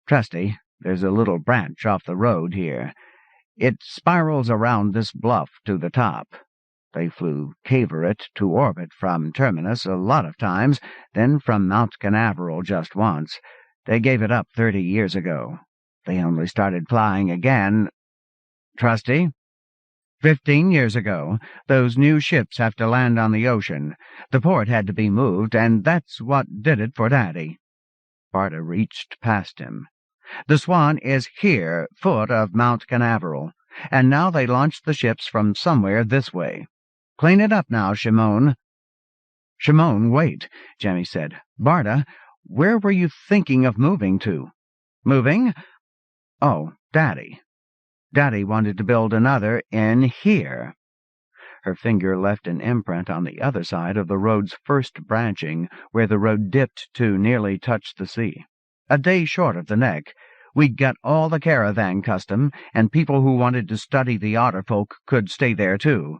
Trusty, there's a little branch off the road here. It spirals around this bluff to the top. They flew Caverett to orbit from Terminus a lot of times, then from Mount Canaveral just once. They gave it up 30 years ago. They only started flying again. Trusty? 15 years ago. Those new ships have to land on the ocean. The port had to be moved, and that's what did it for Daddy. Barda reached past him. The Swan is here, foot of Mount Canaveral, and now they launched the ships from somewhere this way. Clean it up now, Shimon. Shimon, wait, Jemmy said. Barda, where were you thinking of moving to? Moving? Oh, Daddy. Daddy wanted to build another in here. Her finger left an imprint on the other side of the road's first branching, where the road dipped to nearly touch the sea. A day short of the neck, we'd got all the caravan custom, and people who wanted to study the otter folk could stay there too.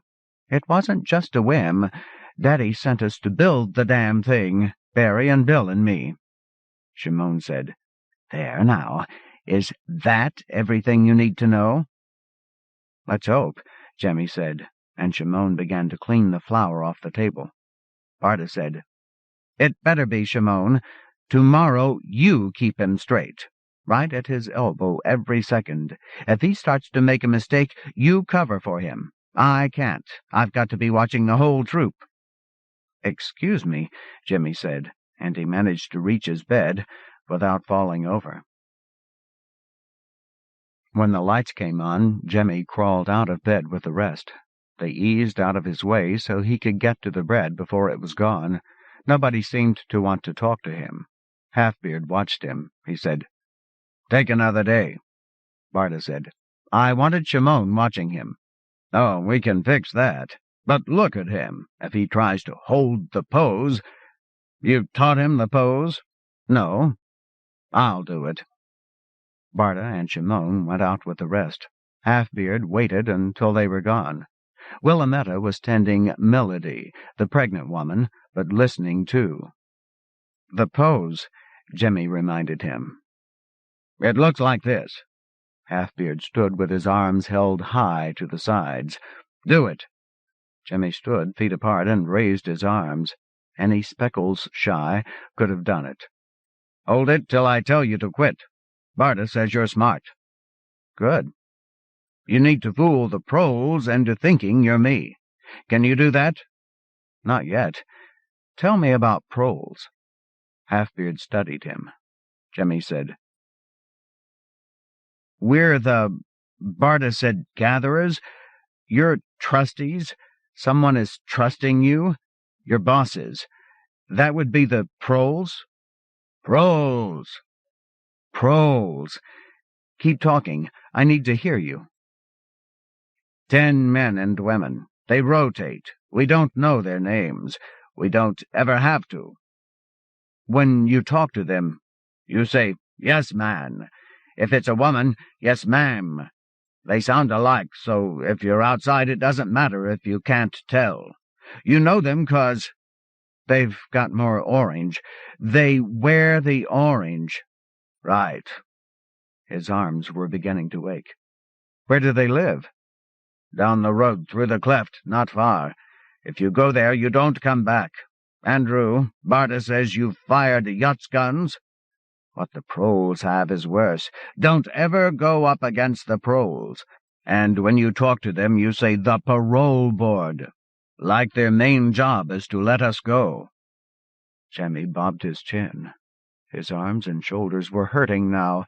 It wasn't just a whim. Daddy sent us to build the damn thing, Barry and Bill and me. Shimon said, "There now, is that everything you need to know?" "Let's hope," Jemmy said, and Shimon began to clean the flour off the table. Barda said, "It better be, Shimon. Tomorrow you keep him straight, right at his elbow every second. If he starts to make a mistake, you cover for him. I can't. I've got to be watching the whole troop." "Excuse me," Jimmy said, and he managed to reach his bed without falling over. When the lights came on, Jemmy crawled out of bed with the rest. They eased out of his way so he could get to the bread before it was gone. Nobody seemed to want to talk to him. Halfbeard watched him. He said, "Take another day." Barda said, "I wanted Shimon watching him." "Oh, we can fix that. But look at him. If he tries to hold the pose—" "You taught him the pose?" "No." "I'll do it." Barda and Shimon went out with the rest. Halfbeard waited until they were gone. Willametta was tending Melody, the pregnant woman, but listening too. "The pose," Jemmy reminded him. "It looks like this." Halfbeard stood with his arms held high to the sides. "Do it." Jemmy stood feet apart and raised his arms. Any speckles shy could have done it. "Hold it till I tell you to quit. Barda says you're smart." "Good." "You need to fool the proles into thinking you're me. Can you do that?" "Not yet. Tell me about proles." Halfbeard studied him. Jemmy said, "We're the," Barda said, "gatherers. You're trustees. Someone is trusting you. Your bosses. That would be the proles?" "Proles." "Proles. Keep talking. I need to hear you." 10 men and women. They rotate. We don't know their names. We don't ever have to. When you talk to them, you say, 'Yes, man.' If it's a woman, 'Yes, ma'am.' They sound alike, so if you're outside it doesn't matter if you can't tell. You know them 'cause they've got more orange. They wear the orange." "Right." His arms were beginning to ache. "Where do they live?" "Down the road through the cleft, not far. If you go there, you don't come back. Andrew, Barda says you've fired yacht's guns." "What the proles have is worse. Don't ever go up against the proles. And when you talk to them, you say the parole board. Like their main job is to let us go." Jemmy bobbed his chin. His arms and shoulders were hurting now.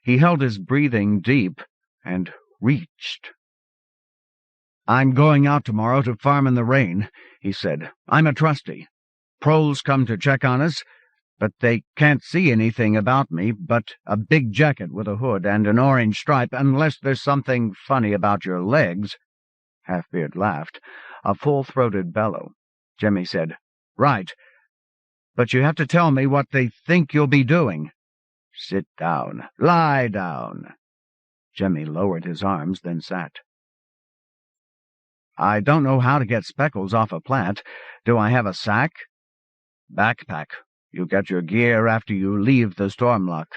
He held his breathing deep and reached. "I'm going out tomorrow to farm in the rain," he said. "I'm a trustee. Proles come to check on us, but they can't see anything about me but a big jacket with a hood and an orange stripe, unless there's something funny about your legs." Halfbeard laughed, a full-throated bellow. Jemmy said, "Right. But you have to tell me what they think you'll be doing." "Sit down. Lie down." Jemmy lowered his arms, then sat. "I don't know how to get speckles off a plant. Do I have a sack?" "Backpack. You get your gear after you leave the stormlock.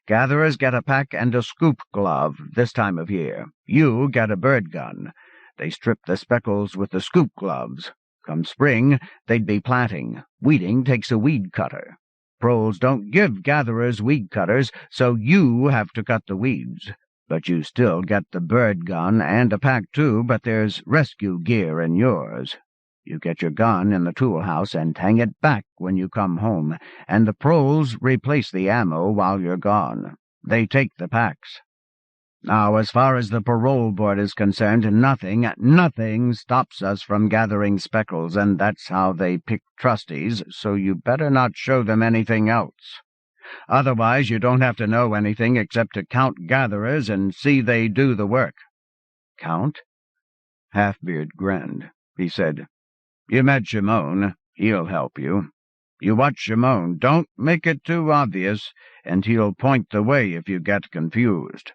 Gatherers get a pack and a scoop glove this time of year. You get a bird gun. They strip the speckles with the scoop gloves. Come spring, they'd be planting. Weeding takes a weed cutter. Proles don't give gatherers weed cutters, so you have to cut the weeds. But you still get the bird gun and a pack too, but there's rescue gear in yours. You get your gun in the tool house and hang it back when you come home, and the proles replace the ammo while you're gone. They take the packs. Now, as far as the parole board is concerned, nothing stops us from gathering speckles, and that's how they pick trustees, so you better not show them anything else. Otherwise, you don't have to know anything except to count gatherers and see they do the work." "Count?" Halfbeard grinned. he said. "You met Shimon. He'll help you. You watch Shimon. Don't make it too obvious, and he'll point the way if you get confused."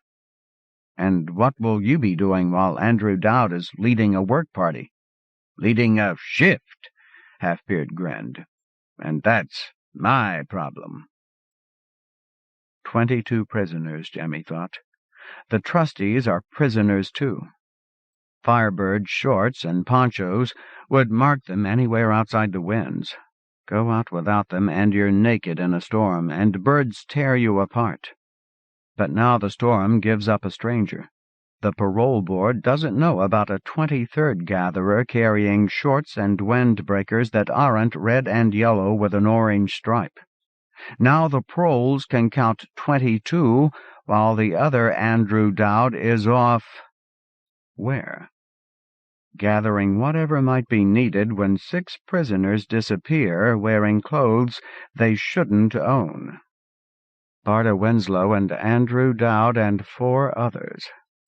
"And what will you be doing while Andrew Dowd is leading a work party?" "Leading a shift," Halfbeard grinned. "And that's my problem." 22 prisoners, Jemmy thought. The trustees are prisoners, too. Firebird shorts and ponchos would mark them anywhere outside the winds. Go out without them, and you're naked in a storm, and birds tear you apart. But now the storm gives up a stranger. The parole board doesn't know about a 23rd gatherer carrying shorts and windbreakers that aren't red and yellow with an orange stripe. Now the proles can count 22, while the other Andrew Dowd is off. Where? Gathering whatever might be needed when 6 prisoners disappear wearing clothes they shouldn't own. Barda Winslow and Andrew Dowd and 4 others.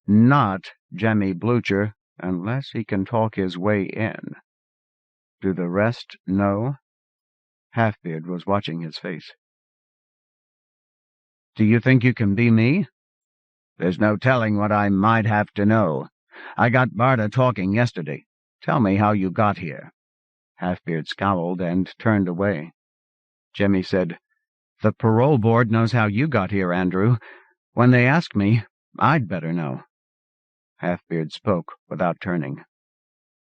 Not Jemmy Blucher, unless he can talk his way in. Do the rest know? Halfbeard was watching his face. "Do you think you can be me?" "There's no telling what I might have to know. I got Barda talking yesterday. Tell me how you got here." Halfbeard scowled and turned away. Jemmy said, "The parole board knows how you got here, Andrew. When they ask me, I'd better know." Halfbeard spoke without turning.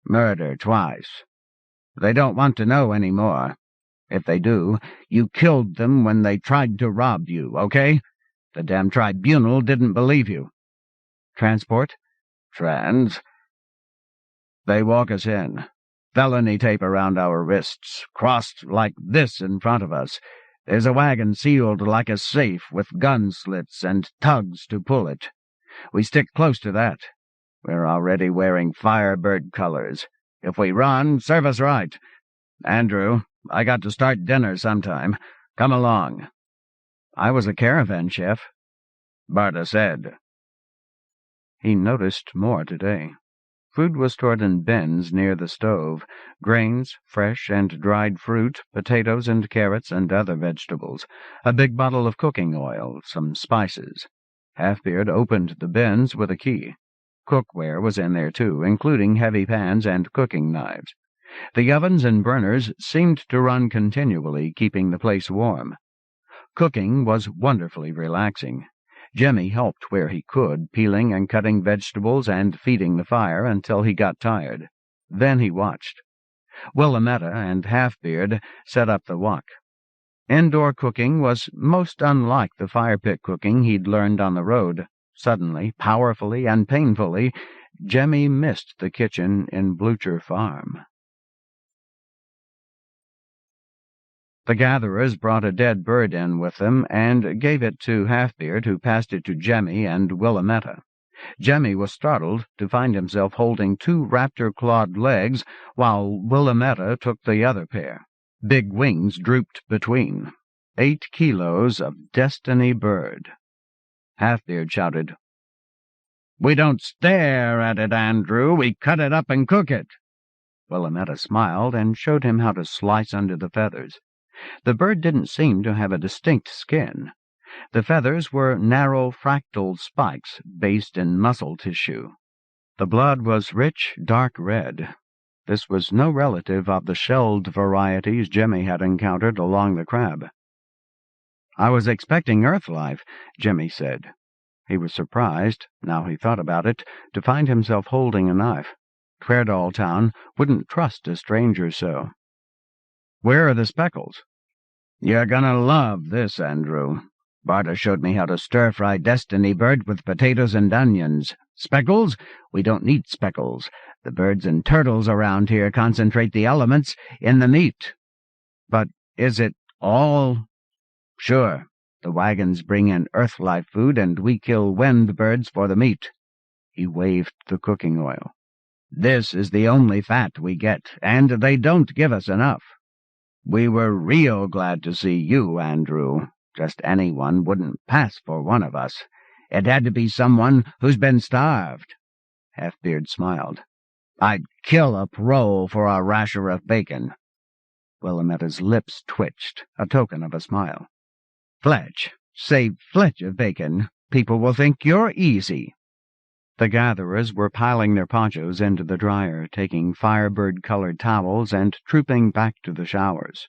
"Murder twice. They don't want to know any more. If they do, you killed them when they tried to rob you, okay? The damn tribunal didn't believe you." "Transport?" "Trans. They walk us in. Felony tape around our wrists, crossed like this in front of us. There's a wagon sealed like a safe with gun slits and tugs to pull it. We stick close to that. We're already wearing Firebird colors. If we run, serve us right. Andrew, I got to start dinner sometime. Come along." "I was a caravan chef." Barda said. He noticed more today. Food was stored in bins near the stove, grains, fresh and dried fruit, potatoes and carrots and other vegetables, a big bottle of cooking oil, some spices. Halfbeard opened the bins with a key. Cookware was in there too, including heavy pans and cooking knives. The ovens and burners seemed to run continually, keeping the place warm. Cooking was wonderfully relaxing. Jemmy helped where he could, peeling and cutting vegetables and feeding the fire until he got tired. Then he watched. Willametta and Halfbeard set up the wok. Indoor cooking was most unlike the fire-pit cooking he'd learned on the road. Suddenly, powerfully and painfully, Jemmy missed the kitchen in Blucher Farm. The gatherers brought a dead bird in with them and gave it to Halfbeard, who passed it to Jemmy and Willametta. Jemmy was startled to find himself holding 2 raptor-clawed legs, while Willametta took the other pair. Big wings drooped between. 8 kilos of destiny bird. Halfbeard shouted, "We don't stare at it, Andrew. We cut it up and cook it." Willametta smiled and showed him how to slice under the feathers. The bird didn't seem to have a distinct skin. The feathers were narrow fractal spikes based in muscle tissue. The blood was rich, dark red. This was no relative of the shelled varieties Jemmy had encountered along the crab. "I was expecting Earth life," Jemmy said. He was surprised, now he thought about it, to find himself holding a knife. Twerdall Town wouldn't trust a stranger so. "Where are the speckles?" "You're gonna love this, Andrew. Barda showed me how to stir-fry destiny bird with potatoes and onions. Speckles? We don't need speckles. The birds and turtles around here concentrate the elements in the meat." "But is it all—" "Sure. The wagons bring in earth-life food, and we kill wind birds for the meat." He waved the cooking oil. "This is the only fat we get, and they don't give us enough. We were real glad to see you, Andrew. Just anyone wouldn't pass for one of us. It had to be someone who's been starved." Halfbeard smiled. I'd kill a parole for a rasher of bacon. Willameta's lips twitched, a token of a smile. Fletch, say fletch of bacon. People will think you're easy. The gatherers were piling their ponchos into the dryer, taking firebird-colored towels and trooping back to the showers.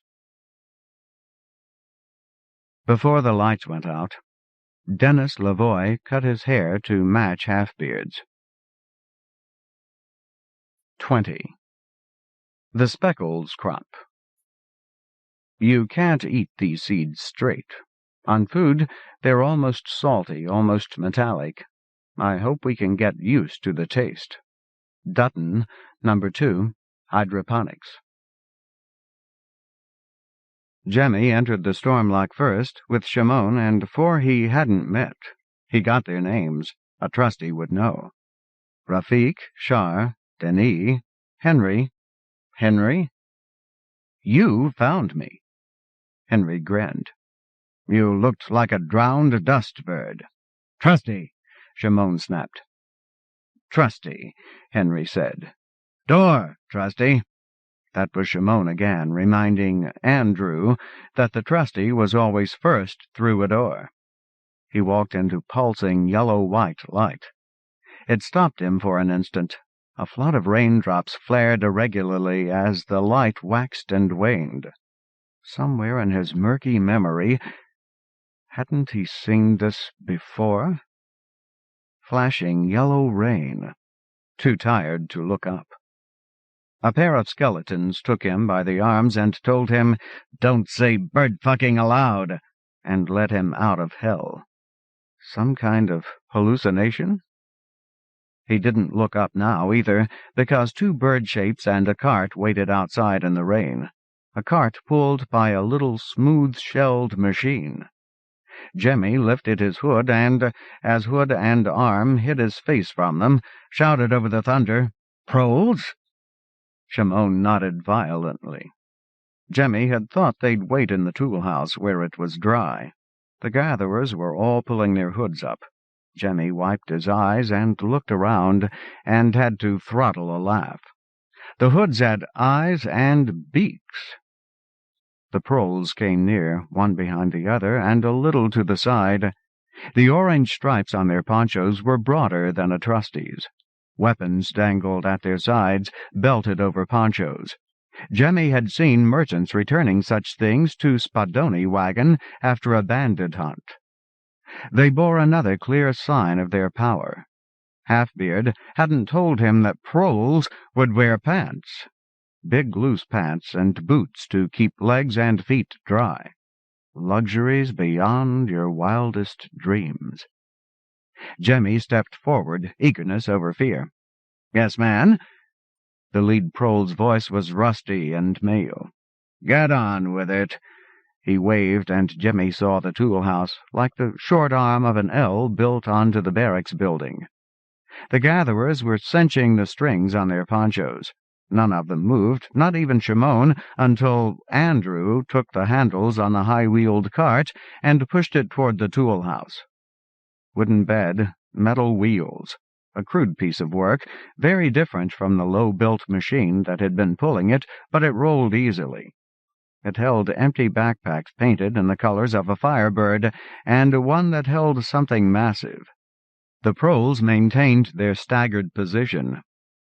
Before the lights went out, Dennis Lavoie cut his hair to match Half-Beard's. 20. The Speckles Crop. You can't eat these seeds straight. On food, they're almost salty, almost metallic. I hope we can get used to the taste. Dutton, No. 2, Hydroponics. Jemmy entered the storm-lock first, with Shimon and 4 he hadn't met. He got their names. A trustee would know. Rafik, Shar, Denis, Henry. Henry? You found me. Henry grinned. You looked like a drowned dust bird. Trustee, Shimon snapped. Trustee, Henry said. Door, trustee. That was Shimon again, reminding Andrew that the trustee was always first through a door. He walked into pulsing yellow-white light. It stopped him for an instant. A flood of raindrops flared irregularly as the light waxed and waned. Somewhere in his murky memory, hadn't he seen this before? Flashing yellow rain. Too tired to look up. A pair of skeletons took him by the arms and told him, "Don't say bird-fucking aloud," and let him out of hell. Some kind of hallucination? He didn't look up now, either, because 2 bird shapes and a cart waited outside in the rain. A cart pulled by a little smooth-shelled machine. Jemmy lifted his hood and, as hood and arm hid his face from them, shouted over the thunder, "Proles?" Shimon nodded violently. Jemmy had thought they'd wait in the tool-house where it was dry. The gatherers were all pulling their hoods up. Jemmy wiped his eyes and looked around, and had to throttle a laugh. The hoods had eyes and beaks. The proles came near, one behind the other, and a little to the side. The orange stripes on their ponchos were broader than a trustee's. Weapons dangled at their sides, belted over ponchos. Jemmy had seen merchants returning such things to Spadoni wagon after a bandit hunt. They bore another clear sign of their power. Half-Beard hadn't told him that proles would wear pants. Big loose pants and boots to keep legs and feet dry. Luxuries beyond your wildest dreams. Jemmy stepped forward, eagerness over fear. "Yes, man?" The lead prole's voice was rusty and male. "Get on with it." He waved, and Jemmy saw the tool-house, like the short arm of an L built onto the barracks building. The gatherers were cinching the strings on their ponchos. None of them moved, not even Shimon, until Andrew took the handles on the high-wheeled cart and pushed it toward the tool-house. Wooden bed, metal wheels. A crude piece of work, very different from the low-built machine that had been pulling it, but it rolled easily. It held empty backpacks painted in the colors of a firebird, and one that held something massive. The proles maintained their staggered position.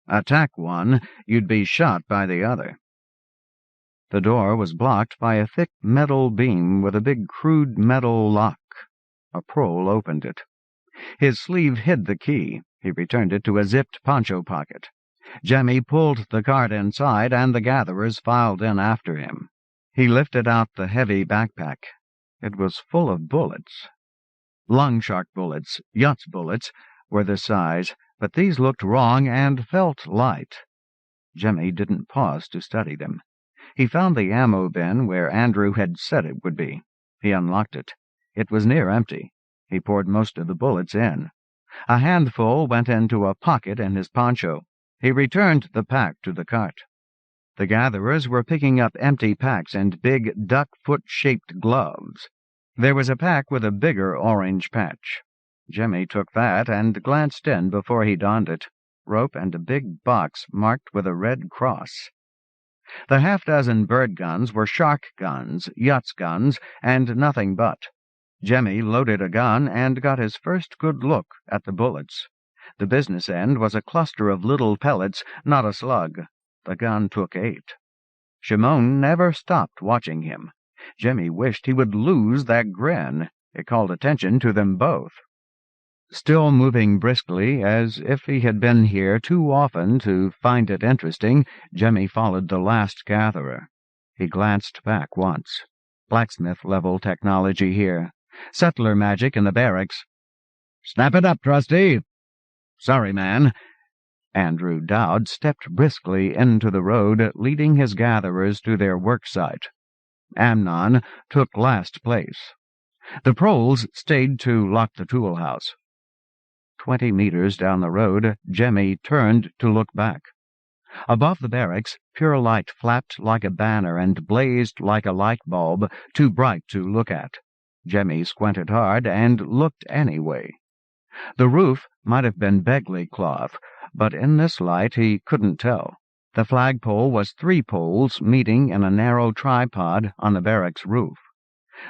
Attack one, you'd be shot by the other. The door was blocked by a thick metal beam with a big crude metal lock. A prole opened it. His sleeve hid the key. He returned it to a zipped poncho pocket. Jemmy pulled the cart inside, and the gatherers filed in after him. He lifted out the heavy backpack. It was full of bullets. Longshark bullets, Yutz bullets, were the size, but these looked wrong and felt light. Jemmy didn't pause to study them. He found the ammo bin where Andrew had said it would be. He unlocked it. It was near empty. He poured most of the bullets in. A handful went into a pocket in his poncho. He returned the pack to the cart. The gatherers were picking up empty packs and big duck-foot-shaped gloves. There was a pack with a bigger orange patch. Jemmy took that and glanced in before he donned it. rope and a big box marked with a red cross. The half-dozen bird guns were shark guns, Yutz guns, and nothing but. Jemmy loaded a gun and got his first good look at the bullets. The business end was a cluster of little pellets, not a slug. The gun took 8. Shimon never stopped watching him. Jemmy wished he would lose that grin. It called attention to them both. Still moving briskly, as if he had been here too often to find it interesting, Jemmy followed the last gatherer. He glanced back once. Blacksmith-level technology here. Settler magic in the barracks. "Snap it up, trustee." "Sorry, man." Andrew Dowd stepped briskly into the road, leading his gatherers to their work site. Amnon took last place. The proles stayed to lock the tool house. 20 meters down the road, Jemmy turned to look back. Above the barracks, pure light flapped like a banner and blazed like a light bulb, too bright to look at. Jemmy squinted hard and looked anyway. The roof might have been Begley cloth, but in this light he couldn't tell. The flagpole was 3 poles meeting in a narrow tripod on the barracks roof.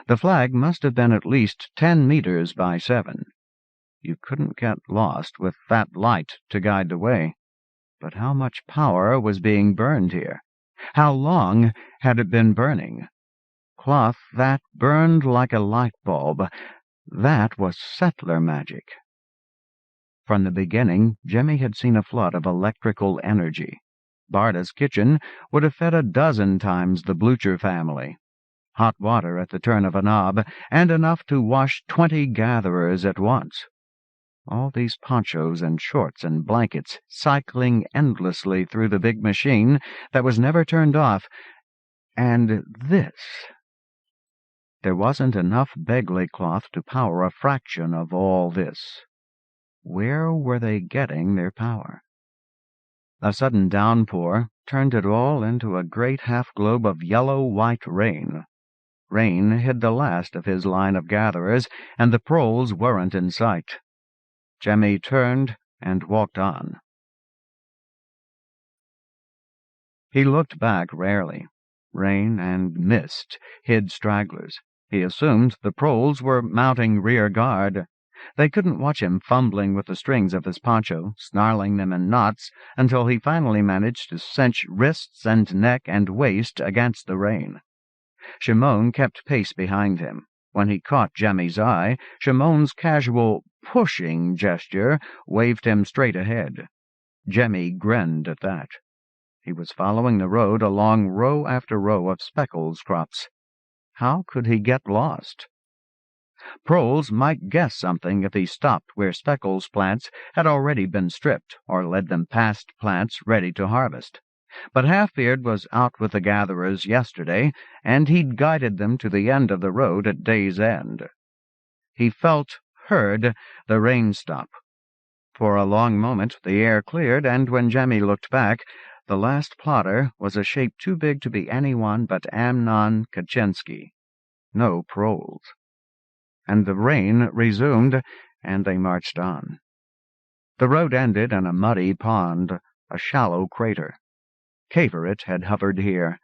The flag must have been at least 10 meters by 7. You couldn't get lost with that light to guide the way. But how much power was being burned here? How long had it been burning? Cloth that burned like a light bulb. That was settler magic. From the beginning, Jemmy had seen a flood of electrical energy. Barda's kitchen would have fed a dozen times the Blucher family. Hot water at the turn of a knob, and enough to wash 20 gatherers at once. All these ponchos and shorts and blankets cycling endlessly through the big machine that was never turned off. And this. There wasn't enough Begley cloth to power a fraction of all this. Where were they getting their power? A sudden downpour turned it all into a great half-globe of yellow-white rain. Rain hid the last of his line of gatherers, and the proles weren't in sight. Jemmy turned and walked on. He looked back rarely. Rain and mist hid stragglers. He assumed the proles were mounting rear guard. They couldn't watch him fumbling with the strings of his poncho, snarling them in knots, until he finally managed to cinch wrists and neck and waist against the rain. Shimon kept pace behind him. When he caught Jemmy's eye, Shimon's casual pushing gesture waved him straight ahead. Jemmy grinned at that. He was following the road along row after row of speckles crops. How could he get lost? Proles might guess something if he stopped where speckles plants had already been stripped, or led them past plants ready to harvest. But Halfbeard was out with the gatherers yesterday, and he'd guided them to the end of the road at day's end. He heard the rain stop. For a long moment the air cleared, and when Jemmy looked back, the last plotter was a shape too big to be anyone but Amnon Kaczynski. No proles. And the rain resumed, and they marched on. The road ended in a muddy pond, a shallow crater. Cavorite had hovered here.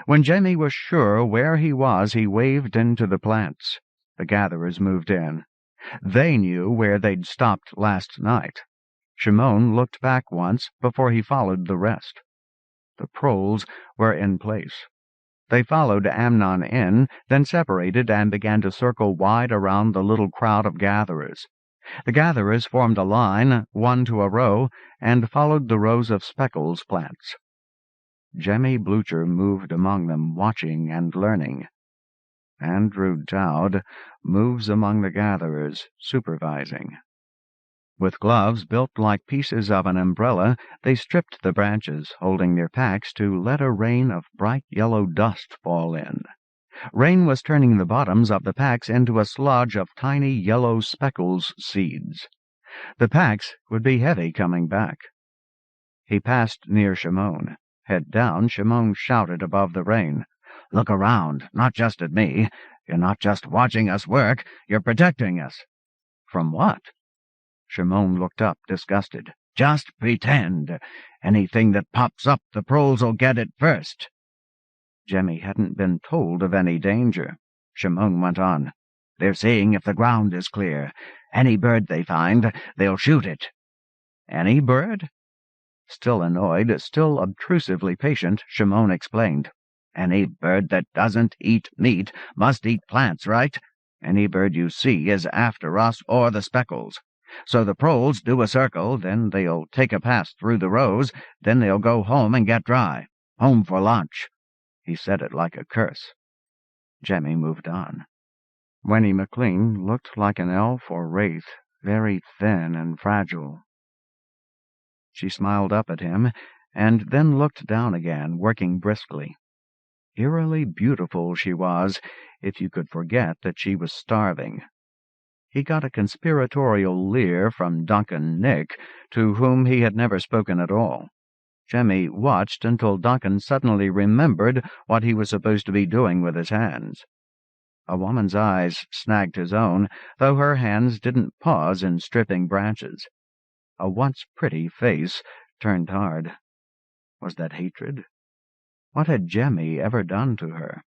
When Jemmy was sure where he was, he waved into the plants. The gatherers moved in. They knew where they'd stopped last night. Shimon looked back once before he followed the rest. The proles were in place. They followed Amnon in, then separated and began to circle wide around the little crowd of gatherers. The gatherers formed a line, one to a row, and followed the rows of speckles plants. Jemmy Blucher moved among them, watching and learning. Andrew Dowd moves among the gatherers, supervising. With gloves built like pieces of an umbrella, they stripped the branches, holding their packs to let a rain of bright yellow dust fall in. Rain was turning the bottoms of the packs into a sludge of tiny yellow speckles seeds. The packs would be heavy coming back. He passed near Shimon. Head down, Shimon shouted above the rain. "Look around, not just at me. You're not just watching us work, you're protecting us." "From what?" Shimon looked up, disgusted. Just pretend. Anything that pops up, the proles'll get it first. Jemmy hadn't been told of any danger. Shimon went on. They're seeing if the ground is clear. Any bird they find, they'll shoot it. Any bird? Still annoyed, still obtrusively patient, Shimon explained. Any bird that doesn't eat meat must eat plants, right? Any bird you see is after us or the speckles. So the proles do a circle, then they'll take a pass through the rows, then they'll go home and get dry. Home for lunch. He said it like a curse. Jemmy moved on. Winnie McLean looked like an elf or wraith, very thin and fragile. She smiled up at him, and then looked down again, working briskly. Eerily beautiful she was, if you could forget that she was starving. He got a conspiratorial leer from Duncan Nick, to whom he had never spoken at all. Jemmy watched until Duncan suddenly remembered what he was supposed to be doing with his hands. A woman's eyes snagged his own, though her hands didn't pause in stripping branches. A once pretty face turned hard. Was that hatred? What had Jemmy ever done to her?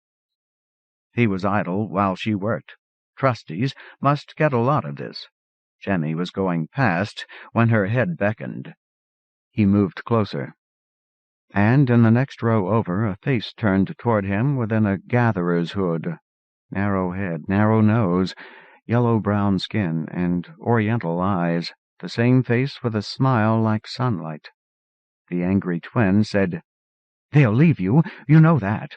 He was idle while she worked. Trustees must get a lot of this. Jemmy was going past when her head beckoned. He moved closer. And in the next row over, a face turned toward him within a gatherer's hood. Narrow head, narrow nose, yellow-brown skin, and oriental eyes. The same face with a smile like sunlight. The angry twin said, "They'll leave you, you know that."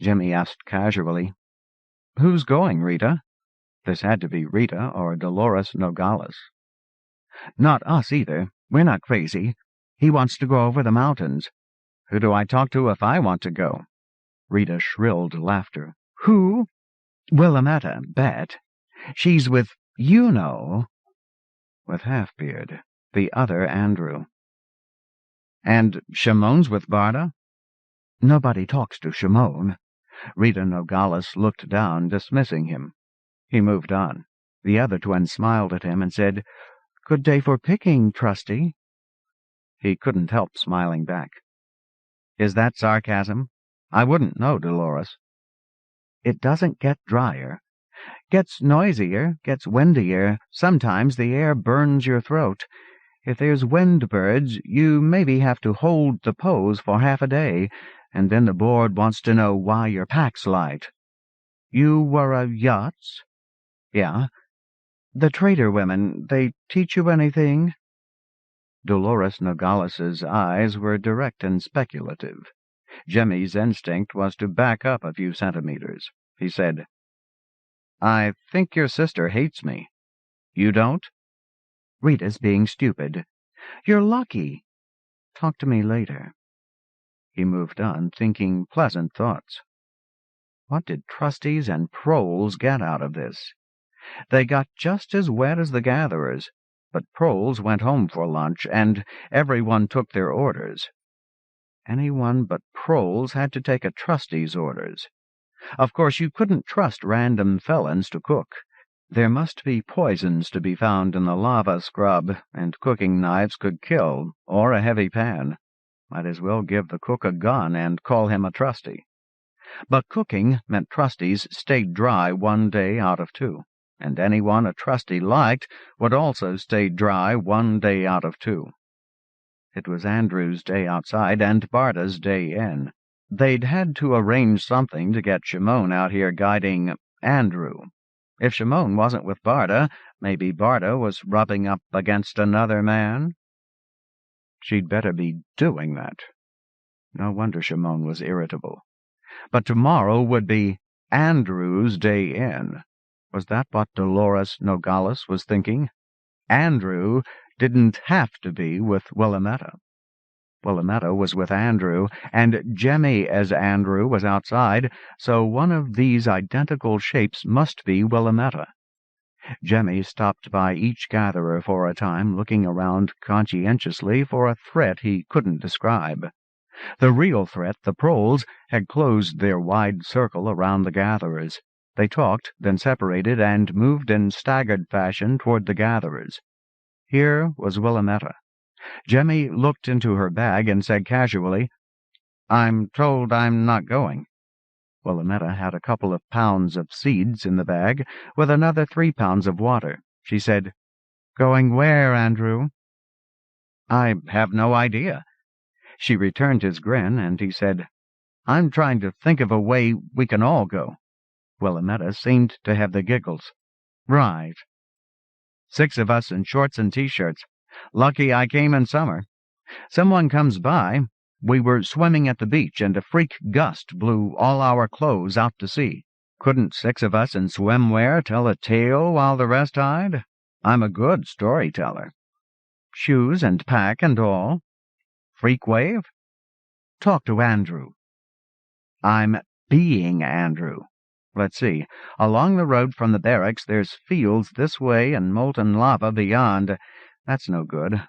Jemmy asked casually. "Who's going, Rita?" This had to be Rita or Dolores Nogales. "Not us either. We're not crazy. He wants to go over the mountains." "Who do I talk to if I want to go?" Rita shrilled laughter. "Who?" "Willametta, bet. She's with, you know." With Half-Beard, the other Andrew. "And Shimon's with Barda?" "Nobody talks to Shimon." Rita Nogales looked down, dismissing him. He moved on. The other twin smiled at him and said, "Good day for picking, Trusty." He couldn't help smiling back. "Is that sarcasm? I wouldn't know, Dolores." "It doesn't get drier. Gets noisier, gets windier. Sometimes the air burns your throat. If there's wind birds, you maybe have to hold the pose for half a day, and then the board wants to know why your pack's light." "You were a yachts?" "Yeah." "The trader women, they teach you anything?" Dolores Nogales's eyes were direct and speculative. Jemmy's instinct was to back up a few centimeters. He said, "I think your sister hates me." "You don't?" "Rita's being stupid." "You're lucky." "Talk to me later." He moved on, thinking pleasant thoughts. What did trustees and proles get out of this? They got just as wet as the gatherers, but proles went home for lunch, and everyone took their orders. Anyone but proles had to take a trustee's orders. Of course, you couldn't trust random felons to cook. There must be poisons to be found in the lava scrub, and cooking knives could kill, or a heavy pan. Might as well give the cook a gun and call him a trustee. But cooking meant trustees stayed dry 1 day out of 2, and anyone a trustee liked would also stay dry 1 day out of 2. It was Andrew's day outside and Barda's day in. They'd had to arrange something to get Shimon out here guiding Andrew. If Shimon wasn't with Barda, maybe Barda was rubbing up against another man. She'd better be doing that. No wonder Shimon was irritable. But tomorrow would be Andrew's day in. Was that what Dolores Nogales was thinking? Andrew didn't have to be with Willametta. Willametta was with Andrew, and Jemmy as Andrew was outside, so one of these identical shapes must be Willametta. Jemmy stopped by each gatherer for a time, looking around conscientiously for a threat he couldn't describe. The real threat, the proles, had closed their wide circle around the gatherers. They talked, then separated, and moved in staggered fashion toward the gatherers. Here was Willametta. Jemmy looked into her bag and said casually, "I'm told I'm not going." Willametta had a couple of pounds of seeds in the bag, with another 3 pounds of water. She said, "Going where, Andrew?" "I have no idea." She returned his grin, and he said, "I'm trying to think of a way we can all go." Willametta seemed to have the giggles. "Right. 6 of us in shorts and T-shirts. Lucky I came in summer. Someone comes by. We were swimming at the beach, and a freak gust blew all our clothes out to sea. Couldn't 6 of us in swimwear tell a tale while the rest hide? I'm a good storyteller. Shoes and pack and all. Freak wave? Talk to Andrew." "I'm being Andrew. Let's see. Along the road from the barracks there's fields this way and molten lava beyond. That's no good.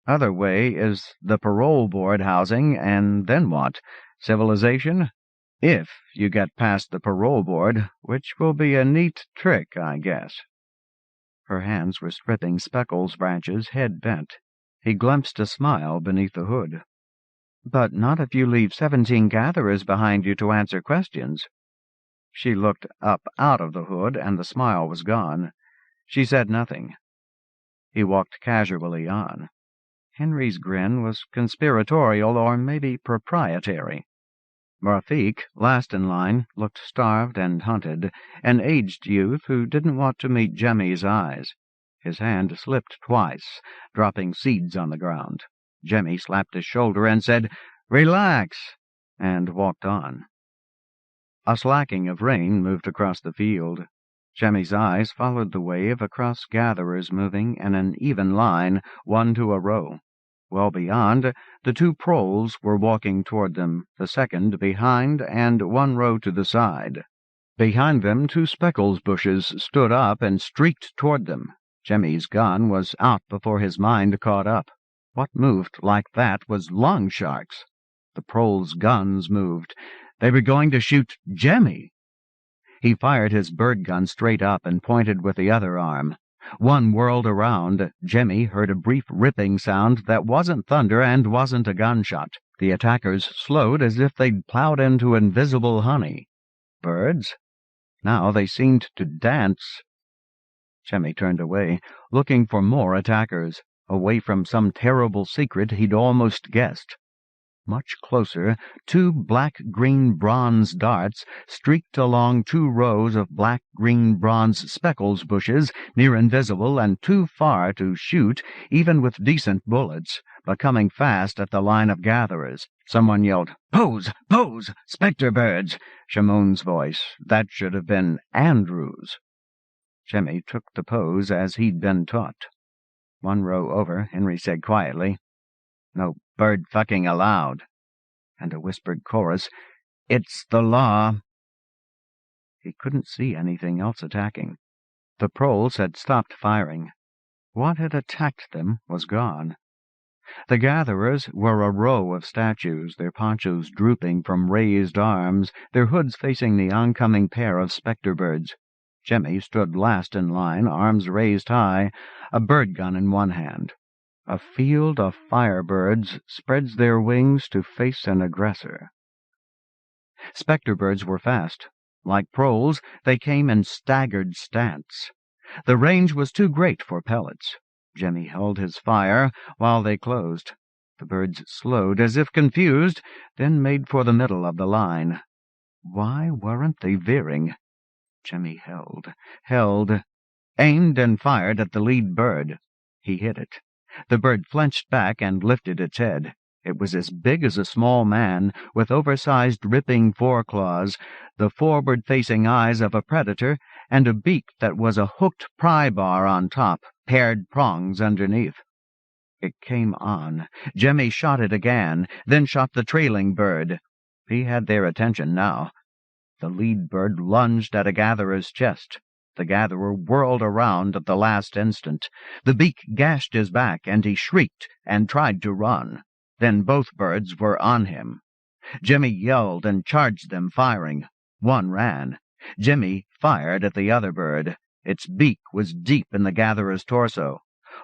Other way is the parole board housing, and then what? Civilization? If you get past the parole board, which will be a neat trick, I guess." Her hands were stripping Speckles' branches, head bent. He glimpsed a smile beneath the hood. "But not if you leave 17 gatherers behind you to answer questions." She looked up out of the hood, and the smile was gone. She said nothing. He walked casually on. Henry's grin was conspiratorial, or maybe proprietary. Rafiq, last in line, looked starved and hunted, an aged youth who didn't want to meet Jemmy's eyes. His hand slipped twice, dropping seeds on the ground. Jemmy slapped his shoulder and said, "Relax," and walked on. A slacking of rain moved across the field. Jemmy's eyes followed the wave across gatherers moving in an even line, one to a row. Well beyond, the 2 proles were walking toward them, the second behind and 1 row to the side. Behind them 2 Speckles bushes stood up and streaked toward them. Jemmy's gun was out before his mind caught up. What moved like that was long sharks. The proles' guns moved. They were going to shoot Jemmy. He fired his bird gun straight up and pointed with the other arm. One whirled around. Jemmy heard a brief ripping sound that wasn't thunder and wasn't a gunshot. The attackers slowed as if they'd plowed into invisible honey. Birds? Now they seemed to dance. Jemmy turned away, looking for more attackers, away from some terrible secret he'd almost guessed. Much closer, 2 black-green-bronze darts streaked along 2 rows of black-green-bronze Speckles bushes, near invisible and too far to shoot, even with decent bullets, but coming fast at the line of gatherers. Someone yelled, "Pose! Pose! Spectre birds!" Shamoun's voice. That should have been Andrew's. Jemmy took the pose as he'd been taught. 1 row over, Henry said quietly, "No bird-fucking allowed." And a whispered chorus, "It's the law." He couldn't see anything else attacking. The proles had stopped firing. What had attacked them was gone. The gatherers were a row of statues, their ponchos drooping from raised arms, their hoods facing the oncoming pair of spectre birds. Jemmy stood last in line, arms raised high, a bird gun in one hand. A field of firebirds spreads their wings to face an aggressor. Spectre birds were fast. Like proles, they came in staggered stance. The range was too great for pellets. Jemmy held his fire while they closed. The birds slowed as if confused, then made for the middle of the line. Why weren't they veering? Jemmy held, aimed and fired at the lead bird. He hit it. The bird flinched back and lifted its head. It was as big as a small man, with oversized ripping foreclaws, the forward-facing eyes of a predator, and a beak that was a hooked pry bar on top, paired prongs underneath. It came on. Jemmy shot it again, then shot the trailing bird. He had their attention now. The lead bird lunged at a gatherer's chest. The gatherer whirled around at the last instant. The beak gashed his back, and he shrieked and tried to run. Then both birds were on him. Jemmy yelled and charged them, firing. One ran. Jemmy fired at the other bird. Its beak was deep in the gatherer's torso.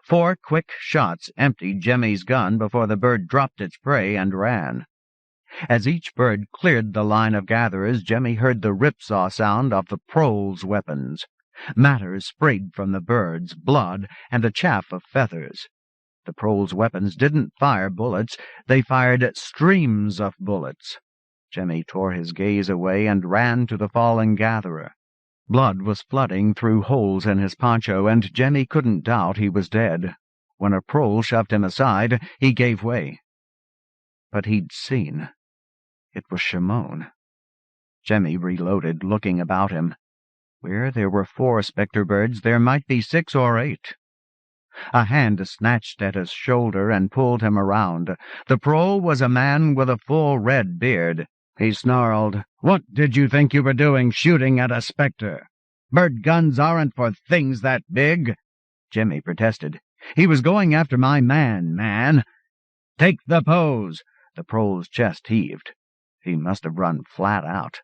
4 quick shots emptied Jemmy's gun before the bird dropped its prey and ran. As each bird cleared the line of gatherers, Jemmy heard the ripsaw sound of the proles' weapons. Matter sprayed from the birds, blood, and the chaff of feathers. The proles' weapons didn't fire bullets, they fired streams of bullets. Jemmy tore his gaze away and ran to the fallen gatherer. Blood was flooding through holes in his poncho, and Jemmy couldn't doubt he was dead. When a prole shoved him aside, he gave way. But he'd seen. It was Shimon. Jemmy reloaded, looking about him. Where there were 4 spectre birds, there might be 6 or 8. A hand snatched at his shoulder and pulled him around. The prole was a man with a full red beard. He snarled, "What did you think you were doing, shooting at a spectre? Bird guns aren't for things that big." Jemmy protested. "He was going after my man. Take the pose." The prole's chest heaved. He must have run flat out.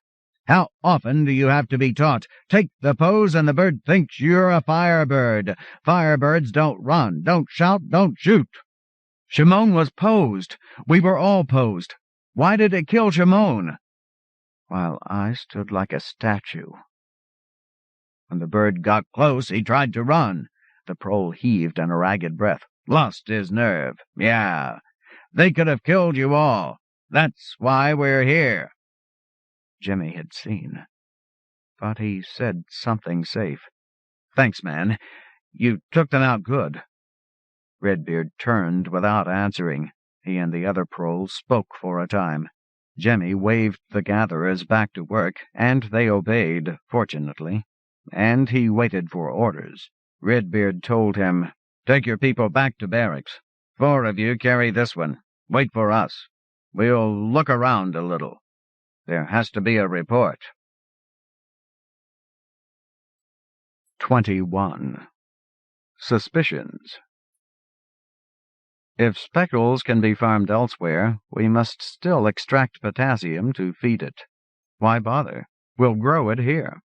"How often do you have to be taught? Take the pose and the bird thinks you're a firebird. Firebirds don't run, don't shout, don't shoot." Shimon was posed. We were all posed. Why did it kill Shimon? While I stood like a statue. When the bird got close, he tried to run. The prole heaved in a ragged breath. "Lost his nerve. Yeah. They could have killed you all. That's why we're here." Jemmy had seen. But he said something safe. "Thanks, man. You took them out good." Redbeard turned without answering. He and the other proles spoke for a time. Jemmy waved the gatherers back to work, and they obeyed, fortunately. And he waited for orders. Redbeard told him, "Take your people back to barracks. 4 of you carry this one. Wait for us. We'll look around a little. There has to be a report." 21. Suspicions. If speckles can be farmed elsewhere, we must still extract potassium to feed it. Why bother? We'll grow it here.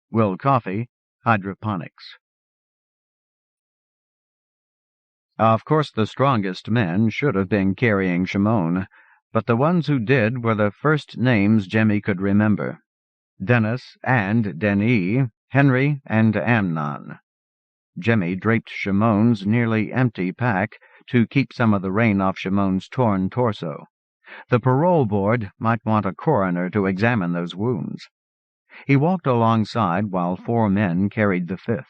Will Coffee, Hydroponics. Of course the strongest men should have been carrying Shimon, but the ones who did were the first names Jemmy could remember. Dennis and Denis, Henry and Amnon. Jemmy draped Shimon's nearly empty pack to keep some of the rain off Shimon's torn torso. The parole board might want a coroner to examine those wounds. He walked alongside while 4 men carried the 5th.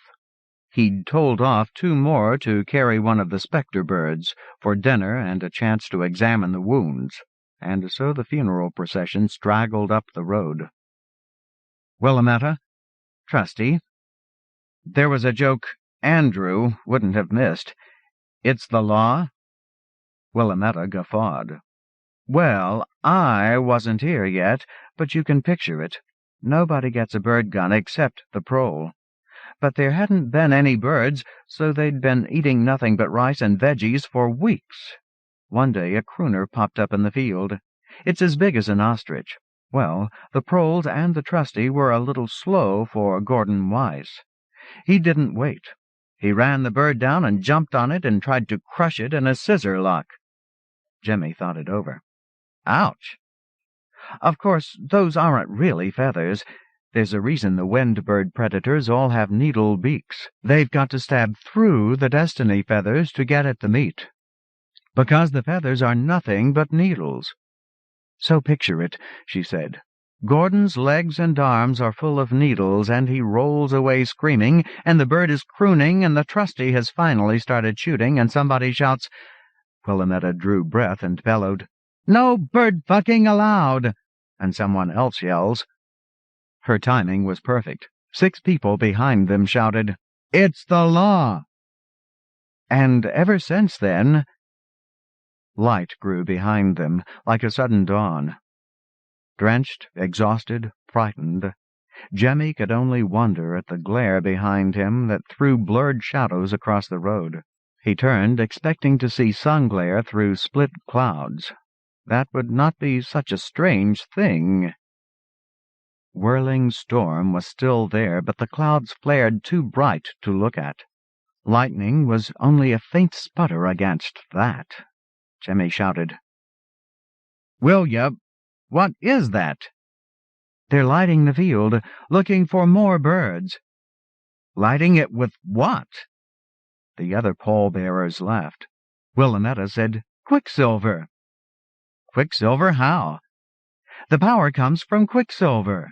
He'd told off 2 more to carry one of the spectre birds for dinner and a chance to examine the wounds, and so the funeral procession straggled up the road. Willamette, Trusty. There was a joke Andrew wouldn't have missed. It's the law? Willamette guffawed. Well, I wasn't here yet, but you can picture it. Nobody gets a bird gun except the prole. But there hadn't been any birds, so they'd been eating nothing but rice and veggies for weeks. One day a crooner popped up in the field. It's as big as an ostrich. Well, the proles and the trusty were a little slow for Gordon Weiss. He didn't wait. He ran the bird down and jumped on it and tried to crush it in a scissor lock. Jemmy thought it over. Ouch! Of course, those aren't really feathers. There's a reason the wind-bird predators all have needle beaks. They've got to stab through the destiny feathers to get at the meat. Because the feathers are nothing but needles. So picture it, she said. Gordon's legs and arms are full of needles, and he rolls away screaming, and the bird is crooning, and the trusty has finally started shooting, and somebody shouts... Willamette drew breath and bellowed, "No bird-fucking allowed!" And someone else yells. Her timing was perfect. 6 people behind them shouted, "It's the law!" And ever since then... Light grew behind them, like a sudden dawn. Drenched, exhausted, frightened, Jemmy could only wonder at the glare behind him that threw blurred shadows across the road. He turned, expecting to see sun glare through split clouds. That would not be such a strange thing. Whirling storm was still there, but the clouds flared too bright to look at. Lightning was only a faint sputter against that. Jemmy shouted, "Will ya? What is that?" "They're lighting the field, looking for more birds." "Lighting it with what?" The other pallbearers laughed. Willamette said, "Quicksilver." "Quicksilver how?" "The power comes from quicksilver."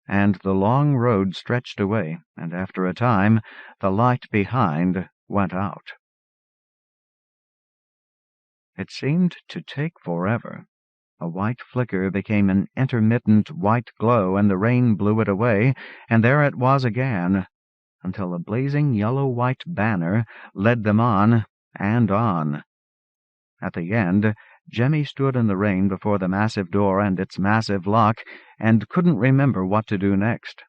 And the long road stretched away, and after a time the light behind went out. It seemed to take forever. A white flicker became an intermittent white glow, and the rain blew it away, and there it was again, until a blazing yellow-white banner led them on and on. At the end, Jemmy stood in the rain before the massive door and its massive lock, and couldn't remember what to do next.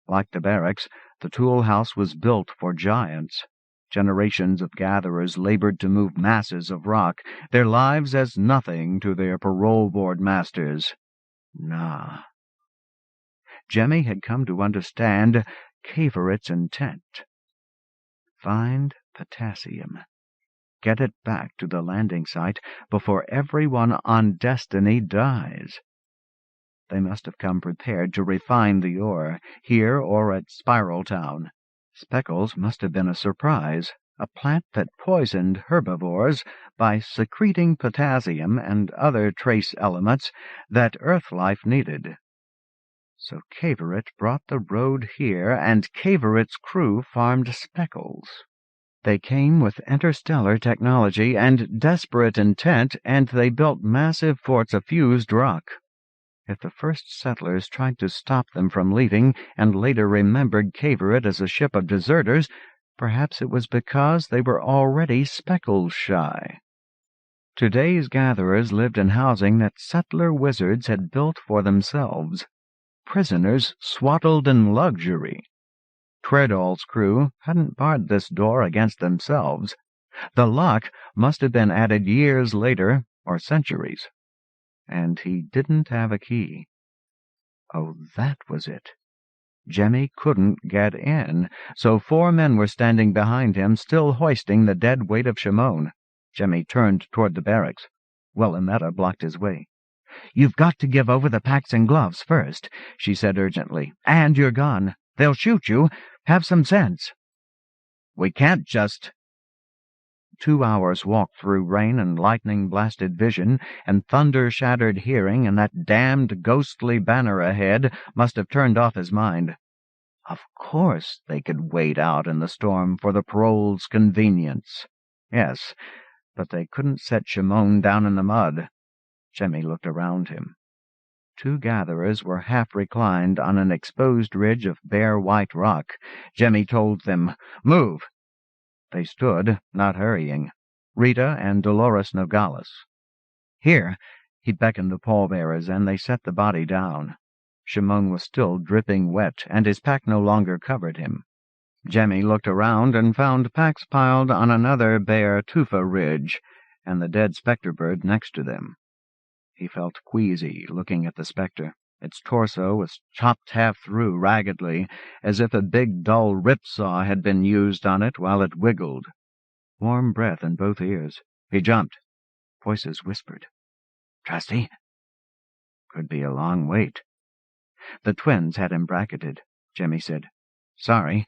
Like the barracks, the tool house was built for giants. Generations of gatherers labored to move masses of rock, their lives as nothing to their parole board masters. Nah. Jemmy had come to understand Caveret's intent. Find potassium. Get it back to the landing site before everyone on Destiny dies. They must have come prepared to refine the ore, here or at Spiral Town. Speckles must have been a surprise, a plant that poisoned herbivores by secreting potassium and other trace elements that Earth life needed. So Caveret brought the road here, and Caveret's crew farmed Speckles. They came with interstellar technology and desperate intent, and they built massive forts of fused rock. If the first settlers tried to stop them from leaving, and later remembered Caveret as a ship of deserters, perhaps it was because they were already Speckles-shy. Today's gatherers lived in housing that settler wizards had built for themselves. Prisoners swaddled in luxury. Treadall's crew hadn't barred this door against themselves. The lock must have been added years later, or centuries. And he didn't have a key. Oh, that was it. Jemmy couldn't get in, so 4 men were standing behind him, still hoisting the dead weight of Shimon. Jemmy turned toward the barracks. Willamette blocked his way. "You've got to give over the packs and gloves first," she said urgently. "And your gun. They'll shoot you. Have some sense." "We can't just—" 2 hours' walk through rain and lightning-blasted vision and thunder-shattered hearing, and that damned ghostly banner ahead must have turned off his mind. Of course they could wait out in the storm for the parole's convenience. Yes, but they couldn't set Shimon down in the mud. Jemmy looked around him. 2 gatherers were half-reclined on an exposed ridge of bare white rock. Jemmy told them, "Move!" They stood, not hurrying. Rita and Dolores Nogales. "Here!" He beckoned the pallbearers, and they set the body down. Shimon was still dripping wet, and his pack no longer covered him. Jemmy looked around and found packs piled on another bare tufa ridge, and the dead spectre bird next to them. He felt queasy looking at the spectre. Its torso was chopped half through raggedly, as if a big dull rip-saw had been used on it while it wiggled. Warm breath in both ears. He jumped. Voices whispered. "Trusty?" "Could be a long wait." The twins had him bracketed. Jemmy said, "Sorry.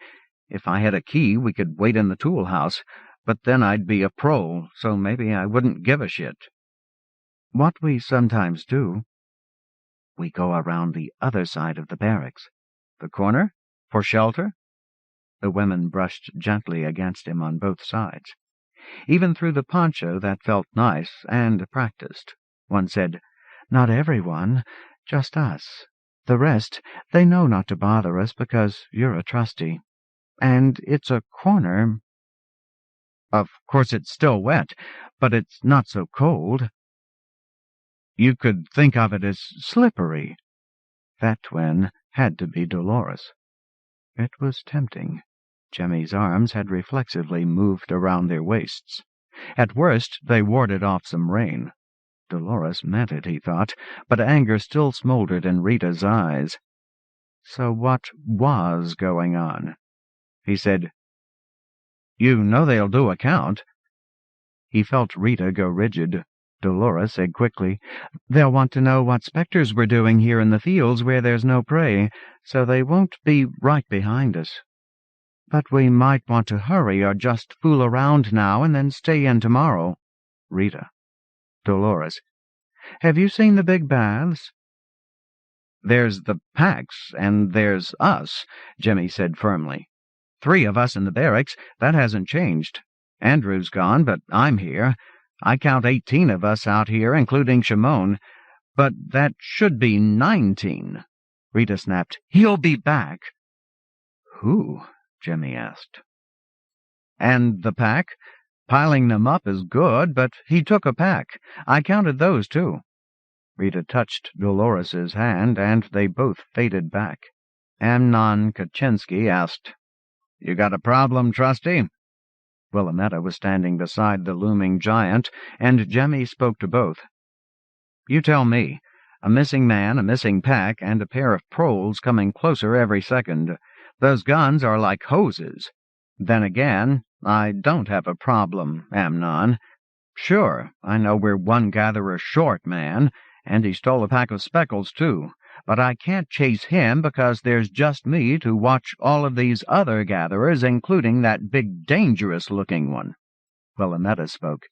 If I had a key, we could wait in the tool house, but then I'd be a prole, so maybe I wouldn't give a shit." "What we sometimes do, we go around the other side of the barracks." "The corner? For shelter?" The women brushed gently against him on both sides. Even through the poncho that felt nice and practiced. One said, "Not everyone, just us. The rest, they know not to bother us because you're a trustee. And it's a corner." "Of course it's still wet, but it's not so cold." "You could think of it as slippery." That twin had to be Dolores. It was tempting. Jemmy's arms had reflexively moved around their waists. At worst, they warded off some rain. Dolores meant it, he thought, but anger still smoldered in Rita's eyes. So what was going on? He said, You know they'll do a count. He felt Rita go rigid. Dolores said quickly, "They'll want to know what specters we're doing here in the fields where there's no prey, so they won't be right behind us. But we might want to hurry or just fool around now and then stay in tomorrow." Rita. Dolores. "Have you seen the big baths?" "There's the packs, and there's us," Jimmy said firmly. "3 of us in the barracks. That hasn't changed. Andrew's gone, but I'm here. I count 18 of us out here, including Shimon. But that should be 19. Rita snapped, "He'll be back." "Who?" Jimmy asked. "And the pack? Piling them up is good, but he took a pack. I counted those, too." Rita touched Dolores's hand, and they both faded back. Amnon Kaczynski asked, "You got a problem, Trusty?" Willamette was standing beside the looming giant, and Jemmy spoke to both. "You tell me. A missing man, a missing pack, and a pair of proles coming closer every second. Those guns are like hoses. Then again, I don't have a problem, Amnon. Sure, I know we're one gatherer short, man, and he stole a pack of speckles, too. But I can't chase him because there's just me to watch all of these other gatherers, including that big dangerous-looking one." Willamette spoke.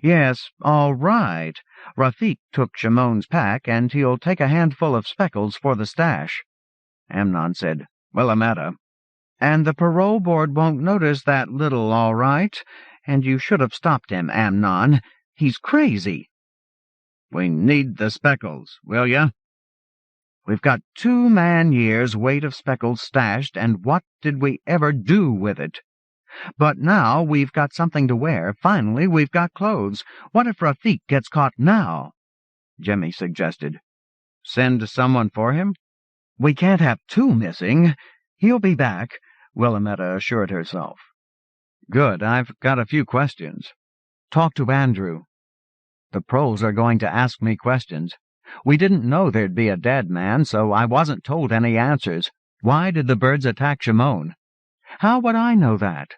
"Yes, all right. Rafik took Shimon's pack, and he'll take a handful of speckles for the stash." Amnon said, "Willamette. And the parole board won't notice that little, all right. And you should have stopped him, Amnon. He's crazy." "We need the speckles, will ya?" "We've got 2 man-years' weight of speckles stashed, and what did we ever do with it? But now we've got something to wear. Finally, we've got clothes. What if Rafik gets caught now?" Jemmy suggested. "Send someone for him?" "We can't have 2 missing. He'll be back," Willamette assured herself. "Good. I've got a few questions." "Talk to Andrew." "The proles are going to ask me questions. We didn't know there'd be a dead man, so I wasn't told any answers. Why did the birds attack Shimon?" "How would I know that?"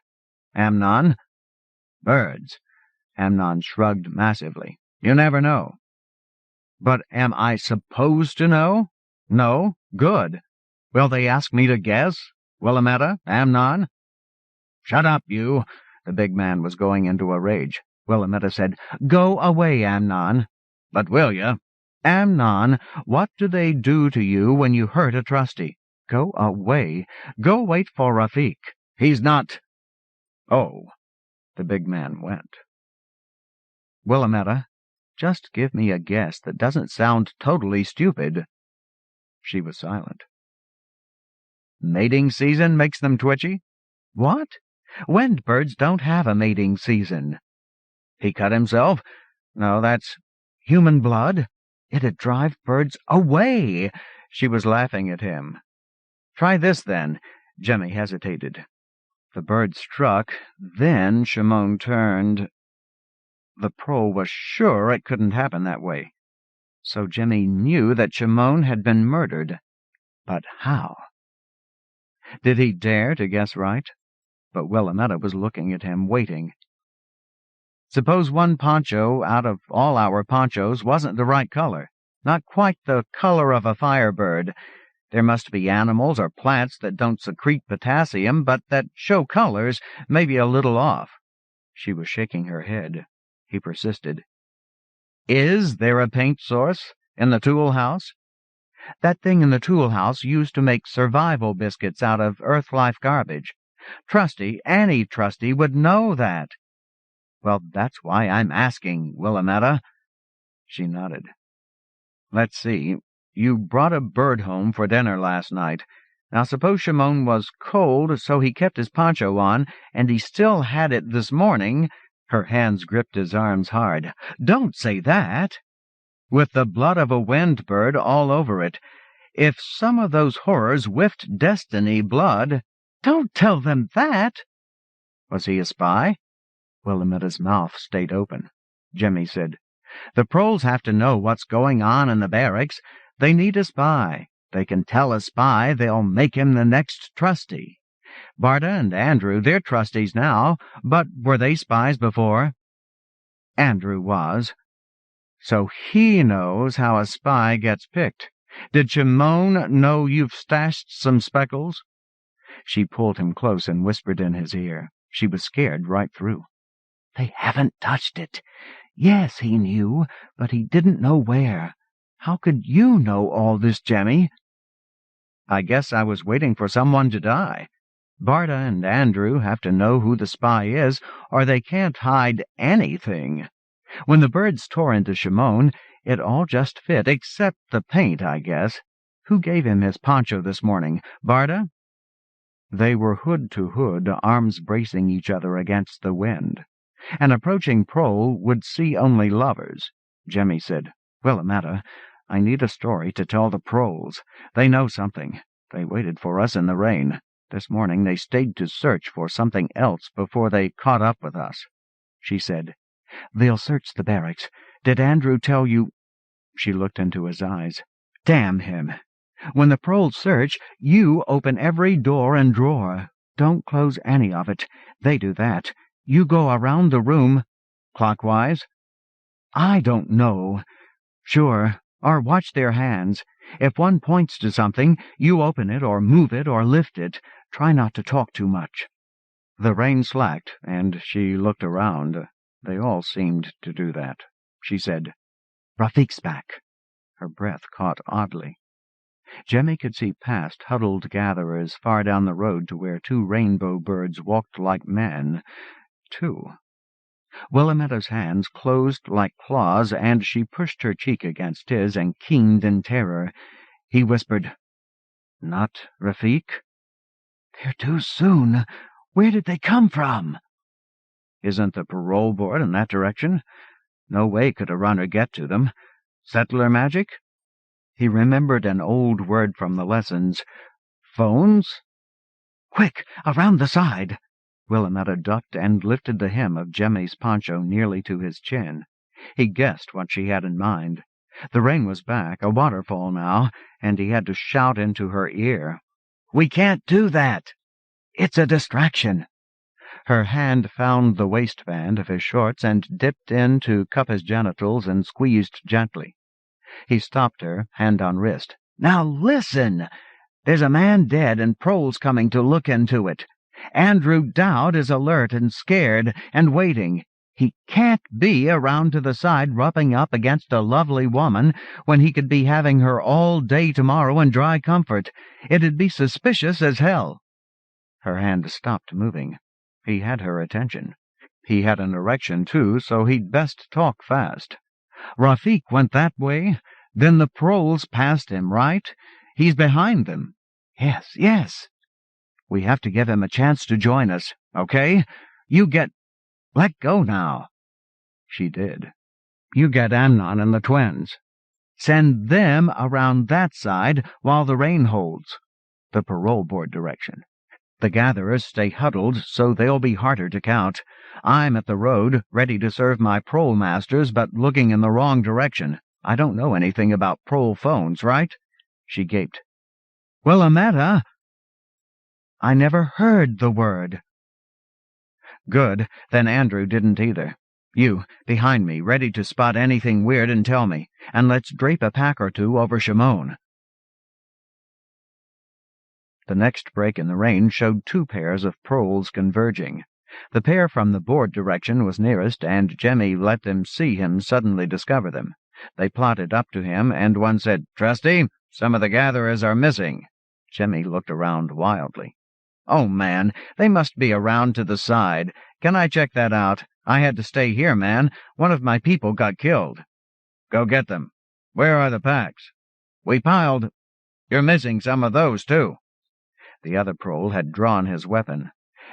"Amnon?" "Birds." Amnon shrugged massively. "You never know." "But am I supposed to know?" "No? Good. Will they ask me to guess? Willamette? Amnon?" "Shut up, you!" The big man was going into a rage. Willamette said, "Go away, Amnon." "But will ya?" "Amnon, what do they do to you when you hurt a trustee? Go away. Go wait for Rafik." "He's not—" "Oh." The big man went. "Willamette, just give me a guess that doesn't sound totally stupid." She was silent. "Mating season makes them twitchy?" "What? Wind birds don't have a mating season." "He cut himself?" "No, that's human blood. It'd drive birds away." She was laughing at him. "Try this, then." Jemmy hesitated. The bird struck. Then Shimon turned. The prole was sure it couldn't happen that way. So Jemmy knew that Shimon had been murdered. But how? Did he dare to guess right? But Willamette was looking at him, waiting. "Suppose one poncho out of all our ponchos wasn't the right color, not quite the color of a firebird. There must be animals or plants that don't secrete potassium, but that show colors, maybe a little off." She was shaking her head. He persisted. "Is there a paint source in the tool house?" "That thing in the tool house used to make survival biscuits out of Earth-life garbage. Trusty, any trustee would know that." "Well, that's why I'm asking, Willamette." She nodded. "Let's see. You brought a bird home for dinner last night. Now suppose Shimon was cold, so he kept his poncho on, and he still had it this morning." Her hands gripped his arms hard. "Don't say that." "With the blood of a wind bird all over it. If some of those horrors whiffed destiny blood—" "Don't tell them that." "Was he a spy?" Willamette's mouth stayed open. Jemmy said, "The proles have to know what's going on in the barracks. They need a spy. They can tell a spy they'll make him the next trustee. Barda and Andrew, they're trustees now, but were they spies before? Andrew was. So he knows how a spy gets picked. Did Shimon know you've stashed some speckles? She pulled him close and whispered in his ear. She was scared right through. They haven't touched it. Yes, he knew, but he didn't know where. How could you know all this, Jemmy? I guess I was waiting for someone to die. Barda and Andrew have to know who the spy is, or they can't hide anything. When the birds tore into Shimon, it all just fit, except the paint, I guess. Who gave him his poncho this morning? Barda? They were hood to hood, arms bracing each other against the wind. An approaching prole would see only lovers. Jemmy said, Willamette, I need a story to tell the proles. They know something. They waited for us in the rain. This morning they stayed to search for something else before they caught up with us. She said, They'll search the barracks. Did Andrew tell you? She looked into his eyes. Damn him. When the proles search, you open every door and drawer. Don't close any of it. They do that. You go around the room. Clockwise? I don't know. Sure. Or watch their hands. If one points to something, you open it or move it or lift it. Try not to talk too much. The rain slacked, and she looked around. They all seemed to do that. She said, Rafiq's back. Her breath caught oddly. Jemmy could see past huddled gatherers far down the road to where two rainbow birds walked like men. Two. Willametta's hands closed like claws, and she pushed her cheek against his and keened in terror. He whispered, Not Rafiq? They're too soon. Where did they come from? Isn't the parole board in that direction? No way could a runner get to them. Settler magic? He remembered an old word from the lessons. Phones? Quick, around the side! Willamette ducked and lifted the hem of Jemmy's poncho nearly to his chin. He guessed what she had in mind. The rain was back, a waterfall now, and he had to shout into her ear. We can't do that! It's a distraction! Her hand found the waistband of his shorts and dipped in to cup his genitals and squeezed gently. He stopped her, hand on wrist. Now listen! There's a man dead and proles coming to look into it. Andrew Dowd is alert and scared and waiting. He can't be around to the side rubbing up against a lovely woman when he could be having her all day tomorrow in dry comfort. It'd be suspicious as hell. Her hand stopped moving. He had her attention. He had an erection, too, so he'd best talk fast. Rafiq went that way. Then the proles passed him, right? He's behind them. Yes. We have to give him a chance to join us, okay? Let go now. She did. You get Amnon and the twins. Send them around that side while the rain holds. The parole board direction. The gatherers stay huddled, so they'll be harder to count. I'm at the road, ready to serve my prole masters, but looking in the wrong direction. I don't know anything about prole phones, right? She gaped. Willamette! I never heard the word. Good, then Andrew didn't either. You, behind me, ready to spot anything weird and tell me, and let's drape a pack or two over Shimon. The next break in the rain showed two pairs of proles converging. The pair from the board direction was nearest, and Jemmy let them see him suddenly discover them. They plodded up to him, and one said, Trustee, some of the gatherers are missing. Jemmy looked around wildly. Oh, man, they must be around to the side. Can I check that out? I had to stay here, man. One of my people got killed. Go get them. Where are the packs? We piled. You're missing some of those, too. The other prole had drawn his weapon.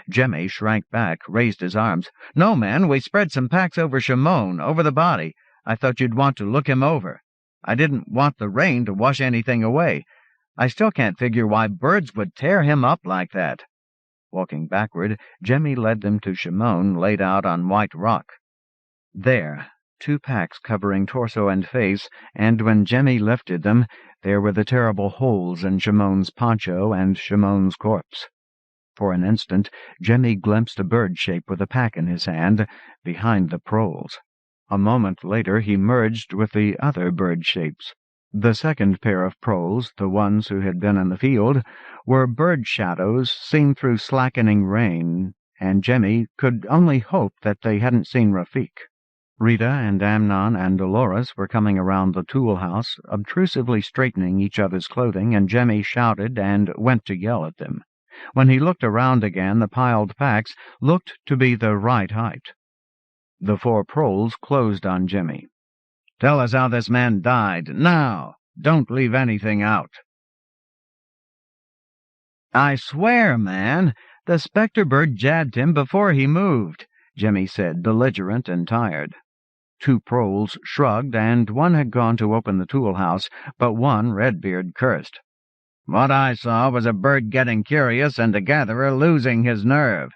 Jemmy shrank back, raised his arms. No, man, we spread some packs over Shimon, over the body. I thought you'd want to look him over. I didn't want the rain to wash anything away. I still can't figure why birds would tear him up like that. Walking backward, Jemmy led them to Shimon, laid out on white rock. There, 2 packs covering torso and face, and when Jemmy lifted them, there were the terrible holes in Shimon's poncho and Shimon's corpse. For an instant, Jimmy glimpsed a bird shape with a pack in his hand, behind the proles. A moment later he merged with the other bird shapes. The second pair of proles, the ones who had been in the field, were bird shadows seen through slackening rain, and Jimmy could only hope that they hadn't seen Rafik. Rita and Amnon and Dolores were coming around the tool house, obtrusively straightening each other's clothing, and Jimmy shouted and went to yell at them. When he looked around again, the piled packs looked to be the right height. The four proles closed on Jimmy. "Tell us how this man died, now! Don't leave anything out." "I swear, man, the specter bird jabbed him before he moved," Jimmy said, belligerent and tired. Two proles shrugged, and one had gone to open the tool house, but one, Redbeard, cursed. "What I saw was a bird getting curious and a gatherer losing his nerve."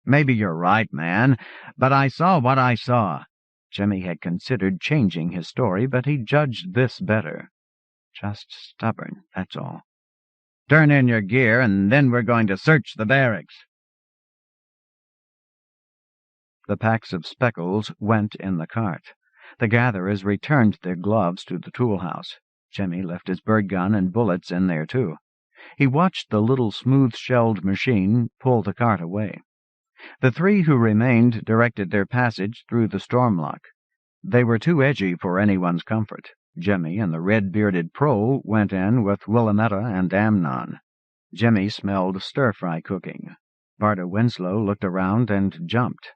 "Maybe you're right, man, but I saw what I saw." Jimmy had considered changing his story, but he judged this better. "Just stubborn, that's all." "Turn in your gear, and then we're going to search the barracks." The packs of speckles went in the cart. The gatherers returned their gloves to the tool house. Jimmy left his bird gun and bullets in there, too. He watched the little smooth-shelled machine pull the cart away. The three who remained directed their passage through the storm lock. They were too edgy for anyone's comfort. Jimmy and the red-bearded prole went in with Willametta and Amnon. Jimmy smelled stir-fry cooking. Barda Winslow looked around and jumped.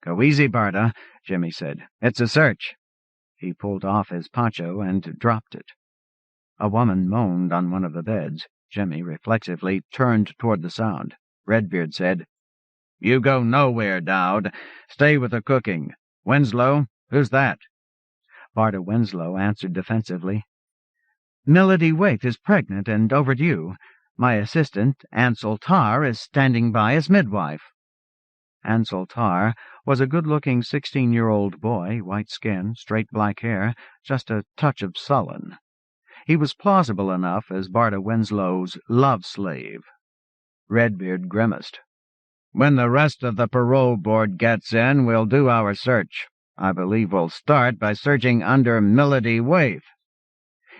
"Go easy, Barda," Jimmy said. "It's a search." He pulled off his poncho and dropped it. A woman moaned on one of the beds. Jimmy reflexively turned toward the sound. Redbeard said, "You go nowhere, Dowd. Stay with the cooking. Winslow, who's that?" Barda Winslow answered defensively. "Melody Waite is pregnant and overdue. My assistant, Ansel Tarr, is standing by as midwife." Ansel Tarr was a good-looking 16-year-old boy, white skin, straight black hair, just a touch of sullen. He was plausible enough as Barda Winslow's love slave. Redbeard grimaced. "When the rest of the parole board gets in, we'll do our search. I believe we'll start by searching under Melody Waite."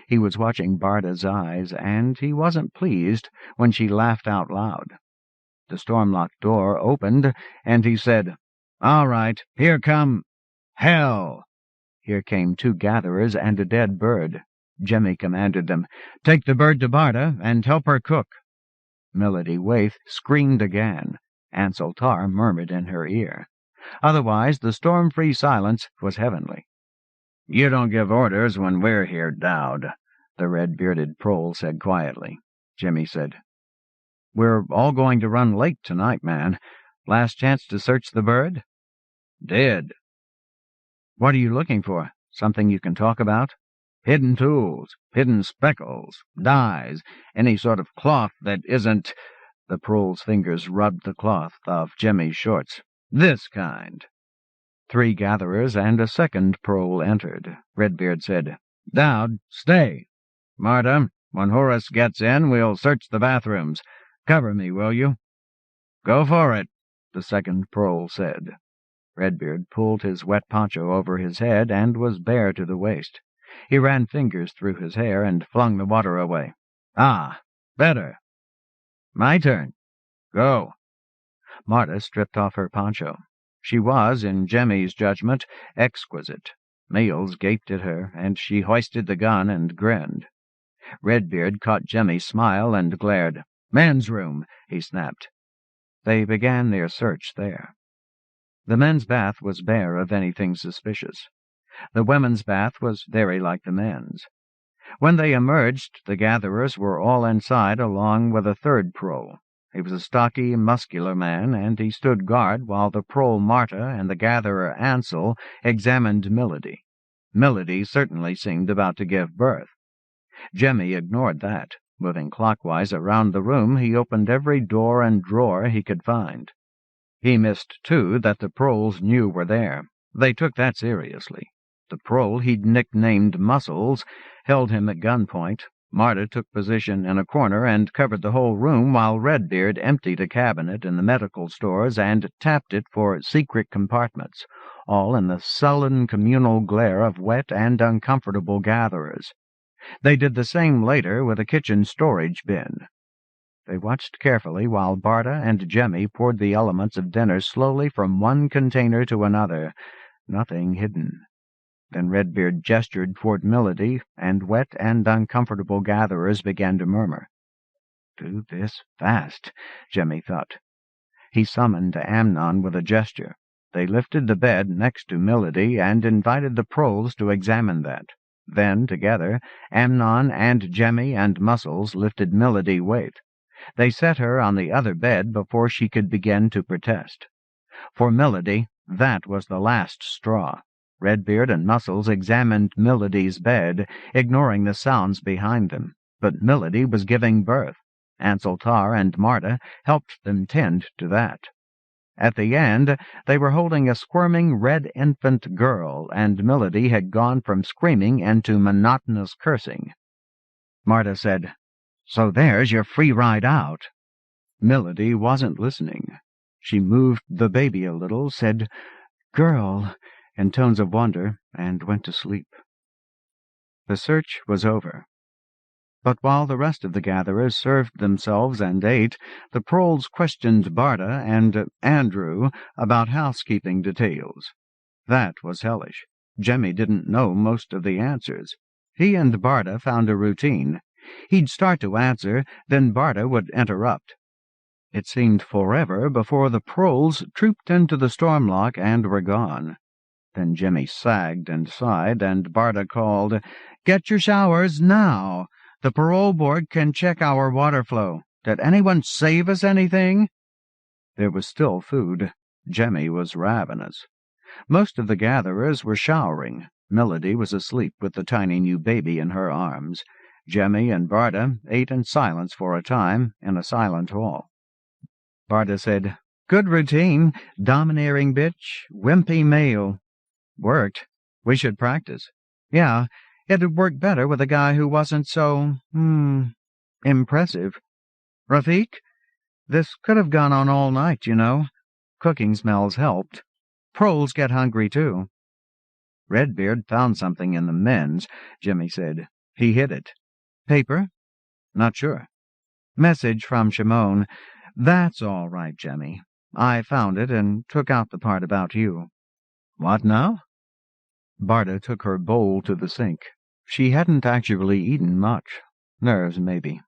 He was watching Barda's eyes, and he wasn't pleased when she laughed out loud. The storm-locked door opened, and he said, "All right, here come—" "Hell!" Here came two gatherers and a dead bird. Jimmy commanded them, "Take the bird to Barda and help her cook." Melody Waite screamed again. Ansel Tarr murmured in her ear. Otherwise, the storm-free silence was heavenly. "You don't give orders when we're here, Dowd," the red-bearded prole said quietly. Jimmy said, "We're all going to run late tonight, man. Last chance to search the bird?" "Did." "What are you looking for? Something you can talk about?" "Hidden tools, hidden speckles, dyes, any sort of cloth that isn't—" The prole's fingers rubbed the cloth off Jimmy's shorts. "This kind." Three gatherers and a second prole entered. Redbeard said, "Dowd, stay. Marta, when Horace gets in, we'll search the bathrooms. Cover me, will you?" "Go for it," the second prole said. Redbeard pulled his wet poncho over his head and was bare to the waist. He ran fingers through his hair and flung the water away. "Ah, better." "My turn." "Go." Marta stripped off her poncho. She was, in Jimmy's judgment, exquisite. Males gaped at her, and she hoisted the gun and grinned. Redbeard caught Jimmy's smile and glared. "Men's room," he snapped. They began their search there. The men's bath was bare of anything suspicious. The women's bath was very like the men's. When they emerged, the gatherers were all inside along with a third prole. He was a stocky, muscular man, and he stood guard while the prole Marta and the gatherer Ansel examined Melody. Melody certainly seemed about to give birth. Jimmy ignored that. Moving clockwise around the room, he opened every door and drawer he could find. He missed, too, that the proles knew were there. They took that seriously. The prole he'd nicknamed Muscles held him at gunpoint. Marta took position in a corner and covered the whole room while Redbeard emptied a cabinet in the medical stores and tapped it for secret compartments, all in the sullen communal glare of wet and uncomfortable gatherers. They did the same later with a kitchen storage bin. They watched carefully while Barta and Jemmy poured the elements of dinner slowly from one container to another, nothing hidden. Then Redbeard gestured toward Milady, and wet and uncomfortable gatherers began to murmur. "Do this fast," Jemmy thought. He summoned Amnon with a gesture. They lifted the bed next to Milady and invited the proles to examine that. Then, together, Amnon and Jemmy and Muscles lifted Milady Waite. They set her on the other bed before she could begin to protest. For Milady, that was the last straw. Redbeard and Muscles examined Milady's bed, ignoring the sounds behind them. But Milady was giving birth. Ansel Tar and Marta helped them tend to that. At the end, they were holding a squirming red infant girl, and Milady had gone from screaming into monotonous cursing. Marta said, "So there's your free ride out." Milady wasn't listening. She moved the baby a little, said, "Girl," in tones of wonder, and went to sleep. The search was over. But while the rest of the gatherers served themselves and ate, the proles questioned Barta and Andrew about housekeeping details. That was hellish. Jemmy didn't know most of the answers. He and Barta found a routine. He'd start to answer, then Barta would interrupt. It seemed forever before the proles trooped into the stormlock and were gone. Then Jemmy sagged and sighed, and Barta called, "Get your showers now! The parole board can check our water flow. Did anyone save us anything?" There was still food. Jemmy was ravenous. Most of the gatherers were showering. Milady was asleep with the tiny new baby in her arms. Jemmy and Barta ate in silence for a time in a silent hall. Barta said, "Good routine. Domineering bitch, wimpy male. Worked. We should practice. Yeah, it'd work better with a guy who wasn't so, impressive. Rafik? This could have gone on all night, you know. Cooking smells helped. Proles get hungry, too." Redbeard found something in the men's, Jemmy said. He hid it. "Paper?" "Not sure." "Message from Shimon. That's all right, Jemmy. I found it and took out the part about you." "What now?" Barta took her bowl to the sink. She hadn't actually eaten much. Nerves, maybe.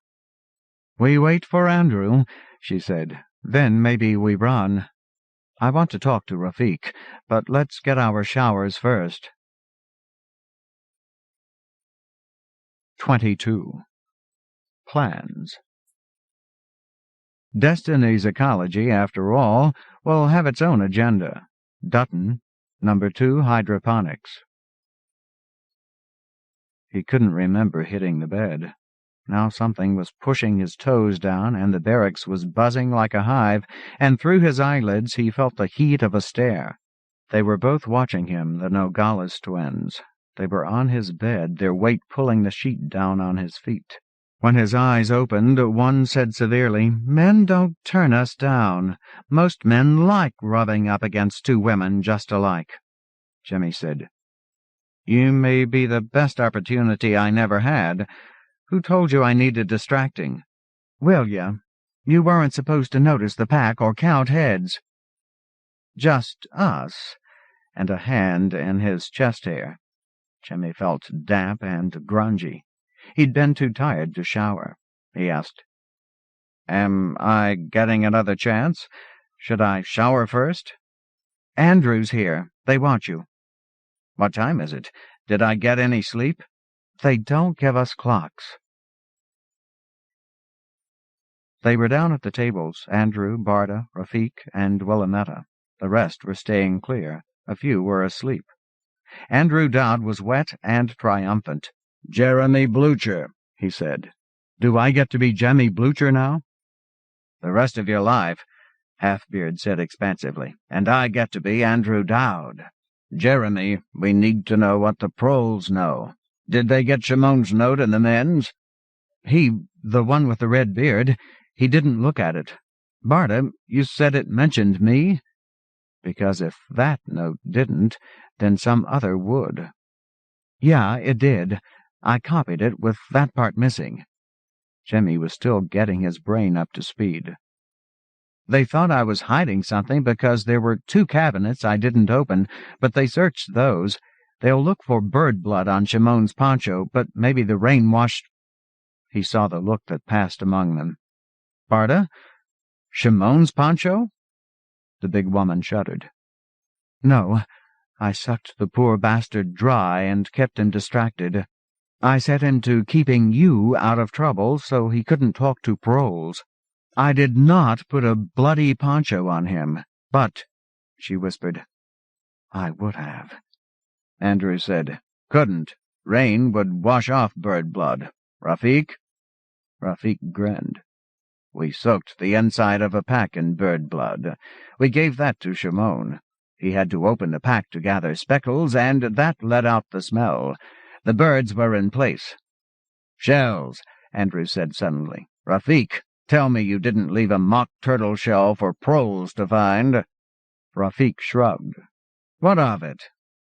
"We wait for Andrew," she said. "Then maybe we run. I want to talk to Rafik, but let's get our showers first." 22. Plans. Destiny's ecology, after all, will have its own agenda. Dutton, Number 2 Hydroponics. He couldn't remember hitting the bed. Now something was pushing his toes down, and the barracks was buzzing like a hive, and through his eyelids he felt the heat of a stare. They were both watching him, the Nogales twins. They were on his bed, their weight pulling the sheet down on his feet. When his eyes opened, one said severely, "Men don't turn us down. Most men like rubbing up against two women just alike." Jemmy said, "You may be the best opportunity I never had. Who told you I needed distracting?" "Will ya? You weren't supposed to notice the pack or count heads." "Just us," and a hand in his chest hair. Jemmy felt damp and grungy. He'd been too tired to shower. He asked, "Am I getting another chance? Should I shower first?" "Andrew's here. They want you." "What time is it? Did I get any sleep?" "They don't give us clocks." They were down at the tables, Andrew, Barta, Rafik, and Willametta. The rest were staying clear. A few were asleep. Andrew Dodd was wet and triumphant. "Jeremy Blucher," he said. "Do I get to be Jemmy Blucher now?" "The rest of your life," Halfbeard said expansively, "and I get to be Andrew Dowd. Jeremy, we need to know what the proles know. Did they get Shimon's note in the men's?" The one with the red beard, he didn't look at it. Barda, you said it mentioned me? Because if that note didn't, then some other would. Yeah, it did. I copied it with that part missing. Jimmy was still getting his brain up to speed. They thought I was hiding something because there were 2 cabinets I didn't open, but they searched those. They'll look for bird blood on Shimon's poncho, but maybe the rain washed... He saw the look that passed among them. Barda? Shimon's poncho? The big woman shuddered. No, I sucked the poor bastard dry and kept him distracted. I set him to keeping you out of trouble so he couldn't talk to proles. I did not put a bloody poncho on him, but, she whispered, I would have. Andrew said, Couldn't. Rain would wash off bird blood. Rafik? Rafik grinned. We soaked the inside of a pack in bird blood. We gave that to Shimon. He had to open the pack to gather speckles, and that let out the smell. The birds were in place. Shells, Andrew said suddenly. Rafik, tell me you didn't leave a mock turtle shell for proles to find. Rafik shrugged. What of it?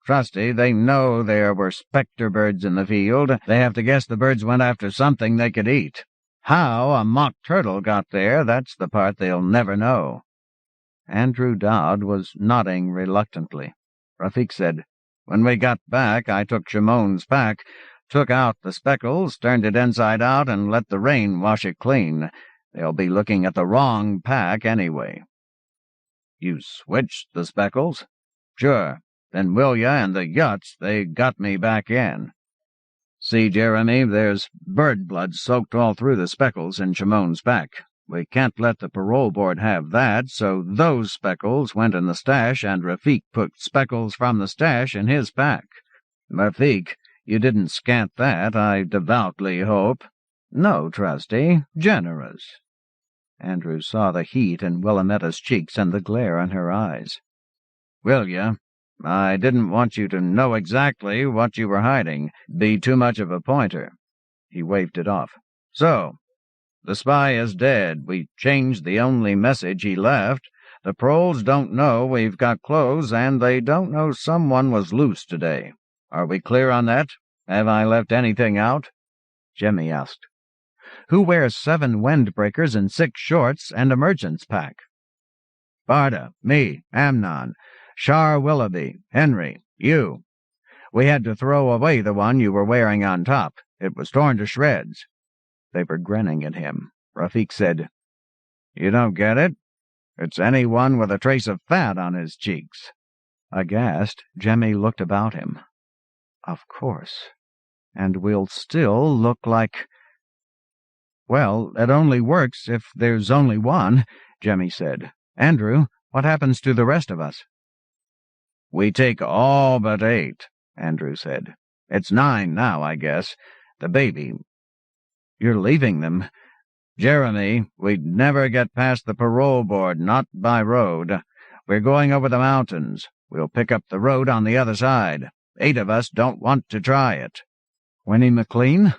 Trusty, they know there were spectre birds in the field. They have to guess the birds went after something they could eat. How a mock turtle got there, that's the part they'll never know. Andrew Dowd was nodding reluctantly. Rafik said, When we got back, I took Shimon's pack, took out the speckles, turned it inside out, and let the rain wash it clean. They'll be looking at the wrong pack anyway. You switched the speckles? Sure. Then Wilya and the Yuts, they got me back in. See, Jeremy, there's bird blood soaked all through the speckles in Shimon's pack. We can't let the parole board have that, so those speckles went in the stash, and Rafik put speckles from the stash in his pack. Rafik, you didn't scant that, I devoutly hope. No, Trusty, generous. Andrew saw the heat in Willametta's cheeks and the glare in her eyes. Wilya, I didn't want you to know exactly what you were hiding. Be too much of a pointer. He waved it off. So, the spy is dead. We changed the only message he left. The proles don't know we've got clothes, and they don't know someone was loose today. Are we clear on that? Have I left anything out? Jemmy asked. Who wears 7 windbreakers and 6 shorts and a merchant's pack? Barda, me, Amnon, Shar Willoughby, Henry, you. We had to throw away the one you were wearing on top. It was torn to shreds. They were grinning at him. Rafik said, You don't get it? It's anyone with a trace of fat on his cheeks. Aghast, Jemmy looked about him. Of course. And we'll still look like... Well, it only works if there's only one, Jemmy said. Andrew, what happens to the rest of us? We take all but 8, Andrew said. It's 9 now, I guess. The baby. You're leaving them. Jeremy, we'd never get past the parole board, not by road. We're going over the mountains. We'll pick up the road on the other side. 8 of us don't want to try it. Winnie McLean?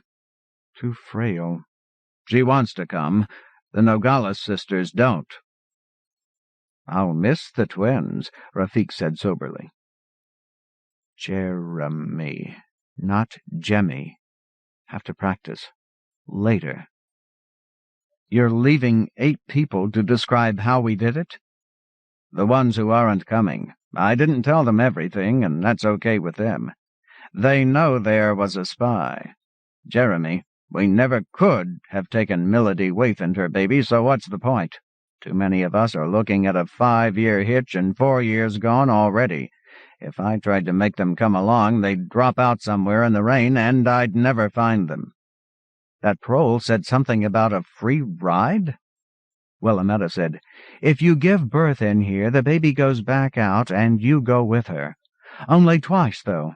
Too frail. She wants to come. The Nogales sisters don't. I'll miss the twins, Rafik said soberly. Jeremy, not Jemmy. Have to practice. Later. You're leaving 8 people to describe how we did it? The ones who aren't coming. I didn't tell them everything, and that's okay with them. They know there was a spy. Jeremy, we never could have taken Milady Waith and her baby, so what's the point? Too many of us are looking at a 5-year hitch and 4 years gone already. If I tried to make them come along, they'd drop out somewhere in the rain, and I'd never find them. That prole said something about a free ride? Willametta said, If you give birth in here, the baby goes back out, and you go with her. Only twice, though.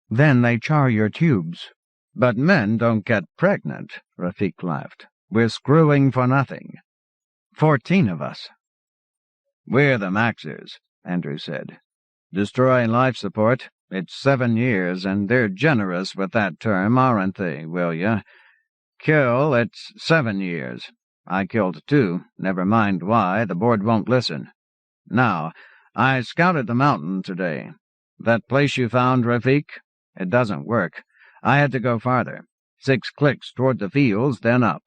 Then they char your tubes. But men don't get pregnant, Rafik laughed. We're screwing for nothing. 14 of us. We're the Maxers, Andrew said. Destroying life support. It's 7 years, and they're generous with that term, aren't they, will ya? Kill, it's 7 years. I killed 2. Never mind why, the board won't listen. Now, I scouted the mountain today. That place you found, Rafik? It doesn't work. I had to go farther. 6 clicks toward the fields, then up.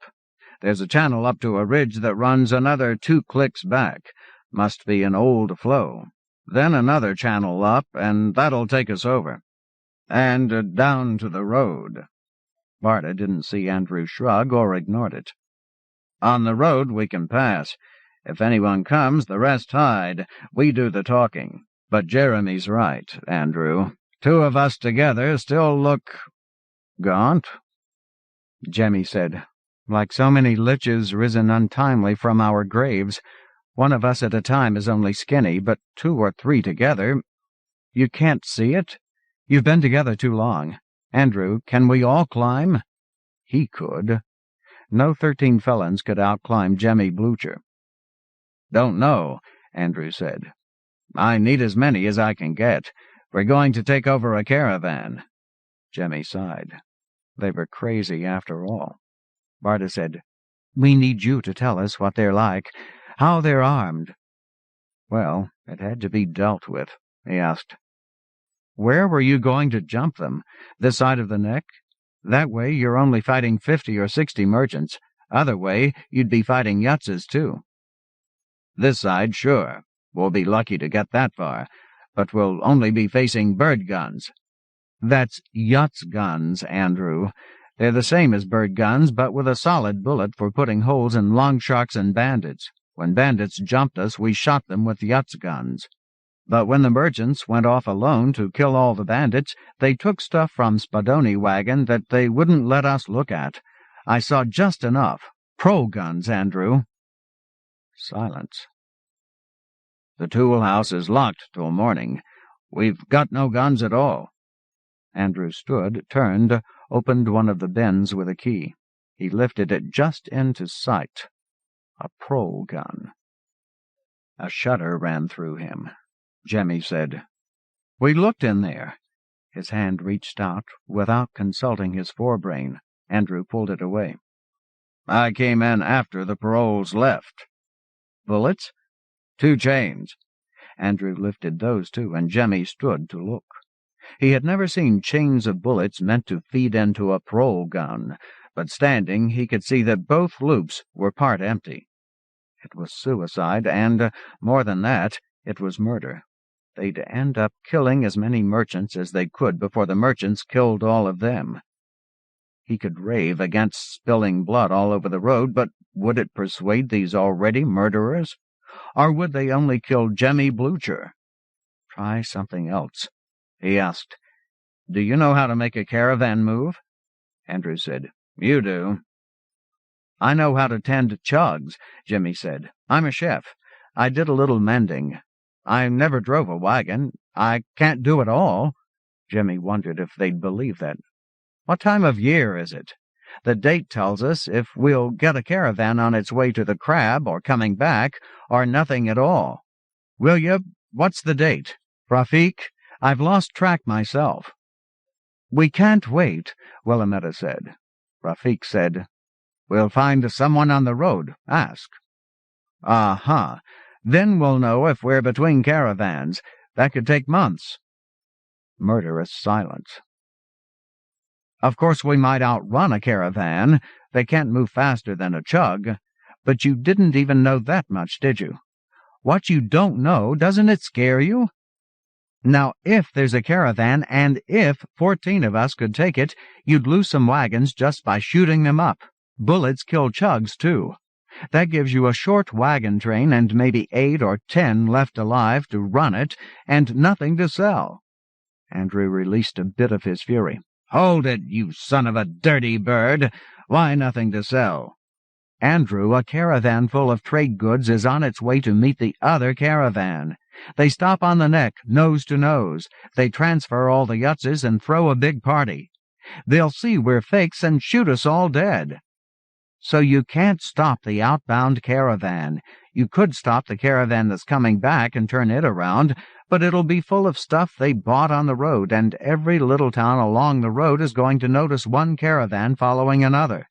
There's a channel up to a ridge that runs another 2 clicks back. Must be an old flow. Then another channel up, and that'll take us over. And down to the road. Barta didn't see Andrew shrug or ignored it. On the road we can pass. If anyone comes, the rest hide. We do the talking. But Jeremy's right, Andrew. 2 of us together still look gaunt. Jemmy said, like so many liches risen untimely from our graves, one of us at a time is only skinny, but 2 or 3 together. You can't see it? You've been together too long. Andrew, can we all climb? He could. No 13 felons could outclimb Jemmy Blucher. Don't know, Andrew said. I need as many as I can get. We're going to take over a caravan. Jemmy sighed. They were crazy after all. Barta said, We need you to tell us what they're like, how they're armed. Well, it had to be dealt with, he asked. Where were you going to jump them? This side of the neck? That way you're only fighting 50 or 60 merchants. Other way, you'd be fighting Yutzes, too. This side, sure. We'll be lucky to get that far, but we'll only be facing bird guns. That's Yutz guns, Andrew. They're the same as bird guns, but with a solid bullet for putting holes in longsharks and bandits. When bandits jumped us, we shot them with Yutz guns. But when the merchants went off alone to kill all the bandits, they took stuff from Spadoni wagon that they wouldn't let us look at. I saw just enough. Pro guns, Andrew. Silence. The tool house is locked till morning. We've got no guns at all. Andrew stood, turned, opened one of the bins with a key. He lifted it just into sight. A pro gun. A shudder ran through him. Jemmy said, We looked in there. His hand reached out, without consulting his forebrain. Andrew pulled it away. I came in after the paroles left. Bullets? 2 chains. Andrew lifted those 2, and Jemmy stood to look. He had never seen chains of bullets meant to feed into a parole gun, but standing he could see that both loops were part empty. It was suicide, and, more than that, it was murder. They'd end up killing as many merchants as they could before the merchants killed all of them. He could rave against spilling blood all over the road, but would it persuade these already murderers? Or would they only kill Jemmy Blucher? Try something else. He asked, Do you know how to make a caravan move? Andrew said, You do. I know how to tend chugs, Jemmy said. I'm a chef. I did a little mending. I never drove a wagon. I can't do it all. Jemmy wondered if they'd believe that. What time of year is it? The date tells us if we'll get a caravan on its way to the Crab or coming back, or nothing at all. Will you? What's the date? Rafik? I've lost track myself. We can't wait, Willametta said. Rafik said, We'll find someone on the road. Ask. Aha. Then we'll know if we're between caravans. That could take months. Murderous silence. Of course we might outrun a caravan. They can't move faster than a chug. But you didn't even know that much, did you? What you don't know, doesn't it scare you? Now, if there's a caravan, and if 14 of us could take it, you'd lose some wagons just by shooting them up. Bullets kill chugs, too. That gives you a short wagon train and maybe 8 or 10 left alive to run it, and nothing to sell. Andrew released a bit of his fury. Hold it, you son of a dirty bird! Why nothing to sell? Andrew, a caravan full of trade goods is on its way to meet the other caravan. They stop on the neck, nose to nose. They transfer all the Yutzes and throw a big party. They'll see we're fakes and shoot us all dead. So you can't stop the outbound caravan. You could stop the caravan that's coming back and turn it around, but it'll be full of stuff they bought on the road, and every little town along the road is going to notice one caravan following another.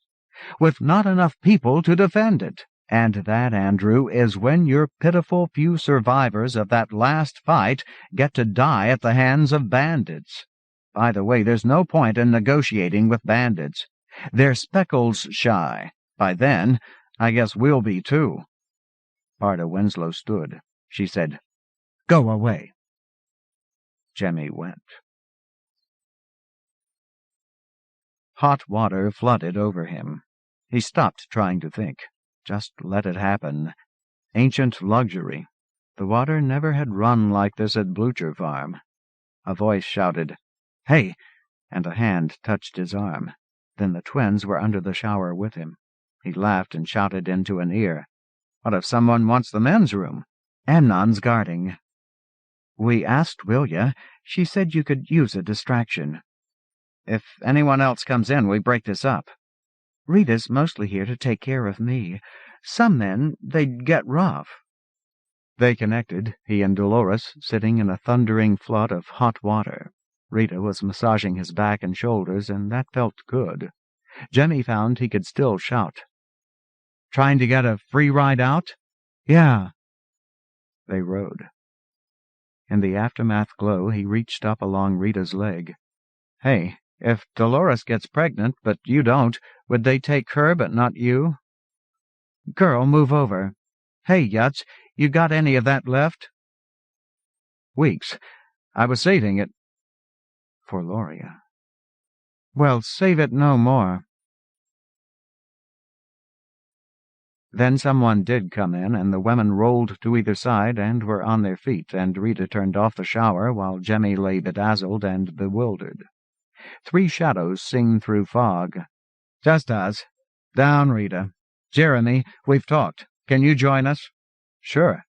with not enough people to defend it. And that, Andrew, is when your pitiful few survivors of that last fight get to die at the hands of bandits. By the way, there's no point in negotiating with bandits. They're speckles shy. By then, I guess we'll be too. Barda Winslow stood. She said, "Go away." Jemmy went. Hot water flooded over him. He stopped trying to think. Just let it happen. Ancient luxury. The water never had run like this at Blucher Farm. A voice shouted, "Hey!" and a hand touched his arm. Then the twins were under the shower with him. He laughed and shouted into an ear, "What if someone wants the men's room? Amnon's guarding." "We asked Wilya. She said you could use a distraction." "If anyone else comes in, we break this up." "Rita's mostly here to take care of me. Some men, they'd get rough." They connected, he and Dolores sitting in a thundering flood of hot water. Rita was massaging his back and shoulders, and that felt good. Jemmy found he could still shout. "Trying to get a free ride out?" "Yeah." They rode. In the aftermath glow, he reached up along Rita's leg. "Hey, if Dolores gets pregnant, but you don't, would they take her but not you?" "Girl, move over. Hey, Yutz, you got any of that left?" "Weeks. I was saving it." "For Loria." "Well, save it no more." Then someone did come in, and the women rolled to either side and were on their feet, and Rita turned off the shower while Jemmy lay bedazzled and bewildered. 3 shadows sing through fog. "Just us. Down, Rita. Jeremy, we've talked. Can you join us?" "Sure."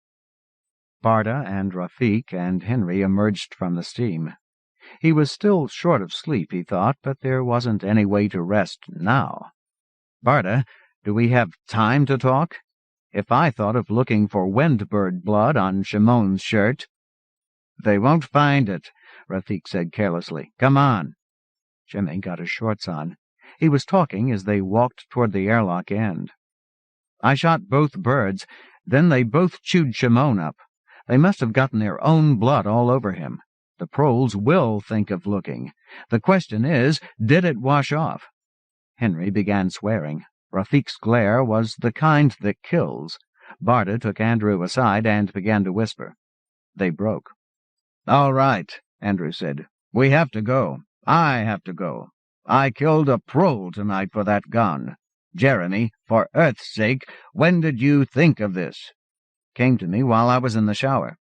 Barda and Rafik and Henry emerged from the steam. He was still short of sleep, he thought, but there wasn't any way to rest now. "Barda, do we have time to talk? If I thought of looking for windbird blood on Shimon's shirt—" "They won't find it," Rafik said carelessly. "Come on." Jemmy got his shorts on. He was talking as they walked toward the airlock end. "I shot both birds. Then they both chewed Shimon up. They must have gotten their own blood all over him. The proles will think of looking. The question is, did it wash off?" Henry began swearing. Rafik's glare was the kind that kills. Barda took Andrew aside and began to whisper. They broke. "All right," Andrew said. "We have to go. I have to go. I killed a prole tonight for that gun. Jeremy, for Earth's sake, when did you think of this?" "Came to me while I was in the shower."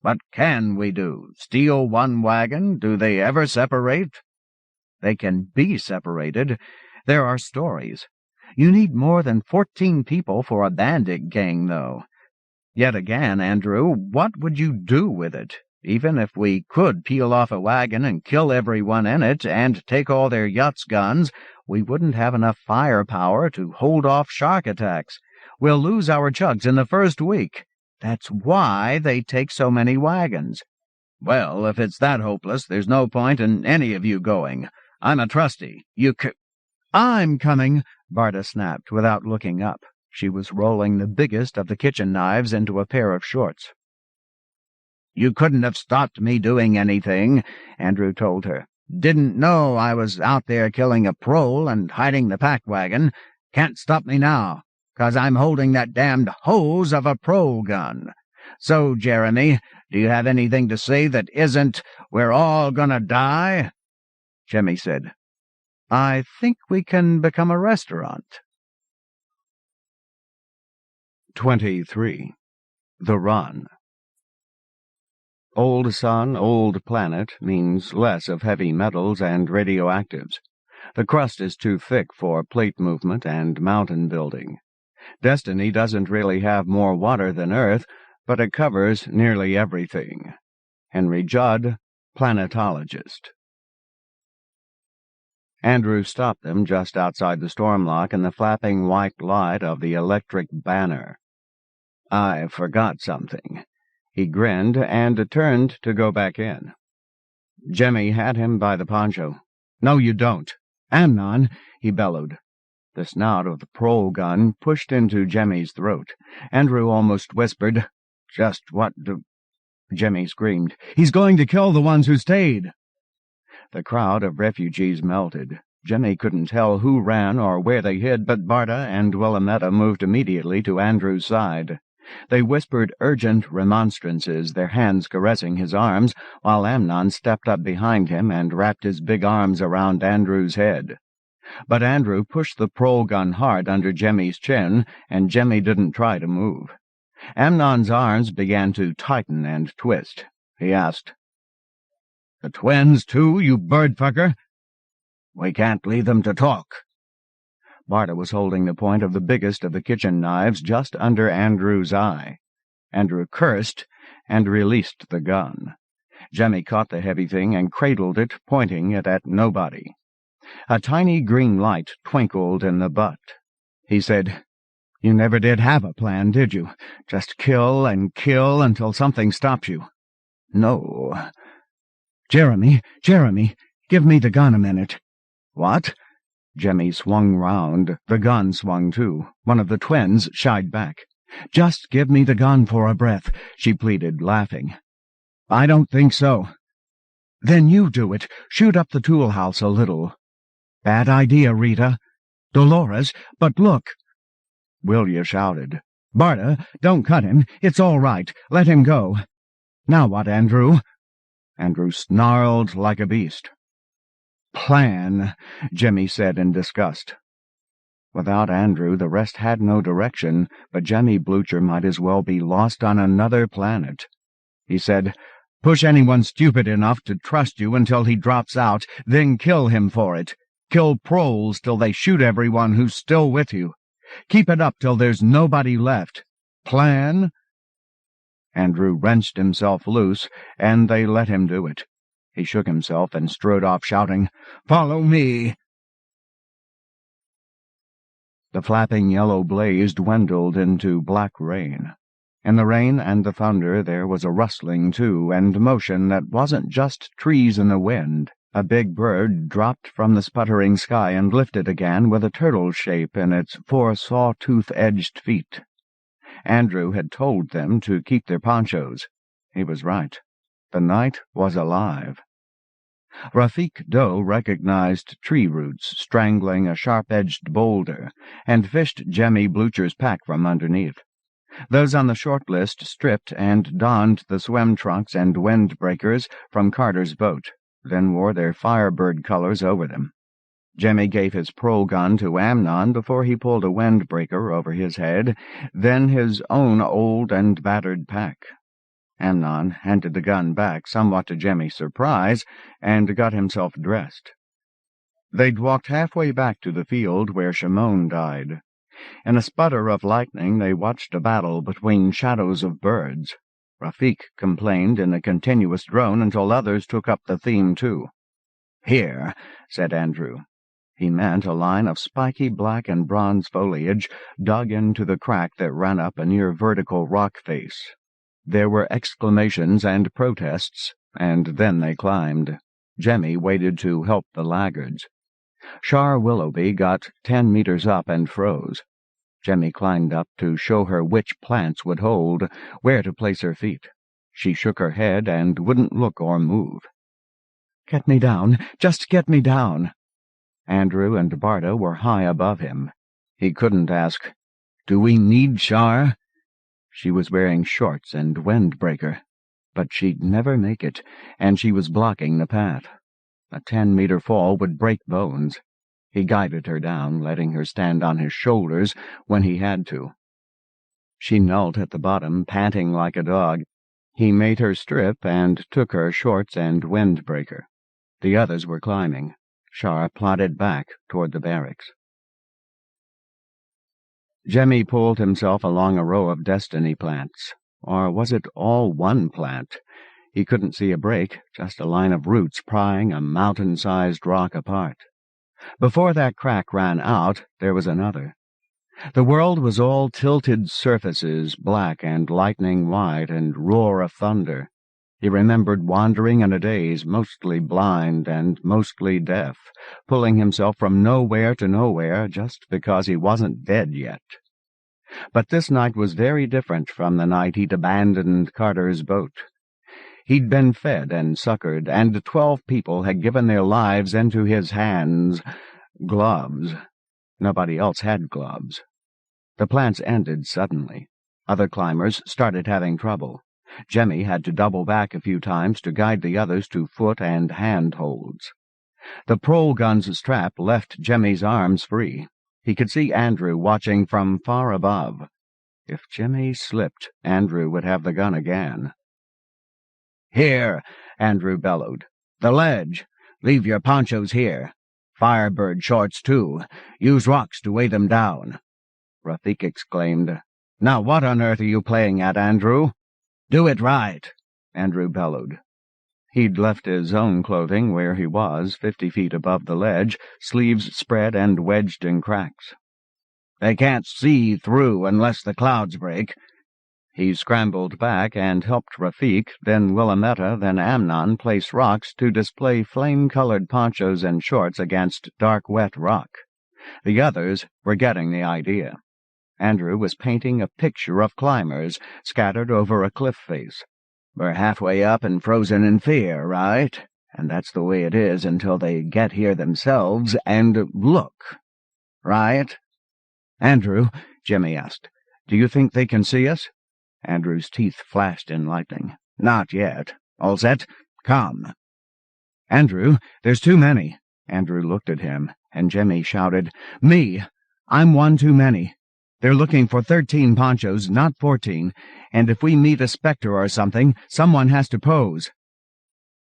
"What can we do? Steal one wagon? Do they ever separate?" "They can be separated. There are stories. You need more than 14 people for a bandit gang, though. Yet again, Andrew, what would you do with it? Even if we could peel off a wagon and kill everyone in it and take all their Yutz guns, we wouldn't have enough firepower to hold off shark attacks. We'll lose our chugs in the first week. That's why they take so many wagons." "Well, if it's that hopeless, there's no point in any of you going. I'm a trustee. "I'm coming," Barda snapped without looking up. She was rolling the biggest of the kitchen knives into a pair of shorts. "You couldn't have stopped me doing anything," Andrew told her. "Didn't know I was out there killing a prole and hiding the pack wagon. Can't stop me now, 'cause I'm holding that damned hose of a prole gun. So, Jeremy, do you have anything to say that isn't, 'We're all gonna die'?" Jemmy said, "I think we can become a restaurant." 23. The Run. Old sun, old planet means less of heavy metals and radioactives. The crust is too thick for plate movement and mountain building. Destiny doesn't really have more water than Earth, but it covers nearly everything. Henry Judd, planetologist. Andrew stopped them just outside the storm lock in the flapping white light of the electric banner. "I forgot something." He grinned and turned to go back in. Jemmy had him by the poncho. "No, you don't. Amnon," he bellowed. The snout of the prole gun pushed into Jemmy's throat. Andrew almost whispered, "Just what do—" Jemmy screamed, "He's going to kill the ones who stayed!" The crowd of refugees melted. Jemmy couldn't tell who ran or where they hid, but Barda and Willametta moved immediately to Andrew's side. They whispered urgent remonstrances, their hands caressing his arms, while Amnon stepped up behind him and wrapped his big arms around Andrew's head. But Andrew pushed the prole gun hard under Jemmy's chin, and Jemmy didn't try to move. Amnon's arms began to tighten and twist. He asked, "The twins, too, you bird-fucker?" "We can't leave them to talk." Barda was holding the point of the biggest of the kitchen knives just under Andrew's eye. Andrew cursed and released the gun. Jemmy caught the heavy thing and cradled it, pointing it at nobody. A tiny green light twinkled in the butt. He said, "You never did have a plan, did you? Just kill and kill until something stops you." "No." Jeremy, give me the gun a minute." "What?" Jemmy swung round. The gun swung too. One of the twins shied back. "Just give me the gun for a breath," she pleaded, laughing. "I don't think so." "Then you do it. Shoot up the tool house a little." "Bad idea, Rita." "Dolores, but look." Willia shouted. "Barda, don't cut him. It's all right. Let him go." "Now what, Andrew?" Andrew snarled like a beast. "Plan," Jemmy said in disgust. Without Andrew, the rest had no direction, but Jemmy Blucher might as well be lost on another planet. He said, "Push anyone stupid enough to trust you until he drops out, then kill him for it. Kill proles till they shoot everyone who's still with you. Keep it up till there's nobody left. Plan?" Andrew wrenched himself loose, and they let him do it. He shook himself and strode off shouting, "Follow me!" The flapping yellow blaze dwindled into black rain. In the rain and the thunder there was a rustling, too, and motion that wasn't just trees in the wind. A big bird dropped from the sputtering sky and lifted again with a turtle's shape in its 4 saw-tooth-edged feet. Andrew had told them to keep their ponchos. He was right. The night was alive. Rafik Doe recognized tree roots strangling a sharp-edged boulder, and fished Jemmy Blucher's pack from underneath. Those on the short list stripped and donned the swim trunks and windbreakers from Carter's boat, then wore their Firebird colors over them. Jemmy gave his prole gun to Amnon before he pulled a windbreaker over his head, then his own old and battered pack. Amnon handed the gun back, somewhat to Jemmy's surprise, and got himself dressed. They'd walked halfway back to the field where Shimon died. In a sputter of lightning they watched a battle between shadows of birds. Rafik complained in a continuous drone until others took up the theme too. "Here," said Andrew. He meant a line of spiky black and bronze foliage dug into the crack that ran up a near vertical rock face. There were exclamations and protests, and then they climbed. Jemmy waited to help the laggards. Char Willoughby got 10 meters up and froze. Jemmy climbed up to show her which plants would hold, where to place her feet. She shook her head and wouldn't look or move. "Get me down, just get me down." Andrew and Barda were high above him. He couldn't ask, "Do we need Char?" She was wearing shorts and windbreaker, but she'd never make it, and she was blocking the path. A 10-meter fall would break bones. He guided her down, letting her stand on his shoulders when he had to. She knelt at the bottom, panting like a dog. He made her strip and took her shorts and windbreaker. The others were climbing. Char plodded back toward the barracks. Jemmy pulled himself along a row of destiny plants. Or was it all one plant? He couldn't see a break, just a line of roots prying a mountain-sized rock apart. Before that crack ran out, there was another. The world was all tilted surfaces, black and lightning white and roar of thunder. He remembered wandering in a daze, mostly blind and mostly deaf, pulling himself from nowhere to nowhere just because he wasn't dead yet. But this night was very different from the night he'd abandoned Carter's boat. He'd been fed and succored, and 12 people had given their lives into his hands. Gloves. Nobody else had gloves. The plants ended suddenly. Other climbers started having trouble. Jemmy had to double back a few times to guide the others to foot and hand holds. The prole gun's strap left Jemmy's arms free. He could see Andrew watching from far above. If Jemmy slipped, Andrew would have the gun again. "Here," Andrew bellowed. "The ledge. Leave your ponchos here. Firebird shorts, too. Use rocks to weigh them down." Rafik exclaimed, "Now what on earth are you playing at, Andrew?" "Do it right," Andrew bellowed. He'd left his own clothing where he was, 50 feet above the ledge, sleeves spread and wedged in cracks. "They can't see through unless the clouds break." He scrambled back and helped Rafik, then Willametta, then Amnon place rocks to display flame-colored ponchos and shorts against dark, wet rock. The others were getting the idea. Andrew was painting a picture of climbers scattered over a cliff face. "We're halfway up and frozen in fear, right? And that's the way it is until they get here themselves and look. Right?" "Andrew," Jemmy asked, "do you think they can see us?" Andrew's teeth flashed in lightning. "Not yet. All set? Come." "Andrew, there's too many." Andrew looked at him, and Jemmy shouted, "Me! I'm one too many. They're looking for 13 ponchos, not 14, and if we meet a specter or something, someone has to pose."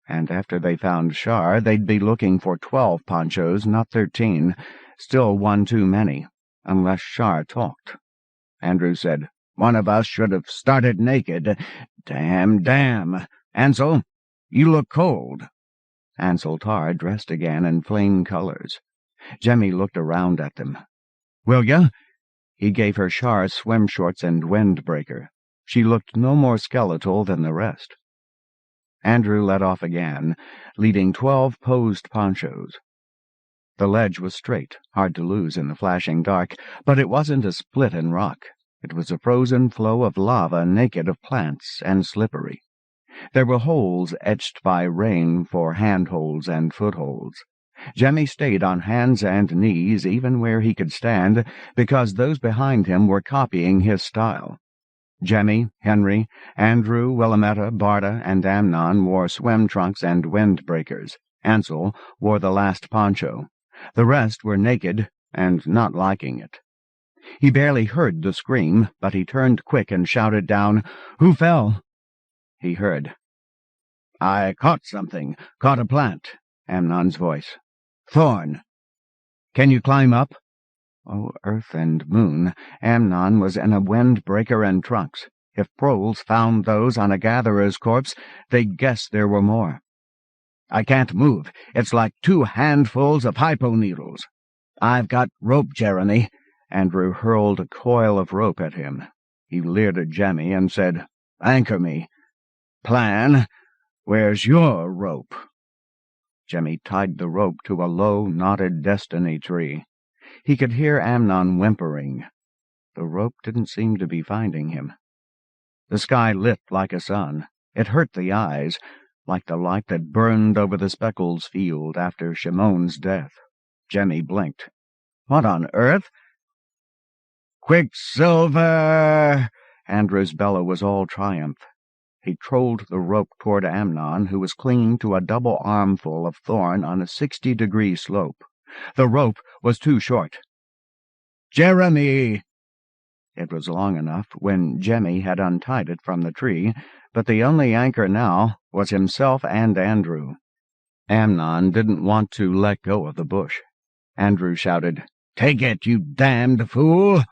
And after they found Shar, they'd be looking for 12 ponchos, not 13, still one too many, unless Shar talked. Andrew said, "One of us should have started naked. Damn. Ansel, you look cold." Ansel Tar dressed again in flame colors. Jemmy looked around at them. "Will ya?" He gave her Shar's swim shorts and windbreaker. She looked no more skeletal than the rest. Andrew led off again, leading 12 posed ponchos. The ledge was straight, hard to lose in the flashing dark, but it wasn't a split in rock. It was a frozen flow of lava, naked of plants and slippery. There were holes etched by rain for handholds and footholds. Jemmy stayed on hands and knees even where he could stand, because those behind him were copying his style. Jemmy, Henry, Andrew, Willametta, Barda, and Amnon wore swim trunks and windbreakers. Ansel wore the last poncho. The rest were naked and not liking it. He barely heard the scream, but he turned quick and shouted down, "Who fell?" He heard. "I caught something. Caught a plant." Amnon's voice. "Thorn." "Can you climb up?" Oh, earth and moon, Amnon was in a windbreaker and trunks. If proles found those on a gatherer's corpse, they'd guess there were more. "I can't move. It's like 2 handfuls of hypo needles." "I've got rope, Jeremy." Andrew hurled a coil of rope at him. He leered at Jemmy and said, "Anchor me." "Plan? Where's your rope?" Jemmy tied the rope to a low, knotted destiny tree. He could hear Amnon whimpering. The rope didn't seem to be finding him. The sky lit like a sun. It hurt the eyes, like the light that burned over the Speckles field after Shimon's death. Jemmy blinked. "What on earth?" "Quicksilver!" Andrew's bellow was all triumph. He trolled the rope toward Amnon, who was clinging to a double armful of thorn on a 60-degree slope. The rope was too short. "Jeremy!" It was long enough when Jemmy had untied it from the tree, but the only anchor now was himself and Andrew. Amnon didn't want to let go of the bush. Andrew shouted, "Take it, you damned fool!"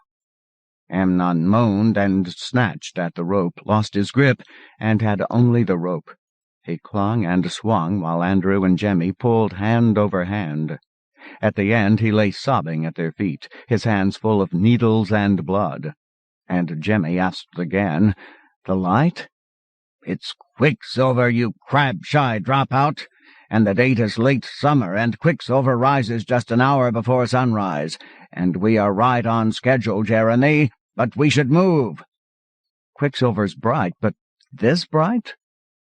Amnon moaned and snatched at the rope, lost his grip, and had only the rope. He clung and swung while Andrew and Jemmy pulled hand over hand. At the end he lay sobbing at their feet, his hands full of needles and blood. And Jemmy asked again, "The light?" "It's Quicksilver, you crab-shy dropout! And the date is late summer, and Quicksilver rises just an hour before sunrise. And we are right on schedule, Jeremy, but we should move." "Quicksilver's bright, but this bright?"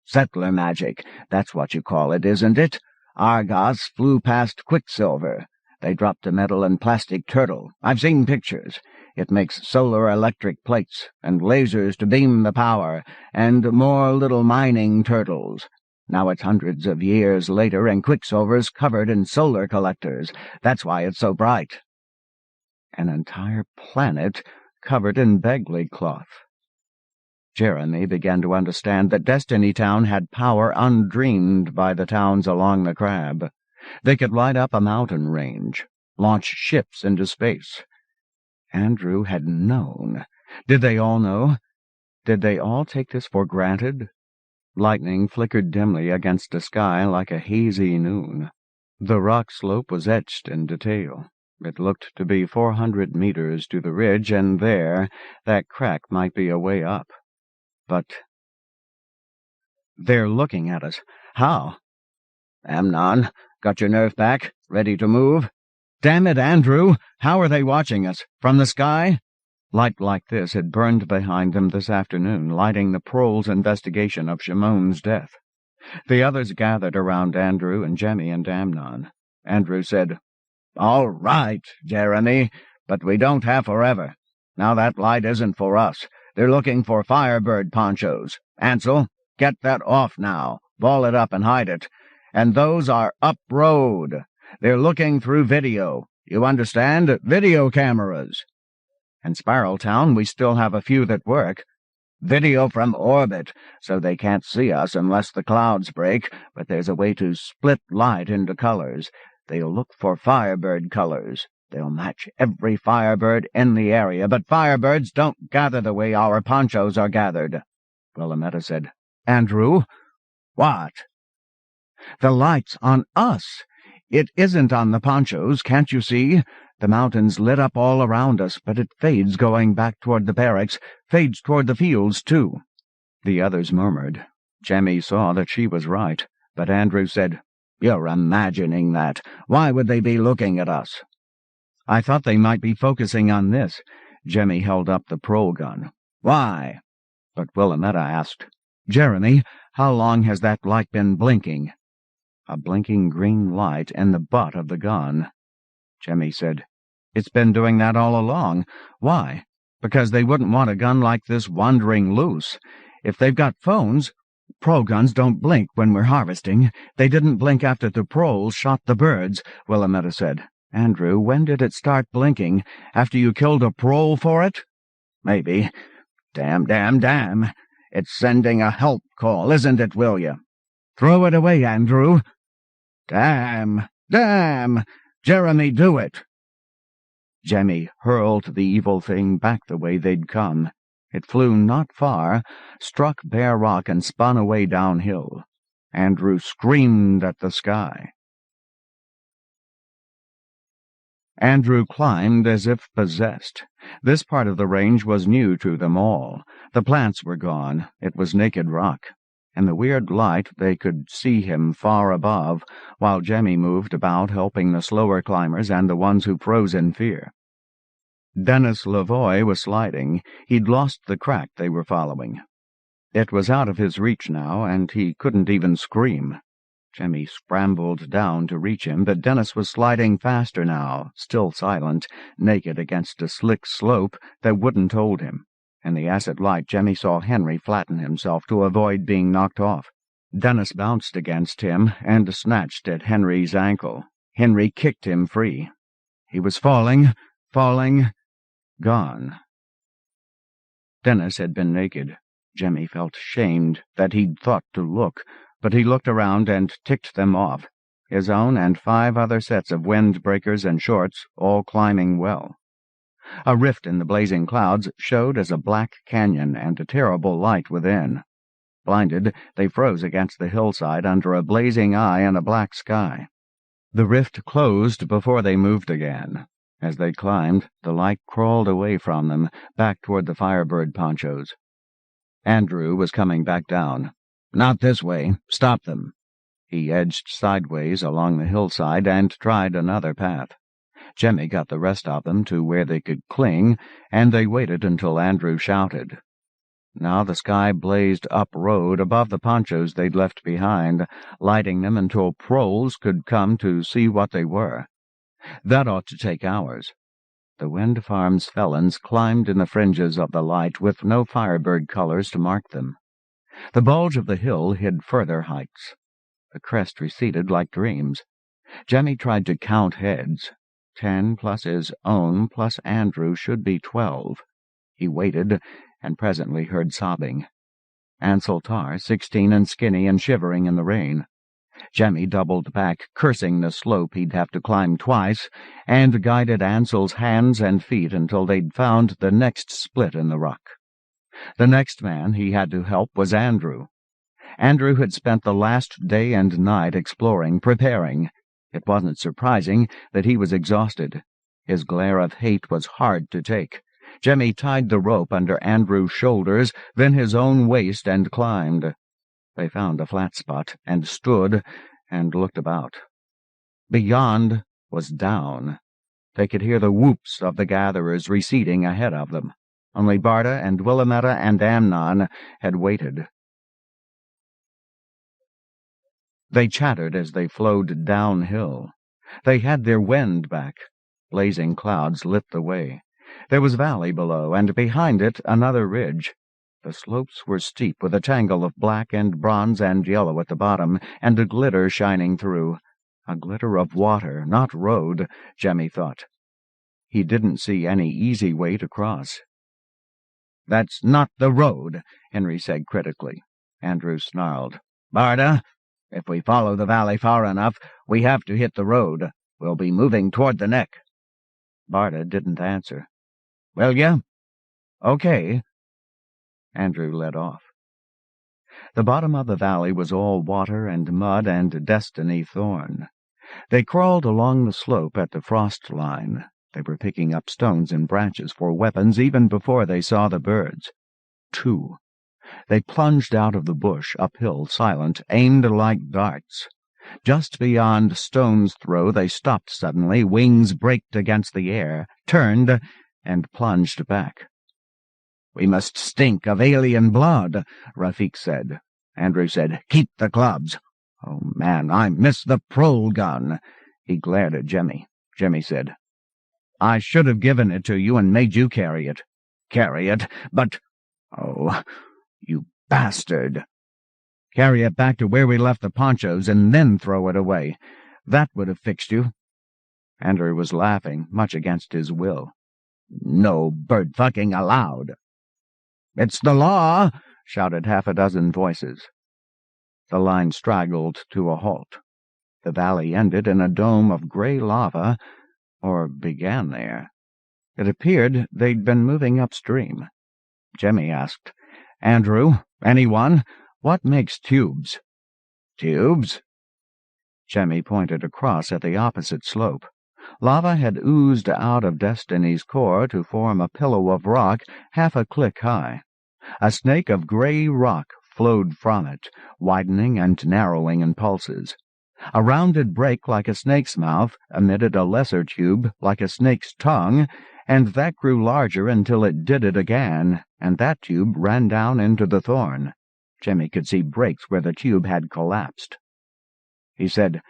"Settler magic, that's what you call it, isn't it? Argos flew past Quicksilver. They dropped a metal and plastic turtle. I've seen pictures. It makes solar electric plates, and lasers to beam the power, and more little mining turtles. Now it's hundreds of years later, and Quicksilver's covered in solar collectors. That's why it's so bright." An entire planet covered in Begley cloth. Jeremy began to understand that Destiny Town had power undreamed by the towns along the Crab. They could light up a mountain range, launch ships into space. Andrew had known. Did they all know? Did they all take this for granted? Lightning flickered dimly against the sky like a hazy noon. The rock slope was etched in detail. It looked to be 400 meters to the ridge, and there, that crack might be a way up. But "They're looking at us. How?" "Amnon, got your nerve back? Ready to move?" "Damn it, Andrew! How are they watching us? From the sky?" Light like this had burned behind them this afternoon, lighting the prole's investigation of Shimon's death. The others gathered around Andrew and Jemmy and Amnon. Andrew said, "All right, Jeremy, but we don't have forever. Now that light isn't for us. They're looking for Firebird ponchos. Ansel, get that off now. Ball it up and hide it. And those are up-road. They're looking through video. You understand? Video cameras. And Sparrowtown, we still have a few that work. Video from orbit, so they can't see us unless the clouds break, but there's a way to split light into colors. They'll look for Firebird colors. They'll match every Firebird in the area, but Firebirds don't gather the way our ponchos are gathered." Willamette said, "Andrew?" "What?" "The light's on us. It isn't on the ponchos, can't you see? The mountain's lit up all around us, but it fades going back toward the barracks, fades toward the fields, too." The others murmured. Jemmy saw that she was right, but Andrew said, "You're imagining that. Why would they be looking at us?" "I thought they might be focusing on this." Jemmy held up the prole gun. "Why?" But Willamette asked, "Jeremy, how long has that light been blinking?" A blinking green light in the butt of the gun. Jemmy said, "It's been doing that all along. Why? Because they wouldn't want a gun like this wandering loose. If they've got phones, prole guns don't blink when we're harvesting. They didn't blink after the proles shot the birds," Willamette said. "Andrew, when did it start blinking? After you killed a prole for it?" "Maybe. Damn. It's sending a help call, isn't it, will you?" "Throw it away, Andrew." Damn! Jeremy, do it!" Jemmy hurled the evil thing back the way they'd come. It flew not far, struck bare rock, and spun away downhill. Andrew screamed at the sky. Andrew climbed as if possessed. This part of the range was new to them all. The plants were gone. It was naked rock. In the weird light they could see him far above, while Jemmy moved about helping the slower climbers and the ones who froze in fear. Dennis Lavoy was sliding. He'd lost the crack they were following. It was out of his reach now, and he couldn't even scream. Jemmy scrambled down to reach him, but Dennis was sliding faster now, still silent, naked against a slick slope that wouldn't hold him. In the acid light, Jemmy saw Henry flatten himself to avoid being knocked off. Dennis bounced against him and snatched at Henry's ankle. Henry kicked him free. He was falling, gone. Dennis had been naked. Jemmy felt shamed that he'd thought to look, but he looked around and ticked them off, his own and 5 other sets of windbreakers and shorts, all climbing well. A rift in the blazing clouds showed as a black canyon and a terrible light within. Blinded, they froze against the hillside under a blazing eye and a black sky. The rift closed before they moved again. As they climbed, the light crawled away from them, back toward the Firebird ponchos. Andrew was coming back down. "Not this way. Stop them." He edged sideways along the hillside and tried another path. Jemmy got the rest of them to where they could cling, and they waited until Andrew shouted. Now the sky blazed up road above the ponchos they'd left behind, lighting them until proles could come to see what they were. That ought to take hours. The Wind Farm's felons climbed in the fringes of the light with no firebird colors to mark them. The bulge of the hill hid further heights. The crest receded like dreams. Jemmy tried to count heads. 10 plus his own plus Andrew should be 12. He waited, and presently heard sobbing. Ansel Tarr, 16 and skinny and shivering in the rain. Jemmy doubled back, cursing the slope he'd have to climb twice, and guided Ansel's hands and feet until they'd found the next split in the rock. The next man he had to help was Andrew. Andrew had spent the last day and night exploring, preparing. It wasn't surprising that he was exhausted. His glare of hate was hard to take. Jemmy tied the rope under Andrew's shoulders, then his own waist, and climbed. They found a flat spot, and stood, and looked about. Beyond was down. They could hear the whoops of the gatherers receding ahead of them. Only Barda and Willametta and Amnon had waited. They chattered as they flowed downhill. They had their wind back. Blazing clouds lit the way. There was valley below, and behind it another ridge. The slopes were steep, with a tangle of black and bronze and yellow at the bottom, and a glitter shining through. A glitter of water, not road, Jemmy thought. He didn't see any easy way to cross. "That's not the road," Henry said critically. Andrew snarled. "Barda, if we follow the valley far enough, we have to hit the road. We'll be moving toward the neck." Barda didn't answer. "Will you?" "Okay." Andrew led off. The bottom of the valley was all water and mud and destiny thorn. They crawled along the slope at the frost line. They were picking up stones and branches for weapons even before they saw the birds. 2. They plunged out of the bush, uphill, silent, aimed like darts. Just beyond stone's throw they stopped suddenly, wings braked against the air, turned, and plunged back. "We must stink of alien blood," Rafik said. Andrew said, "Keep the clubs." "Oh, man, I missed the prole gun." He glared at Jemmy. Jemmy said, "I should have given it to you and made you carry it." "Carry it? But—" "Oh, you bastard." "Carry it back to where we left the ponchos and then throw it away. That would have fixed you." Andrew was laughing, much against his will. "No bird-fucking allowed." "It's the law!" shouted half a dozen voices. The line straggled to a halt. The valley ended in a dome of gray lava, or began there. It appeared they'd been moving upstream. Jemmy asked, "Andrew, anyone? What makes tubes?" "Tubes?" Jemmy pointed across at the opposite slope. Lava had oozed out of Destiny's core to form a pillow of rock half a click high. A snake of gray rock flowed from it, widening and narrowing in pulses. A rounded break like a snake's mouth emitted a lesser tube like a snake's tongue, and that grew larger until it did it again, and that tube ran down into the thorn. Jemmy could see breaks where the tube had collapsed. He said,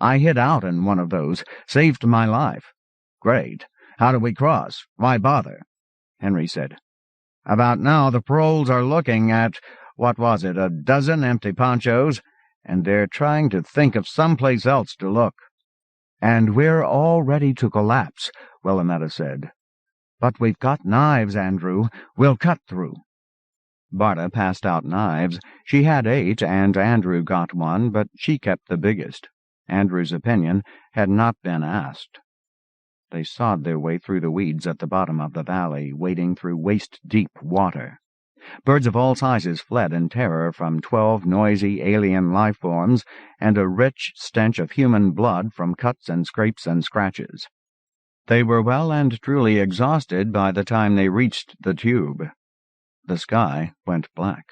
"I hid out in one of those. Saved my life." "Great. How do we cross? Why bother?" Henry said, "About now the proles are looking at, what was it, a dozen empty ponchos, and they're trying to think of someplace else to look." "And we're all ready to collapse," Willametta said. "But we've got knives, Andrew. We'll cut through." Barda passed out knives. She had 8, and Andrew got one, but she kept the biggest. Andrew's opinion had not been asked. They sawed their way through the weeds at the bottom of the valley, wading through waist-deep water. Birds of all sizes fled in terror from 12 noisy alien life forms and a rich stench of human blood from cuts and scrapes and scratches. They were well and truly exhausted by the time they reached the tube. The sky went black.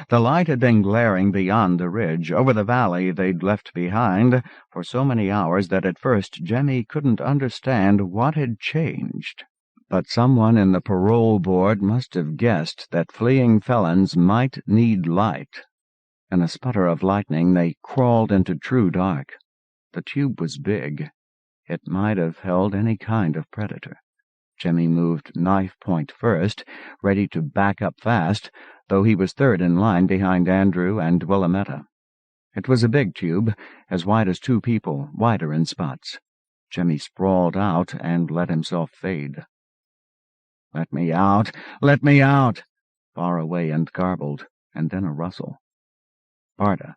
The light had been glaring beyond the ridge, over the valley they'd left behind, for so many hours that at first Jemmy couldn't understand what had changed. But someone in the parole board must have guessed that fleeing felons might need light. In a sputter of lightning, they crawled into true dark. The tube was big. It might have held any kind of predator. Jemmy moved knife point first, ready to back up fast, though he was third in line behind Andrew and Willametta. It was a big tube, as wide as 2 people, wider in spots. Jemmy sprawled out and let himself fade. "Let me out! Let me out!" Far away and garbled, and then a rustle. Barda.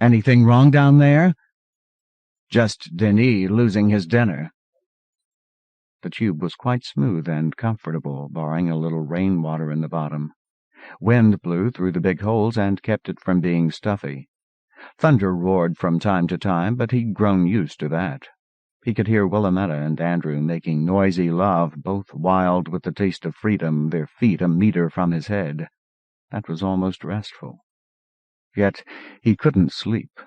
"Anything wrong down there?" "Just Denis losing his dinner." The tube was quite smooth and comfortable, barring a little rainwater in the bottom. Wind blew through the big holes and kept it from being stuffy. Thunder roared from time to time, but he'd grown used to that. He could hear Willametta and Andrew making noisy love, both wild with the taste of freedom, their feet a meter from his head. That was almost restful. Yet he couldn't sleep.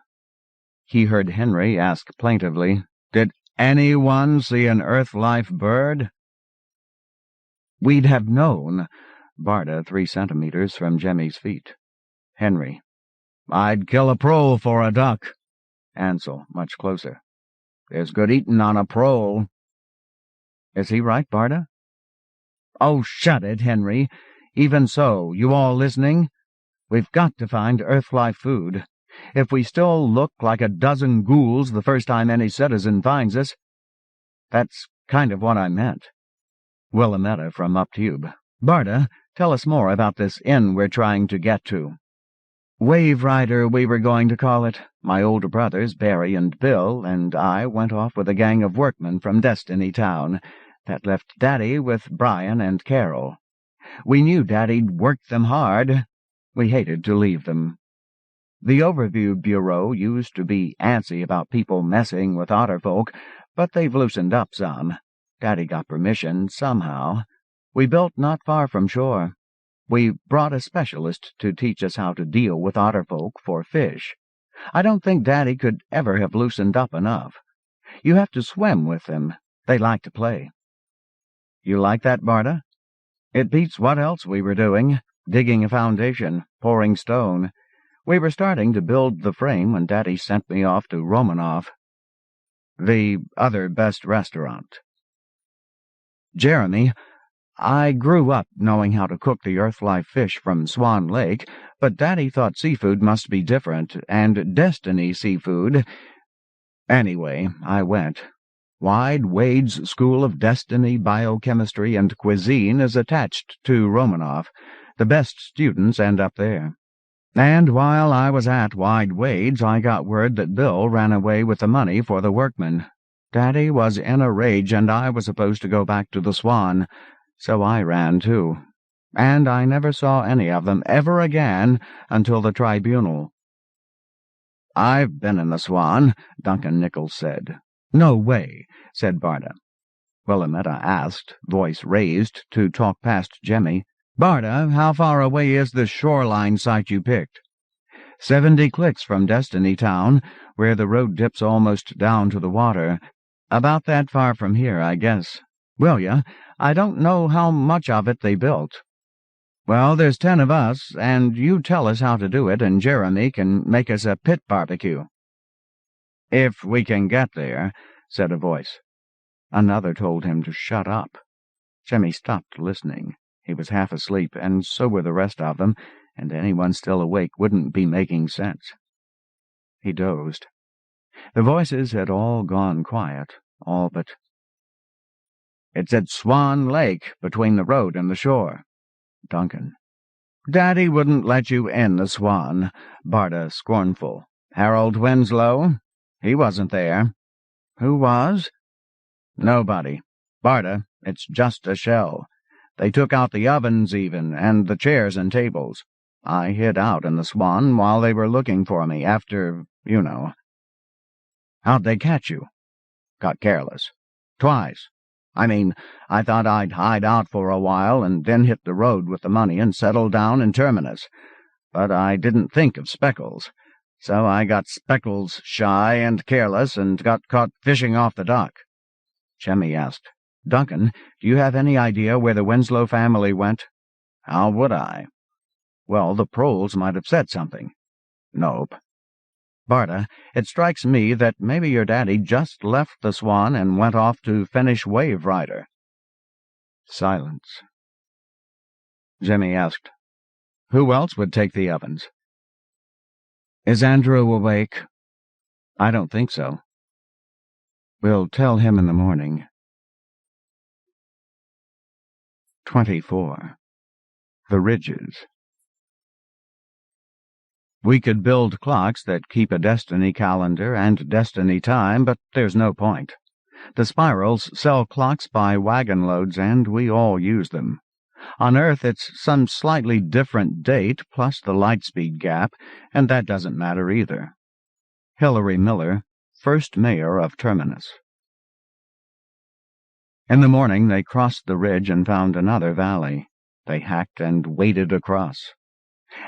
He heard Henry ask plaintively, "Did anyone see an Earth-life bird?" "We'd have known." Barda 3 centimeters from Jemmy's feet. Henry. "I'd kill a prole for a duck." Ansel, much closer. "There's good eatin' on a prole." "Is he right, Barda?" "Oh, shut it, Henry. Even so, you all listening? We've got to find Earth-life food. If we still look like a dozen ghouls the first time any citizen finds us—" "That's kind of what I meant." Willametta from up tube. "Barda, tell us more about this inn we're trying to get to." "Wave Rider, we were going to call it. My older brothers, Barry and Bill, and I went off with a gang of workmen from Destiny Town. That left Daddy with Brian and Carol. We knew Daddy'd worked them hard. We hated to leave them. The Overview Bureau used to be antsy about people messing with otter folk, but they've loosened up some. Daddy got permission somehow. We built not far from shore. We brought a specialist to teach us how to deal with otter folk for fish. I don't think Daddy could ever have loosened up enough. You have to swim with them. They like to play." "You like that, Barda?" "It beats what else we were doing. Digging a foundation, pouring stone. We were starting to build the frame when Daddy sent me off to Romanoff." "The other best restaurant." "Jeremy, I grew up knowing how to cook the Earth-life fish from Swan Lake, but Daddy thought seafood must be different, and Destiny seafood. Anyway, I went. Wide Wade's School of Destiny, Biochemistry, and Cuisine is attached to Romanoff. The best students end up there. And while I was at Wide Wade's, I got word that Bill ran away with the money for the workmen. Daddy was in a rage, and I was supposed to go back to the Swan, so I ran too. And I never saw any of them ever again until the tribunal." "I've been in the Swan," Duncan Nichols said. "No way," said Barda. Willametta asked, voice raised, to talk past Jemmy, "Barda, how far away is this shoreline site you picked?" 70 clicks from Destiny Town, where the road dips almost down to the water. About that far from here, I guess. Will ya? I don't know how much of it they built." "Well, there's 10 of us, and you tell us how to do it, and Jeremy can make us a pit barbecue." "If we can get there," said a voice. Another told him to shut up. Jemmy stopped listening. He was half asleep, and so were the rest of them, and anyone still awake wouldn't be making sense. He dozed. The voices had all gone quiet, all but— "It's at Swan Lake, between the road and the shore." Duncan. "Daddy wouldn't let you in the Swan." Barda, scornful. "Harold Winslow? He wasn't there." "Who was?" "Nobody. Barda, it's just a shell. They took out the ovens even, and the chairs and tables. I hid out in the Swan while they were looking for me after, you know." "How'd they catch you?" "Got careless. Twice. I thought I'd hide out for a while and then hit the road with the money and settle down in Terminus. But I didn't think of Speckles. So I got Speckles shy and careless and got caught fishing off the dock." Jemmy asked, "Duncan, do you have any idea where the Winslow family went?" "How would I?" "Well, the proles might have said something." "Nope." "Barda, it strikes me that maybe your daddy just left the Swan and went off to finish Wave Rider." Silence. Jemmy asked, "Who else would take the ovens?" "Is Andrew awake?" "I don't think so." "We'll tell him in the morning." 24. The Ridges. We could build clocks that keep a destiny calendar and destiny time, but there's no point. The Spirals sell clocks by wagon loads, and we all use them. On Earth, it's some slightly different date plus the light speed gap, and that doesn't matter either. Hilary Miller, 1st Mayor of Terminus. In the morning, they crossed the ridge and found another valley. They hacked and waded across.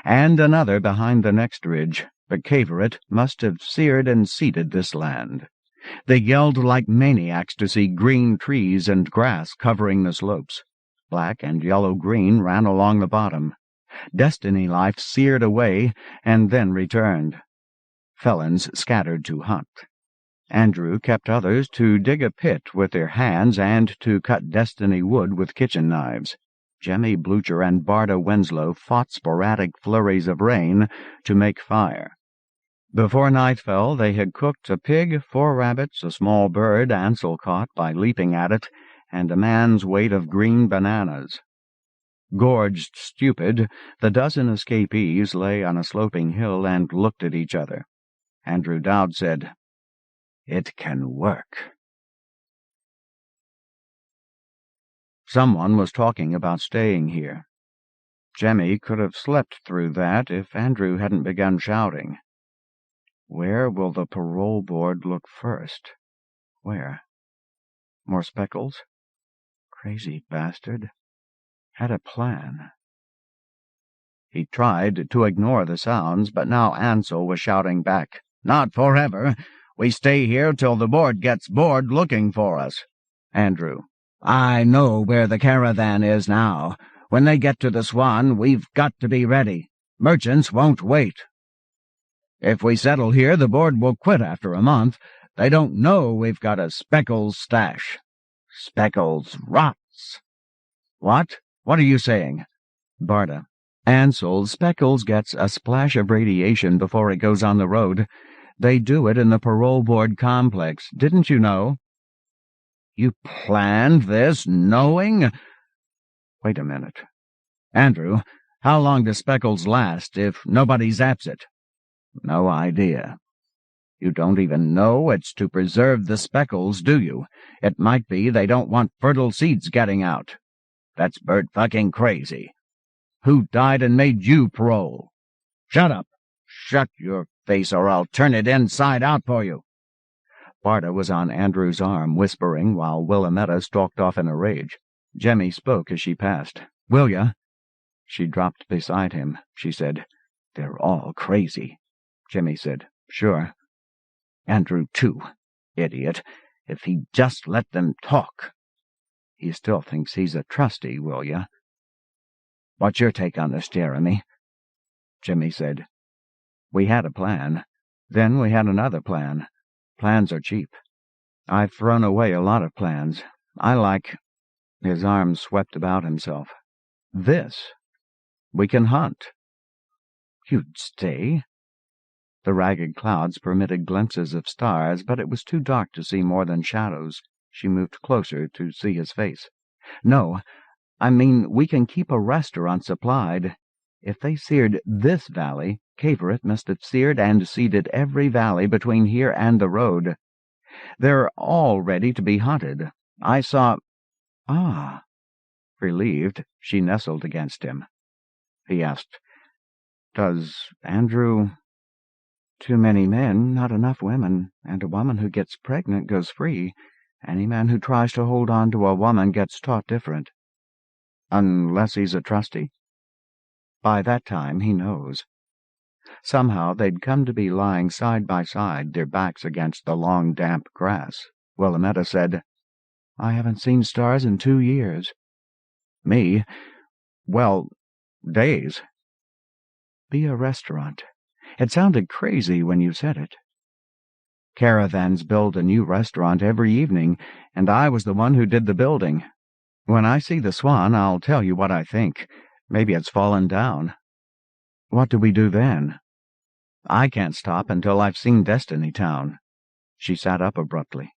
And another behind the next ridge, but Cavorite must have seared and seeded this land. They yelled like maniacs to see green trees and grass covering the slopes. Black and yellow-green ran along the bottom. Destiny life seared away and then returned. Felons scattered to hunt. Andrew kept others to dig a pit with their hands and to cut destiny wood with kitchen knives. Jemmy Blucher and Barda Winslow fought sporadic flurries of rain to make fire. Before night fell, they had cooked a pig, 4 rabbits, a small bird Ansel caught by leaping at it, and a man's weight of green bananas. Gorged stupid, the dozen escapees lay on a sloping hill and looked at each other. Andrew Dowd said, "It can work." Someone was talking about staying here. Jemmy could have slept through that if Andrew hadn't begun shouting. Where will the parole board look first? Where? More Speckles? Crazy bastard. Had a plan. He tried to ignore the sounds, but now Ansel was shouting back, "Not forever. We stay here till the board gets bored looking for us." Andrew, "I know where the caravan is now. When they get to the Swan, we've got to be ready. Merchants won't wait. If we settle here, the board will quit after a month. They don't know we've got a Speckles stash." "Speckles rots." "What? What are you saying?" Barda, "Ansel, Speckles gets a splash of radiation before it goes on the road. They do it in the parole board complex. Didn't you know?" "You planned this, knowing—" "Wait a minute. Andrew, how long does Speckles last if nobody zaps it?" "No idea." "You don't even know it's to preserve the Speckles, do you? It might be they don't want fertile seeds getting out." "That's bird-fucking crazy." "Who died and made you parole?" "Shut up. Shut your face or I'll turn it inside out for you." Barda was on Andrew's arm, whispering, while Willametta stalked off in a rage. Jemmy spoke as she passed. "Will ya?" She dropped beside him. She said, "They're all crazy." Jemmy said, "Sure." "Andrew, too. Idiot. If he'd just let them talk." "He still thinks he's a trustee, will ya?" "What's your take on this, Jeremy?" Jemmy said, "We had a plan. Then we had another plan. Plans are cheap. I've thrown away a lot of plans. I like—" His arms swept about himself. "This. We can hunt." "You'd stay?" The ragged clouds permitted glimpses of stars, but it was too dark to see more than shadows. She moved closer to see his face. "No, I mean we can keep a restaurant supplied. If they seared this valley, Cavorite must have seared and seeded every valley between here and the road. They're all ready to be hunted. I saw—" "Ah." Relieved, she nestled against him. He asked, "Does Andrew—" "Too many men, not enough women, and a woman who gets pregnant goes free, Any man who tries to hold on to a woman gets taught different. Unless he's a trustee. By that time, he knows. Somehow they'd come to be lying side by side, their backs against the long, damp grass. Willametta said, "I haven't seen stars in 2 years. Me? Well, days." Be a restaurant. It sounded crazy when you said it. Caravans build a new restaurant every evening, and I was the one who did the building. When I see the Swan, I'll tell you what I think. Maybe it's fallen down. What do we do then? I can't stop until I've seen Destiny Town. She sat up abruptly.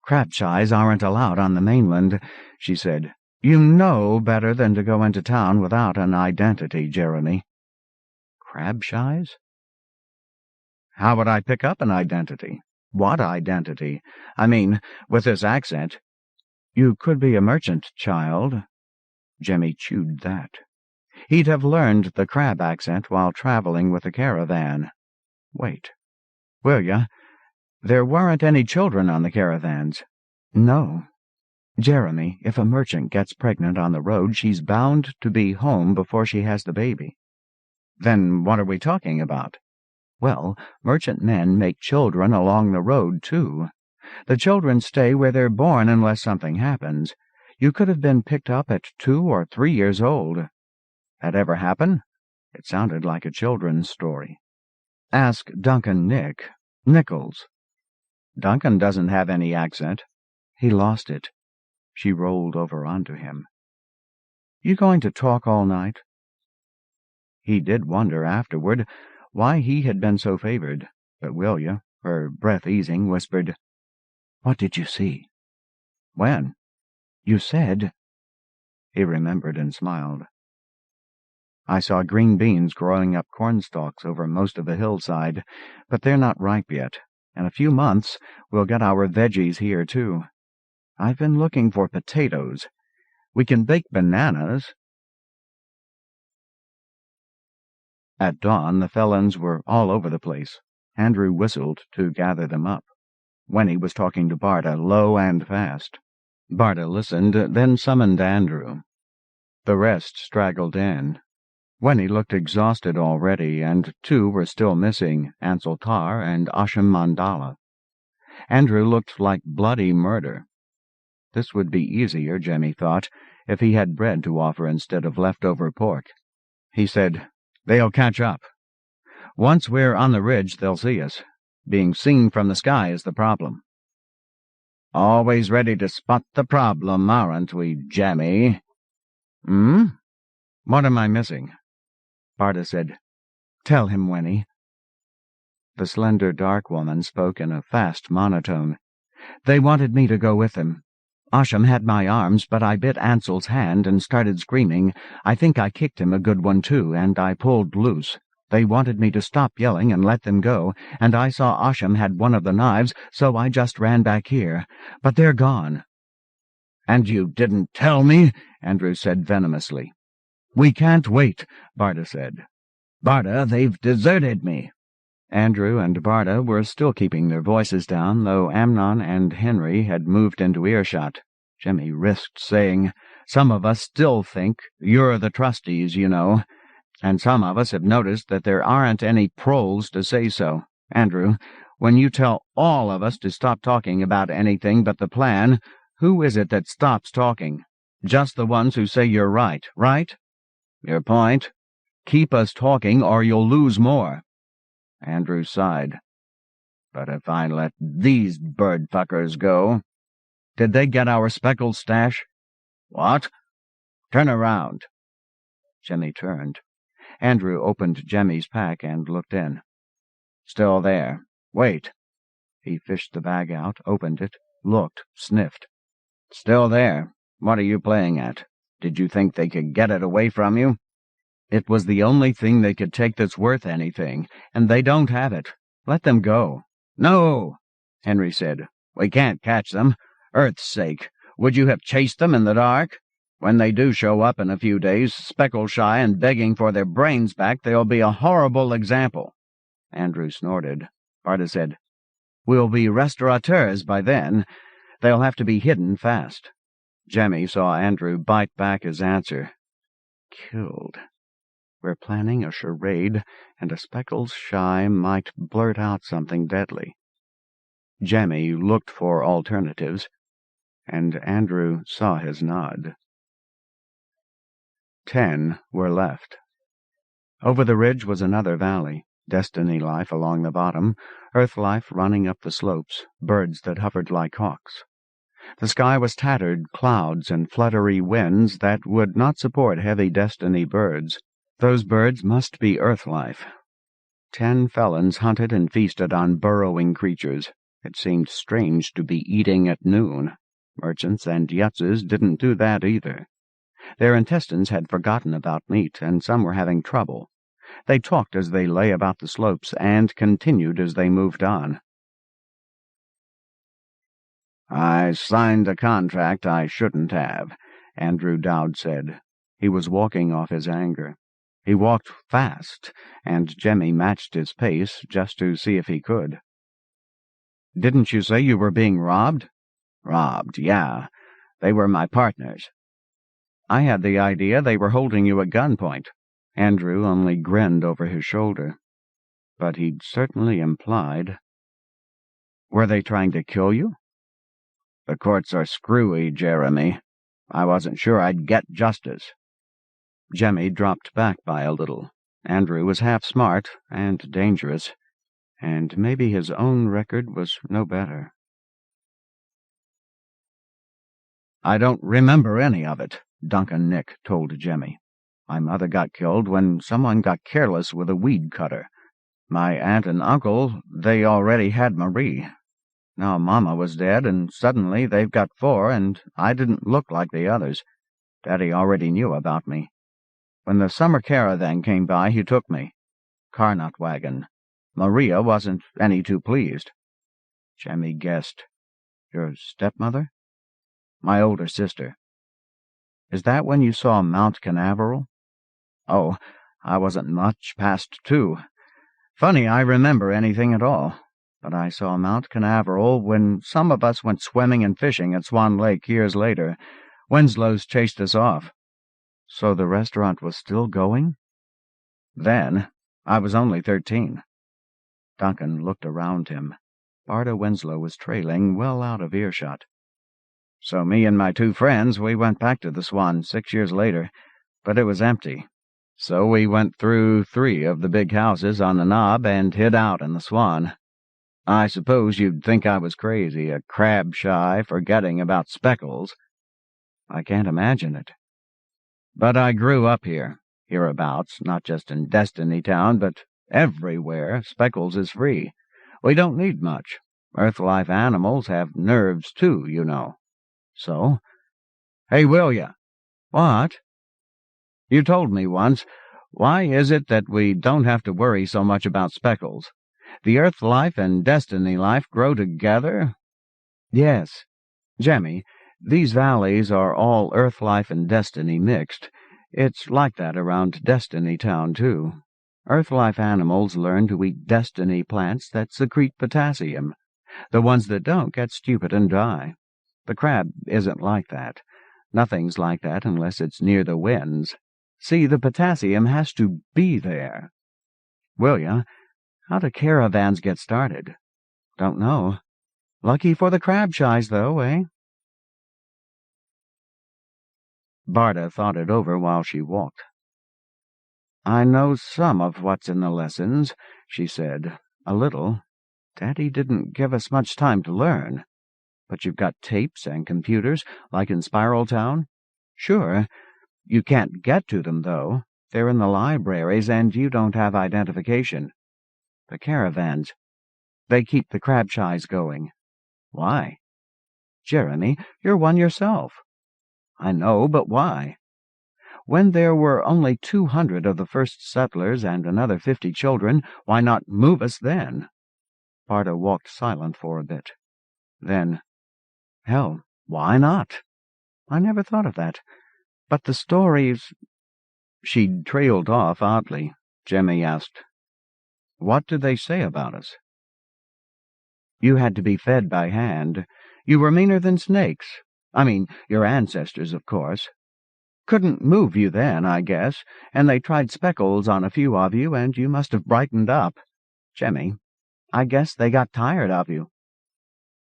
Crab shies aren't allowed on the mainland, she said. You know better than to go into town without an identity, Jeremy. Crab shies? How would I pick up an identity? What identity? I mean, with this accent. You could be a merchant, child. Jemmy chewed that. He'd have learned the crab accent while traveling with a caravan. Wait. Will ya? There weren't any children on the caravans. No. Jeremy, if a merchant gets pregnant on the road, she's bound to be home before she has the baby. Then what are we talking about? Well, merchant men make children along the road, too. The children stay where they're born unless something happens. You could have been picked up at 2 or 3 years old. That ever happen? It sounded like a children's story. Ask Duncan Nichols. Duncan doesn't have any accent. He lost it. She rolled over onto him. You going to talk all night? He did wonder afterward why he had been so favored, but Willia, her breath easing, whispered, What did you see? When? You said. He remembered and smiled. I saw green beans growing up cornstalks over most of the hillside, but they're not ripe yet. In a few months we'll get our veggies here, too. I've been looking for potatoes. We can bake bananas. At dawn, the felons were all over the place. Andrew whistled to gather them up. Winnie was talking to Barda, low and fast. Barda listened, then summoned Andrew. The rest straggled in. Winnie looked exhausted already, and 2 were still missing, Ansel Tar and Asham Mandala. Andrew looked like bloody murder. This would be easier, Jemmy thought, if he had bread to offer instead of leftover pork. He said, They'll catch up. Once we're on the ridge, they'll see us. Being seen from the sky is the problem. Always ready to spot the problem, aren't we, Jemmy? What am I missing? Barda said, Tell him, Winnie. The slender, dark woman spoke in a fast monotone. They wanted me to go with them. Asham had my arms, but I bit Ansel's hand and started screaming. I think I kicked him a good one, too, and I pulled loose. They wanted me to stop yelling and let them go, and I saw Asham had one of the knives, so I just ran back here. But they're gone. And you didn't tell me? Andrew said venomously. We can't wait, Barda said. Barda, they've deserted me. Andrew and Barda were still keeping their voices down, though Amnon and Henry had moved into earshot. Jemmy risked saying, Some of us still think you're the trustees, you know, and some of us have noticed that there aren't any proles to say so. Andrew, when you tell all of us to stop talking about anything but the plan, who is it that stops talking? Just the ones who say you're right, right? Your point? Keep us talking or you'll lose more. Andrew sighed. But if I let these bird-fuckers go... Did they get our speckled stash? What? Turn around. Jemmy turned. Andrew opened Jemmy's pack and looked in. Still there. Wait. He fished the bag out, opened it, looked, sniffed. Still there. What are you playing at? Did you think they could get it away from you? It was the only thing they could take that's worth anything, and they don't have it. Let them go. No, Henry said. We can't catch them. Earth's sake, would you have chased them in the dark? When they do show up in a few days, speckle-shy and begging for their brains back, they'll be a horrible example. Andrew snorted. Barda said, We'll be restaurateurs by then. They'll have to be hidden fast. Jemmy saw Andrew bite back his answer. Killed. We're planning a charade, and a Speckles shy might blurt out something deadly. Jemmy looked for alternatives, and Andrew saw his nod. 10 were left. Over the ridge was another valley, Destiny life along the bottom, Earth life running up the slopes, birds that hovered like hawks. The sky was tattered clouds and fluttery winds that would not support heavy Destiny birds. Those birds must be Earth life. 10 felons hunted and feasted on burrowing creatures. It seemed strange to be eating at noon. Merchants and yutzes didn't do that either. Their intestines had forgotten about meat, and some were having trouble. They talked as they lay about the slopes, and continued as they moved on. I signed a contract I shouldn't have, Andrew Dowd said. He was walking off his anger. He walked fast, and Jemmy matched his pace just to see if he could. Didn't you say you were being robbed? Robbed, yeah. They were my partners. I had the idea they were holding you at gunpoint. Andrew only grinned over his shoulder. But he'd certainly implied. Were they trying to kill you? The courts are screwy, Jeremy. I wasn't sure I'd get justice. Jemmy dropped back by a little. Andrew was half smart and dangerous, and maybe his own record was no better. I don't remember any of it, Duncan Nick told Jemmy. My mother got killed when someone got careless with a weed cutter. My aunt and uncle, they already had Marie. Now Mama was dead, and suddenly they've got 4, and I didn't look like the others. Daddy already knew about me. When the summer caravan came by, he took me. Carnot wagon. Maria wasn't any too pleased. Jemmy guessed. Your stepmother? My older sister. Is that when you saw Mount Canaveral? Oh, I wasn't much past 2. Funny I remember anything at all. But I saw Mount Canaveral when some of us went swimming and fishing at Swan Lake years later. Winslow's chased us off. So the restaurant was still going? Then, I was only 13. Duncan looked around him. Barda Winslow was trailing well out of earshot. So me and my 2 friends, we went back to the Swan 6 years later, but it was empty. So we went through 3 of the big houses on the knob and hid out in the Swan. I suppose you'd think I was crazy, a crab-shy, forgetting about Speckles. I can't imagine it. But I grew up here, hereabouts, not just in Destiny Town, but everywhere. Speckles is free. We don't need much. Earth-life animals have nerves too, you know. So? Hey, will ya? What? You told me once, why is it that we don't have to worry so much about Speckles? The Earth life and Destiny life grow together? Yes. Jemmy, these valleys are all Earth life and Destiny mixed. It's like that around Destiny Town, too. Earth life animals learn to eat Destiny plants that secrete potassium. The ones that don't get stupid and die. The crab isn't like that. Nothing's like that unless it's near the winds. See, the potassium has to be there. Will ya? How do caravans get started? Don't know. Lucky for the crab-shies, though, eh? Barda thought it over while she walked. I know some of what's in the lessons, she said. A little. Daddy didn't give us much time to learn. But you've got tapes and computers, like in Spiral Town? Sure. You can't get to them, though. They're in the libraries, and you don't have identification. The caravans. They keep the crab-shies going. Why? Jeremy, you're one yourself. I know, but why? When there were only 200 of the first settlers and another 50 children, why not move us then? Barda walked silent for a bit. Then, hell, why not? I never thought of that. But the stories... She trailed off oddly. Jemmy asked, What did they say about us? You had to be fed by hand. You were meaner than snakes. I mean, your ancestors, of course. Couldn't move you then, I guess, and they tried speckles on a few of you, and you must have brightened up. Jemmy, I guess they got tired of you.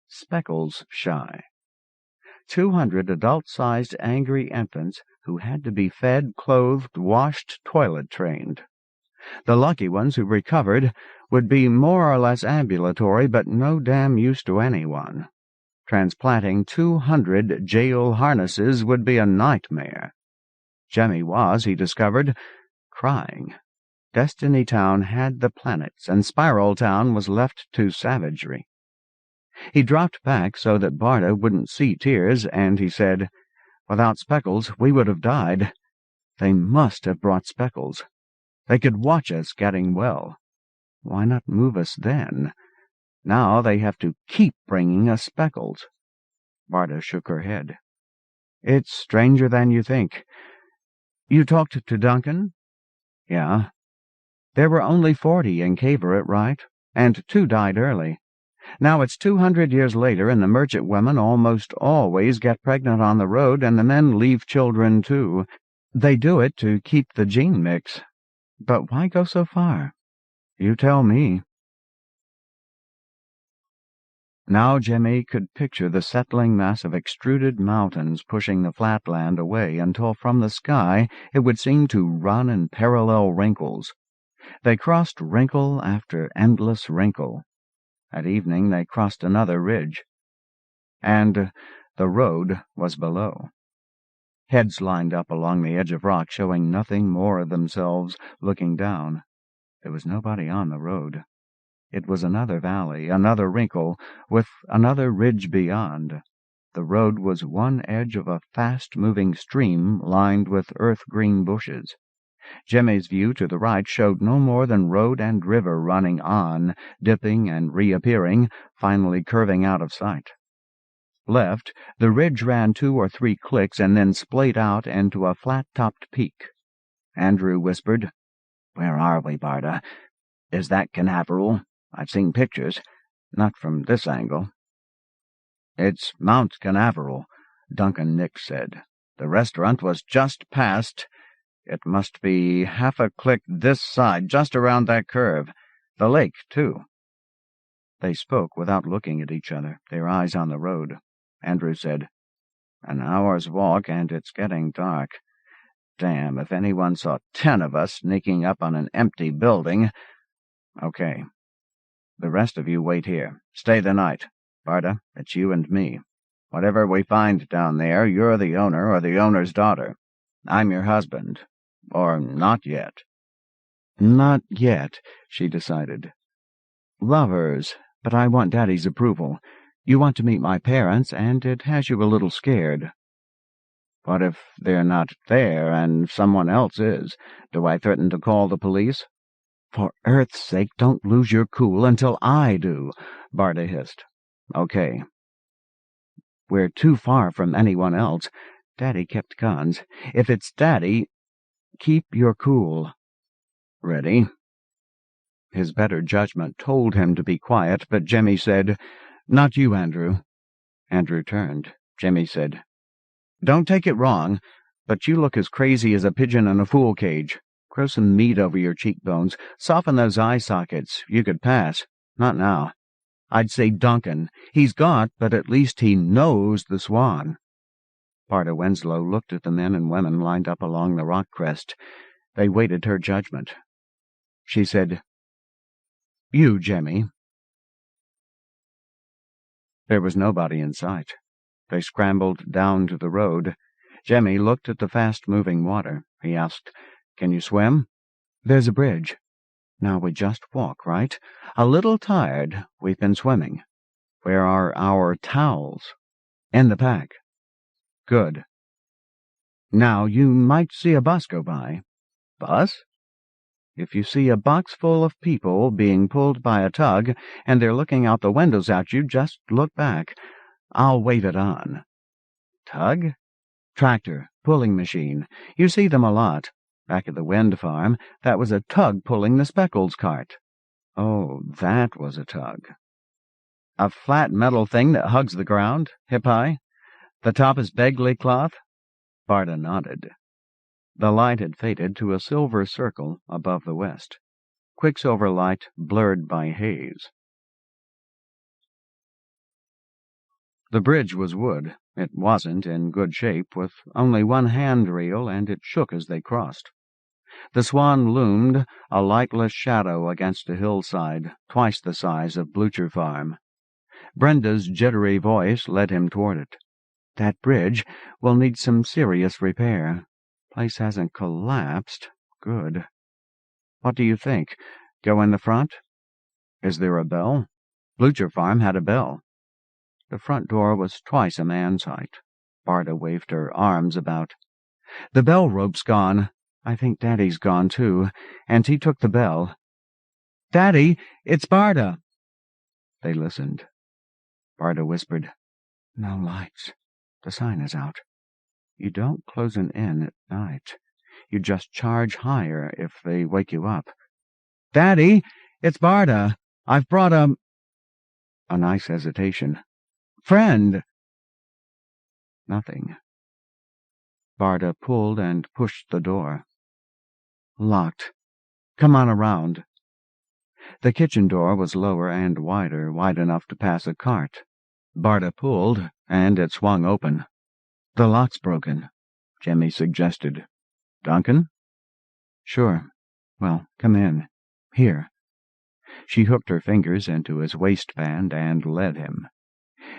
Speckles shy. 200 adult-sized angry infants who had to be fed, clothed, washed, toilet-trained. The lucky ones who recovered would be more or less ambulatory, but no damn use to anyone. Transplanting 200 jail harnesses would be a nightmare. Jemmy was, he discovered, crying. Destiny Town had the planets, and Spiral Town was left to savagery. He dropped back so that Barda wouldn't see tears, and he said, "Without Speckles, we would have died. They must have brought Speckles. They could watch us getting well. Why not move us then? Now they have to keep bringing us Speckles." Barda shook her head. "It's stranger than you think. You talked to Duncan?" "Yeah. There were only 40 in Caverett, right? And 2 died early. Now it's 200 years later, and the merchant women almost always get pregnant on the road, and the men leave children too. They do it to keep the gene mix. But why go so far? You tell me." Now Jemmy could picture the settling mass of extruded mountains pushing the flat land away until from the sky it would seem to run in parallel wrinkles. They crossed wrinkle after endless wrinkle. At evening they crossed another ridge. And the road was below. Heads lined up along the edge of rock, showing nothing more of themselves, looking down. There was nobody on the road. It was another valley, another wrinkle, with another ridge beyond. The road was one edge of a fast-moving stream lined with earth-green bushes. Jemmy's view to the right showed no more than road and river running on, dipping and reappearing, finally curving out of sight. Left, the ridge ran 2 or 3 clicks and then splayed out into a flat-topped peak. Andrew whispered, "Where are we, Barda? Is that Canaveral? I've seen pictures. Not from this angle." "It's Mount Canaveral," Duncan Nix said. "The restaurant was just past. It must be half a click this side, just around that curve. The lake, too." They spoke without looking at each other, their eyes on the road. Andrew said, "An hour's walk, and it's getting dark. Damn, if anyone saw 10 of us sneaking up on an empty building. Okay. The rest of you wait here. Stay the night. Barda, it's you and me. Whatever we find down there, you're the owner or the owner's daughter. I'm your husband. Or not yet." "Not yet," she decided. "Lovers, but I want Daddy's approval. You want to meet my parents, and it has you a little scared." "What if they're not there and someone else is? Do I threaten to call the police?" "For Earth's sake, don't lose your cool until I do," Barda hissed. "Okay." "We're too far from anyone else. Daddy kept guns. If it's Daddy, keep your cool." "Ready?" His better judgment told him to be quiet, but Jemmy said, "Not you, Andrew." Andrew turned. Jemmy said, "Don't take it wrong, but you look as crazy as a pigeon in a fool cage. Grow some meat over your cheekbones. Soften those eye sockets. You could pass. Not now. I'd say Duncan. He's got, but at least he knows the Swan." Barda Winslow looked at the men and women lined up along the rock crest. They waited her judgment. She said, "You, Jemmy." There was nobody in sight. They scrambled down to the road. Jemmy looked at the fast-moving water. He asked, "Can you swim?" "There's a bridge. Now we just walk, right? A little tired. We've been swimming." "Where are our towels?" "In the pack." "Good. Now you might see a bus go by." "Bus?" "If you see a box full of people being pulled by a tug, and they're looking out the windows at you, just look back. I'll wave it on." "Tug?" "Tractor, pulling machine. You see them a lot. Back at the wind farm, that was a tug pulling the Speckles cart." "Oh, that was a tug." A flat metal thing that hugs the ground, hip-high? The top is Begley cloth? Barda nodded. The light had faded to a silver circle above the west. Quicksilver light blurred by haze. The bridge was wood. It wasn't in good shape, with only one handrail, and it shook as they crossed. The Swan loomed, a lightless shadow against a hillside, twice the size of Blucher Farm. Brenda's jittery voice led him toward it. "That bridge will need some serious repair. Place hasn't collapsed. Good. What do you think? Go in the front? Is there a bell? Blucher Farm had a bell." The front door was twice a man's height. Barda waved her arms about. "The bell rope's gone. I think Daddy's gone, too, and he took the bell." "Daddy, it's Barda." They listened. Barda whispered, "No lights. The sign is out. You don't close an inn at night. You just charge higher if they wake you up." "Daddy, it's Barda. I've brought a—" A nice hesitation. "Friend." Nothing. Barda pulled and pushed the door. "Locked. Come on around." The kitchen door was lower and wider, wide enough to pass a cart. Barda pulled, and it swung open. "The lock's broken," Jemmy suggested. "Duncan?" "Sure. Well, come in. Here." She hooked her fingers into his waistband and led him.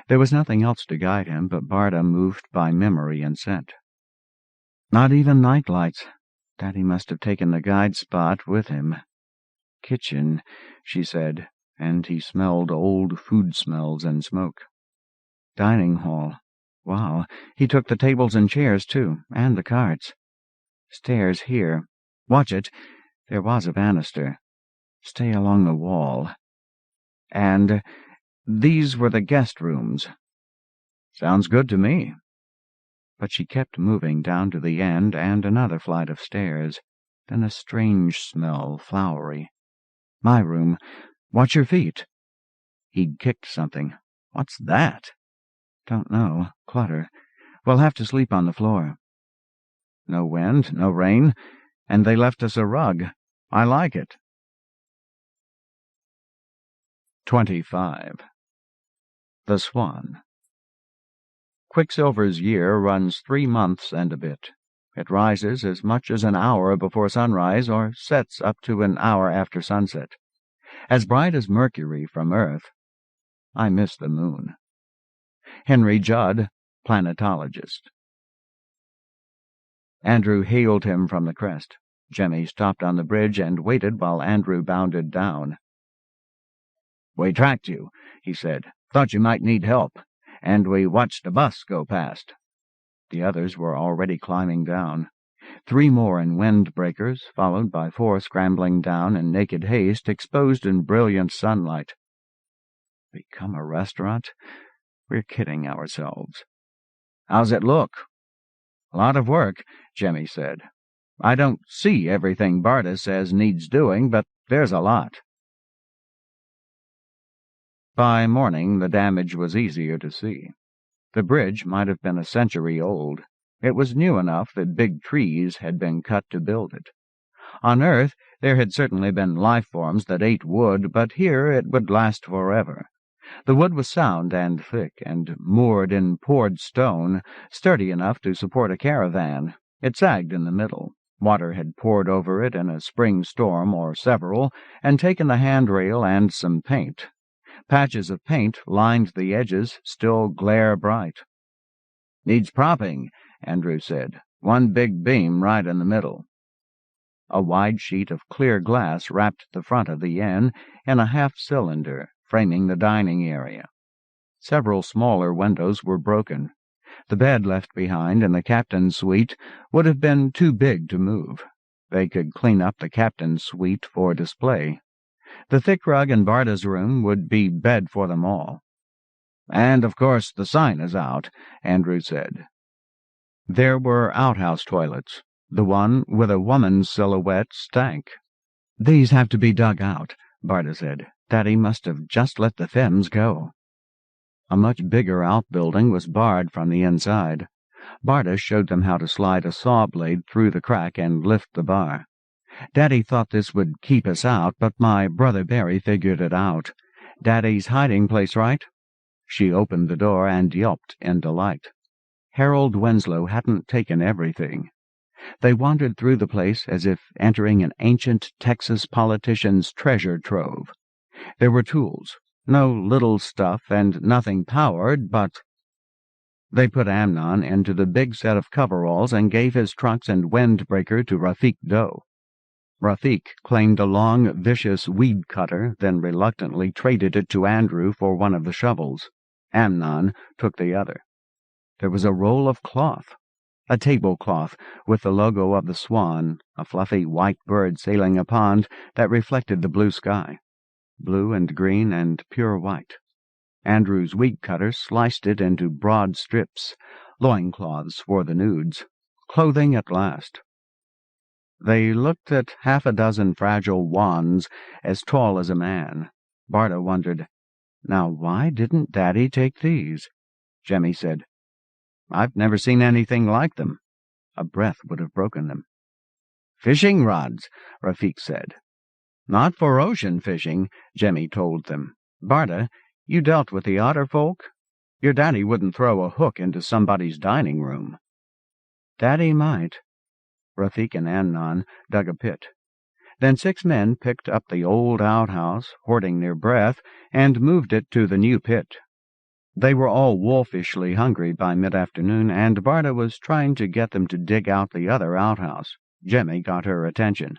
There was nothing else to guide him, but Barda moved by memory and scent. Not even night lights. Daddy must have taken the guide spot with him. "Kitchen," she said, and he smelled old food smells and smoke. "Dining hall. Wow, he took the tables and chairs, too, and the carts. Stairs here. Watch it. There was a banister. Stay along the wall. And these were the guest rooms." "Sounds good to me." But she kept moving down to the end and another flight of stairs, then a strange smell, flowery. "My room. Watch your feet." He'd kicked something. "What's that?" "Don't know. Clutter. We'll have to sleep on the floor." "No wind, no rain, and they left us a rug. I like it." 25. The Swan. Quicksilver's year runs 3 months and a bit. It rises as much as an hour before sunrise, or sets up to an hour after sunset. As bright as Mercury from Earth. I miss the moon. Henry Judd, planetologist. Andrew hailed him from the crest. Jemmy stopped on the bridge and waited while Andrew bounded down. "We tracked you," he said. "Thought you might need help, and we watched a bus go past." The others were already climbing down. 3 more in windbreakers, followed by 4 scrambling down in naked haste, exposed in brilliant sunlight. Become a restaurant? We're kidding ourselves. "How's it look?" "A lot of work," Jemmy said. "I don't see everything Barda says needs doing, but there's a lot." By morning the damage was easier to see. The bridge might have been a century old. It was new enough that big trees had been cut to build it. On Earth there had certainly been life forms that ate wood, but here it would last forever. The wood was sound and thick, and moored in poured stone, sturdy enough to support a caravan. It sagged in the middle. Water had poured over it in a spring storm or several, and taken the handrail and some paint. Patches of paint lined the edges, still glare bright. "Needs propping," Andrew said. "One big beam right in the middle." A wide sheet of clear glass wrapped the front of the inn in a half-cylinder, framing the dining area. Several smaller windows were broken. The bed left behind in the captain's suite would have been too big to move. They could clean up the captain's suite for display. The thick rug in Barda's room would be bed for them all. "And, of course, the sign is out," Andrew said. There were outhouse toilets. The one with a woman's silhouette stank. "These have to be dug out," Barda said. "Daddy must have just let the femmes go." A much bigger outbuilding was barred from the inside. Barda showed them how to slide a saw blade through the crack and lift the bar. Daddy thought this would keep us out, but my brother Barry figured it out. Daddy's hiding place, right? She opened the door and yelped in delight. Harold Winslow hadn't taken everything. They wandered through the place as if entering an ancient Texas politician's treasure trove. There were tools, no little stuff and nothing powered, but... They put Amnon into the big set of coveralls and gave his trucks and windbreaker to Rafik Doe. Rafik claimed a long, vicious weed cutter, then reluctantly traded it to Andrew for one of the shovels. Amnon took the other. There was a roll of cloth, a tablecloth with the logo of the swan, a fluffy white bird sailing a pond that reflected the blue sky, blue and green and pure white. Andrew's weed cutter sliced it into broad strips, loincloths for the nudes, clothing at last. They looked at half a dozen fragile wands as tall as a man. Barda wondered, "Now why didn't Daddy take these?" Jemmy said, "I've never seen anything like them." A breath would have broken them. "Fishing rods," Rafik said. "Not for ocean fishing," Jemmy told them. "Barda, you dealt with the otter folk? Your daddy wouldn't throw a hook into somebody's dining room." "Daddy might." Rafik and Amnon dug a pit. Then 6 men picked up the old outhouse, hoarding their breath, and moved it to the new pit. They were all wolfishly hungry by mid-afternoon, and Barda was trying to get them to dig out the other outhouse. Jemmy got her attention.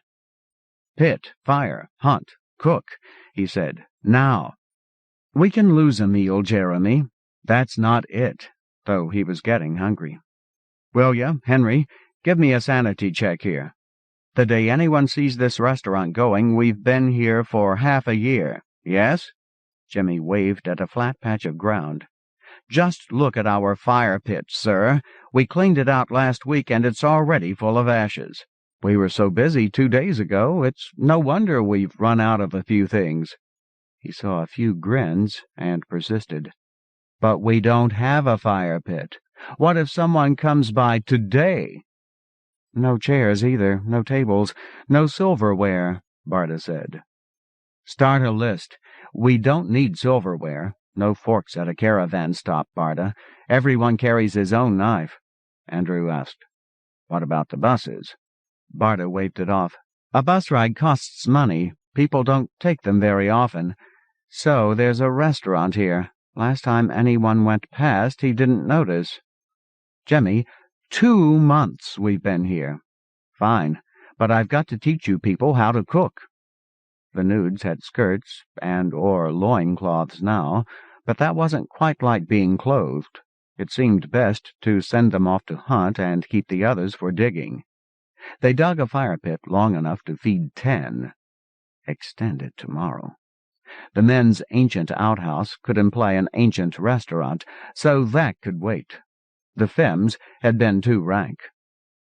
"Pit, fire, hunt, cook," he said. "Now." "We can lose a meal, Jeremy." That's not it, though he was getting hungry. "Will ya, Henry? Give me a sanity check here. The day anyone sees this restaurant going, we've been here for half a year. Yes?" Jemmy waved at a flat patch of ground. "Just look at our fire pit, sir. We cleaned it out last week, and it's already full of ashes. We were so busy 2 days ago, it's no wonder we've run out of a few things." He saw a few grins and persisted. "But we don't have a fire pit. What if someone comes by today?" "No chairs either, no tables, no silverware," Barda said. "Start a list. We don't need silverware. No forks at a caravan stop, Barda. Everyone carries his own knife." Andrew asked, "What about the buses?" Barda waved it off. "A bus ride costs money. People don't take them very often. So there's a restaurant here. Last time anyone went past, he didn't notice." "Jemmy, 2 months we've been here." "Fine, but I've got to teach you people how to cook." The nudes had skirts and/or loincloths now, but that wasn't quite like being clothed. It seemed best to send them off to hunt and keep the others for digging. They dug a fire pit long enough to feed 10. Extend it tomorrow. The men's ancient outhouse could imply an ancient restaurant, so that could wait. The femmes had been too rank.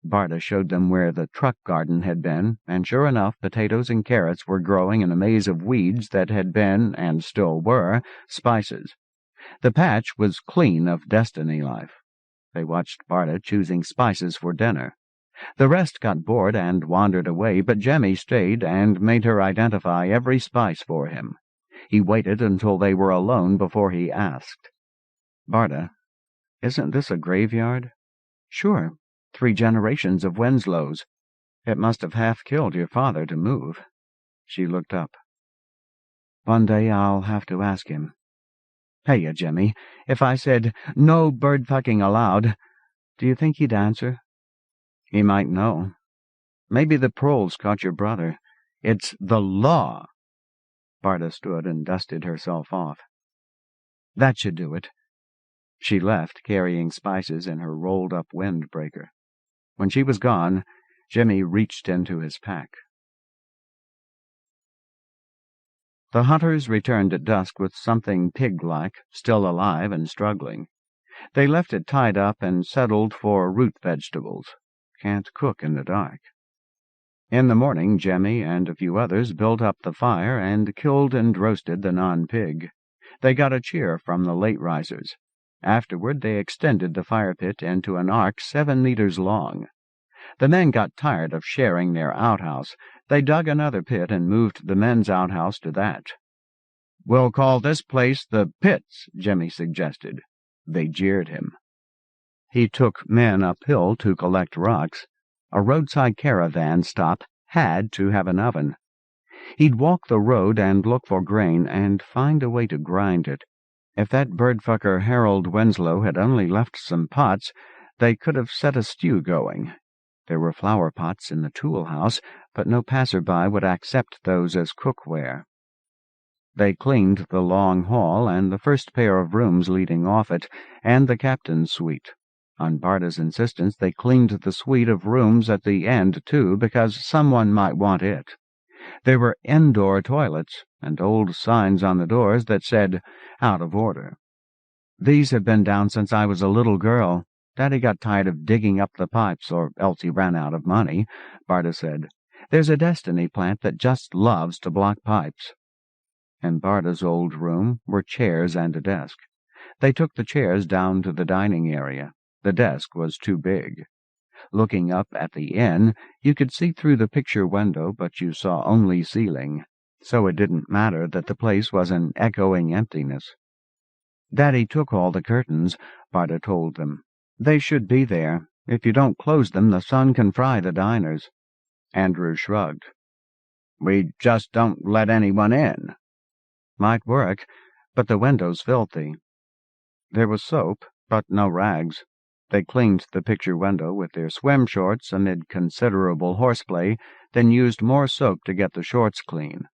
Barda showed them where the truck garden had been, and sure enough, potatoes and carrots were growing in a maze of weeds that had been, and still were, spices. The patch was clean of destiny life. They watched Barda choosing spices for dinner. The rest got bored and wandered away, but Jemmy stayed and made her identify every spice for him. He waited until they were alone before he asked, "Barda, isn't this a graveyard?" "Sure. 3 generations of Winslows. It must have half killed your father to move." She looked up. "One day I'll have to ask him. Hey, Jemmy, if I said, 'No bird-fucking allowed,' do you think he'd answer?" "He might know. Maybe the proles caught your brother. It's the law." Barda stood and dusted herself off. "That should do it." She left, carrying spices in her rolled-up windbreaker. When she was gone, Jemmy reached into his pack. The hunters returned at dusk with something pig-like, still alive and struggling. They left it tied up and settled for root vegetables. Can't cook in the dark. In the morning, Jemmy and a few others built up the fire and killed and roasted the non-pig. They got a cheer from the late risers. Afterward they extended the fire pit into an arc 7 meters long. The men got tired of sharing their outhouse. They dug another pit and moved the men's outhouse to that. "We'll call this place the Pits," Jimmy suggested. They jeered him. He took men uphill to collect rocks. A roadside caravan stop had to have an oven. He'd walk the road and look for grain and find a way to grind it. If that birdfucker Harold Winslow had only left some pots, they could have set a stew going. There were flower pots in the tool house, but no passerby would accept those as cookware. They cleaned the long hall and the first pair of rooms leading off it, and the captain's suite. On Barda's insistence, they cleaned the suite of rooms at the end, too, because someone might want it. There were indoor toilets, and old signs on the doors that said, "Out of order." "These have been down since I was a little girl. Daddy got tired of digging up the pipes, or else he ran out of money," Barda said. "There's a Destiny plant that just loves to block pipes." In Barda's old room were chairs and a desk. They took the chairs down to the dining area. The desk was too big. Looking up at the inn, you could see through the picture window, but you saw only ceiling, so it didn't matter that the place was an echoing emptiness. "Daddy took all the curtains," Barda told them. "They should be there. If you don't close them, the sun can fry the diners." Andrew shrugged. "We just don't let anyone in." "Might work, but the window's filthy." There was soap, but no rags. They cleaned the picture window with their swim shorts amid considerable horseplay, then used more soap to get the shorts clean.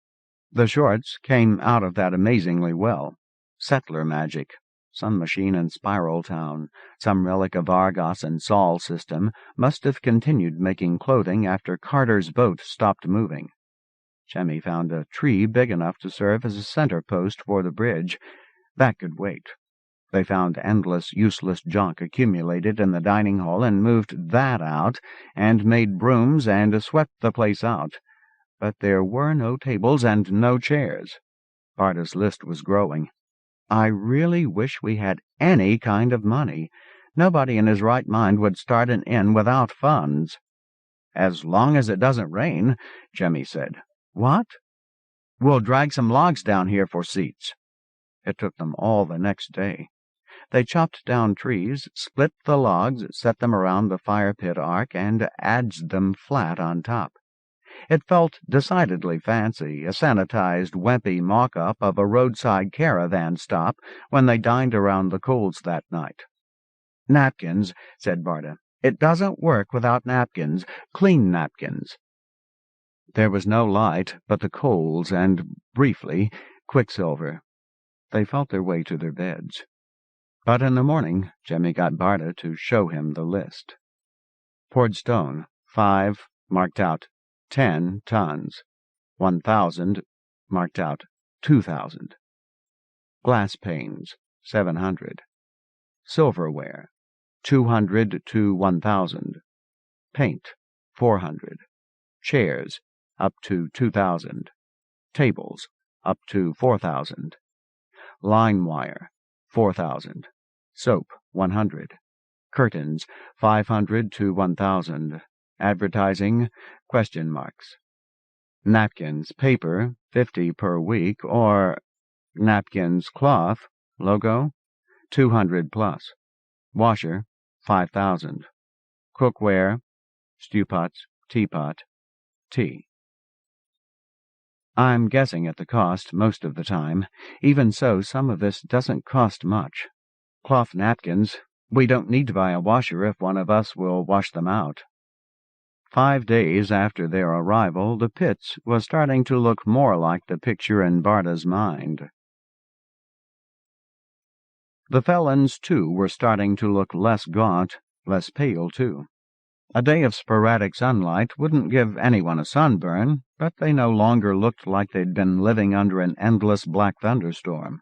The shorts came out of that amazingly well. Settler magic. Some machine in Spiral Town, some relic of Argos and Sol system, must have continued making clothing after Carter's boat stopped moving. Jemmy found a tree big enough to serve as a center post for the bridge. That could wait. They found endless, useless junk accumulated in the dining hall and moved that out, and made brooms and swept the place out. But there were no tables and no chairs. Barda's list was growing. "I really wish we had any kind of money. Nobody in his right mind would start an inn without funds." "As long as it doesn't rain," Jemmy said. "What?" "We'll drag some logs down here for seats." It took them all the next day. They chopped down trees, split the logs, set them around the fire pit arc, and adzed them flat on top. It felt decidedly fancy, a sanitized, wimpy mock-up of a roadside caravan stop when they dined around the coals that night. "Napkins," said Barda. "It doesn't work without napkins. Clean napkins." There was no light but the coals and, briefly, quicksilver. They felt their way to their beds. But in the morning, Jemmy got Barda to show him the list. Poured stone, 5, marked out 10 tons. 1,000, marked out 2,000. Glass panes, 700. Silverware, 200 to 1,000. Paint, 400. Chairs, up to 2,000. Tables, up to 4,000. Line wire, 4,000. Soap, 100. Curtains, 500 to 1,000. Advertising, ? Napkins, paper, 50 per week, or napkins, cloth, logo, 200 plus. Washer, 5,000. Cookware, stewpots, teapot, tea. "I'm guessing at the cost most of the time. Even so, some of this doesn't cost much. Cloth napkins, we don't need to buy a washer if one of us will wash them out." 5 days after their arrival, the Pits was starting to look more like the picture in Barda's mind. The felons, too, were starting to look less gaunt, less pale, too. A day of sporadic sunlight wouldn't give anyone a sunburn, but they no longer looked like they'd been living under an endless black thunderstorm.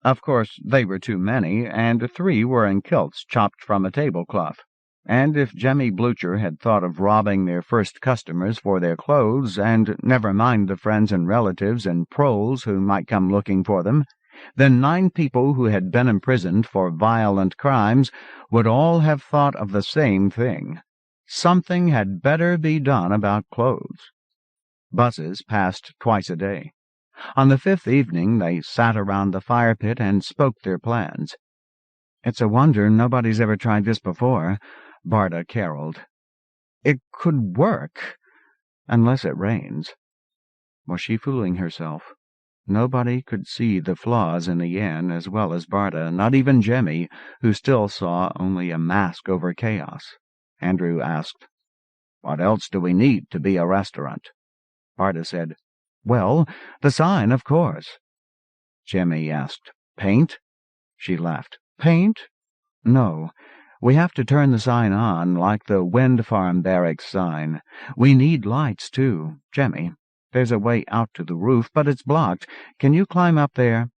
Of course, they were too many, and 3 were in kilts chopped from a tablecloth. And if Jemmy Blucher had thought of robbing their first customers for their clothes, and never mind the friends and relatives and proles who might come looking for them, then 9 people who had been imprisoned for violent crimes would all have thought of the same thing. Something had better be done about clothes. Buses passed twice a day. On the 5th evening they sat around the fire pit and spoke their plans. "It's a wonder nobody's ever tried this before," Barda caroled. "It could work, unless it rains." Was she fooling herself? Nobody could see the flaws in the inn as well as Barda, not even Jemmy, who still saw only a mask over chaos. Andrew asked, "What else do we need to be a restaurant?" Barda said, "Well, the sign, of course." Jemmy asked, "Paint?" She laughed. "Paint? No. We have to turn the sign on, like the wind farm barracks sign. We need lights, too. Jemmy, there's a way out to the roof, but it's blocked. Can you climb up there?"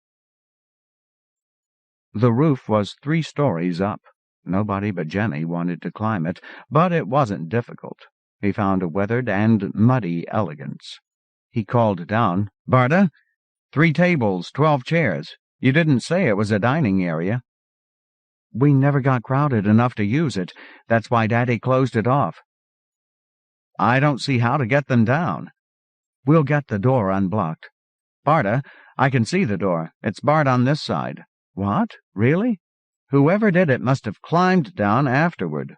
The roof was 3 stories up. Nobody but Jemmy wanted to climb it, but it wasn't difficult. He found a weathered and muddy elegance. He called down, "Barda, 3 tables, 12 chairs. You didn't say it was a dining area." "We never got crowded enough to use it. That's why Daddy closed it off." "I don't see how to get them down." "We'll get the door unblocked." "Barda, I can see the door. It's barred on this side." "What? Really?" "Whoever did it must have climbed down afterward."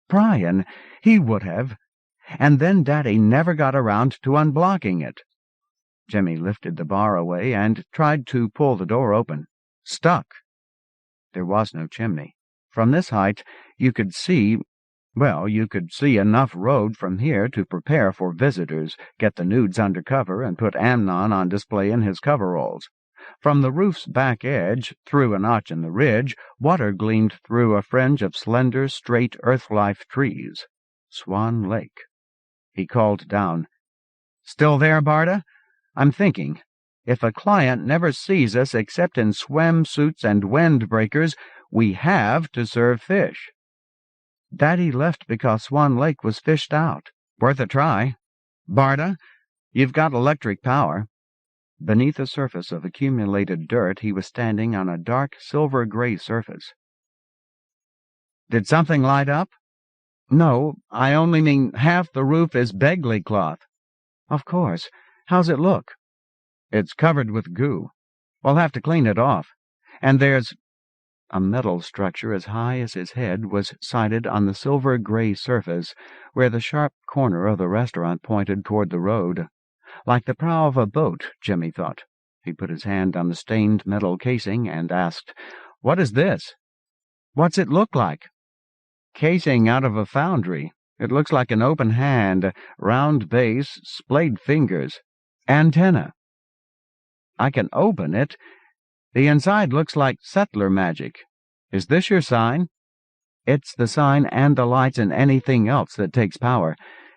"Brian, he would have. And then Daddy never got around to unblocking it." Jemmy lifted the bar away and tried to pull the door open. Stuck. There was no chimney. From this height you could see, well, you could see enough road from here to prepare for visitors, get the nudes under cover, and put Amnon on display in his coveralls. From the roof's back edge, through a notch in the ridge, water gleamed through a fringe of slender, straight earth-life trees. Swan Lake. He called down, "Still there, Barda? I'm thinking. If a client never sees us except in swimsuits and windbreakers, we have to serve fish." "Daddy left because Swan Lake was fished out." "Worth a try. Barda, you've got electric power." Beneath a surface of accumulated dirt, he was standing on a dark silver-gray surface. "Did something light up?" "No, I only mean half the roof is Begley cloth." "Of course. How's it look?" "It's covered with goo. We'll have to clean it off. And there's—" A metal structure as high as his head was sighted on the silver-gray surface, where the sharp corner of the restaurant pointed toward the road. Like the prow of a boat, Jemmy thought. He put his hand on the stained metal casing and asked, "What is this?" "What's it look like?" "Casing out of a foundry. It looks like an open hand, round base, splayed fingers. Antenna." "I can open it. The inside looks like settler magic. Is this your sign?" "It's the sign and the lights and anything else that takes power.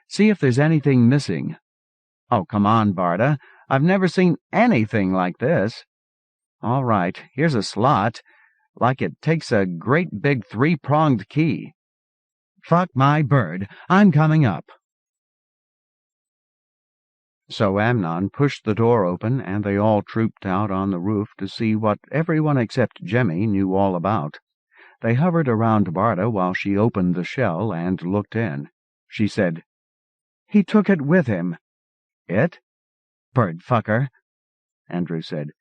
See if there's anything missing." "Oh, come on, Barda. I've never seen anything like this." "All right, here's a slot, like it takes a great big 3-pronged key." "Fuck my bird, I'm coming up." So Amnon pushed the door open, and they all trooped out on the roof to see what everyone except Jemmy knew all about. They hovered around Barda while she opened the shell and looked in. She said, "He took it with him." "It?" "Bird fucker." Andrew said,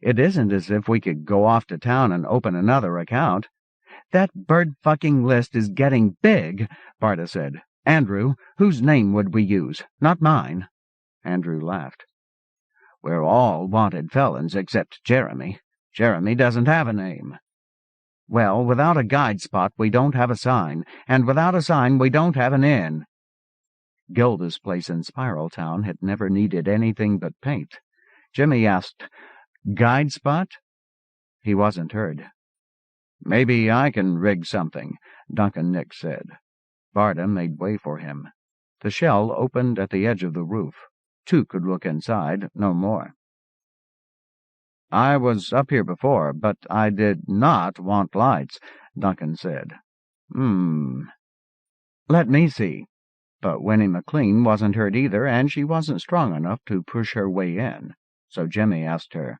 "It isn't as if we could go off to town and open another account." "That bird-fucking list is getting big," Barda said. "Andrew, whose name would we use? Not mine." Andrew laughed. "We're all wanted felons except Jeremy. Jeremy doesn't have a name." "Well, without a guide spot we don't have a sign, and without a sign we don't have an inn." Gilda's place in Spiral Town had never needed anything but paint. Jimmy asked, "Guide spot?" He wasn't heard. "Maybe I can rig something," Duncan Nick said. Barda made way for him. The shell opened at the edge of the roof. 2 could look inside, no more. "I was up here before, but I did not want lights," Duncan said. "Let me see." But Winnie McLean wasn't heard either, and she wasn't strong enough to push her way in. So Jemmy asked her,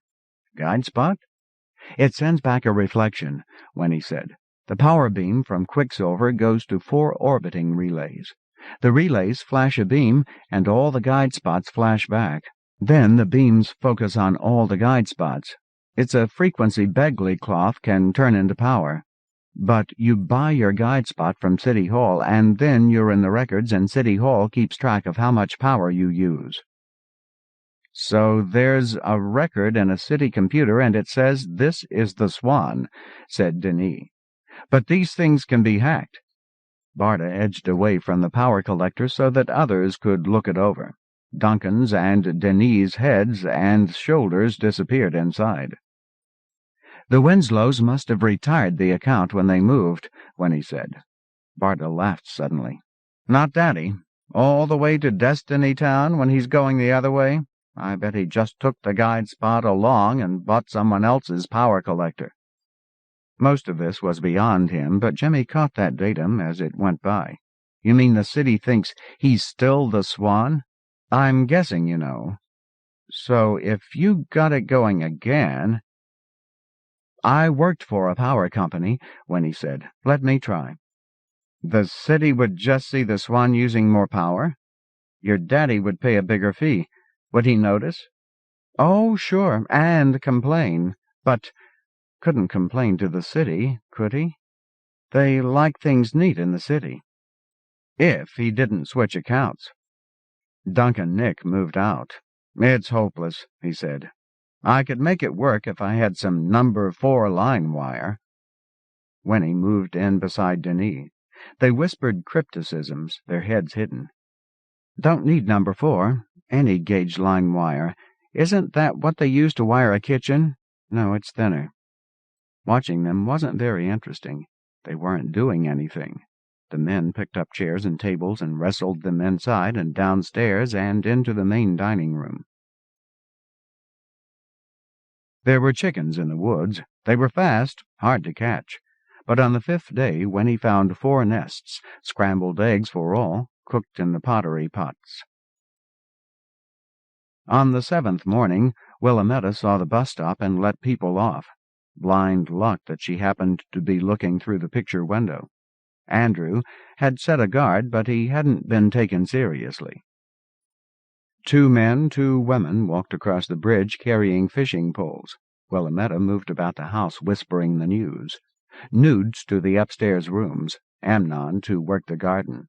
Guide spot? It sends back a reflection, Winnie said. The power beam from Quicksilver goes to 4 orbiting relays. The relays flash a beam, and all the guide spots flash back. Then the beams focus on all the guide spots. It's a frequency Begley cloth can turn into power. But you buy your guide spot from City Hall, and then you're in the records, and City Hall keeps track of how much power you use. So there's a record in a city computer, and it says this is the Swan, said Denis. But these things can be hacked. Barda edged away from the power collector so that others could look it over. Duncan's and Denis' heads and shoulders disappeared inside. The Winslows must have retired the account when they moved, Winnie said. Barda laughed suddenly. Not Daddy. All the way to Destiny Town when he's going the other way? I bet he just took the guide spot along and bought someone else's power collector. Most of this was beyond him, but Jimmy caught that datum as it went by. You mean the city thinks he's still the Swan? I'm guessing, you know. So if you got it going again... I worked for a power company, Winnie said. Let me try. The city would just see the Swan using more power? Your daddy would pay a bigger fee. Would he notice? Oh, sure, and complain. But couldn't complain to the city, could he? They like things neat in the city. If he didn't switch accounts. Duncan Nick moved out. It's hopeless, he said. I could make it work if I had some number 4 line wire. Winnie moved in beside Denis. They whispered crypticisms, their heads hidden. Don't need number 4. Any gauge line wire. Isn't that what they use to wire a kitchen? No, it's thinner. Watching them wasn't very interesting. They weren't doing anything. The men picked up chairs and tables and wrestled them inside and downstairs and into the main dining room. There were chickens in the woods. They were fast, hard to catch. But on the 5th day, Winnie found 4 nests, scrambled eggs for all, cooked in the pottery pots. On the 7th morning, Willametta saw the bus stop and let people off. Blind luck that she happened to be looking through the picture window. Andrew had set a guard, but he hadn't been taken seriously. 2 men, 2 women walked across the bridge carrying fishing poles. Willametta moved about the house whispering the news. Nudes to the upstairs rooms, Amnon to work the garden.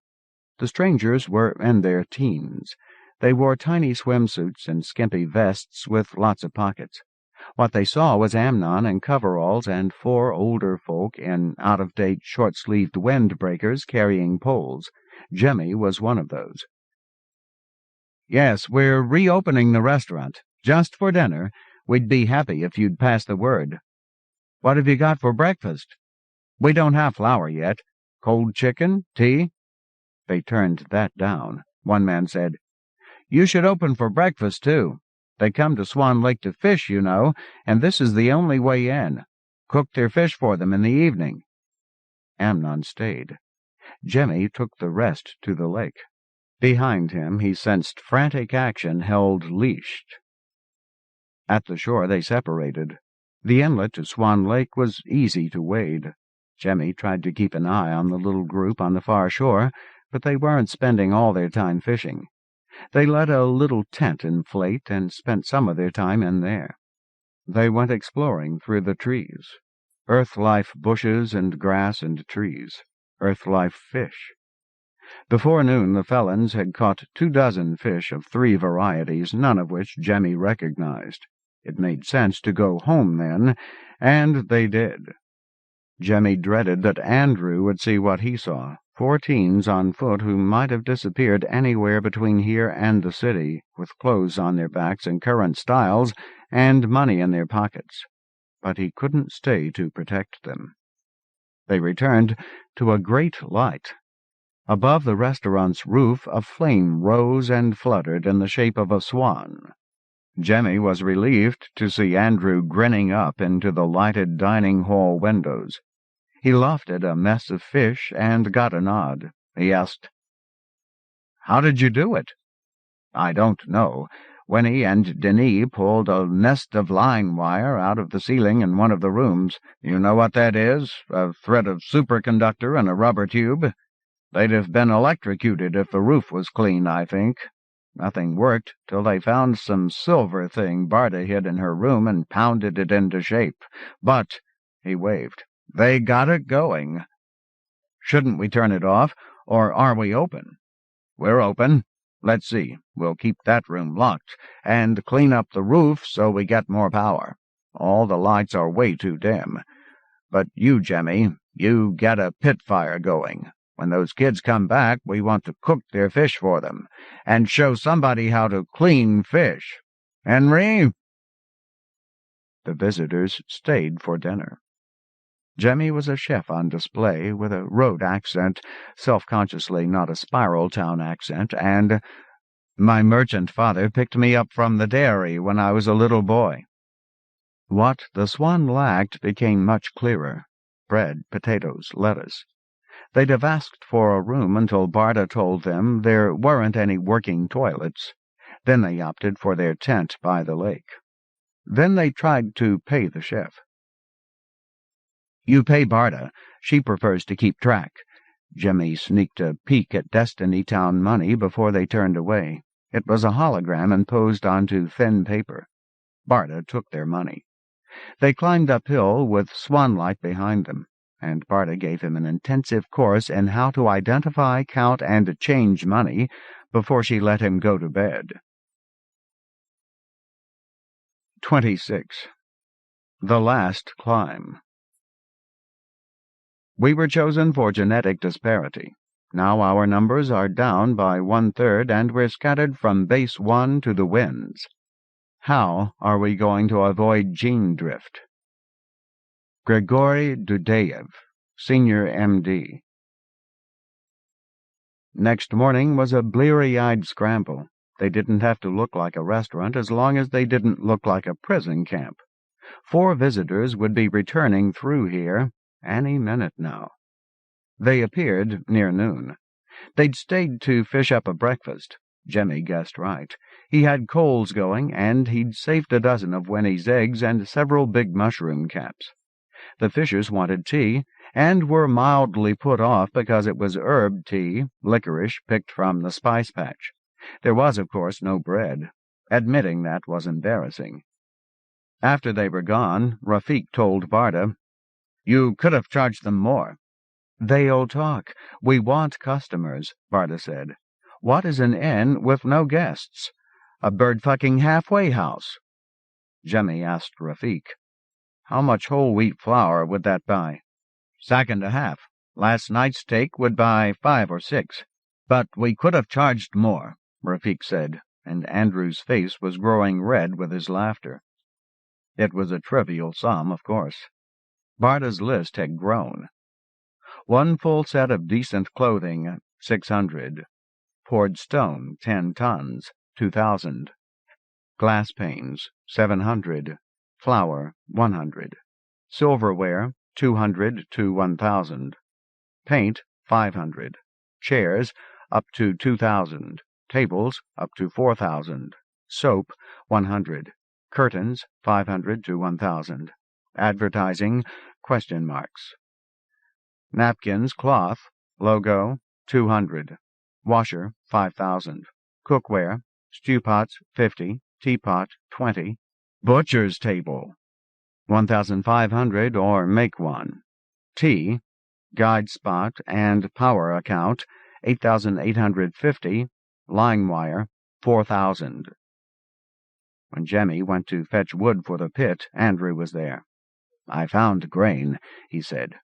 The strangers were in their teens. They wore tiny swimsuits and skimpy vests with lots of pockets. What they saw was Amnon in coveralls and 4 older folk in out-of-date short-sleeved windbreakers carrying poles. Jemmy was one of those. Yes, we're reopening the restaurant. Just for dinner. We'd be happy if you'd pass the word. What have you got for breakfast? We don't have flour yet. Cold chicken? Tea? They turned that down. One man said, You should open for breakfast, too. They come to Swan Lake to fish, you know, and this is the only way in. Cook their fish for them in the evening. Amnon stayed. Jemmy took the rest to the lake. Behind him he sensed frantic action held leashed. At the shore they separated. The inlet to Swan Lake was easy to wade. Jemmy tried to keep an eye on the little group on the far shore, but they weren't spending all their time fishing. They let a little tent inflate and spent some of their time in there. They went exploring through the trees. Earth-life bushes and grass and trees. Earth-life fish. Before noon the felons had caught 24 fish of 3 varieties, none of which Jemmy recognized. It made sense to go home then, and they did. Jemmy dreaded that Andrew would see what he saw, 4 teens on foot who might have disappeared anywhere between here and the city, with clothes on their backs in current styles and money in their pockets. But he couldn't stay to protect them. They returned to a great light. Above the restaurant's roof a flame rose and fluttered in the shape of a swan. Jemmy was relieved to see Andrew grinning up into the lighted dining hall windows. He lofted a mess of fish and got a nod. He asked, "How did you do it?" "I don't know. Winnie and Denis pulled a nest of line wire out of the ceiling in one of the rooms. You know what that is? A thread of superconductor and a rubber tube. They'd have been electrocuted if the roof was clean, I think. Nothing worked till they found some silver thing Barda hid in her room and pounded it into shape. But, he waved, they got it going. Shouldn't we turn it off, or are we open? We're open. Let's see, we'll keep that room locked, and clean up the roof so we get more power. All the lights are way too dim. But you, Jemmy, you get a pit fire going. When those kids come back, we want to cook their fish for them, and show somebody how to clean fish. Henry? The visitors stayed for dinner. Jemmy was a chef on display, with a road accent, self-consciously not a Spiral Town accent, and my merchant father picked me up from the dairy when I was a little boy. What the Swan lacked became much clearer. Bread, potatoes, lettuce. They'd have asked for a room until Barda told them there weren't any working toilets. Then they opted for their tent by the lake. Then they tried to pay the chef. You pay Barda. She prefers to keep track. Jemmy sneaked a peek at Destiny Town money before they turned away. It was a hologram and posed onto thin paper. Barda took their money. They climbed uphill with Swanlight behind them, and Barda gave him an intensive course in how to identify, count, and change money before she let him go to bed. 26. The Last Climb. We were chosen for genetic disparity. Now our numbers are down by 1/3, and we're scattered from base 1 to the winds. How are we going to avoid gene drift? Grigory Dudayev, Senior M.D. Next morning was a bleary-eyed scramble. They didn't have to look like a restaurant as long as they didn't look like a prison camp. 4 visitors would be returning through here any minute now. They appeared near noon. They'd stayed to fish up a breakfast. Jemmy guessed right. He had coals going, and he'd saved a dozen of Winnie's eggs and several big mushroom caps. The fishers wanted tea, and were mildly put off because it was herb tea, licorice picked from the spice patch. There was, of course, no bread. Admitting that was embarrassing. After they were gone, Rafik told Barda, "You could have charged them more." "They'll talk. We want customers," Barda said. "What is an inn with no guests? A bird-fucking halfway house." Jemmy asked Rafik, "How much whole wheat flour would that buy?" "1.5. Last night's steak would buy 5 or 6. But we could have charged more," Rafik said, and Andrew's face was growing red with his laughter. It was a trivial sum, of course. Barda's list had grown. 1 full set of decent clothing, 600. Poured stone, 10 tons, 2,000. Glass panes, 700. Flour, 100. Silverware, 200 to 1,000. Paint, 500. Chairs, up to 2,000. Tables, up to 4,000. Soap, 100. Curtains, 500 to 1,000. Advertising, ? Napkins, cloth, logo, 200. Washer, 5,000. Cookware, stew pots, 50. Teapot, 20. Butcher's table, 1,500 or make one. Tea, guide spot and power account, 8,850. Line wire, 4,000. When Jemmy went to fetch wood for the pit, Andrew was there. "I found grain," he said.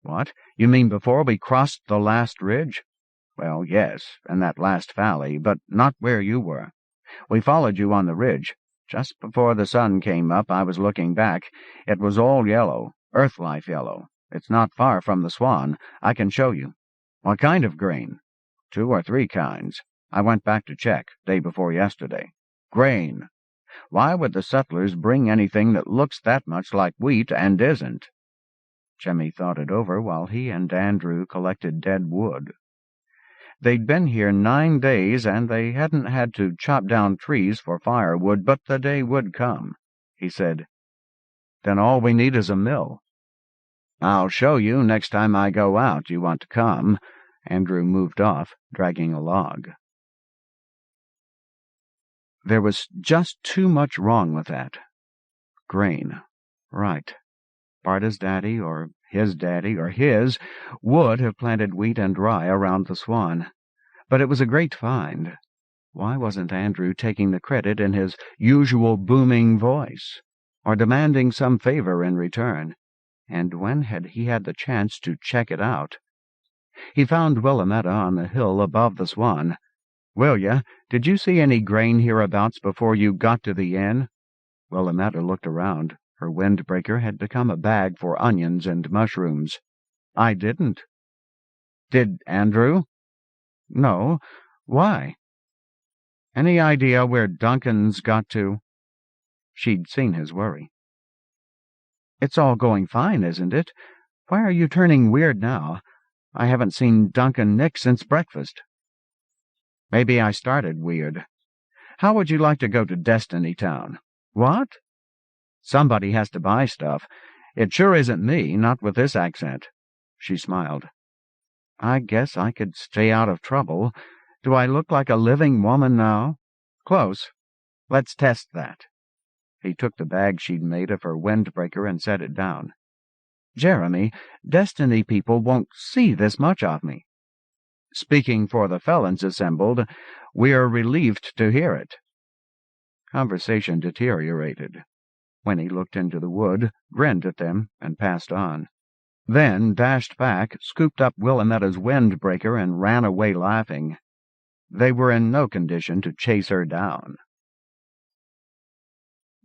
"What? You mean before we crossed the last ridge?" "Well, yes, in that last valley, but not where you were. We followed you on the ridge. Just before the sun came up, I was looking back. It was all yellow, earth-life yellow. It's not far from the Swan. I can show you." "What kind of grain?" 2 or 3 kinds. I went back to check, day before yesterday. Grain. Why would the settlers bring anything that looks that much like wheat and isn't?" Jemmy thought it over while he and Andrew collected dead wood. They'd been here 9 days, and they hadn't had to chop down trees for firewood, but the day would come. He said, "Then all we need is a mill." "I'll show you next time I go out. You want to come?" Andrew moved off, dragging a log. There was just too much wrong with that. Grain. Right. Barda's daddy, or his, would have planted wheat and rye around the Swan. But it was a great find. Why wasn't Andrew taking the credit in his usual booming voice, or demanding some favor in return? And when had he had the chance to check it out? He found Willametta on the hill above the Swan. "Willia, did you see any grain hereabouts before you got to the inn?" Willametta looked around. Her windbreaker had become a bag for onions and mushrooms. "I didn't." "Did Andrew?" "No. Why?" "Any idea where Duncan's got to?" She'd seen his worry. "It's all going fine, isn't it? Why are you turning weird now? I haven't seen Duncan Nick since breakfast." "Maybe I started weird. How would you like to go to Destiny Town?" "What?" "Somebody has to buy stuff. It sure isn't me, not with this accent." She smiled. "I guess I could stay out of trouble. Do I look like a living woman now?" "Close. Let's test that." He took the bag she'd made of her windbreaker and set it down. "Jeremy, Destiny people won't see this much of me." "Speaking for the felons assembled, we're relieved to hear it." Conversation deteriorated. Winnie looked into the wood, grinned at them, and passed on. Then dashed back, scooped up Willametta's windbreaker, and ran away laughing. They were in no condition to chase her down.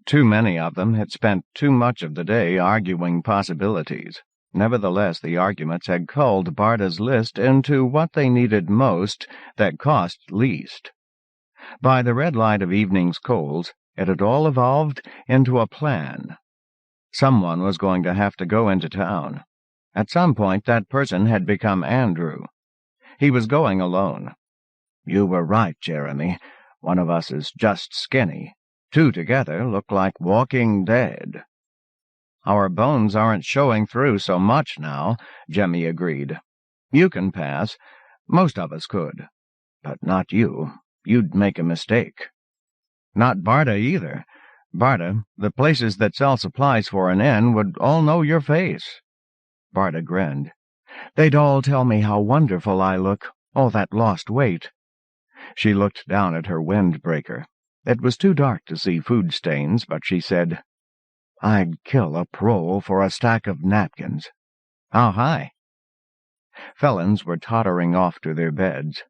Too many of them had spent too much of the day arguing possibilities. Nevertheless, the arguments had culled Barda's list into what they needed most that cost least. By the red light of evening's coals, it had all evolved into a plan. Someone was going to have to go into town. At some point, that person had become Andrew. He was going alone. "You were right, Jeremy. One of us is just skinny. Two together look like walking dead." "Our bones aren't showing through so much now," Jemmy agreed. "You can pass. Most of us could. But not you. You'd make a mistake." "Not Barda either. Barda, the places that sell supplies for an inn would all know your face." Barda grinned. "They'd all tell me how wonderful I look, all that lost weight." She looked down at her windbreaker. It was too dark to see food stains, but she said, "I'd kill a prole for a stack of napkins." "How high?" Felons were tottering off to their beds.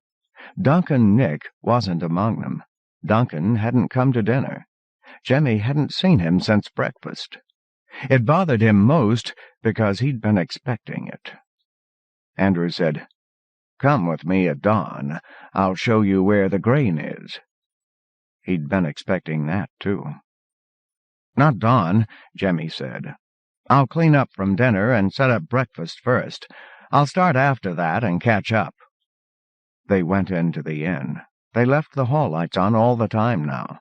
Duncan Nick wasn't among them. Duncan hadn't come to dinner. Jemmy hadn't seen him since breakfast. It bothered him most because he'd been expecting it. Andrew said, "Come with me at dawn. I'll show you where the grain is." He'd been expecting that, too. "Not dawn," Jemmy said. "I'll clean up from dinner and set up breakfast first. I'll start after that and catch up." They went into the inn. They left the hall lights on all the time now.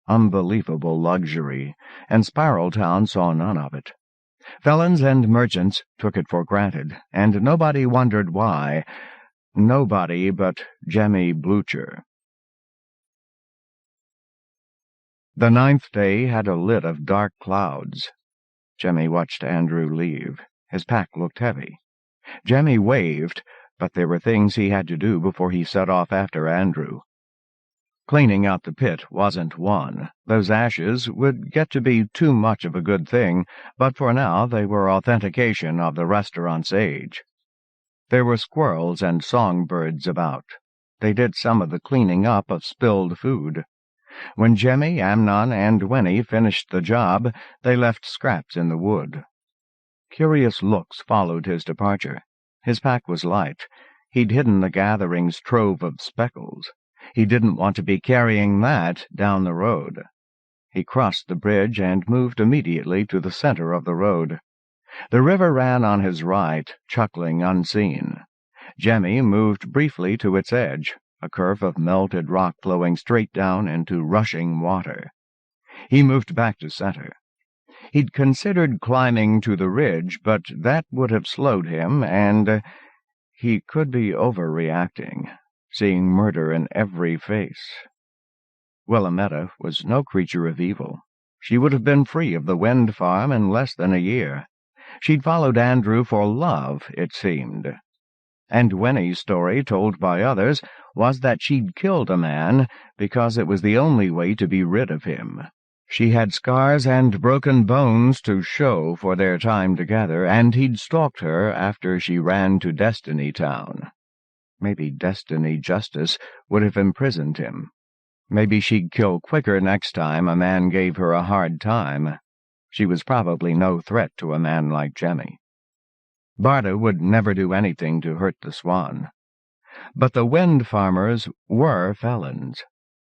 Unbelievable luxury, and Spiral Town saw none of it. Felons and merchants took it for granted, and nobody wondered why. Nobody but Jemmy Blucher. The 9th day had a lid of dark clouds. Jemmy watched Andrew leave. His pack looked heavy. Jemmy waved, but there were things he had to do before he set off after Andrew. Cleaning out the pit wasn't one. Those ashes would get to be too much of a good thing, but for now they were authentication of the restaurant's age. There were squirrels and songbirds about. They did some of the cleaning up of spilled food. When Jemmy, Amnon, and Winnie finished the job, they left scraps in the wood. Curious looks followed his departure. His pack was light. He'd hidden the gathering's trove of speckles. He didn't want to be carrying that down the road. He crossed the bridge and moved immediately to the center of the road. The river ran on his right, chuckling unseen. Jemmy moved briefly to its edge, a curve of melted rock flowing straight down into rushing water. He moved back to center. He'd considered climbing to the ridge, but that would have slowed him, and he could be overreacting, seeing murder in every face. Willametta was no creature of evil. She would have been free of the wind farm in less than a year. She'd followed Andrew for love, it seemed. And Winnie's story, told by others, was that she'd killed a man because it was the only way to be rid of him. She had scars and broken bones to show for their time together, and he'd stalked her after she ran to Destiny Town. Maybe Destiny Justice would have imprisoned him. Maybe she'd kill quicker next time a man gave her a hard time. She was probably no threat to a man like Jemmy. Barda would never do anything to hurt the Swan. But the wind farmers were felons.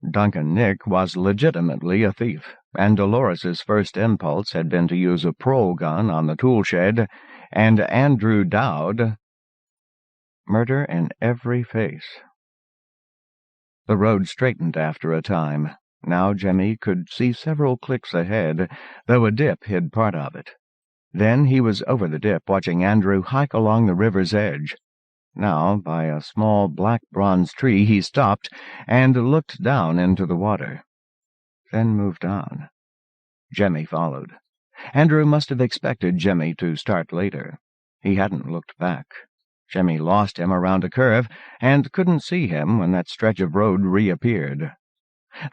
Duncan Nick was legitimately a thief, and Dolores's first impulse had been to use a prole gun on the tool shed, and Andrew Dowd— murder in every face. The road straightened after a time. Now Jemmy could see several clicks ahead, though a dip hid part of it. Then he was over the dip, watching Andrew hike along the river's edge. Now, by a small black bronze tree, he stopped and looked down into the water, then moved on. Jemmy followed. Andrew must have expected Jemmy to start later. He hadn't looked back. Jemmy lost him around a curve and couldn't see him when that stretch of road reappeared.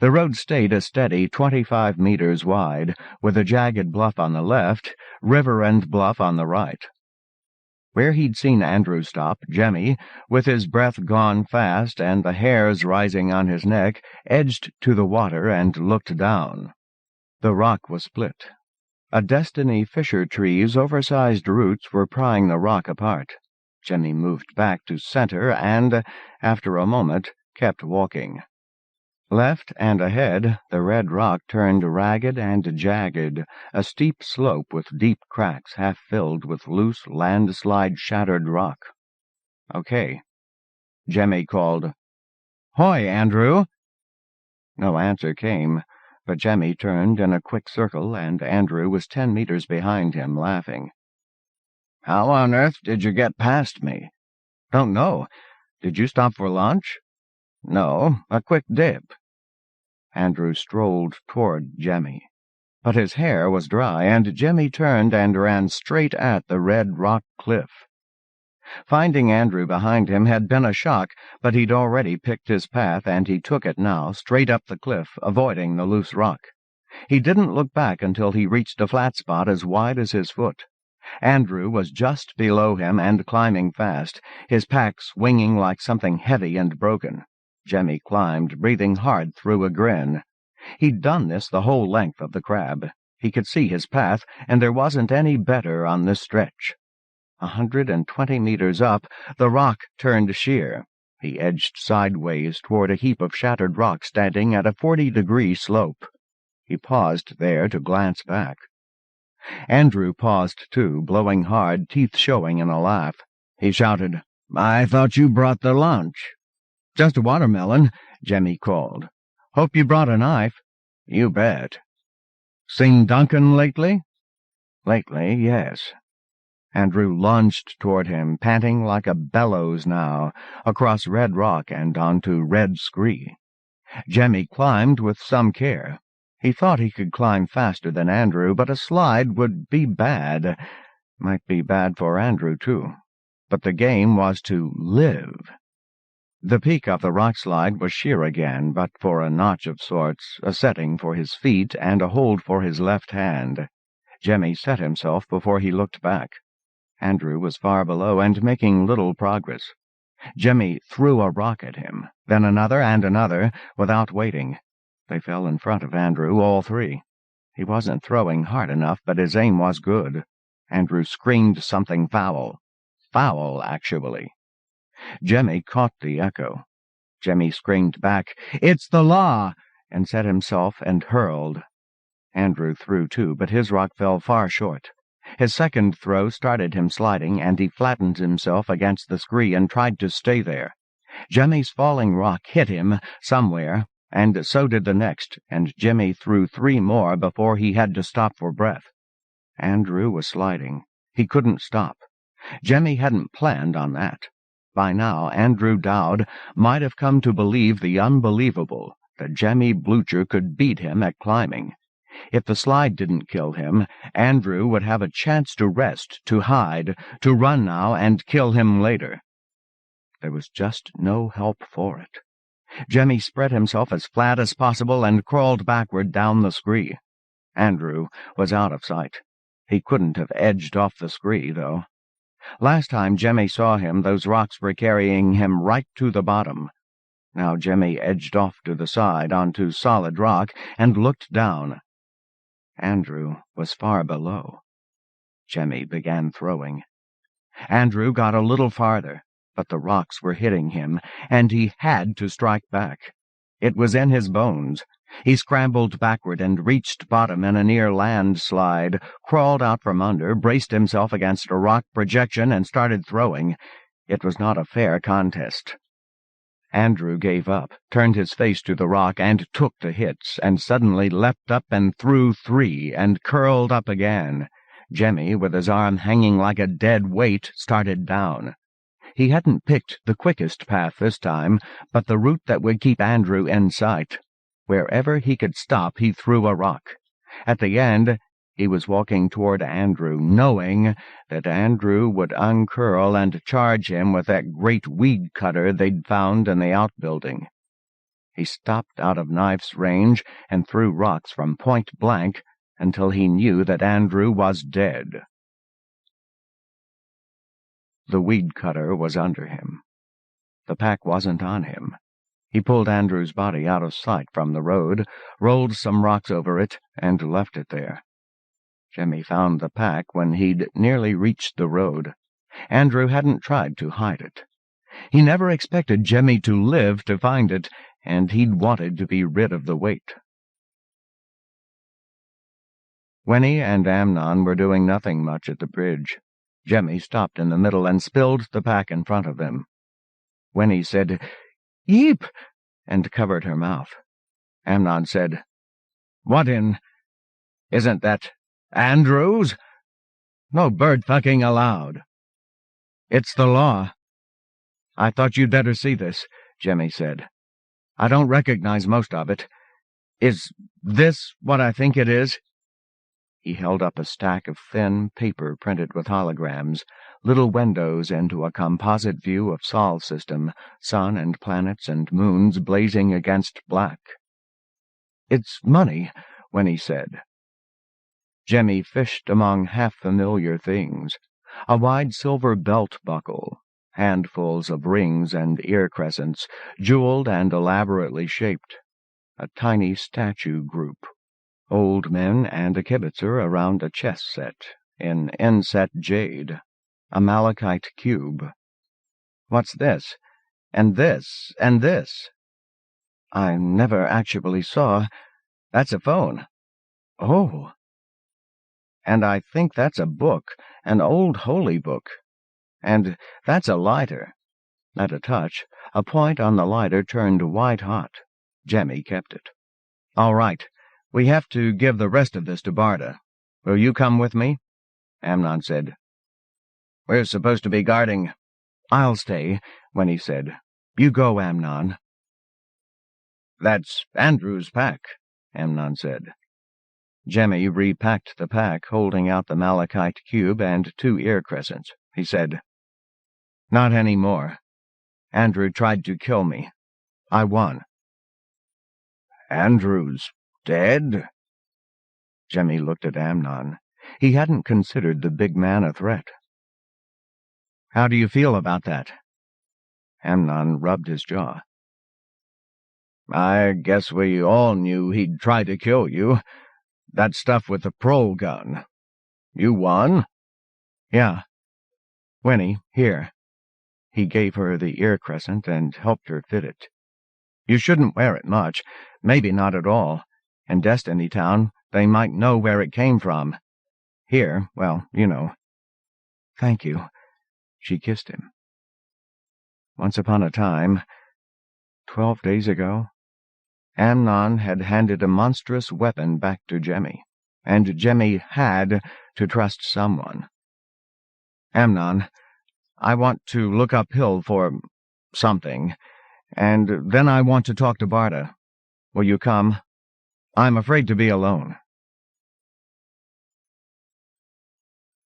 The road stayed a steady 25 meters wide, with a jagged bluff on the left, river and bluff on the right. Where he'd seen Andrew stop, Jemmy, with his breath gone fast and the hairs rising on his neck, edged to the water and looked down. The rock was split. A Destiny Fisher tree's oversized roots were prying the rock apart. Jemmy moved back to center and, after a moment, kept walking. Left and ahead, the red rock turned ragged and jagged, a steep slope with deep cracks half filled with loose landslide-shattered rock. "Okay." Jemmy called, "Hoy, Andrew!" No answer came, but Jemmy turned in a quick circle, and Andrew was 10 meters behind him, laughing. "How on earth did you get past me?" "Don't know. Did you stop for lunch?" "No, a quick dip." Andrew strolled toward Jemmy, but his hair was dry, and Jemmy turned and ran straight at the red rock cliff. Finding Andrew behind him had been a shock, but he'd already picked his path, and he took it now, straight up the cliff, avoiding the loose rock. He didn't look back until he reached a flat spot as wide as his foot. Andrew was just below him and climbing fast, his pack swinging like something heavy and broken. Jemmy climbed, breathing hard through a grin. He'd done this the whole length of the crab. He could see his path, and there wasn't any better on this stretch. 120 meters up, the rock turned sheer. He edged sideways toward a heap of shattered rock standing at a 40-degree slope. He paused there to glance back. Andrew paused too, blowing hard, teeth showing in a laugh. He shouted, "I thought you brought the lunch." "Just a watermelon," Jemmy called. "Hope you brought a knife." "You bet." "Seen Duncan lately?" "Lately, yes." Andrew lunged toward him, panting like a bellows now, across red rock and onto red scree. Jemmy climbed with some care. He thought he could climb faster than Andrew, but a slide would be bad. Might be bad for Andrew, too. But the game was to live. The peak of the rock slide was sheer again, but for a notch of sorts, a setting for his feet and a hold for his left hand. Jemmy set himself before he looked back. Andrew was far below and making little progress. Jemmy threw a rock at him, then another and another, without waiting. They fell in front of Andrew, all three. He wasn't throwing hard enough, but his aim was good. Andrew screamed something foul. Foul, actually. Jemmy caught the echo. Jemmy screamed back, "It's the law!" and set himself and hurled. Andrew threw too, but his rock fell far short. His second throw started him sliding, and he flattened himself against the scree and tried to stay there. Jimmy's falling rock hit him somewhere, and so did the next, and Jimmy threw 3 more before he had to stop for breath. Andrew was sliding. He couldn't stop. Jimmy hadn't planned on that. By now, Andrew Dowd might have come to believe the unbelievable, that Jimmy Blucher could beat him at climbing. If the slide didn't kill him, Andrew would have a chance to rest, to hide, to run now and kill him later. There was just no help for it. Jimmy spread himself as flat as possible and crawled backward down the scree. Andrew was out of sight. He couldn't have edged off the scree, though. Last time Jimmy saw him, those rocks were carrying him right to the bottom. Now Jimmy edged off to the side onto solid rock and looked down. Andrew was far below. Jimmy began throwing. Andrew got a little farther, but the rocks were hitting him, and he had to strike back. It was in his bones. He scrambled backward and reached bottom in a near landslide, crawled out from under, braced himself against a rock projection, and started throwing. It was not a fair contest. Andrew gave up, turned his face to the rock, and took the hits, and suddenly leapt up and threw 3, and curled up again. Jimmy, with his arm hanging like a dead weight, started down. He hadn't picked the quickest path this time, but the route that would keep Andrew in sight. Wherever he could stop, he threw a rock. At the end, he was walking toward Andrew, knowing that Andrew would uncurl and charge him with that great weed cutter they'd found in the outbuilding. He stopped out of knife's range and threw rocks from point blank until he knew that Andrew was dead. The weed cutter was under him. The pack wasn't on him. He pulled Andrew's body out of sight from the road, rolled some rocks over it, and left it there. Jimmy found the pack when he'd nearly reached the road. Andrew hadn't tried to hide it. He never expected Jimmy to live to find it, and he'd wanted to be rid of the weight. Winnie and Amnon were doing nothing much at the bridge. Jimmy stopped in the middle and spilled the pack in front of them. Winnie said, "Yeep!" and covered her mouth. Amnon said, "What in? Isn't that Andrews? No bird-fucking allowed." "It's the law." "I thought you'd better see this," Jimmy said. "I don't recognize most of it. Is this what I think it is?" He held up a stack of thin paper printed with holograms, little windows into a composite view of Sol system, sun and planets and moons blazing against black. "It's money," Winnie said. Jimmy fished among half-familiar things. A wide silver belt buckle, handfuls of rings and ear crescents, jeweled and elaborately shaped. A tiny statue group. Old men and a kibitzer around a chess set, in inset jade. A malachite cube. "What's this? And this? And this?" "I never actually saw. That's a phone." "Oh." "And I think that's a book, an old holy book. And that's a lighter." At a touch, a point on the lighter turned white-hot. Jimmy kept it. "All right. We have to give the rest of this to Barda. Will you come with me?" Amnon said. "We're supposed to be guarding." "I'll stay," Winnie said. "You go, Amnon." "That's Andrew's pack," Amnon said. Jimmy repacked the pack, holding out the malachite cube and 2 ear crescents. He said, "Not any more. Andrew tried to kill me. I won." "Andrew's dead?" Jimmy looked at Amnon. He hadn't considered the big man a threat. "How do you feel about that?" Amnon rubbed his jaw. "I guess we all knew he'd try to kill you. That stuff with the prole gun. You won?" "Yeah. Winnie, here." He gave her the ear crescent and helped her fit it. "You shouldn't wear it much, maybe not at all. In Destiny Town, they might know where it came from." Here, well, you know. Thank you. She kissed him. Once upon a time, 12 days ago, Amnon had handed a monstrous weapon back to Jemmy, and Jemmy had to trust someone. Amnon, I want to look uphill for something, and then I want to talk to Barda. Will you come? I'm afraid to be alone.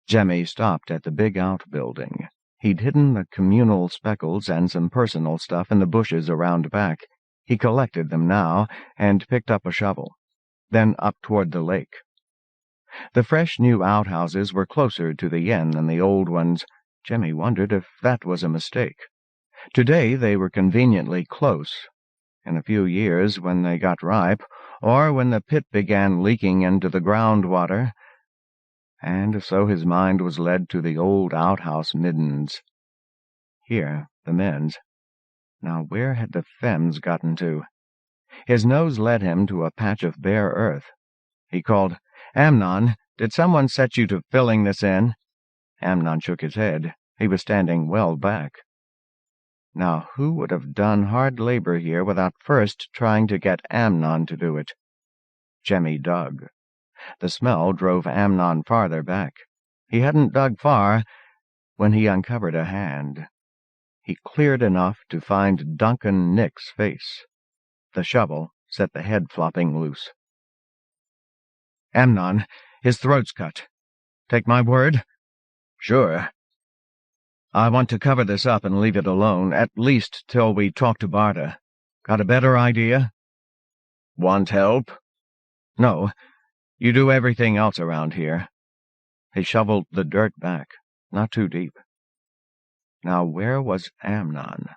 Jemmy stopped at the big outbuilding. He'd hidden the communal speckles and some personal stuff in the bushes around back. He collected them now and picked up a shovel, then up toward the lake. The fresh new outhouses were closer to the inn than the old ones. Jemmy wondered if that was a mistake. Today they were conveniently close. In a few years, when they got ripe, or when the pit began leaking into the groundwater, and so his mind was led to the old outhouse middens. Here, the men's. Now where had the femmes gotten to? His nose led him to a patch of bare earth. He called, Amnon, did someone set you to filling this in? Amnon shook his head. He was standing well back. Now who would have done hard labor here without first trying to get Amnon to do it? Jemmy dug. The smell drove Amnon farther back. He hadn't dug far when he uncovered a hand. He cleared enough to find Duncan Nick's face. The shovel set the head flopping loose. Amnon, his throat's cut. Take my word? Sure. I want to cover this up and leave it alone, at least till we talk to Barda. Got a better idea? Want help? No. You do everything else around here. He shoveled the dirt back, not too deep. Now where was Amnon?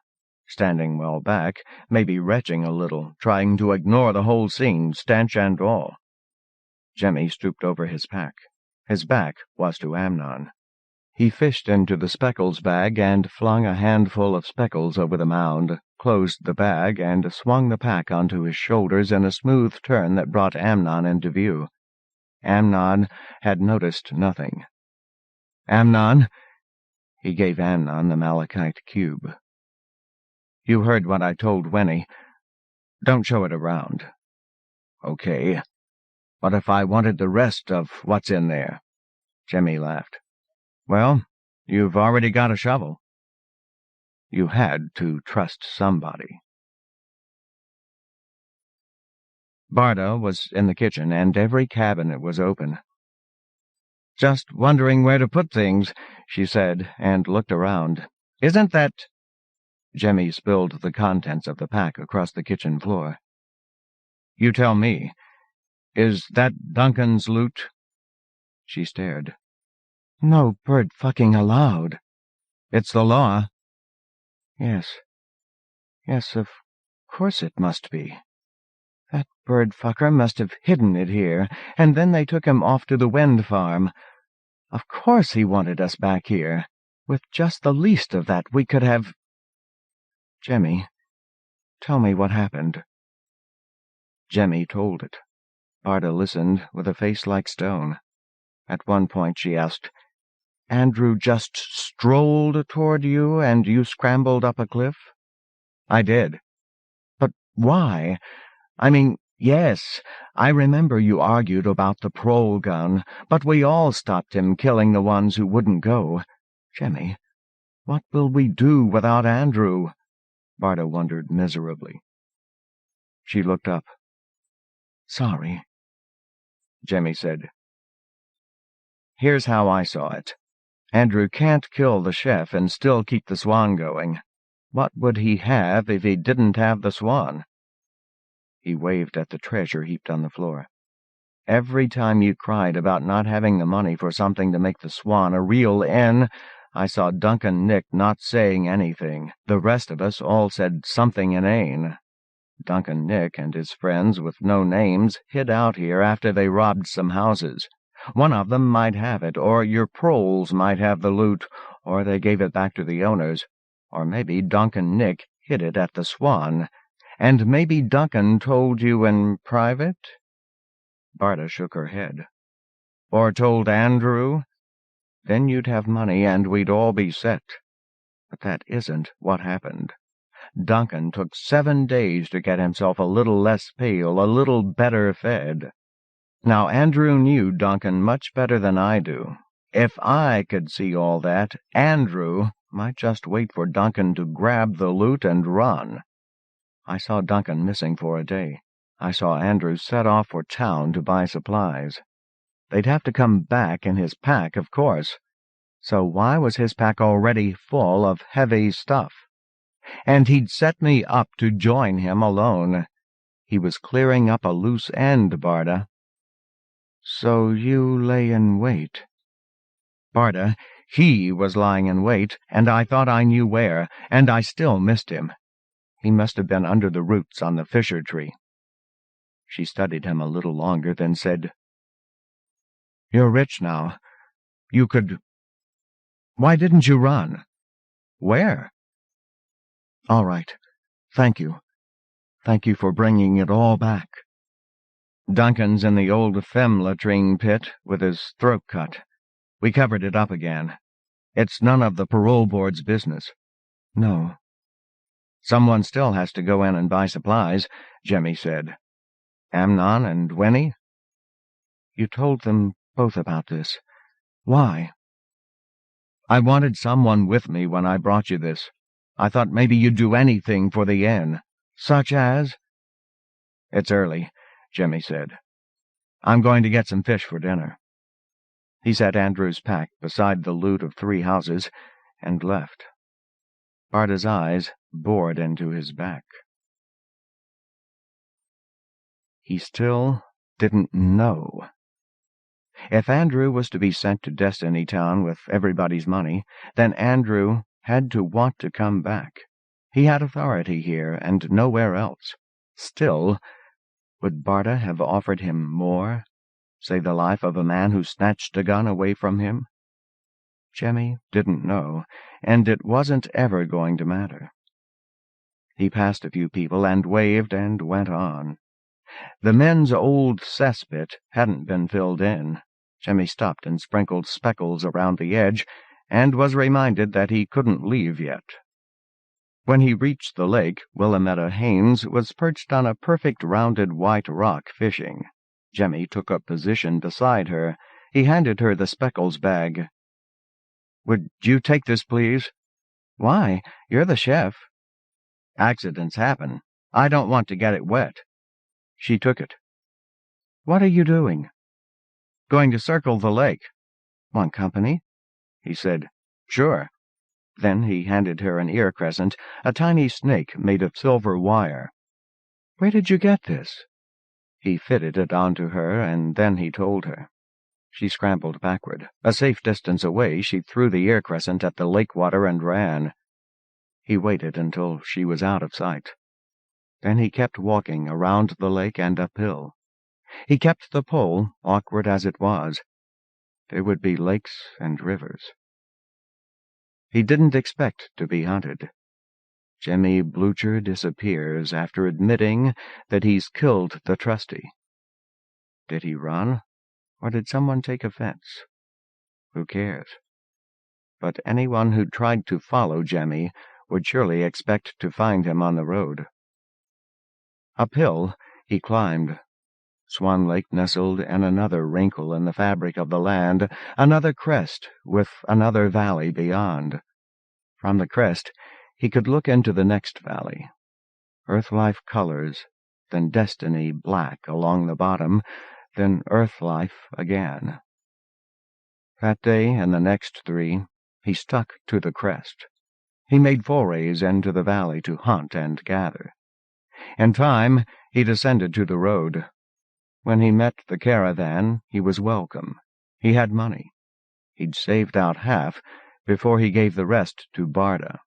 Standing well back, maybe retching a little, trying to ignore the whole scene, stench and all. Jemmy stooped over his pack. His back was to Amnon. He fished into the speckles bag and flung a handful of speckles over the mound, closed the bag, and swung the pack onto his shoulders in a smooth turn that brought Amnon into view. Amnon had noticed nothing. Amnon! He gave Amnon the malachite cube. You heard what I told Winnie. Don't show it around. Okay. What if I wanted the rest of what's in there? Jemmy laughed. Well, you've already got a shovel. You had to trust somebody. Barda was in the kitchen, and every cabinet was open. Just wondering where to put things, she said, and looked around. Isn't that... Jemmy spilled the contents of the pack across the kitchen floor. You tell me. Is that Duncan's loot? She stared. No bird fucking allowed. It's the law. Yes. Yes, of course it must be. That bird fucker must have hidden it here, and then they took him off to the wind farm. Of course he wanted us back here. With just the least of that, we could have... Jemmy, tell me what happened. Jemmy told it. Barda listened with a face like stone. At one point she asked, Andrew just strolled toward you and you scrambled up a cliff? I did. But why? I mean, yes, I remember you argued about the prole gun, but we all stopped him killing the ones who wouldn't go. Jemmy, what will we do without Andrew? Barda wondered miserably. She looked up. Sorry. Jemmy said, Here's how I saw it. Andrew can't kill the chef and still keep the swan going. What would he have if he didn't have the swan? He waved at the treasure heaped on the floor. Every time you cried about not having the money for something to make the swan a real inn, I saw Duncan Nick not saying anything. The rest of us all said something inane. Duncan Nick and his friends with no names hid out here after they robbed some houses. One of them might have it, or your proles might have the loot, or they gave it back to the owners, or maybe Duncan Nick hid it at the Swan, and maybe Duncan told you in private? Barda shook her head. Or told Andrew? Then you'd have money and we'd all be set. But that isn't what happened. Duncan took 7 days to get himself a little less pale, a little better fed. Now Andrew knew Duncan much better than I do. If I could see all that, Andrew might just wait for Duncan to grab the loot and run. I saw Duncan missing for a day. I saw Andrew set off for town to buy supplies. They'd have to come back in his pack, of course. So why was his pack already full of heavy stuff? And he'd set me up to join him alone. He was clearing up a loose end, Barda. So you lay in wait. Barda, he was lying in wait, and I thought I knew where, and I still missed him. He must have been under the roots on the Fisher tree. She studied him a little longer, then said, You're rich now. You could... Why didn't you run? Where? All right. Thank you. Thank you for bringing it all back. Duncan's in the old femme latrine pit with his throat cut. We covered it up again. It's none of the parole board's business. No. Someone still has to go in and buy supplies, Jemmy said. Amnon and Winnie? You told them both about this. Why? I wanted someone with me when I brought you this. I thought maybe you'd do anything for the inn. Such as? It's early, Jemmy said. I'm going to get some fish for dinner. He set Andrew's pack beside the loot of 3 houses and left. Barda's eyes bored into his back. He still didn't know. If Andrew was to be sent to Destiny Town with everybody's money, then Andrew had to want to come back. He had authority here and nowhere else. Still, would Barda have offered him more? Say the life of a man who snatched a gun away from him? Jemmy didn't know, and it wasn't ever going to matter. He passed a few people and waved and went on. The men's old cesspit hadn't been filled in. Jemmy stopped and sprinkled speckles around the edge, and was reminded that he couldn't leave yet. When he reached the lake, Willametta Haynes was perched on a perfect rounded white rock fishing. Jemmy took up position beside her. He handed her the speckles bag. Would you take this, please? Why? You're the chef. Accidents happen. I don't want to get it wet. She took it. What are you doing? Going to circle the lake. Want company? He said, Sure. Then he handed her an ear crescent, a tiny snake made of silver wire. Where did you get this? He fitted it onto her, and then he told her. She scrambled backward. A safe distance away, she threw the ear crescent at the lake water and ran. He waited until she was out of sight. Then he kept walking around the lake and uphill. He kept the pole, awkward as it was. There would be lakes and rivers. He didn't expect to be hunted. Jemmy Blucher disappears after admitting that he's killed the trustee. Did he run, or did someone take offense? Who cares? But anyone who tried to follow Jemmy would surely expect to find him on the road. Uphill he climbed. Swan Lake nestled in another wrinkle in the fabric of the land, another crest with another valley beyond. From the crest he could look into the next valley. Earth-life colors, then destiny black along the bottom, then earth-life again. That day and the next 3, he stuck to the crest. He made forays into the valley to hunt and gather. In time, he descended to the road. When he met the caravan, he was welcome. He had money. He'd saved out half before he gave the rest to Barda.